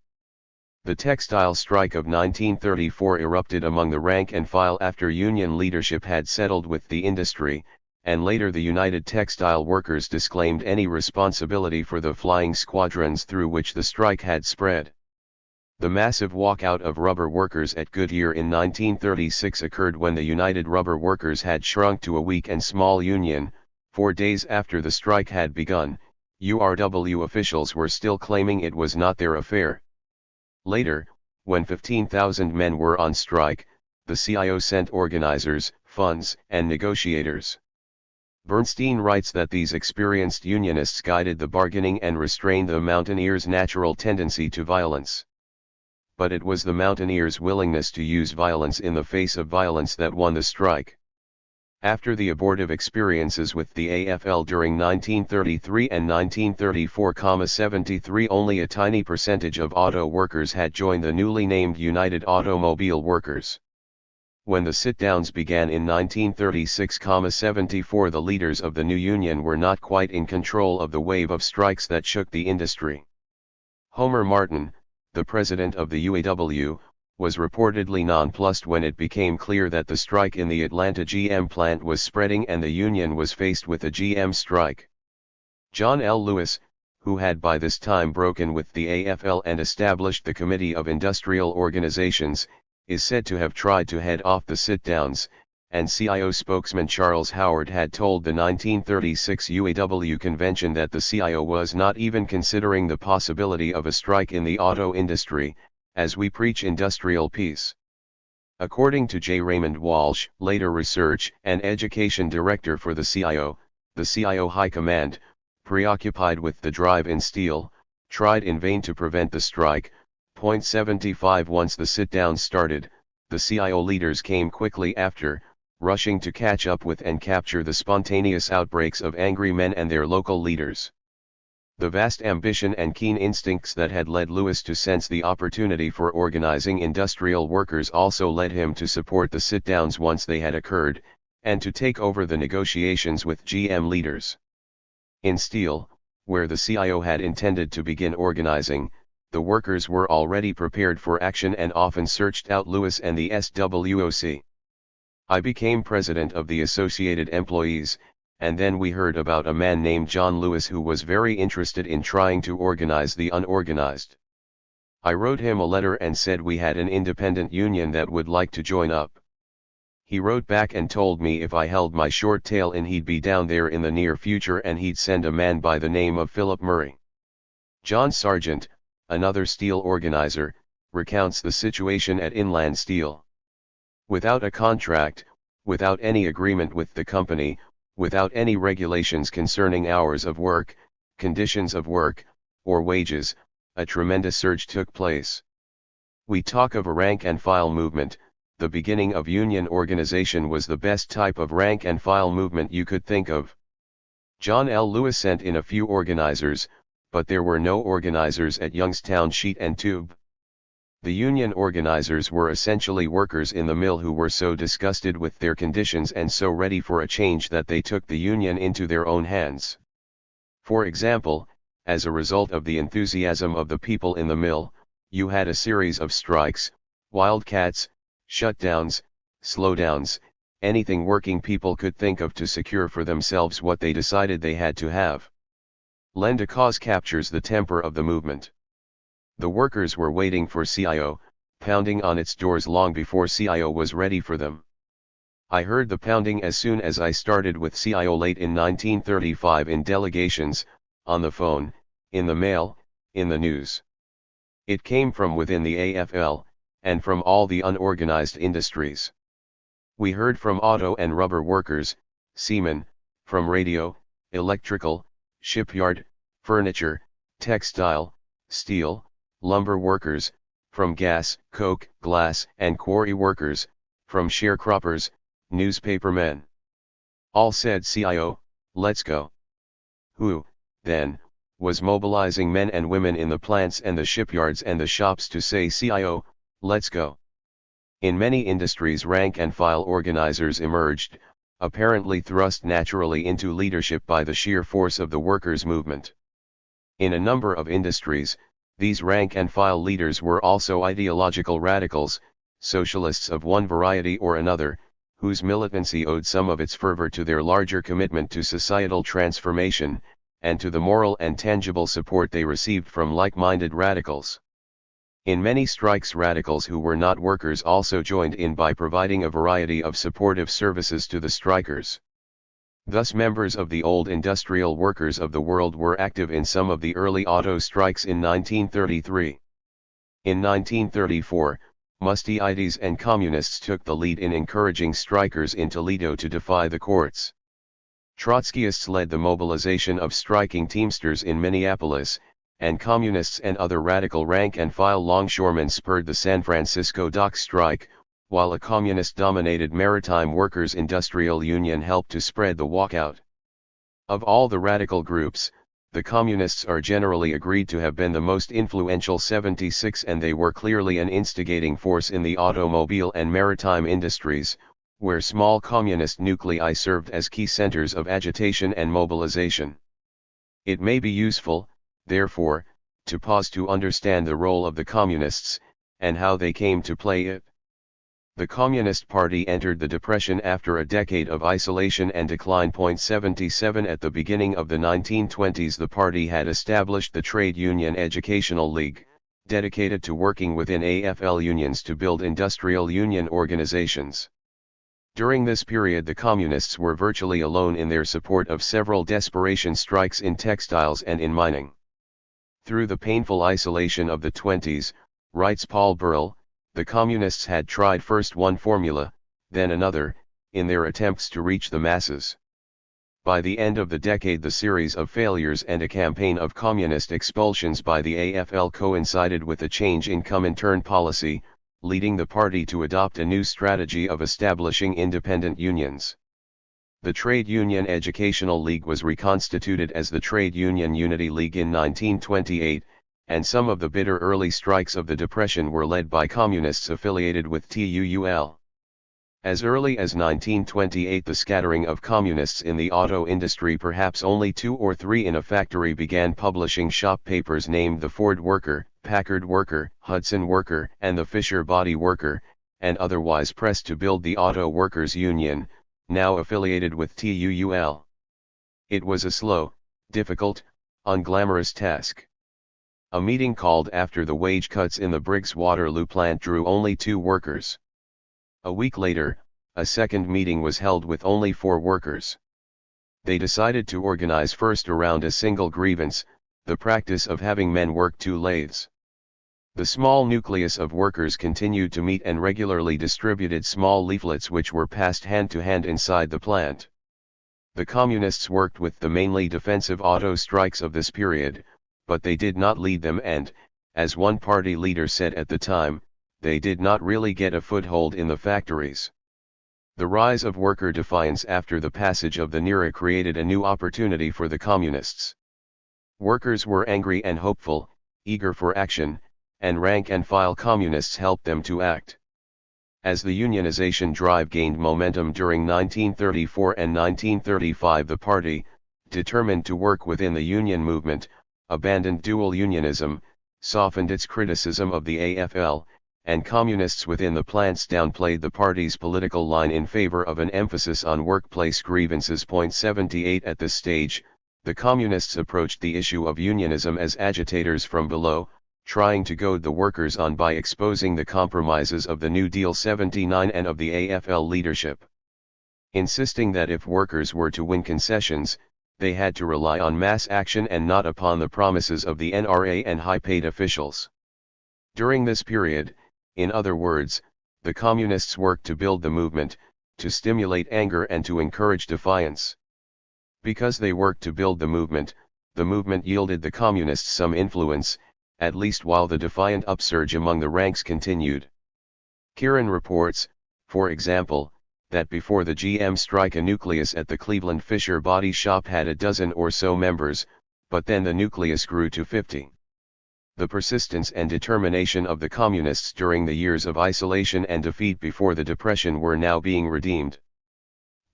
The textile strike of 1934 erupted among the rank and file after union leadership had settled with the industry, and later the United Textile Workers disclaimed any responsibility for the flying squadrons through which the strike had spread. The massive walkout of rubber workers at Goodyear in 1936 occurred when the United Rubber Workers had shrunk to a weak and small union. 4 days after the strike had begun, URW officials were still claiming it was not their affair. Later, when 15,000 men were on strike, the CIO sent organizers, funds, and negotiators. Bernstein writes that these experienced unionists guided the bargaining and restrained the mountaineers' natural tendency to violence. But it was the mountaineers' willingness to use violence in the face of violence that won the strike. After the abortive experiences with the AFL during 1933 and 1934-73, only a tiny percentage of auto workers had joined the newly named United Automobile Workers. When the sit-downs began in 1936-74, the leaders of the new union were not quite in control of the wave of strikes that shook the industry. Homer Martin, the president of the UAW, was reportedly nonplussed when it became clear that the strike in the Atlanta GM plant was spreading and the union was faced with a GM strike. John L. Lewis, who had by this time broken with the AFL and established the Committee of Industrial Organizations, is said to have tried to head off the sit-downs, and CIO spokesman Charles Howard had told the 1936 UAW convention that the CIO was not even considering the possibility of a strike in the auto industry, as we preach industrial peace. According to J. Raymond Walsh, later research and education director for the CIO High Command, preoccupied with the drive in steel, tried in vain to prevent the strike. 75 Once the sit-down started, the CIO leaders came quickly after, rushing to catch up with and capture the spontaneous outbreaks of angry men and their local leaders. The vast ambition and keen instincts that had led Lewis to sense the opportunity for organizing industrial workers also led him to support the sit-downs once they had occurred, and to take over the negotiations with GM leaders. In steel, where the CIO had intended to begin organizing, the workers were already prepared for action and often searched out Lewis and the SWOC. I became president of the Associated Employees, and then we heard about a man named John Lewis who was very interested in trying to organize the unorganized. I wrote him a letter and said we had an independent union that would like to join up. He wrote back and told me if I held my short tail in he'd be down there in the near future and he'd send a man by the name of Philip Murray. John Sargent, another steel organizer, recounts the situation at Inland Steel. Without a contract, without any agreement with the company, without any regulations concerning hours of work, conditions of work, or wages, a tremendous surge took place. We talk of a rank-and-file movement. The beginning of union organization was the best type of rank-and-file movement you could think of. John L. Lewis sent in a few organizers, but there were no organizers at Youngstown Sheet and Tube. The union organizers were essentially workers in the mill who were so disgusted with their conditions and so ready for a change that they took the union into their own hands. For example, as a result of the enthusiasm of the people in the mill, you had a series of strikes, wildcats, shutdowns, slowdowns, anything working people could think of to secure for themselves what they decided they had to have. Lend a cause captures the temper of the movement. The workers were waiting for CIO, pounding on its doors long before CIO was ready for them. I heard the pounding as soon as I started with CIO late in 1935 in delegations, on the phone, in the mail, in the news. It came from within the AFL, and from all the unorganized industries. We heard from auto and rubber workers, seamen, from radio, electrical, shipyard, furniture, textile, steel, lumber workers, from gas, coke, glass, and quarry workers, from sharecroppers, newspapermen. All said CIO, let's go. Who, then, was mobilizing men and women in the plants and the shipyards and the shops to say CIO, let's go. In many industries rank-and-file organizers emerged, apparently thrust naturally into leadership by the sheer force of the workers' movement. In a number of industries, these rank-and-file leaders were also ideological radicals, socialists of one variety or another, whose militancy owed some of its fervor to their larger commitment to societal transformation, and to the moral and tangible support they received from like-minded radicals. In many strikes, radicals who were not workers also joined in by providing a variety of supportive services to the strikers. Thus members of the old industrial workers of the world were active in some of the early auto strikes in 1933. In 1934, Mustiites and communists took the lead in encouraging strikers in Toledo to defy the courts. Trotskyists led the mobilization of striking Teamsters in Minneapolis, and communists and other radical rank-and-file longshoremen spurred the San Francisco dock strike, while a communist-dominated Maritime Workers' Industrial Union helped to spread the walkout. Of all the radical groups, the communists are generally agreed to have been the most influential 76, and they were clearly an instigating force in the automobile and maritime industries, where small communist nuclei served as key centers of agitation and mobilization. It may be useful, therefore, to pause to understand the role of the communists, and how they came to play it. The Communist Party entered the Depression after a decade of isolation and decline. 77 At the beginning of the 1920s, the party had established the Trade Union Educational League, dedicated to working within AFL unions to build industrial union organizations. During this period, the communists were virtually alone in their support of several desperation strikes in textiles and in mining. Through the painful isolation of the 20s, writes Paul Burrell, the communists had tried first one formula, then another, in their attempts to reach the masses. By the end of the decade, the series of failures and a campaign of communist expulsions by the AFL coincided with a change in Comintern policy, leading the party to adopt a new strategy of establishing independent unions. The Trade Union Educational League was reconstituted as the Trade Union Unity League in 1928, and some of the bitter early strikes of the Depression were led by communists affiliated with TUUL. As early as 1928, the scattering of communists in the auto industry, perhaps only 2 or 3 in a factory, began publishing shop papers named the Ford Worker, Packard Worker, Hudson Worker, and the Fisher Body Worker, and otherwise pressed to build the Auto Workers Union, now affiliated with TUUL. It was a slow, difficult, unglamorous task. A meeting called after the wage cuts in the Briggs Waterloo plant drew only 2 workers. A week later, a second meeting was held with only 4 workers. They decided to organize first around a single grievance, the practice of having men work 2 lathes. The small nucleus of workers continued to meet and regularly distributed small leaflets which were passed hand to hand inside the plant. The communists worked with the mainly defensive auto strikes of this period, but they did not lead them and, as one party leader said at the time, they did not really get a foothold in the factories. The rise of worker defiance after the passage of the NERA created a new opportunity for the communists. Workers were angry and hopeful, eager for action, and rank-and-file communists helped them to act. As the unionization drive gained momentum during 1934 and 1935, the party, determined to work within the union movement, abandoned dual unionism, softened its criticism of the AFL, and communists within the plants downplayed the party's political line in favor of an emphasis on workplace grievances. 78 At this stage, the communists approached the issue of unionism as agitators from below, trying to goad the workers on by exposing the compromises of the New Deal 79 and of the AFL leadership. Insisting that if workers were to win concessions, they had to rely on mass action and not upon the promises of the NRA and high-paid officials. During this period, in other words, the communists worked to build the movement, to stimulate anger and to encourage defiance. Because they worked to build the movement yielded the communists some influence, at least while the defiant upsurge among the ranks continued. Kieran reports, for example, that before the GM strike a nucleus at the Cleveland Fisher Body Shop had a dozen or so members, but then the nucleus grew to 50. The persistence and determination of the communists during the years of isolation and defeat before the Depression were now being redeemed.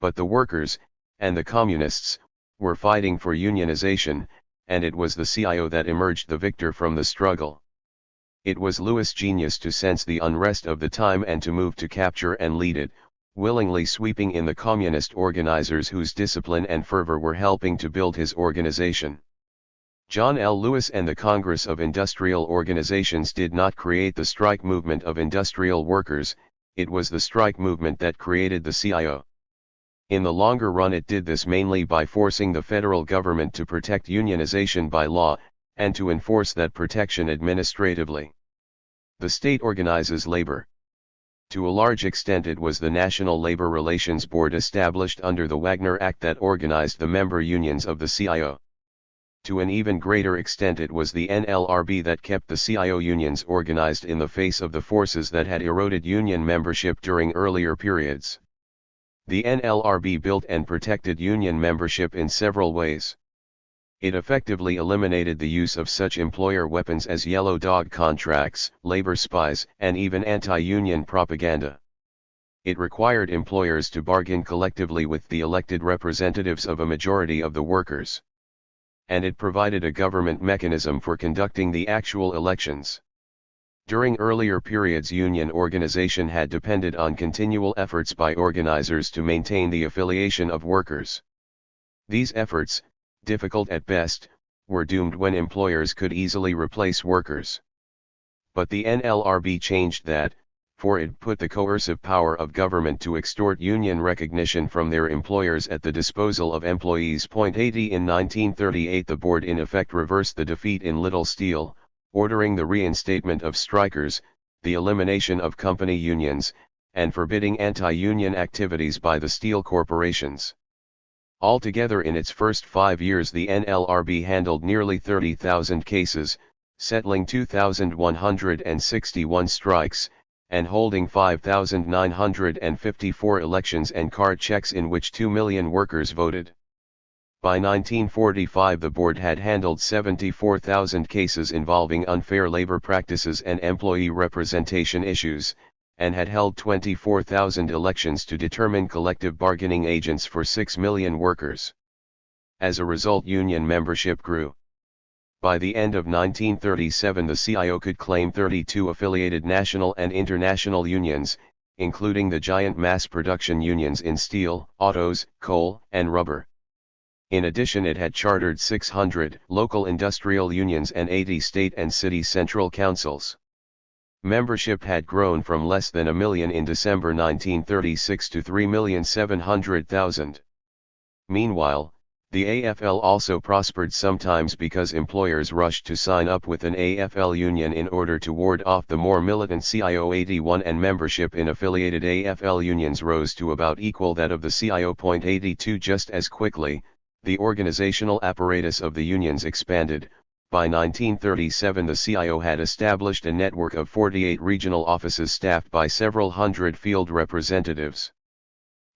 But the workers, and the communists, were fighting for unionization, and it was the CIO that emerged the victor from the struggle. It was Lewis' genius to sense the unrest of the time and to move to capture and lead it, willingly sweeping in the communist organizers whose discipline and fervor were helping to build his organization. John L. Lewis and the Congress of Industrial Organizations did not create the strike movement of industrial workers, it was the strike movement that created the CIO. In the longer run, it did this mainly by forcing the federal government to protect unionization by law, and to enforce that protection administratively. The state organizes labor. To a large extent, it was the National Labor Relations Board established under the Wagner Act that organized the member unions of the CIO. To an even greater extent, it was the NLRB that kept the CIO unions organized in the face of the forces that had eroded union membership during earlier periods. The NLRB built and protected union membership in several ways. It effectively eliminated the use of such employer weapons as yellow dog contracts, labor spies, and even anti-union propaganda. It required employers to bargain collectively with the elected representatives of a majority of the workers. And it provided a government mechanism for conducting the actual elections. During earlier periods, union organization had depended on continual efforts by organizers to maintain the affiliation of workers. These efforts, difficult at best, were doomed when employers could easily replace workers. But the NLRB changed that, for it put the coercive power of government to extort union recognition from their employers at the disposal of employees. 80 In 1938, the board in effect reversed the defeat in Little Steel, ordering the reinstatement of strikers, the elimination of company unions, and forbidding anti-union activities by the steel corporations. Altogether in its first 5 years the NLRB handled nearly 30,000 cases, settling 2,161 strikes, and holding 5,954 elections and card checks in which 2 million workers voted. By 1945 the board had handled 74,000 cases involving unfair labor practices and employee representation issues, and had held 24,000 elections to determine collective bargaining agents for 6 million workers. As a result, union membership grew. By the end of 1937 the CIO could claim 32 affiliated national and international unions, including the giant mass production unions in steel, autos, coal, and rubber. In addition, it had chartered 600 local industrial unions and 80 state and city central councils. Membership had grown from less than 1 million in December 1936 to 3,700,000. Meanwhile, the AFL also prospered, sometimes because employers rushed to sign up with an AFL union in order to ward off the more militant CIO 81, and membership in affiliated AFL unions rose to about equal that of the CIO. 82 Just as quickly, the organizational apparatus of the unions expanded. By 1937 the CIO had established a network of 48 regional offices staffed by several hundred field representatives.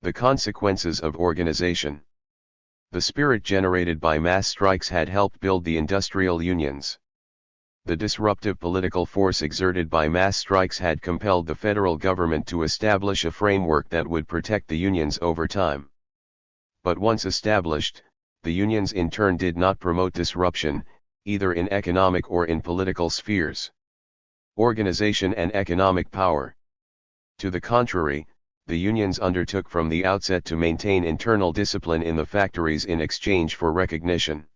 The consequences of organization. The spirit generated by mass strikes had helped build the industrial unions. The disruptive political force exerted by mass strikes had compelled the federal government to establish a framework that would protect the unions over time. But once established, the unions in turn did not promote disruption, either in economic or in political spheres. Organization and economic power. To the contrary, the unions undertook from the outset to maintain internal discipline in the factories in exchange for recognition.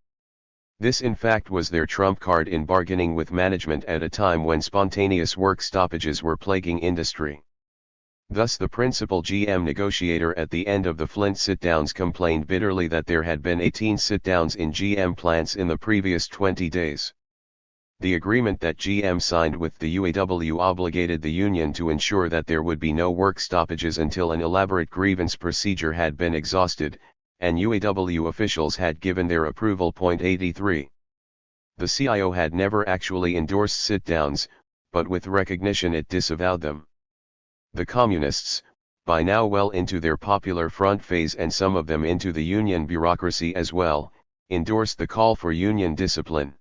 This in fact was their trump card in bargaining with management at a time when spontaneous work stoppages were plaguing industry. Thus the principal GM negotiator at the end of the Flint sit-downs complained bitterly that there had been 18 sit-downs in GM plants in the previous 20 days. The agreement that GM signed with the UAW obligated the union to ensure that there would be no work stoppages until an elaborate grievance procedure had been exhausted, and UAW officials had given their approval. 83. The CIO had never actually endorsed sit-downs, but with recognition it disavowed them. The communists, by now well into their popular front phase and some of them into the union bureaucracy as well, endorsed the call for union discipline.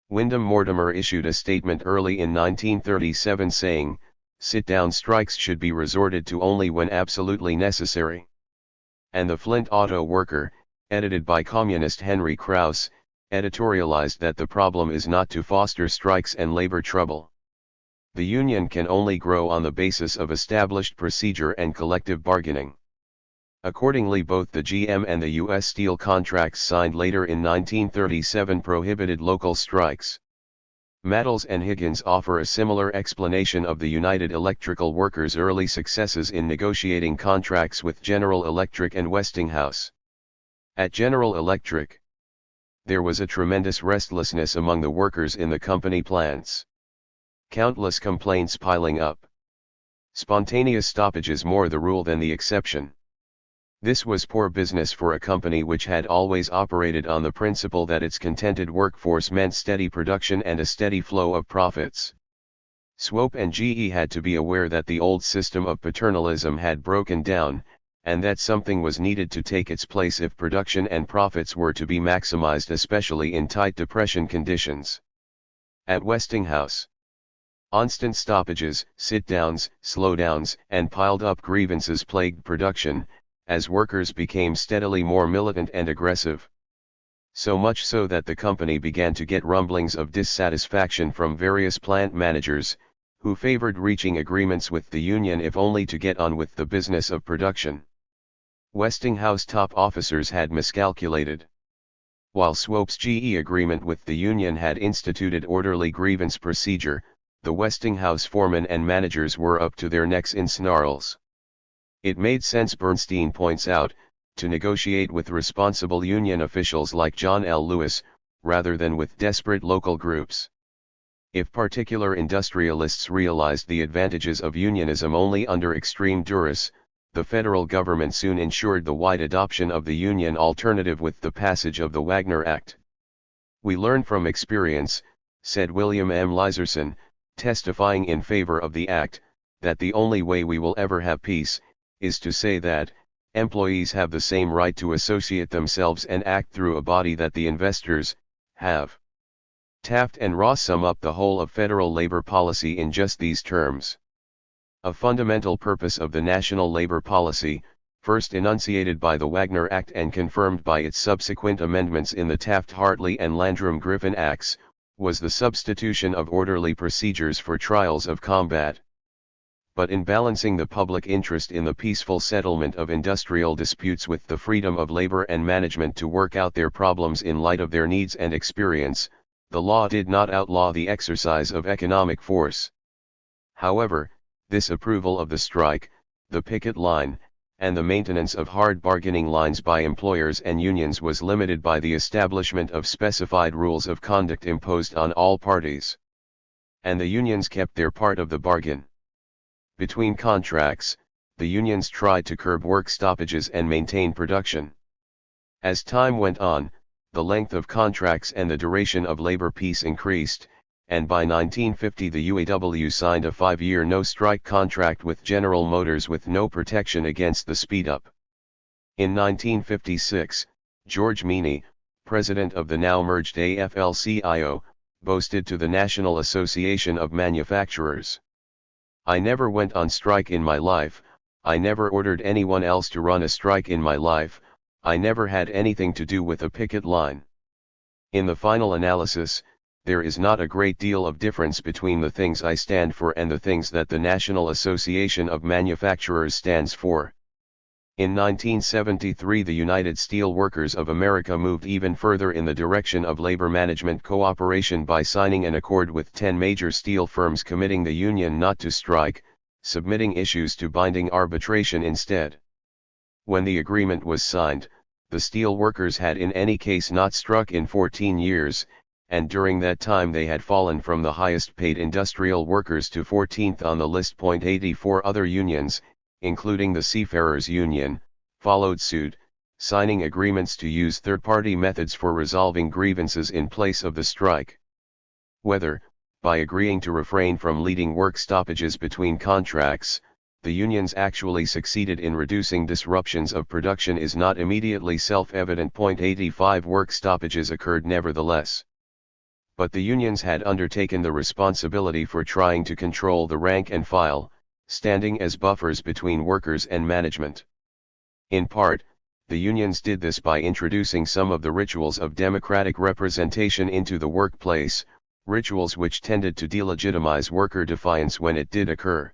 Wyndham Mortimer issued a statement early in 1937 saying, "Sit-down strikes should be resorted to only when absolutely necessary." And the Flint Auto Worker, edited by communist Henry Krauss, editorialized that the problem is not to foster strikes and labor trouble. The union can only grow on the basis of established procedure and collective bargaining. Accordingly, both the GM and the U.S. Steel contracts signed later in 1937 prohibited local strikes. Mattels and Higgins offer a similar explanation of the United Electrical Workers' early successes in negotiating contracts with General Electric and Westinghouse. At General Electric, there was a tremendous restlessness among the workers in the company plants. Countless complaints piling up. Spontaneous stoppages more the rule than the exception. This was poor business for a company which had always operated on the principle that its contented workforce meant steady production and a steady flow of profits. Swope and GE had to be aware that the old system of paternalism had broken down, and that something was needed to take its place if production and profits were to be maximized, especially in tight depression conditions. At Westinghouse, constant stoppages, sit-downs, slowdowns, and piled-up grievances plagued production, as workers became steadily more militant and aggressive. So much so that the company began to get rumblings of dissatisfaction from various plant managers, who favored reaching agreements with the union if only to get on with the business of production. Westinghouse top officers had miscalculated. While Swope's GE agreement with the union had instituted orderly grievance procedure, the Westinghouse foremen and managers were up to their necks in snarls. It made sense, Bernstein points out, to negotiate with responsible union officials like John L. Lewis, rather than with desperate local groups. If particular industrialists realized the advantages of unionism only under extreme duress, the federal government soon ensured the wide adoption of the union alternative with the passage of the Wagner Act. "We learn from experience," said William M. Liserson, testifying in favor of the act, "that the only way we will ever have peace, is to say that, employees have the same right to associate themselves and act through a body that the investors have." Taft and Ross sum up the whole of federal labor policy in just these terms. A fundamental purpose of the national labor policy, first enunciated by the Wagner Act and confirmed by its subsequent amendments in the Taft-Hartley and Landrum-Griffin Acts, was the substitution of orderly procedures for trials of combat. But in balancing the public interest in the peaceful settlement of industrial disputes with the freedom of labor and management to work out their problems in light of their needs and experience, the law did not outlaw the exercise of economic force. However, this approval of the strike, the picket line, and the maintenance of hard bargaining lines by employers and unions was limited by the establishment of specified rules of conduct imposed on all parties. And the unions kept their part of the bargain. Between contracts, the unions tried to curb work stoppages and maintain production. As time went on, the length of contracts and the duration of labor peace increased, and by 1950 the UAW signed a 5-year no-strike contract with General Motors with no protection against the speed-up. In 1956, George Meany, president of the now-merged AFL-CIO, boasted to the National Association of Manufacturers, "I never went on strike in my life, I never ordered anyone else to run a strike in my life, I never had anything to do with a picket line." In the final analysis, there is not a great deal of difference between the things I stand for and the things that the National Association of Manufacturers stands for. In 1973 the United Steel Workers of America moved even further in the direction of labor management cooperation by signing an accord with 10 major steel firms committing the union not to strike, submitting issues to binding arbitration instead. When the agreement was signed, the steel workers had in any case not struck in 14 years, and during that time they had fallen from the highest paid industrial workers to 14th on the list. 84 other unions, including the Seafarers Union, followed suit, signing agreements to use third-party methods for resolving grievances in place of the strike. Whether, by agreeing to refrain from leading work stoppages between contracts, the unions actually succeeded in reducing disruptions of production is not immediately self-evident. 85 work stoppages occurred nevertheless. But the unions had undertaken the responsibility for trying to control the rank and file, standing as buffers between workers and management. In part, the unions did this by introducing some of the rituals of democratic representation into the workplace, rituals which tended to delegitimize worker defiance when it did occur.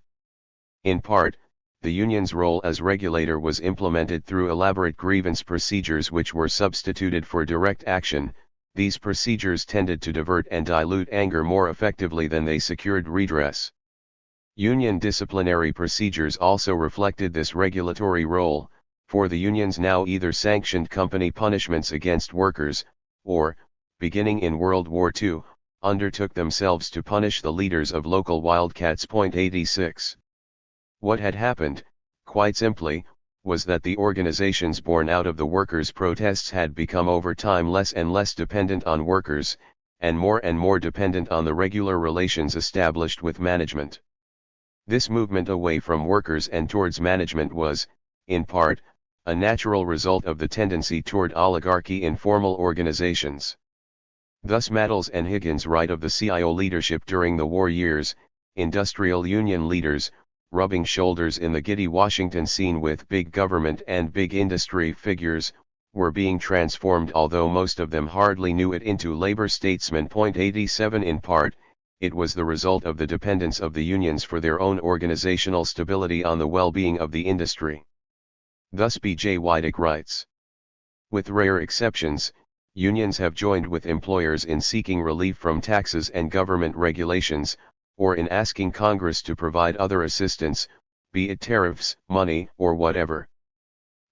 In part, the union's role as regulator was implemented through elaborate grievance procedures which were substituted for direct action. These procedures tended to divert and dilute anger more effectively than they secured redress. Union disciplinary procedures also reflected this regulatory role, for the unions now either sanctioned company punishments against workers, or, beginning in World War II, undertook themselves to punish the leaders of local wildcats. 86. What had happened, quite simply, was that the organizations born out of the workers' protests had become over time less and less dependent on workers, and more dependent on the regular relations established with management. This movement away from workers and towards management was, in part, a natural result of the tendency toward oligarchy in formal organizations. Thus Mattels and Higgins write of the CIO leadership during the war years, industrial union leaders, rubbing shoulders in the giddy Washington scene with big government and big industry figures, were being transformed, although most of them hardly knew it, into labor statesmen. 87 In part, it was the result of the dependence of the unions for their own organizational stability on the well-being of the industry. Thus B.J. Wydick writes, "With rare exceptions, unions have joined with employers in seeking relief from taxes and government regulations, or in asking Congress to provide other assistance, be it tariffs, money, or whatever.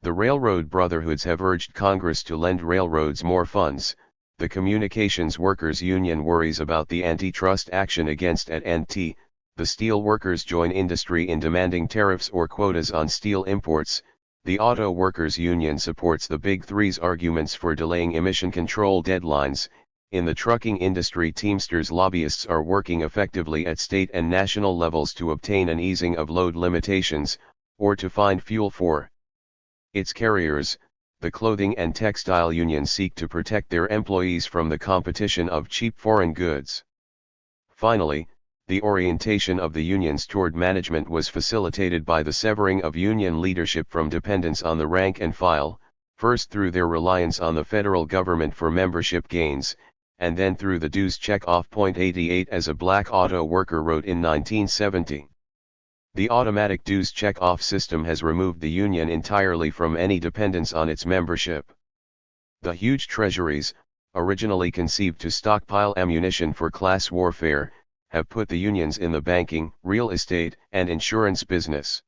The railroad brotherhoods have urged Congress to lend railroads more funds. The Communications Workers Union worries about the antitrust action against AT&T, the steel workers join industry in demanding tariffs or quotas on steel imports. The auto workers union supports the Big Three's arguments for delaying emission control deadlines. In the trucking industry, Teamsters lobbyists are working effectively at state and national levels to obtain an easing of load limitations, or to find fuel for its carriers. The clothing and textile unions seek to protect their employees from the competition of cheap foreign goods. Finally, the orientation of the unions toward management was facilitated by the severing of union leadership from dependence on the rank and file, first through their reliance on the federal government for membership gains, and then through the dues check-off. 88 As a black auto worker wrote in 1970. The automatic dues check-off system has removed the union entirely from any dependence on its membership. The huge treasuries, originally conceived to stockpile ammunition for class warfare, have put the unions in the banking, real estate, and insurance business.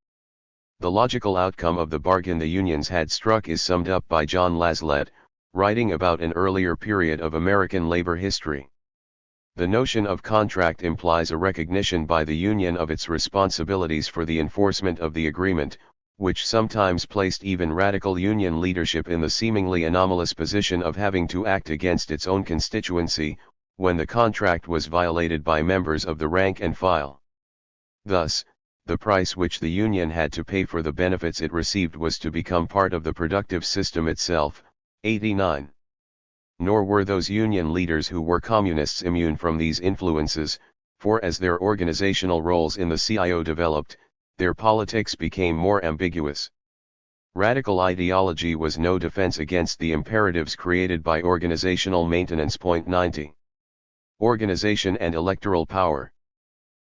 The logical outcome of the bargain the unions had struck is summed up by John Laslett, writing about an earlier period of American labor history. The notion of contract implies a recognition by the union of its responsibilities for the enforcement of the agreement, which sometimes placed even radical union leadership in the seemingly anomalous position of having to act against its own constituency, when the contract was violated by members of the rank and file. Thus, the price which the union had to pay for the benefits it received was to become part of the productive system itself. 89. Nor were those union leaders who were communists immune from these influences, for as their organizational roles in the CIO developed, their politics became more ambiguous. Radical ideology was no defense against the imperatives created by organizational maintenance. 90. Organization and electoral power.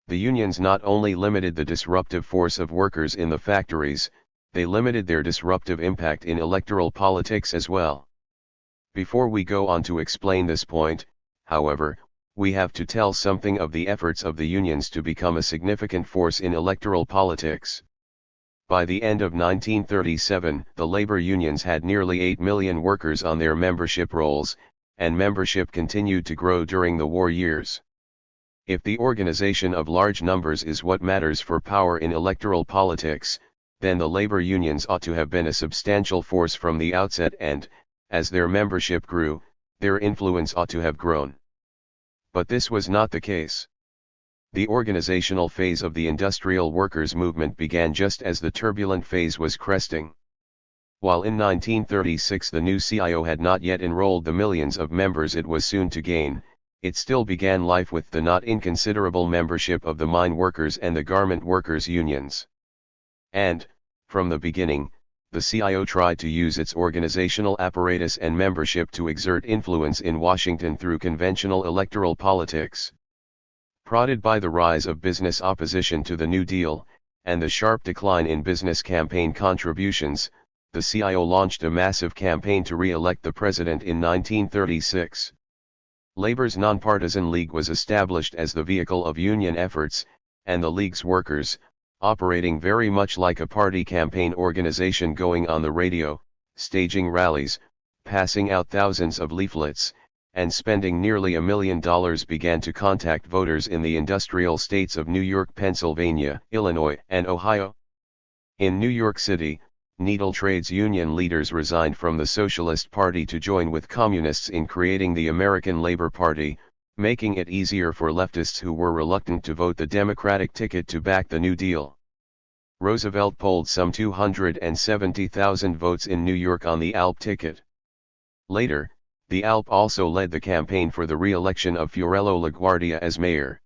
The unions not only limited the disruptive force of workers in the factories, they limited their disruptive impact in electoral politics as well. Before we go on to explain this point, however, we have to tell something of the efforts of the unions to become a significant force in electoral politics. By the end of 1937, the labor unions had nearly 8 million workers on their membership rolls, and membership continued to grow during the war years. If the organization of large numbers is what matters for power in electoral politics, then the labor unions ought to have been a substantial force from the outset and, as their membership grew, their influence ought to have grown. But this was not the case. The organizational phase of the industrial workers' movement began just as the turbulent phase was cresting. While in 1936 the new CIO had not yet enrolled the millions of members it was soon to gain, it still began life with the not inconsiderable membership of the mine workers and the garment workers' unions. And, from the beginning, the CIO tried to use its organizational apparatus and membership to exert influence in Washington through conventional electoral politics. Prodded by the rise of business opposition to the New Deal, and the sharp decline in business campaign contributions, the CIO launched a massive campaign to re-elect the president in 1936. Labor's Nonpartisan League was established as the vehicle of union efforts, and the League's workers, operating very much like a party campaign organization going on the radio, staging rallies, passing out thousands of leaflets, and spending nearly $1 million, began to contact voters in the industrial states of New York, Pennsylvania, Illinois, and Ohio. In New York City, needle trades union leaders resigned from the Socialist Party to join with communists in creating the American Labor Party, making it easier for leftists who were reluctant to vote the Democratic ticket to back the New Deal. Roosevelt polled some 270,000 votes in New York on the ALP ticket. Later, the ALP also led the campaign for the re-election of Fiorello LaGuardia as mayor.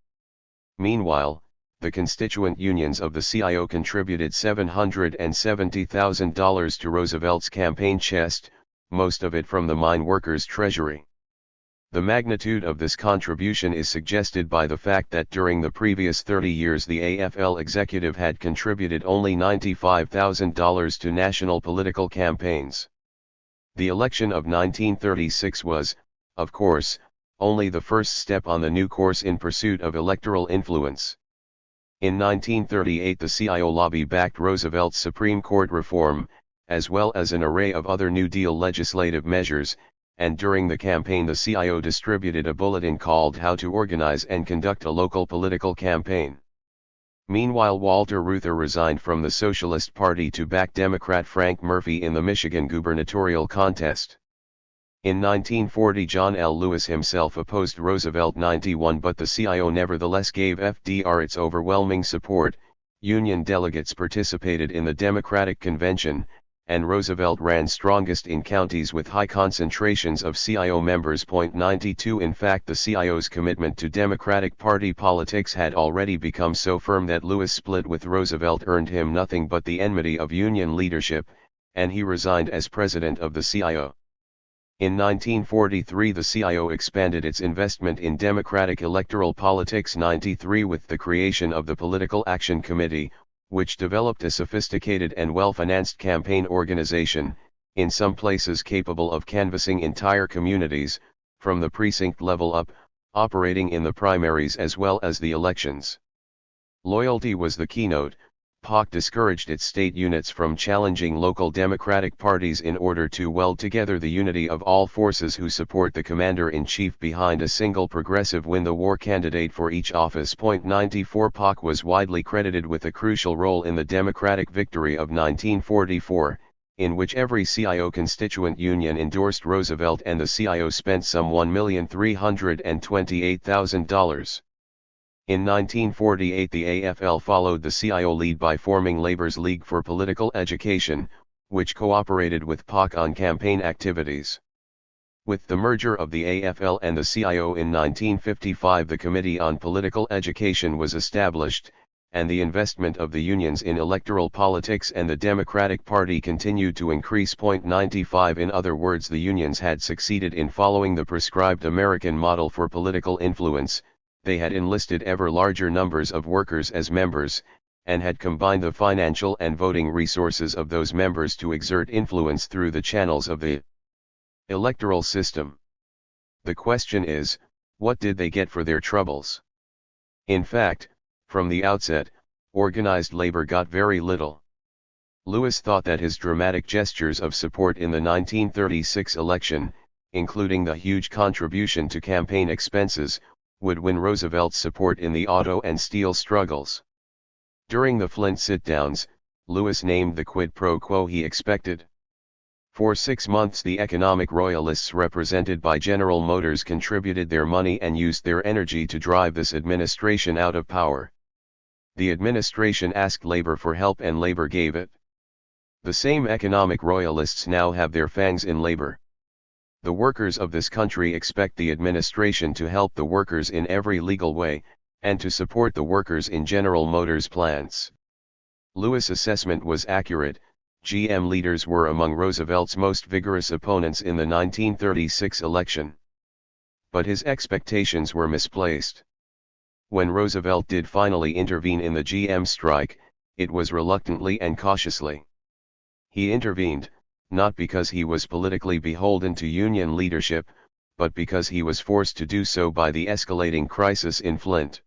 Meanwhile, the constituent unions of the CIO contributed $770,000 to Roosevelt's campaign chest, most of it from the mine workers' treasury. The magnitude of this contribution is suggested by the fact that during the previous 30 years the AFL executive had contributed only $95,000 to national political campaigns. The election of 1936 was, of course, only the first step on the new course in pursuit of electoral influence. In 1938 the CIO lobby backed Roosevelt's Supreme Court reform, as well as an array of other New Deal legislative measures, and during the campaign the CIO distributed a bulletin called How to Organize and Conduct a Local Political Campaign. Meanwhile, Walter Reuther resigned from the Socialist Party to back Democrat Frank Murphy in the Michigan gubernatorial contest. In 1940, John L. Lewis himself opposed Roosevelt 91, but the CIO nevertheless gave FDR its overwhelming support. Union delegates participated in the Democratic Convention, and Roosevelt ran strongest in counties with high concentrations of CIO members. 92 In fact, the CIO's commitment to Democratic Party politics had already become so firm that Lewis' split with Roosevelt earned him nothing but the enmity of Union leadership, and he resigned as president of the CIO. In 1943, the CIO expanded its investment in Democratic electoral politics. 93 With the creation of the Political Action Committee, which developed a sophisticated and well-financed campaign organization, in some places capable of canvassing entire communities, from the precinct level up, operating in the primaries as well as the elections. Loyalty was the keynote. POC discouraged its state units from challenging local Democratic parties in order to weld together the unity of all forces who support the commander-in-chief behind a single progressive win-the-war candidate for each office. 94 POC was widely credited with a crucial role in the Democratic victory of 1944, in which every CIO constituent union endorsed Roosevelt and the CIO spent some $1,328,000. In 1948, the AFL followed the CIO lead by forming Labor's League for Political Education, which cooperated with POC on campaign activities. With the merger of the AFL and the CIO in 1955, the Committee on Political Education was established, and the investment of the unions in electoral politics and the Democratic Party continued to increase. 95 In other words, the unions had succeeded in following the prescribed American model for political influence. They had enlisted ever larger numbers of workers as members, and had combined the financial and voting resources of those members to exert influence through the channels of the electoral system. The question is, what did they get for their troubles? In fact, from the outset, organized labor got very little. Lewis thought that his dramatic gestures of support in the 1936 election, including the huge contribution to campaign expenses, would win Roosevelt's support in the auto and steel struggles. During the Flint sit-downs, Lewis named the quid pro quo he expected. For 6 months, the economic royalists represented by General Motors contributed their money and used their energy to drive this administration out of power. The administration asked labor for help and labor gave it. The same economic royalists now have their fangs in labor. The workers of this country expect the administration to help the workers in every legal way, and to support the workers in General Motors plants. Lewis' assessment was accurate. GM leaders were among Roosevelt's most vigorous opponents in the 1936 election. But his expectations were misplaced. When Roosevelt did finally intervene in the GM strike, it was reluctantly and cautiously. He intervened, not because he was politically beholden to Union leadership, but because he was forced to do so by the escalating crisis in Flint.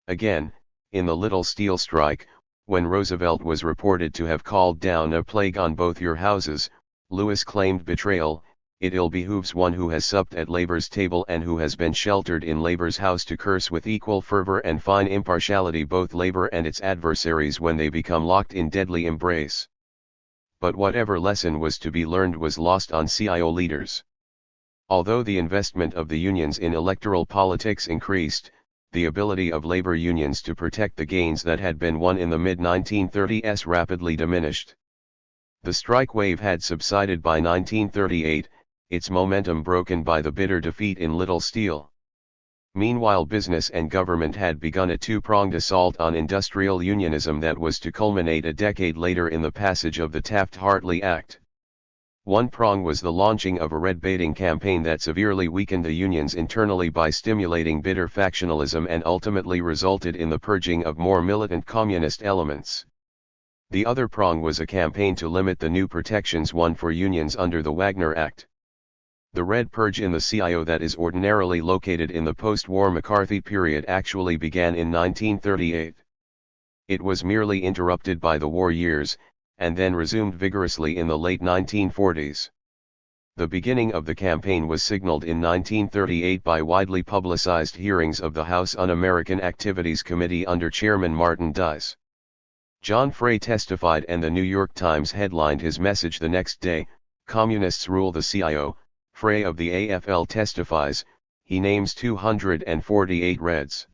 Again, in the Little Steel strike, when Roosevelt was reported to have called down a plague on both your houses, Lewis claimed betrayal. It ill behooves one who has supped at labor's table and who has been sheltered in labor's house to curse with equal fervor and fine impartiality both labor and its adversaries when they become locked in deadly embrace. But whatever lesson was to be learned was lost on CIO leaders. Although the investment of the unions in electoral politics increased, the ability of labor unions to protect the gains that had been won in the mid-1930s rapidly diminished. The strike wave had subsided by 1938, its momentum broken by the bitter defeat in Little Steel. Meanwhile, business and government had begun a two-pronged assault on industrial unionism that was to culminate a decade later in the passage of the Taft-Hartley Act. One prong was the launching of a red-baiting campaign that severely weakened the unions internally by stimulating bitter factionalism and ultimately resulted in the purging of more militant communist elements. The other prong was a campaign to limit the new protections won for unions under the Wagner Act. The Red Purge in the CIO that is ordinarily located in the post-war McCarthy period actually began in 1938. It was merely interrupted by the war years, and then resumed vigorously in the late 1940s. The beginning of the campaign was signaled in 1938 by widely publicized hearings of the House Un-American Activities Committee under Chairman Martin Dice. John Frey testified and the New York Times headlined his message the next day, "Communists Rule the CIO." Frey of the AFL testifies, he names 248 Reds.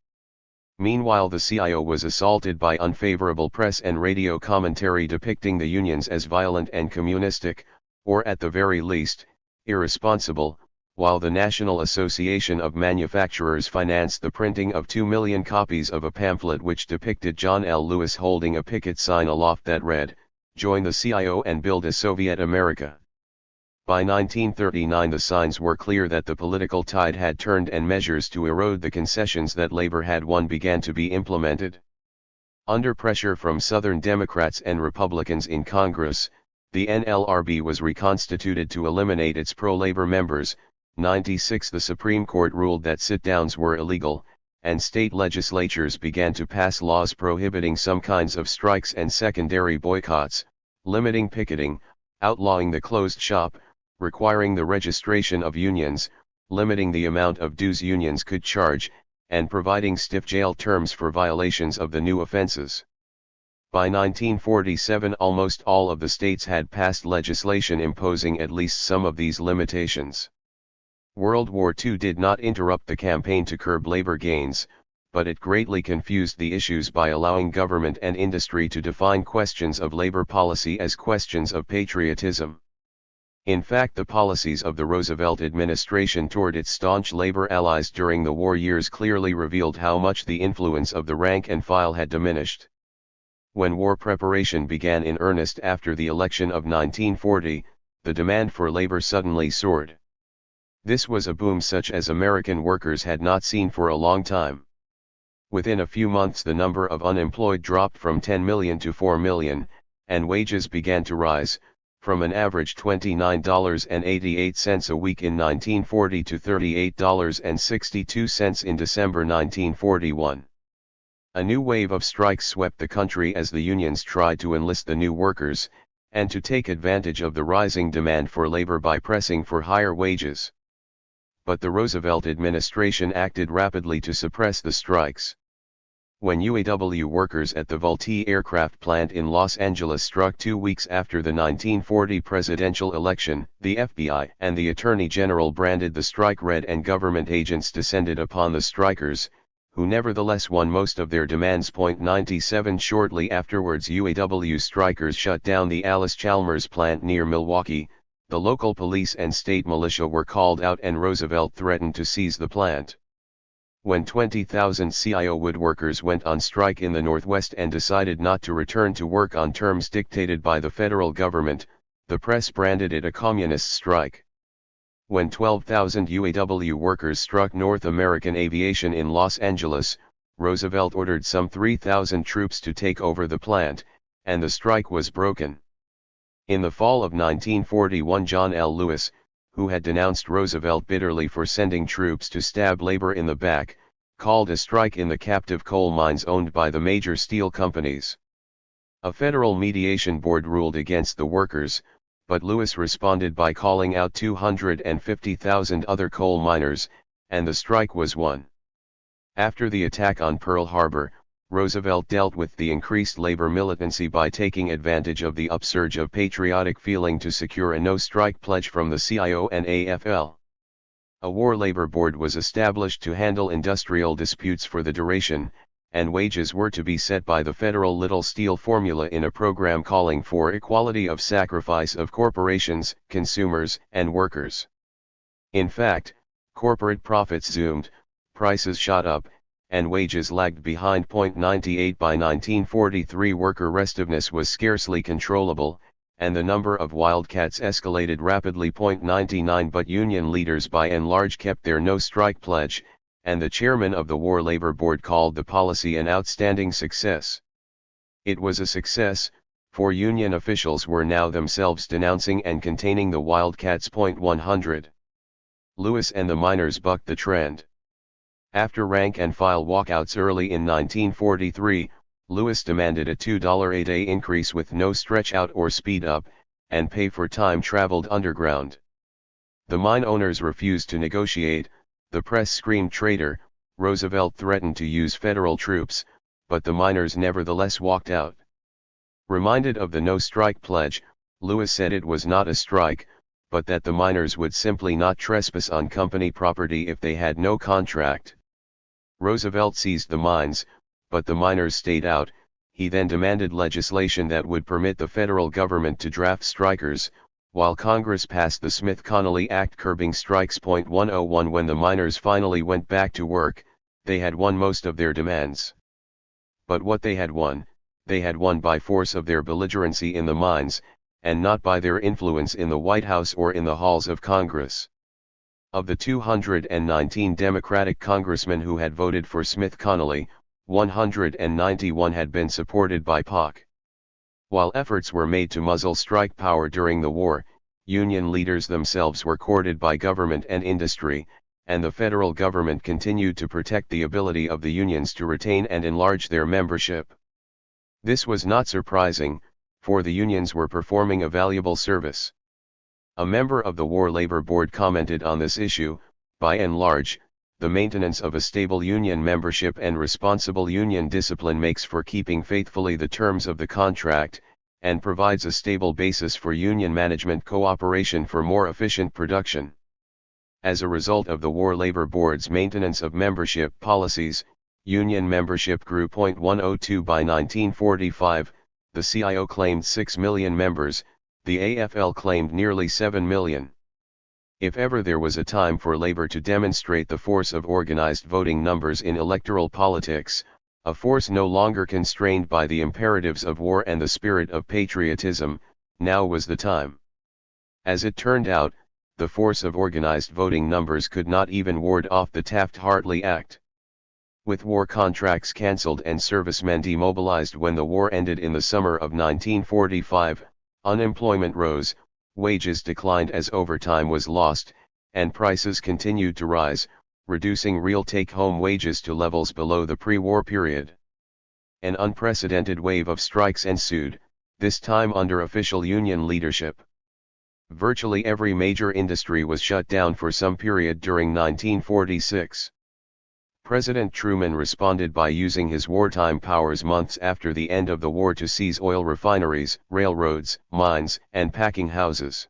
Meanwhile, the CIO was assaulted by unfavorable press and radio commentary depicting the unions as violent and communistic, or at the very least, irresponsible, while the National Association of Manufacturers financed the printing of 2 million copies of a pamphlet which depicted John L. Lewis holding a picket sign aloft that read, "Join the CIO and build a Soviet America." By 1939 the signs were clear that the political tide had turned and measures to erode the concessions that labor had won began to be implemented. Under pressure from Southern Democrats and Republicans in Congress, the NLRB was reconstituted to eliminate its pro-labor members. 96 The Supreme Court ruled that sit-downs were illegal, and state legislatures began to pass laws prohibiting some kinds of strikes and secondary boycotts, limiting picketing, outlawing the closed shop, requiring the registration of unions, limiting the amount of dues unions could charge, and providing stiff jail terms for violations of the new offenses. By 1947 almost all of the states had passed legislation imposing at least some of these limitations. World War II did not interrupt the campaign to curb labor gains, but it greatly confused the issues by allowing government and industry to define questions of labor policy as questions of patriotism. In fact, the policies of the Roosevelt administration toward its staunch labor allies during the war years clearly revealed how much the influence of the rank and file had diminished. When war preparation began in earnest after the election of 1940, the demand for labor suddenly soared. This was a boom such as American workers had not seen for a long time. Within a few months the number of unemployed dropped from 10 million to 4 million, and wages began to rise, from an average $29.88 a week in 1940 to $38.62 in December 1941. A new wave of strikes swept the country as the unions tried to enlist the new workers, and to take advantage of the rising demand for labor by pressing for higher wages. But the Roosevelt administration acted rapidly to suppress the strikes. When UAW workers at the Vultee aircraft plant in Los Angeles struck 2 weeks after the 1940 presidential election, the FBI and the Attorney General branded the strike red and government agents descended upon the strikers, who nevertheless won most of their demands. 97 Shortly afterwards UAW strikers shut down the Alice Chalmers plant near Milwaukee. The local police and state militia were called out and Roosevelt threatened to seize the plant. When 20,000 CIO woodworkers went on strike in the Northwest and decided not to return to work on terms dictated by the federal government, the press branded it a communist strike. When 12,000 UAW workers struck North American Aviation in Los Angeles, Roosevelt ordered some 3,000 troops to take over the plant, and the strike was broken. In the fall of 1941 John L. Lewis, who had denounced Roosevelt bitterly for sending troops to stab labor in the back, called a strike in the captive coal mines owned by the major steel companies. A federal mediation board ruled against the workers, but Lewis responded by calling out 250,000 other coal miners, and the strike was won. After the attack on Pearl Harbor, Roosevelt dealt with the increased labor militancy by taking advantage of the upsurge of patriotic feeling to secure a no-strike pledge from the CIO and AFL. A war labor board was established to handle industrial disputes for the duration, and wages were to be set by the federal Little Steel formula in a program calling for equality of sacrifice of corporations, consumers, and workers. In fact, corporate profits zoomed, prices shot up, and wages lagged behind. 98 By 1943 worker restiveness was scarcely controllable, and the number of wildcats escalated rapidly. 99 But union leaders by and large kept their no-strike pledge, and the chairman of the War Labor Board called the policy an outstanding success. It was a success, for union officials were now themselves denouncing and containing the wildcats. 100. Lewis and the miners bucked the trend. After rank-and-file walkouts early in 1943, Lewis demanded a $2 a day increase with no stretch-out or speed-up, and pay for time traveled underground. The mine owners refused to negotiate, the press screamed traitor, Roosevelt threatened to use federal troops, but the miners nevertheless walked out. Reminded of the no-strike pledge, Lewis said it was not a strike, but that the miners would simply not trespass on company property if they had no contract. Roosevelt seized the mines, but the miners stayed out. He then demanded legislation that would permit the federal government to draft strikers, while Congress passed the Smith-Connolly Act curbing strikes. 101 When the miners finally went back to work, they had won most of their demands. But what they had won by force of their belligerency in the mines, and not by their influence in the White House or in the halls of Congress. Of the 219 Democratic congressmen who had voted for Smith-Connolly, 191 had been supported by POC. While efforts were made to muzzle strike power during the war, union leaders themselves were courted by government and industry, and the federal government continued to protect the ability of the unions to retain and enlarge their membership. This was not surprising, for the unions were performing a valuable service. A member of the War Labor Board commented on this issue, by and large, the maintenance of a stable union membership and responsible union discipline makes for keeping faithfully the terms of the contract, and provides a stable basis for union management cooperation for more efficient production. As a result of the War Labor Board's maintenance of membership policies, union membership grew. 102 By 1945, the CIO claimed 6 million members, the AFL claimed nearly 7 million. If ever there was a time for labor to demonstrate the force of organized voting numbers in electoral politics, a force no longer constrained by the imperatives of war and the spirit of patriotism, now was the time. As it turned out, the force of organized voting numbers could not even ward off the Taft-Hartley Act. With war contracts cancelled and servicemen demobilized when the war ended in the summer of 1945, unemployment rose, wages declined as overtime was lost, and prices continued to rise, reducing real take-home wages to levels below the pre-war period. An unprecedented wave of strikes ensued, this time under official union leadership. Virtually every major industry was shut down for some period during 1946. President Truman responded by using his wartime powers months after the end of the war to seize oil refineries, railroads, mines, and packing houses.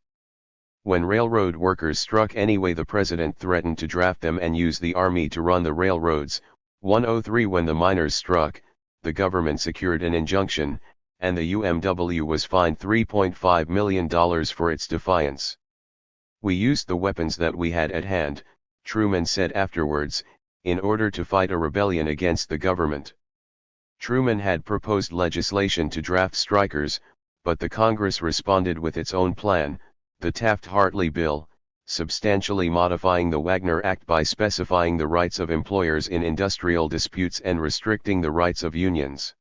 When railroad workers struck anyway, the president threatened to draft them and use the army to run the railroads. 103 When the miners struck, the government secured an injunction, and the UMW was fined $3.5 million for its defiance. "We used the weapons that we had at hand," Truman said afterwards, in order to fight a rebellion against the government. Truman had proposed legislation to draft strikers, but the Congress responded with its own plan, the Taft-Hartley Bill, substantially modifying the Wagner Act by specifying the rights of employers in industrial disputes and restricting the rights of unions.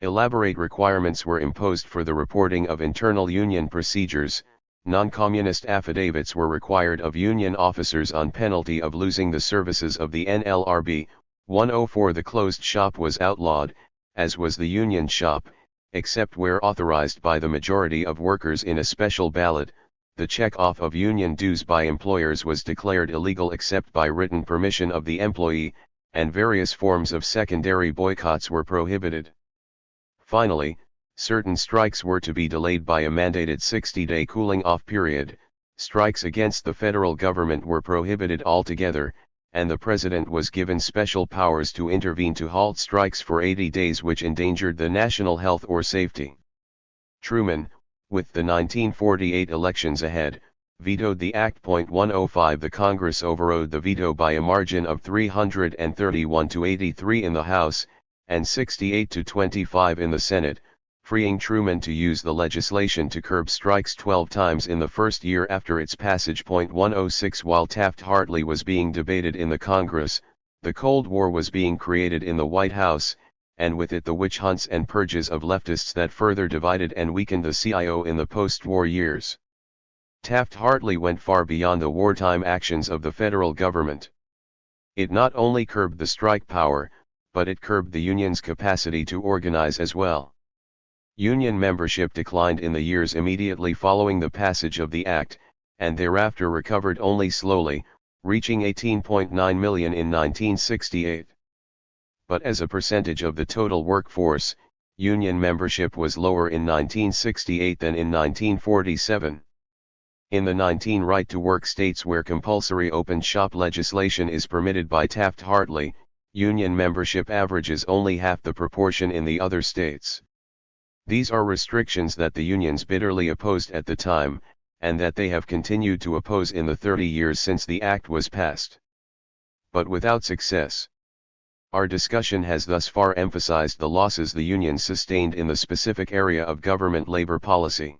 Elaborate requirements were imposed for the reporting of internal union procedures. Non-communist affidavits were required of union officers on penalty of losing the services of the NLRB. 104 The closed shop was outlawed, as was the union shop, except where authorized by the majority of workers in a special ballot. The check-off of union dues by employers was declared illegal except by written permission of the employee, and various forms of secondary boycotts were prohibited. Finally, certain strikes were to be delayed by a mandated 60-day cooling-off period. Strikes against the federal government were prohibited altogether, and the president was given special powers to intervene to halt strikes for 80 days which endangered the national health or safety. Truman, with the 1948 elections ahead, vetoed the Act. 105 The Congress overrode the veto by a margin of 331 to 83 in the House, and 68 to 25 in the Senate, freeing Truman to use the legislation to curb strikes 12 times in the first year after its passage. 106 While Taft-Hartley was being debated in the Congress, the Cold War was being created in the White House, and with it the witch hunts and purges of leftists that further divided and weakened the CIO in the post-war years. Taft-Hartley went far beyond the wartime actions of the federal government. It not only curbed the strike power, but it curbed the union's capacity to organize as well. Union membership declined in the years immediately following the passage of the act, and thereafter recovered only slowly, reaching 18.9 million in 1968. But as a percentage of the total workforce, union membership was lower in 1968 than in 1947. In the 19 right-to-work states where compulsory open-shop legislation is permitted by Taft-Hartley, union membership averages only half the proportion in the other states. These are restrictions that the unions bitterly opposed at the time, and that they have continued to oppose in the 30 years since the act was passed. But without success. Our discussion has thus far emphasized the losses the unions sustained in the specific area of government labor policy.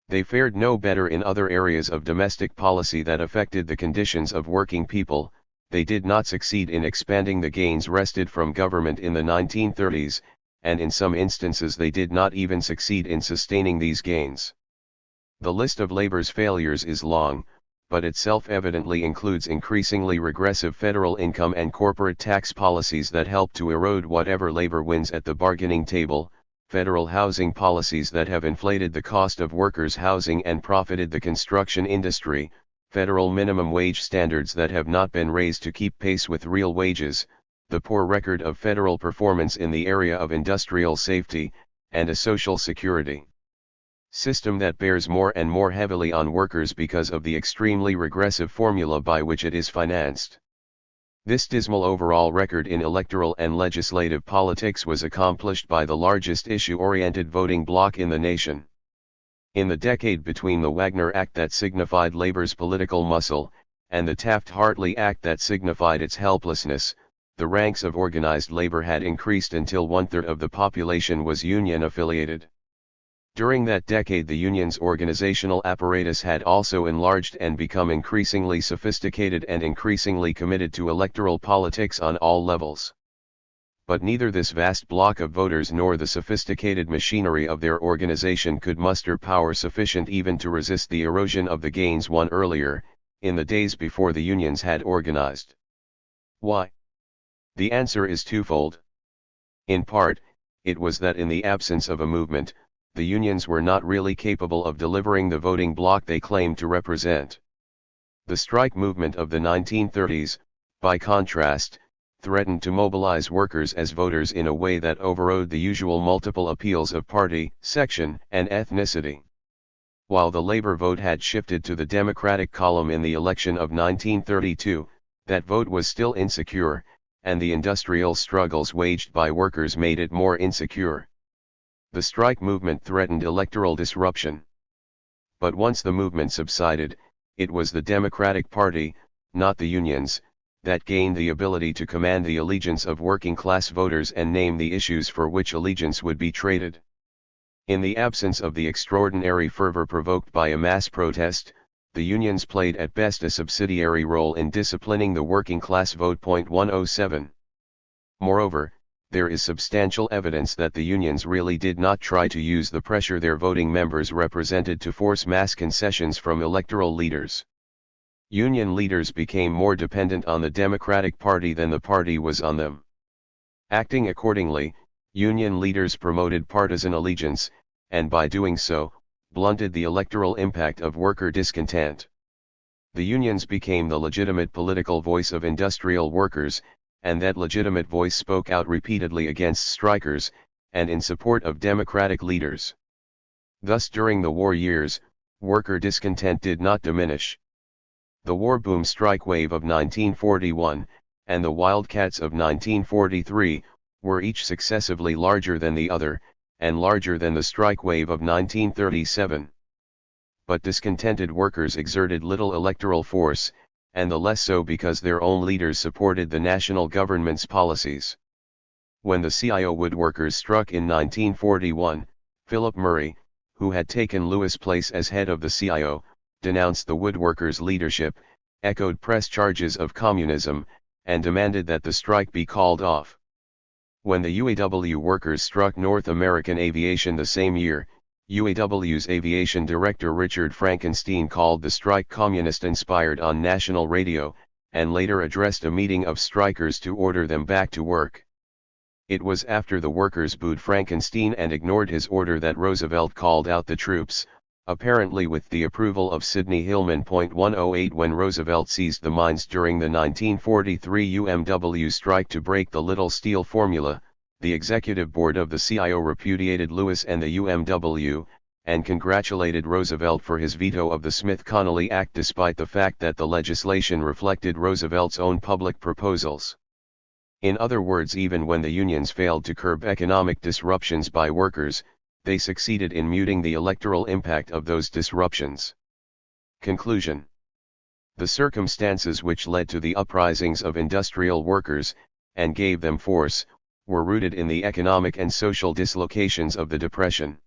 They fared no better in other areas of domestic policy that affected the conditions of working people. They did not succeed in expanding the gains wrested from government in the 1930s, and in some instances they did not even succeed in sustaining these gains. The list of labor's failures is long, but it self-evidently includes increasingly regressive federal income and corporate tax policies that help to erode whatever labor wins at the bargaining table, federal housing policies that have inflated the cost of workers' housing and profited the construction industry, federal minimum wage standards that have not been raised to keep pace with real wages, the poor record of federal performance in the area of industrial safety, and a social security system that bears more and more heavily on workers because of the extremely regressive formula by which it is financed. This dismal overall record in electoral and legislative politics was accomplished by the largest issue-oriented voting bloc in the nation. In the decade between the Wagner Act that signified labor's political muscle, and the Taft-Hartley Act that signified its helplessness, the ranks of organized labor had increased until 1/3 of the population was union-affiliated. During that decade the union's organizational apparatus had also enlarged and become increasingly sophisticated and increasingly committed to electoral politics on all levels. But neither this vast block of voters nor the sophisticated machinery of their organization could muster power sufficient even to resist the erosion of the gains won earlier, in the days before the unions had organized. Why? The answer is twofold. In part, it was that in the absence of a movement, the unions were not really capable of delivering the voting bloc they claimed to represent. The strike movement of the 1930s, by contrast, threatened to mobilize workers as voters in a way that overrode the usual multiple appeals of party, section, and ethnicity. While the labor vote had shifted to the Democratic column in the election of 1932, that vote was still insecure, and the industrial struggles waged by workers made it more insecure. The strike movement threatened electoral disruption. But once the movement subsided, it was the Democratic Party, not the unions, that gained the ability to command the allegiance of working-class voters and name the issues for which allegiance would be traded. In the absence of the extraordinary fervor provoked by a mass protest, the unions played at best a subsidiary role in disciplining the working-class vote. 107. Moreover, there is substantial evidence that the unions really did not try to use the pressure their voting members represented to force mass concessions from electoral leaders. Union leaders became more dependent on the Democratic Party than the party was on them. Acting accordingly, union leaders promoted partisan allegiance, and by doing so, blunted the electoral impact of worker discontent. The unions became the legitimate political voice of industrial workers, and that legitimate voice spoke out repeatedly against strikers, and in support of democratic leaders. Thus during the war years, worker discontent did not diminish. The war boom strike wave of 1941, and the wildcats of 1943, were each successively larger than the other, and larger than the strike wave of 1937. But discontented workers exerted little electoral force, and the less so because their own leaders supported the national government's policies. When the CIO woodworkers struck in 1941, Philip Murray, who had taken Lewis' place as head of the CIO, denounced the woodworkers' leadership, echoed press charges of communism, and demanded that the strike be called off. When the UAW workers struck North American Aviation the same year, UAW's aviation director Richard Frankenstein called the strike communist-inspired on national radio, and later addressed a meeting of strikers to order them back to work. It was after the workers booed Frankenstein and ignored his order that Roosevelt called out the troops, apparently with the approval of Sidney Hillman. 108 When Roosevelt seized the mines during the 1943 UMW strike to break the Little Steel formula, the executive board of the CIO repudiated Lewis and the UMW, and congratulated Roosevelt for his veto of the Smith-Connolly Act despite the fact that the legislation reflected Roosevelt's own public proposals. In other words, even when the unions failed to curb economic disruptions by workers, they succeeded in muting the electoral impact of those disruptions. Conclusion. The circumstances which led to the uprisings of industrial workers, and gave them force, were rooted in the economic and social dislocations of the Depression.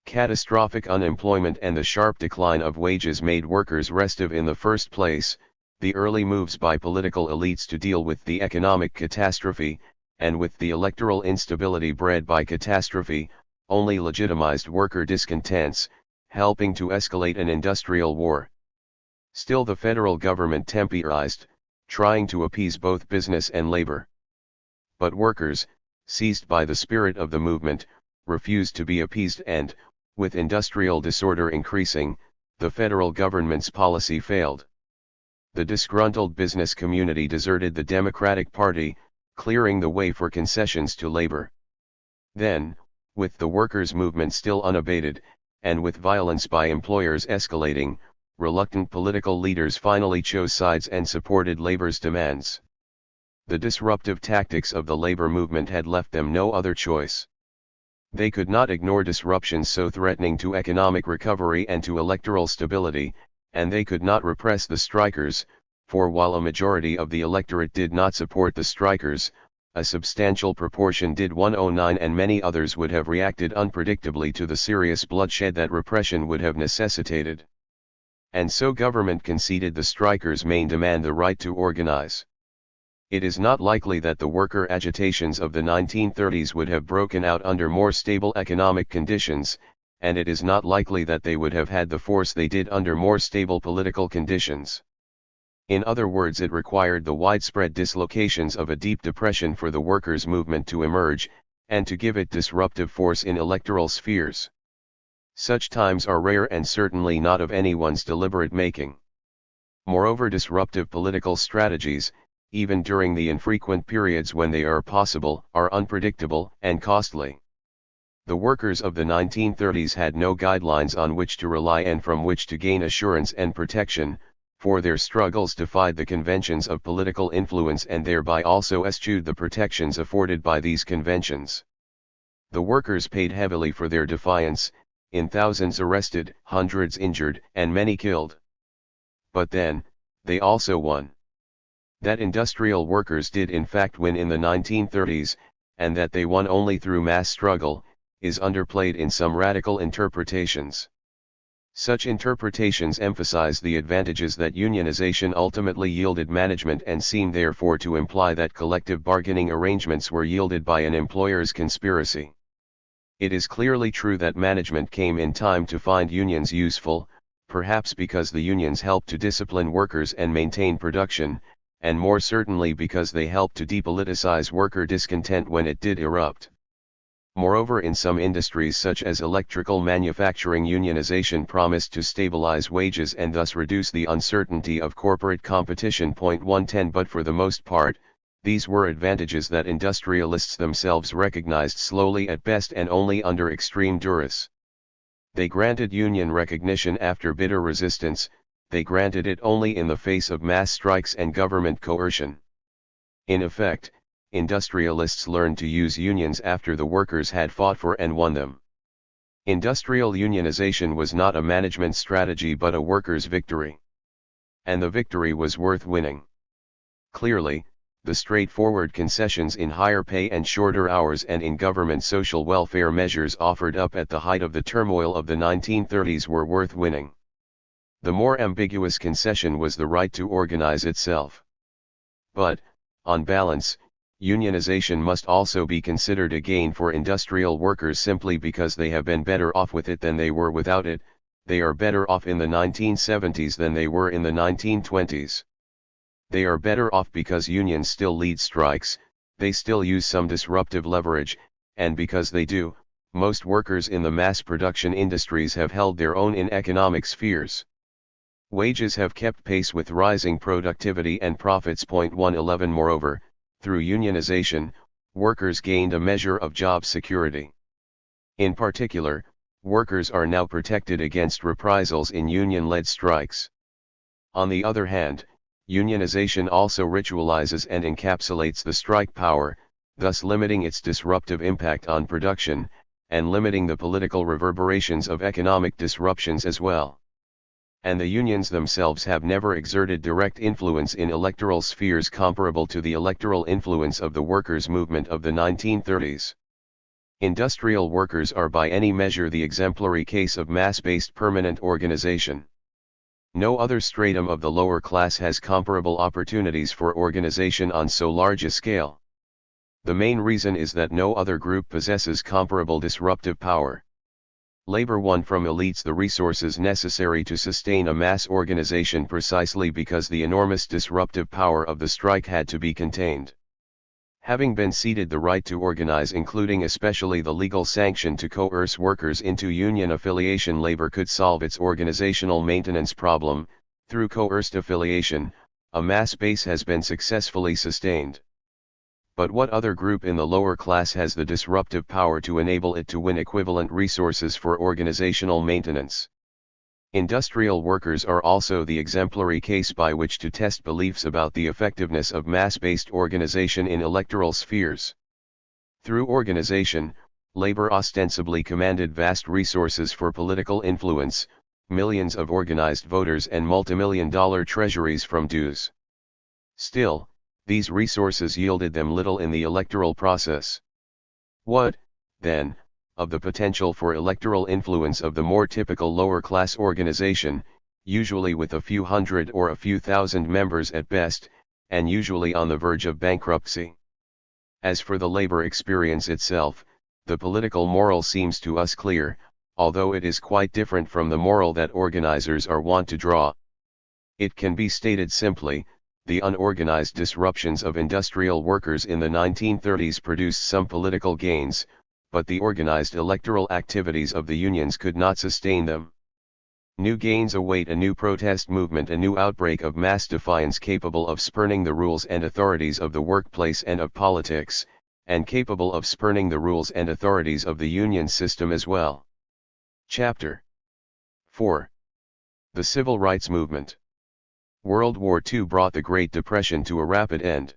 Catastrophic unemployment and the sharp decline of wages made workers restive in the first place. The early moves by political elites to deal with the economic catastrophe, and with the electoral instability bred by catastrophe, only legitimized worker discontents, helping to escalate an industrial war. Still the federal government temporized, trying to appease both business and labor. But workers, seized by the spirit of the movement, refused to be appeased and, with industrial disorder increasing, the federal government's policy failed. The disgruntled business community deserted the Democratic Party, clearing the way for concessions to labor. Then, with the workers' movement still unabated, and with violence by employers escalating, reluctant political leaders finally chose sides and supported labor's demands. The disruptive tactics of the labor movement had left them no other choice. They could not ignore disruptions so threatening to economic recovery and to electoral stability, and they could not repress the strikers, for while a majority of the electorate did not support the strikers, a substantial proportion did. 109 And many others would have reacted unpredictably to the serious bloodshed that repression would have necessitated. And so government conceded the strikers' main demand, the right to organize. It is not likely that the worker agitations of the 1930s would have broken out under more stable economic conditions, and it is not likely that they would have had the force they did under more stable political conditions. In other words, it required the widespread dislocations of a deep depression for the workers' movement to emerge, and to give it disruptive force in electoral spheres. Such times are rare and certainly not of anyone's deliberate making. Moreover, disruptive political strategies, even during the infrequent periods when they are possible, are unpredictable and costly. The workers of the 1930s had no guidelines on which to rely and from which to gain assurance and protection, for their struggles defied the conventions of political influence and thereby also eschewed the protections afforded by these conventions. The workers paid heavily for their defiance, in thousands arrested, hundreds injured, and many killed. But then, they also won. That industrial workers did in fact win in the 1930s, and that they won only through mass struggle, is underplayed in some radical interpretations. Such interpretations emphasize the advantages that unionization ultimately yielded management and seem therefore to imply that collective bargaining arrangements were yielded by an employer's conspiracy. It is clearly true that management came in time to find unions useful, perhaps because the unions helped to discipline workers and maintain production, and more certainly because they helped to depoliticize worker discontent when it did erupt. Moreover, in some industries such as electrical manufacturing, unionization promised to stabilize wages and thus reduce the uncertainty of corporate competition. 110 But for the most part, these were advantages that industrialists themselves recognized slowly at best and only under extreme duress. They granted union recognition after bitter resistance, they granted it only in the face of mass strikes and government coercion. In effect, industrialists learned to use unions after the workers had fought for and won them. Industrial unionization was not a management strategy but a workers' victory. And the victory was worth winning. Clearly, the straightforward concessions in higher pay and shorter hours and in government social welfare measures offered up at the height of the turmoil of the 1930s were worth winning. The more ambiguous concession was the right to organize itself. But, on balance, unionization must also be considered a gain for industrial workers simply because they have been better off with it than they were without it. They are better off in the 1970s than they were in the 1920s. They are better off because unions still lead strikes, they still use some disruptive leverage, and because they do, most workers in the mass production industries have held their own in economic spheres. Wages have kept pace with rising productivity and profits. 111 Moreover, through unionization, workers gained a measure of job security. In particular, workers are now protected against reprisals in union-led strikes. On the other hand, unionization also ritualizes and encapsulates the strike power, thus limiting its disruptive impact on production, and limiting the political reverberations of economic disruptions as well. And the unions themselves have never exerted direct influence in electoral spheres comparable to the electoral influence of the workers' movement of the 1930s. Industrial workers are by any measure the exemplary case of mass-based permanent organization. No other stratum of the lower class has comparable opportunities for organization on so large a scale. The main reason is that no other group possesses comparable disruptive power. Labor won from elites the resources necessary to sustain a mass organization precisely because the enormous disruptive power of the strike had to be contained. Having been ceded the right to organize, including especially the legal sanction to coerce workers into union affiliation, labor could solve its organizational maintenance problem. Through coerced affiliation, a mass base has been successfully sustained. But what other group in the lower class has the disruptive power to enable it to win equivalent resources for organizational maintenance? Industrial workers are also the exemplary case by which to test beliefs about the effectiveness of mass-based organization in electoral spheres. Through organization, labor ostensibly commanded vast resources for political influence, millions of organized voters and multimillion-dollar treasuries from dues. Still, these resources yielded them little in the electoral process. What, then, of the potential for electoral influence of the more typical lower-class organization, usually with a few hundred or a few thousand members at best, and usually on the verge of bankruptcy? As for the labor experience itself, the political moral seems to us clear, although it is quite different from the moral that organizers are wont to draw. It can be stated simply: the unorganized disruptions of industrial workers in the 1930s produced some political gains, but the organized electoral activities of the unions could not sustain them. New gains await a new protest movement, a new outbreak of mass defiance capable of spurning the rules and authorities of the workplace and of politics, and capable of spurning the rules and authorities of the union system as well. Chapter 4. The Civil Rights Movement. World War II brought the Great Depression to a rapid end.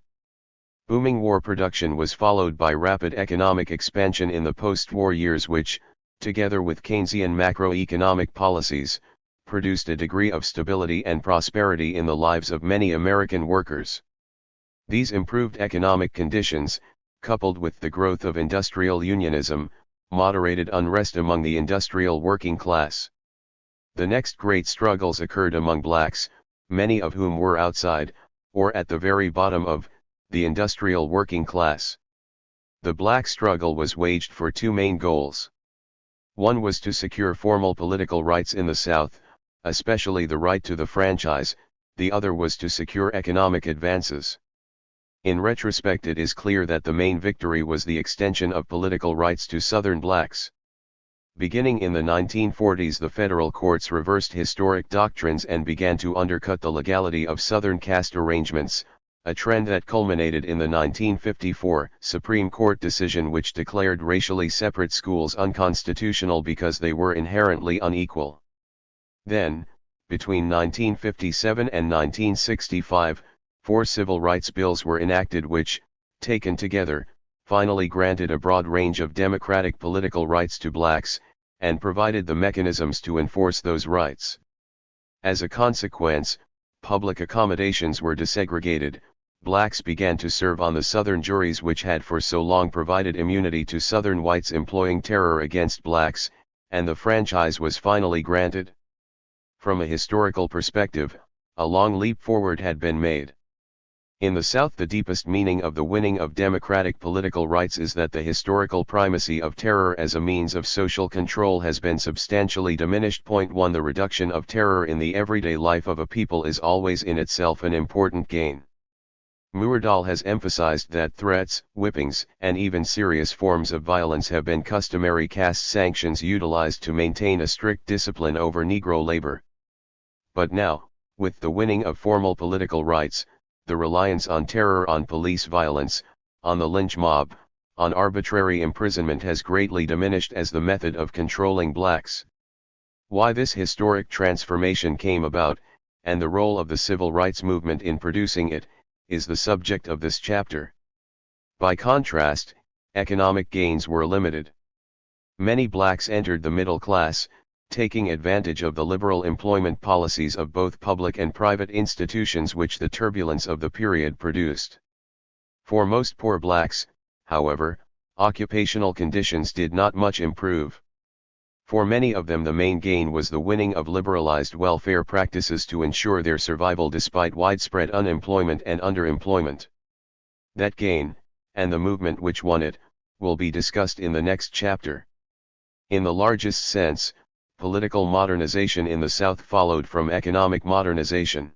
Booming war production was followed by rapid economic expansion in the post-war years which, together with Keynesian macroeconomic policies, produced a degree of stability and prosperity in the lives of many American workers. These improved economic conditions, coupled with the growth of industrial unionism, moderated unrest among the industrial working class. The next great struggles occurred among blacks, many of whom were outside, or at the very bottom of, the industrial working class. The black struggle was waged for two main goals. One was to secure formal political rights in the South, especially the right to the franchise; the other was to secure economic advances. In retrospect, it is clear that the main victory was the extension of political rights to Southern blacks. Beginning in the 1940s, the federal courts reversed historic doctrines and began to undercut the legality of Southern caste arrangements, a trend that culminated in the 1954 Supreme Court decision which declared racially separate schools unconstitutional because they were inherently unequal. Then, between 1957 and 1965, 4 civil rights bills were enacted which, taken together, finally granted a broad range of democratic political rights to blacks, and provided the mechanisms to enforce those rights. As a consequence, public accommodations were desegregated, blacks began to serve on the Southern juries which had for so long provided immunity to Southern whites employing terror against blacks, and the franchise was finally granted. From a historical perspective, a long leap forward had been made. In the South, the deepest meaning of the winning of democratic political rights is that the historical primacy of terror as a means of social control has been substantially diminished. 1. The reduction of terror in the everyday life of a people is always in itself an important gain. Myrdal has emphasized that threats, whippings, and even serious forms of violence have been customary caste sanctions utilized to maintain a strict discipline over Negro labor. But now, with the winning of formal political rights, the reliance on terror, on police violence, on the lynch mob, on arbitrary imprisonment has greatly diminished as the method of controlling blacks. Why this historic transformation came about, and the role of the civil rights movement in producing it, is the subject of this chapter. By contrast, economic gains were limited. Many blacks entered the middle class, taking advantage of the liberal employment policies of both public and private institutions which the turbulence of the period produced. For most poor blacks, however, occupational conditions did not much improve. For many of them the main gain was the winning of liberalized welfare practices to ensure their survival despite widespread unemployment and underemployment. That gain, and the movement which won it, will be discussed in the next chapter. In the largest sense, political modernization in the South followed from economic modernization.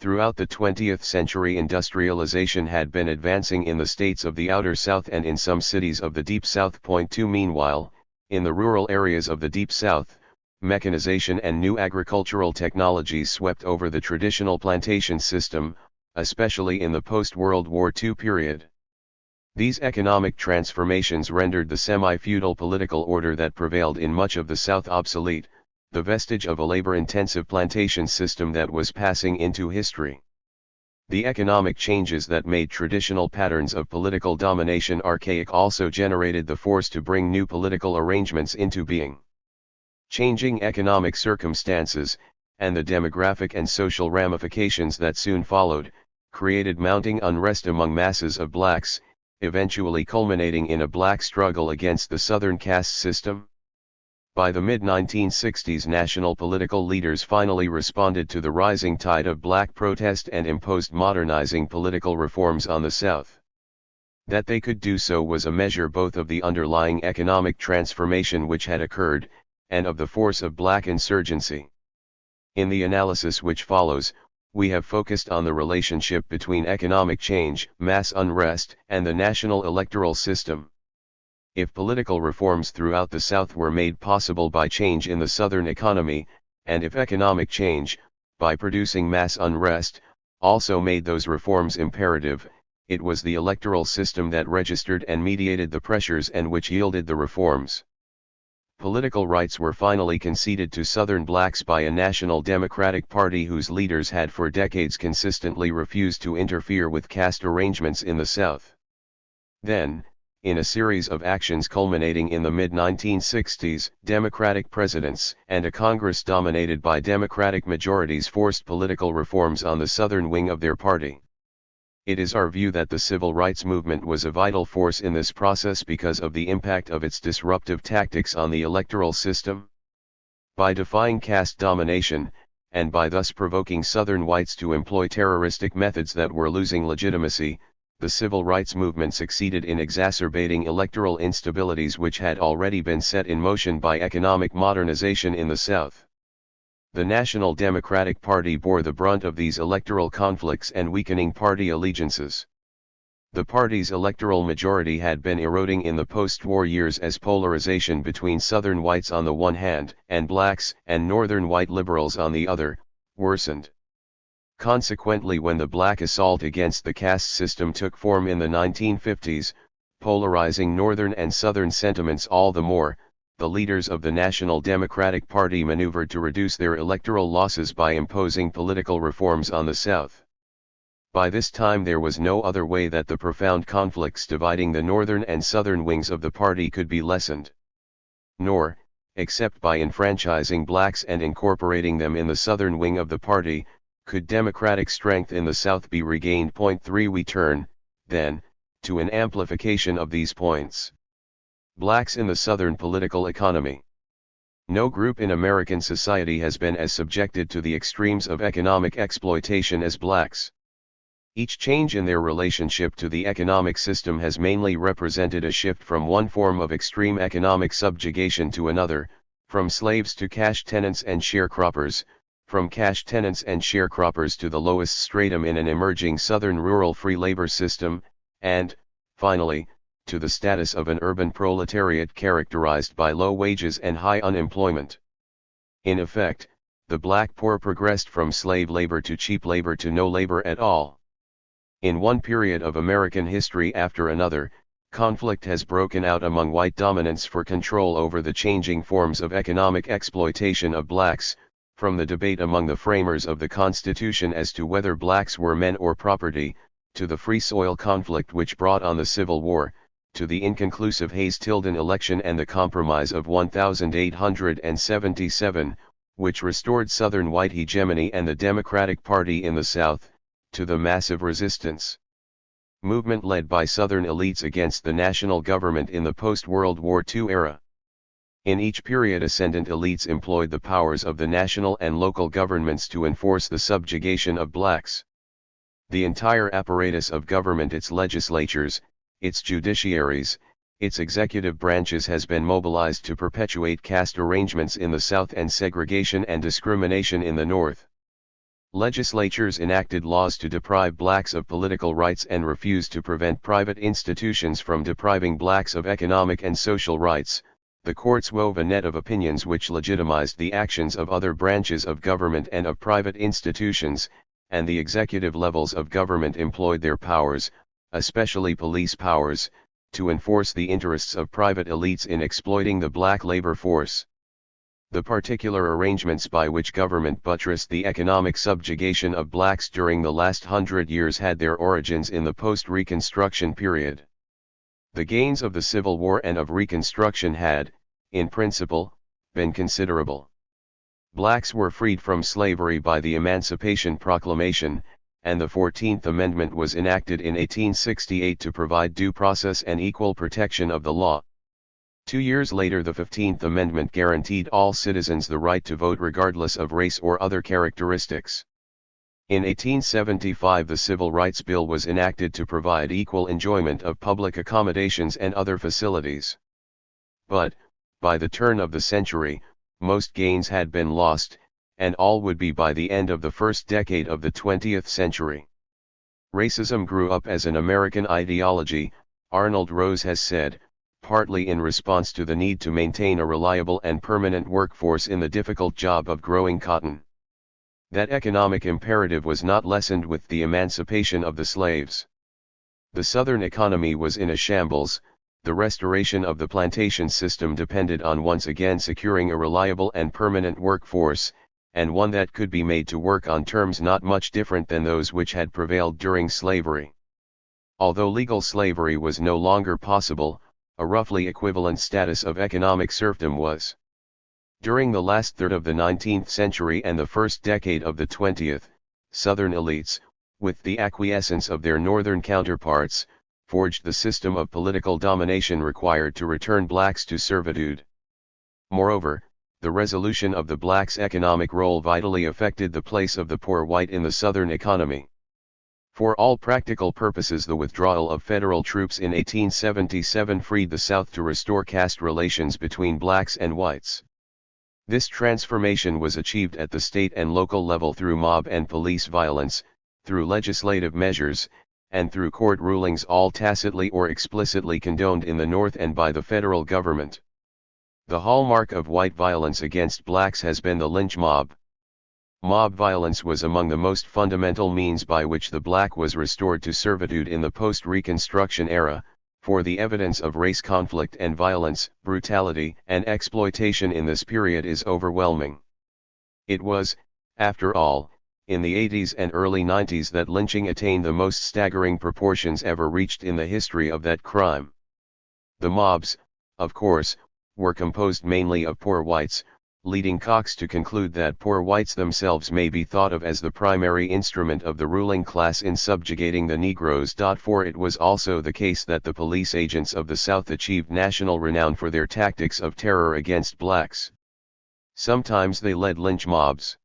Throughout the 20th century, industrialization had been advancing in the states of the Outer South and in some cities of the Deep South. Point 2. Meanwhile, in the rural areas of the Deep South, mechanization and new agricultural technologies swept over the traditional plantation system, especially in the post-World War II period. These economic transformations rendered the semi-feudal political order that prevailed in much of the South obsolete, the vestige of a labor-intensive plantation system that was passing into history. The economic changes that made traditional patterns of political domination archaic also generated the force to bring new political arrangements into being. Changing economic circumstances, and the demographic and social ramifications that soon followed, created mounting unrest among masses of blacks, eventually culminating in a black struggle against the Southern caste system. By the mid-1960s, national political leaders finally responded to the rising tide of black protest and imposed modernizing political reforms on the South. That they could do so was a measure both of the underlying economic transformation which had occurred, and of the force of black insurgency. In the analysis which follows, we have focused on the relationship between economic change, mass unrest, and the national electoral system. If political reforms throughout the South were made possible by change in the Southern economy, and if economic change, by producing mass unrest, also made those reforms imperative, it was the electoral system that registered and mediated the pressures and which yielded the reforms. Political rights were finally conceded to Southern blacks by a national Democratic Party whose leaders had for decades consistently refused to interfere with caste arrangements in the South. Then, in a series of actions culminating in the mid-1960s, Democratic presidents and a Congress dominated by Democratic majorities forced political reforms on the Southern wing of their party. It is our view that the civil rights movement was a vital force in this process because of the impact of its disruptive tactics on the electoral system. By defying caste domination, and by thus provoking Southern whites to employ terroristic methods that were losing legitimacy, the civil rights movement succeeded in exacerbating electoral instabilities which had already been set in motion by economic modernization in the South. The National Democratic Party bore the brunt of these electoral conflicts and weakening party allegiances. The party's electoral majority had been eroding in the post-war years as polarization between Southern whites on the one hand and blacks and Northern white liberals on the other, worsened. Consequently, when the black assault against the caste system took form in the 1950s, polarizing Northern and Southern sentiments all the more, the leaders of the National Democratic Party maneuvered to reduce their electoral losses by imposing political reforms on the South. By this time there was no other way that the profound conflicts dividing the Northern and Southern wings of the party could be lessened. Nor, except by enfranchising blacks and incorporating them in the Southern wing of the party, could democratic strength in the South be regained. Point 3. We turn, then, to an amplification of these points. Blacks in the Southern political economy. No group in American society has been as subjected to the extremes of economic exploitation as blacks. Each change in their relationship to the economic system has mainly represented a shift from one form of extreme economic subjugation to another, from slaves to cash tenants and sharecroppers, from cash tenants and sharecroppers to the lowest stratum in an emerging southern rural free labor system, and, finally, to the status of an urban proletariat characterized by low wages and high unemployment. In effect, the black poor progressed from slave labor to cheap labor to no labor at all. In one period of American history after another, conflict has broken out among white dominants for control over the changing forms of economic exploitation of blacks, from the debate among the framers of the Constitution as to whether blacks were men or property, to the Free Soil conflict which brought on the Civil War, to the inconclusive Hayes-Tilden election and the Compromise of 1877, which restored Southern white hegemony and the Democratic Party in the South, to the massive resistance movement led by Southern elites against the national government in the post-World War II era. In each period, ascendant elites employed the powers of the national and local governments to enforce the subjugation of blacks. The entire apparatus of government, its legislatures, its judiciaries, its executive branches has been mobilized to perpetuate caste arrangements in the South and segregation and discrimination in the North. Legislatures enacted laws to deprive blacks of political rights and refused to prevent private institutions from depriving blacks of economic and social rights. The courts wove a net of opinions which legitimized the actions of other branches of government and of private institutions, and the executive levels of government employed their powers, especially police powers, to enforce the interests of private elites in exploiting the black labor force. The particular arrangements by which government buttressed the economic subjugation of blacks during the last 100 years had their origins in the post-Reconstruction period. The gains of the Civil War and of Reconstruction had, in principle, been considerable. Blacks were freed from slavery by the Emancipation Proclamation, and the 14th Amendment was enacted in 1868 to provide due process and equal protection of the law. 2 years later, the 15th Amendment guaranteed all citizens the right to vote regardless of race or other characteristics. In 1875, the Civil Rights Bill was enacted to provide equal enjoyment of public accommodations and other facilities. But, by the turn of the century, most gains had been lost, and all would be by the end of the first decade of the 20th century. Racism grew up as an American ideology, Arnold Rose has said, partly in response to the need to maintain a reliable and permanent workforce in the difficult job of growing cotton. That economic imperative was not lessened with the emancipation of the slaves. The Southern economy was in a shambles. The restoration of the plantation system depended on once again securing a reliable and permanent workforce, and one that could be made to work on terms not much different than those which had prevailed during slavery. Although legal slavery was no longer possible, a roughly equivalent status of economic serfdom was. During the last third of the 19th century and the first decade of the 20th, Southern elites, with the acquiescence of their Northern counterparts, forged the system of political domination required to return blacks to servitude. Moreover, the resolution of the blacks' economic role vitally affected the place of the poor white in the Southern economy. For all practical purposes, the withdrawal of federal troops in 1877 freed the South to restore caste relations between blacks and whites. This transformation was achieved at the state and local level through mob and police violence, through legislative measures, and through court rulings, all tacitly or explicitly condoned in the North and by the federal government. The hallmark of white violence against blacks has been the lynch mob. Mob violence was among the most fundamental means by which the black was restored to servitude in the post-Reconstruction era, for the evidence of race conflict and violence, brutality, and exploitation in this period is overwhelming. It was, after all, in the 80s and early 90s that lynching attained the most staggering proportions ever reached in the history of that crime. The mobs, of course, were composed mainly of poor whites, leading Cox to conclude that poor whites themselves may be thought of as the primary instrument of the ruling class in subjugating the Negroes. For it was also the case that the police agents of the South achieved national renown for their tactics of terror against blacks. Sometimes they led lynch mobs.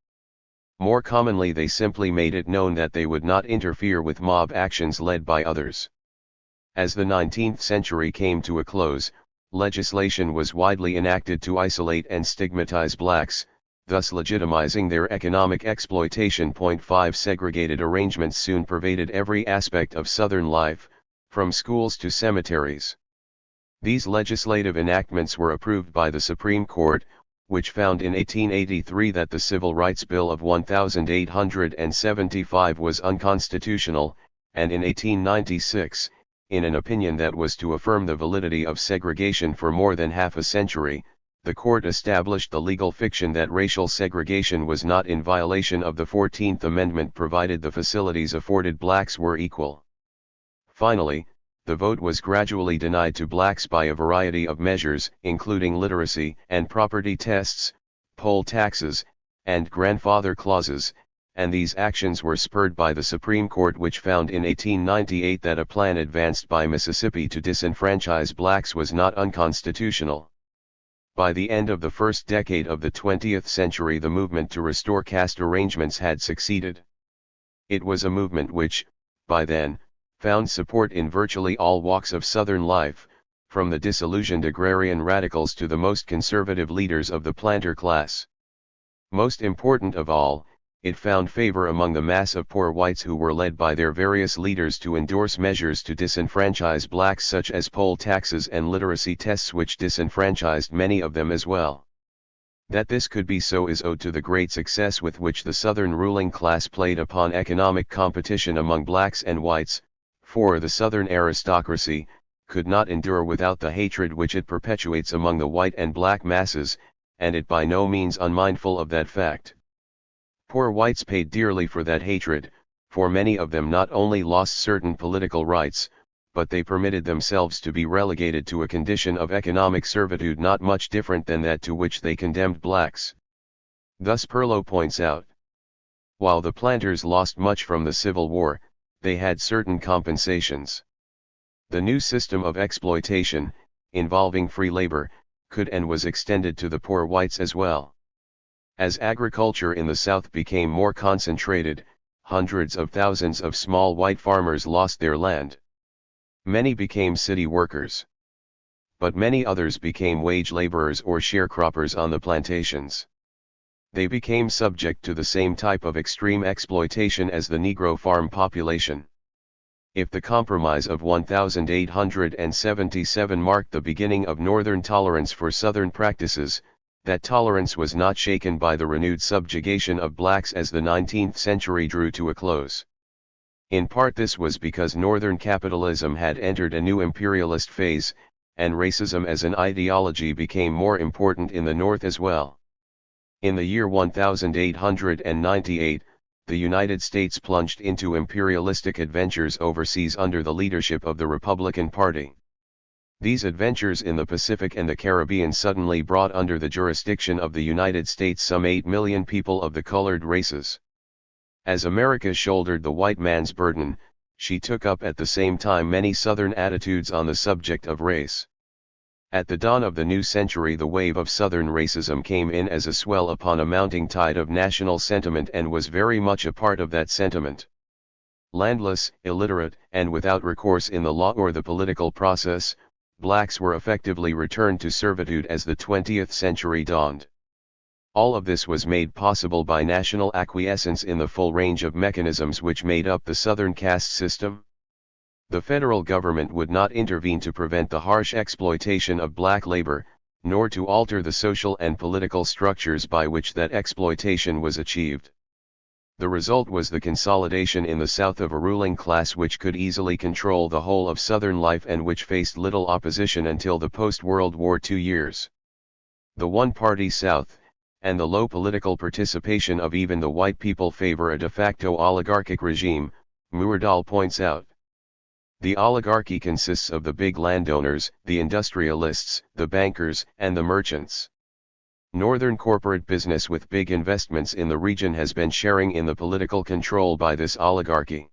More commonly, they simply made it known that they would not interfere with mob actions led by others. As the 19th century came to a close, legislation was widely enacted to isolate and stigmatize blacks, thus legitimizing their economic exploitation. 5 Segregated arrangements soon pervaded every aspect of Southern life, from schools to cemeteries. These legislative enactments were approved by the Supreme Court, which found in 1883 that the Civil Rights Bill of 1875 was unconstitutional, and in 1896, in an opinion that was to affirm the validity of segregation for more than half a century, the court established the legal fiction that racial segregation was not in violation of the 14th Amendment provided the facilities afforded blacks were equal. Finally, the vote was gradually denied to blacks by a variety of measures, including literacy and property tests, poll taxes, and grandfather clauses, and these actions were spurred by the Supreme Court, which found in 1898 that a plan advanced by Mississippi to disenfranchise blacks was not unconstitutional. By the end of the first decade of the 20th century, the movement to restore caste arrangements had succeeded. It was a movement which, by then, found support in virtually all walks of Southern life, from the disillusioned agrarian radicals to the most conservative leaders of the planter class. Most important of all, it found favor among the mass of poor whites who were led by their various leaders to endorse measures to disenfranchise blacks, such as poll taxes and literacy tests, which disenfranchised many of them as well. That this could be so is owed to the great success with which the Southern ruling class played upon economic competition among blacks and whites, for the Southern aristocracy could not endure without the hatred which it perpetuates among the white and black masses, and it by no means unmindful of that fact. Poor whites paid dearly for that hatred, for many of them not only lost certain political rights, but they permitted themselves to be relegated to a condition of economic servitude not much different than that to which they condemned blacks. Thus Perlow points out, while the planters lost much from the Civil War, they had certain compensations. The new system of exploitation, involving free labor, could and was extended to the poor whites as well. As agriculture in the South became more concentrated, hundreds of thousands of small white farmers lost their land. Many became city workers. But many others became wage laborers or sharecroppers on the plantations. They became subject to the same type of extreme exploitation as the Negro farm population. If the Compromise of 1877 marked the beginning of Northern tolerance for Southern practices, that tolerance was not shaken by the renewed subjugation of blacks as the 19th century drew to a close. In part this was because Northern capitalism had entered a new imperialist phase, and racism as an ideology became more important in the North as well. In the year 1898, the United States plunged into imperialistic adventures overseas under the leadership of the Republican Party. These adventures in the Pacific and the Caribbean suddenly brought under the jurisdiction of the United States some 8 million people of the colored races. As America shouldered the white man's burden, she took up at the same time many Southern attitudes on the subject of race. At the dawn of the new century, the wave of Southern racism came in as a swell upon a mounting tide of national sentiment and was very much a part of that sentiment. Landless, illiterate, and without recourse in the law or the political process, blacks were effectively returned to servitude as the 20th century dawned. All of this was made possible by national acquiescence in the full range of mechanisms which made up the Southern caste system. The federal government would not intervene to prevent the harsh exploitation of black labor, nor to alter the social and political structures by which that exploitation was achieved. The result was the consolidation in the South of a ruling class which could easily control the whole of Southern life and which faced little opposition until the post-World War II years. The one-party South, and the low political participation of even the white people favor a de facto oligarchic regime, Muirdahl points out. The oligarchy consists of the big landowners, the industrialists, the bankers, and the merchants. Northern corporate business with big investments in the region has been sharing in the political control by this oligarchy.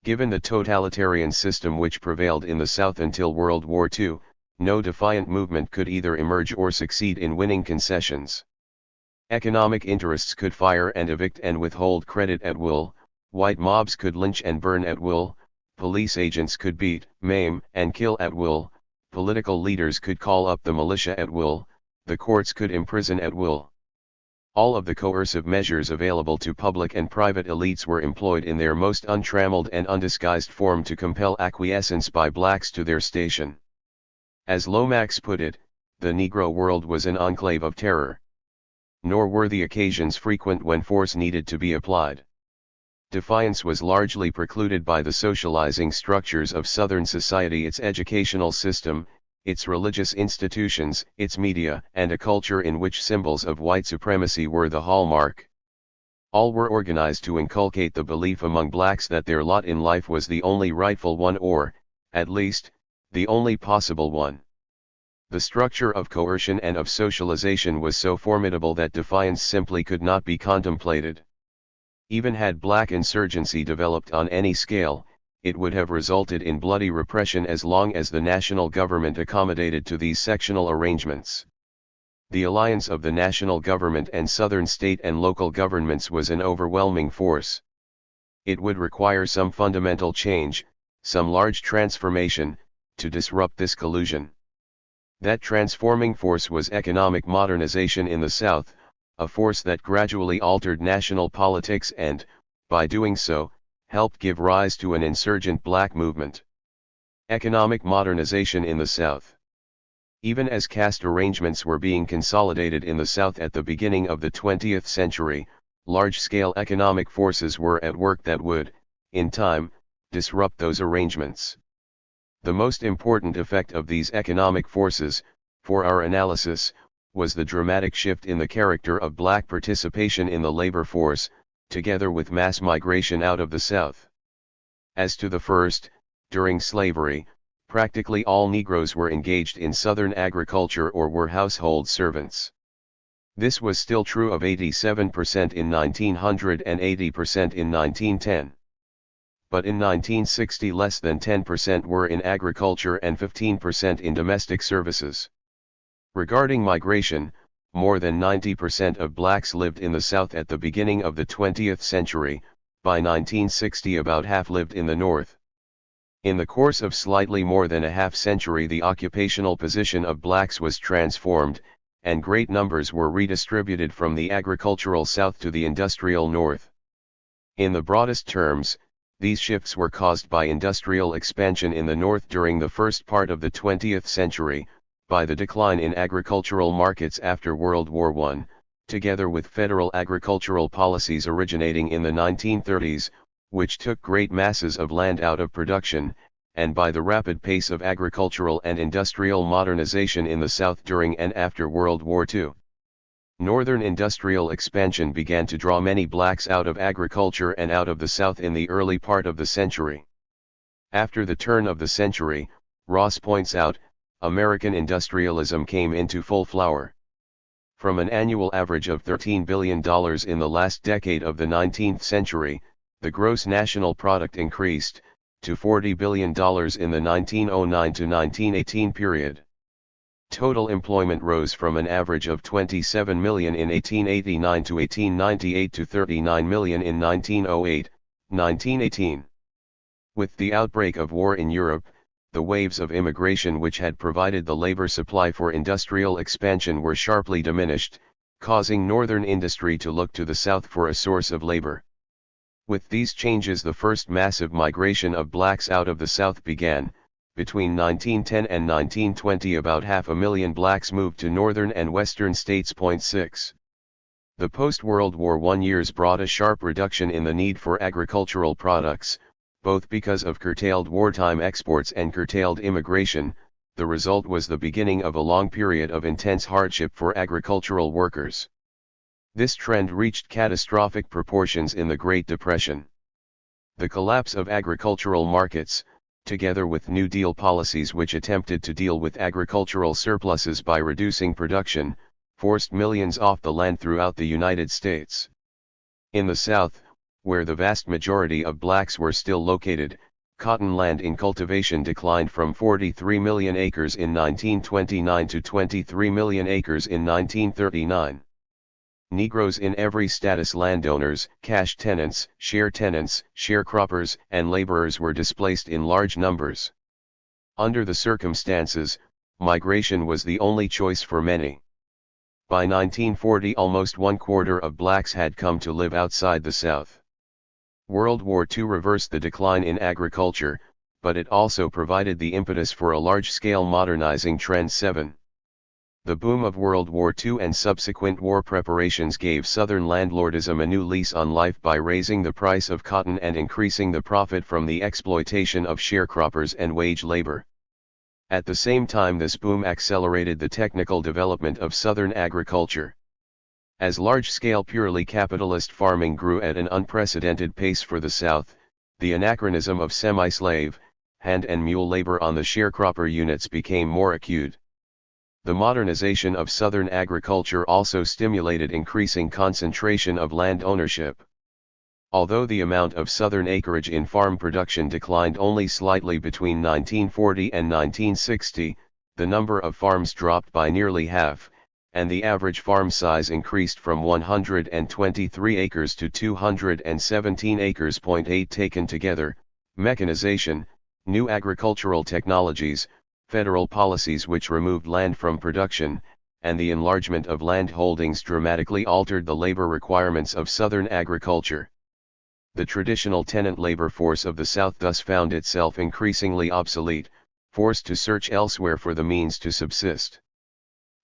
Given the totalitarian system which prevailed in the South until World War II, no defiant movement could either emerge or succeed in winning concessions. Economic interests could fire and evict and withhold credit at will, white mobs could lynch and burn at will, police agents could beat, maim, and kill at will, political leaders could call up the militia at will, the courts could imprison at will. All of the coercive measures available to public and private elites were employed in their most untrammeled and undisguised form to compel acquiescence by blacks to their station. As Lomax put it, the Negro world was an enclave of terror. Nor were the occasions frequent when force needed to be applied. Defiance was largely precluded by the socializing structures of Southern society, its educational system, its religious institutions, its media, and a culture in which symbols of white supremacy were the hallmark. All were organized to inculcate the belief among blacks that their lot in life was the only rightful one, or, at least, the only possible one. The structure of coercion and of socialization was so formidable that defiance simply could not be contemplated. Even had black insurgency developed on any scale, it would have resulted in bloody repression as long as the national government accommodated to these sectional arrangements. The alliance of the national government and Southern state and local governments was an overwhelming force. It would require some fundamental change, some large transformation, to disrupt this collusion. That transforming force was economic modernization in the South, a force that gradually altered national politics and, by doing so, helped give rise to an insurgent black movement. Economic modernization in the South. Even as caste arrangements were being consolidated in the South at the beginning of the 20th century, large-scale economic forces were at work that would, in time, disrupt those arrangements. The most important effect of these economic forces, for our analysis, was the dramatic shift in the character of black participation in the labor force, together with mass migration out of the South. As to the first, during slavery, practically all Negroes were engaged in Southern agriculture or were household servants. This was still true of 87% in 1900 and 80% in 1910. But in 1960 less than 10% were in agriculture and 15% in domestic services. Regarding migration, more than 90% of blacks lived in the South at the beginning of the 20th century. By 1960 about half lived in the North. In the course of slightly more than a half-century the occupational position of blacks was transformed, and great numbers were redistributed from the agricultural South to the industrial North. In the broadest terms, these shifts were caused by industrial expansion in the North during the first part of the 20th century, by the decline in agricultural markets after World War I, together with federal agricultural policies originating in the 1930s, which took great masses of land out of production, and by the rapid pace of agricultural and industrial modernization in the South during and after World War II. Northern industrial expansion began to draw many blacks out of agriculture and out of the South in the early part of the century. After the turn of the century, Ross points out, American industrialism came into full flower. From an annual average of $13 billion in the last decade of the 19th century, the gross national product increased to $40 billion in the 1909 to 1918 period. Total employment rose from an average of 27 million in 1889 to 1898 to 39 million in 1908-1918. With the outbreak of war in Europe, the waves of immigration which had provided the labor supply for industrial expansion were sharply diminished, causing northern industry to look to the South for a source of labor. With these changes the first massive migration of blacks out of the South began. Between 1910 and 1920 about 500,000 blacks moved to northern and western states. 6. The post-World War I years brought a sharp reduction in the need for agricultural products, both because of curtailed wartime exports and curtailed immigration. The result was the beginning of a long period of intense hardship for agricultural workers. This trend reached catastrophic proportions in the Great Depression. The collapse of agricultural markets, together with New Deal policies which attempted to deal with agricultural surpluses by reducing production, forced millions off the land throughout the United States. In the South, where the vast majority of blacks were still located, cotton land in cultivation declined from 43 million acres in 1929 to 23 million acres in 1939. Negroes in every status, landowners, cash tenants, sharecroppers, and laborers were displaced in large numbers. Under the circumstances, migration was the only choice for many. By 1940 almost one quarter of blacks had come to live outside the South. World War II reversed the decline in agriculture, but it also provided the impetus for a large-scale modernizing trend. 7. The boom of World War II and subsequent war preparations gave Southern landlordism a new lease on life by raising the price of cotton and increasing the profit from the exploitation of sharecroppers and wage labor. At the same time, this boom accelerated the technical development of Southern agriculture. As large-scale purely capitalist farming grew at an unprecedented pace for the South, the anachronism of semi-slave, hand and mule labor on the sharecropper units became more acute. The modernization of Southern agriculture also stimulated increasing concentration of land ownership. Although the amount of Southern acreage in farm production declined only slightly between 1940 and 1960, the number of farms dropped by nearly half, and the average farm size increased from 123 acres to 217 acres. 8 Taken together, mechanization, new agricultural technologies, federal policies which removed land from production, and the enlargement of land holdings dramatically altered the labor requirements of Southern agriculture. The traditional tenant labor force of the South thus found itself increasingly obsolete, forced to search elsewhere for the means to subsist.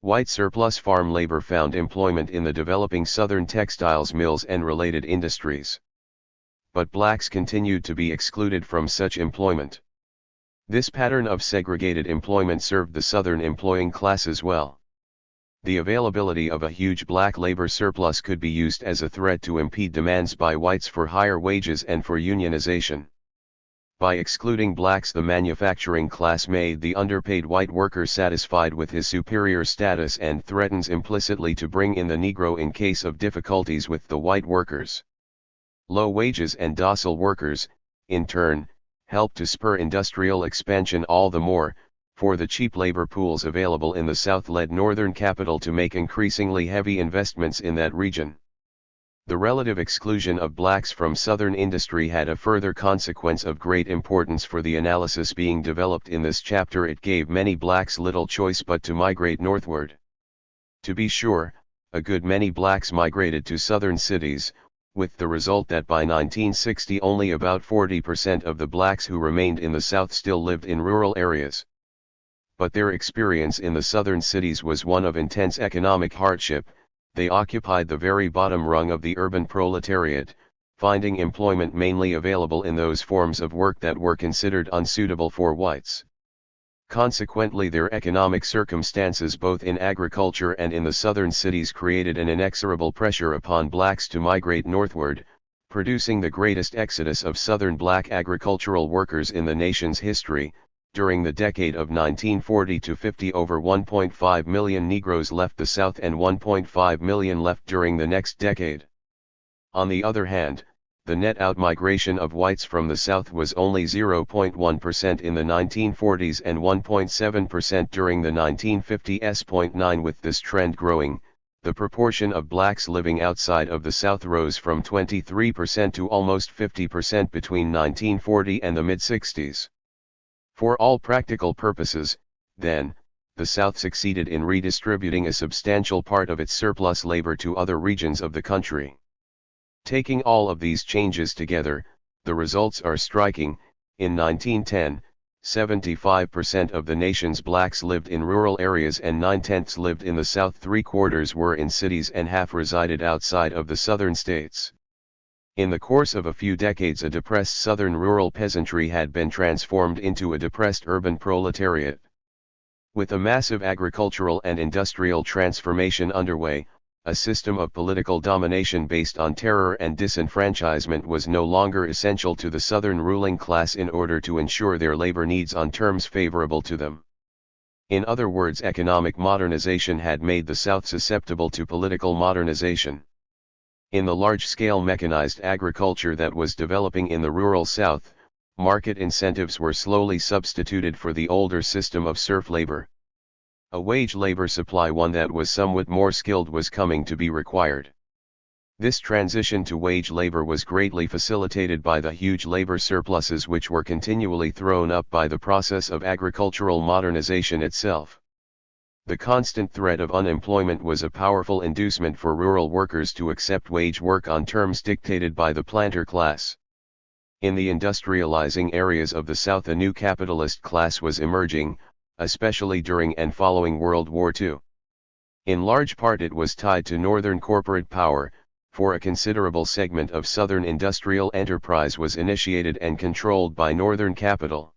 White surplus farm labor found employment in the developing Southern textiles mills and related industries. But blacks continued to be excluded from such employment. This pattern of segregated employment served the Southern employing classes well. The availability of a huge black labor surplus could be used as a threat to impede demands by whites for higher wages and for unionization. By excluding blacks, the manufacturing class made the underpaid white worker satisfied with his superior status and threatens implicitly to bring in the Negro in case of difficulties with the white workers. Low wages and docile workers, in turn, help to spur industrial expansion all the more, for the cheap labor pools available in the South led Northern capital to make increasingly heavy investments in that region. The relative exclusion of blacks from Southern industry had a further consequence of great importance for the analysis being developed in this chapter. It gave many blacks little choice but to migrate northward. To be sure, a good many blacks migrated to Southern cities, with the result that by 1960 only about 40% of the blacks who remained in the South still lived in rural areas. But their experience in the Southern cities was one of intense economic hardship. They occupied the very bottom rung of the urban proletariat, finding employment mainly available in those forms of work that were considered unsuitable for whites. Consequently, their economic circumstances both in agriculture and in the Southern cities created an inexorable pressure upon blacks to migrate northward, producing the greatest exodus of Southern black agricultural workers in the nation's history. During the decade of 1940 to 50, over 1.5 million Negroes left the South and 1.5 million left during the next decade. On the other hand, the net outmigration of whites from the South was only 0.1% in the 1940s and 1.7% during the 1950s. 9 With this trend growing, the proportion of blacks living outside of the South rose from 23% to almost 50% between 1940 and the mid-60s. For all practical purposes, then, the South succeeded in redistributing a substantial part of its surplus labor to other regions of the country. Taking all of these changes together, the results are striking. In 1910, 75% of the nation's blacks lived in rural areas and 9/10 lived in the South. 3/4 were in cities and half resided outside of the Southern states. In the course of a few decades, a depressed Southern rural peasantry had been transformed into a depressed urban proletariat. With a massive agricultural and industrial transformation underway, a system of political domination based on terror and disenfranchisement was no longer essential to the Southern ruling class in order to ensure their labor needs on terms favorable to them. In other words, economic modernization had made the South susceptible to political modernization. In the large-scale mechanized agriculture that was developing in the rural South, market incentives were slowly substituted for the older system of serf labor. A wage labor supply, one that was somewhat more skilled, was coming to be required. This transition to wage labor was greatly facilitated by the huge labor surpluses which were continually thrown up by the process of agricultural modernization itself. The constant threat of unemployment was a powerful inducement for rural workers to accept wage work on terms dictated by the planter class. In the industrializing areas of the South, a new capitalist class was emerging, especially during and following World War II. In large part it was tied to Northern corporate power, for a considerable segment of Southern industrial enterprise was initiated and controlled by Northern capital.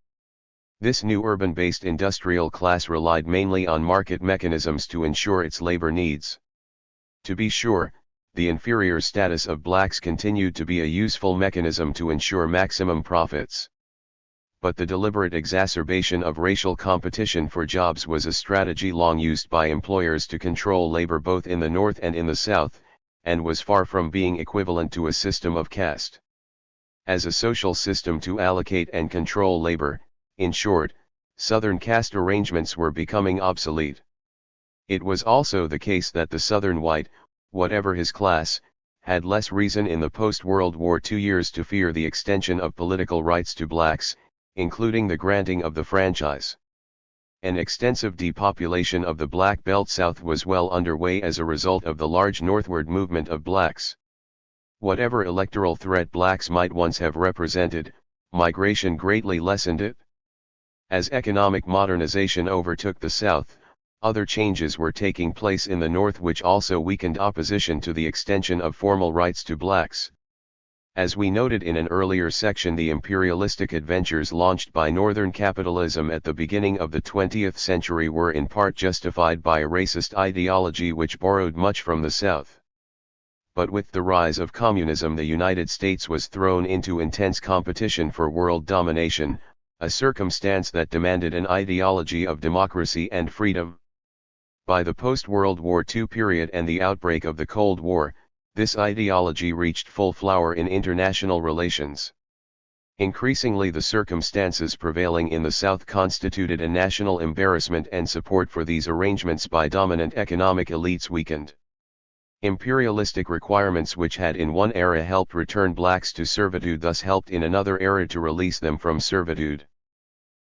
This new urban-based industrial class relied mainly on market mechanisms to ensure its labor needs. To be sure, the inferior status of blacks continued to be a useful mechanism to ensure maximum profits. But the deliberate exacerbation of racial competition for jobs was a strategy long used by employers to control labor both in the North and in the South, and was far from being equivalent to a system of caste. As a social system to allocate and control labor, in short, Southern caste arrangements were becoming obsolete. It was also the case that the Southern white, whatever his class, had less reason in the post-World War II years to fear the extension of political rights to blacks, including the granting of the franchise. An extensive depopulation of the Black Belt South was well underway as a result of the large northward movement of blacks. Whatever electoral threat blacks might once have represented, migration greatly lessened it. As economic modernization overtook the South, other changes were taking place in the North which also weakened opposition to the extension of formal rights to blacks. As we noted in an earlier section, the imperialistic adventures launched by Northern capitalism at the beginning of the 20th century were in part justified by a racist ideology which borrowed much from the South. But with the rise of communism, the United States was thrown into intense competition for world domination, a circumstance that demanded an ideology of democracy and freedom. By the post-World War II period and the outbreak of the Cold War, this ideology reached full flower in international relations. Increasingly, the circumstances prevailing in the South constituted a national embarrassment, and support for these arrangements by dominant economic elites weakened. Imperialistic requirements which had in one era helped return blacks to servitude thus helped in another era to release them from servitude.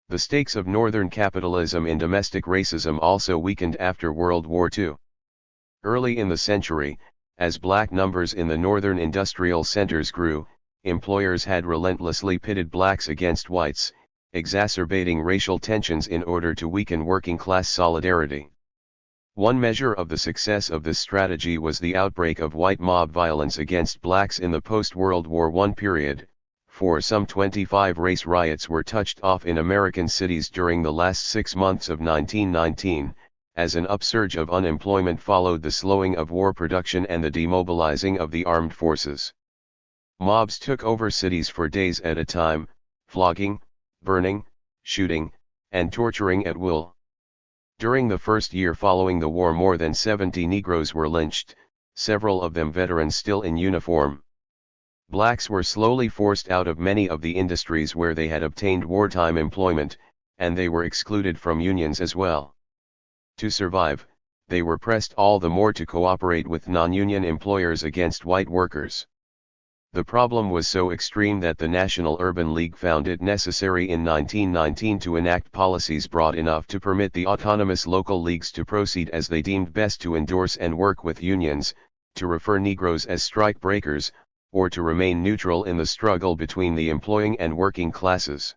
The stakes of Northern capitalism in domestic racism also weakened after World War II. Early in the century, as black numbers in the northern industrial centers grew, employers had relentlessly pitted blacks against whites, exacerbating racial tensions in order to weaken working-class solidarity. One measure of the success of this strategy was the outbreak of white mob violence against blacks in the post-World War I period, for some 25 race riots were touched off in American cities during the last 6 months of 1919, as an upsurge of unemployment followed the slowing of war production and the demobilizing of the armed forces. Mobs took over cities for days at a time, flogging, burning, shooting, and torturing at will. During the first year following the war, more than 70 Negroes were lynched, several of them veterans still in uniform. Blacks were slowly forced out of many of the industries where they had obtained wartime employment, and they were excluded from unions as well. To survive, they were pressed all the more to cooperate with non-union employers against white workers. The problem was so extreme that the National Urban League found it necessary in 1919 to enact policies broad enough to permit the autonomous local leagues to proceed as they deemed best to endorse and work with unions, to refer Negroes as strike breakers, or to remain neutral in the struggle between the employing and working classes.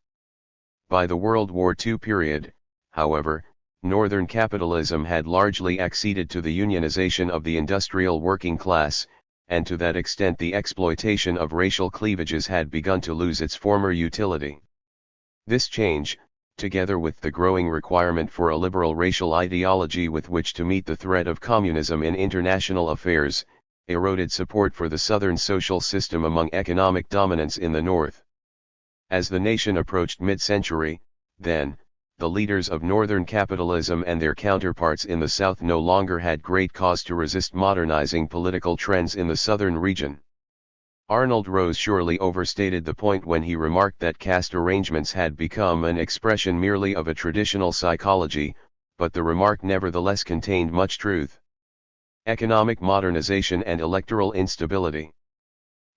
By the World War II period, however, Northern capitalism had largely acceded to the unionization of the industrial working class, and to that extent the exploitation of racial cleavages had begun to lose its former utility. This change, together with the growing requirement for a liberal racial ideology with which to meet the threat of communism in international affairs, eroded support for the Southern social system among economic dominants in the North. As the nation approached mid-century, then, the leaders of Northern capitalism and their counterparts in the South no longer had great cause to resist modernizing political trends in the Southern region. Arnold Rose surely overstated the point when he remarked that caste arrangements had become an expression merely of a traditional psychology, but the remark nevertheless contained much truth. Economic modernization and electoral instability.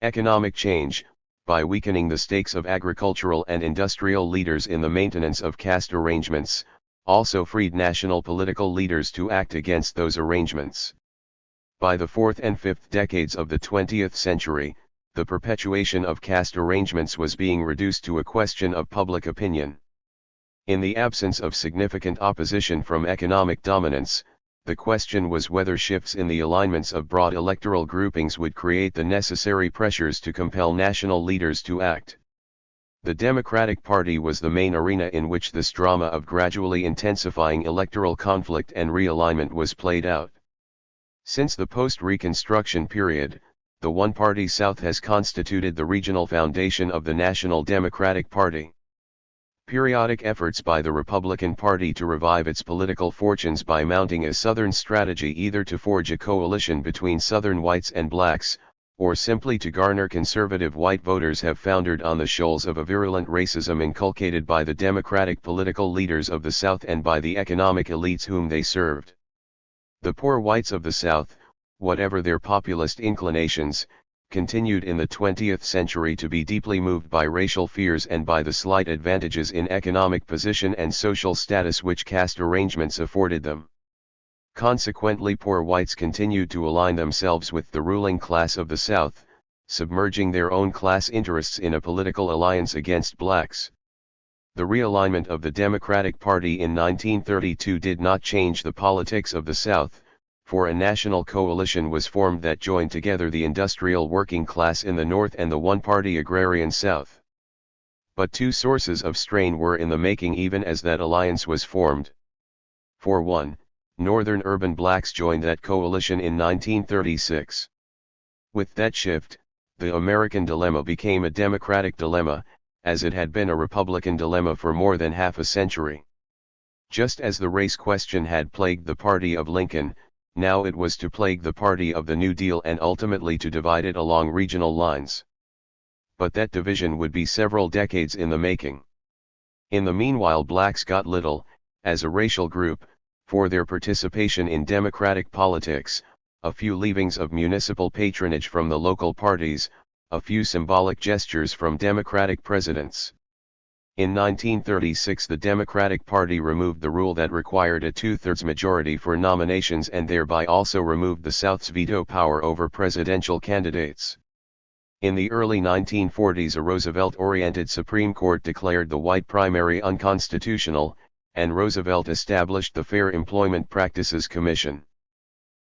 Economic change, by weakening the stakes of agricultural and industrial leaders in the maintenance of caste arrangements, also freed national political leaders to act against those arrangements. By the fourth and fifth decades of the 20th century, the perpetuation of caste arrangements was being reduced to a question of public opinion. In the absence of significant opposition from economic dominance, the question was whether shifts in the alignments of broad electoral groupings would create the necessary pressures to compel national leaders to act. The Democratic Party was the main arena in which this drama of gradually intensifying electoral conflict and realignment was played out. Since the post-Reconstruction period, the one-party South has constituted the regional foundation of the National Democratic Party. Periodic efforts by the Republican Party to revive its political fortunes by mounting a Southern strategy either to forge a coalition between Southern whites and blacks, or simply to garner conservative white voters have foundered on the shoals of a virulent racism inculcated by the Democratic political leaders of the South and by the economic elites whom they served. The poor whites of the South, whatever their populist inclinations, continued in the 20th century to be deeply moved by racial fears and by the slight advantages in economic position and social status which caste arrangements afforded them. Consequently, poor whites continued to align themselves with the ruling class of the South, submerging their own class interests in a political alliance against blacks. The realignment of the Democratic Party in 1932 did not change the politics of the South, for a national coalition was formed that joined together the industrial working class in the North and the one-party agrarian South. But two sources of strain were in the making even as that alliance was formed. For one, Northern urban blacks joined that coalition in 1936. With that shift, the American dilemma became a Democratic dilemma, as it had been a Republican dilemma for more than half a century. Just as the race question had plagued the party of Lincoln, now it was to plague the party of the New Deal and ultimately to divide it along regional lines. But that division would be several decades in the making. In the meanwhile, blacks got little, as a racial group, for their participation in democratic politics, a few leavings of municipal patronage from the local parties, a few symbolic gestures from Democratic presidents. In 1936 the Democratic Party removed the rule that required a two-thirds majority for nominations and thereby also removed the South's veto power over presidential candidates. In the early 1940s a Roosevelt-oriented Supreme Court declared the white primary unconstitutional, and Roosevelt established the Fair Employment Practices Commission.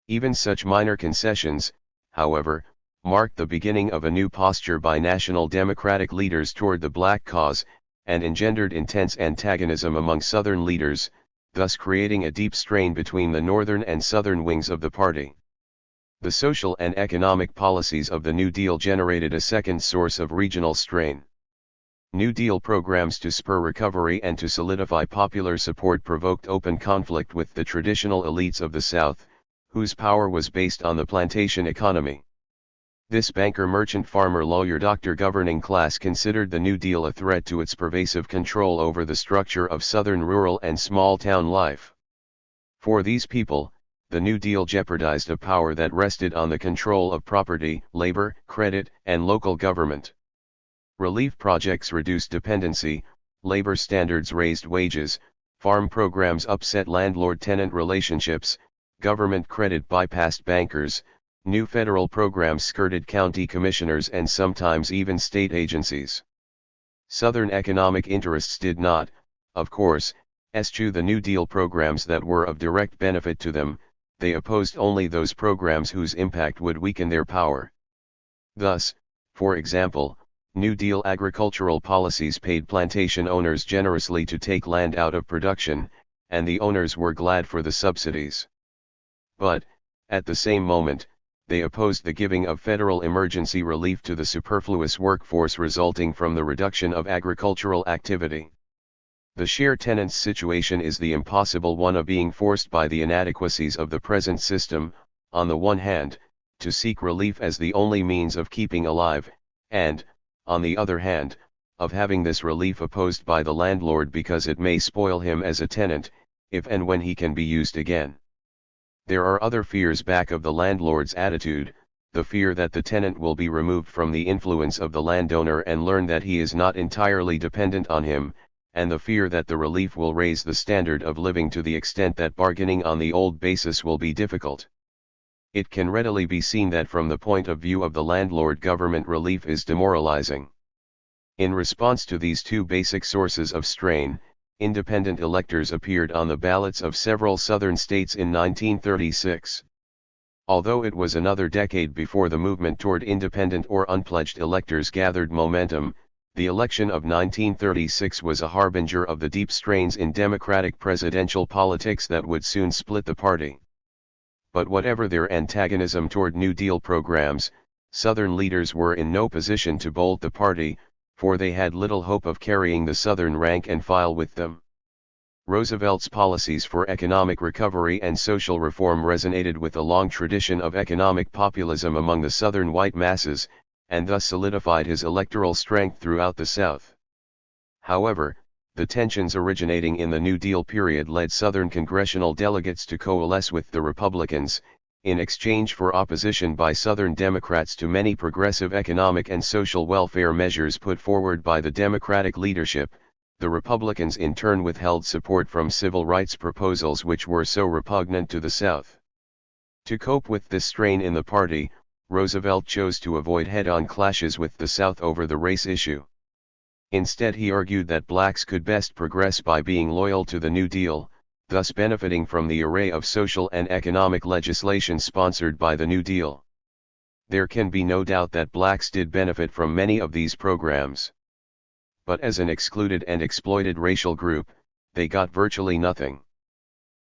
Even such minor concessions, however, marked the beginning of a new posture by national Democratic leaders toward the black cause, and engendered intense antagonism among Southern leaders, thus creating a deep strain between the Northern and Southern wings of the party. The social and economic policies of the New Deal generated a second source of regional strain. New Deal programs to spur recovery and to solidify popular support provoked open conflict with the traditional elites of the South, whose power was based on the plantation economy. This banker, merchant, farmer, lawyer, doctor governing class considered the New Deal a threat to its pervasive control over the structure of Southern rural and small-town life. For these people, the New Deal jeopardized a power that rested on the control of property, labor, credit, and local government. Relief projects reduced dependency, labor standards raised wages, farm programs upset landlord-tenant relationships, government credit bypassed bankers, new federal programs skirted county commissioners and sometimes even state agencies. Southern economic interests did not, of course, eschew the New Deal programs that were of direct benefit to them, they opposed only those programs whose impact would weaken their power. Thus, for example, New Deal agricultural policies paid plantation owners generously to take land out of production, and the owners were glad for the subsidies. But, at the same moment, they opposed the giving of federal emergency relief to the superfluous workforce resulting from the reduction of agricultural activity. The share tenants situation is the impossible one of being forced by the inadequacies of the present system, on the one hand, to seek relief as the only means of keeping alive, and, on the other hand, of having this relief opposed by the landlord because it may spoil him as a tenant, if and when he can be used again. There are other fears back of the landlord's attitude, the fear that the tenant will be removed from the influence of the landowner and learn that he is not entirely dependent on him, and the fear that the relief will raise the standard of living to the extent that bargaining on the old basis will be difficult. It can readily be seen that from the point of view of the landlord, government relief is demoralizing. In response to these two basic sources of strain, independent electors appeared on the ballots of several southern states in 1936. Although it was another decade before the movement toward independent or unpledged electors gathered momentum, the election of 1936 was a harbinger of the deep strains in Democratic presidential politics that would soon split the party. But whatever their antagonism toward New Deal programs, Southern leaders were in no position to bolt the party, for they had little hope of carrying the Southern rank and file with them. Roosevelt's policies for economic recovery and social reform resonated with a long tradition of economic populism among the Southern white masses, and thus solidified his electoral strength throughout the South. However, the tensions originating in the New Deal period led Southern congressional delegates to coalesce with the Republicans, in exchange for opposition by Southern Democrats to many progressive economic and social welfare measures put forward by the Democratic leadership. The Republicans in turn withheld support from civil rights proposals which were so repugnant to the South. To cope with this strain in the party, Roosevelt chose to avoid head-on clashes with the South over the race issue. Instead, he argued that blacks could best progress by being loyal to the New Deal, thus benefiting from the array of social and economic legislation sponsored by the New Deal. There can be no doubt that blacks did benefit from many of these programs. But as an excluded and exploited racial group, they got virtually nothing.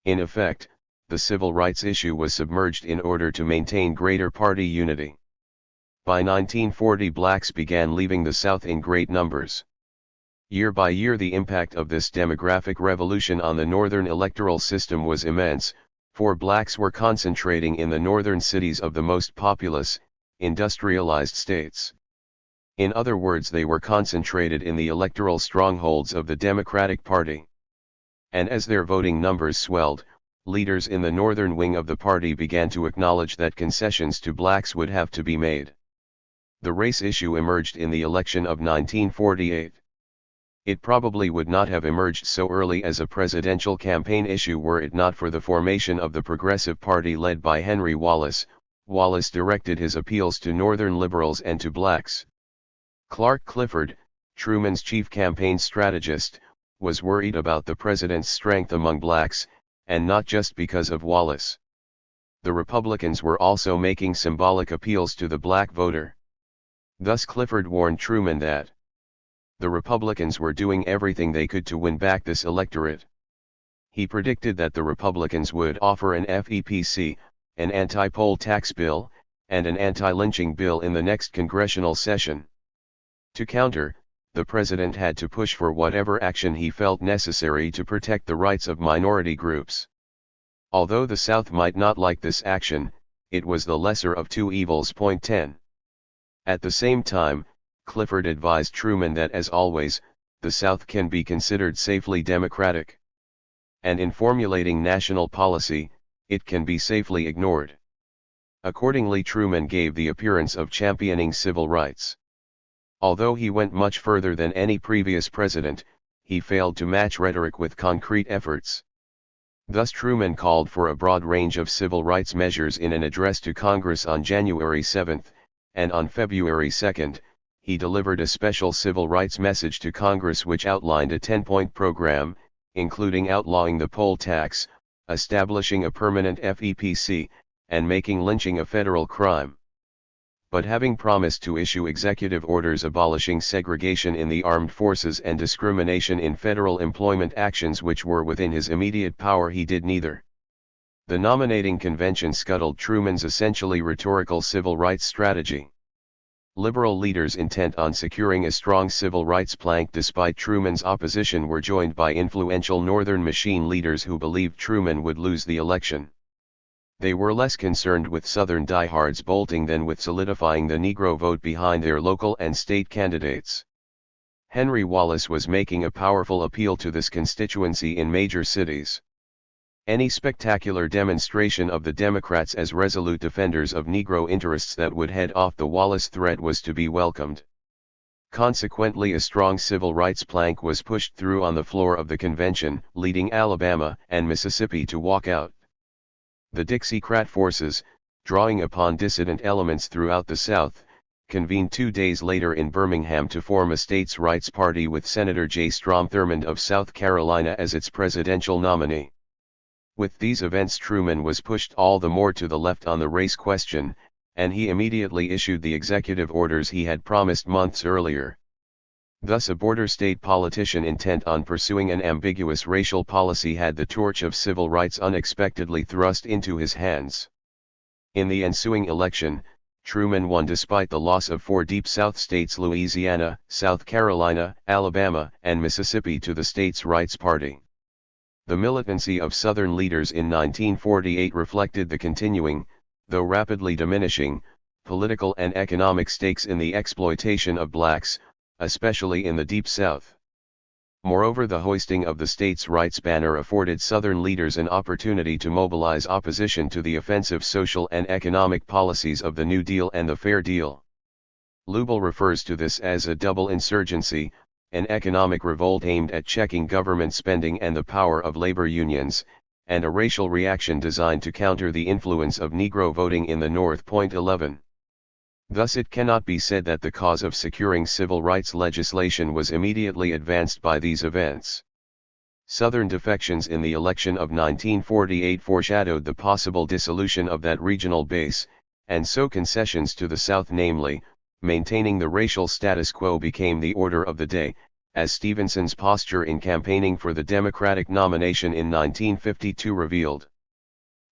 In effect, the civil rights issue was submerged in order to maintain greater party unity. By 1940, blacks began leaving the South in great numbers. Year by year, the impact of this demographic revolution on the Northern electoral system was immense, for blacks were concentrating in the northern cities of the most populous, industrialized states. In other words, they were concentrated in the electoral strongholds of the Democratic Party. And as their voting numbers swelled, leaders in the northern wing of the party began to acknowledge that concessions to blacks would have to be made. The race issue emerged in the election of 1948. It probably would not have emerged so early as a presidential campaign issue were it not for the formation of the Progressive Party led by Henry Wallace. Wallace directed his appeals to Northern liberals and to blacks. Clark Clifford, Truman's chief campaign strategist, was worried about the president's strength among blacks, and not just because of Wallace. The Republicans were also making symbolic appeals to the black voter. Thus Clifford warned Truman that the Republicans were doing everything they could to win back this electorate. He predicted that the Republicans would offer an FEPC, an anti-poll tax bill, and an anti-lynching bill in the next congressional session. To counter, the president had to push for whatever action he felt necessary to protect the rights of minority groups. Although the South might not like this action, it was the lesser of two evils. 10. At the same time, Clifford advised Truman that as always, the South can be considered safely democratic. And in formulating national policy, it can be safely ignored. Accordingly, Truman gave the appearance of championing civil rights. Although he went much further than any previous president, he failed to match rhetoric with concrete efforts. Thus Truman called for a broad range of civil rights measures in an address to Congress on January 7, and on February 2, he delivered a special civil rights message to Congress which outlined a 10-point program, including outlawing the poll tax, establishing a permanent FEPC, and making lynching a federal crime. But having promised to issue executive orders abolishing segregation in the armed forces and discrimination in federal employment actions which were within his immediate power, he did neither. The nominating convention scuttled Truman's essentially rhetorical civil rights strategy. Liberal leaders intent on securing a strong civil rights plank despite Truman's opposition were joined by influential Northern machine leaders who believed Truman would lose the election. They were less concerned with Southern diehards bolting than with solidifying the Negro vote behind their local and state candidates. Henry Wallace was making a powerful appeal to this constituency in major cities. Any spectacular demonstration of the Democrats as resolute defenders of Negro interests that would head off the Wallace threat was to be welcomed. Consequently, a strong civil rights plank was pushed through on the floor of the convention, leading Alabama and Mississippi to walk out. The Dixiecrat forces, drawing upon dissident elements throughout the South, convened 2 days later in Birmingham to form a states' rights party with Senator J. Strom Thurmond of South Carolina as its presidential nominee. With these events, Truman was pushed all the more to the left on the race question, and he immediately issued the executive orders he had promised months earlier. Thus, a border state politician intent on pursuing an ambiguous racial policy had the torch of civil rights unexpectedly thrust into his hands. In the ensuing election, Truman won despite the loss of 4 Deep South states, Louisiana, South Carolina, Alabama, and Mississippi, to the States' Rights Party. The militancy of Southern leaders in 1948 reflected the continuing, though rapidly diminishing, political and economic stakes in the exploitation of blacks, especially in the Deep South. Moreover, the hoisting of the states' rights banner afforded Southern leaders an opportunity to mobilize opposition to the offensive social and economic policies of the New Deal and the Fair Deal. Lubell refers to this as a double insurgency, an economic revolt aimed at checking government spending and the power of labor unions, and a racial reaction designed to counter the influence of Negro voting in the North. 11. Thus, it cannot be said that the cause of securing civil rights legislation was immediately advanced by these events. Southern defections in the election of 1948 foreshadowed the possible dissolution of that regional base, and so concessions to the South, namely, maintaining the racial status quo, became the order of the day, as Stevenson's posture in campaigning for the Democratic nomination in 1952 revealed.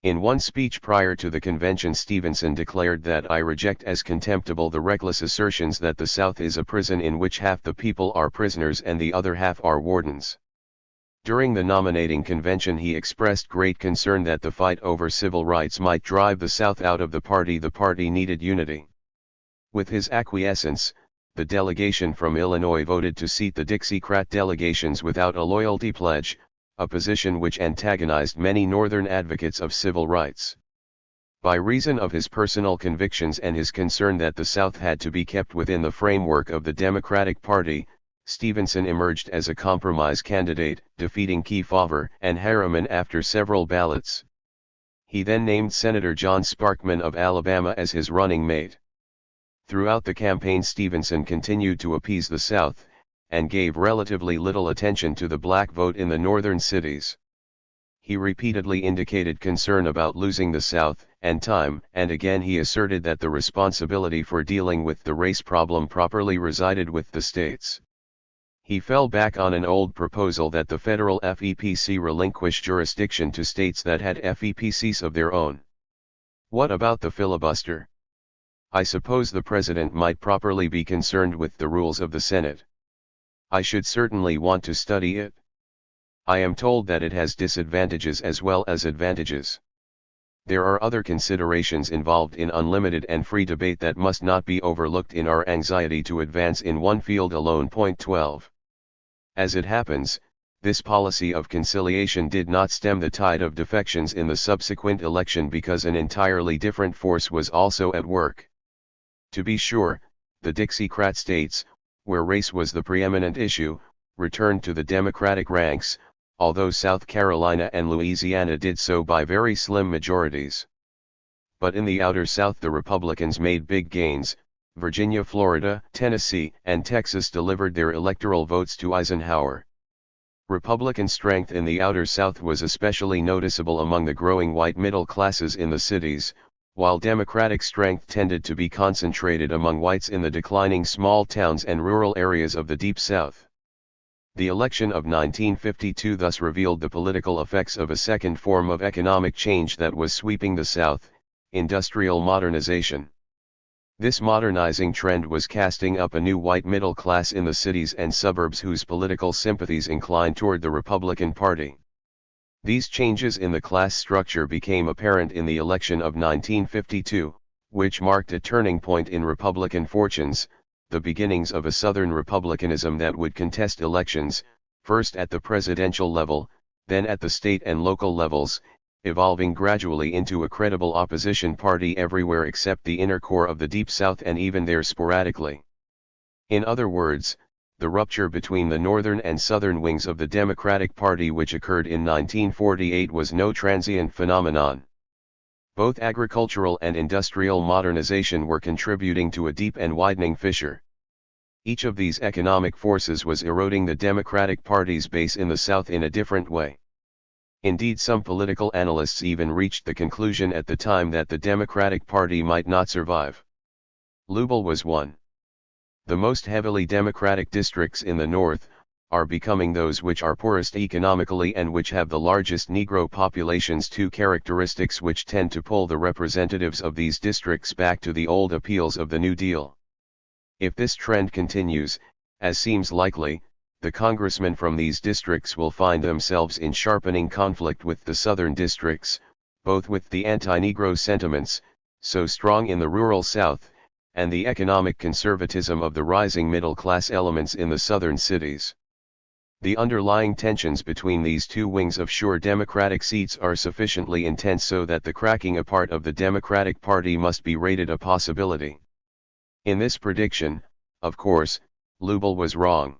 In one speech prior to the convention, Stevenson declared that "I reject as contemptible the reckless assertions that the South is a prison in which half the people are prisoners and the other half are wardens." During the nominating convention, he expressed great concern that the fight over civil rights might drive the South out of the party. The party needed unity. With his acquiescence, the delegation from Illinois voted to seat the Dixiecrat delegations without a loyalty pledge, a position which antagonized many Northern advocates of civil rights. By reason of his personal convictions and his concern that the South had to be kept within the framework of the Democratic Party, Stevenson emerged as a compromise candidate, defeating Kefauver and Harriman after several ballots. He then named Senator John Sparkman of Alabama as his running mate. Throughout the campaign, Stevenson continued to appease the South, and gave relatively little attention to the black vote in the northern cities. He repeatedly indicated concern about losing the South, and time and again he asserted that the responsibility for dealing with the race problem properly resided with the states. He fell back on an old proposal that the federal FEPC relinquish jurisdiction to states that had FEPCs of their own. What about the filibuster? I suppose the president might properly be concerned with the rules of the Senate. I should certainly want to study it. I am told that it has disadvantages as well as advantages. There are other considerations involved in unlimited and free debate that must not be overlooked in our anxiety to advance in one field alone. 12. As it happens, this policy of conciliation did not stem the tide of defections in the subsequent election because an entirely different force was also at work. To be sure, the Dixiecrat states, where race was the preeminent issue, returned to the Democratic ranks, although South Carolina and Louisiana did so by very slim majorities. But in the outer South the Republicans made big gains. Virginia, Florida, Tennessee, and Texas delivered their electoral votes to Eisenhower. Republican strength in the outer South was especially noticeable among the growing white middle classes in the cities, while Democratic strength tended to be concentrated among whites in the declining small towns and rural areas of the Deep South. The election of 1952 thus revealed the political effects of a second form of economic change that was sweeping the South: industrial modernization. This modernizing trend was casting up a new white middle class in the cities and suburbs whose political sympathies inclined toward the Republican Party. These changes in the class structure became apparent in the election of 1952, which marked a turning point in Republican fortunes, the beginnings of a Southern Republicanism that would contest elections, first at the presidential level, then at the state and local levels, evolving gradually into a credible opposition party everywhere except the inner core of the Deep South, and even there sporadically. In other words, the rupture between the northern and southern wings of the Democratic Party which occurred in 1948 was no transient phenomenon. Both agricultural and industrial modernization were contributing to a deep and widening fissure. Each of these economic forces was eroding the Democratic Party's base in the South in a different way. Indeed, some political analysts even reached the conclusion at the time that the Democratic Party might not survive. Louisville was one. The most heavily Democratic districts in the North are becoming those which are poorest economically and which have the largest Negro populations, two characteristics which tend to pull the representatives of these districts back to the old appeals of the New Deal. If this trend continues, as seems likely, the congressmen from these districts will find themselves in sharpening conflict with the southern districts, both with the anti-Negro sentiments, so strong in the rural South, and the economic conservatism of the rising middle-class elements in the southern cities. The underlying tensions between these two wings of sure Democratic seats are sufficiently intense so that the cracking apart of the Democratic Party must be rated a possibility. In this prediction, of course, Louisville was wrong.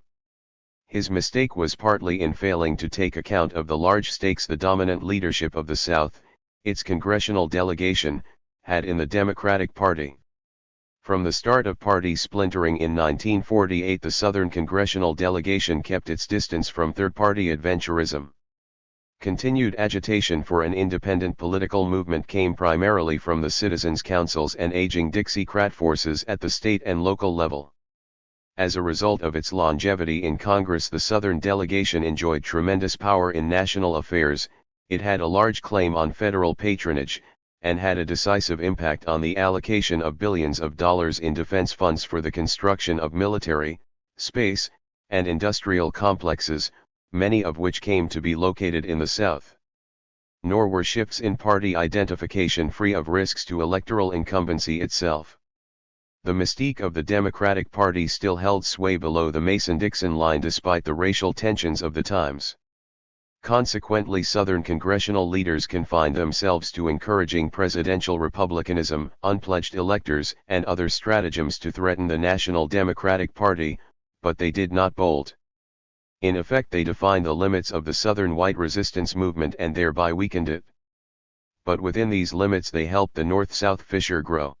His mistake was partly in failing to take account of the large stakes the dominant leadership of the South, its congressional delegation, had in the Democratic Party. From the start of party splintering in 1948, the Southern congressional delegation kept its distance from third-party adventurism. Continued agitation for an independent political movement came primarily from the citizens' councils and aging Dixiecrat forces at the state and local level. As a result of its longevity in Congress, the Southern delegation enjoyed tremendous power in national affairs, it had a large claim on federal patronage, and had a decisive impact on the allocation of billions of dollars in defense funds for the construction of military, space, and industrial complexes, many of which came to be located in the South. Nor were shifts in party identification free of risks to electoral incumbency itself. The mystique of the Democratic Party still held sway below the Mason-Dixon line despite the racial tensions of the times. Consequently, Southern congressional leaders confined themselves to encouraging presidential republicanism, unpledged electors, and other stratagems to threaten the National Democratic Party, but they did not bolt. In effect, they defined the limits of the Southern white resistance movement and thereby weakened it. But within these limits they helped the North-South fissure grow.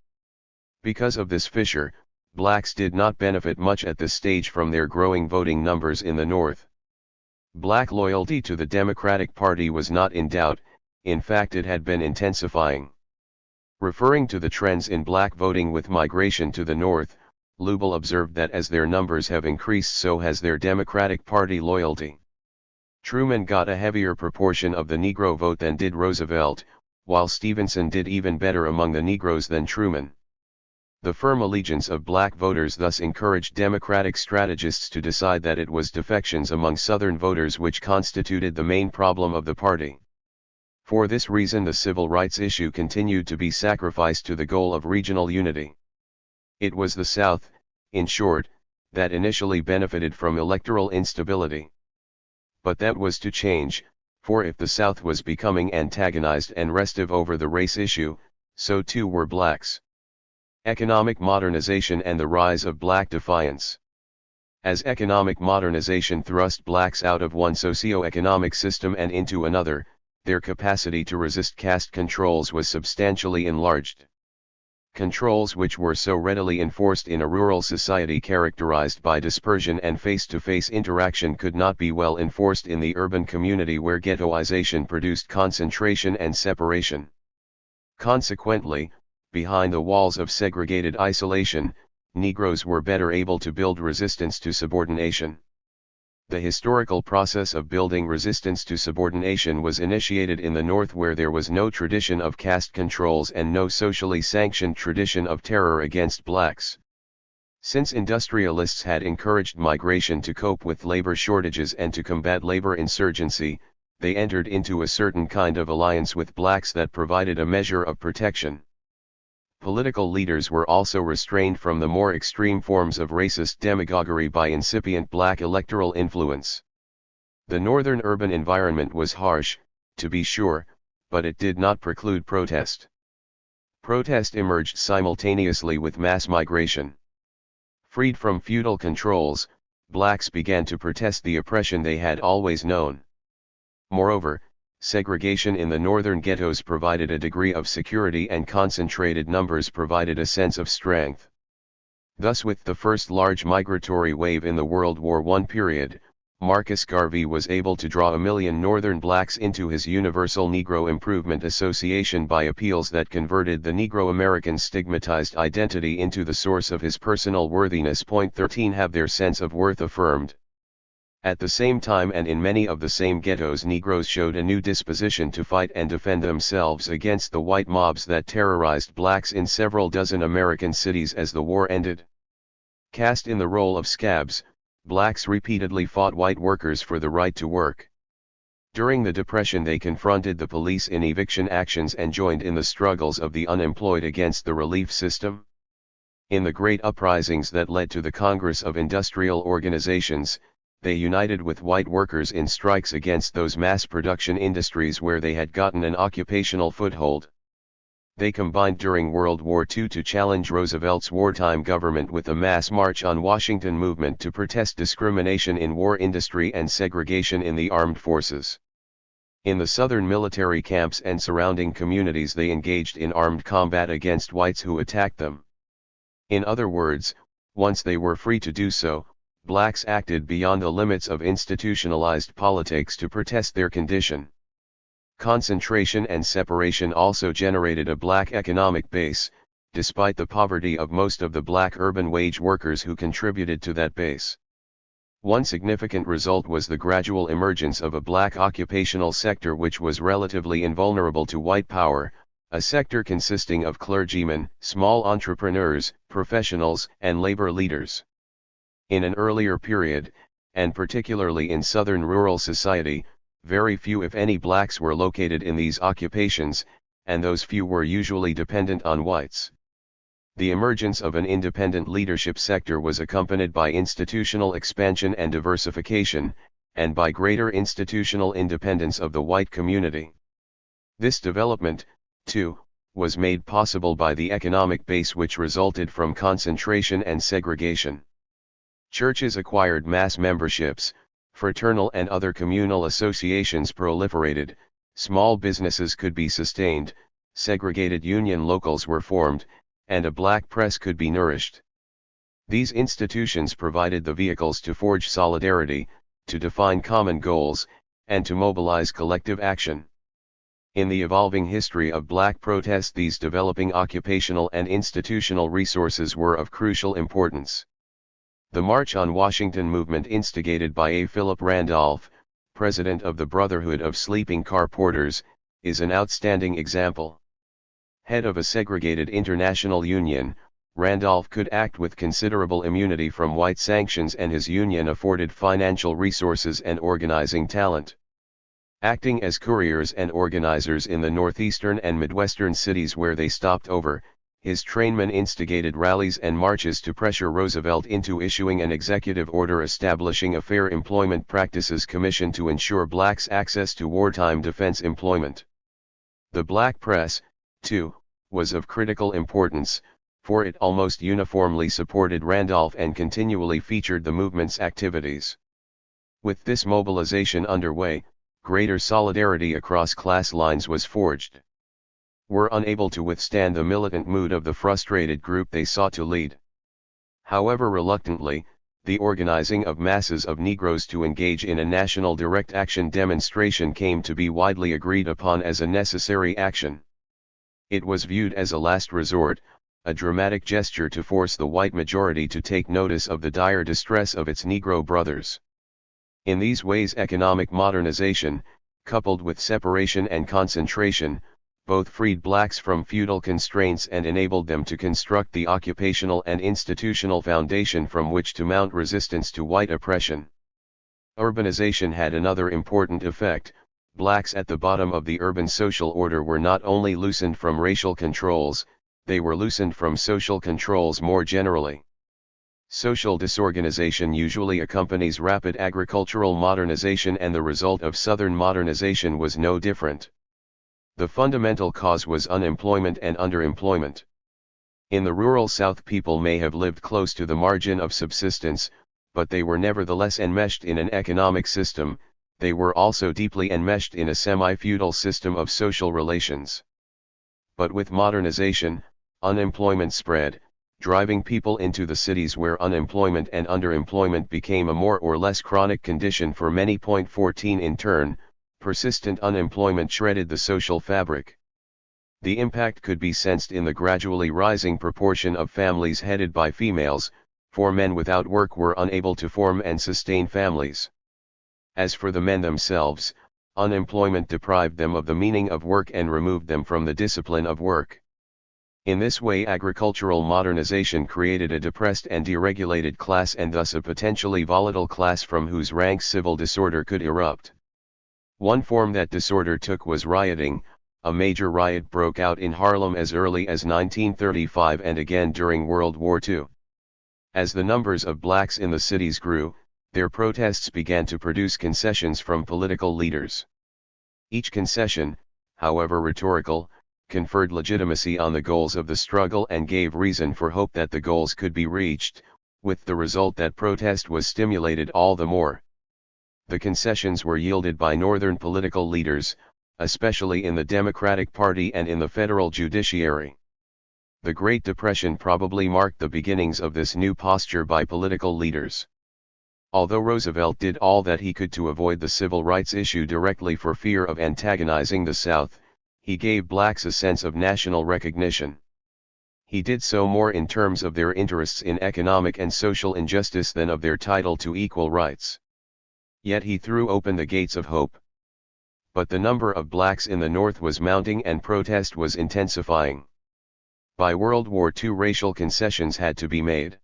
Because of this fissure, blacks did not benefit much at this stage from their growing voting numbers in the North. Black loyalty to the Democratic Party was not in doubt, in fact it had been intensifying. Referring to the trends in black voting with migration to the North, Louisville observed that as their numbers have increased, so has their Democratic Party loyalty. Truman got a heavier proportion of the Negro vote than did Roosevelt, while Stevenson did even better among the Negroes than Truman. The firm allegiance of black voters thus encouraged Democratic strategists to decide that it was defections among Southern voters which constituted the main problem of the party. For this reason, the civil rights issue continued to be sacrificed to the goal of regional unity. It was the South, in short, that initially benefited from electoral instability. But that was to change, for if the South was becoming antagonized and restive over the race issue, so too were blacks. Economic modernization and the rise of black defiance. As economic modernization thrust blacks out of one socio-economic system and into another, their capacity to resist caste controls was substantially enlarged. Controls which were so readily enforced in a rural society characterized by dispersion and face-to-face interaction could not be well enforced in the urban community where ghettoization produced concentration and separation. Consequently, behind the walls of segregated isolation, Negroes were better able to build resistance to subordination. The historical process of building resistance to subordination was initiated in the North, where there was no tradition of caste controls and no socially sanctioned tradition of terror against blacks. Since industrialists had encouraged migration to cope with labor shortages and to combat labor insurgency, they entered into a certain kind of alliance with blacks that provided a measure of protection. Political leaders were also restrained from the more extreme forms of racist demagoguery by incipient black electoral influence. The northern urban environment was harsh, to be sure, but it did not preclude protest. Protest emerged simultaneously with mass migration. Freed from feudal controls, blacks began to protest the oppression they had always known. Moreover, segregation in the northern ghettos provided a degree of security and concentrated numbers provided a sense of strength. Thus, with the first large migratory wave in the World War I period, Marcus Garvey was able to draw 1 million northern blacks into his Universal Negro Improvement Association by appeals that converted the Negro American stigmatized identity into the source of his personal worthiness. 13 Have their sense of worth affirmed. At the same time and in many of the same ghettos, Negroes showed a new disposition to fight and defend themselves against the white mobs that terrorized blacks in several dozen American cities as the war ended. Cast in the role of scabs, blacks repeatedly fought white workers for the right to work. During the Depression they confronted the police in eviction actions and joined in the struggles of the unemployed against the relief system. In the great uprisings that led to the Congress of Industrial Organizations, they united with white workers in strikes against those mass production industries where they had gotten an occupational foothold. They combined during World War II to challenge Roosevelt's wartime government with a mass march on Washington movement to protest discrimination in war industry and segregation in the armed forces. In the southern military camps and surrounding communities they engaged in armed combat against whites who attacked them. In other words, once they were free to do so, blacks acted beyond the limits of institutionalized politics to protest their condition. Concentration and separation also generated a black economic base, despite the poverty of most of the black urban wage workers who contributed to that base. One significant result was the gradual emergence of a black occupational sector which was relatively invulnerable to white power, a sector consisting of clergymen, small entrepreneurs, professionals, and labor leaders. In an earlier period, and particularly in southern rural society, very few if any blacks were located in these occupations, and those few were usually dependent on whites. The emergence of an independent leadership sector was accompanied by institutional expansion and diversification, and by greater institutional independence of the white community. This development, too, was made possible by the economic base which resulted from concentration and segregation. Churches acquired mass memberships, fraternal and other communal associations proliferated, small businesses could be sustained, segregated union locals were formed, and a black press could be nourished. These institutions provided the vehicles to forge solidarity, to define common goals, and to mobilize collective action. In the evolving history of black protest, these developing occupational and institutional resources were of crucial importance. The March on Washington movement, instigated by A. Philip Randolph, president of the Brotherhood of Sleeping Car Porters, is an outstanding example. Head of a segregated international union, Randolph could act with considerable immunity from white sanctions, and his union afforded financial resources and organizing talent. Acting as couriers and organizers in the northeastern and midwestern cities where they stopped over, his trainmen instigated rallies and marches to pressure Roosevelt into issuing an executive order establishing a Fair Employment Practices Commission to ensure blacks access to wartime defense employment. The black press, too, was of critical importance, for it almost uniformly supported Randolph and continually featured the movement's activities. With this mobilization underway, greater solidarity across class lines was forged. Were unable to withstand the militant mood of the frustrated group they sought to lead. However reluctantly, the organizing of masses of Negroes to engage in a national direct action demonstration came to be widely agreed upon as a necessary action. It was viewed as a last resort, a dramatic gesture to force the white majority to take notice of the dire distress of its Negro brothers. In these ways, economic modernization, coupled with separation and concentration, both freed blacks from feudal constraints and enabled them to construct the occupational and institutional foundation from which to mount resistance to white oppression. Urbanization had another important effect. Blacks at the bottom of the urban social order were not only loosened from racial controls, they were loosened from social controls more generally. Social disorganization usually accompanies rapid agricultural modernization, and the result of Southern modernization was no different. The fundamental cause was unemployment and underemployment. In the rural South, people may have lived close to the margin of subsistence, but they were nevertheless enmeshed in an economic system. They were also deeply enmeshed in a semi-feudal system of social relations. But with modernization, unemployment spread, driving people into the cities where unemployment and underemployment became a more or less chronic condition for many. 14 In turn, persistent unemployment shredded the social fabric. The impact could be sensed in the gradually rising proportion of families headed by females, for men without work were unable to form and sustain families. As for the men themselves, unemployment deprived them of the meaning of work and removed them from the discipline of work. In this way, agricultural modernization created a depressed and deregulated class, and thus a potentially volatile class from whose ranks civil disorder could erupt. One form that disorder took was rioting. A major riot broke out in Harlem as early as 1935 and again during World War II. As the numbers of blacks in the cities grew, their protests began to produce concessions from political leaders. Each concession, however rhetorical, conferred legitimacy on the goals of the struggle and gave reason for hope that the goals could be reached, with the result that protest was stimulated all the more. The concessions were yielded by Northern political leaders, especially in the Democratic Party and in the federal judiciary. The Great Depression probably marked the beginnings of this new posture by political leaders. Although Roosevelt did all that he could to avoid the civil rights issue directly for fear of antagonizing the South, he gave blacks a sense of national recognition. He did so more in terms of their interests in economic and social injustice than of their title to equal rights. Yet he threw open the gates of hope. But the number of blacks in the North was mounting and protest was intensifying. By World War II, racial concessions had to be made.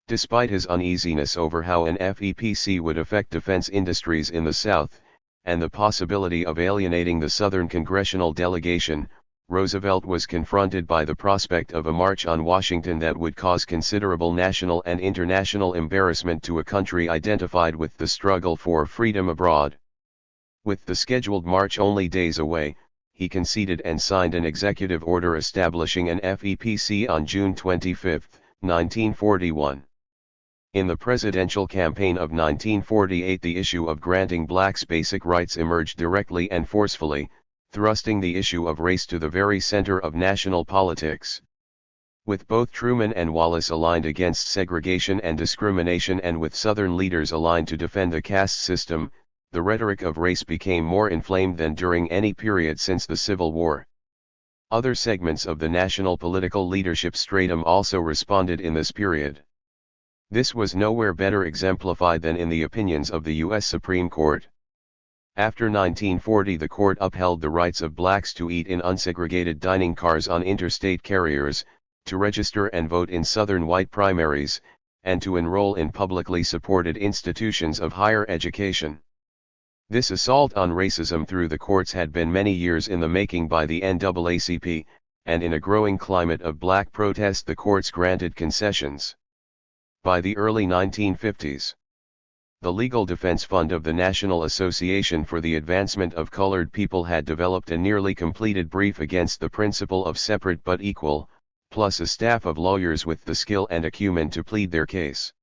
Despite his uneasiness over how an FEPC would affect defense industries in the South, and the possibility of alienating the Southern congressional delegation, Roosevelt was confronted by the prospect of a march on Washington that would cause considerable national and international embarrassment to a country identified with the struggle for freedom abroad. With the scheduled march only days away, he conceded and signed an executive order establishing an FEPC on June 25, 1941. In the presidential campaign of 1948, the issue of granting blacks basic rights emerged directly and forcefully, thrusting the issue of race to the very center of national politics. With both Truman and Wallace aligned against segregation and discrimination, and with Southern leaders aligned to defend the caste system, the rhetoric of race became more inflamed than during any period since the Civil War. Other segments of the national political leadership stratum also responded in this period. This was nowhere better exemplified than in the opinions of the U.S. Supreme Court. After 1940, the court upheld the rights of blacks to eat in unsegregated dining cars on interstate carriers, to register and vote in Southern white primaries, and to enroll in publicly supported institutions of higher education. This assault on racism through the courts had been many years in the making by the NAACP, and in a growing climate of black protest the courts granted concessions. By the early 1950s, the Legal Defense Fund of the National Association for the Advancement of Colored People had developed a nearly completed brief against the principle of separate but equal, plus a staff of lawyers with the skill and acumen to plead their case.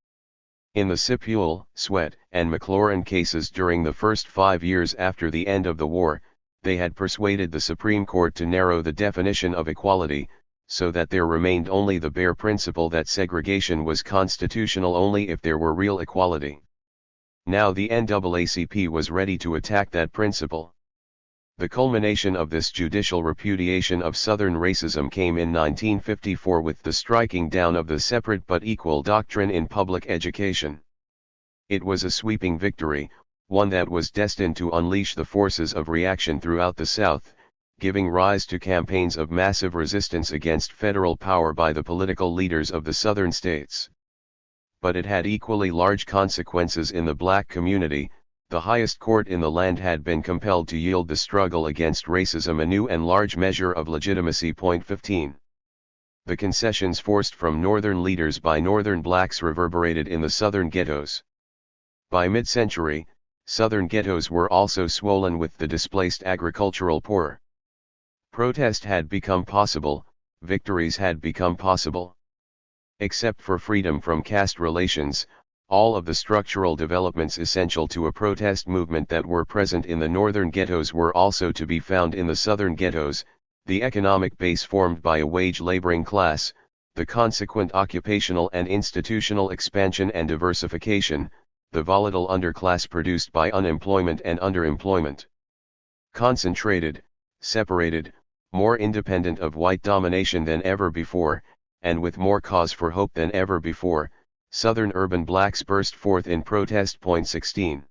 In the Sipule, Sweat, and McLaurin cases during the first 5 years after the end of the war, they had persuaded the Supreme Court to narrow the definition of equality, so that there remained only the bare principle that segregation was constitutional only if there were real equality. Now the NAACP was ready to attack that principle. The culmination of this judicial repudiation of Southern racism came in 1954 with the striking down of the separate but equal doctrine in public education. It was a sweeping victory, one that was destined to unleash the forces of reaction throughout the South, giving rise to campaigns of massive resistance against federal power by the political leaders of the Southern states. But it had equally large consequences in the black community. The highest court in the land had been compelled to yield the struggle against racism a new and large measure of legitimacy. 15. The concessions forced from Northern leaders by Northern blacks reverberated in the Southern ghettos. By mid-century, Southern ghettos were also swollen with the displaced agricultural poor. Protest had become possible, victories had become possible. Except for freedom from caste relations, all of the structural developments essential to a protest movement that were present in the northern ghettos were also to be found in the southern ghettos: the economic base formed by a wage-laboring class, the consequent occupational and institutional expansion and diversification, the volatile underclass produced by unemployment and underemployment. Concentrated, separated, more independent of white domination than ever before, and with more cause for hope than ever before, Southern urban blacks burst forth in protest. 16.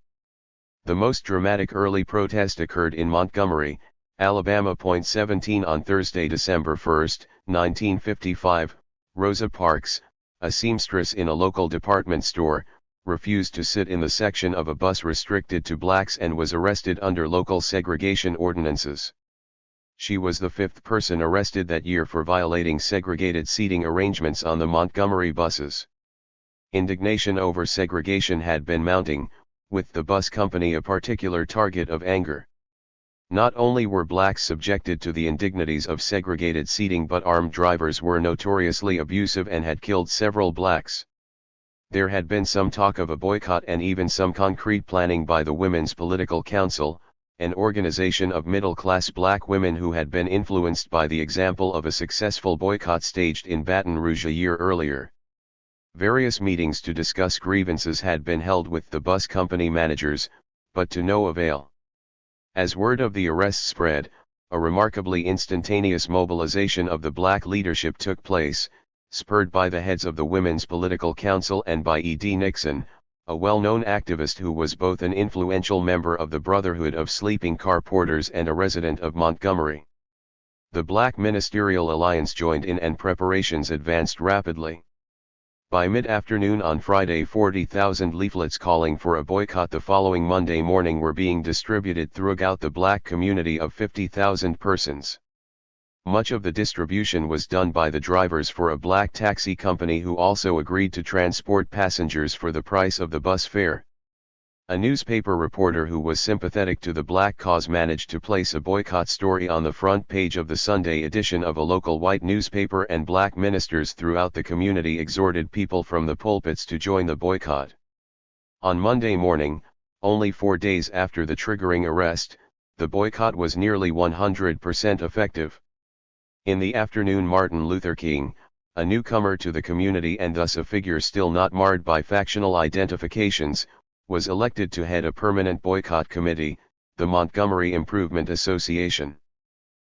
The most dramatic early protest occurred in Montgomery, Alabama. 17 On Thursday, December 1, 1955, Rosa Parks, a seamstress in a local department store, refused to sit in the section of a bus restricted to blacks and was arrested under local segregation ordinances. She was the fifth person arrested that year for violating segregated seating arrangements on the Montgomery buses. Indignation over segregation had been mounting, with the bus company a particular target of anger. Not only were blacks subjected to the indignities of segregated seating, but armed drivers were notoriously abusive and had killed several blacks. There had been some talk of a boycott and even some concrete planning by the Women's Political Council, an organization of middle-class black women who had been influenced by the example of a successful boycott staged in Baton Rouge a year earlier. Various meetings to discuss grievances had been held with the bus company managers, but to no avail. As word of the arrest spread, a remarkably instantaneous mobilization of the black leadership took place, spurred by the heads of the Women's Political Council and by E.D. Nixon, a well-known activist who was both an influential member of the Brotherhood of Sleeping Car Porters and a resident of Montgomery. The Black Ministerial Alliance joined in and preparations advanced rapidly. By mid-afternoon on Friday, 40,000 leaflets calling for a boycott the following Monday morning were being distributed throughout the black community of 50,000 persons. Much of the distribution was done by the drivers for a black taxi company who also agreed to transport passengers for the price of the bus fare. A newspaper reporter who was sympathetic to the black cause managed to place a boycott story on the front page of the Sunday edition of a local white newspaper, and black ministers throughout the community exhorted people from the pulpits to join the boycott. On Monday morning, only 4 days after the triggering arrest, the boycott was nearly 100% effective. In the afternoon, Martin Luther King, a newcomer to the community and thus a figure still not marred by factional identifications, was elected to head a permanent boycott committee, the Montgomery Improvement Association.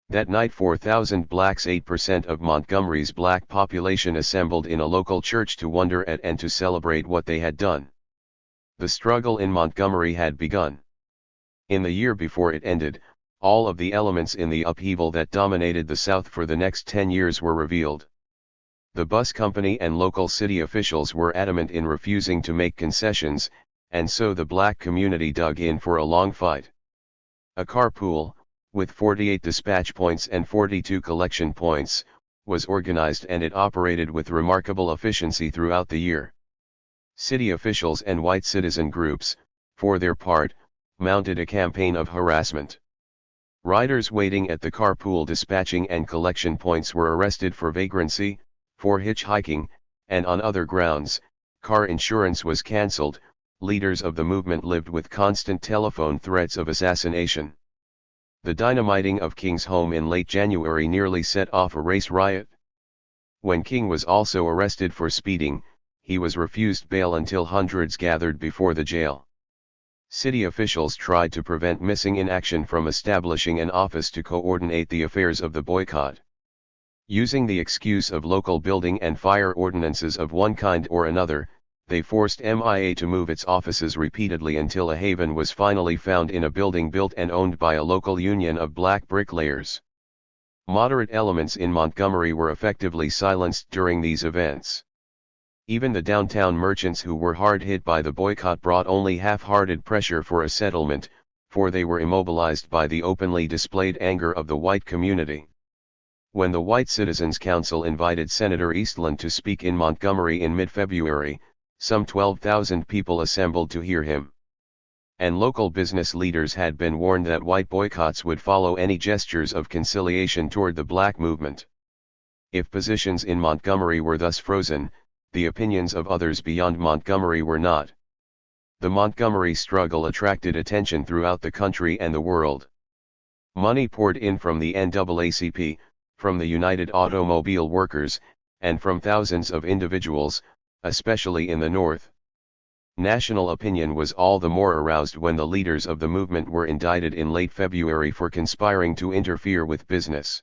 That night 4,000 blacks, 8% of Montgomery's black population, assembled in a local church to wonder at and to celebrate what they had done. The struggle in Montgomery had begun. In the year before it ended, all of the elements in the upheaval that dominated the South for the next 10 years were revealed. The bus company and local city officials were adamant in refusing to make concessions, and so the black community dug in for a long fight. A carpool, with 48 dispatch points and 42 collection points, was organized, and it operated with remarkable efficiency throughout the year. City officials and white citizen groups, for their part, mounted a campaign of harassment. Riders waiting at the carpool dispatching and collection points were arrested for vagrancy, for hitchhiking, and on other grounds. Car insurance was cancelled. Leaders of the movement lived with constant telephone threats of assassination. The dynamiting of King's home in late January nearly set off a race riot. When King was also arrested for speeding, he was refused bail until hundreds gathered before the jail. City officials tried to prevent Missing in Action from establishing an office to coordinate the affairs of the boycott. Using the excuse of local building and fire ordinances of one kind or another, they forced MIA to move its offices repeatedly until a haven was finally found in a building built and owned by a local union of black bricklayers. Moderate elements in Montgomery were effectively silenced during these events. Even the downtown merchants who were hard hit by the boycott brought only half-hearted pressure for a settlement, for they were immobilized by the openly displayed anger of the white community. When the White Citizens Council invited Senator Eastland to speak in Montgomery in mid-February, some 12,000 people assembled to hear him. And local business leaders had been warned that white boycotts would follow any gestures of conciliation toward the black movement. If positions in Montgomery were thus frozen, the opinions of others beyond Montgomery were not. The Montgomery struggle attracted attention throughout the country and the world. Money poured in from the NAACP, from the United Automobile Workers, and from thousands of individuals, especially in the North. National opinion was all the more aroused when the leaders of the movement were indicted in late February for conspiring to interfere with business.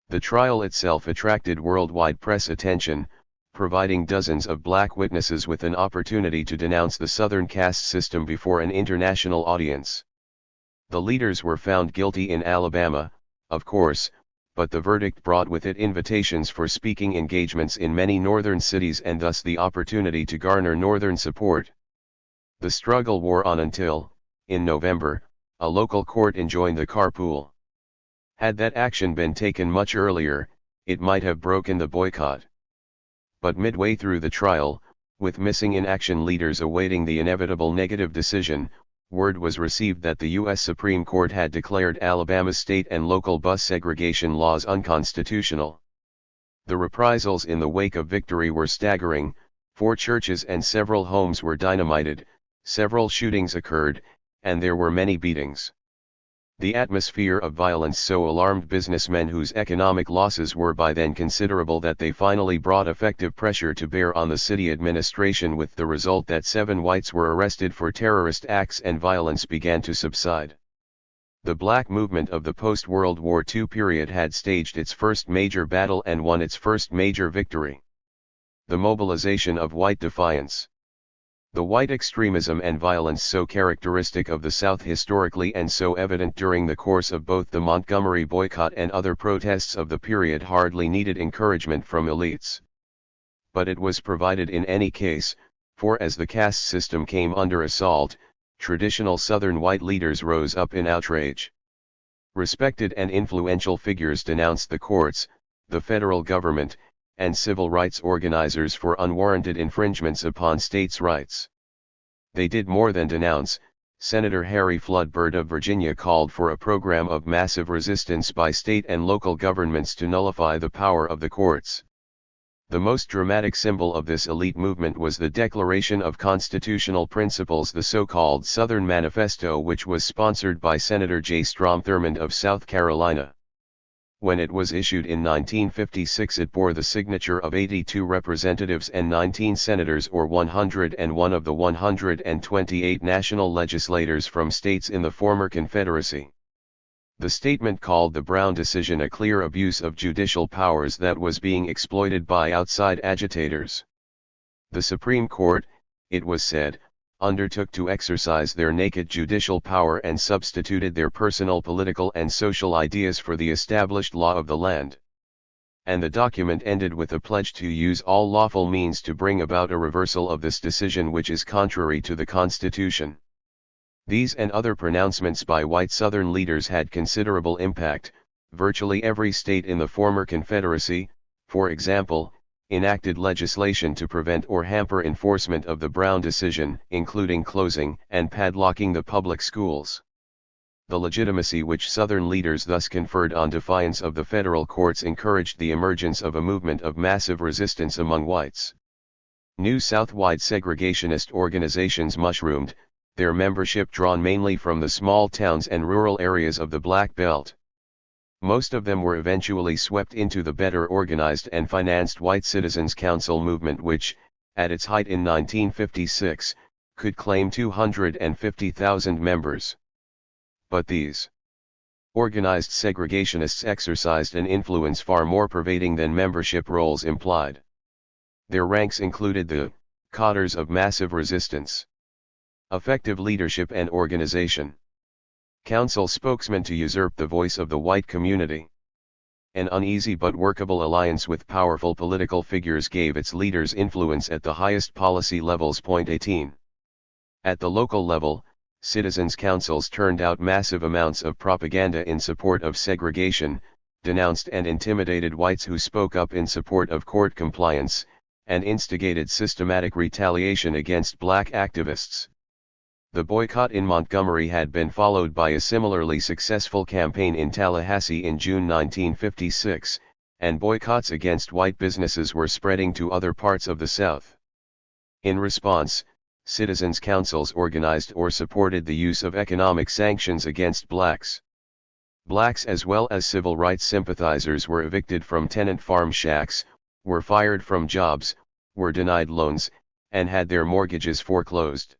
The trial itself attracted worldwide press attention, providing dozens of black witnesses with an opportunity to denounce the Southern caste system before an international audience. The leaders were found guilty in Alabama, of course, but the verdict brought with it invitations for speaking engagements in many northern cities and thus the opportunity to garner northern support. The struggle wore on until, in November, a local court enjoined the carpool. Had that action been taken much earlier, it might have broken the boycott. But midway through the trial, with missing in action leaders awaiting the inevitable negative decision, word was received that the U.S. Supreme Court had declared Alabama's state and local bus segregation laws unconstitutional. The reprisals in the wake of victory were staggering. 4 churches and several homes were dynamited, several shootings occurred, and there were many beatings. The atmosphere of violence so alarmed businessmen whose economic losses were by then considerable that they finally brought effective pressure to bear on the city administration, with the result that 7 whites were arrested for terrorist acts and violence began to subside. The black movement of the post-World War II period had staged its first major battle and won its first major victory: the mobilization of white defiance. The white extremism and violence so characteristic of the South historically and so evident during the course of both the Montgomery boycott and other protests of the period hardly needed encouragement from elites. But it was provided in any case, for as the caste system came under assault, traditional Southern white leaders rose up in outrage. Respected and influential figures denounced the courts, the federal government, and civil rights organizers for unwarranted infringements upon states' rights. They did more than denounce. Senator Harry Flood Byrd of Virginia called for a program of massive resistance by state and local governments to nullify the power of the courts. The most dramatic symbol of this elite movement was the Declaration of Constitutional Principles, the so-called Southern Manifesto, which was sponsored by Senator J. Strom Thurmond of South Carolina. When it was issued in 1956, it bore the signature of 82 representatives and 19 senators, or 101 of the 128 national legislators from states in the former Confederacy. The statement called the Brown decision a clear abuse of judicial powers that was being exploited by outside agitators. The Supreme Court, it was said, undertook to exercise their naked judicial power and substituted their personal political and social ideas for the established law of the land. And the document ended with a pledge to use all lawful means to bring about a reversal of this decision, which is contrary to the Constitution. These and other pronouncements by white Southern leaders had considerable impact. Virtually every state in the former Confederacy, for example, enacted legislation to prevent or hamper enforcement of the Brown decision, including closing and padlocking the public schools. The legitimacy which Southern leaders thus conferred on defiance of the federal courts encouraged the emergence of a movement of massive resistance among whites. New South-wide segregationist organizations mushroomed, their membership drawn mainly from the small towns and rural areas of the Black Belt. Most of them were eventually swept into the better organized and financed White Citizens Council movement, which, at its height in 1956, could claim 250,000 members. But these organized segregationists exercised an influence far more pervading than membership rolls implied. Their ranks included the cadres of massive resistance, effective leadership and organization, council spokesmen to usurp the voice of the white community. An uneasy but workable alliance with powerful political figures gave its leaders influence at the highest policy levels. 18. At the local level, citizens' councils turned out massive amounts of propaganda in support of segregation, denounced and intimidated whites who spoke up in support of court compliance, and instigated systematic retaliation against black activists. The boycott in Montgomery had been followed by a similarly successful campaign in Tallahassee in June 1956, and boycotts against white businesses were spreading to other parts of the South. In response, citizens' councils organized or supported the use of economic sanctions against blacks. Blacks as well as civil rights sympathizers were evicted from tenant farm shacks, were fired from jobs, were denied loans, and had their mortgages foreclosed.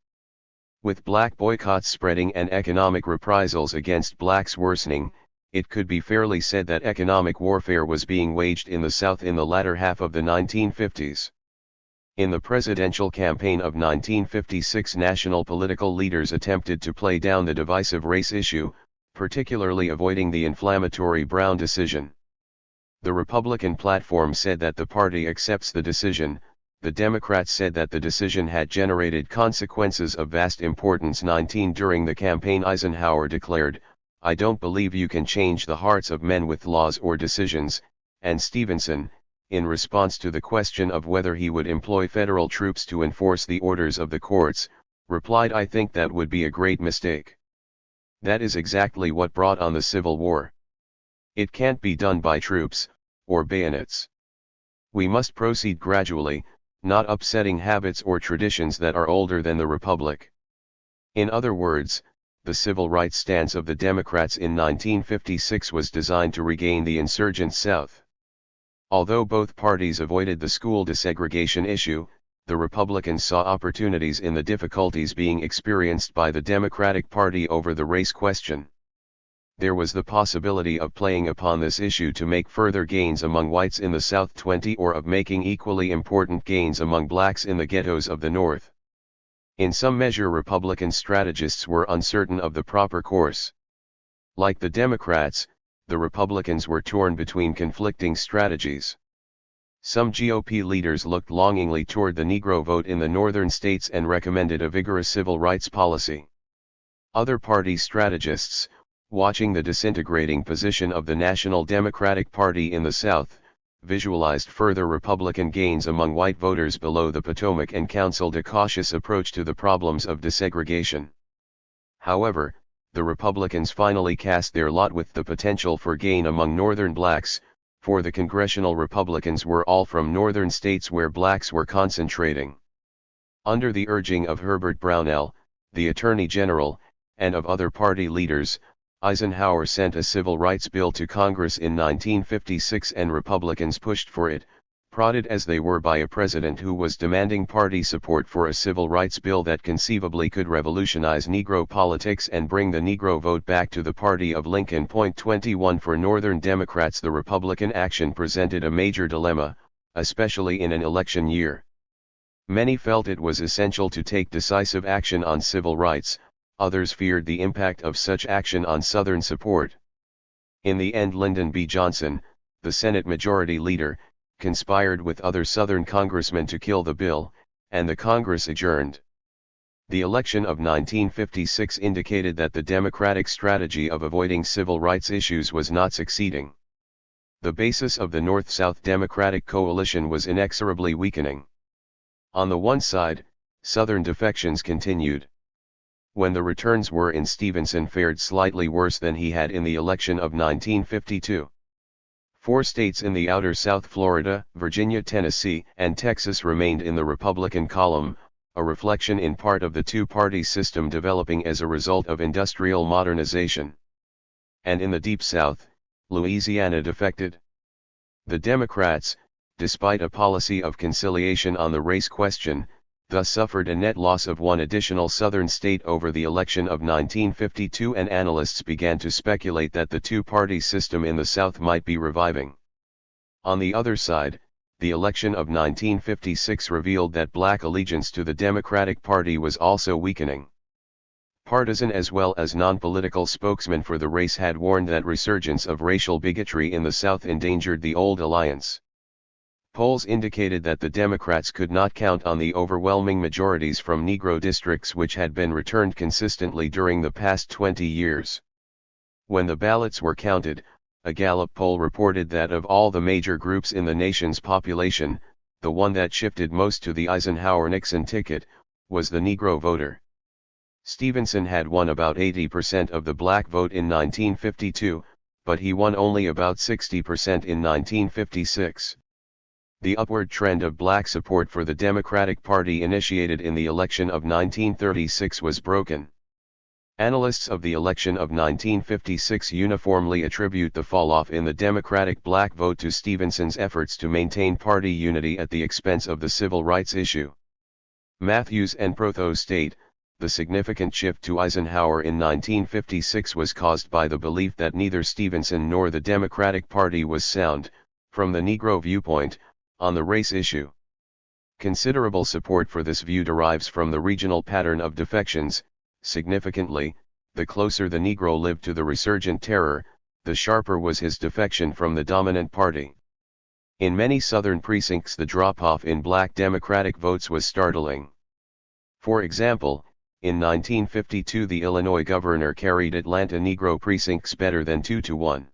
With black boycotts spreading and economic reprisals against blacks worsening, it could be fairly said that economic warfare was being waged in the South in the latter half of the 1950s. In the presidential campaign of 1956, national political leaders attempted to play down the divisive race issue, particularly avoiding the inflammatory Brown decision. The Republican platform said that the party accepts the decision. The Democrats said that the decision had generated consequences of vast importance. During the campaign, Eisenhower declared, "I don't believe you can change the hearts of men with laws or decisions," and Stevenson, in response to the question of whether he would employ federal troops to enforce the orders of the courts, replied, "I think that would be a great mistake." That is exactly what brought on the Civil War. It can't be done by troops, or bayonets. We must proceed gradually, not upsetting habits or traditions that are older than the Republic. In other words, the civil rights stance of the Democrats in 1956 was designed to regain the insurgent South. Although both parties avoided the school desegregation issue, the Republicans saw opportunities in the difficulties being experienced by the Democratic Party over the race question. There was the possibility of playing upon this issue to make further gains among whites in the South or of making equally important gains among blacks in the ghettos of the North. In some measure, Republican strategists were uncertain of the proper course. Like the Democrats, the Republicans were torn between conflicting strategies. Some GOP leaders looked longingly toward the Negro vote in the northern states and recommended a vigorous civil rights policy. Other party strategists, watching the disintegrating position of the National Democratic Party in the South, visualized further Republican gains among white voters below the Potomac and counseled a cautious approach to the problems of desegregation. However, the Republicans finally cast their lot with the potential for gain among northern blacks, for the congressional Republicans were all from northern states where blacks were concentrating. Under the urging of Herbert Brownell, the Attorney General, and of other party leaders, Eisenhower sent a civil rights bill to Congress in 1956 and Republicans pushed for it, prodded as they were by a president who was demanding party support for a civil rights bill that conceivably could revolutionize Negro politics and bring the Negro vote back to the party of Lincoln. 21 For Northern Democrats, the Republican action presented a major dilemma, especially in an election year. Many felt it was essential to take decisive action on civil rights, others feared the impact of such action on Southern support. In the end, Lyndon B. Johnson, the Senate Majority Leader, conspired with other Southern congressmen to kill the bill, and the Congress adjourned. The election of 1956 indicated that the Democratic strategy of avoiding civil rights issues was not succeeding. The basis of the North-South Democratic coalition was inexorably weakening. On the one side, Southern defections continued. When the returns were in, Stevenson fared slightly worse than he had in the election of 1952. 4 states in the outer South, Florida, Virginia, Tennessee, and Texas, remained in the Republican column, a reflection in part of the two-party system developing as a result of industrial modernization. And in the Deep South, Louisiana defected. The Democrats, despite a policy of conciliation on the race question, thus suffered a net loss of one additional Southern state over the election of 1952, and analysts began to speculate that the two-party system in the South might be reviving. On the other side, the election of 1956 revealed that black allegiance to the Democratic Party was also weakening. Partisan as well as non-political spokesmen for the race had warned that resurgence of racial bigotry in the South endangered the old alliance. Polls indicated that the Democrats could not count on the overwhelming majorities from Negro districts which had been returned consistently during the past 20 years. When the ballots were counted, a Gallup poll reported that of all the major groups in the nation's population, the one that shifted most to the Eisenhower-Nixon ticket was the Negro voter. Stevenson had won about 80% of the black vote in 1952, but he won only about 60% in 1956. The upward trend of black support for the Democratic Party initiated in the election of 1936 was broken. Analysts of the election of 1956 uniformly attribute the falloff in the Democratic black vote to Stevenson's efforts to maintain party unity at the expense of the civil rights issue. Matthews and Protho state, the significant shift to Eisenhower in 1956 was caused by the belief that neither Stevenson nor the Democratic Party was sound, from the Negro viewpoint, on the race issue. Considerable support for this view derives from the regional pattern of defections. Significantly, the closer the Negro lived to the resurgent terror, the sharper was his defection from the dominant party. In many Southern precincts the drop-off in black Democratic votes was startling. For example, in 1952 the Illinois governor carried Atlanta Negro precincts better than 2-1.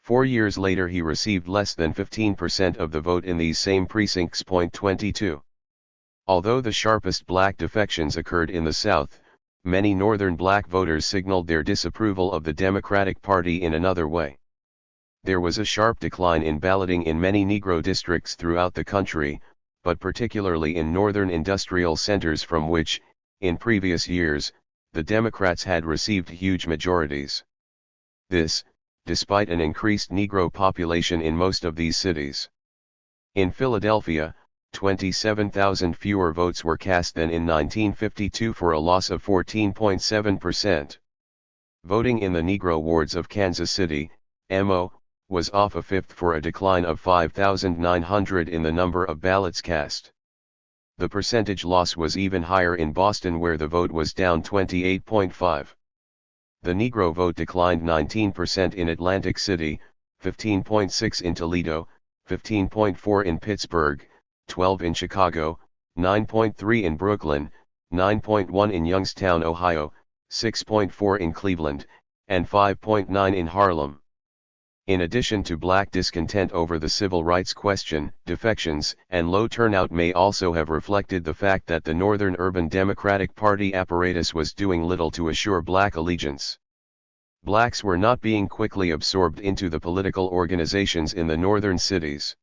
4 years later he received less than 15% of the vote in these same precincts. 22. Although the sharpest black defections occurred in the South, many Northern black voters signaled their disapproval of the Democratic Party in another way. There was a sharp decline in balloting in many Negro districts throughout the country, but particularly in northern industrial centers from which, in previous years, the Democrats had received huge majorities. This, despite an increased Negro population in most of these cities. In Philadelphia, 27,000 fewer votes were cast than in 1952 for a loss of 14.7%. Voting in the Negro wards of Kansas City, MO, was off a fifth for a decline of 5,900 in the number of ballots cast. The percentage loss was even higher in Boston where the vote was down 28.5. The Negro vote declined 19% in Atlantic City, 15.6 in Toledo, 15.4 in Pittsburgh, 12 in Chicago, 9.3 in Brooklyn, 9.1 in Youngstown, Ohio, 6.4 in Cleveland, and 5.9 in Harlem. In addition to black discontent over the civil rights question, defections and low turnout may also have reflected the fact that the Northern urban Democratic Party apparatus was doing little to assure black allegiance. Blacks were not being quickly absorbed into the political organizations in the northern cities.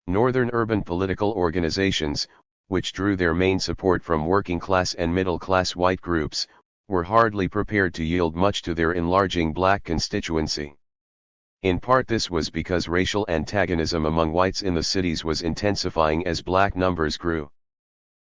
Northern urban political organizations, which drew their main support from working-class and middle-class white groups, were hardly prepared to yield much to their enlarging black constituency. In part this was because racial antagonism among whites in the cities was intensifying as black numbers grew.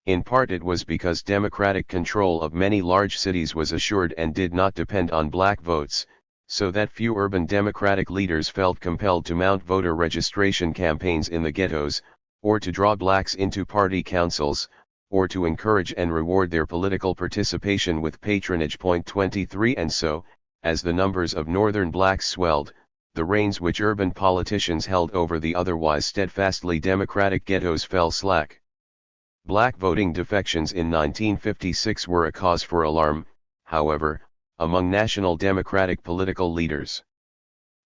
In part it was because Democratic control of many large cities was assured and did not depend on black votes, so that few urban Democratic leaders felt compelled to mount voter registration campaigns in the ghettos, or to draw blacks into party councils, or to encourage and reward their political participation with patronage. 23 And so, as the numbers of northern blacks swelled, the reins which urban politicians held over the otherwise steadfastly Democratic ghettos fell slack. Black voting defections in 1956 were a cause for alarm, however, among national Democratic political leaders.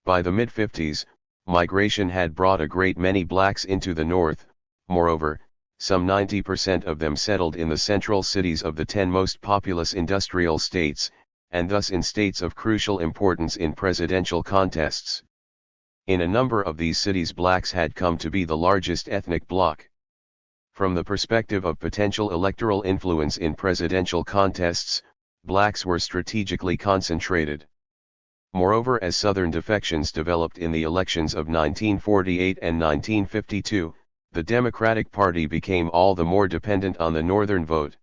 By the mid-50s, migration had brought a great many blacks into the North. Moreover, some 90% of them settled in the central cities of the 10 most populous industrial states, and thus in states of crucial importance in presidential contests. In a number of these cities blacks had come to be the largest ethnic bloc. From the perspective of potential electoral influence in presidential contests, blacks were strategically concentrated. Moreover, as Southern defections developed in the elections of 1948 and 1952, the Democratic Party became all the more dependent on the Northern vote.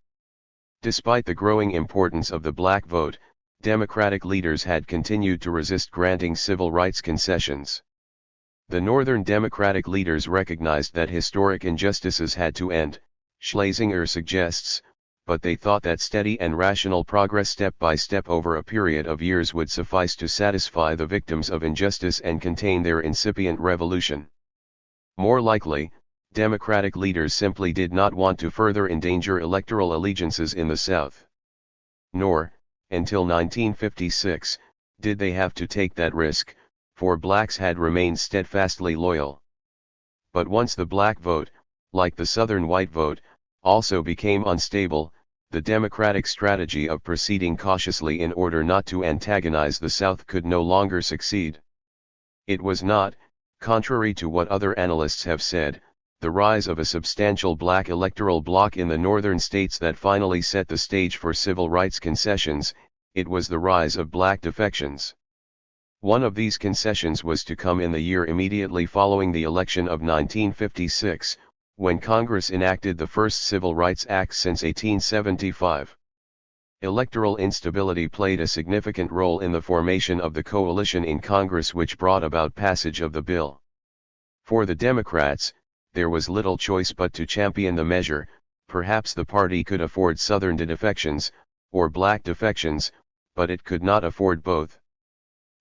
Despite the growing importance of the black vote, Democratic leaders had continued to resist granting civil rights concessions. The Northern Democratic leaders recognized that historic injustices had to end, Schlesinger suggests, but they thought that steady and rational progress step by step over a period of years would suffice to satisfy the victims of injustice and contain their incipient revolution. More likely, Democratic leaders simply did not want to further endanger electoral allegiances in the South. Nor, until 1956, did they have to take that risk, for blacks had remained steadfastly loyal. But once the black vote, like the Southern white vote, also became unstable, the Democratic strategy of proceeding cautiously in order not to antagonize the South could no longer succeed. It was not, contrary to what other analysts have said, the rise of a substantial black electoral bloc in the northern states that finally set the stage for civil rights concessions, it was the rise of black defections. One of these concessions was to come in the year immediately following the election of 1956, when Congress enacted the first Civil Rights Act since 1875. Electoral instability played a significant role in the formation of the coalition in Congress which brought about passage of the bill. For the Democrats, there was little choice but to champion the measure. Perhaps the party could afford Southern defections, or black defections, but it could not afford both.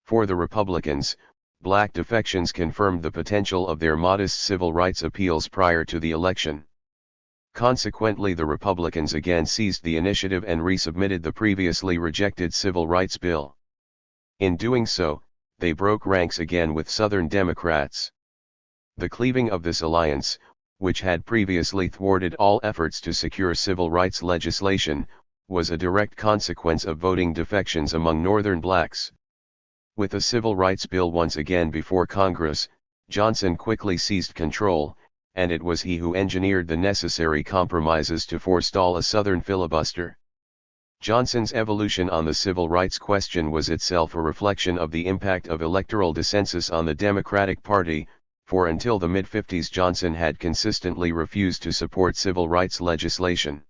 For the Republicans, black defections confirmed the potential of their modest civil rights appeals prior to the election. Consequently, the Republicans again seized the initiative and resubmitted the previously rejected Civil Rights Bill. In doing so, they broke ranks again with Southern Democrats. The cleaving of this alliance, which had previously thwarted all efforts to secure civil rights legislation, was a direct consequence of voting defections among Northern blacks. With the Civil Rights Bill once again before Congress, Johnson quickly seized control, and it was he who engineered the necessary compromises to forestall a Southern filibuster. Johnson's evolution on the civil rights question was itself a reflection of the impact of electoral dissensus on the Democratic Party, for until the mid-50s Johnson had consistently refused to support civil rights legislation.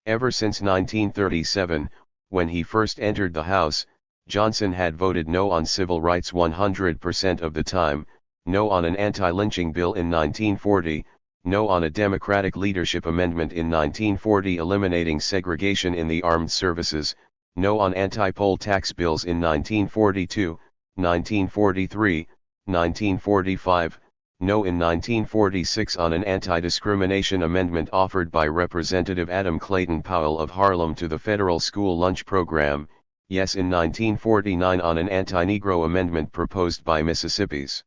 Ever since 1937, when he first entered the House, Johnson had voted no on civil rights 100% of the time, no on an anti-lynching bill in 1940, no on a Democratic leadership amendment in 1940 eliminating segregation in the armed services, no on anti-poll tax bills in 1942, 1943, 1945, no in 1946 on an anti-discrimination amendment offered by Representative Adam Clayton Powell of Harlem to the federal school lunch program, yes in 1949 on an anti-Negro amendment proposed by Mississippi's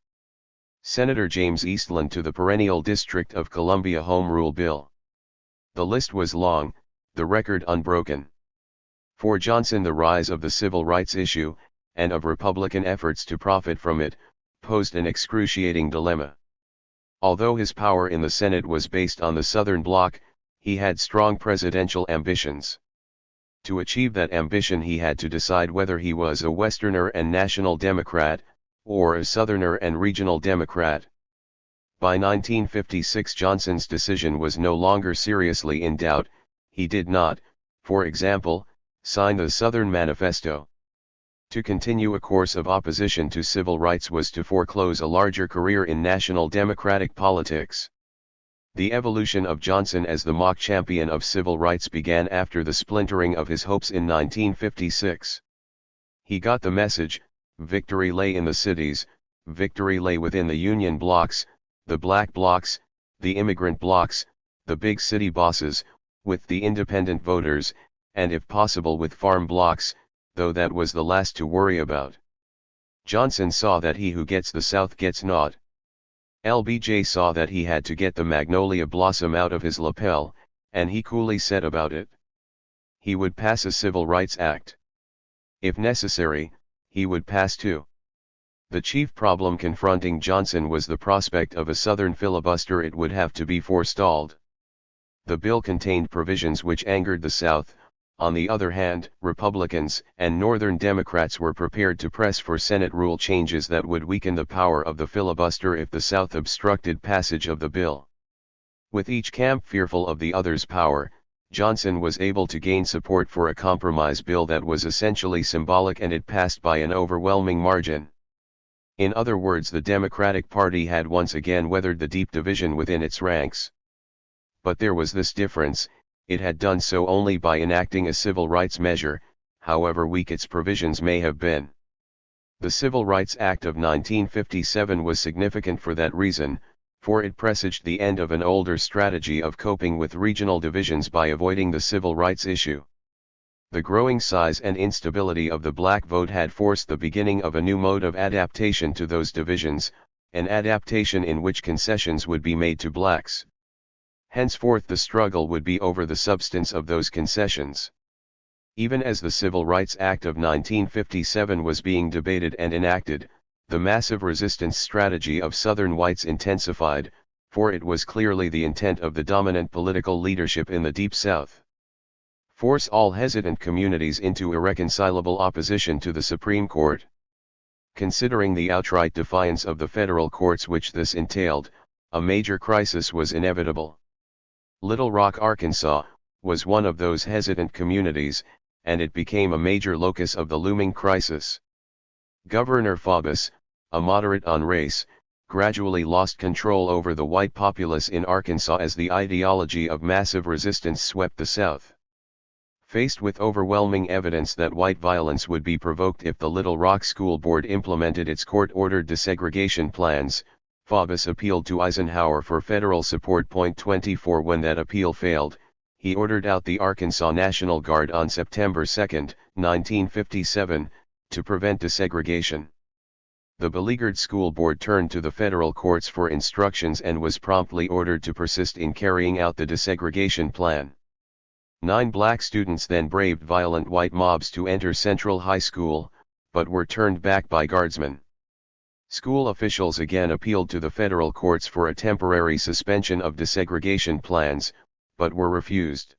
Senator James Eastland to the perennial District of Columbia Home Rule Bill. The list was long, the record unbroken. For Johnson, the rise of the civil rights issue, and of Republican efforts to profit from it, posed an excruciating dilemma. Although his power in the Senate was based on the Southern bloc, he had strong presidential ambitions. To achieve that ambition he had to decide whether he was a Westerner and national Democrat, or a Southerner and regional Democrat. By 1956 Johnson's decision was no longer seriously in doubt. He did not, for example, sign the Southern Manifesto. To continue a course of opposition to civil rights was to foreclose a larger career in national Democratic politics. The evolution of Johnson as the mock champion of civil rights began after the splintering of his hopes in 1956. He got the message: victory lay in the cities, victory lay within the Union blocs, the black blocs, the immigrant blocs, the big city bosses, with the independent voters, and if possible with farm blocs, though that was the last to worry about. Johnson saw that he who gets the South gets naught. LBJ saw that he had to get the magnolia blossom out of his lapel, and he coolly set about it. He would pass a Civil Rights Act. If necessary, he would pass two. The chief problem confronting Johnson was the prospect of a Southern filibuster. It would have to be forestalled. The bill contained provisions which angered the South. On the other hand, Republicans and Northern Democrats were prepared to press for Senate rule changes that would weaken the power of the filibuster if the South obstructed passage of the bill. With each camp fearful of the other's power, Johnson was able to gain support for a compromise bill that was essentially symbolic, and it passed by an overwhelming margin. In other words, the Democratic Party had once again weathered the deep division within its ranks. But there was this difference: it had done so only by enacting a civil rights measure, however weak its provisions may have been. The Civil Rights Act of 1957 was significant for that reason, for it presaged the end of an older strategy of coping with regional divisions by avoiding the civil rights issue. The growing size and instability of the black vote had forced the beginning of a new mode of adaptation to those divisions, an adaptation in which concessions would be made to blacks. Henceforth the struggle would be over the substance of those concessions. Even as the Civil Rights Act of 1957 was being debated and enacted, The massive resistance strategy of Southern whites intensified, for it was clearly the intent of the dominant political leadership in the Deep South. Force all hesitant communities into irreconcilable opposition to the Supreme Court. Considering the outright defiance of the federal courts which this entailed, a major crisis was inevitable. Little Rock, Arkansas, was one of those hesitant communities, and it became a major locus of the looming crisis. Governor Faubus, a moderate on race, gradually lost control over the white populace in Arkansas as the ideology of massive resistance swept the South. Faced with overwhelming evidence that white violence would be provoked if the Little Rock School Board implemented its court-ordered desegregation plans, Faubus appealed to Eisenhower for federal support. 24 When that appeal failed, he ordered out the Arkansas National Guard on September 2, 1957, to prevent desegregation. The beleaguered school board turned to the federal courts for instructions and was promptly ordered to persist in carrying out the desegregation plan. 9 black students then braved violent white mobs to enter Central High School, but were turned back by guardsmen. School officials again appealed to the federal courts for a temporary suspension of desegregation plans, but were refused.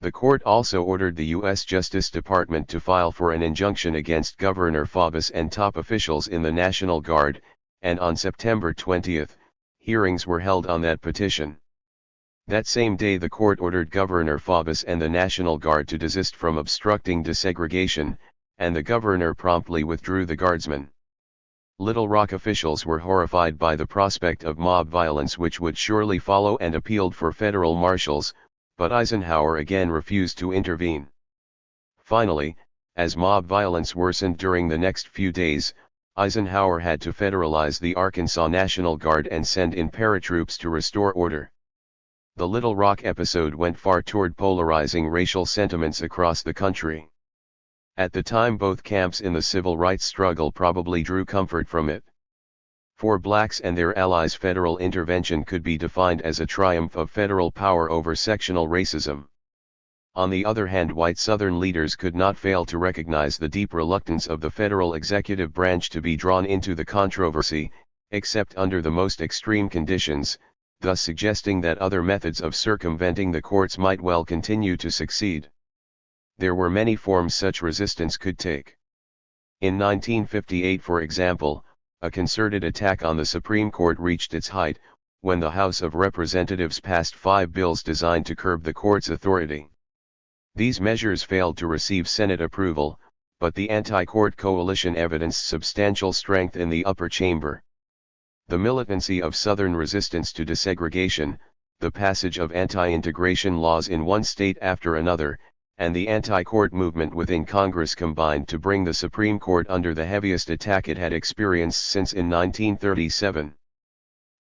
The court also ordered the U.S. Justice Department to file for an injunction against Governor Faubus and top officials in the National Guard, and on September 20, hearings were held on that petition. That same day the court ordered Governor Faubus and the National Guard to desist from obstructing desegregation, and the governor promptly withdrew the guardsmen. Little Rock officials were horrified by the prospect of mob violence which would surely follow and appealed for federal marshals, but Eisenhower again refused to intervene. Finally, as mob violence worsened during the next few days, Eisenhower had to federalize the Arkansas National Guard and send in paratroops to restore order. The Little Rock episode went far toward polarizing racial sentiments across the country. At the time both camps in the civil rights struggle probably drew comfort from it. For blacks and their allies, federal intervention could be defined as a triumph of federal power over sectional racism. On the other hand, white Southern leaders could not fail to recognize the deep reluctance of the federal executive branch to be drawn into the controversy, except under the most extreme conditions, thus suggesting that other methods of circumventing the courts might well continue to succeed. There were many forms such resistance could take. In 1958, for example, a concerted attack on the Supreme Court reached its height, when the House of Representatives passed 5 bills designed to curb the court's authority. These measures failed to receive Senate approval, but the anti-court coalition evidenced substantial strength in the upper chamber. The militancy of Southern resistance to desegregation, the passage of anti-integration laws in one state after another, and the anti-court movement within Congress combined to bring the Supreme Court under the heaviest attack it had experienced since in 1937.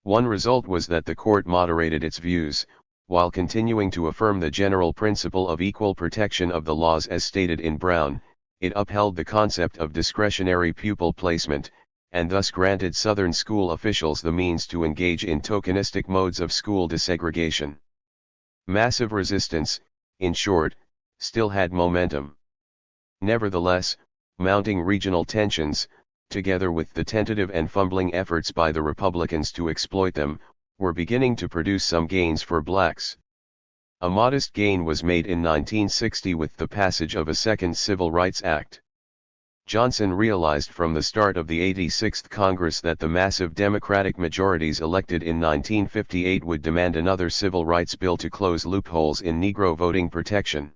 One result was that the court moderated its views, while continuing to affirm the general principle of equal protection of the laws as stated in Brown. It upheld the concept of discretionary pupil placement, and thus granted Southern school officials the means to engage in tokenistic modes of school desegregation. Massive resistance, in short, still had momentum. Nevertheless, mounting regional tensions, together with the tentative and fumbling efforts by the Republicans to exploit them, were beginning to produce some gains for blacks. A modest gain was made in 1960 with the passage of a second Civil Rights Act. Johnson realized from the start of the 86th Congress that the massive Democratic majorities elected in 1958 would demand another civil rights bill to close loopholes in Negro voting protection.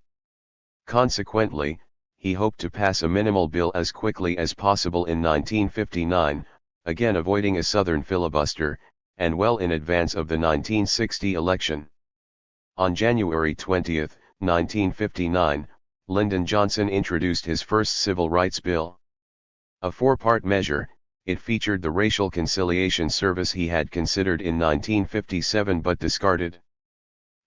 Consequently, he hoped to pass a minimal bill as quickly as possible in 1959, again avoiding a Southern filibuster, and well in advance of the 1960 election. On January 20, 1959, Lyndon Johnson introduced his first civil rights bill. A 4-part measure, it featured the racial conciliation service he had considered in 1957 but discarded.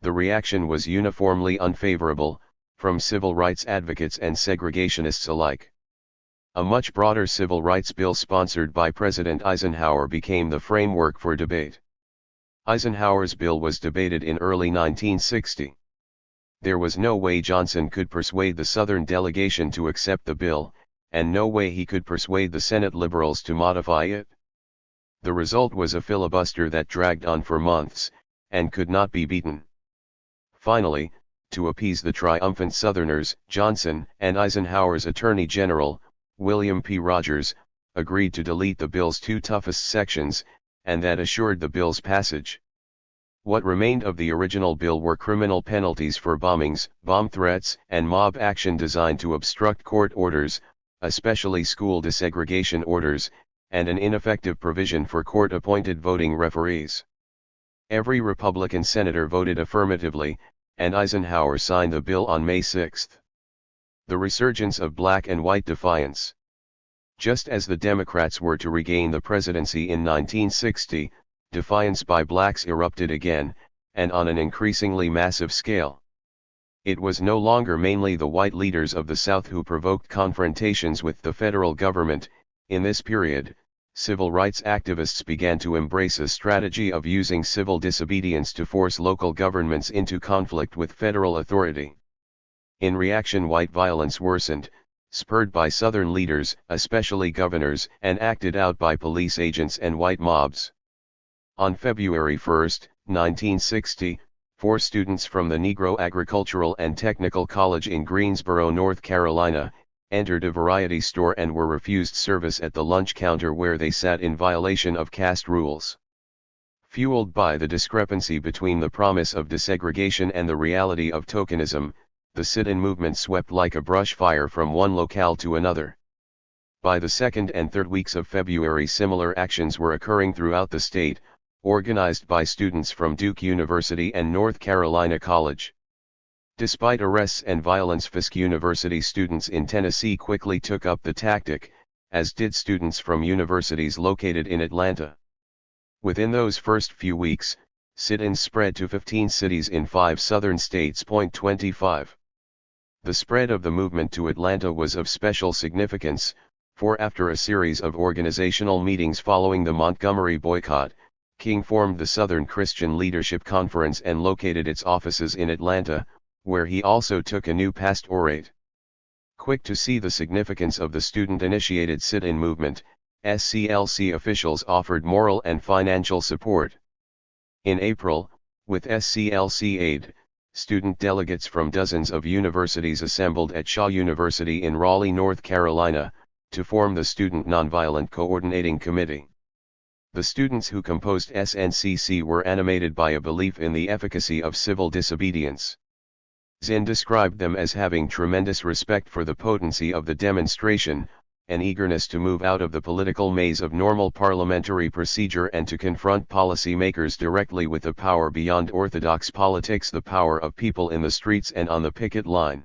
The reaction was uniformly unfavorable, from civil rights advocates and segregationists alike. A much broader civil rights bill sponsored by President Eisenhower became the framework for debate. Eisenhower's bill was debated in early 1960. There was no way Johnson could persuade the Southern delegation to accept the bill, and no way he could persuade the Senate liberals to modify it. The result was a filibuster that dragged on for months, and could not be beaten. Finally, to appease the triumphant Southerners, Johnson and Eisenhower's Attorney General, William P. Rogers, agreed to delete the bill's two toughest sections, and that assured the bill's passage. What remained of the original bill were criminal penalties for bombings, bomb threats, and mob action designed to obstruct court orders, especially school desegregation orders, and an ineffective provision for court-appointed voting referees. Every Republican senator voted affirmatively, and Eisenhower signed the bill on May 6. The resurgence of black and white defiance. Just as the Democrats were to regain the presidency in 1960, defiance by blacks erupted again, and on an increasingly massive scale. It was no longer mainly the white leaders of the South who provoked confrontations with the federal government. In this period, civil rights activists began to embrace a strategy of using civil disobedience to force local governments into conflict with federal authority. In reaction, white violence worsened, spurred by Southern leaders, especially governors, and acted out by police agents and white mobs. On February 1, 1960, 4 students from the Negro Agricultural and Technical College in Greensboro, North Carolina, entered a variety store and were refused service at the lunch counter where they sat in violation of caste rules. Fueled by the discrepancy between the promise of desegregation and the reality of tokenism, the sit-in movement swept like a brush fire from one locale to another. By the second and third weeks of February, similar actions were occurring throughout the state, organized by students from Duke University and North Carolina College. Despite arrests and violence, Fisk University students in Tennessee quickly took up the tactic, as did students from universities located in Atlanta. Within those first few weeks, sit-ins spread to 15 cities in 5 southern states. 25. The spread of the movement to Atlanta was of special significance, for after a series of organizational meetings following the Montgomery boycott, King formed the Southern Christian Leadership Conference and located its offices in Atlanta, where he also took a new pastorate. Quick to see the significance of the student-initiated sit-in movement, SCLC officials offered moral and financial support. In April, with SCLC aid, student delegates from dozens of universities assembled at Shaw University in Raleigh, North Carolina, to form the Student Nonviolent Coordinating Committee. The students who composed SNCC were animated by a belief in the efficacy of civil disobedience. Zinn described them as having tremendous respect for the potency of the demonstration, an eagerness to move out of the political maze of normal parliamentary procedure and to confront policymakers directly with the power beyond orthodox politics, the power of people in the streets and on the picket line.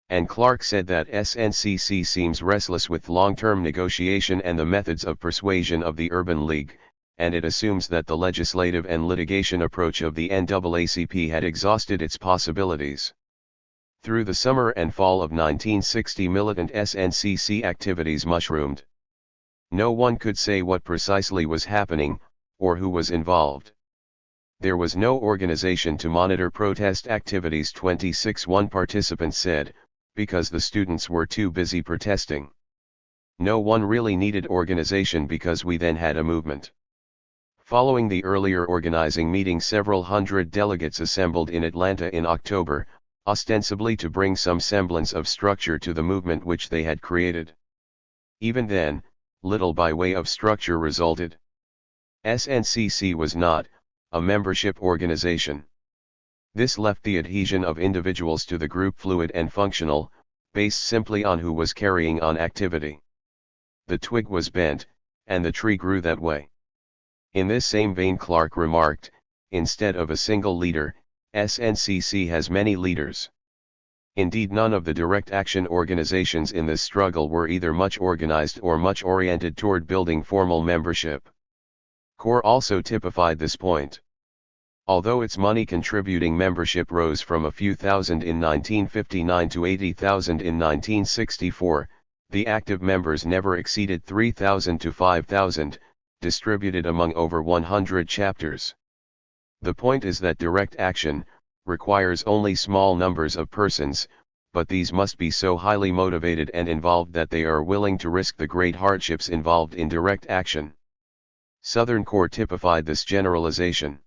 And Clark said that SNCC seems restless with long-term negotiation and the methods of persuasion of the Urban League, and it assumes that the legislative and litigation approach of the NAACP had exhausted its possibilities. Through the summer and fall of 1960, militant SNCC activities mushroomed. No one could say what precisely was happening, or who was involved. There was no organization to monitor protest activities. 26 One participant said, because the students were too busy protesting. No one really needed organization because we then had a movement. Following the earlier organizing meeting, several hundred delegates assembled in Atlanta in October, ostensibly to bring some semblance of structure to the movement which they had created. Even then, little by way of structure resulted. SNCC was not a membership organization. This left the adhesion of individuals to the group fluid and functional, based simply on who was carrying on activity. The twig was bent, and the tree grew that way. In this same vein, Clark remarked, instead of a single leader, SNCC has many leaders. Indeed, none of the direct action organizations in this struggle were either much organized or much oriented toward building formal membership. CORE also typified this point. Although its money-contributing membership rose from a few thousand in 1959 to 80,000 in 1964, the active members never exceeded 3,000 to 5,000, distributed among over 100 chapters. The point is that direct action requires only small numbers of persons, but these must be so highly motivated and involved that they are willing to risk the great hardships involved in direct action. Southern Corps typified this generalization.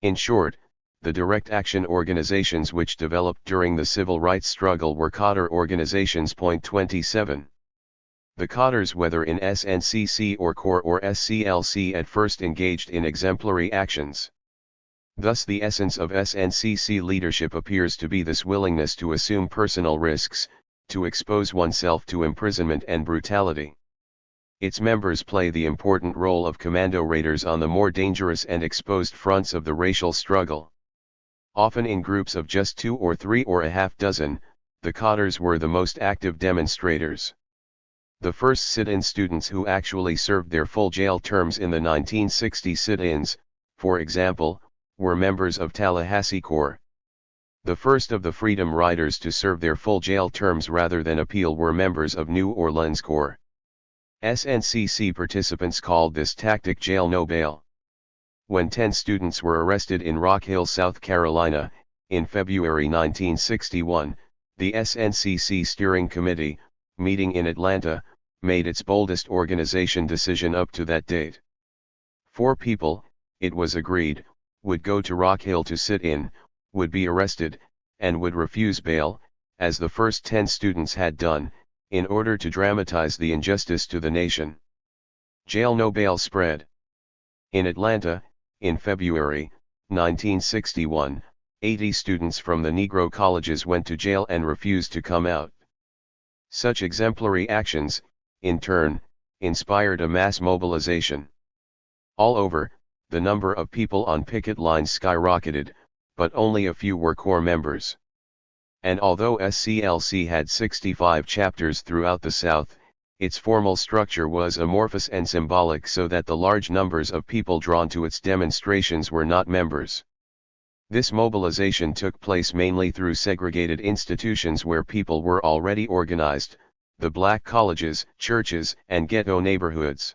In short, the direct action organizations which developed during the civil rights struggle were cadre organizations. 27. The cadres, whether in SNCC or Corps or SCLC, at first engaged in exemplary actions. Thus the essence of SNCC leadership appears to be this willingness to assume personal risks, to expose oneself to imprisonment and brutality. Its members play the important role of commando raiders on the more dangerous and exposed fronts of the racial struggle. Often in groups of just 2 or 3 or a half dozen, the cadres were the most active demonstrators. The first sit-in students who actually served their full jail terms in the 1960 sit-ins, for example, were members of Tallahassee Corps. The first of the Freedom Riders to serve their full jail terms rather than appeal were members of New Orleans Corps. SNCC participants called this tactic jail no bail. When 10 students were arrested in Rock Hill, South Carolina, in February 1961, the SNCC Steering Committee, meeting in Atlanta, made its boldest organization decision up to that date. 4 people, it was agreed, would go to Rock Hill to sit in, would be arrested, and would refuse bail, as the first 10 students had done, in order to dramatize the injustice to the nation. Jail no bail spread. In Atlanta, in February 1961, 80 students from the Negro colleges went to jail and refused to come out. Such exemplary actions, in turn, inspired a mass mobilization. All over, the number of people on picket lines skyrocketed, but only a few were Corps members. And although SCLC had 65 chapters throughout the South, its formal structure was amorphous and symbolic, so that the large numbers of people drawn to its demonstrations were not members. This mobilization took place mainly through segregated institutions where people were already organized, the black colleges, churches, and ghetto neighborhoods.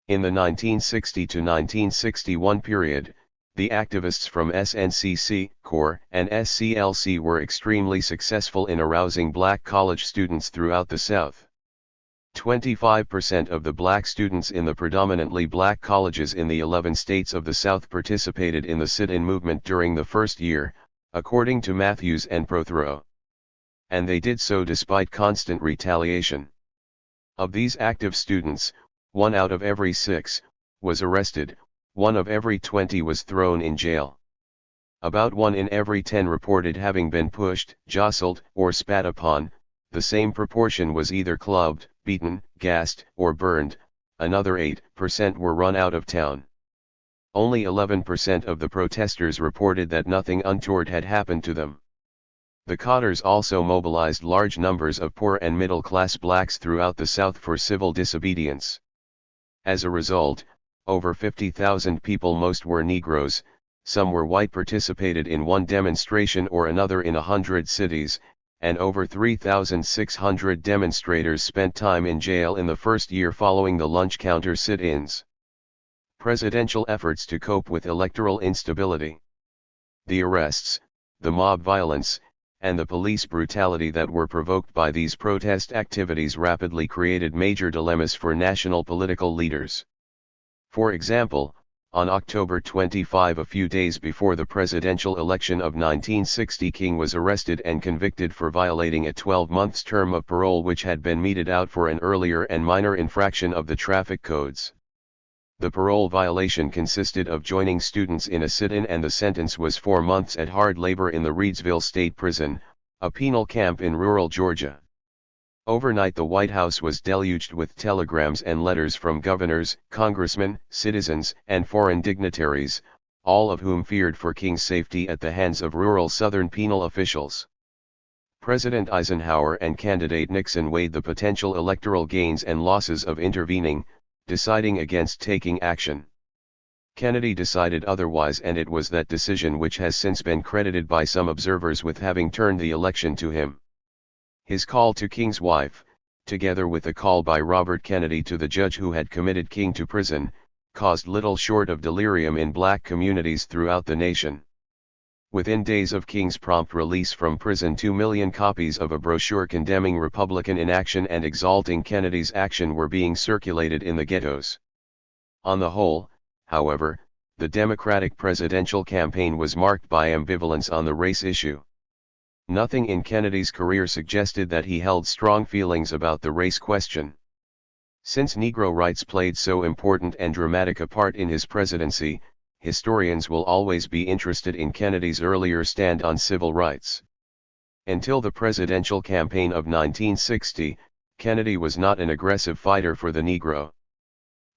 In the 1960 to 1961 period, the activists from SNCC, Corps, and SCLC were extremely successful in arousing black college students throughout the South. 25% of the black students in the predominantly black colleges in the 11 states of the South participated in the sit-in movement during the first year, according to Matthews and Prothero. And they did so despite constant retaliation. Of these active students, 1 out of every 6 was arrested, 1 of every 20 was thrown in jail. About 1 in every 10 reported having been pushed, jostled, or spat upon. The same proportion was either clubbed, beaten, gassed, or burned. Another 8% were run out of town. Only 11% of the protesters reported that nothing untoward had happened to them. The cadres also mobilized large numbers of poor and middle-class blacks throughout the South for civil disobedience. As a result, over 50,000 people, most were Negroes, some were white, participated in one demonstration or another in 100 cities, and over 3,600 demonstrators spent time in jail in the first year following the lunch counter sit-ins. Presidential efforts to cope with electoral instability. The arrests, the mob violence, and the police brutality that were provoked by these protest activities rapidly created major dilemmas for national political leaders. For example, on October 25, a few days before the presidential election of 1960, King was arrested and convicted for violating a 12-month term of parole which had been meted out for an earlier and minor infraction of the traffic codes. The parole violation consisted of joining students in a sit-in, and the sentence was 4 months at hard labor in the Reidsville State Prison, a penal camp in rural Georgia. Overnight, the White House was deluged with telegrams and letters from governors, congressmen, citizens, and foreign dignitaries, all of whom feared for King's safety at the hands of rural Southern penal officials. President Eisenhower and candidate Nixon weighed the potential electoral gains and losses of intervening, deciding against taking action. Kennedy decided otherwise, and it was that decision which has since been credited by some observers with having turned the election to him. His call to King's wife, together with a call by Robert Kennedy to the judge who had committed King to prison, caused little short of delirium in black communities throughout the nation. Within days of King's prompt release from prison, 2 million copies of a brochure condemning Republican inaction and exalting Kennedy's action were being circulated in the ghettos. On the whole, however, the Democratic presidential campaign was marked by ambivalence on the race issue. Nothing in Kennedy's career suggested that he held strong feelings about the race question. Since Negro rights played so important and dramatic a part in his presidency, historians will always be interested in Kennedy's earlier stand on civil rights. Until the presidential campaign of 1960, Kennedy was not an aggressive fighter for the Negro.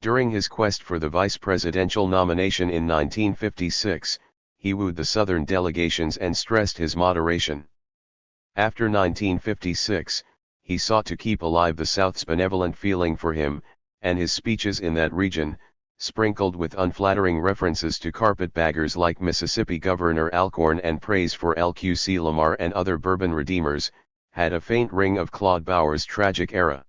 During his quest for the vice presidential nomination in 1956, he wooed the Southern delegations and stressed his moderation. After 1956, he sought to keep alive the South's benevolent feeling for him, and his speeches in that region, sprinkled with unflattering references to carpetbaggers like Mississippi Governor Alcorn and praise for LQC Lamar and other Bourbon redeemers, had a faint ring of Claude Bauer's tragic era.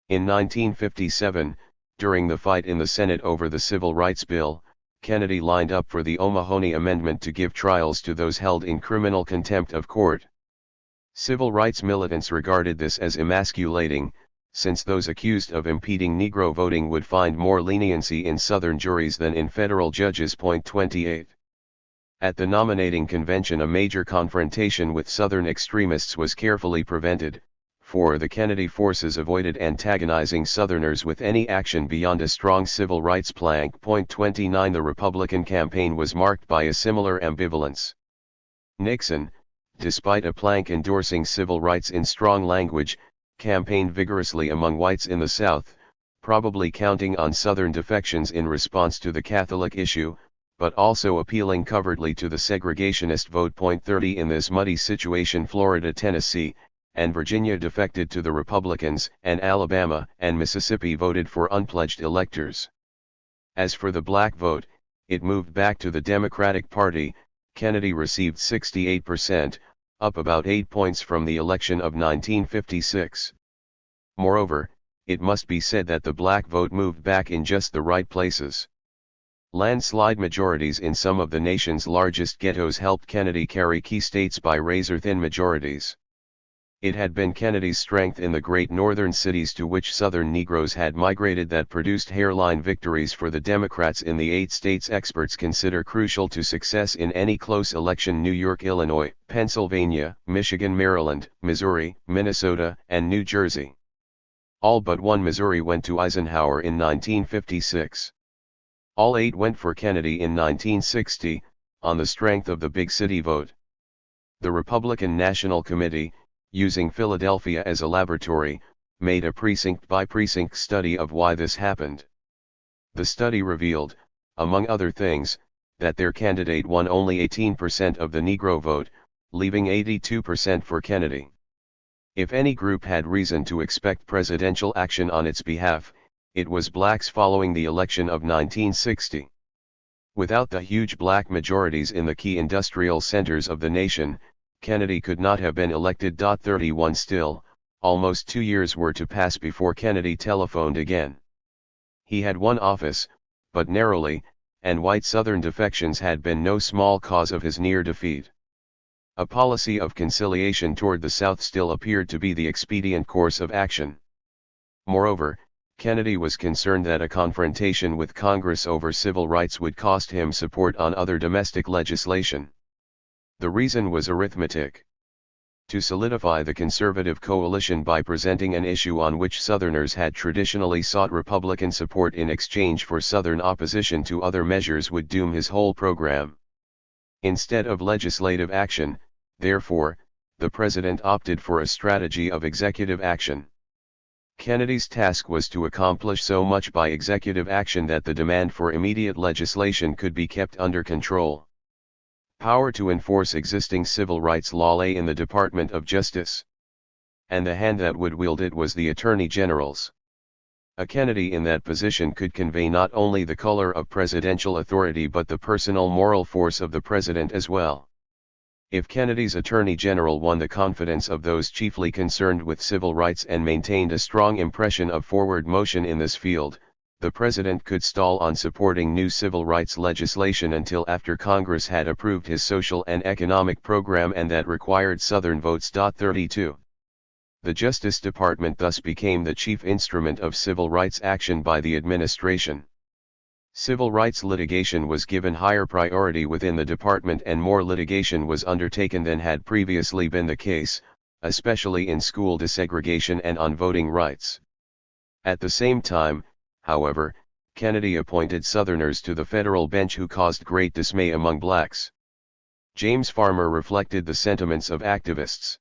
In 1957, during the fight in the Senate over the Civil Rights Bill, Kennedy lined up for the O'Mahony Amendment to give trials to those held in criminal contempt of court. Civil rights militants regarded this as emasculating, since those accused of impeding Negro voting would find more leniency in Southern juries than in federal judges. 28. At the nominating convention, a major confrontation with Southern extremists was carefully prevented, for the Kennedy forces avoided antagonizing Southerners with any action beyond a strong civil rights plank. 29. The Republican campaign was marked by a similar ambivalence. Nixon, despite a plank endorsing civil rights in strong language, campaigned vigorously among whites in the South, probably counting on Southern defections in response to the Catholic issue, but also appealing covertly to the segregationist vote. 30. In this muddy situation, Florida, Tennessee, and Virginia defected to the Republicans, and Alabama and Mississippi voted for unpledged electors. As for the black vote, it moved back to the Democratic Party. Kennedy received 68%, up about 8 points from the election of 1956. Moreover, it must be said that the black vote moved back in just the right places. Landslide majorities in some of the nation's largest ghettos helped Kennedy carry key states by razor-thin majorities. It had been Kennedy's strength in the great northern cities to which Southern Negroes had migrated that produced hairline victories for the Democrats in the 8 states experts consider crucial to success in any close election: New York, Illinois, Pennsylvania, Michigan, Maryland, Missouri, Minnesota, and New Jersey. All but one Missouri went to Eisenhower in 1956. All 8 went for Kennedy in 1960, on the strength of the big city vote. The Republican National Committee, using Philadelphia as a laboratory, made a precinct-by-precinct study of why this happened. The study revealed, among other things, that their candidate won only 18% of the Negro vote, leaving 82% for Kennedy. If any group had reason to expect presidential action on its behalf, it was blacks following the election of 1960. Without the huge black majorities in the key industrial centers of the nation, Kennedy could not have been elected. 31 Still, almost 2 years were to pass before Kennedy telephoned again. He had won office, but narrowly, and white Southern defections had been no small cause of his near defeat. A policy of conciliation toward the South still appeared to be the expedient course of action. Moreover, Kennedy was concerned that a confrontation with Congress over civil rights would cost him support on other domestic legislation. The reason was arithmetic. To solidify the conservative coalition by presenting an issue on which Southerners had traditionally sought Republican support in exchange for Southern opposition to other measures would doom his whole program. Instead of legislative action, therefore, the president opted for a strategy of executive action. Kennedy's task was to accomplish so much by executive action that the demand for immediate legislation could be kept under control. Power to enforce existing civil rights law lay in the Department of Justice. And the hand that would wield it was the Attorney General's. A Kennedy in that position could convey not only the color of presidential authority but the personal moral force of the president as well. If Kennedy's Attorney General won the confidence of those chiefly concerned with civil rights and maintained a strong impression of forward motion in this field, the president could stall on supporting new civil rights legislation until after Congress had approved his social and economic program, and that required Southern votes. 32. The Justice Department thus became the chief instrument of civil rights action by the administration. Civil rights litigation was given higher priority within the department, and more litigation was undertaken than had previously been the case, especially in school desegregation and on voting rights. At the same time, however, Kennedy appointed Southerners to the federal bench who caused great dismay among blacks. James Farmer reflected the sentiments of activists.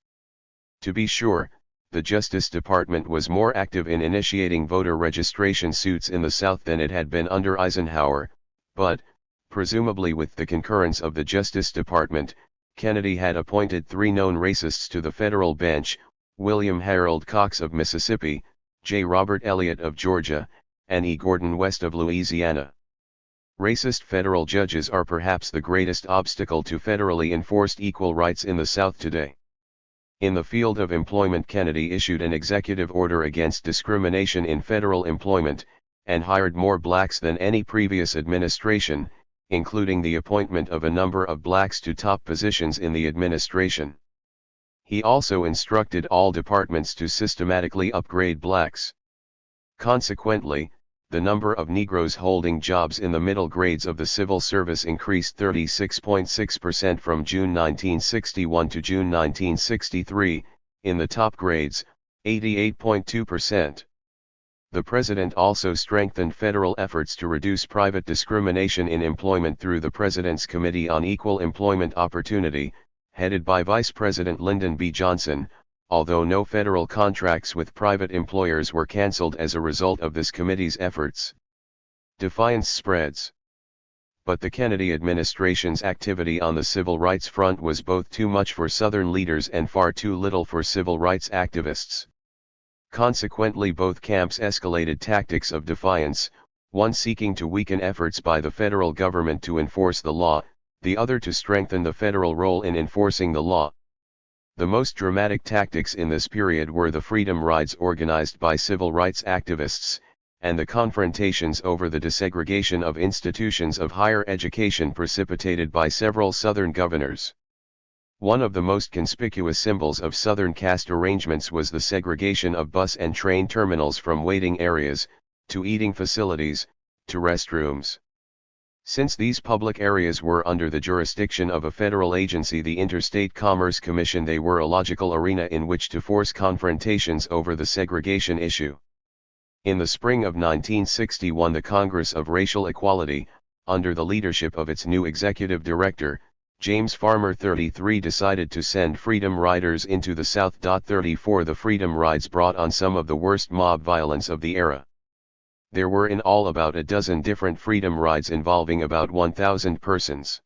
To be sure, the Justice Department was more active in initiating voter registration suits in the South than it had been under Eisenhower, but, presumably with the concurrence of the Justice Department, Kennedy had appointed 3 known racists to the federal bench: William Harold Cox of Mississippi, J. Robert Elliott of Georgia, and E. Gordon West of Louisiana. Racist federal judges are perhaps the greatest obstacle to federally enforced equal rights in the South today. In the field of employment, Kennedy issued an executive order against discrimination in federal employment, and hired more blacks than any previous administration, including the appointment of a number of blacks to top positions in the administration. He also instructed all departments to systematically upgrade blacks. Consequently, the number of Negroes holding jobs in the middle grades of the civil service increased 36.6% from June 1961 to June 1963, in the top grades, 88.2%. The President also strengthened federal efforts to reduce private discrimination in employment through the President's Committee on Equal Employment Opportunity, headed by Vice President Lyndon B. Johnson, although no federal contracts with private employers were canceled as a result of this committee's efforts. Defiance spreads. But the Kennedy administration's activity on the civil rights front was both too much for Southern leaders and far too little for civil rights activists. Consequently, both camps escalated tactics of defiance, one seeking to weaken efforts by the federal government to enforce the law, the other to strengthen the federal role in enforcing the law. The most dramatic tactics in this period were the freedom rides organized by civil rights activists, and the confrontations over the desegregation of institutions of higher education precipitated by several Southern governors. One of the most conspicuous symbols of Southern caste arrangements was the segregation of bus and train terminals from waiting areas, to eating facilities, to restrooms. Since these public areas were under the jurisdiction of a federal agency, the Interstate Commerce Commission, they were a logical arena in which to force confrontations over the segregation issue. In the spring of 1961, the Congress of Racial Equality, under the leadership of its new executive director, James Farmer 33, decided to send Freedom Riders into the South. 34 The Freedom Rides brought on some of the worst mob violence of the era. There were in all about a dozen different freedom rides involving about 1,000 persons.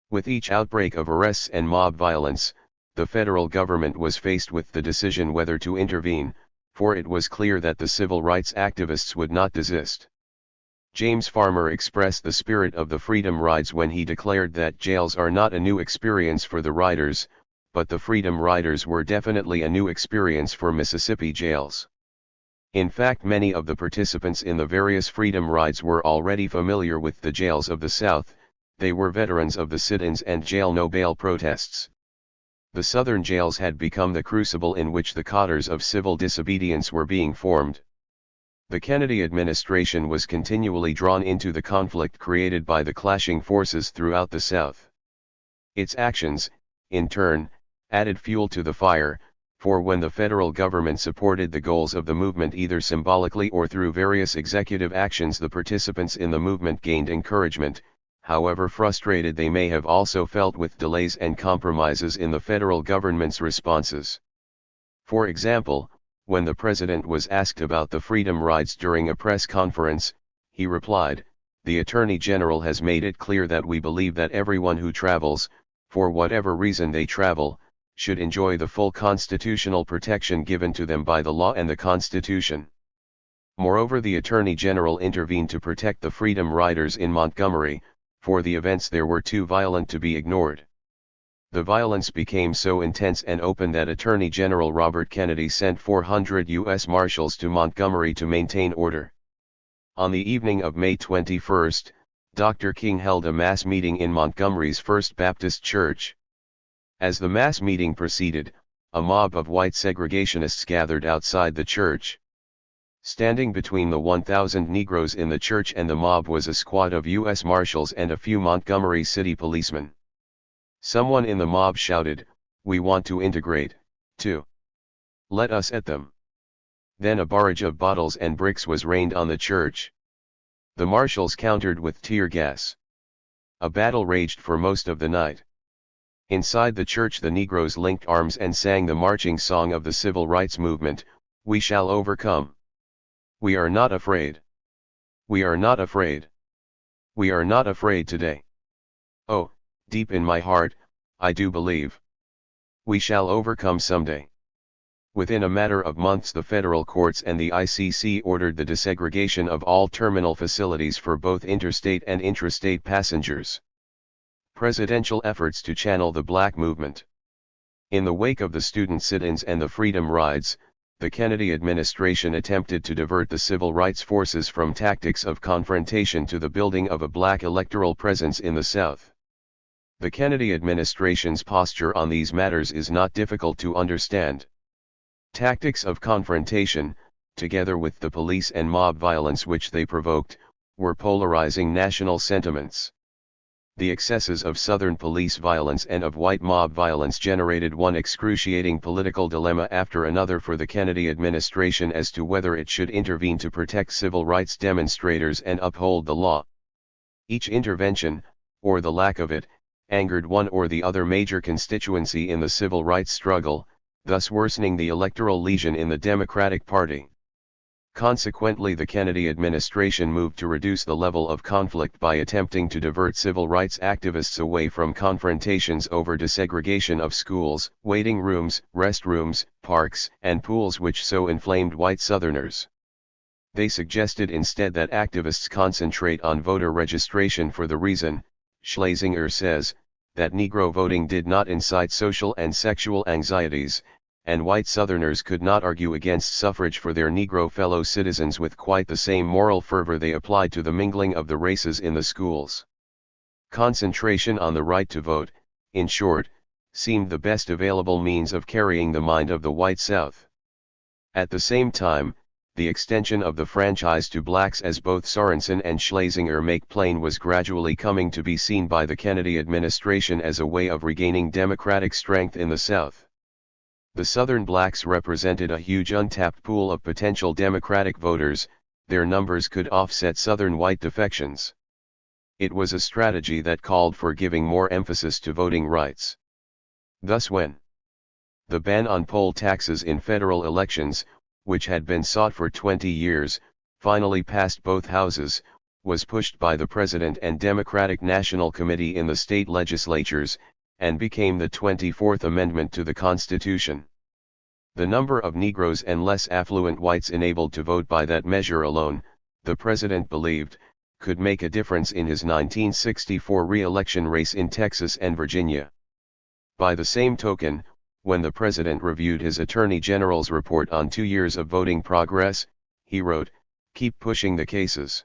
With each outbreak of arrests and mob violence, the federal government was faced with the decision whether to intervene, for it was clear that the civil rights activists would not desist. James Farmer expressed the spirit of the freedom rides when he declared that jails are not a new experience for the riders, but the freedom riders were definitely a new experience for Mississippi jails. In fact, many of the participants in the various freedom rides were already familiar with the jails of the South. They were veterans of the sit-ins and jail no bail protests. The Southern jails had become the crucible in which the cotters of civil disobedience were being formed. The Kennedy administration was continually drawn into the conflict created by the clashing forces throughout the South. Its actions, in turn, added fuel to the fire, for when the federal government supported the goals of the movement either symbolically or through various executive actions, the participants in the movement gained encouragement, however frustrated they may have also felt with delays and compromises in the federal government's responses. For example, when the president was asked about the freedom rides during a press conference, he replied, "The Attorney General has made it clear that we believe that everyone who travels, for whatever reason they travel, should enjoy the full constitutional protection given to them by the law and the Constitution." Moreover, the Attorney General intervened to protect the freedom riders in Montgomery, for the events there were too violent to be ignored. The violence became so intense and open that Attorney General Robert Kennedy sent 400 U.S. Marshals to Montgomery to maintain order. On the evening of May 21, Dr. King held a mass meeting in Montgomery's First Baptist Church. As the mass meeting proceeded, a mob of white segregationists gathered outside the church. Standing between the 1,000 Negroes in the church and the mob was a squad of U.S. Marshals and a few Montgomery City policemen. Someone in the mob shouted, "We want to integrate, too. Let us at them." Then a barrage of bottles and bricks was rained on the church. The marshals countered with tear gas. A battle raged for most of the night. Inside the church the Negroes linked arms and sang the marching song of the civil rights movement, "We shall overcome. We are not afraid. We are not afraid. We are not afraid today. Oh, deep in my heart, I do believe. We shall overcome someday." Within a matter of months the federal courts and the ICC ordered the desegregation of all terminal facilities for both interstate and intrastate passengers. Presidential efforts to channel the black movement. In the wake of the student sit-ins and the freedom rides, the Kennedy administration attempted to divert the civil rights forces from tactics of confrontation to the building of a black electoral presence in the South. The Kennedy administration's posture on these matters is not difficult to understand. Tactics of confrontation, together with the police and mob violence which they provoked, were polarizing national sentiments. The excesses of Southern police violence and of white mob violence generated one excruciating political dilemma after another for the Kennedy administration as to whether it should intervene to protect civil rights demonstrators and uphold the law. Each intervention, or the lack of it, angered one or the other major constituency in the civil rights struggle, thus worsening the electoral lesion in the Democratic Party. Consequently, the Kennedy administration moved to reduce the level of conflict by attempting to divert civil rights activists away from confrontations over desegregation of schools, waiting rooms, restrooms, parks, and pools which so inflamed white Southerners. They suggested instead that activists concentrate on voter registration for the reason, Schlesinger says, that Negro voting did not incite social and sexual anxieties, and white Southerners could not argue against suffrage for their Negro fellow citizens with quite the same moral fervor they applied to the mingling of the races in the schools. Concentration on the right to vote, in short, seemed the best available means of carrying the mind of the white South. At the same time, the extension of the franchise to blacks, as both Sorensen and Schlesinger make plain, was gradually coming to be seen by the Kennedy administration as a way of regaining democratic strength in the South. The Southern blacks represented a huge untapped pool of potential Democratic voters, their numbers could offset Southern white defections. It was a strategy that called for giving more emphasis to voting rights. Thus when the ban on poll taxes in federal elections, which had been sought for 20 years, finally passed both houses, was pushed by the President and Democratic National Committee in the state legislatures, and became the 24th Amendment to the Constitution. The number of Negroes and less affluent whites enabled to vote by that measure alone, the President believed, could make a difference in his 1964 re-election race in Texas and Virginia. By the same token, when the President reviewed his Attorney General's report on 2 years of voting progress, he wrote, "Keep pushing the cases."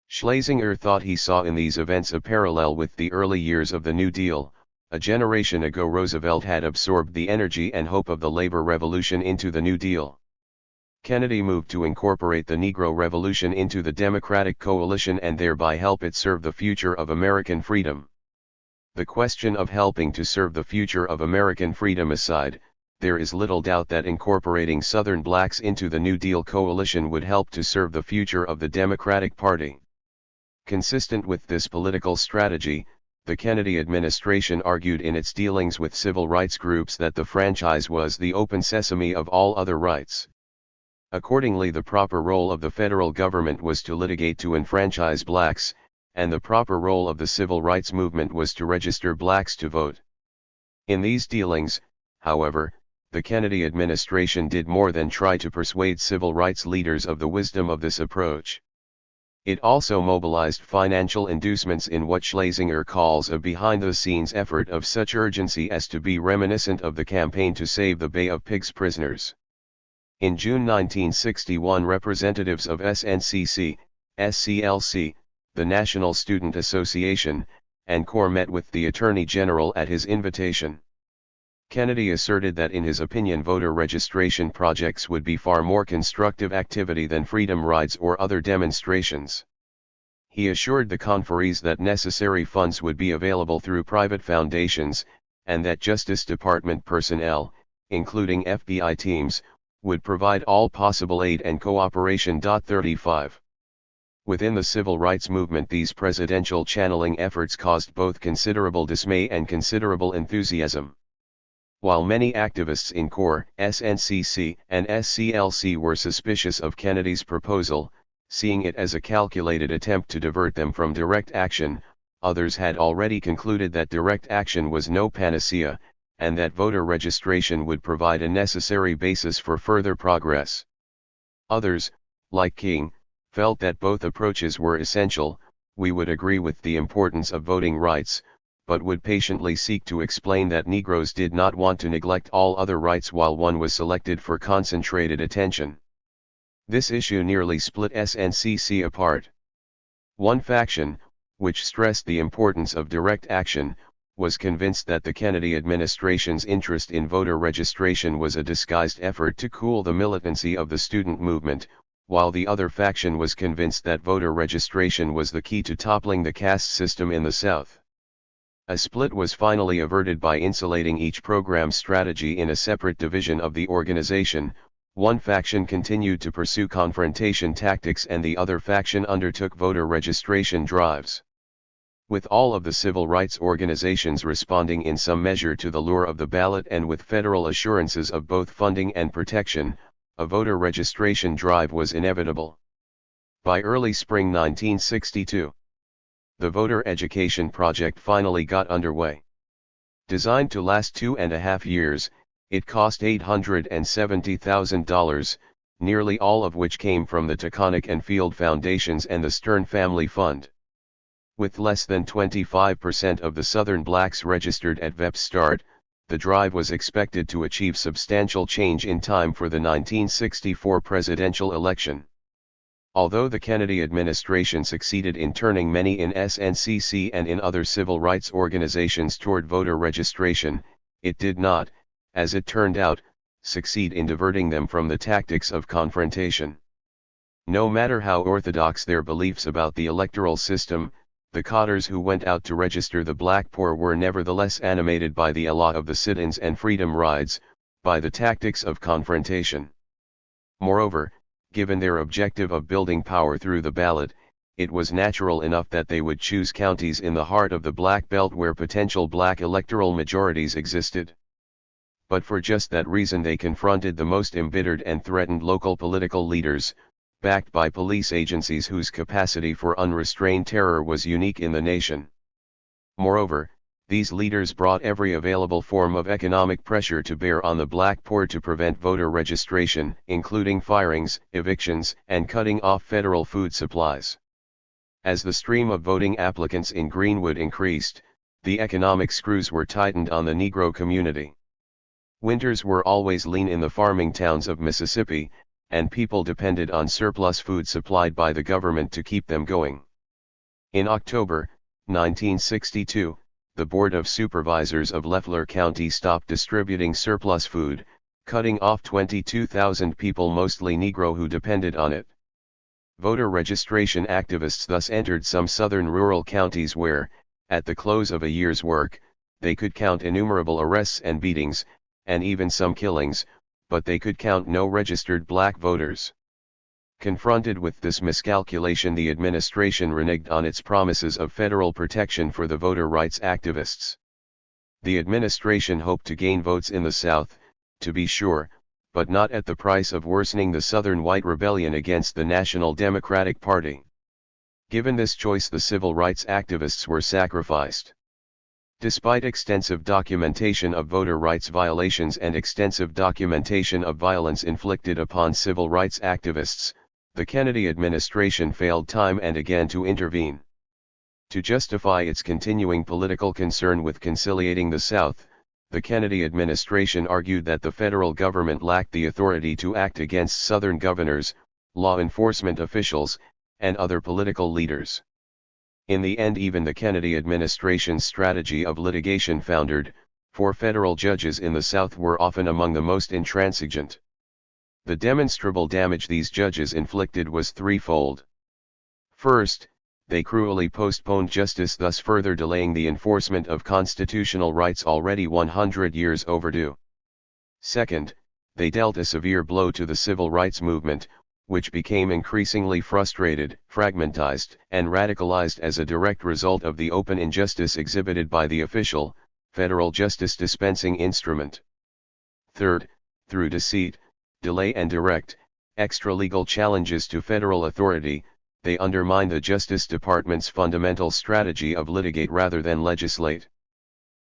Schlesinger thought he saw in these events a parallel with the early years of the New Deal. A generation ago Roosevelt had absorbed the energy and hope of the labor revolution into the New Deal. Kennedy moved to incorporate the Negro Revolution into the Democratic coalition and thereby help it serve the future of American freedom. The question of helping to serve the future of American freedom aside, there is little doubt that incorporating Southern blacks into the New Deal coalition would help to serve the future of the Democratic Party. Consistent with this political strategy, the Kennedy administration argued in its dealings with civil rights groups that the franchise was the open sesame of all other rights. Accordingly, the proper role of the federal government was to litigate to enfranchise blacks, and the proper role of the civil rights movement was to register blacks to vote. In these dealings, however, the Kennedy administration did more than try to persuade civil rights leaders of the wisdom of this approach. It also mobilized financial inducements in what Schlesinger calls a behind-the-scenes effort of such urgency as to be reminiscent of the campaign to save the Bay of Pigs prisoners. In June 1961, representatives of SNCC, SCLC, the National Student Association, and CORE met with the Attorney General at his invitation. Kennedy asserted that in his opinion voter registration projects would be far more constructive activity than freedom rides or other demonstrations. He assured the conferees that necessary funds would be available through private foundations, and that Justice Department personnel, including FBI teams, would provide all possible aid and cooperation. 35. Within the civil rights movement, these presidential channeling efforts caused both considerable dismay and considerable enthusiasm. While many activists in CORE, SNCC, and SCLC were suspicious of Kennedy's proposal, seeing it as a calculated attempt to divert them from direct action, others had already concluded that direct action was no panacea, and that voter registration would provide a necessary basis for further progress. Others, like King, felt that both approaches were essential. We would agree with the importance of voting rights, but would patiently seek to explain that Negroes did not want to neglect all other rights while one was selected for concentrated attention. This issue nearly split SNCC apart. One faction, which stressed the importance of direct action, was convinced that the Kennedy administration's interest in voter registration was a disguised effort to cool the militancy of the student movement, while the other faction was convinced that voter registration was the key to toppling the caste system in the South. A split was finally averted by insulating each program strategy in a separate division of the organization. One faction continued to pursue confrontation tactics and the other faction undertook voter registration drives. With all of the civil rights organizations responding in some measure to the lure of the ballot and with federal assurances of both funding and protection, a voter registration drive was inevitable. By early spring 1962, the voter education project finally got underway. Designed to last 2.5 years, it cost $870,000, nearly all of which came from the Taconic and Field Foundations and the Stern Family Fund. With less than 25% of the Southern blacks registered at VEP's start, the drive was expected to achieve substantial change in time for the 1964 presidential election. Although the Kennedy administration succeeded in turning many in SNCC and in other civil rights organizations toward voter registration, it did not, as it turned out, succeed in diverting them from the tactics of confrontation. No matter how orthodox their beliefs about the electoral system, the Cotters who went out to register the black poor were nevertheless animated by the elan of the sit-ins and freedom rides, by the tactics of confrontation. Moreover, given their objective of building power through the ballot, it was natural enough that they would choose counties in the heart of the Black Belt where potential black electoral majorities existed. But for just that reason they confronted the most embittered and threatened local political leaders, backed by police agencies whose capacity for unrestrained terror was unique in the nation. Moreover, these leaders brought every available form of economic pressure to bear on the black poor to prevent voter registration, including firings, evictions, and cutting off federal food supplies. As the stream of voting applicants in Greenwood increased, the economic screws were tightened on the Negro community. Winters were always lean in the farming towns of Mississippi, and people depended on surplus food supplied by the government to keep them going. In October 1962, the Board of Supervisors of Leflore County stopped distributing surplus food, cutting off 22,000 people, mostly Negro, who depended on it. Voter registration activists thus entered some southern rural counties where, at the close of a year's work, they could count innumerable arrests and beatings, and even some killings, but they could count no registered black voters. Confronted with this miscalculation, the administration reneged on its promises of federal protection for the voter rights activists. The administration hoped to gain votes in the South, to be sure, but not at the price of worsening the Southern white rebellion against the National Democratic Party. Given this choice, the civil rights activists were sacrificed. Despite extensive documentation of voter rights violations and extensive documentation of violence inflicted upon civil rights activists, the Kennedy administration failed time and again to intervene. To justify its continuing political concern with conciliating the South, the Kennedy administration argued that the federal government lacked the authority to act against Southern governors, law enforcement officials, and other political leaders. In the end, even the Kennedy administration's strategy of litigation foundered, for federal judges in the South were often among the most intransigent. The demonstrable damage these judges inflicted was threefold. First, they cruelly postponed justice, thus further delaying the enforcement of constitutional rights already 100 years overdue. Second, they dealt a severe blow to the civil rights movement, which became increasingly frustrated, fragmentized, and radicalized as a direct result of the open injustice exhibited by the official, federal justice dispensing instrument. Third, through deceit, delay and direct, extra-legal challenges to federal authority, they undermine the Justice Department's fundamental strategy of litigate rather than legislate.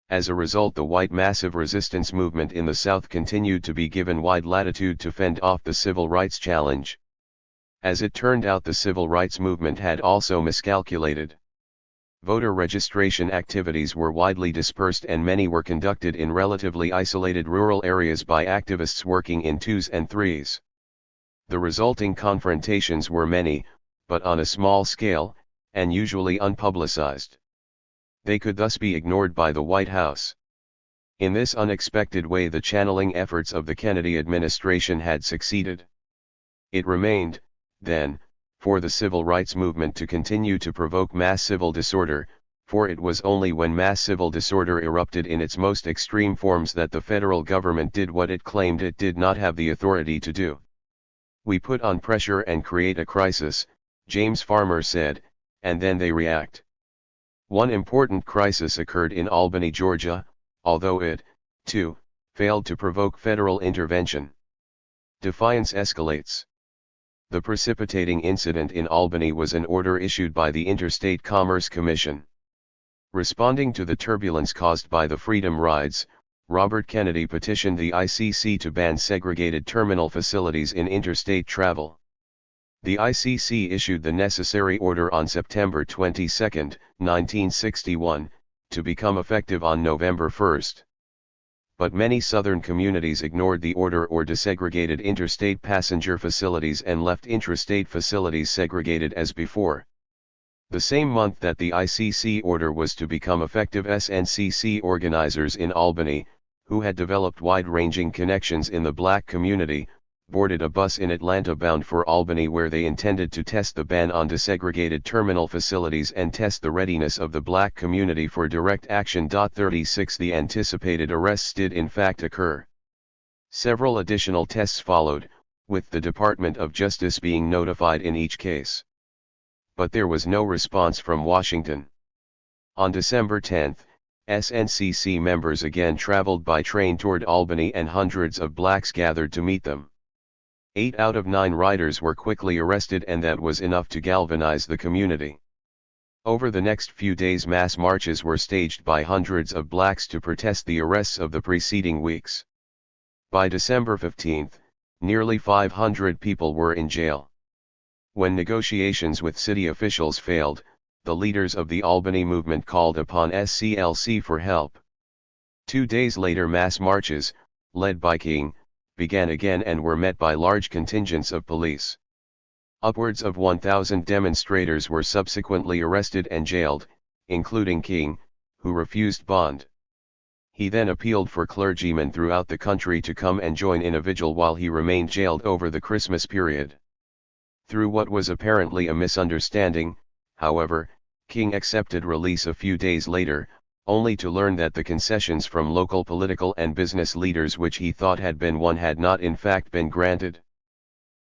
As a result, the white massive resistance movement in the South continued to be given wide latitude to fend off the civil rights challenge. As it turned out, the civil rights movement had also miscalculated. Voter registration activities were widely dispersed, and many were conducted in relatively isolated rural areas by activists working in twos and threes. The resulting confrontations were many, but on a small scale, and usually unpublicized. They could thus be ignored by the White House. In this unexpected way, the channeling efforts of the Kennedy administration had succeeded. It remained, then, for the civil rights movement to continue to provoke mass civil disorder, for it was only when mass civil disorder erupted in its most extreme forms that the federal government did what it claimed it did not have the authority to do. "We put on pressure and create a crisis," James Farmer said, "and then they react." One important crisis occurred in Albany, Georgia, although it, too, failed to provoke federal intervention. Defiance escalates. The precipitating incident in Albany was an order issued by the Interstate Commerce Commission. Responding to the turbulence caused by the Freedom Rides, Robert Kennedy petitioned the ICC to ban segregated terminal facilities in interstate travel. The ICC issued the necessary order on September 22, 1961, to become effective on November 1. But many Southern communities ignored the order or desegregated interstate passenger facilities and left intrastate facilities segregated as before. The same month that the ICC order was to become effective, SNCC organizers in Albany, who had developed wide-ranging connections in the black community, boarded a bus in Atlanta bound for Albany, where they intended to test the ban on desegregated terminal facilities and test the readiness of the black community for direct action. 36 The anticipated arrests did in fact occur. Several additional tests followed, with the Department of Justice being notified in each case. But there was no response from Washington. On December 10, SNCC members again traveled by train toward Albany, and hundreds of blacks gathered to meet them. 8 out of 9 riders were quickly arrested, and that was enough to galvanize the community. Over the next few days, mass marches were staged by hundreds of blacks to protest the arrests of the preceding weeks. By December 15, nearly 500 people were in jail. When negotiations with city officials failed, the leaders of the Albany movement called upon SCLC for help. 2 days later, mass marches, led by King, began again and were met by large contingents of police. Upwards of 1,000 demonstrators were subsequently arrested and jailed, including King, who refused bond. He then appealed for clergymen throughout the country to come and join in a vigil while he remained jailed over the Christmas period. Through what was apparently a misunderstanding, however, King accepted release a few days later, only to learn that the concessions from local political and business leaders which he thought had been won had not in fact been granted.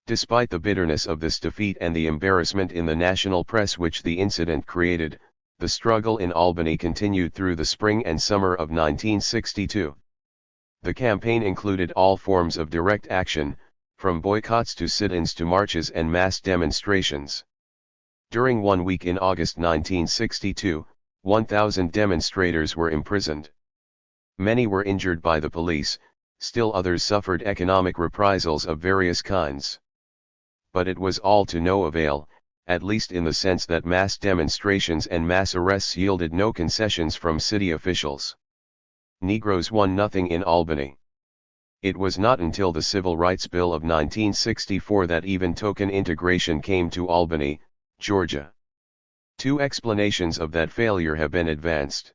Despite the bitterness of this defeat and the embarrassment in the national press which the incident created, the struggle in Albany continued through the spring and summer of 1962. The campaign included all forms of direct action, from boycotts to sit-ins to marches and mass demonstrations. During 1 week in August 1962, 1,000 demonstrators were imprisoned. Many were injured by the police, still others suffered economic reprisals of various kinds. But it was all to no avail, at least in the sense that mass demonstrations and mass arrests yielded no concessions from city officials. Negroes won nothing in Albany. It was not until the Civil Rights Bill of 1964 that even token integration came to Albany, Georgia. Two explanations of that failure have been advanced.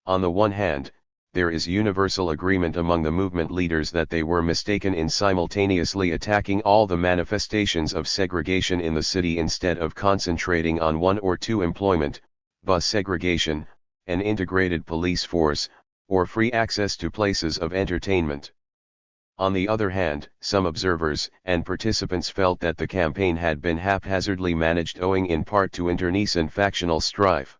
On the one hand, there is universal agreement among the movement leaders that they were mistaken in simultaneously attacking all the manifestations of segregation in the city instead of concentrating on one or two: employment, bus segregation, an integrated police force, or free access to places of entertainment. On the other hand, some observers and participants felt that the campaign had been haphazardly managed owing in part to internecine factional strife.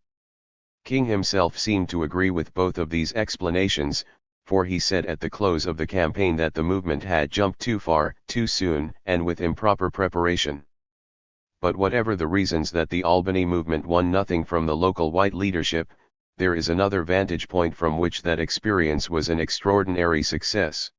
King himself seemed to agree with both of these explanations, for he said at the close of the campaign that the movement had jumped too far, too soon, and with improper preparation. But whatever the reasons that the Albany movement won nothing from the local white leadership, there is another vantage point from which that experience was an extraordinary success.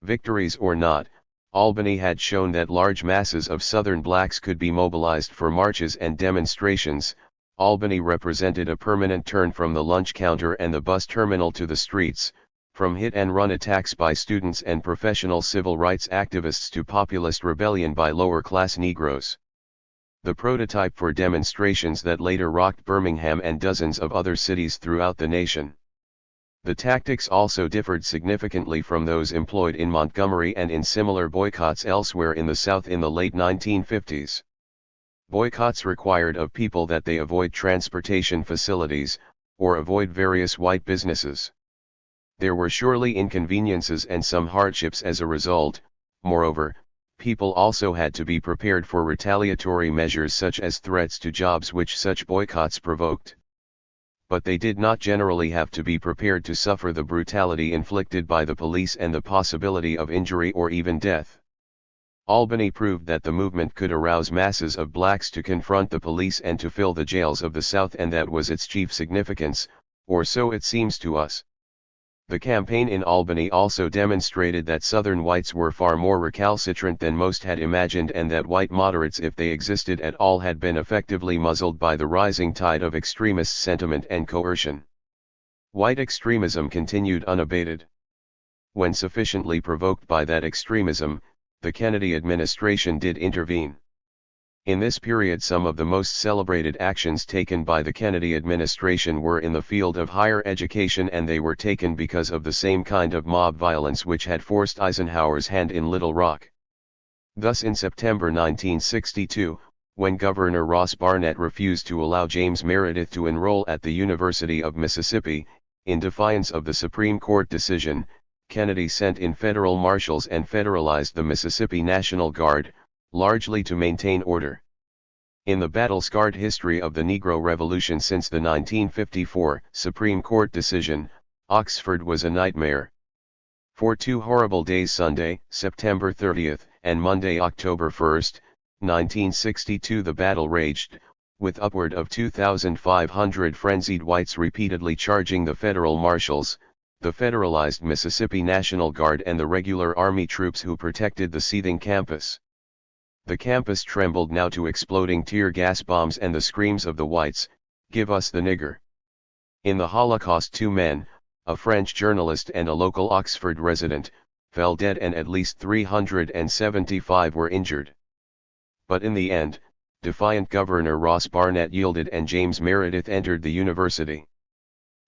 Victories or not, Albany had shown that large masses of Southern blacks could be mobilized for marches and demonstrations. Albany represented a permanent turn from the lunch counter and the bus terminal to the streets, from hit-and-run attacks by students and professional civil rights activists to populist rebellion by lower-class Negroes. The prototype for demonstrations that later rocked Birmingham and dozens of other cities throughout the nation. The tactics also differed significantly from those employed in Montgomery and in similar boycotts elsewhere in the South in the late 1950s. Boycotts required of people that they avoid transportation facilities, or avoid various white businesses. There were surely inconveniences and some hardships as a result. Moreover, people also had to be prepared for retaliatory measures such as threats to jobs which such boycotts provoked. But they did not generally have to be prepared to suffer the brutality inflicted by the police and the possibility of injury or even death. Albany proved that the movement could arouse masses of blacks to confront the police and to fill the jails of the South, and that was its chief significance, or so it seems to us. The campaign in Albany also demonstrated that Southern whites were far more recalcitrant than most had imagined, and that white moderates, if they existed at all, had been effectively muzzled by the rising tide of extremist sentiment and coercion. White extremism continued unabated. When sufficiently provoked by that extremism, the Kennedy administration did intervene. In this period, some of the most celebrated actions taken by the Kennedy administration were in the field of higher education, and they were taken because of the same kind of mob violence which had forced Eisenhower's hand in Little Rock. Thus, in September 1962, when Governor Ross Barnett refused to allow James Meredith to enroll at the University of Mississippi, in defiance of the Supreme Court decision, Kennedy sent in federal marshals and federalized the Mississippi National Guard, largely to maintain order. In the battle-scarred history of the Negro Revolution since the 1954 Supreme Court decision, Oxford was a nightmare. For 2 horrible days, Sunday, September 30th, and Monday, October 1st, 1962, the battle raged, with upward of 2,500 frenzied whites repeatedly charging the federal marshals, the federalized Mississippi National Guard, and the regular Army troops who protected the seething campus. The campus trembled now to exploding tear gas bombs and the screams of the whites, "Give us the nigger." In the Holocaust, 2 men, a French journalist and a local Oxford resident, fell dead and at least 375 were injured. But in the end, defiant Governor Ross Barnett yielded and James Meredith entered the university.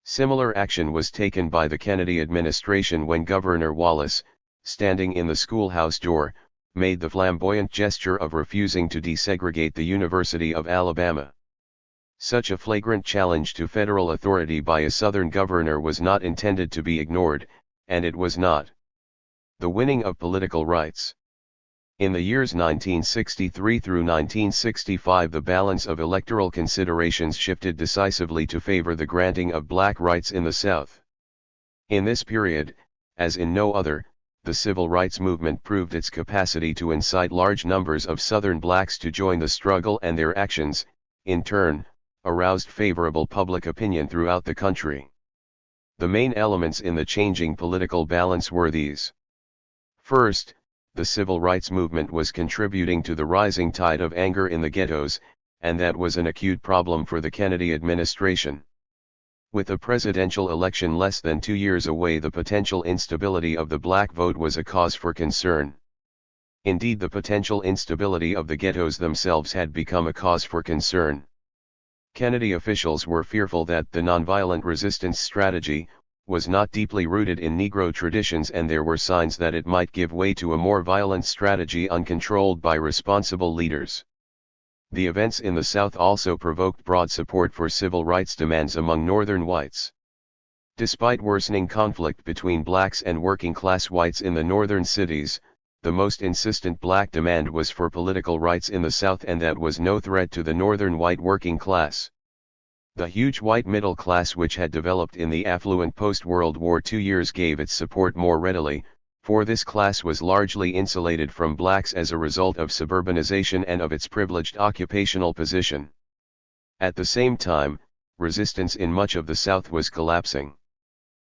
Similar action was taken by the Kennedy administration when Governor Wallace, standing in the schoolhouse door, made the flamboyant gesture of refusing to desegregate the University of Alabama. Such a flagrant challenge to federal authority by a Southern governor was not intended to be ignored, and it was not. The winning of political rights. In the years 1963 through 1965, the balance of electoral considerations shifted decisively to favor the granting of black rights in the South. In this period, as in no other, the civil rights movement proved its capacity to incite large numbers of Southern blacks to join the struggle, and their actions, in turn, aroused favorable public opinion throughout the country. The main elements in the changing political balance were these. First, the civil rights movement was contributing to the rising tide of anger in the ghettos, and that was an acute problem for the Kennedy administration. With the presidential election less than 2 years away, the potential instability of the black vote was a cause for concern. Indeed, the potential instability of the ghettos themselves had become a cause for concern. Kennedy officials were fearful that the nonviolent resistance strategy was not deeply rooted in Negro traditions, and there were signs that it might give way to a more violent strategy uncontrolled by responsible leaders. The events in the South also provoked broad support for civil rights demands among Northern whites. Despite worsening conflict between blacks and working-class whites in the northern cities, the most insistent black demand was for political rights in the South, and that was no threat to the northern white working class. The huge white middle class which had developed in the affluent post-World War II years gave its support more readily, for this class was largely insulated from blacks as a result of suburbanization and of its privileged occupational position. At the same time, resistance in much of the South was collapsing.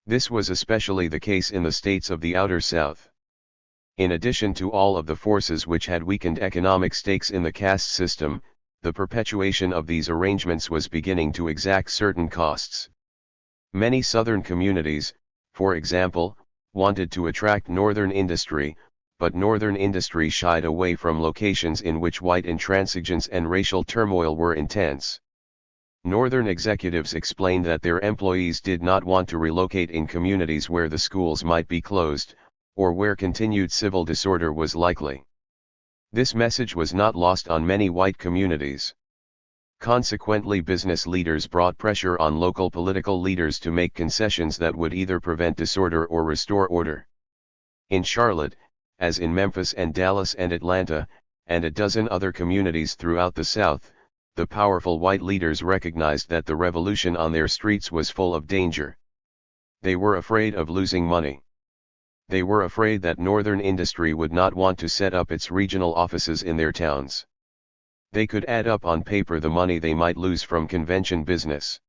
This was especially the case in the states of the Outer South. In addition to all of the forces which had weakened economic stakes in the caste system, the perpetuation of these arrangements was beginning to exact certain costs. Many Southern communities, for example, wanted to attract Northern industry, but Northern industry shied away from locations in which white intransigence and racial turmoil were intense. Northern executives explained that their employees did not want to relocate in communities where the schools might be closed, or where continued civil disorder was likely. This message was not lost on many white communities. Consequently, business leaders brought pressure on local political leaders to make concessions that would either prevent disorder or restore order. In Charlotte, as in Memphis and Dallas and Atlanta, and a dozen other communities throughout the South, the powerful white leaders recognized that the revolution on their streets was full of danger. They were afraid of losing money. They were afraid that Northern industry would not want to set up its regional offices in their towns. They could add up on paper the money they might lose from convention business.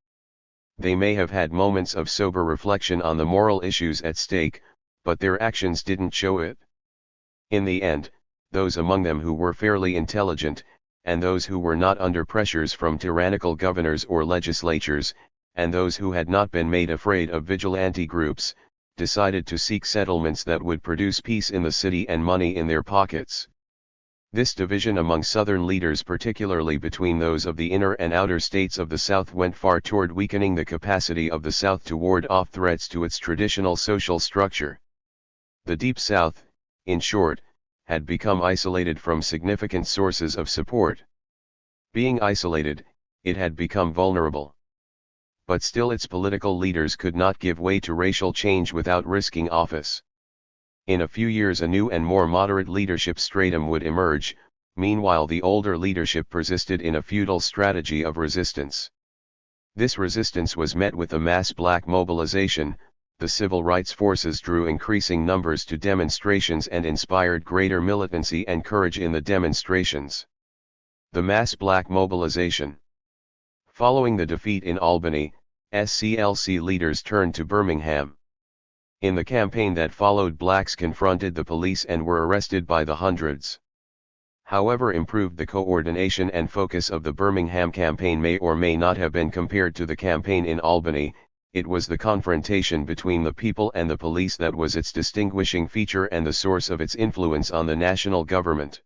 They may have had moments of sober reflection on the moral issues at stake, but their actions didn't show it. In the end, those among them who were fairly intelligent, and those who were not under pressures from tyrannical governors or legislatures, and those who had not been made afraid of vigilante groups, decided to seek settlements that would produce peace in the city and money in their pockets. This division among Southern leaders, particularly between those of the inner and outer states of the South, went far toward weakening the capacity of the South to ward off threats to its traditional social structure. The Deep South, in short, had become isolated from significant sources of support. Being isolated, it had become vulnerable. But still, its political leaders could not give way to racial change without risking office. In a few years a new and more moderate leadership stratum would emerge. Meanwhile, the older leadership persisted in a futile strategy of resistance. This resistance was met with a mass black mobilization. The civil rights forces drew increasing numbers to demonstrations and inspired greater militancy and courage in the demonstrations. The mass black mobilization. Following the defeat in Albany, SCLC leaders turned to Birmingham. In the campaign that followed, blacks confronted the police and were arrested by the hundreds. However improved the coordination and focus of the Birmingham campaign may or may not have been compared to the campaign in Albany, it was the confrontation between the people and the police that was its distinguishing feature and the source of its influence on the national government.